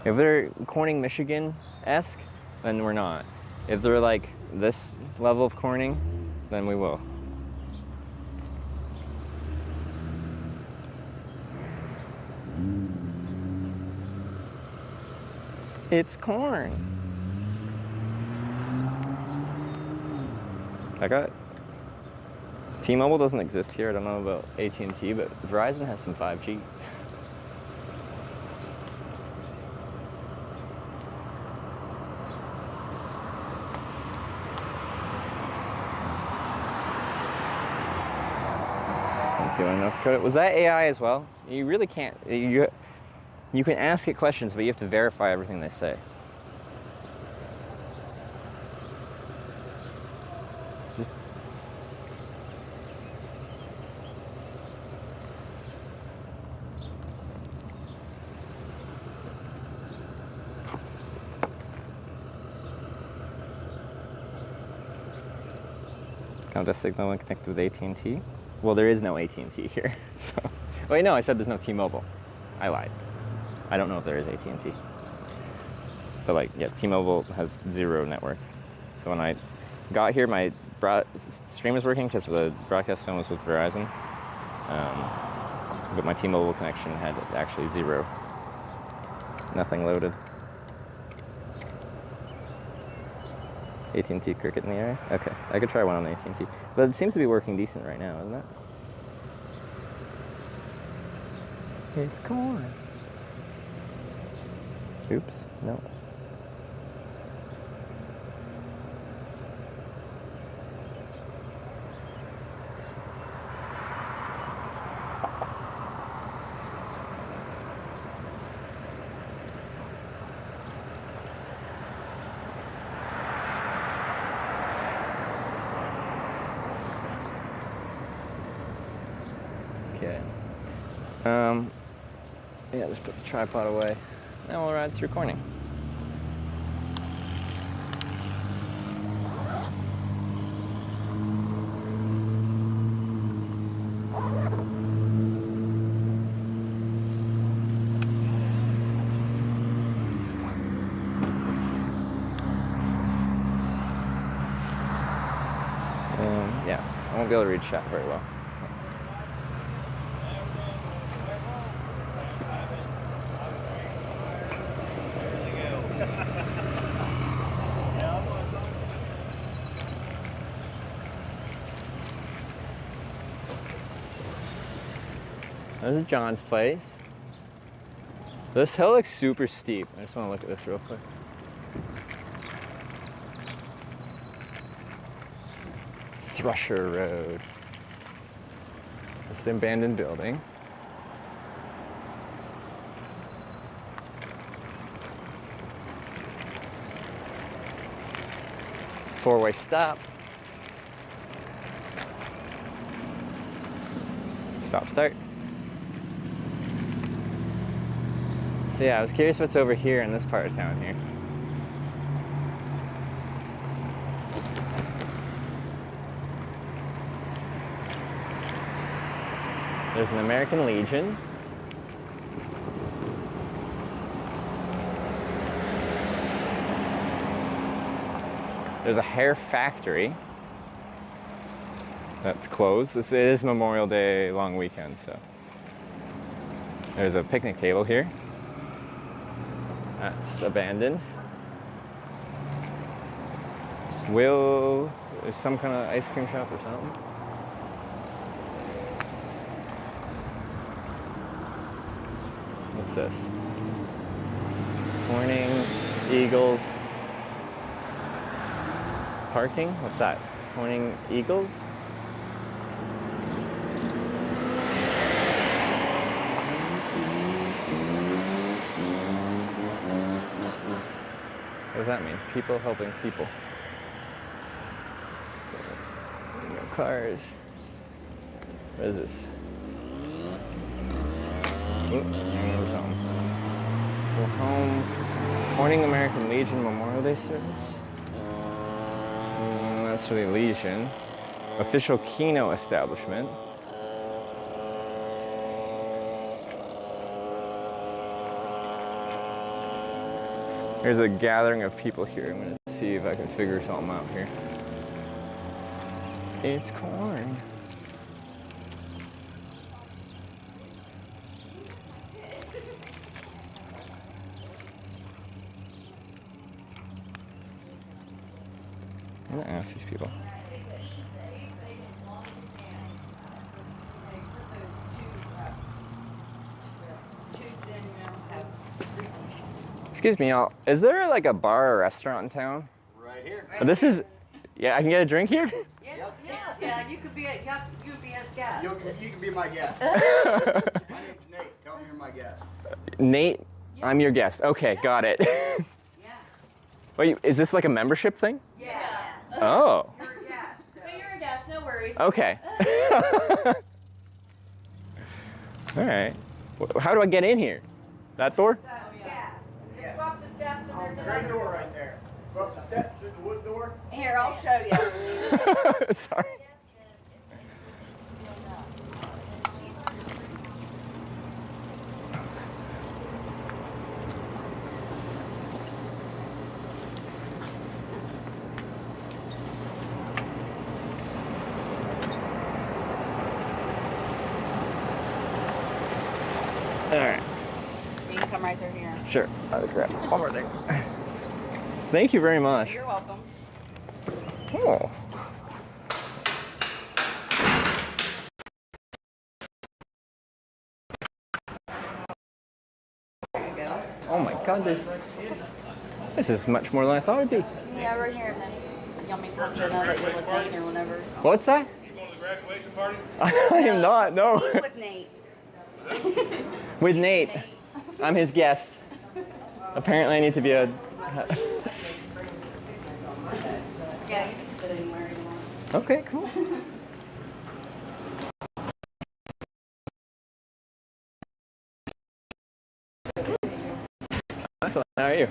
If they're Corning, Michigan-esque, then we're not. If they're like this level of Corning, then we will. It's corn. I got T-Mobile doesn't exist here. I don't know about AT&T, but Verizon has some 5G. Let's see what North Dakota. Was that AI as well? You really can't. You can ask it questions, but you have to verify everything they say. Just Countess signal when connected with AT&T. Well, there is no AT&T here. So, wait, no, I said there's no T-Mobile. I lied. I don't know if there is AT&T. But like, yeah, T-Mobile has 0 network. So when I got here, my stream was working because the broadcast phone was with Verizon. But my T-Mobile connection had actually 0. Nothing loaded. AT&T Cricket in the area? Okay, I could try one on AT&T. But it seems to be working decent right now, isn't it? It's corn. Oops, no. Okay. Yeah, just put the tripod away. Now we'll ride through Corning. Yeah, I won't be able to read chat very well. This is John's place. This hill looks super steep. I just want to look at this real quick. Thrusher Road. It's an abandoned building. Four-way stop. Stop, start. So yeah, I was curious what's over here in this part of town here. There's an American Legion. There's a hair factory that's closed. This is Memorial Day long weekend, so. There's a picnic table here. That's abandoned. There's some kind of ice cream shop or something. What's this? Corning, Eagles. Parking? What's that? Corning, Eagles? What does that mean? People helping people. No cars. What is this? Oh, I remember something. Go home. Corning American Legion Memorial Day service. That's for the Legion. Official Keno establishment. There's a gathering of people here. I'm gonna see if I can figure something out here. It's corn. I'm gonna ask these people. Excuse me, y'all. Is there like a bar or restaurant in town? Right here. This is, yeah, I can get a drink here? Yeah, you could be a guest. You can be my guest. My name's Nate. Tell me you're my guest. Nate, I'm your guest. Okay, got it. Wait, is this like a membership thing? Yeah. Oh. You're a guest. But you're a guest, no worries. Okay. All right. How do I get in here? That door? Just go up the steps and there's another door right there. Go up the steps through the wood door. Here, I'll show you. Sorry. All right. You can come right through here. Sure. I'll grab one more thing. Thank you very much. You're welcome. Oh. There you go. Oh my God, this is much more than I thought it'd be. Yeah, right here, and then you want me to come to another with Nate or whatever. What's that? You going to the graduation party? I am not, no. He's with Nate. With Nate. I'm his guest. Apparently I need to be a... Yeah, you can sit anywhere you want. Okay, cool. Excellent. How are you?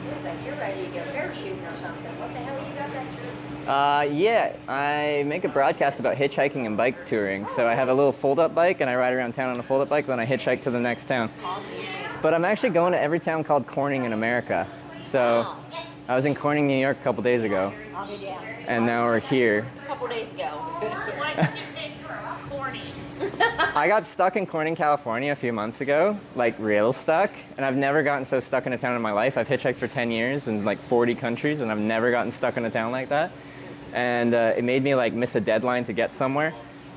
Looks like you're ready to go parachuting or something. What the hell you got that for? Yeah, I make a broadcast about hitchhiking and bike touring. So I have a little fold-up bike and I ride around town on a fold-up bike, then I hitchhike to the next town. But I'm actually going to every town called Corning in America. So I was in Corning, New York a couple days ago. I'll be down. And now we're here. A couple days ago. I got stuck in Corning, California a few months ago, like real stuck, and I've never gotten so stuck in a town in my life. I've hitchhiked for 10 years in like 40 countries, and I've never gotten stuck in a town like that. And it made me like miss a deadline to get somewhere.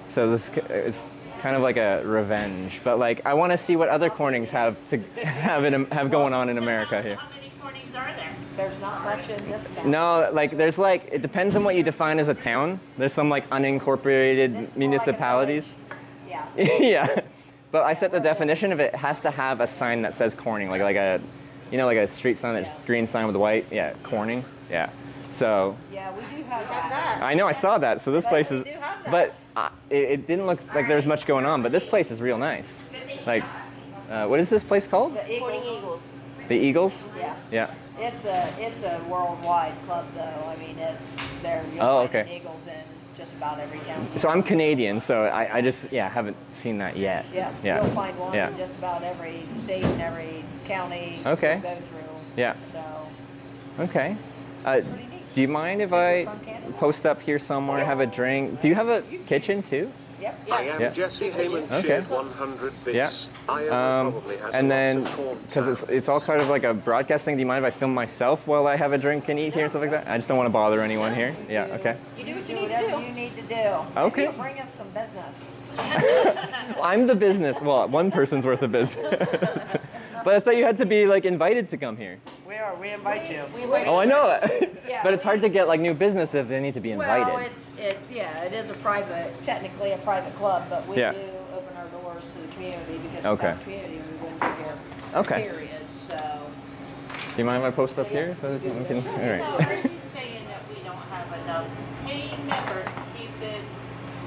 So it's kind of like a revenge. But like I want to see what other Cornings have to have going on in America here. How many Cornings are there? There's not much in this town. No, like there's like, it depends on what you define as a town. There's some like unincorporated municipalities. Yeah. Yeah. But I set the definition of it has to have a sign that says Corning, like a, you know, like a street sign that's green sign with white. Yeah, Corning. Yeah. So. Yeah, we do have that. I know, I saw that. So this place is, but it didn't look like there was much going on. But this place is real nice. Like, what is this place called? The Eagles. The Eagles? Yeah. Yeah. It's a worldwide club though. I mean, you'll Oh, find okay. Eagles in just about every town. So I'm Canadian, so I just haven't seen that yet. Yeah. You'll find one in just about every state and every county. Okay. You go through. Yeah. So. Okay. Do you mind if I post up here somewhere, have a drink? Do you have a kitchen too? Yep. I am Jesse Heyman, shared 100 bits. Yeah. Probably has And a lot then, of corn because it's all kind of like a broadcast thing, do you mind if I film myself while I have a drink and eat here and stuff like that? I just don't want to bother anyone here. Yeah, okay. You do what you need to do. You need to do. Okay. You'll bring us some business. I'm the business. Well, one person's worth of business. But I thought you had to be like invited to come here. We are. We invite you. Oh, I know it. Yeah. But it's hard to get like new business if they need to be invited. Well, it is technically a private club, but we do open our doors to the community because without the community we wouldn't be here. Okay. Period. So. Do you mind if I post up here so that we can? All right. Are you saying that we don't have enough paying members to keep this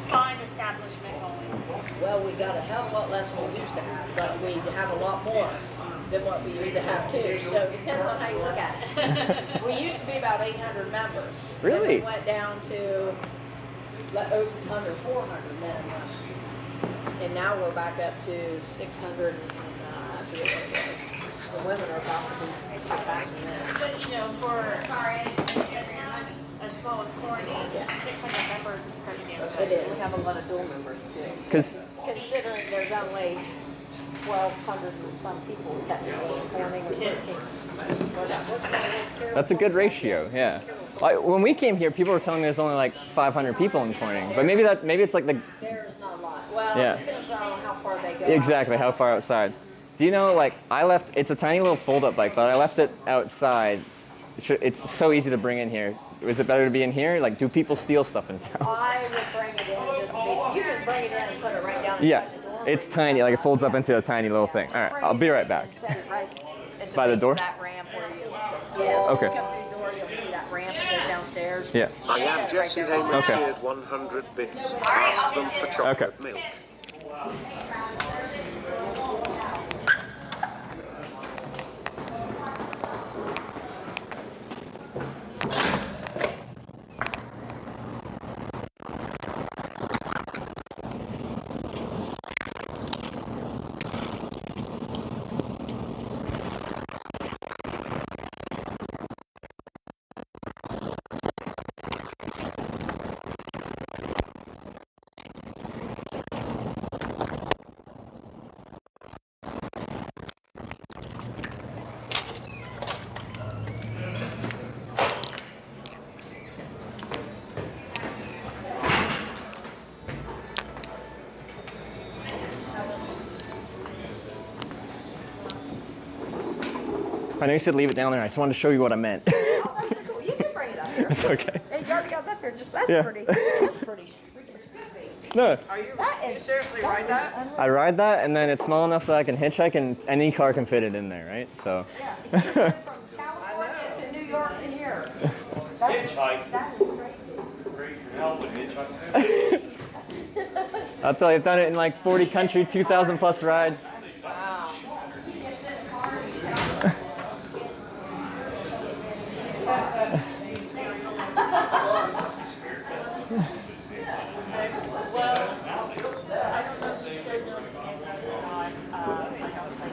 fine establishment going? Well, we got a hell of a lot less than we used to have, but we have a lot more than what we used to have too. So it depends on how you look at it. We used to be about 800 members. Really? Then we went down to under 400 men. And now we're back up to 600. I forget what it was. The women are about to be surpassing that. But you know, for as small as Corning, 600 members is pretty damn good. It is. We have a lot of dual members too. Because considering there's only 1,200 and some people technically in Corning or 13. that's a good ratio. Yeah. Like, when we came here, people were telling me there's only like 500 people in Corning, but maybe it's like the. There's not a lot. Well, Yeah. it depends on how far they go. Exactly, how far outside. Do you know, like, I left, it's a tiny little fold-up bike, but I left it outside. It's so easy to bring in here. Is it better to be in here? Like, do people steal stuff in town? I would bring it in just to be, you can bring it in and put it right down Yeah, inside the door. it's tiny, like it folds up into a tiny little thing. All right, I'll be right back. Set it right at By the base door? of that ramp where you, yeah, so Okay. you come through the door, you'll see that ramp that goes downstairs. Yeah. I am Jesse Heyman, Okay. shared 100 bits. Ask them for chocolate milk. I know you said leave it down there. I just wanted to show you what I meant. Oh, that's pretty cool. You can bring it up here. It's okay. Hey, you already got that there. Just, that's Yeah. pretty. That's pretty. No, Are you seriously right that? I ride that, and then it's small enough that I can hitchhike, and any car can fit it in there, right? So. California to New York to here. Hitchhike. That is crazy. Raise your helmet, hitchhike. I'll tell you, I've done it in like 40 countries, 2,000 plus rides. Wow.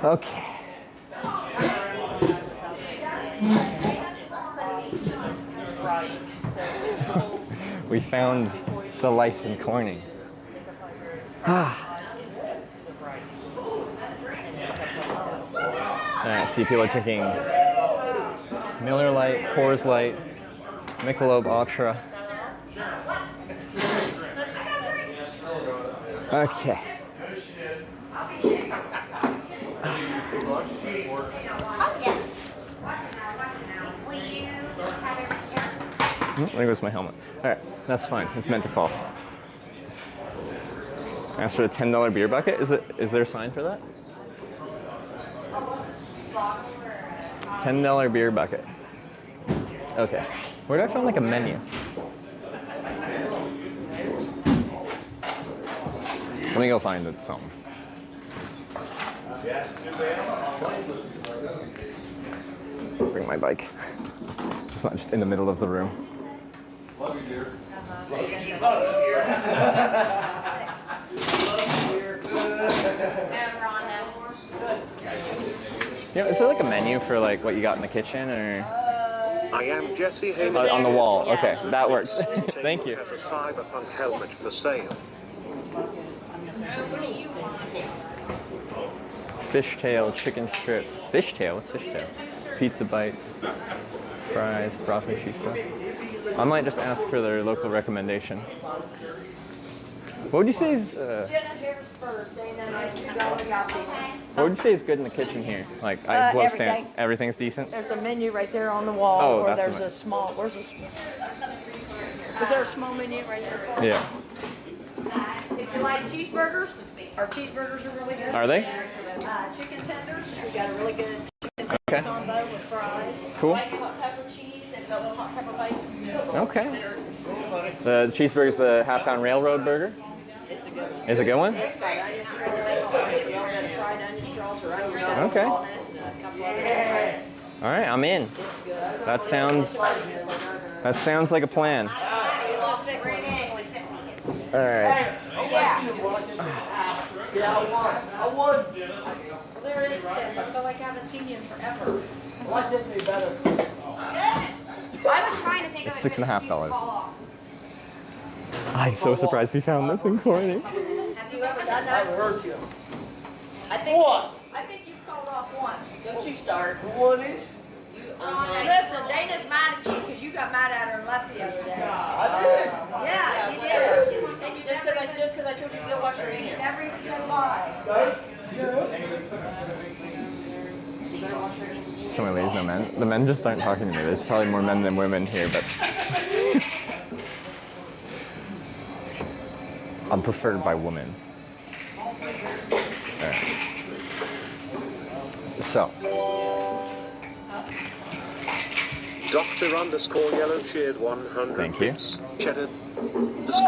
Okay. We found the life in Corning. Alright, see people are drinking Miller Lite, Coors Light, Michelob Ultra. Okay. There goes my helmet. Alright, that's fine. It's meant to fall. Ask for the $10 beer bucket. Is there a sign for that? $10 beer bucket. Okay. Where did I find like a menu? Let me go find something. Bring my bike. It's not just in the middle of the room. Love you, dear. Yeah, is there like a menu for like what you got in the kitchen or? I am Jesse Heyman. On the wall. Okay, that works. Thank you. Has a cyberpunk helmet for sale. Fishtail, chicken strips. Fishtail? What's fishtail? Pizza bites, fries, broccoli cheese stuff. I might just ask for their local recommendation. What would you say is? What would you say is good in the kitchen here? Like I love everything. Everything's decent. There's a menu right there on the wall, Oh, or that's there's nice. a small. Where's a? Is there a small menu right there for us? Yeah. If you like cheeseburgers, our cheeseburgers are really good. Are they? Chicken tenders, we got a really good chicken Okay. combo with fries. Cool. White hot pepper cheese and double hot pepper bites. Okay. The cheeseburger's the half-pound railroad burger. It's a good one. Is it a good one? It's got onion straws. We all got fried onion straws or onion dogs Okay. on it, and a couple other All right, I'm in. That sounds like a plan. All right. I won. Well, there it is, Tiff. I feel like I haven't seen you in forever. What did me better? I was trying to think It's of $6.50. I'm so surprised we found this in Corning. Have you ever done that? I heard you. I think. What? I think you've called off once. Don't you start? What is? Listen, Dana's mad at you because you got mad at her and left the other day. I did. Yeah, you did. And you just because I told you to go wash your hands. Never even said bye. You better wash your hands. So many ladies, no men. The men just aren't talking to me. There's probably more men than women here, but I'm preferred by women. Alright. So. Dr. underscore yellow cheered 100 Thank you. bits. Cheddar,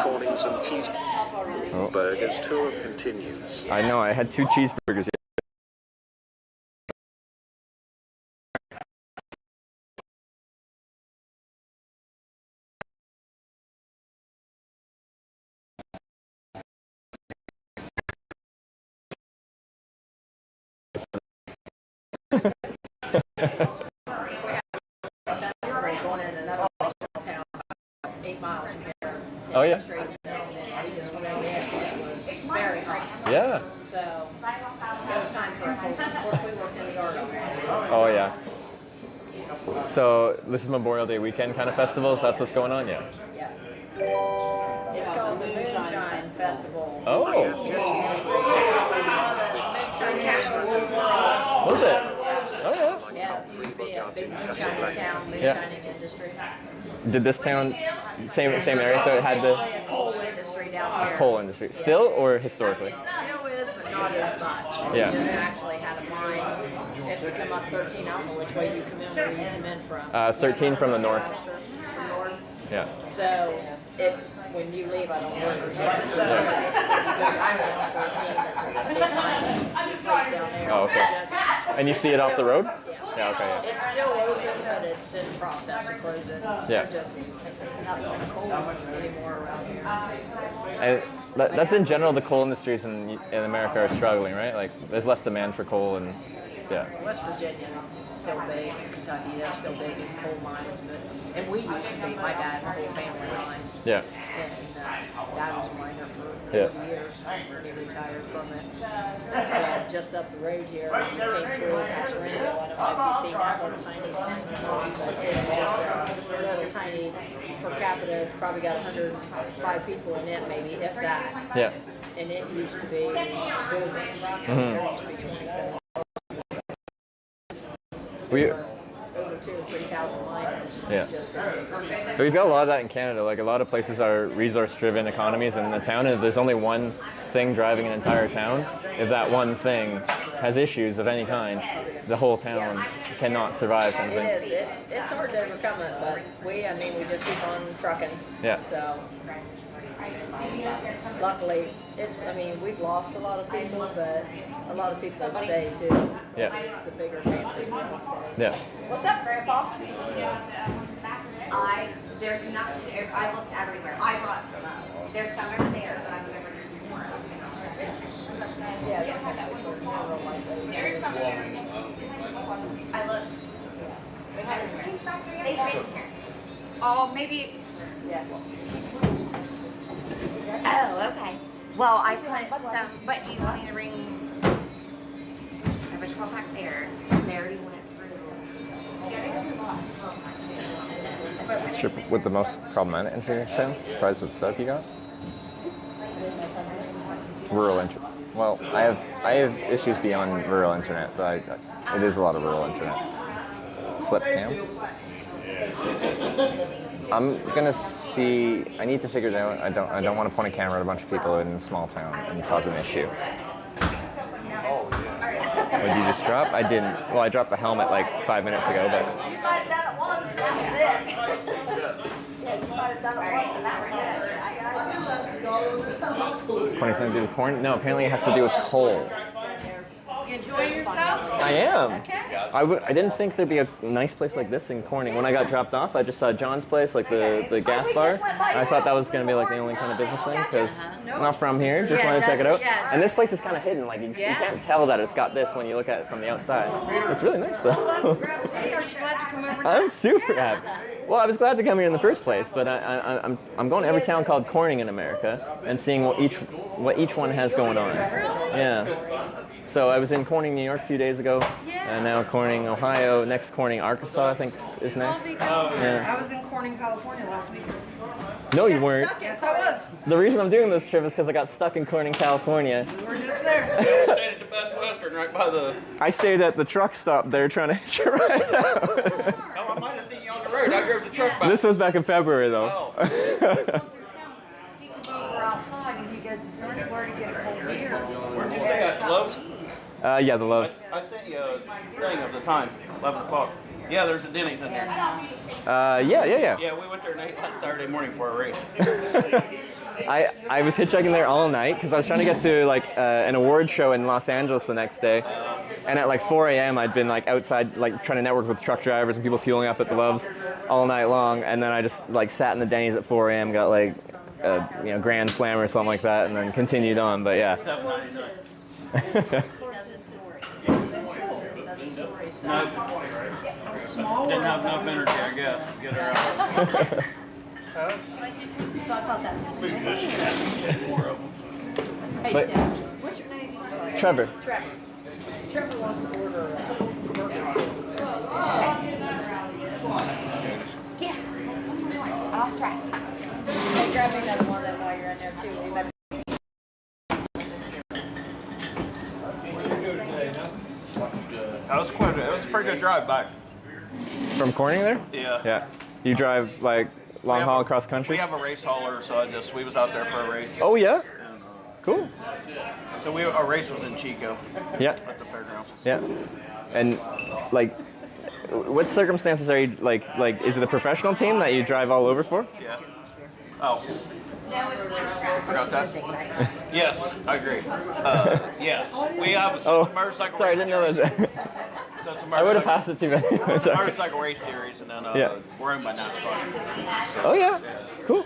cornings and cheese. Oh. Burgers tour continues. I know, I had 2 cheeseburgers. Going in another town 8 miles from here. Oh yeah? We just went over there. It was very hot. Yeah. So it was time for a cold. Of course, we worked in the garden. Oh yeah. So this is Memorial Day weekend kind of festival, so that's what's going on, yeah? Yeah. It's called the Moonshine Festival. Oh. Was it? Oh yeah. Yeah, it used to be a big moonshine town, Yeah. moonshining industry. Did this town, same area, so it had the Actually, a coal industry down here. coal industry? Still or historically? It still is, but not as much. Yeah. We just actually had a mine. If you come up 13, I don't know which way you come in, where you come in from. 13 from the north. From north. Yeah. So when you leave, I don't know where you're headed. So if you go down 13, there's a big mine place down there. Oh, okay. And you see it off the road? Yeah, okay, yeah. It's still open, but it's in process of closing. Yeah. There's just nothing coal anymore around here. And that's in general, the coal industries in America are struggling, right? Like, there's less demand for coal and, yeah. So West Virginia is still big. Kentucky, they're still big in coal mines. And we used to be, my dad and the whole family mined. Yeah. And dad was a miner for 40 Yeah. years. He retired from it. And just up the road here, when you came through past Ringo, I don't know if you've seen that little tiny town, but it's just a little tiny, per capita, it's probably got 105 people in it, maybe, if that. Yeah. And it used to be booming. Mhm. There used to be 27. Over 2,000 or 3,000 miners. Yeah. Just But we've got a lot of that in Canada. Like, a lot of places are resource-driven economies, and in the town, if there's only one thing driving an entire town, if that one thing has issues of any kind, the whole town cannot survive, kind of thing. It is. It's hard to overcome it, but we just keep on trucking. Yeah. So, luckily, we've lost a lot of people, but a lot of people stay too. Yeah. The bigger families will stay. Yeah. What's up, Grandpa? There's nothing, I looked everywhere. I brought some up. There's some over there, but I've never seen more. Yeah, There's some there. I looked. They've been here. Oh, maybe. Yeah. Oh, okay. Well, I put some, but do you want me to ring? There's a 12-pack there. They already went through. Strip with the most problematic intersection. Surprised what stuff you got. Rural internet. Well, I have issues beyond rural internet, but it is a lot of rural internet. Flip cam. I'm gonna see. I need to figure it out. I don't want to point a camera at a bunch of people in a small town and cause an issue. What did you just drop? I didn't. Well, I dropped the helmet like 5 minutes ago, but. You might have done it once, and that was it. Yeah, you might have done it once, and that was it. Funny something to do with corn? No, apparently it has to do with coal. You enjoying yourself? I am. Okay. I didn't think there'd be a nice place like this in Corning. When I got dropped off, I just saw John's place, like the gas bar. I thought that was going to be like the only kind of business thing, because I'm not from here. Just wanted to check it out. And this place is kind of hidden. Like, you can't tell that it's got this when you look at it from the outside. It's really nice, though. Aren't you glad to come over? I'm super happy. Well, I was glad to come here in the first place, but I'm going to every town called Corning in America and seeing what each one has going on. Yeah. So I was in Corning, New York a few days ago, and now Corning, Ohio. Next Corning, Arkansas, I think is next. Yeah. I was in Corning, California last week. No, you weren't. Yes, I was. The reason I'm doing this trip is because I got stuck in Corning, California. We were just there. I stayed at the Best Western right by the... I stayed at the truck stop there trying to hitch a ride out. Oh, I might have seen you on the road. I drove the truck back. This was back in February, though. We're outside and he goes, is there anywhere to get a cold beer? Where'd you stay at? Lowe's? Yeah, the Loves. I sent you a thing of the time, 11 o'clock. Yeah, there's a Denny's in there. Yeah. Yeah, we went there and ate last Saturday morning for a race. I was hitchhiking there all night because I was trying to get to like an award show in Los Angeles the next day, and at like 4 a.m. I'd been like outside like trying to network with truck drivers and people fueling up at the Loves all night long, and then I just like sat in the Denny's at 4 a.m. got like a Grand Slam or something like that, and then continued on. But yeah. Didn't have enough energy, I guess, to get her out. So I thought that. Hey, But- Tim, what's your name? Trevor. Trevor wants to order a burger too. Yeah, I'll try. Hey, grab me another one of them while you're in there too. We better. That was a pretty good drive back. From Corning there? Yeah. Yeah. You drive like long haul across country? We have a race hauler, so we was out there for a race. Oh yeah? Cool. So our race was in Chico. Yeah. At the fairgrounds. Yeah. And like, what circumstances are you like? Is it a professional team that you drive all over for? Yeah. Oh. Forgot that. Yes, I agree. Yes, we have a motorcycle. Sorry, I race didn't know that. series. So it's a I would have passed it to you. It's a Sorry. motorcycle race series, and then Yeah. we're owned by NASCAR. So, Oh yeah. Cool.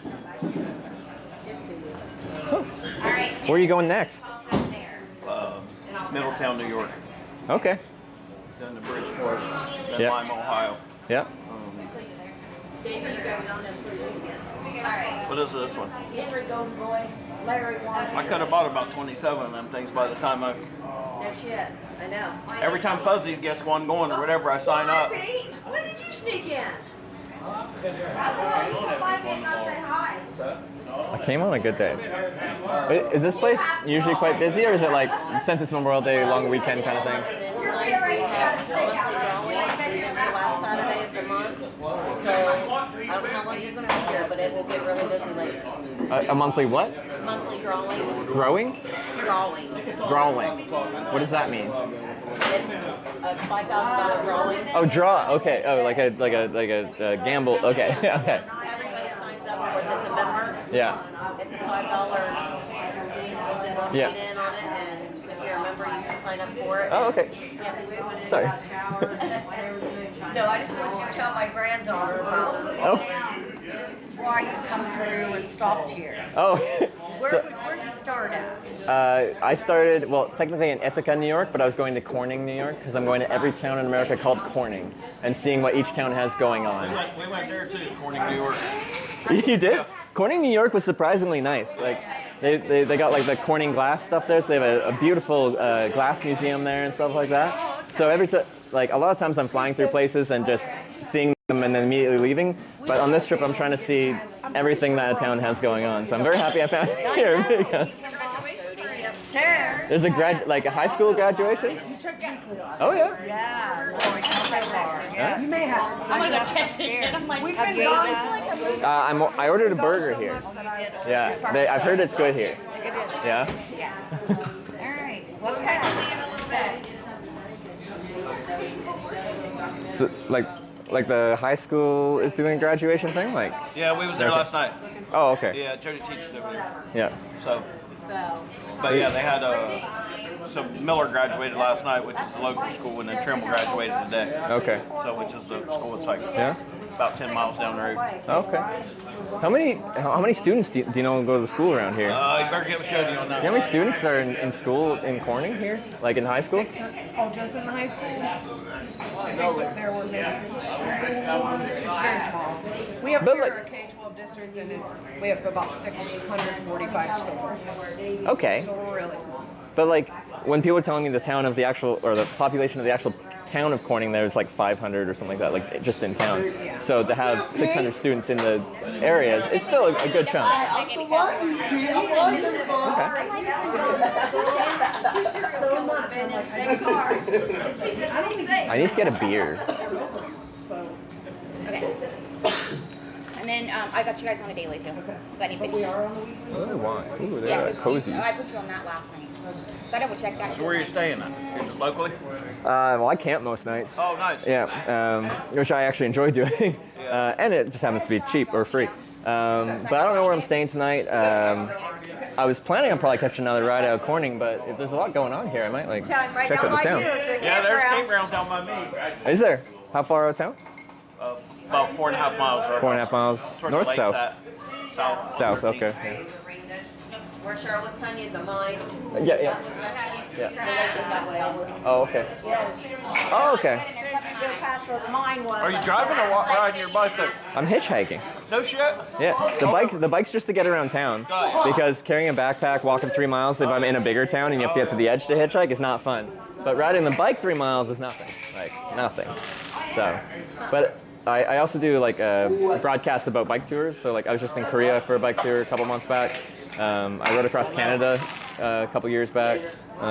Where are you going next? Middletown, New York. Okay. Then to Bridgeport, then Yeah. Lima, Ohio. Yeah. What is this one? Henry Golden Boy, Larry Warren. I could have bought about 27 of them things by the time No shit, I know. every time Fuzzy gets one going or whatever, I sign up. Pete, when did you sneak in? I came on a good day. Is this place usually quite busy, or is it like since it's Memorial Day, long weekend kind of thing? Tonight we have monthly drawing. It's the last Saturday of the month. So I don't know how long you're going to be here, but it will get really busy later. A monthly what? Monthly drawing. Growing? Drawing. Drawing. What does that mean? It's a $5,000 drawing. Oh, draw. Okay. Oh, like a gamble. Okay. Okay. Everybody signs up for it that's a member. Yeah. It's a $5 Yeah. get in on it, and if you're a member, you can sign up for it. Oh, okay. Yeah. Sorry. No, I just want you to tell my granddaughter about why you come through and stopped here. Oh. Where'd you start at? I started, well, technically in Ithaca, New York, but I was going to Corning, New York, because I'm going to every town in America called Corning and seeing what each town has going on. We went there too, Corning, New York. You did? Yeah. Corning, New York was surprisingly nice. Like, they got like the Corning glass stuff there, so they have a beautiful glass museum there and stuff like that. So like a lot of times I'm flying through places and just seeing them and then immediately leaving. But on this trip, I'm trying to see everything that a town has going on. So I'm very happy I found it here because there's a high school graduation. Oh yeah. Yeah. You may have. I'm gonna go check it. I'm like, have you I ordered a burger here. Yeah, I've heard it's good here. It is. Yeah. All right. Well, okay. See you in a little bit. So like the high school is doing a graduation thing, like. Yeah, we was there last night. Oh, okay. Yeah, Jody teaches over there. Yeah. So. But yeah, they had so Miller graduated last night, which is the local school, and then Trimble graduated today. Okay. So which is the school that's like about 10 miles down the road. Okay. How many students do you know go to the school around here? You better get with Jody on that. How many students are in school in Corning here, like in high school? Oh, just in the high school? I think there were maybe it's very small. We have here a K-12 district, and we have about 645 children. Okay. So we're really small. But like when people are telling me the town of the actual, or the population of the actual town of Corning, there's like 500 or something like that, like just in town. So to have 600 students in the areas, it's still a good chunk. I need to get a beer. Okay. And then I got you guys on a daily too. So I need pictures. What do I want? Ooh, they're Yeah, like cozies. I put you on that last night. So I double checked that. So where are you staying at? Is it locally? Well, I camp most nights. Oh, nice. Yeah, which I actually enjoy doing. And it just happens to be cheap or free. But I don't know where I'm staying tonight. I was planning on probably catching another ride out of Corning, but if there's a lot going on here, I might like check out the town. Yeah, there's campgrounds down by me. Is there? How far out of town? About 4.5 miles. Right? 4.5 miles. North, south? South. South, okay. Where Cheryl was telling you the mine. Yeah. The lake is that way also. Oh, okay. Yes. Oh, okay. Go past where the mine was. Are you driving or riding your bicycle? I'm hitchhiking. No shit? Yeah, the bike's just to get around town, because carrying a backpack, walking 3 miles if I'm in a bigger town and you have to get to the edge to hitchhike is not fun. But riding the bike 3 miles is nothing, like nothing. So, but I also do like broadcasts about bike tours. So like I was just in Korea for a bike tour a couple months back. I rode across Canada a couple years back. You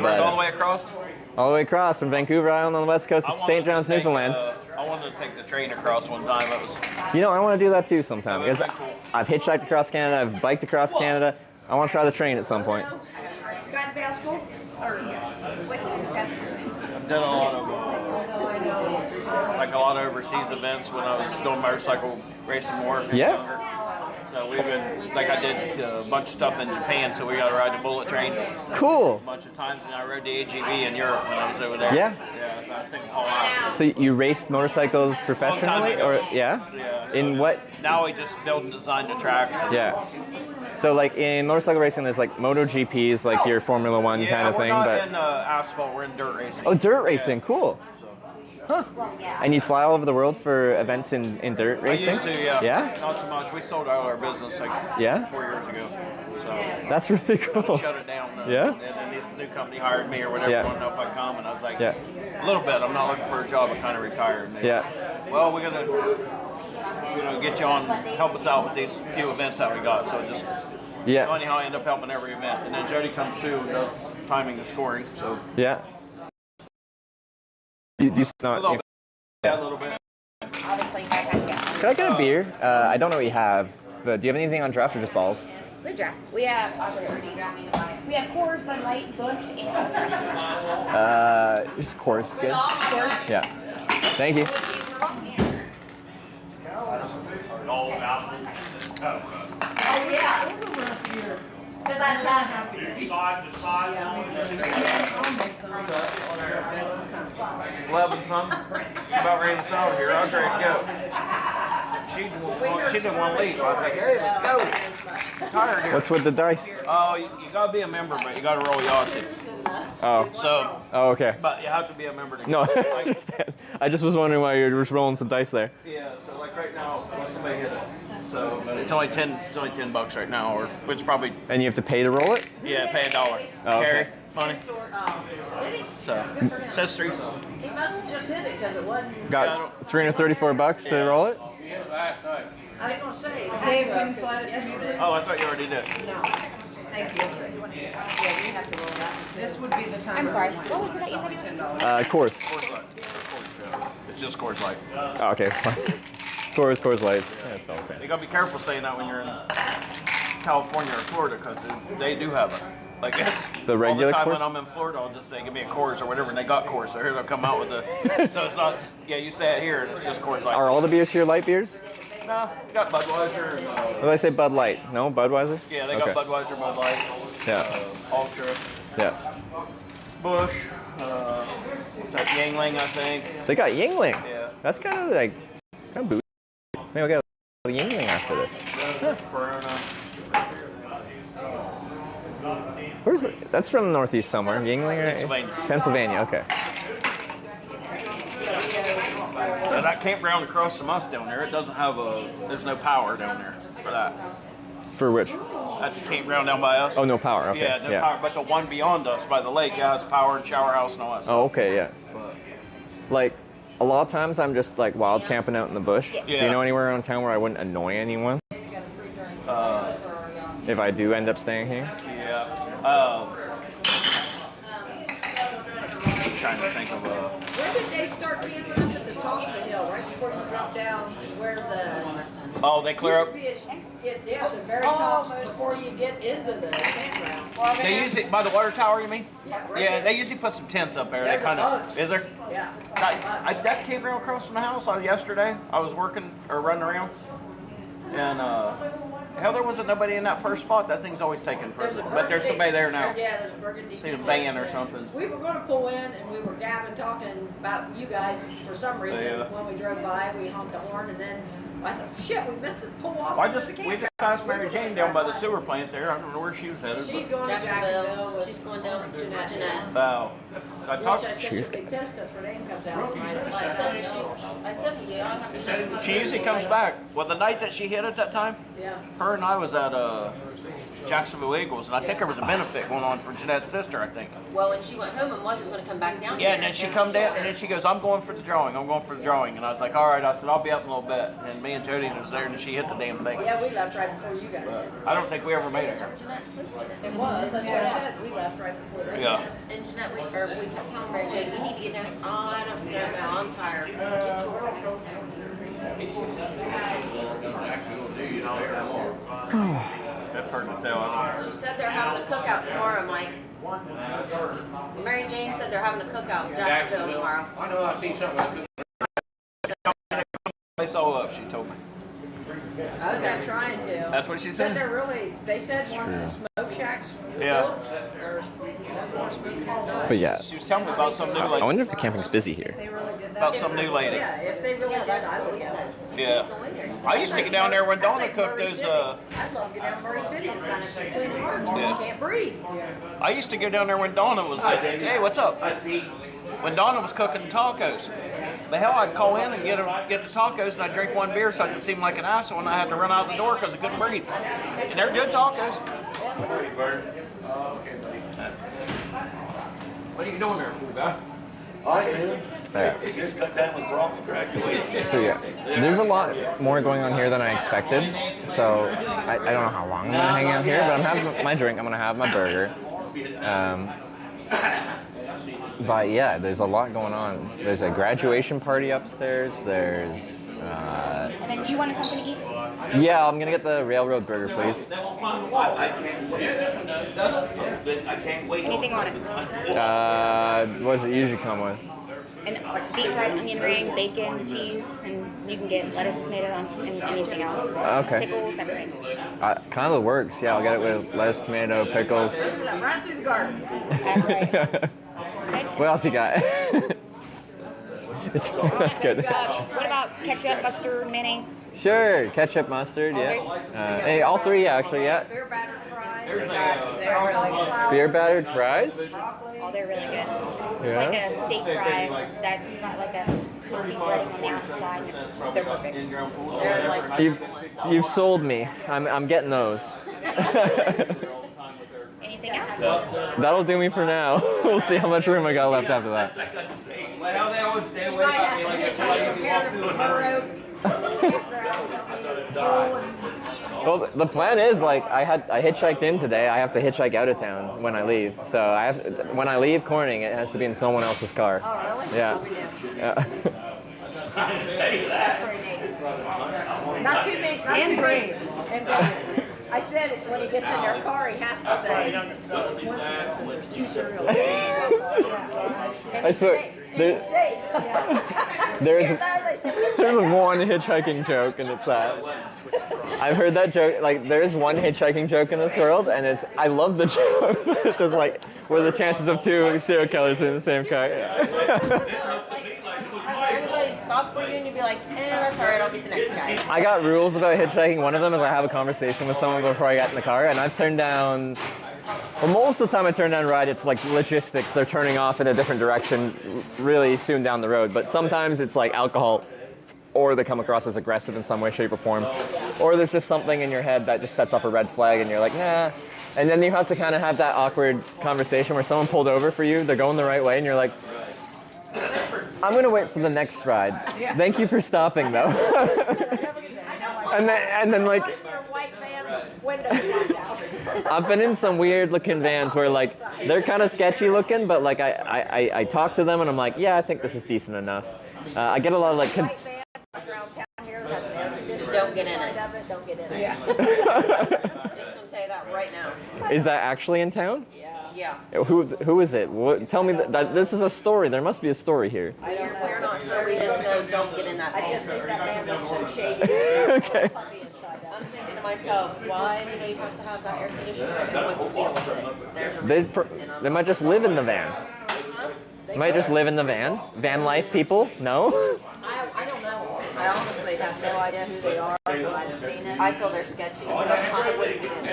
rode all the way across? All the way across from Vancouver Island on the west coast to St. John's, Newfoundland. I wanted to take the train across one time. It was. You know, I want to do that too sometime, because I've hitchhiked across Canada, I've biked across Canada. I want to try the train at some point. You got to bail school? Or which is I've done a lot of like a lot of overseas events when I was doing motorcycle racing more. Yeah. So we've been, like I did a bunch of stuff in Japan, so we got to ride the bullet train. Cool. A bunch of times, and I rode the AGV in Europe when I was over there. Yeah. Yeah, so I think the whole house. So you raced motorcycles professionally, or yeah? Yeah. So in what? Now we just build and design the tracks. Yeah. So like in motorcycle racing, there's like MotoGPs, like your Formula One kind of thing, we're not but in asphalt. We're in dirt racing. oh, dirt racing, cool. Huh. And you fly all over the world for events in dirt racing? I used to, yeah. Yeah? Not so much. We sold all our business like 4 years ago. So that's really cool. We shut it down. Yeah? And then this new company hired me or whatever. Yeah. Wanted to know if I'd come, and I was like, Yeah. a little bit. I'm not looking for a job. I kind of retired. And Yeah. Well, we're gonna get you on, help us out with these few events that we got. So just. Yeah. Funny how I end up helping every event, and then Jody comes too and does timing and scoring. So. Yeah. You not. Yeah, a little bit. Obviously, I have to get. Can I get a beer? I don't know what you have. But do you have anything on draft or just balls? We draft. We have. We have Coors, Bud Light, Busch, and Just Coors, good. Coors. Yeah. Thank you. Oh yeah, it was a rough year. Because I love it. Side to side. 11 something. About ready to sell here. I was ready to go. She didn't want to leave. I was like, hey, let's go. I'm tired here. What's with the dice? Oh, you gotta be a member, but you gotta roll Yahtzee. Oh. So. Oh, okay. But you have to be a member to No, get I understand. I just was wondering why you were just rolling some dice there. Yeah. So like right now, somebody hit us. So it's only $10 right now, or which probably. And you have to pay to roll it? Yeah, pay $1. Oh, Carry, okay. money. So it says 3 something. He must have just hit it because it wasn't. Got $334 to roll it? Yeah, last night. I was going to say. Dave, can you slide it to me, please? Oh, I thought you already did. No. Thank you. Yeah, you have to roll that. This would be the time. I'm sorry. What was it that you said? Coors. It's just Coors Light. Oh, okay, it's fine. Coors Light. Yeah, it's all the same. You gotta be careful saying that when you're in California or Florida, because they do have it. Like it's the regular all the time Coors? when I'm in Florida, I'll just say, give me a Coors or whatever, and they got Coors, so here they'll come out with the. So it's not. Yeah, you say it here, and it's just Coors Light. Are all the beers here light beers? No, you got Budweiser. And, What did I say? Bud Light? No, Budweiser? yeah, they got Budweiser, Bud Light. Yeah. Ultra. Yeah. Busch. What's that? Yangling, I think. They got Yingling. Yeah. That's kind of like bougie. Maybe I'll get a Yingling after this. Corona. Where's that's from the Northeast somewhere. Yingling or Pennsylvania. Okay. That campground across from us down there, it doesn't have there's no power down there for that. For which? That's the campground down by us. Oh, no power. Okay. Yeah, no power. But the one beyond us by the lake has power and shower house and all that stuff. Oh, okay, yeah. like, a lot of times I'm just like wild camping out in the bush. Yeah. Do you know anywhere around town where I wouldn't annoy anyone? If I do end up staying here? Yeah. I'm trying to think of When did they start camping up at the top of the hill, right before you drop down where the... Oh, they clear up. Yeah, the very top before you get into the campground. They usually by the water tower, you mean? Yeah, right Yeah, there. they usually put some tents up there. There's They kind a of bunch. is there? Yeah. That campground across from the house. Yesterday I was working or running around, and hell, there wasn't nobody in that first spot. That thing's always taken for. But there's somebody there now. Yeah, there's a burgundy. See a van or something. We were going to pull in, and we were dabbing, talking about you guys for some reason. Yeah. When we drove by, we honked the horn, and then I said, "Shit, we missed the pull off." Well, the we campground." just passed Mary Jane down by the sewer plant there. I don't know where she was headed. She's but- going to Jacksonville. She's going down to Jeanette. Oh, I talked. Which I said she'll be pissed if her name comes out tonight. I said, yeah, I have to She usually comes back. Well, the night that she hit at that time, Yeah. her and I was at Jacksonville Eagles, and I think there was a benefit going on for Jeanette's sister, I think. Well, and she went home and wasn't going to come back down Yeah, here. and then she come down, and then she goes, "I'm going for the drawing. I'm going for the drawing." And I was like, "All right." I said, "I'll be up in a little bit." And me and Jody was there, and she hit the damn thing. Yeah, we left right before you guys did. I don't think we ever made it. Jeanette's sister. It was. That's what I said. We left right before that. Yeah. And Jeanette, we kept telling Mary Jane, "You need to get down." Oh, I don't know now. I'm tired. Get your ass down. That's hard to tell. She said they're having a cookout tomorrow, Mike. Mary Jane said they're having a cookout in Jacksonville tomorrow. I know I've seen something. They saw up, she told me. I was not trying to. That's what she said? They're really, they said once the smoke shacks Yeah. built, there's more smoke. But yeah, She was telling me about some new I lady. wonder if the camping's busy here. About some new lady. Yeah, if they really did, I would go. Yeah. I used to get down there when Donna cooked Murray those. City. I'd love to get down to Murray City and sign up for Queen of Hearts, but you Yeah. can't breathe. I used to go down there when Donna was. Hey, what's up? When Donna was cooking tacos. But hell, I'd call in and get the tacos, and I'd drink one beer so I didn't seem like an asshole, and I had to run out the door because I couldn't breathe. And they're good tacos. What are you doing there, cool guy? I am. Yeah. He just got done with Brock's graduation. So yeah, there's a lot more going on here than I expected. So I don't know how long I'm gonna hang out here, but I'm having my drink. I'm gonna have my burger. But yeah, there's a lot going on. There's a graduation party upstairs. There's. And then you wanted something to eat? Yeah, I'm gonna get the railroad burger, please. I can't wait. Anything on it? What does it usually come with? And deep fried onion ring, bacon, cheese, and you can get lettuce, tomato, and anything else. Okay. Pickles, everything. Kind of works. Yeah, I'll get it with lettuce, tomato, pickles. Right through the garden. That's right. What else you got? That's good. What about ketchup, mustard, mayonnaise? Sure, ketchup, mustard, yeah. Hey, all three, actually, yeah. Beer battered fries. Beer battered fries? Oh, they're really good. It's Yeah. like a steak fry that's got like a crispy breading on the outside. They're perfect. They're like You've sold me. I'm getting those. anything else? That'll do me for now. We'll see how much room I got left after that. Well, they always stay away from me like that's why you walk through the Well, the plan is like I hitchhiked in today. I have to hitchhike out of town when I leave. So when I leave Corning, it has to be in someone else's car. Oh, really? Yeah. Yeah. Not too big, not too brave. And I said when he gets in their car, he has to say, "It's a coincidence that there's two serial killers." I swear, He's safe. there's one hitchhiking joke, and it's that. I've heard that joke. Like, there's one hitchhiking joke in this world, and I love the joke. It's just like, what are the chances of two serial killers in the same car? Has everybody stopped for you and you'd be like, that's all right, I'll get the next guy. I got rules about hitchhiking. One of them is I have a conversation with someone before I get in the car, and I've turned down. Well, most of the time I turn down a ride, it's like logistics. They're turning off in a different direction really soon down the road. But sometimes it's like alcohol, or they come across as aggressive in some way, shape, or form. Or there's just something in your head that just sets off a red flag, and you're like, nah. And then you have to kind of have that awkward conversation where someone pulled over for you, they're going the right way, and you're like, I'm gonna wait for the next ride. Thank you for stopping though. and then like, I've been in some weird looking vans where like they're kind of sketchy looking, but like I talk to them and I'm like, yeah, I think this is decent enough. I get a lot of like. Around town here that has an air conditioner. Don't get in it. Don't get in it. Yeah. Just gonna tell you that right now. Is that actually in town? Yeah. Who is it? Tell me that this is a story. There must be a story here. We're not sure. We just know don't get in that van. I just think that man looks so shady. Okay. I'm thinking to myself, why do they have to have that air conditioner? And what's the deal with it? They might just live in the van. Might just live in the van. Van life people? No? I don't know. I honestly have no idea who they are. I've seen it. I feel they're sketchy. So I wouldn't get in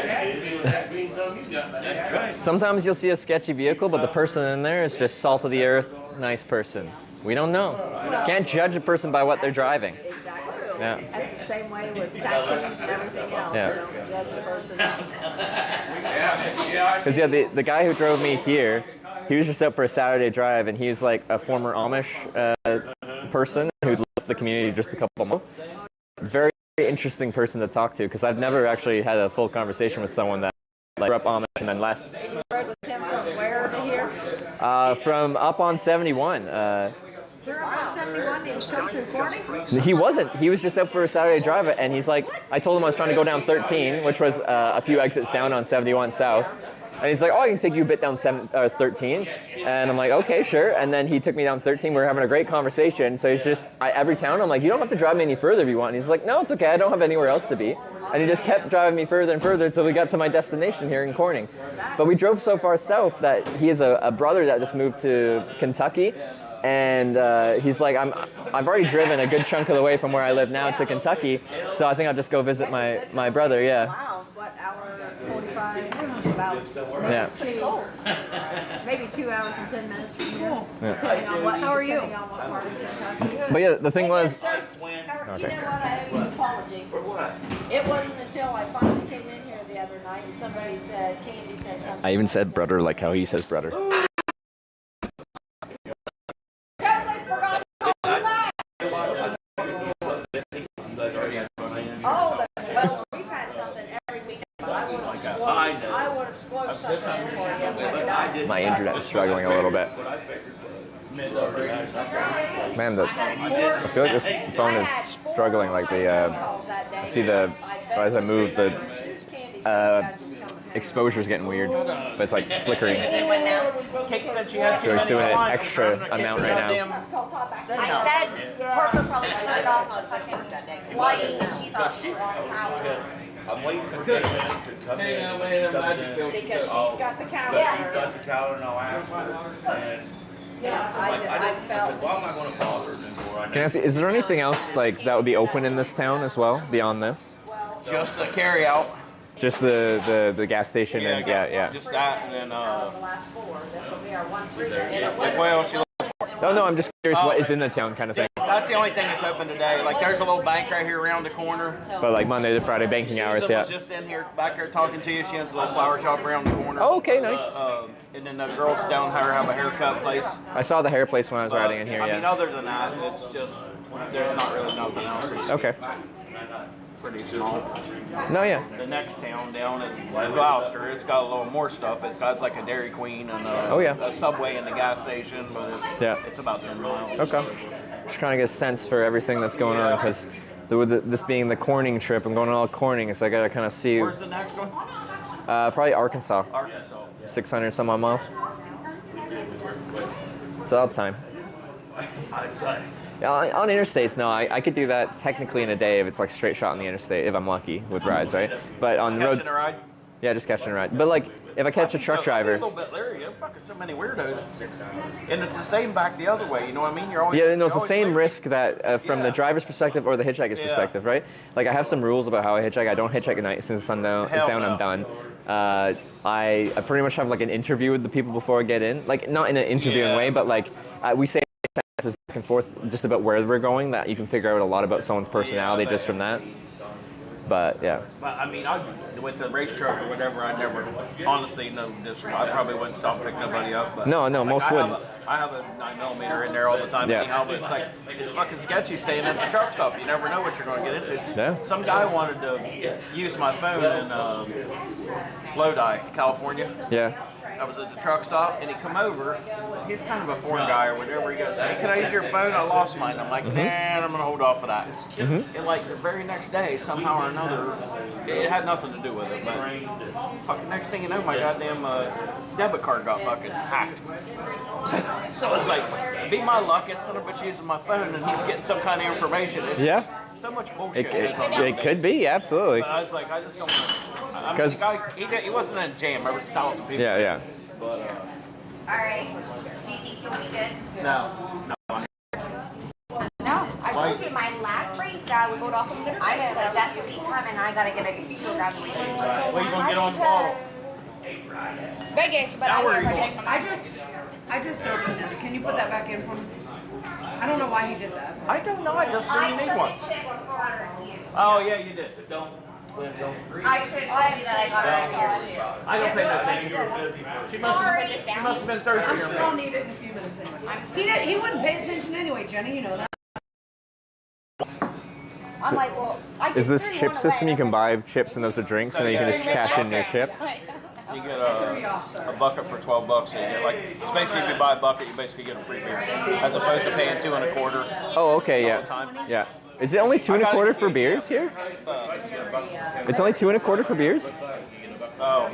it. Sometimes you'll see a sketchy vehicle, but the person in there is just salt of the earth, nice person. We don't know. Can't judge a person by what they're driving. Exactly. Yeah. That's the same way with tattoos and everything else. Yeah. You don't judge a person. Because yeah, the guy who drove me here, he was just out for a Saturday drive, and he's like a former Amish person who left the community just a couple months. Very interesting person to talk to, because I've never actually had a full conversation with someone that like grew up Amish and then left. And you rode with him from where to here? From up on 71. They're up on 71 and come through Corning? He wasn't. He was just out for a Saturday drive, and he's like, I told him I was trying to go down 13, which was a few exits down on 71 South. And he's like, oh, I can take you a bit down 13. And I'm like, okay, sure. And then he took me down 13. We were having a great conversation. So he's just, every town, I'm like, you don't have to drive me any further if you want. And he's like, no, it's okay. I don't have anywhere else to be. And he just kept driving me further and further until we got to my destination here in Corning. But we drove so far south that he has a brother that just moved to Kentucky. And he's like, I've already driven a good chunk of the way from where I live now to Kentucky. So I think I'll just go visit my brother, yeah. Wow, what, hour 45? About, yeah. It's pretty cold. Maybe 2 hours and 10 minutes from here. Yeah. Depending on what, how are you? Depending on what part of Kentucky. But yeah, the thing was... You know what, I owe you an apology. For what? It wasn't until I finally came in here the other night and somebody said, Candy said something. I even said brother like how he says brother. Oh, well, we've had something every weekend, but I would have squashed something in for you. My internet is struggling a little bit. Man, I feel like this phone is struggling. Like I see as I move, the exposure's getting weird, but it's like flickering. So it's doing an extra amount right now. I said Parker probably turned off the fucking lighting and she thought she lost power. I'm waiting for David to come in. Because she's got the calendar. Yeah. She's got the calendar and I'll ask her. And yeah, I felt. why am I going to bother her anymore? Can I ask you, is there anything else like that would be open in this town as well beyond this? Just the carry out. Just the gas station and yeah. Just that and then The last four. This will be our one free. well, she. No, I'm just curious what is in the town kind of thing. That's the only thing that's open today. Like there's a little bank right here around the corner. But like Monday to Friday banking hours, Susan yeah. was just in here, back there talking to you. She has a little flower shop around the corner. Oh, okay, nice. And then the girls down here have a haircut place. I saw the hair place when I was riding in here, I yeah. mean, other than that, it's just, there's not really nothing else. It's okay. pretty small. No, yeah. The next town down is Gloucester. It's got a little more stuff. It's got like a Dairy Queen and a Subway and the gas station, but it's about 10 miles. Okay. Just trying to get a sense for everything that's going on, because this being the Corning trip, I'm going all Corning, so I gotta kind of see. Where's the next one? Probably Arkansas. 600 some odd miles. So all the time. Yeah, on interstates, no, I could do that technically in a day if it's like straight shot on the interstate, if I'm lucky with rides, right? But on the roads, catching a ride? Yeah, just catching a ride. But like, if I catch a truck driver, a little bit leery. You're fucking so many weirdos, and it's the same back the other way. You know what I mean? You're always it's the same risk that from the driver's perspective or the hitchhiker's perspective, right? Like I have some rules about how I hitchhike. I don't hitchhike at night. As soon as the sun is down, I'm done. I pretty much have like an interview with the people before I get in. Like not in an interviewing way, but like we say back and forth just about where we're going, that you can figure out a lot about someone's personality just from that. But yeah. But I mean, I went to the race truck or whatever. I never, honestly, I probably wouldn't stop picking nobody up. But no, most wouldn't. I have a 9mm in there all the time anyhow, but it's like, it's fucking sketchy staying at the truck stop. You never know what you're going to get into. Yeah. Some guy wanted to use my phone in Lodi, California. Yeah. I was at the truck stop, and he come over. He's kind of a foreign guy or whatever. He goes, "Hey, can I use your phone? I lost mine." I'm like, "Nah, I'm gonna hold off of that." And like the very next day, somehow or another, it had nothing to do with it, but fucking next thing you know, my goddamn debit card got fucking hacked. So it's like, be my luck, this son of a bitch using my phone, and he's getting some kind of information. It's just so much bullshit. It could be, absolutely. But I was like, I just don't want to. I mean, the guy, he wasn't in a jam. There was thousands of people. Yeah. But, All right. Do you think you'll be good? No. No. I told you my last race would go off. I'm just determined I gotta get a 2 graduation. Well, you gonna get on the bottle? Big but now where are you going? I just opened this. Can you put that back in for me? I don't know why he did that. I don't know. I just said you need one. Oh yeah, you did. I should have told you that I got it here too. I don't pay no attention. She must have been thirsty. I'm sure I'll need it in a few minutes anyway. He wouldn't pay attention anyway, Jenny. You know that. I'm like, well, Is this chip system you can buy chips and those are drinks, and then you can just cash in your chips? You get a bucket for $12. So you get like, it's basically if you buy a bucket, you basically get a free beer, as opposed to paying $2 1/4. Oh, okay, yeah. Is it only 2 1/4 for beers here? It's only 2 1/4 for beers? Oh.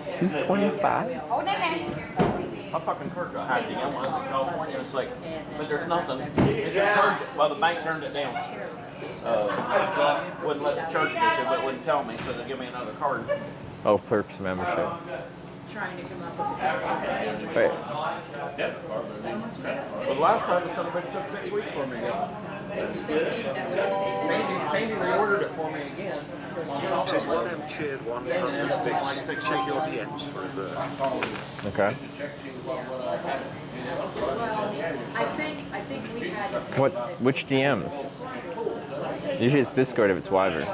$2.25? My fucking card got hacked again when I was in California. It's like, but there's nothing. It just charged it. Well, the bank turned it down. Wouldn't let the church get it, but wouldn't tell me, so they give me another card. Oh, Perks membership. Trying to come up with Wait. Well, the last time somebody took 6 weeks for me again. Sandy reordered it for me again. Says one M cheered 100 bits. Check your DMs for a verb. Okay. I think we had. Which DMs? Usually it's Discord if it's Wyvern.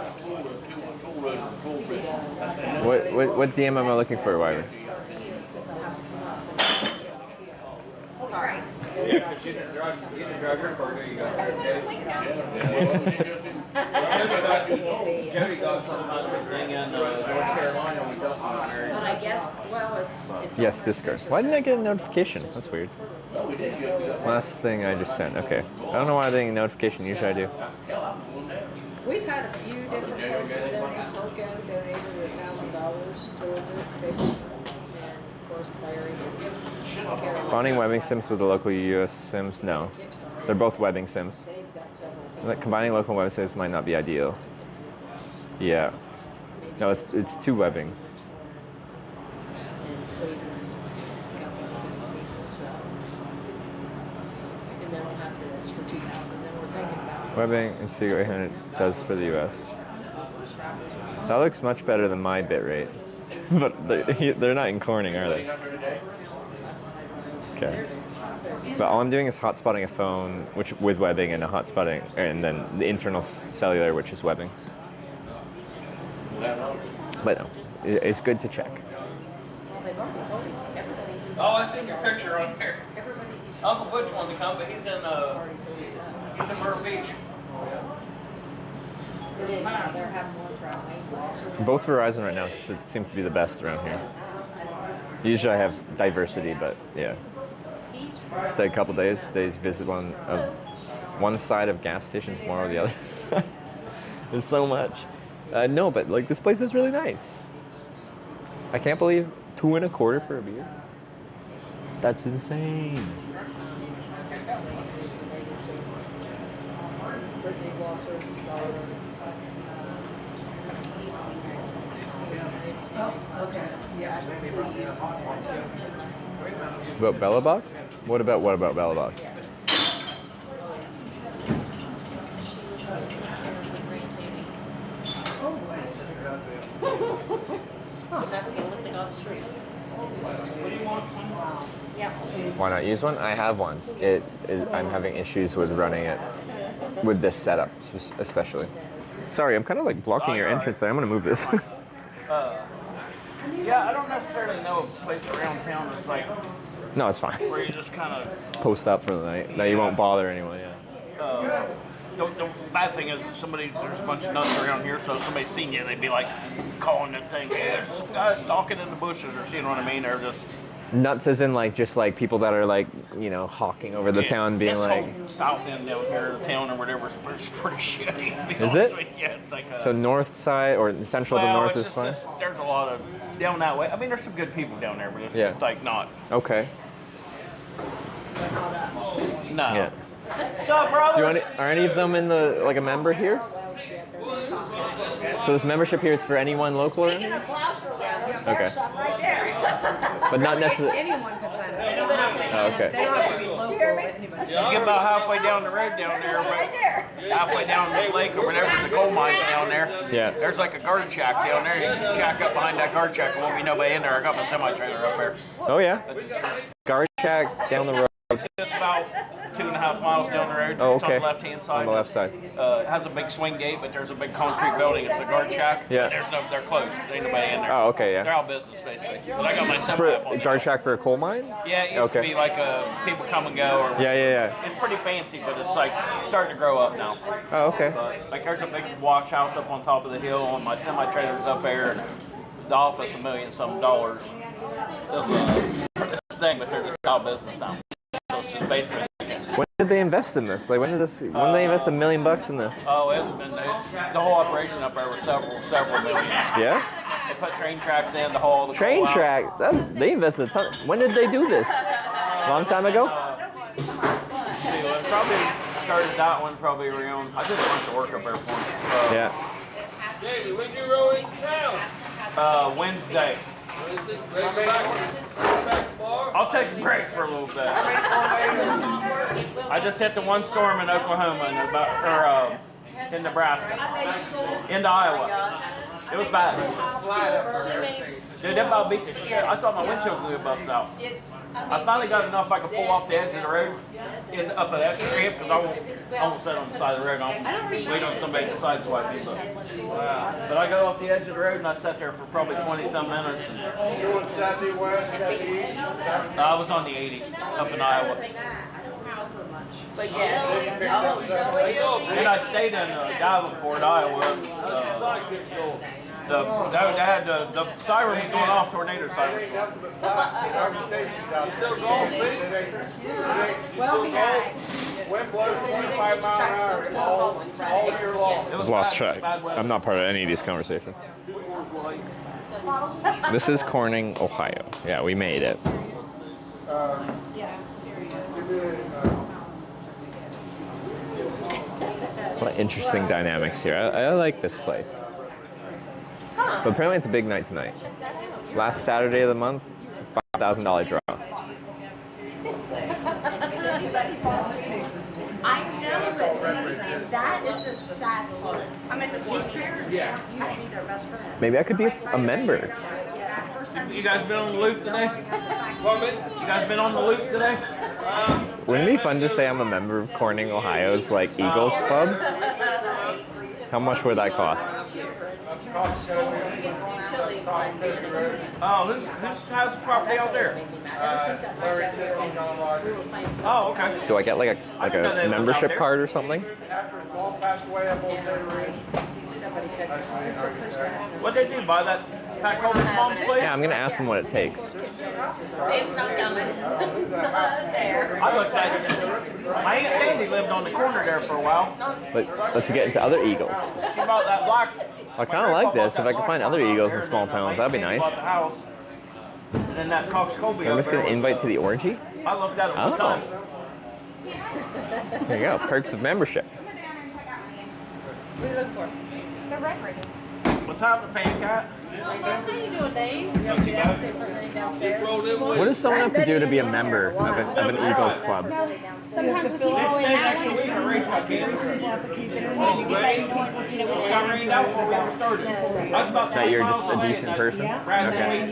What DM am I looking for, Wyvern? Sorry. Yeah, because you didn't drive your car, you got Jody got some kind of thing in North Carolina when Dustin was married. But I guess, well, it's Yes, Discord. Why didn't I get a notification? That's weird. Last thing I just sent. Okay. I don't know why I didn't get a notification. Usually I do. We've had a few different places donate. Parco donated $1,000 towards it. And of course, Larry. Bonding webbing sims with the local US sims? No. They're both webbing sims. Combining local webbing sims might not be ideal. Yeah. No, it's 2 webbings. And then we'll have this for 2,000. Then we're thinking about Webbing and Seagull 800 does for the US. That looks much better than my bitrate. But they're not in Corning, are they? Okay. But all I'm doing is hotspotting a phone, which with webbing, and and then the internal cellular, which is webbing. But no, it's good to check. Oh, I seen your picture on there. Uncle Butch wanted to come, but he's in Myrtle Beach. Both Verizon right now it seems to be the best around here. Usually I have diversity, but yeah. Stay a couple days, visit one side of gas station, tomorrow the other. There's so much. No, but like this place is really nice. I can't believe 2 1/4 for a beer. That's insane. Oh, okay. Yeah. About Bella Box? What about Bella Box? That's the oldest on the street. Yeah. Why not use one? I have one. I'm having issues with running it with this setup, especially. Sorry, I'm kind of like blocking your entrance there. I'm gonna move this. Yeah, I don't necessarily know a place around town that's like No, it's fine. where you just kind of. Post up for the night. That you won't bother anyone. Yeah. The bad thing is there's a bunch of nuts around here, so if somebody's seen you, they'd be like calling that thing, hey, there's some guys stalking in the bushes, or you know what I mean? They're just Nuts as in like just like people that are like, you know, hawking over the town being this like. whole south end down here, the town or whatever, is pretty shitty. To be Is honest it? with you. Yeah, it's like So north side or central to north is fine? There's a lot of down that way. I mean, there's some good people down there, but it's Yeah. just like not. Okay. No. Yeah. What's up, brother? Are any of them in the like a member here? So this membership here is for anyone local or anything? Okay. Right there. But not necessarily. Anyone can sign up. Oh, okay. They don't have to be local. You get about halfway down the road down there, right halfway down the lake or whatever, the coal mines down there. Yeah. There's like a guard shack down there. You can shack up behind that guard shack. There won't be nobody in there. I got my semi-trailer up there. Oh yeah. Guard shack down the road. It's about 2.5 miles down the road. Oh, It's on okay. the left-hand side. On the left side. It has a big swing gate, but there's a big concrete building. It's a guard shack. Yeah. They're closed. There ain't nobody in there. Oh, okay, yeah. They're out of business, basically. But I got my semi For up on a there. guard shack for a coal mine? Yeah, it used to Okay. be like people come and go. Or Yeah. It's pretty fancy, but it's like starting to grow up now. Oh, okay. But, like there's a big wash house up on top of the hill, and my semi-trailer's up there, and the office $1 million some dollars for this thing, but they're just out of business now. So it's just basically. When did they invest in this? Like when did they invest $1 million in this? Oh, the whole operation up there was several millions. Yeah? They put train tracks in to haul the Train coal out. track. They invested a ton. When did they do this? Long time ago? Probably started that one probably around. I did a bunch of work up there for them. Yeah. Jamie, when you rolling down? Wednesday. I'll take a break for a little bit. I just hit the one storm in Oklahoma and in Nebraska, into Iowa. It was bad. Dude, that about beat the shit. I thought my windshield was going to bust out. I finally got enough I could pull off the edge of the road up an extra ramp because I won't sit on the side of the road. I won't wait on somebody to sideswipe me. But I go off the edge of the road and I sat there for probably 20-some minutes. I was on the 80 up in Iowa. And I stayed in Davenport, Iowa. The siren was going off, tornado siren was going off. You still golf, Wind blows 25 miles an hour all year long. I've lost track. I'm not part of any of these conversations. This is Corning, Ohio. Yeah, we made it. What interesting dynamics here. I like this place. But apparently it's a big night tonight. Last Saturday of the month, $5,000 draw. I know, but see, that is the sad part. I mean, these parents want you to be their best friend. Maybe I could be a member. You guys been on the loop today? You guys been on the loop today? Wouldn't it be fun to say I'm a member of Corning, Ohio's like Eagles Club? How much would that cost? Oh, who has the property out there? Oh, okay. Do I get like a membership card or something? After his mom passed away up on Taylor Ridge. What'd they do? Buy that Pat Coleman's mom's place? Yeah, I'm gonna ask them what it takes. Babe's not coming. There. I looked at it. My Aunt Sandy lived on the corner there for a while. But let's get into other Eagles. She bought that black. I kind of like this. If I could find other Eagles in small towns, that'd be nice. Bought the house. And then that Cox Colby I'm up just gonna there. invite to the orgy. I looked at it one Oh. time. There you go. Perks of membership. What are you looking for? The record. What's happening, Pancake? How you doing, Dave? You want to get downstairs for anything downstairs? What does someone have to do to be a member of an Eagles club? Sometimes we can go in that Next week, a race I can't. That you're just a decent person? Okay.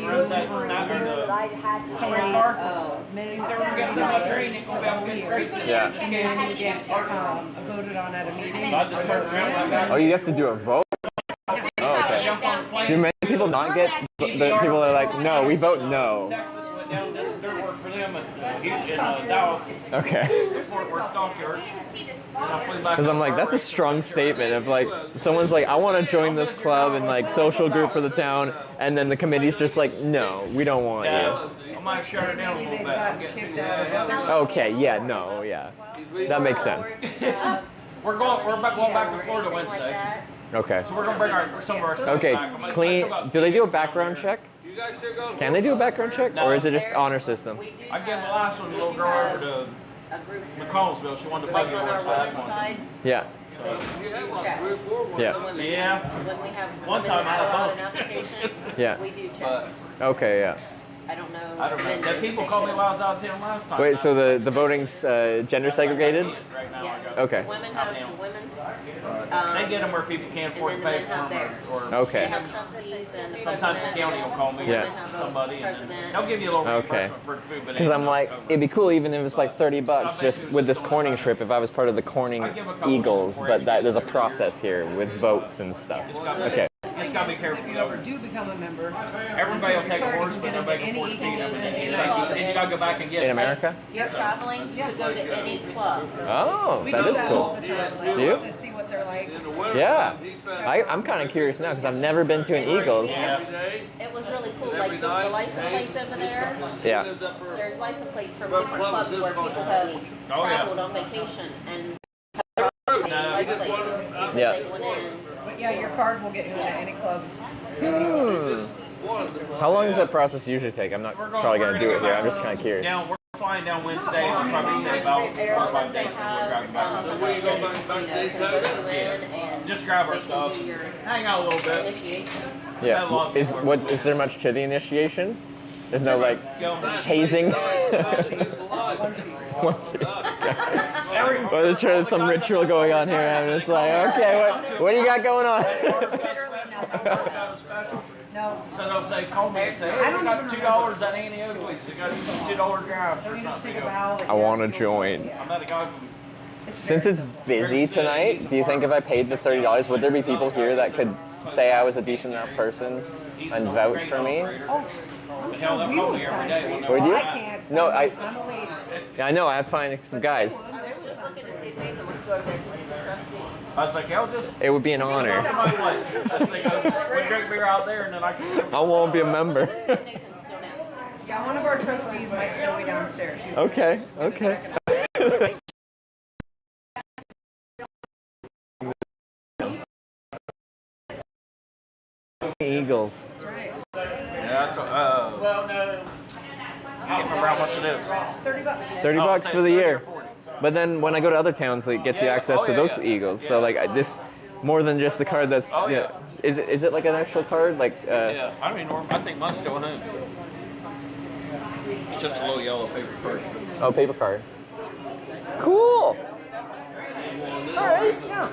Yeah. Voted on at a meeting. Oh, you have to do a vote? Oh, okay. jump on the plane. Do many people not get? The people are like, no, we vote no. Texas went down this dirt work for them in Dallas. Okay. The Fort Worth Stockyards. Because I'm like, that's a strong statement of like, someone's like, I want to join this club and like social group for the town, and then the committee's just like, no, we don't want you. I might shut her down a little bit. I'm getting too Okay, yeah, no, yeah, that makes sense. We're going back to Florida Wednesday. Okay. So we're gonna bring some of our stuff Okay, back. clean. Do they do a background check? Can they do a background check, or is it just honor system? I gave the last one a little girl over to McConnellsville. She wanted to buggy on our horse. I had women's one. side, Yeah. check. Yeah. The women. Yeah. When we have One women time I that fill had out both. an application, Yeah. we do check. Okay, yeah. I don't know. I don't know. The people called me while I was out of town last time. Wait, so the voting's gender segregated? Right now, Yes. Okay. The women have the women's. They get them where people can't afford to and then pay the men have for them. theirs. Okay. They have trustees and the Sometimes the president. county will call me Yeah. or somebody, and then they'll give you a little Okay. reimbursement for the food. But Because I'm like, it'd be cool even if it's like $30 just with this corning trip if I was part of the corning Eagles, but there's a process here with votes and stuff. Okay. Just gotta be careful. If you ever do become a member, Everybody will take a horse, but nobody can afford to feed them. And you gotta go back and get In it. America? You're traveling, you go to any club. Oh, we that do is that cool. all the time, like, Do you? just to see what they're like. Yeah. I'm kind of curious now because I've never been to an Eagles. It was really cool. Like the license plates over there. Yeah. There's license plates from different clubs where people have traveled on vacation and have license plates because Yeah. they went in. But yeah, your card will get you into any club. How long does that process usually take? I'm not probably going to do it here. I'm just kind of curious. Down, we're flying down Wednesday. We'll probably stay about As 4 or long 5 as they days before we have drive back. somebody that can vote you in and Just grab our they can stuff, do your hang out a little bit. initiation. Yeah. Is there much to the initiation? There's no like hazing. Well, there's some ritual going on here. I'm just like, okay, what do you got going on? No. So they'll say, call me and say, hey, we got $2 at Annie Oakley's. We got $2 drives or something. I want to join. I met a guy from. Since it's busy tonight, do you think if I paid the $30, would there be people here that could say I was a decent enough person and vouch for me? Oh, I'm sure we would sign for you. Would you? I can't. No, I'm a lady. Yeah, I know. I have to find some guys. I was just looking to see if Nathan was going there because he's a trustee. I was like, I'll just. It would be an honor. Come to my place. We drink beer out there and then I can. I won't be a member. Yeah, one of our trustees might still be downstairs. She's Okay. Okay. Eagles. That's right. Yeah, that's well, no. I can't remember how much it is. $30. $30 for the year. But then when I go to other towns, it gets you access to those Eagles. So like this, more than just the card. That's yeah. Is it like an actual card? Like Yeah, I don't even know. I think mine's still in it. It's just a little yellow paper card. Oh, paper card. Cool. All right. Yeah.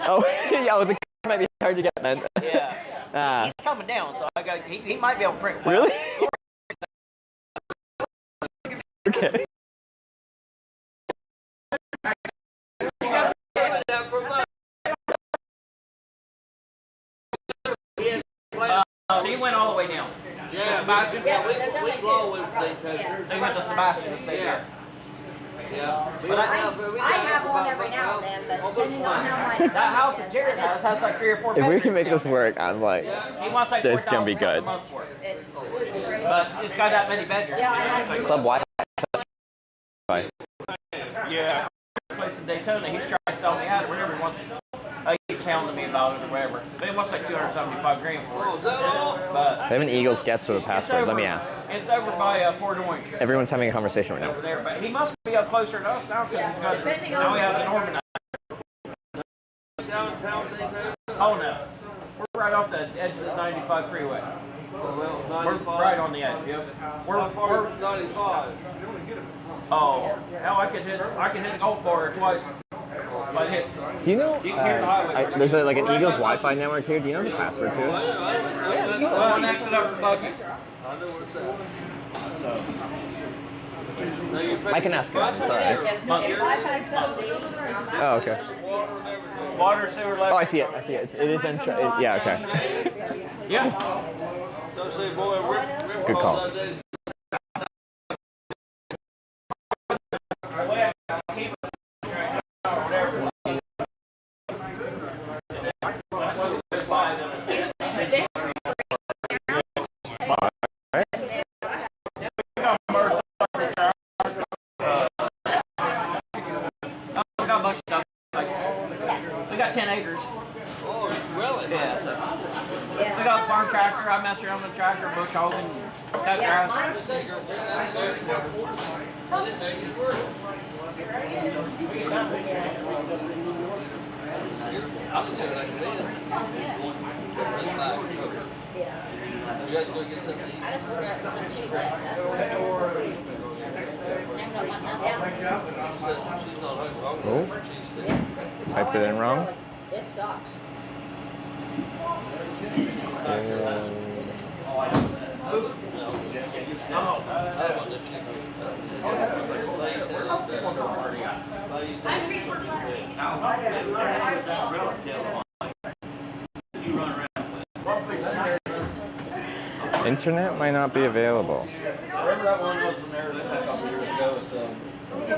Oh, yeah, well, the card might be hard to get then. Yeah. He's coming down, so I got. He might be able to print. Really? Okay. So you went all the way down. Yeah, Sebastian? yeah, we always stay So you went to Sebastian to stay there. Yeah. But I have one every now and then, but depending on how much. that house that Jared has like 3 or 4 If we bedrooms can make down this there. work, I'm like, He wants like this is gonna be $4,000 a good. month's worth. It's But it's got that many bedrooms. Yeah, It's like- Club Wi-Fi. Yeah, place in Daytona. He's trying to sell me out. Whatever he wants. He keeps hounding me about it or whatever. But he wants like $275,000 for it. But They have an Eagles guest with a password. Let me ask. It's over by Port Orange. Everyone's having a conversation right Over now. there, but he must be up closer to us now because he's got. Now he has an organizer. Oh no, we're right off the edge of the 95 freeway. We're right on the edge. Yep. We're 95. Oh, hell, I could hit a golf ball twice. If I hit. Do you know? You can hear the highway. There's like an Eagles Wi-Fi network here. Do you know the password to it? Well, next it up for buggies. So. I can ask him. It's all right. Oh, okay. Water, sewer, Oh, I see it. I see it. It is yeah, okay. Yeah. Good call. We got 10 acres. Oh, really? Yeah, so. We got a farm tractor. I mess around with the tractor, bush hogging, cut grass. I'll just see what I can do. You guys go get something to eat? I just ordered some cheese. Oh, typed it in wrong. It sucks. Internet might not be available. Remember that one was in there a couple years ago, so they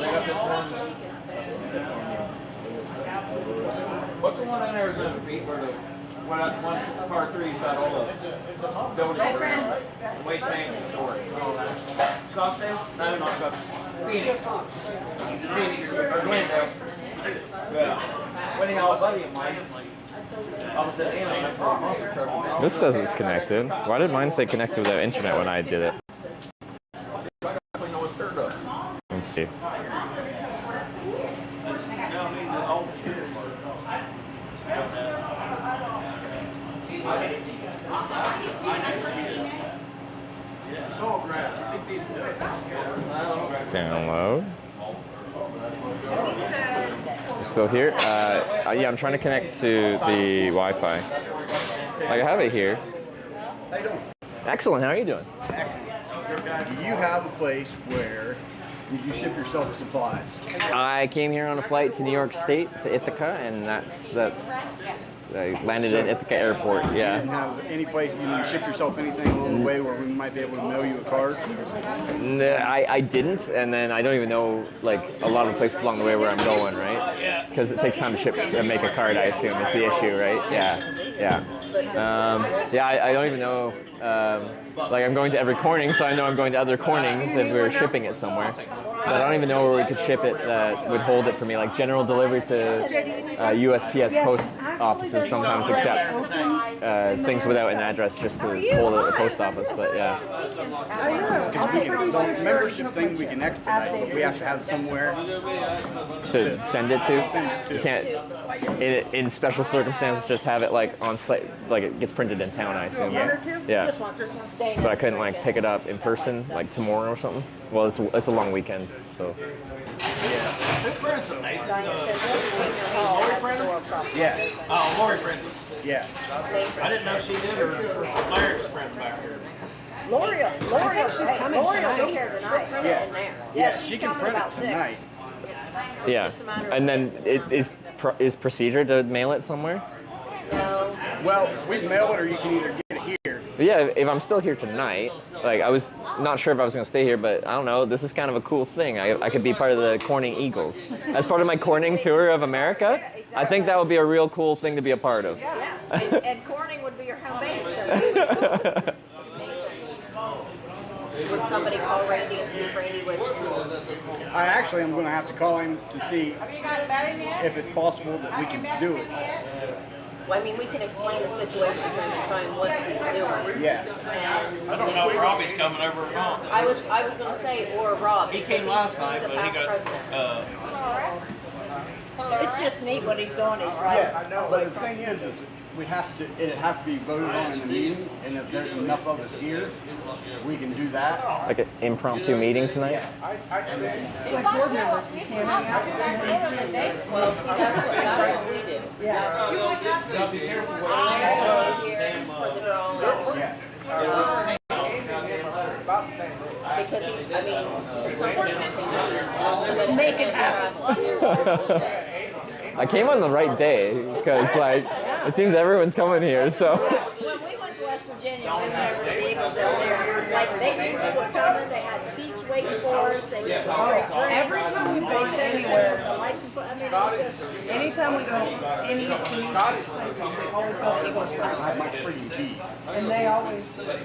got this one. What's the one in Arizona, Pete, where the one part 3's got all the buildings, waste management store, all that? Scottsdale? No, not Scottsdale. Phoenix, or Glendale. Yeah. Well, anyhow, a buddy of mine, I was at Anaheim for a monster truck. This says it's connected. Why did mine say connected without internet when I did it? Let's see. Download. You're still here? Yeah, I'm trying to connect to the Wi-Fi. Like, I have it here. How you doing? Excellent. How are you doing? Excellent. Do you have a place where you ship yourself supplies? I came here on a flight to New York State to Ithaca, and that's I landed at Ithaca Airport. Yeah. You didn't have any place you ship yourself anything along the way where we might be able to mail you a card? I didn't, and then I don't even know like a lot of the places along the way where I'm going, right? Because it takes time to ship and make a card. I assume is the issue, right? Yeah. I don't even know. Like I'm going to every Corning, so I know I'm going to other Cornings if we were shipping it somewhere. But I don't even know where we could ship it that would hold it for me. Like general delivery to USPS post offices sometimes accept things without an address just to hold it at the post office. But yeah. The membership thing we can expedite, but we have to have it somewhere to send it to. You can't, in special circumstances, just have it like on site, like it gets printed in town, I assume. Yeah. But I couldn't like pick it up in person like tomorrow or something. Well, it's a long weekend, so. Yeah. Oh, Lori printed. Yeah. I didn't know she did, or Larry was printing back here. Lori, she's coming tonight. Yeah, she can print it tonight. Yeah, and then is procedure to mail it somewhere? No. Well, we can mail it, or you can either get it here. But yeah, if I'm still here tonight, like I was not sure if I was going to stay here, but I don't know. This is kind of a cool thing. I could be part of the Corning Eagles as part of my Corning tour of America. I think that would be a real cool thing to be a part of. Yeah, and Corning would be your home base. So would somebody call Randy and see if Randy would? I actually am going to have to call him to see if it's possible that we can do it. Well, I mean, we can explain the situation to him and tell him what he's doing. Yeah. And I don't know if Robbie's coming over or not. I was going to say, or Rob. He came last time, he's a but he past got. It's just neat what he's doing. He's right. Yeah, but the thing is we have to. It'd have to be voted on in the meeting, and if there's enough of us here, we can do that. Like an impromptu meeting tonight. Yeah. It's like board members. You can't hang out with them. Well, see, that's what we do. Yeah. And Larry will be here for the drawing. Yeah. Because it's something he can to make it happen. I came on the right day because like it seems everyone's coming here. So. When we went to West Virginia, we went over to the Eagles over there. Like they knew we were coming. They had seats waiting for us. They gave us great drinks. Every time we go anywhere, the license plate. I mean, it was just. Anytime we go any of these places, we always go to Eagles first. I have my freaking keys. And they always. Let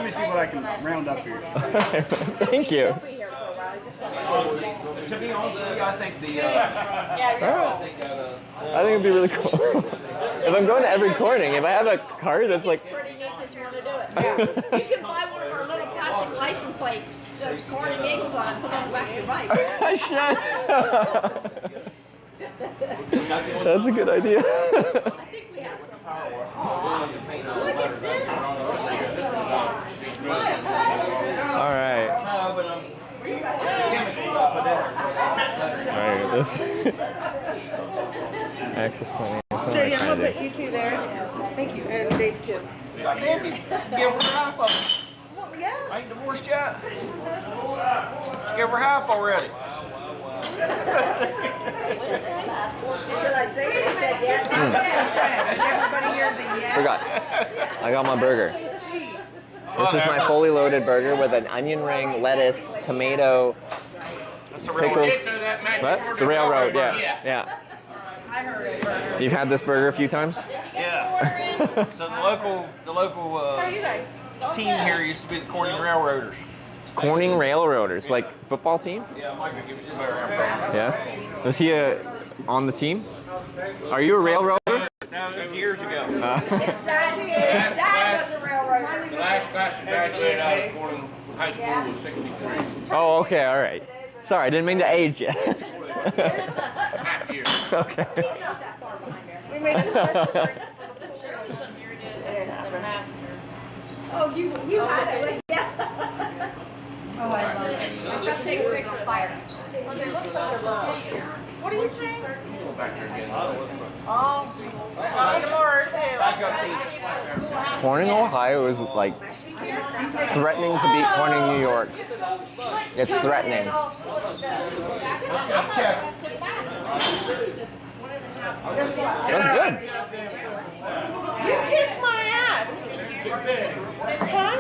me see what I can round up here. Thank you. To be honest with you, I think the. I think it'd be really cool. If I'm going to every corning, if I have a card that's like. Pretty neat that you want to do it. Yeah. You can buy one of our little plastic license plates that says Corning Eagles on it and put it on the back of your bike. I should. That's a good idea. I think we have some. Look at this. All right. Alright, this access point. Judy, I'm gonna put you two there. Thank you. And Dave too. Give her half of it. Yeah. I ain't divorced yet. Give her half already. Should I say it? He said yes. Everybody here is a yes. Forgot. I got my burger. This is my fully loaded burger with an onion ring, lettuce, tomato, pickles. What? The railroad, yeah. Yeah. You've had this burger a few times? Yeah. So the local team here used to be the Corning Railroaders. Corning Railroaders, like football team? Yeah, Mike will give you some better information. Yeah. Was he on the team? Are you a railroader? No, this was years ago. His dad was a railroader. The last class to graduate out of Corning High School was 63. Oh, okay, all right. Sorry, I didn't mean to age you. Half year. Okay. He's not that far behind there. We made a special drink. Oh, you had it. Yeah. Oh, I love it. I've got to take a picture of that. What are you saying? Corning, Ohio is like threatening to beat Corning, New York. It's threatening. That's good. You kissed my ass. Huh?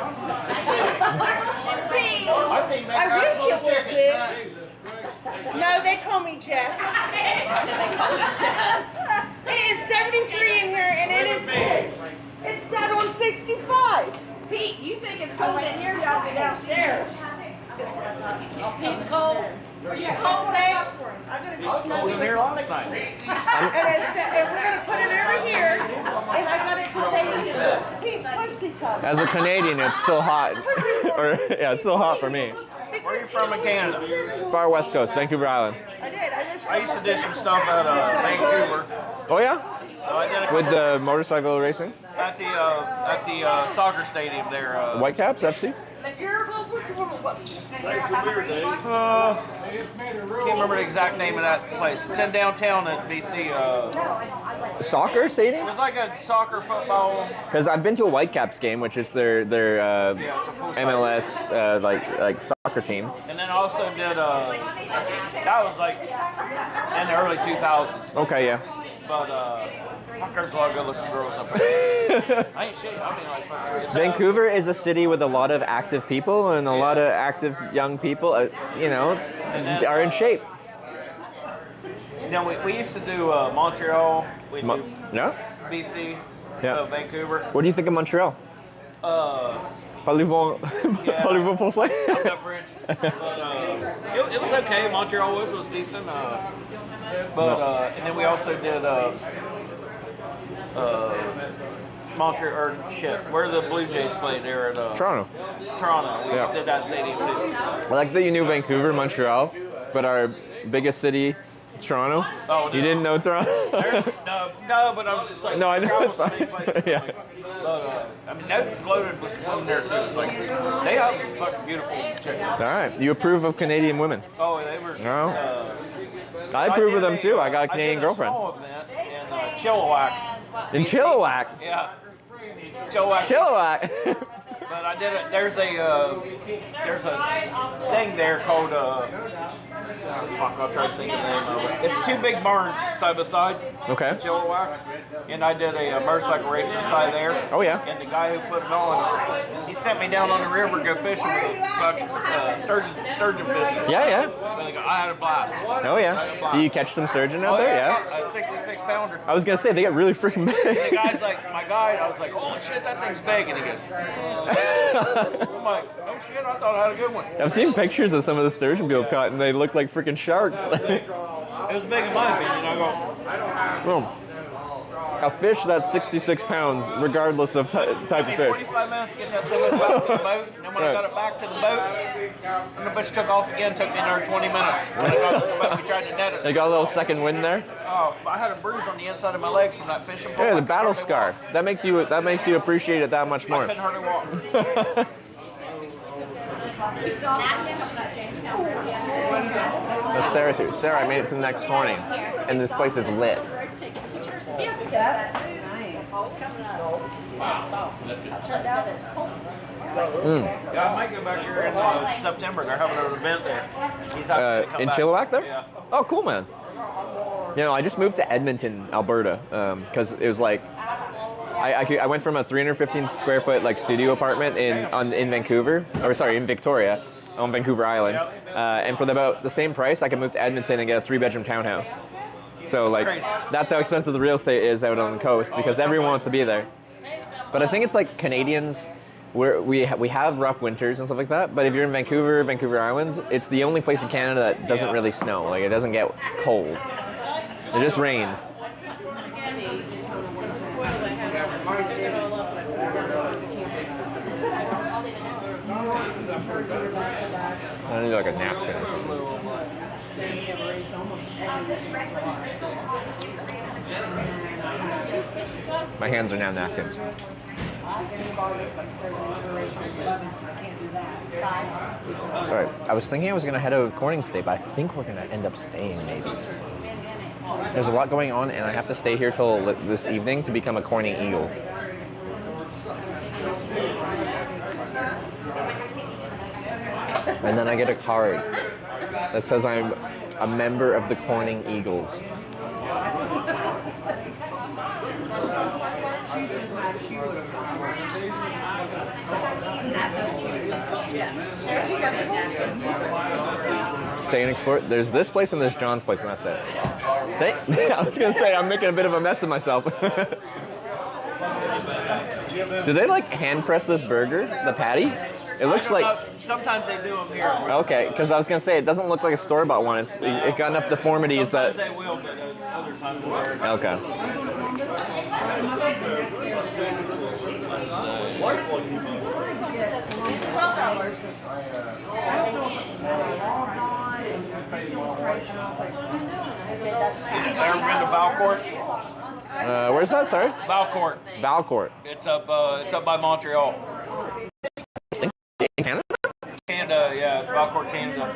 I wish it was big. No, they call me Jess. It is 73 in here, and it's set on 65. Pete, you think it's cold in here? You ought to be downstairs. Pete's cold. Are you cold, eh? I'm gonna be smoking here last night. and we're gonna put it over here, and I got it to say Pete's pussy cup. As a Canadian, it's still hot. Or yeah, it's still hot for me. Where are you from in Canada? Far West Coast, Vancouver Island. I used to do some stuff at Vancouver. Oh yeah? I did With the motorcycle racing? at the soccer stadium there. Whitecaps FC? You're a little pussy woman. Can't remember the exact name of that place. It's in downtown at BC. Soccer stadium? It was like a soccer football. Because I've been to a Whitecaps game, which is their MLS like soccer team. And then I also did that was like in the early 2000s. Okay, yeah. But fuck, there's a lot of good-looking girls up there. I ain't shit. I mean, like, fuck. Vancouver is a city with a lot of active people, and a lot of active young people, are in shape. You know, we used to do Montreal. We do Yeah? BC. Yeah. Vancouver. What do you think of Montreal? Parlez-vous français? I'm not French. But, it was okay. Montreal was decent. And then we also did Montreal, or shit, where the Blue Jays played there at Toronto. Toronto. We Yeah. did that stadium too. I like that you knew Vancouver, Montreal, but our biggest city, Toronto. Oh, no. You didn't know Toronto? No, but I'm just like, No, I know, travel it's to fine. many places, Yeah. like, I mean, that loaded with women there too. It's like, they have fucking beautiful chicks. All right. You approve of Canadian women? Oh, they were. No. I approve of them too. I got a Canadian girlfriend. I did a small event in Chilliwack. In Chilliwack? Yeah. Chilliwack. Chilliwack. But I did it. There's a thing there called I'll try to think of the name of it. It's two big barns side by side. Okay. In Chilliwack. And I did a motorcycle race inside there. Oh yeah. And the guy who put it on, he sent me down on the river to go fishing with fucking sturgeon fishing. Yeah, yeah. But I had a blast. Oh yeah. Do you catch some sturgeon out there? Yeah. A 66 pounder. I was gonna say they get really freaking big. And the guy's like, my guide, I was like, oh shit, that thing's big. And he goes, I'm like, oh shit, I thought I had a good one. I've seen pictures of some of the sturgeon people caught, and they look like freaking sharks. It was big in my opinion. I go, boom. A fish that's 66 pounds, regardless of type of fish. 45 minutes to get that so much back to the boat, and then when I got it back to the boat, and the fish took off again, took me another 20 minutes. When I got to the boat, we tried to net it. They got a little second wind there. Oh, I had a bruise on the inside of my leg from that fishing pole. Yeah, the battle scar. That makes you appreciate it that much more. I couldn't hardly walk. That's Sarah's here. Sarah, I made it to the next corner, and this place is lit. That's nice. Yeah, I might go back here in September. They're having an event there. He's In Chilliwack there? Yeah. Oh, cool, man. You know, I just moved to Edmonton, Alberta, because it was like, I went from a 315 square foot like studio apartment in Vancouver, in Victoria, on Vancouver Island, and for about the same price, I could move to Edmonton and get a 3-bedroom townhouse. So like, that's how expensive the real estate is out on the coast, because everyone wants to be there. But I think it's like Canadians, we have rough winters and stuff like that, but if you're in Vancouver Island, it's the only place in Canada that doesn't really snow. Like, it doesn't get cold. It just rains. I need like a napkin. My hands are now napkins. Alright, I was thinking I was going to head out of Corning today, but I think we're going to end up staying maybe. There's a lot going on, and I have to stay here till this evening to become a Corning Eagle. And then I get a card that says I'm a member of the Corning Eagles. Stay and explore. There's this place and there's John's place, and that's it. I was gonna say I'm making a bit of a mess of myself. Do they like hand press this burger, the patty? It looks like. Sometimes they do them here. Okay, because I was gonna say it doesn't look like a store-bought one. It got enough deformities Sometimes that. they will, but other times they won't. Okay. Ever been to Valcourt? Where's that? Sorry. Valcourt. Valcourt. It's up by Montreal. In Canada? Canada, yeah, it's Valcourt, Canada.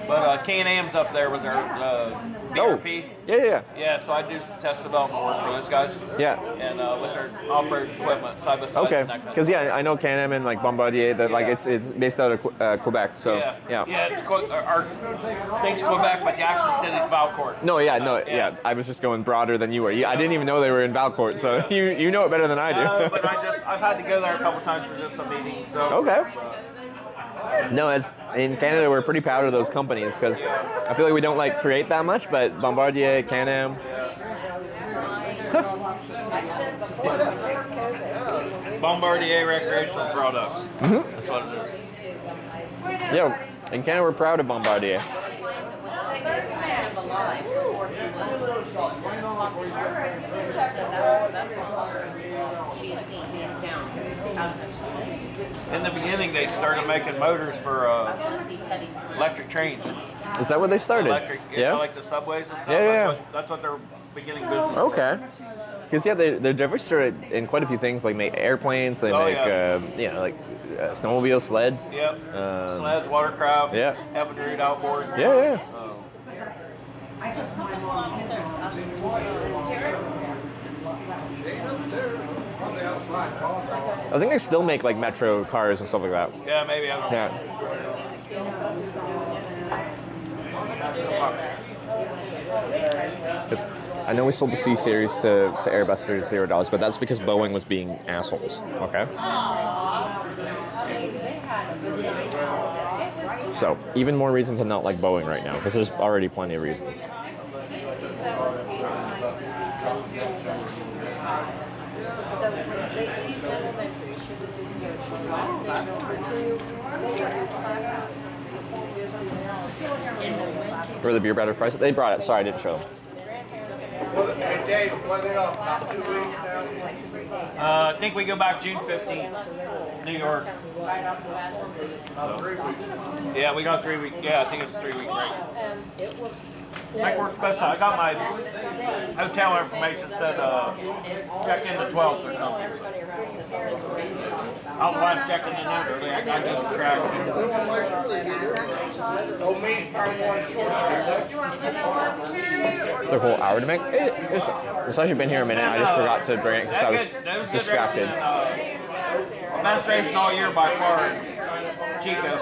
But Can-Am's up there with their BRP. Yeah. Yeah, so I do test development work for those guys. Yeah. And with their off-road equipment side by side. Okay. And that kind of Because yeah, I know Can-Am and like Bombardier. That like it's based out of Quebec. So yeah. Yeah, it's our thing's Quebec, but the actual city is Valcourt. No, yeah. I was just going broader than you were. I didn't even know they were in Valcourt, so you know it better than I do. But I've had to go there a couple times for just some meetings. So. Okay. No, as in Canada, we're pretty proud of those companies because I feel like we don't like create that much, but Bombardier, Can-Am. Bombardier recreational products. Mm-hmm. That's what it is. Yeah, in Canada, we're proud of Bombardier. In the beginning, they started making motors for electric trains. Is that what they started? Electric, yeah, like the subways and stuff. Yeah. That's what their beginning business. Okay. Because they're diversified in quite a few things. Like make airplanes, they make snowmobile sleds. Yep. Sleds, watercraft. Yeah. Heavy-duty outboard. Yeah. I think they still make like metro cars and stuff like that. Yeah, maybe. I don't know. Yeah. 'Cause I know we sold the C series to Airbus for $0, but that's because Boeing was being assholes. Okay. So even more reason to not like Boeing right now, because there's already plenty of reasons. Were the beer batter fries? They brought it. Sorry, I didn't show them. Hey Dave, what are they off? About 2 weeks now? I think we go back June 15th, New York. Yeah, we got 3 week. Yeah, I think it's a 3 week break. I think we're supposed to. I got my hotel information said check in the 12th or something. I don't know why I'm checking in there early. I got this track. It took a whole hour to make. It's actually been here a minute. I just forgot to bring it because I was distracted. Administration all year by far, Chico.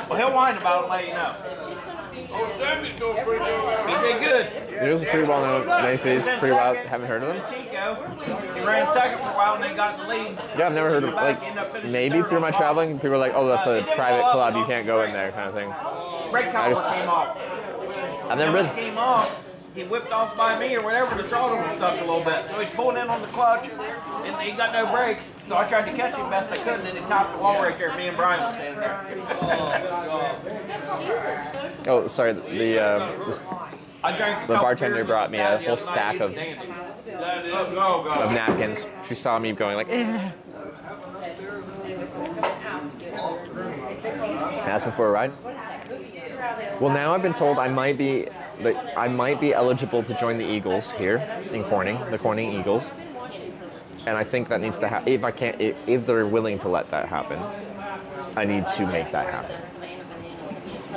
Well, he'll whine about it and let you know. Oh, Sammy's doing pretty good. He did good. It was pretty well known. Macy's, pretty well. Haven't heard of them. Chico, he ran second for a while and then got the lead. Yeah, I've never heard of like maybe through my traveling. People are like, oh, that's a private club. You can't go in there, kind of thing. Brake calipers came off. I've never When been. it came off, he whipped off by me or whatever. The throttle was stuck a little bit, so he's pulling in on the clutch, and he got no brakes. So I tried to catch him best I could, and then he topped the wall right there. Me and Brian was standing there. Oh, sorry. I drank The bartender brought me a whole stack of napkins. She saw me going like, eh. Asking for a ride. Well, now I've been told I might be eligible to join the Eagles here in Corning, the Corning Eagles. And I think that needs to happen. If they're willing to let that happen, I need to make that happen.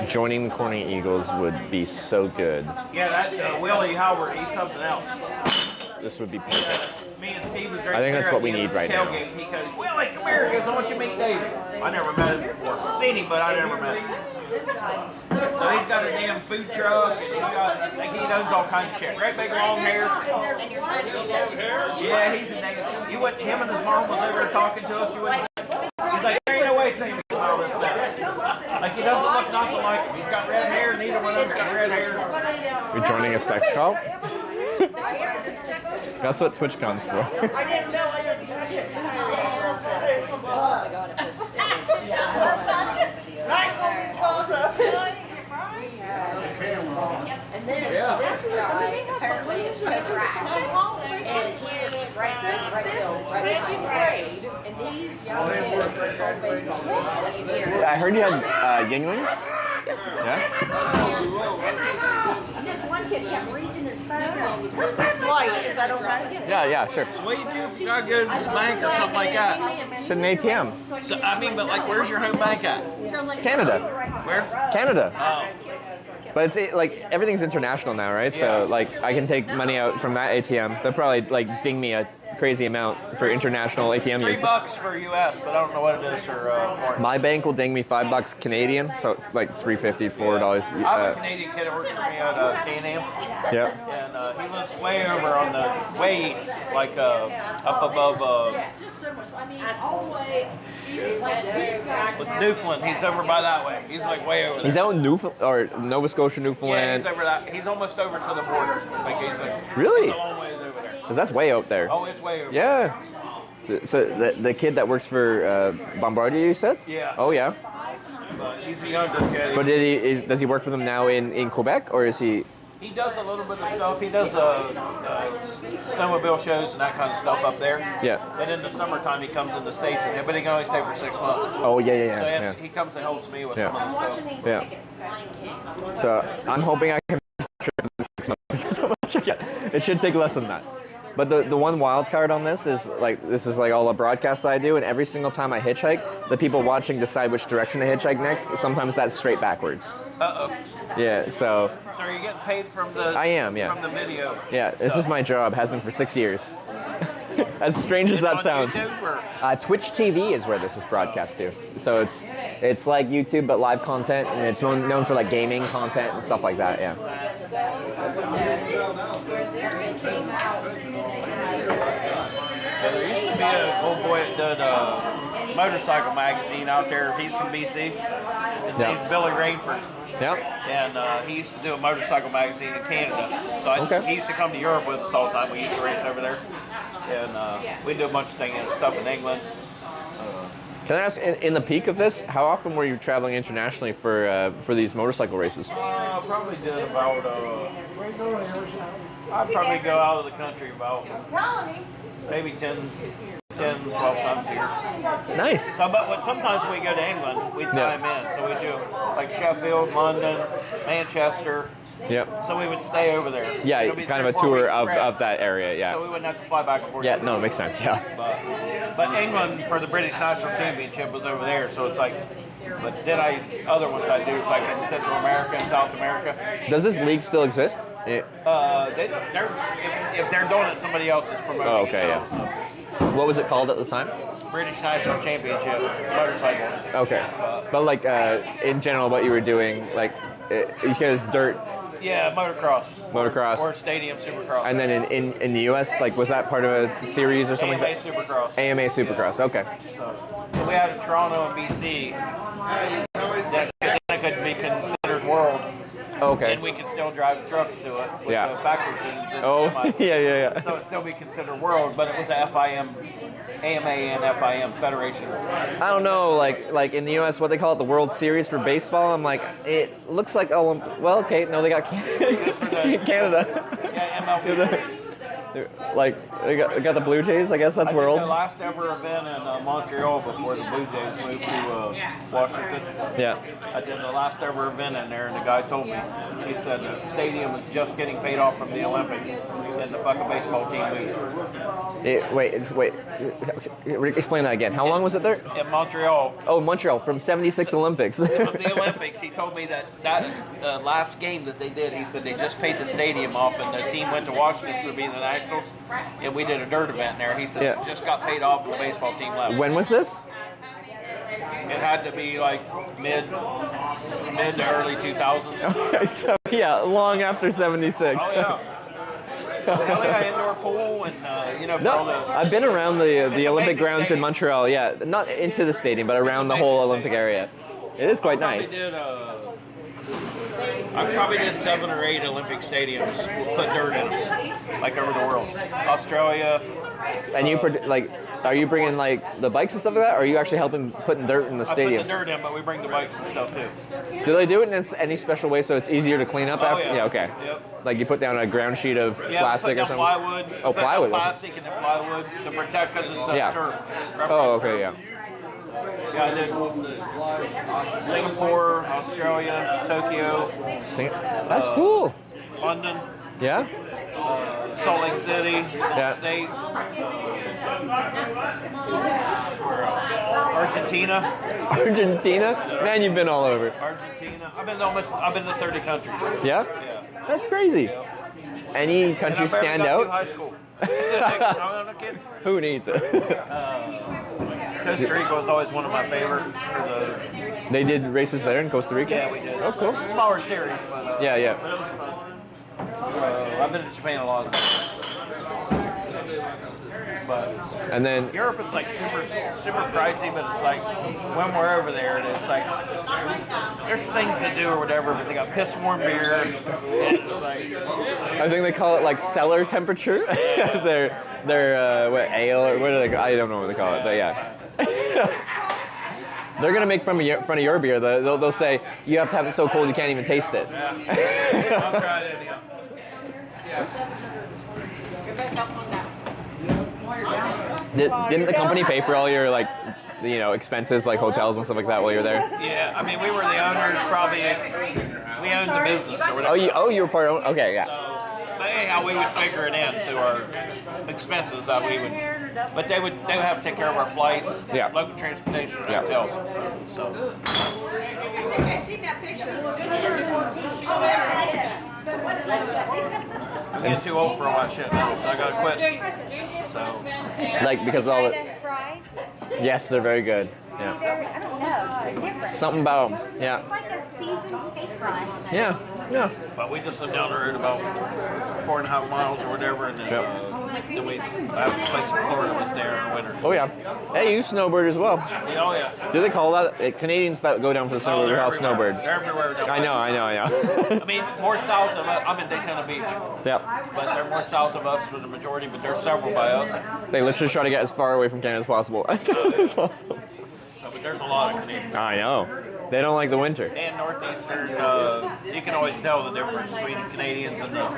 Joining the Corning Eagles would be so good. Yeah, that Willie Howard, he's something else. This would be perfect. Me and Steve was I think that's what we need right now. He goes, Willie, come here. He goes, I want you to meet David. I never met him before. Seen him, but I never met him. So he's got a damn food truck. He owns all kinds of shit. Great big long hair. Yeah, he's a damn. You went. Him and his mom was over there talking to us. You went. He's like, there ain't no way Sammy can all this stuff. Like he doesn't look nothing like him. He's got red hair. Neither one of them's got red hair. You're joining a sex cult? That's what TwitchCon's for. I didn't know. I didn't catch it. And then this guy apparently is a track, and he is right grade. And these young kids start baseball I heard you had Yingling? Yeah? And this one kid kept reaching his phone. Who's this light? Is that okay? Yeah, sure. So what do you do if you gotta go to the bank or something like that? It's an ATM. So, I mean, but like, where's your home bank at? Canada. Where? Canada. Oh. But it's like everything's international now, right? So like I can take money out from that ATM. They'll probably like ding me a crazy amount for international ATM use. $3 for US, but I don't know what it is for foreign. My bank will ding me $5 Canadian, so like $3.50, $4. I have a Canadian kid that works for me at K&M. Yep. And he lives way over on the way east, like up above with Newfoundland. He's over by that way. He's like way over there. He's out in Newfoundland or Nova Scotia, Yeah, Newfoundland. he's over that. He's almost over to the border. Like he's like, Really? He's a long ways over there. Because that's way out there. Oh, it's way over. Yeah. So the kid that works for Bombardier, you said? Yeah. Oh yeah. But he's a younger kid. But does he work for them now in Quebec, or is he? He does a little bit of stuff. He does snowmobile shows and that kind of stuff up there. Yeah. And in the summertime, he comes in the States, but he can only stay for 6 months. Oh yeah. So he comes and helps me with Yeah. some of the stuff. Yeah. So I'm hoping I can. It should take less than that. But the one wild card on this is this is all a broadcast that I do, and every single time I hitchhike, the people watching decide which direction to hitchhike next. Sometimes that's straight backwards. Uh-oh. Yeah, so... So are you getting paid from the... I am, yeah. From the video? Yeah, this is my job. Has been for 6 years. As strange as that sounds. Twitch TV is where this is broadcast to. So it's like YouTube, but live content, and it's known for like gaming content and stuff like that, yeah. There used to be an old boy that did a motorcycle magazine out there. He's from BC. His name's Billy Rainford. Yep. And he used to do a motorcycle magazine in Canada. So he used to come to Europe with us all the time. We used to race over there. And we do a bunch of stuff in England. Can I ask, in the peak of this, how often were you traveling internationally for these motorcycle races? Probably did about, I'd probably go out of the country about maybe 10, 12 times a year. Nice. So, but sometimes we go to England, we time in. So we do like Sheffield, London, Manchester. Yep. So we would stay over there. Yeah, kind of a tour of that area, yeah. So we wouldn't have to fly back and forth. Yeah, no, it makes sense, yeah. But England for the British National Championship was over there, so it's like, but then other ones I do is like in Central America and South America. Does this league still exist? Yeah. If they're doing it, somebody else is promoting it. Oh, okay, yeah. What was it called at the time? British National Championship motorcycles. Okay, but like in general, what you were doing, like because dirt. Yeah, motocross. Motocross. Or stadium supercross. And then in the U.S., like was that part of a series or something? AMA Supercross. AMA Supercross. Okay. So we had a Toronto and BC that could be considered world. Okay. And we could still drive trucks to it with the factory teams. And yeah. So it'd still be considered world, but it was a FIM, AMA and FIM Federation. I don't know, like in the U.S., what they call it, the World Series for baseball. I'm like, it looks like well, okay, no, they got Canada. Yeah, MLB. Like they got the Blue Jays. I guess that's world. I did the last ever event in Montreal before the Blue Jays moved to Washington. Yeah. I did the last ever event in there, and the guy told me, he said the stadium was just getting paid off from the Olympics, and the fucking baseball team moved. Wait. Explain that again. How long was it there? In Montreal. Oh, Montreal from '76 Olympics. From the Olympics, he told me that last game that they did, he said they just paid the stadium off, and the team went to Washington for being the national. And we did a dirt event there. He said it just got paid off and the baseball team left. When was this? It had to be like mid to early 2000s. Okay, so yeah, long after '76. Oh yeah. Indoor pool and for all the. I've been around the Olympic grounds in Montreal. Yeah, not into the stadium, but around the whole Olympic area. It is quite nice. I probably did 7 or 8 Olympic stadiums. We'll put dirt in them, like over the world. Australia. And you are you bringing like the bikes and stuff like that, or are you actually helping putting dirt in the stadium? I put the dirt in, but we bring the bikes and stuff too. Do they do it in any special way so it's easier to clean up after? Yeah. Okay. Yep. Like you put down a ground sheet of plastic or something? Plywood. Oh, plywood. Plastic and then plywood to protect because it's turf. Oh, okay, yeah. Yeah, I did Singapore, Australia, Tokyo. That's cool. London. Yeah. Salt Lake City, States. Where else? Argentina. Argentina? Man, you've been all over. Argentina. I've been to 30 countries. Yeah? Yeah. That's crazy. Any country stand out? High school. I'm not kidding. Who needs it? Costa Rica was always one of my favorites for the. They did races there in Costa Rica? Yeah, we did. Oh, cool. Smaller series, but. Yeah. But it was fun. I've been to Japan a lot of times. But and then Europe is like super pricey, but it's like when we're over there, it's like there's things to do or whatever, but they got piss warm beer. And it's like I think they call it like cellar temperature. They're what ale or what do they? I don't know what they call it, but yeah. They're gonna make fun of your beer. They'll say you have to have it so cold you can't even taste it. Yeah. I'll try it anyhow. Didn't the company pay for all your expenses like hotels and stuff like that while you're there? Yeah, I mean we were the owners. Probably we owned the business or whatever. Oh, you were part of. Okay, yeah. But anyhow, we would figure it into our expenses that we would, but they would have to take care of our flights, Yeah. local transportation, and Yeah. hotels. So. I think I seen that picture. I'm getting too old for all that shit now, so I gotta quit. So. Like, because all it, Fries? yes, they're very good. Yeah. I don't know. They're different. Something about them. Yeah. It's like a seasoned steak fry. Yeah. Yeah. But we just lived down the road about 4.5 miles or whatever, and then, then we have a place in Florida was there in the winter. Oh yeah. Hey, you snowbird as well. Oh yeah. Do they call that Canadians that go down for the snowbird? They're called snowbirds. They're everywhere down I know. I mean, more south of us. I'm in Daytona Beach. Yep. But they're more south of us for the majority, but there's several by us. They literally try to get as far away from Canada as possible. So, but there's a lot of Canadians. I know. They don't like the winter. And Northeastern, you can always tell the difference between the Canadians and the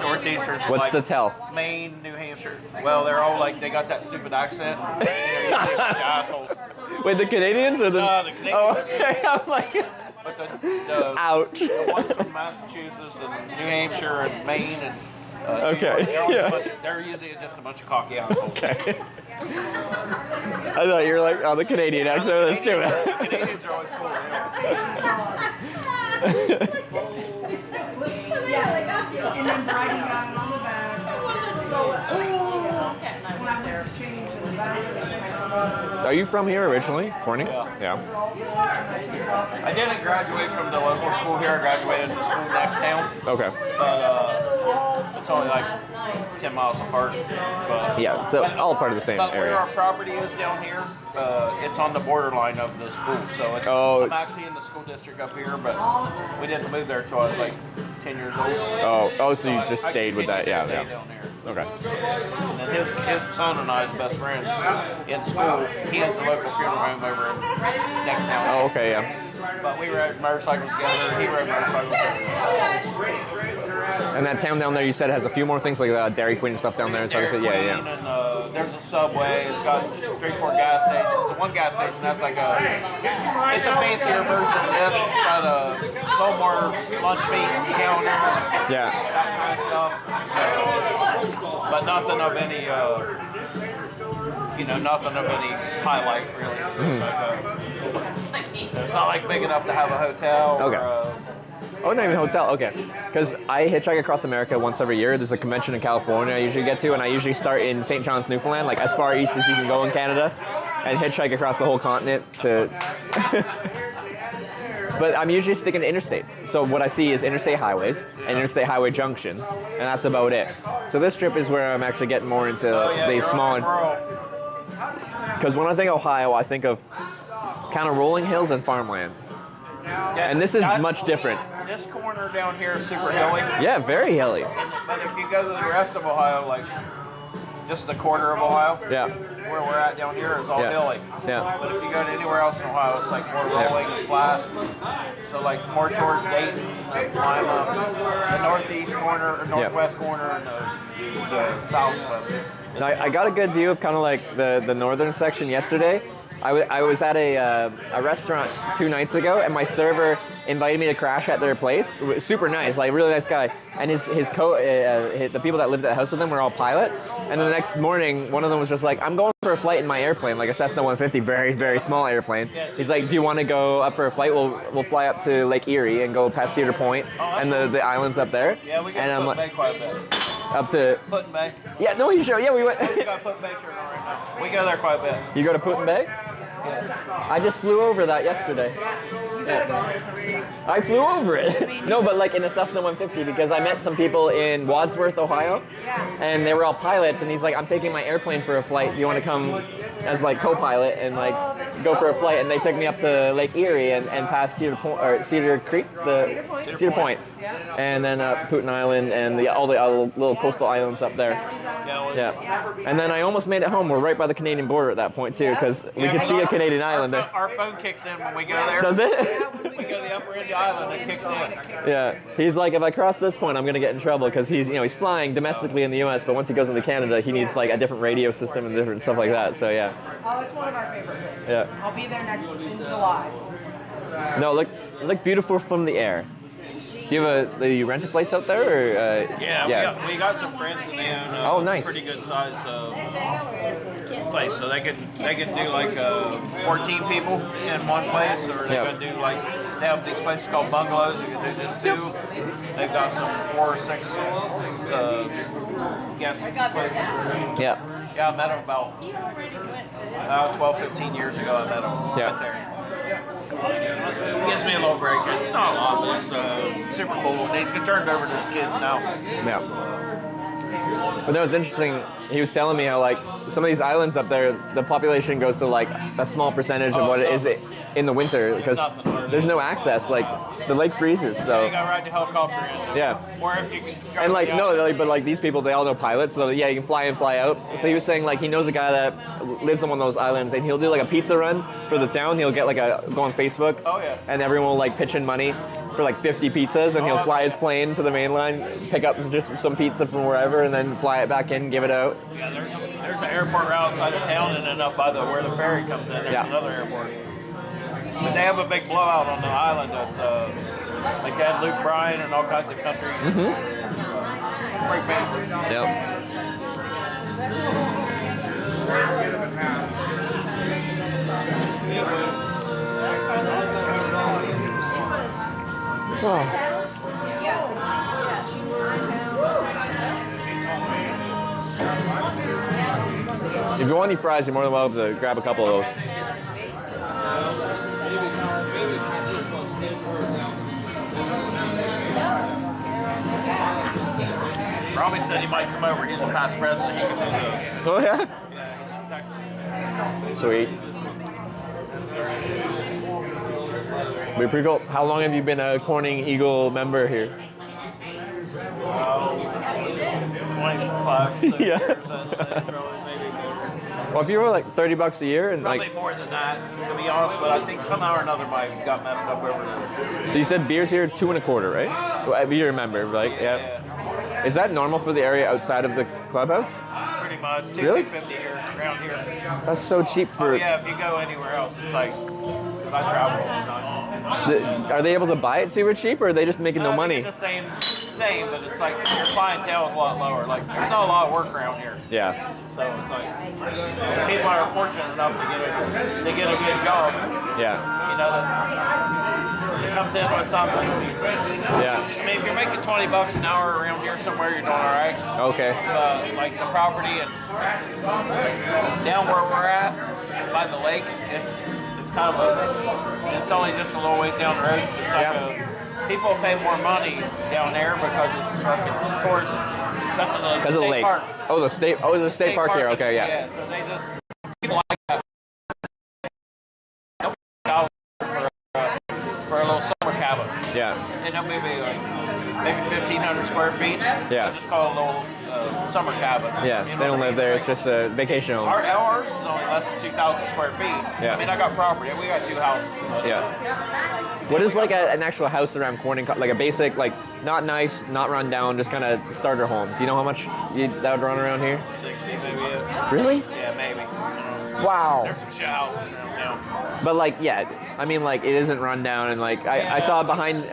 Northeastern. What's like the tell? Maine, New Hampshire. Well, they're all like, they got that stupid accent. They're usually a bunch of assholes. Wait, the Canadians or the? No, the Canadians. Oh, okay. I'm like, but the ouch. The ones from Massachusetts and New Hampshire and Maine and okay. They're, always Yeah. a bunch of, they're usually just a bunch of cocky assholes. Okay. I thought you were like, oh, the Canadian accent. Let's do it. Canadians are always cool. Yeah, they got you. And then Bryden got it on the back. When I went to change in the back. Are you from here originally, Corning? Yeah. I didn't graduate from the local school here. I graduated from the school next town. Okay. But it's only like 10 miles apart. But, Yeah, so all part of the same but where area. our property is down here, it's on the borderline of the school. So it's, I'm actually in the school district up here, but we didn't move there until I was like 10 years old. Oh, so you just stayed with that? Yeah, yeah. Down there. Okay. And then his son and I's best friends in school. He has a local funeral home over in next town. Oh, okay, yeah. But we rode motorcycles together. He rode motorcycles together. And that town down there, you said, has a few more things like Dairy Queen and stuff down there. So I said, yeah, yeah. And there's a Subway. It's got 3-4 gas stations. The one gas station that's like it's a fancier version of this. It's got a little more lunch meat counter. Yeah. That kind of stuff. But nothing of any, nothing of any highlight really. It's not like big enough to have a hotel. Okay. Or, Oh, not even a hotel. Okay. Because I hitchhike across America once every year. There's a convention in California I usually get to, and I usually start in St. John's, Newfoundland, like as far east as you can go in Canada, and hitchhike across the whole continent to. But I'm usually sticking to interstates. So what I see is interstate highways and interstate highway junctions, and that's about it. So this trip is where I'm actually getting more into these smaller. Because when I think Ohio, I think of kind of rolling hills and farmland. Yeah, and this is much different. This corner down here is super hilly. Yeah, very hilly. But if you go to the rest of Ohio, like just the corner of Ohio, yeah, where we're at down here is all hilly. Yeah. But if you go to anywhere else in Ohio, it's like more rolling and flat. So like more towards Dayton, Lima, the northeast corner, or northwest corner, and the southwest. And I got a good view of kind of like the northern section yesterday. I was at a restaurant 2 nights ago, and my server invited me to crash at their place. Super nice, like really nice guy. And the people that lived at the house with him were all pilots. And the next morning, one of them was just like, "I'm going for a flight in my airplane, like a Cessna 150, very very small airplane." He's like, "Do you want to go up for a flight? We'll fly up to Lake Erie and go past Cedar Point and the islands up there." Yeah, we go to Put Bay quite a bit. Up to Put Bay. Yeah, no, you sure? Yeah, we went. We got Put Bay shirt on right now. We go there quite a bit. You go to Putin Bay? I just flew over that yesterday. I flew over it. No, but like in a Cessna 150 because I met some people in Wadsworth, Ohio, and they were all pilots. And he's like, "I'm taking my airplane for a flight. Do you want to come as like co-pilot and like go for a flight?" And they took me up to Lake Erie and past Cedar Point or Cedar Creek, Cedar Point, and then Putin Island and all the little coastal islands up there. Yeah. And then I almost made it home. We're right by the Canadian border at that point too, because we could see a Canadian island there. Our phone kicks in when we go there. Does it? When we go to the upper end of the island, it kicks in. Yeah. He's like, if I cross this point, I'm gonna get in trouble because he's flying domestically in the U.S., but once he goes into Canada, he needs like a different radio system and different stuff like that. So yeah. Oh, it's one of our favorite places. Yeah. I'll be there in July. No, look beautiful from the air. Do you rent a place out there, or? Yeah, we got some friends and they own Oh, nice. pretty good size place, so they can do like 14 people in one place, or they can do like they have these places called bungalows. You can do this too. They've got some 4 or 6 guest places. Yeah. Yeah, I met them about 12, 15 years ago. I met them right there. It gives me a little break. It's not a lot, but it's super cool. And he's turned over to his kids now. Yeah. But that was interesting. He was telling me how like some of these islands up there, the population goes to like a small percentage of what it is in the winter because there's no access. Like the lake freezes, so. You got to ride the helicopter in. Yeah. Or if you can. And like but like these people, they all know pilots, so yeah, you can fly in, fly out. So he was saying like he knows a guy that lives on one of those islands, and he'll do like a pizza run for the town. He'll get like go on Facebook. Oh yeah. And everyone will like pitch in money for like 50 pizzas, and he'll fly his plane to the mainland, pick up just some pizza from wherever, and then fly it back in, give it out. Yeah, there's an airport right outside of town, and then up by where the ferry comes in, there's another airport. But they have a big blowout on the island. That's like they had Luke Bryan and all kinds of country. Great bands. Yep. Oh. If you want any fries, you're more than welcome to grab a couple of those. Robbie said he might come over. He's a past president. He can do the. Oh yeah. Yeah, he's Texas. Sweet. Be pretty cool. How long have you been a Corning Eagle member here? 25. Yeah. Years, I'd say, probably, maybe more. Well, if you were like $30 a year and Probably like. more than that, to be honest. But I think somehow or another, mine got messed up over there. So you said beers here $2.25, right? Well, you remember, right? Yeah. Is that normal for the area outside of the clubhouse? Pretty much. Really? $2.50 here around here. That's so cheap for. Oh yeah, if you go anywhere else, it's like. Because I travel all the time. Are they able to buy it super cheap, or are they just making no money? It's the same, but it's like your clientele is a lot lower. Like there's not a lot of work around here. Yeah. So it's like people are fortunate enough to get a good job. Yeah. You know that it comes in with something. Yeah. I mean, if you're making $20 an hour around here somewhere, you're doing all right. Okay. Like the property and down where we're at by the lake, it's kind of it's only just a little ways down the road. So it's like people pay more money down there because it's fucking towards because of the lake. Park. Oh, the state. Oh, there's a state park here. Okay, yeah. Yeah. So they just people like that for a little summer cabin. Yeah. And they'll maybe 1,500 square feet. Yeah. Just call it a little summer cabin. Yeah. They don't live there. It's just a vacation home. Ours is only less than 2,000 square feet. Yeah. I mean, I got property. We got 2 houses. Yeah. What is like an actual house around Corning? Like a basic, like not nice, not run down, just kind of starter home. Do you know how much that would run around here? 60 maybe. Really? Yeah, maybe. Wow. There's some shit houses around town. But like, yeah, I mean, like it isn't run down, and like I saw behind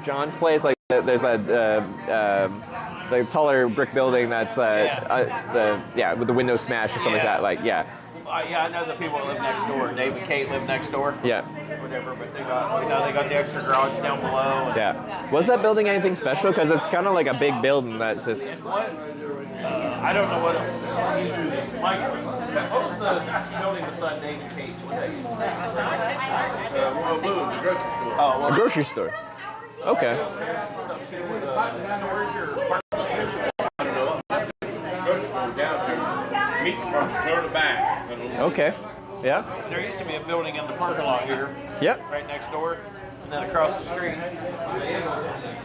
John's place, like there's that the taller brick building that's with the windows smashed or something like that. Like yeah, I know the people that live next door. Dave and Kate live next door. Yeah. Whatever, but they got the extra garage down below. And yeah. Was that building anything special? Because it's kind of like a big building that's just. I don't know what. Mike, what was the building beside Dave and Kate's? What they use? The grocery store. Oh, well, a grocery store. Okay. Okay. Yeah. There used to be a building in the parking lot here. Yep. Right next door, and then across the street.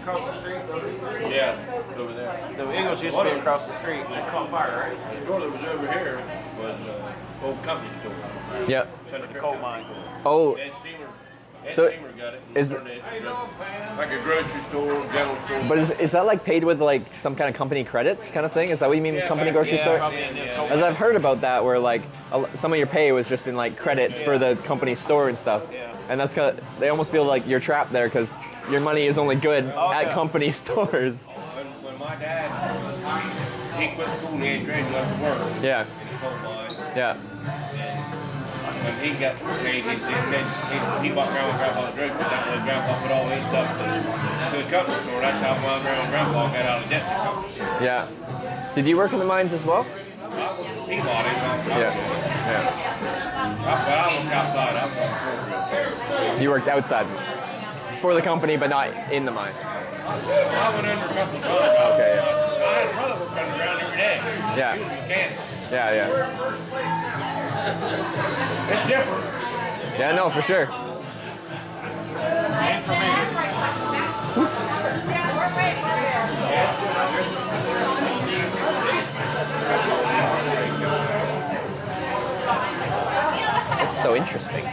Across the street. Yeah, over there. The Eagles used to be across the street. They caught fire, right? The store that was over here was old company store. Yep. The coal mine. Oh. Ed So Seymour got it. is like a grocery store, general store. But is that like paid with like some kind of company credits kind of thing? Is that what you mean, company grocery store? As I've heard about that, where like some of your pay was just in like credits for the company store and stuff. Yeah. And that's because they almost feel like you're trapped there because your money is only good at company stores. When my dad, he quit school and he ain't ready to go to work. Yeah. In the coal mine. Yeah. When he got paid, he walked around with Grandpa's drug, but that was Grandpa put all his stuff to the company store. That's how my Grandpa got out of debt to the company. Yeah. Did you work in the mines as well? Yeah. I worked outside. I worked You worked outside for the company, but not in the mine. I went under a couple of times. Okay. Yeah. I had a brother work underground every day. Yeah. He was a mechanic. Yeah. It's different. Yeah, no, for sure. And for me. This is so interesting.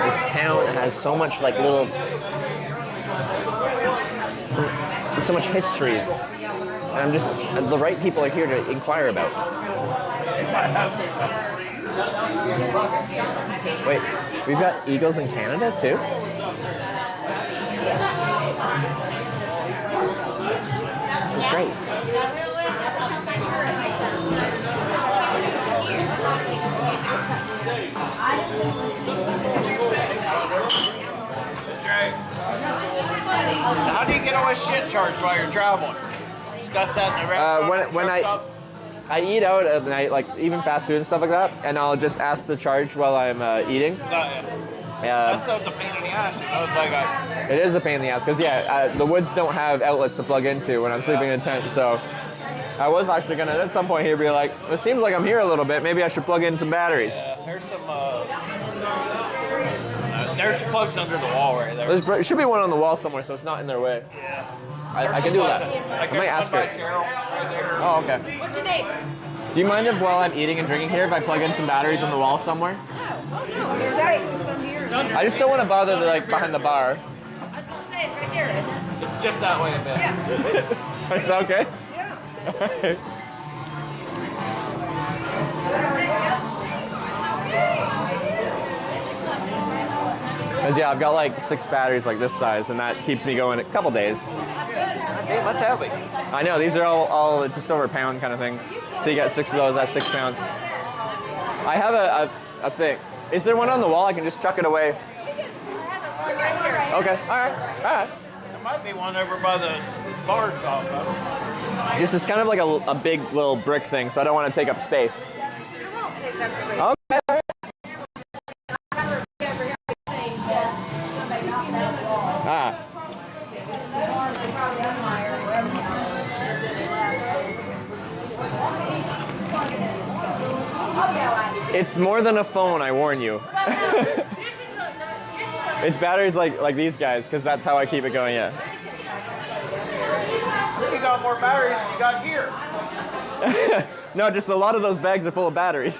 This town has so much like little, so much history, and I'm just the right people are here to inquire about. Wait, we've got eagles in Canada too? This is great. How do you get away shit charged while you're traveling? Discuss that in the restaurant. When I eat out at night, like even fast food and stuff like that, and I'll just ask the charge while I'm eating. That's a pain in the ass. You know? It's like it is a pain in the ass because the woods don't have outlets to plug into when I'm sleeping in a tent. So I was actually gonna at some point here be like, it seems like I'm here a little bit. Maybe I should plug in some batteries. Yeah, there's plugs under the wall right there. There should be one on the wall somewhere, so it's not in their way. Yeah. I can do that. Like I might ask her. Right there. Oh, okay. What's your name? Do you mind if while I'm eating and drinking here, if I plug in some batteries on the wall somewhere? You're right. Some here. I just don't want to bother the, like behind the bar. I was gonna say it's right there. It's just that way a bit. Yeah. It's okay? Yeah. Alright. Because I've got like 6 batteries like this size, and that keeps me going a couple days. Damn, that's heavy. I know, these are all just over a pound kind of thing. So you got 6 of those, that's 6 pounds. I have a thing. Is there one on the wall? I can just chuck it away. Okay, alright. There might be one over by the bar top. Just it's kind of like a big little brick thing, so I don't want to take up space. Okay. Ah. It's more than a phone, I warn you. It's batteries like these guys, because that's how I keep it going, yeah. You got more batteries than you got gear. No, just a lot of those bags are full of batteries.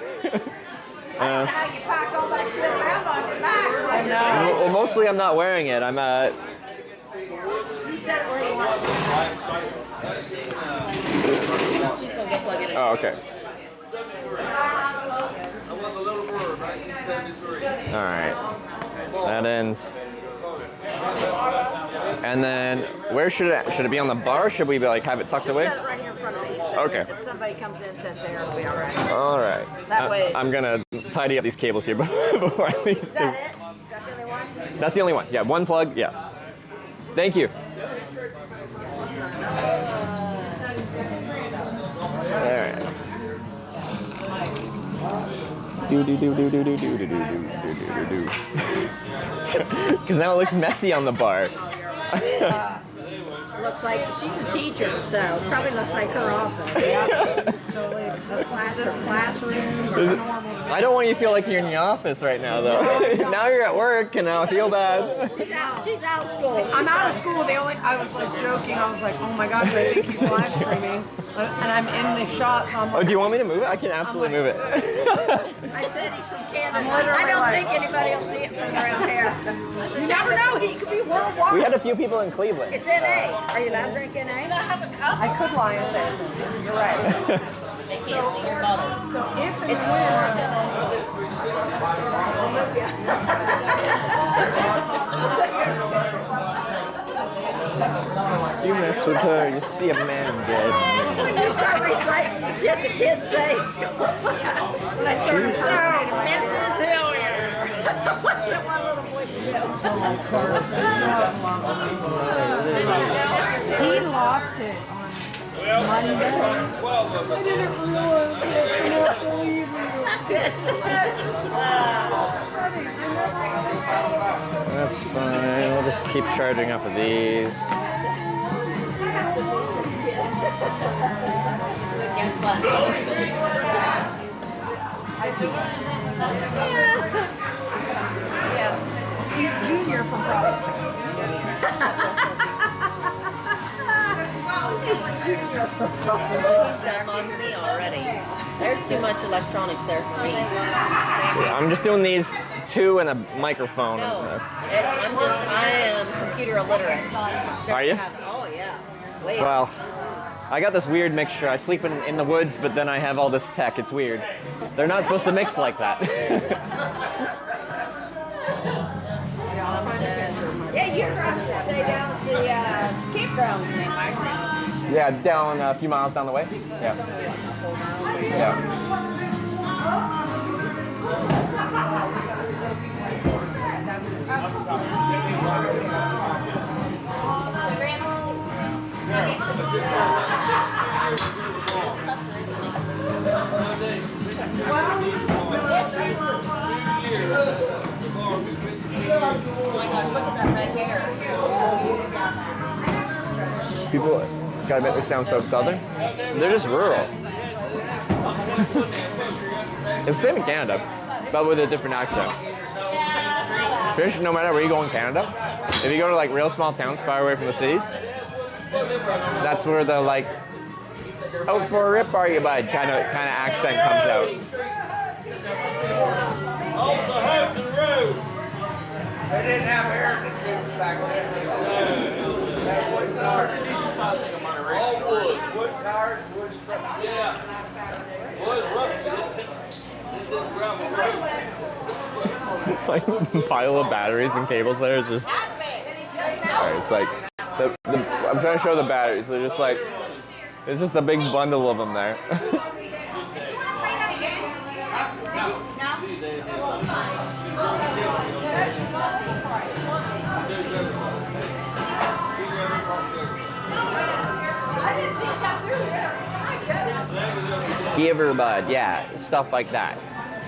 How you pack all that shit around on your back? I know. Well, mostly I'm not wearing it. I'm You said where you want. She's gonna get plugged in. Oh, okay. All right. That ends. And then where should it be on the bar? Should we be like have it tucked away? Set it right here in front of me. So Okay. if somebody comes in and sits there, it'll be all right. All right. That way. I'm gonna tidy up these cables here before I leave. Is that it? Is that the only one? That's the only one. Yeah, one plug. Yeah. Thank you. All right. Because now it looks messy on the bar. Looks like she's a teacher, so probably looks like her office. So the classroom. I don't want you to feel like you're in the office right now, though. Now you're at work, and now I feel bad. She's out of school. I'm out of school. I was like joking. I was like, oh my gosh, I think he's live streaming. And I'm in the shot, so I'm Oh, do you want me to move it? I can absolutely move it. I said he's from Canada. I don't think anybody will see it from around here. You never know, he could be worldwide. We had a few people in Cleveland. It's NA. Are you allowed to drink NA? Can I have a cup? I could lie and say it's NA. You're right. They can't see your bottle. So if It's You mess with her, you see a man dead. when you start reciting the shit the kids say, it's going when I started Mrs. Hilliard. What's that one little boy do? He lost it on Monday. I didn't realize he was not believe me. That's it. That's fine. We'll just keep charging up with these. But guess what? Yeah. He's junior from Providence. He's junior from Providence. He's done on me already. There's too much electronics there for me. I'm just doing these two and a microphone. No, I am computer illiterate. Are you? Oh yeah. Way Well, I got this weird mixture. I sleep in the woods, but then I have all this tech. It's weird. They're not supposed to mix like that. Yeah, you're going to stay down at the campground, St. Michael. Yeah, down a few miles down the way. Yeah. Yeah. Oh my gosh, look at that red hair. People gotta admit they sound so southern. They're just rural. It's the same in Canada, but with a different accent. No matter where you go in Canada, if you go to like real small towns far away from the cities, that's where the like, out for a rip are you bud kind of accent comes out. Off the Hudson Road. They didn't have air conditioners back then. They had wood tires. All wood. Wood tires, wood stuff. Yeah. Wood, Like pile of batteries and cables there is just. Alright, it's like I'm trying to show the batteries. They're just like it's just a big bundle of them there. Giver bud, yeah, stuff like that.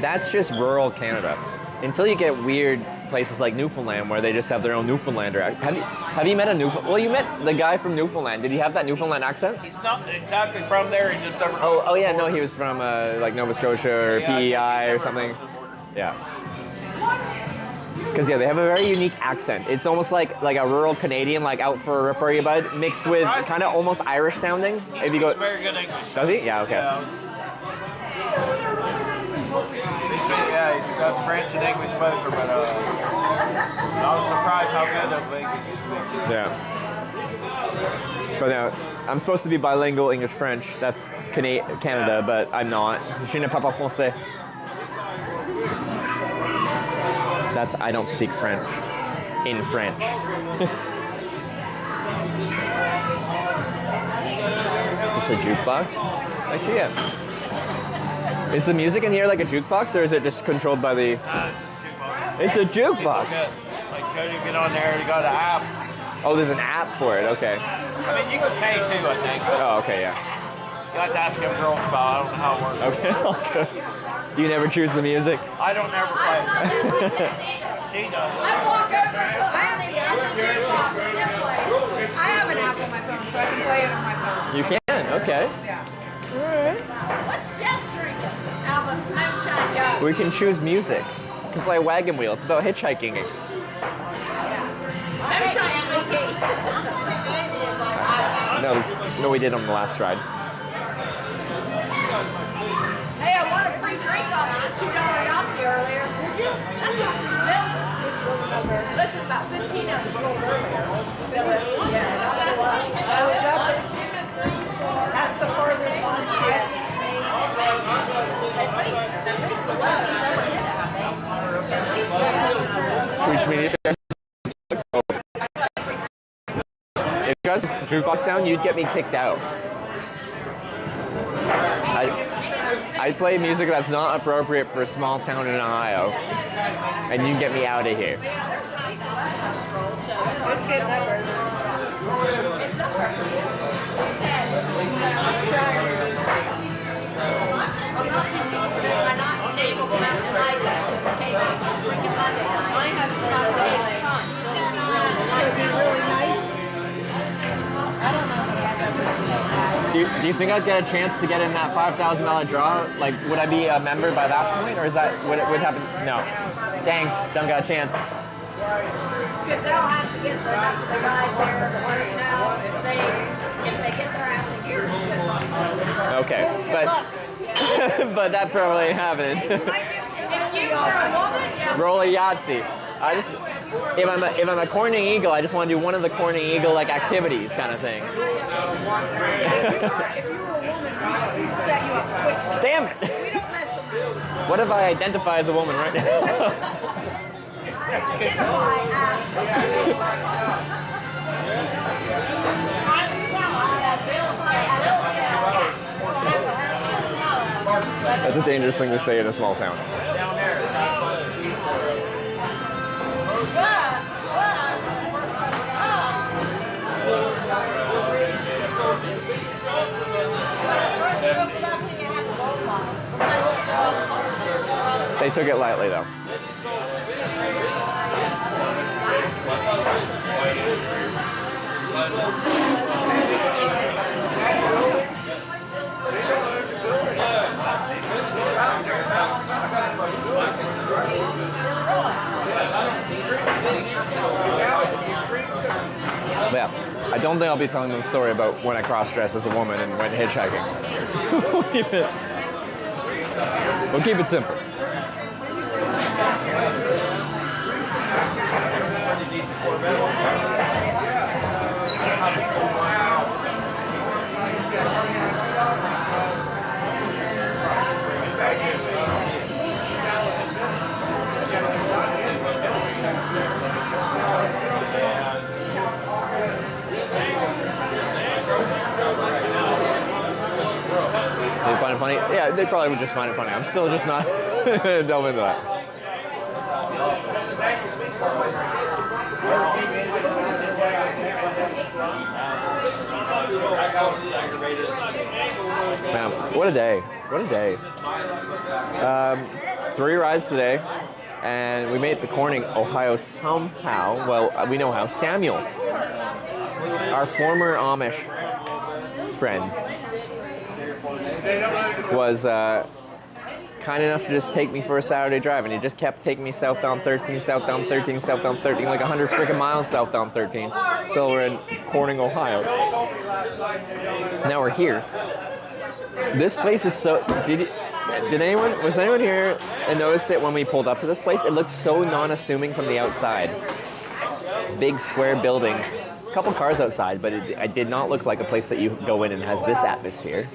That's just rural Canada. Until you get weird places like Newfoundland where they just have their own Newfoundlander accent. Have you met a Newfoundland? Well, you met the guy from Newfoundland. Did he have that Newfoundland accent? He's not exactly from there. He's just over. Oh yeah, no, he was from like Nova Scotia or PEI or something. Yeah. Because yeah, they have a very unique accent. It's almost like a rural Canadian, like out for a rip or you bud, mixed with kind of almost Irish sounding. If you go. Very good English. Does he? Yeah. Okay. Yeah, he's got French and English both, but I was surprised how good of English he speaks. Yeah. But now, I'm supposed to be bilingual English-French. That's Canada, but I'm not. Je ne parle pas français. That's I don't speak French. In French. Is this a jukebox? Actually, yeah. Is the music in here like a jukebox, or is it just controlled by the... It's a jukebox! Like, you get on there, you got an app. Oh, there's an app for it, okay. I mean, you can pay too, I think. Oh, okay, yeah. You have to ask them girls about it. I don't know how it works. Okay. You never choose the music? I don't never play. She does. I walk over, I have the Apple jukebox and play. I have an app on my phone, so I can play it on my phone. You can, okay. Yeah. Let's just drink it. Alvin, I'm We can choose music. We can play Wagon Wheel. It's about hitchhiking. No, we did on the last ride. Listen, about 15 of us rolled earlier. So, yeah, not a lot. I was up at 2 to 3, 4. That's the farthest one she has made. At least 11 he's ever hit that, I think. At least 11. Which means if you guys jukebox sound, you'd get me kicked out. I play music that's not appropriate for a small town in Ohio, and you get me out of here. It's getting up there. It's up there. I'm not too confident. I'm not able to have to hide that. Mine has to come for 8 times. It would be really nice. I don't know if I've ever seen that. Do you think I'd get a chance to get in that $5,000 draw? Like, would I be a member by that point, or is that what it would happen? No. Dang, don't got a chance. Because they'll have to get enough of the guys there to want to know if they get their ass in gear. Okay, but that probably ain't happening. If you were a woman, yeah. Roll a Yahtzee. I just, if I'm a corning eagle, I just want to do one of the corning eagle like activities kind of thing. If you were a woman, we'd set you up quickly. Damn it! We don't mess around. What if I identify as a woman right now? That's a dangerous thing to say in a small town. They took it lightly though. Yeah, I don't think I'll be telling them a story about when I cross-dressed as a woman and went hitchhiking. We'll keep it simple. They find it funny? Yeah, they probably would just find it funny. I'm still just not delving into that. Man, what a day. What a day. 3 rides today, and we made it to Corning, Ohio somehow. Well, we know how. Samuel, our former Amish friend, was kind enough to just take me for a Saturday drive, and he just kept taking me southbound 13, southbound 13, southbound 13, like 100 freaking miles southbound 13, till we're in Corning, Ohio. Now we're here. This place is so. Was anyone here and noticed that when we pulled up to this place, it looked so non-assuming from the outside. Big square building, a couple cars outside, but it did not look like a place that you go in and has this atmosphere.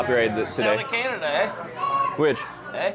upgrade today. Sound of Canada, eh? Which? Eh?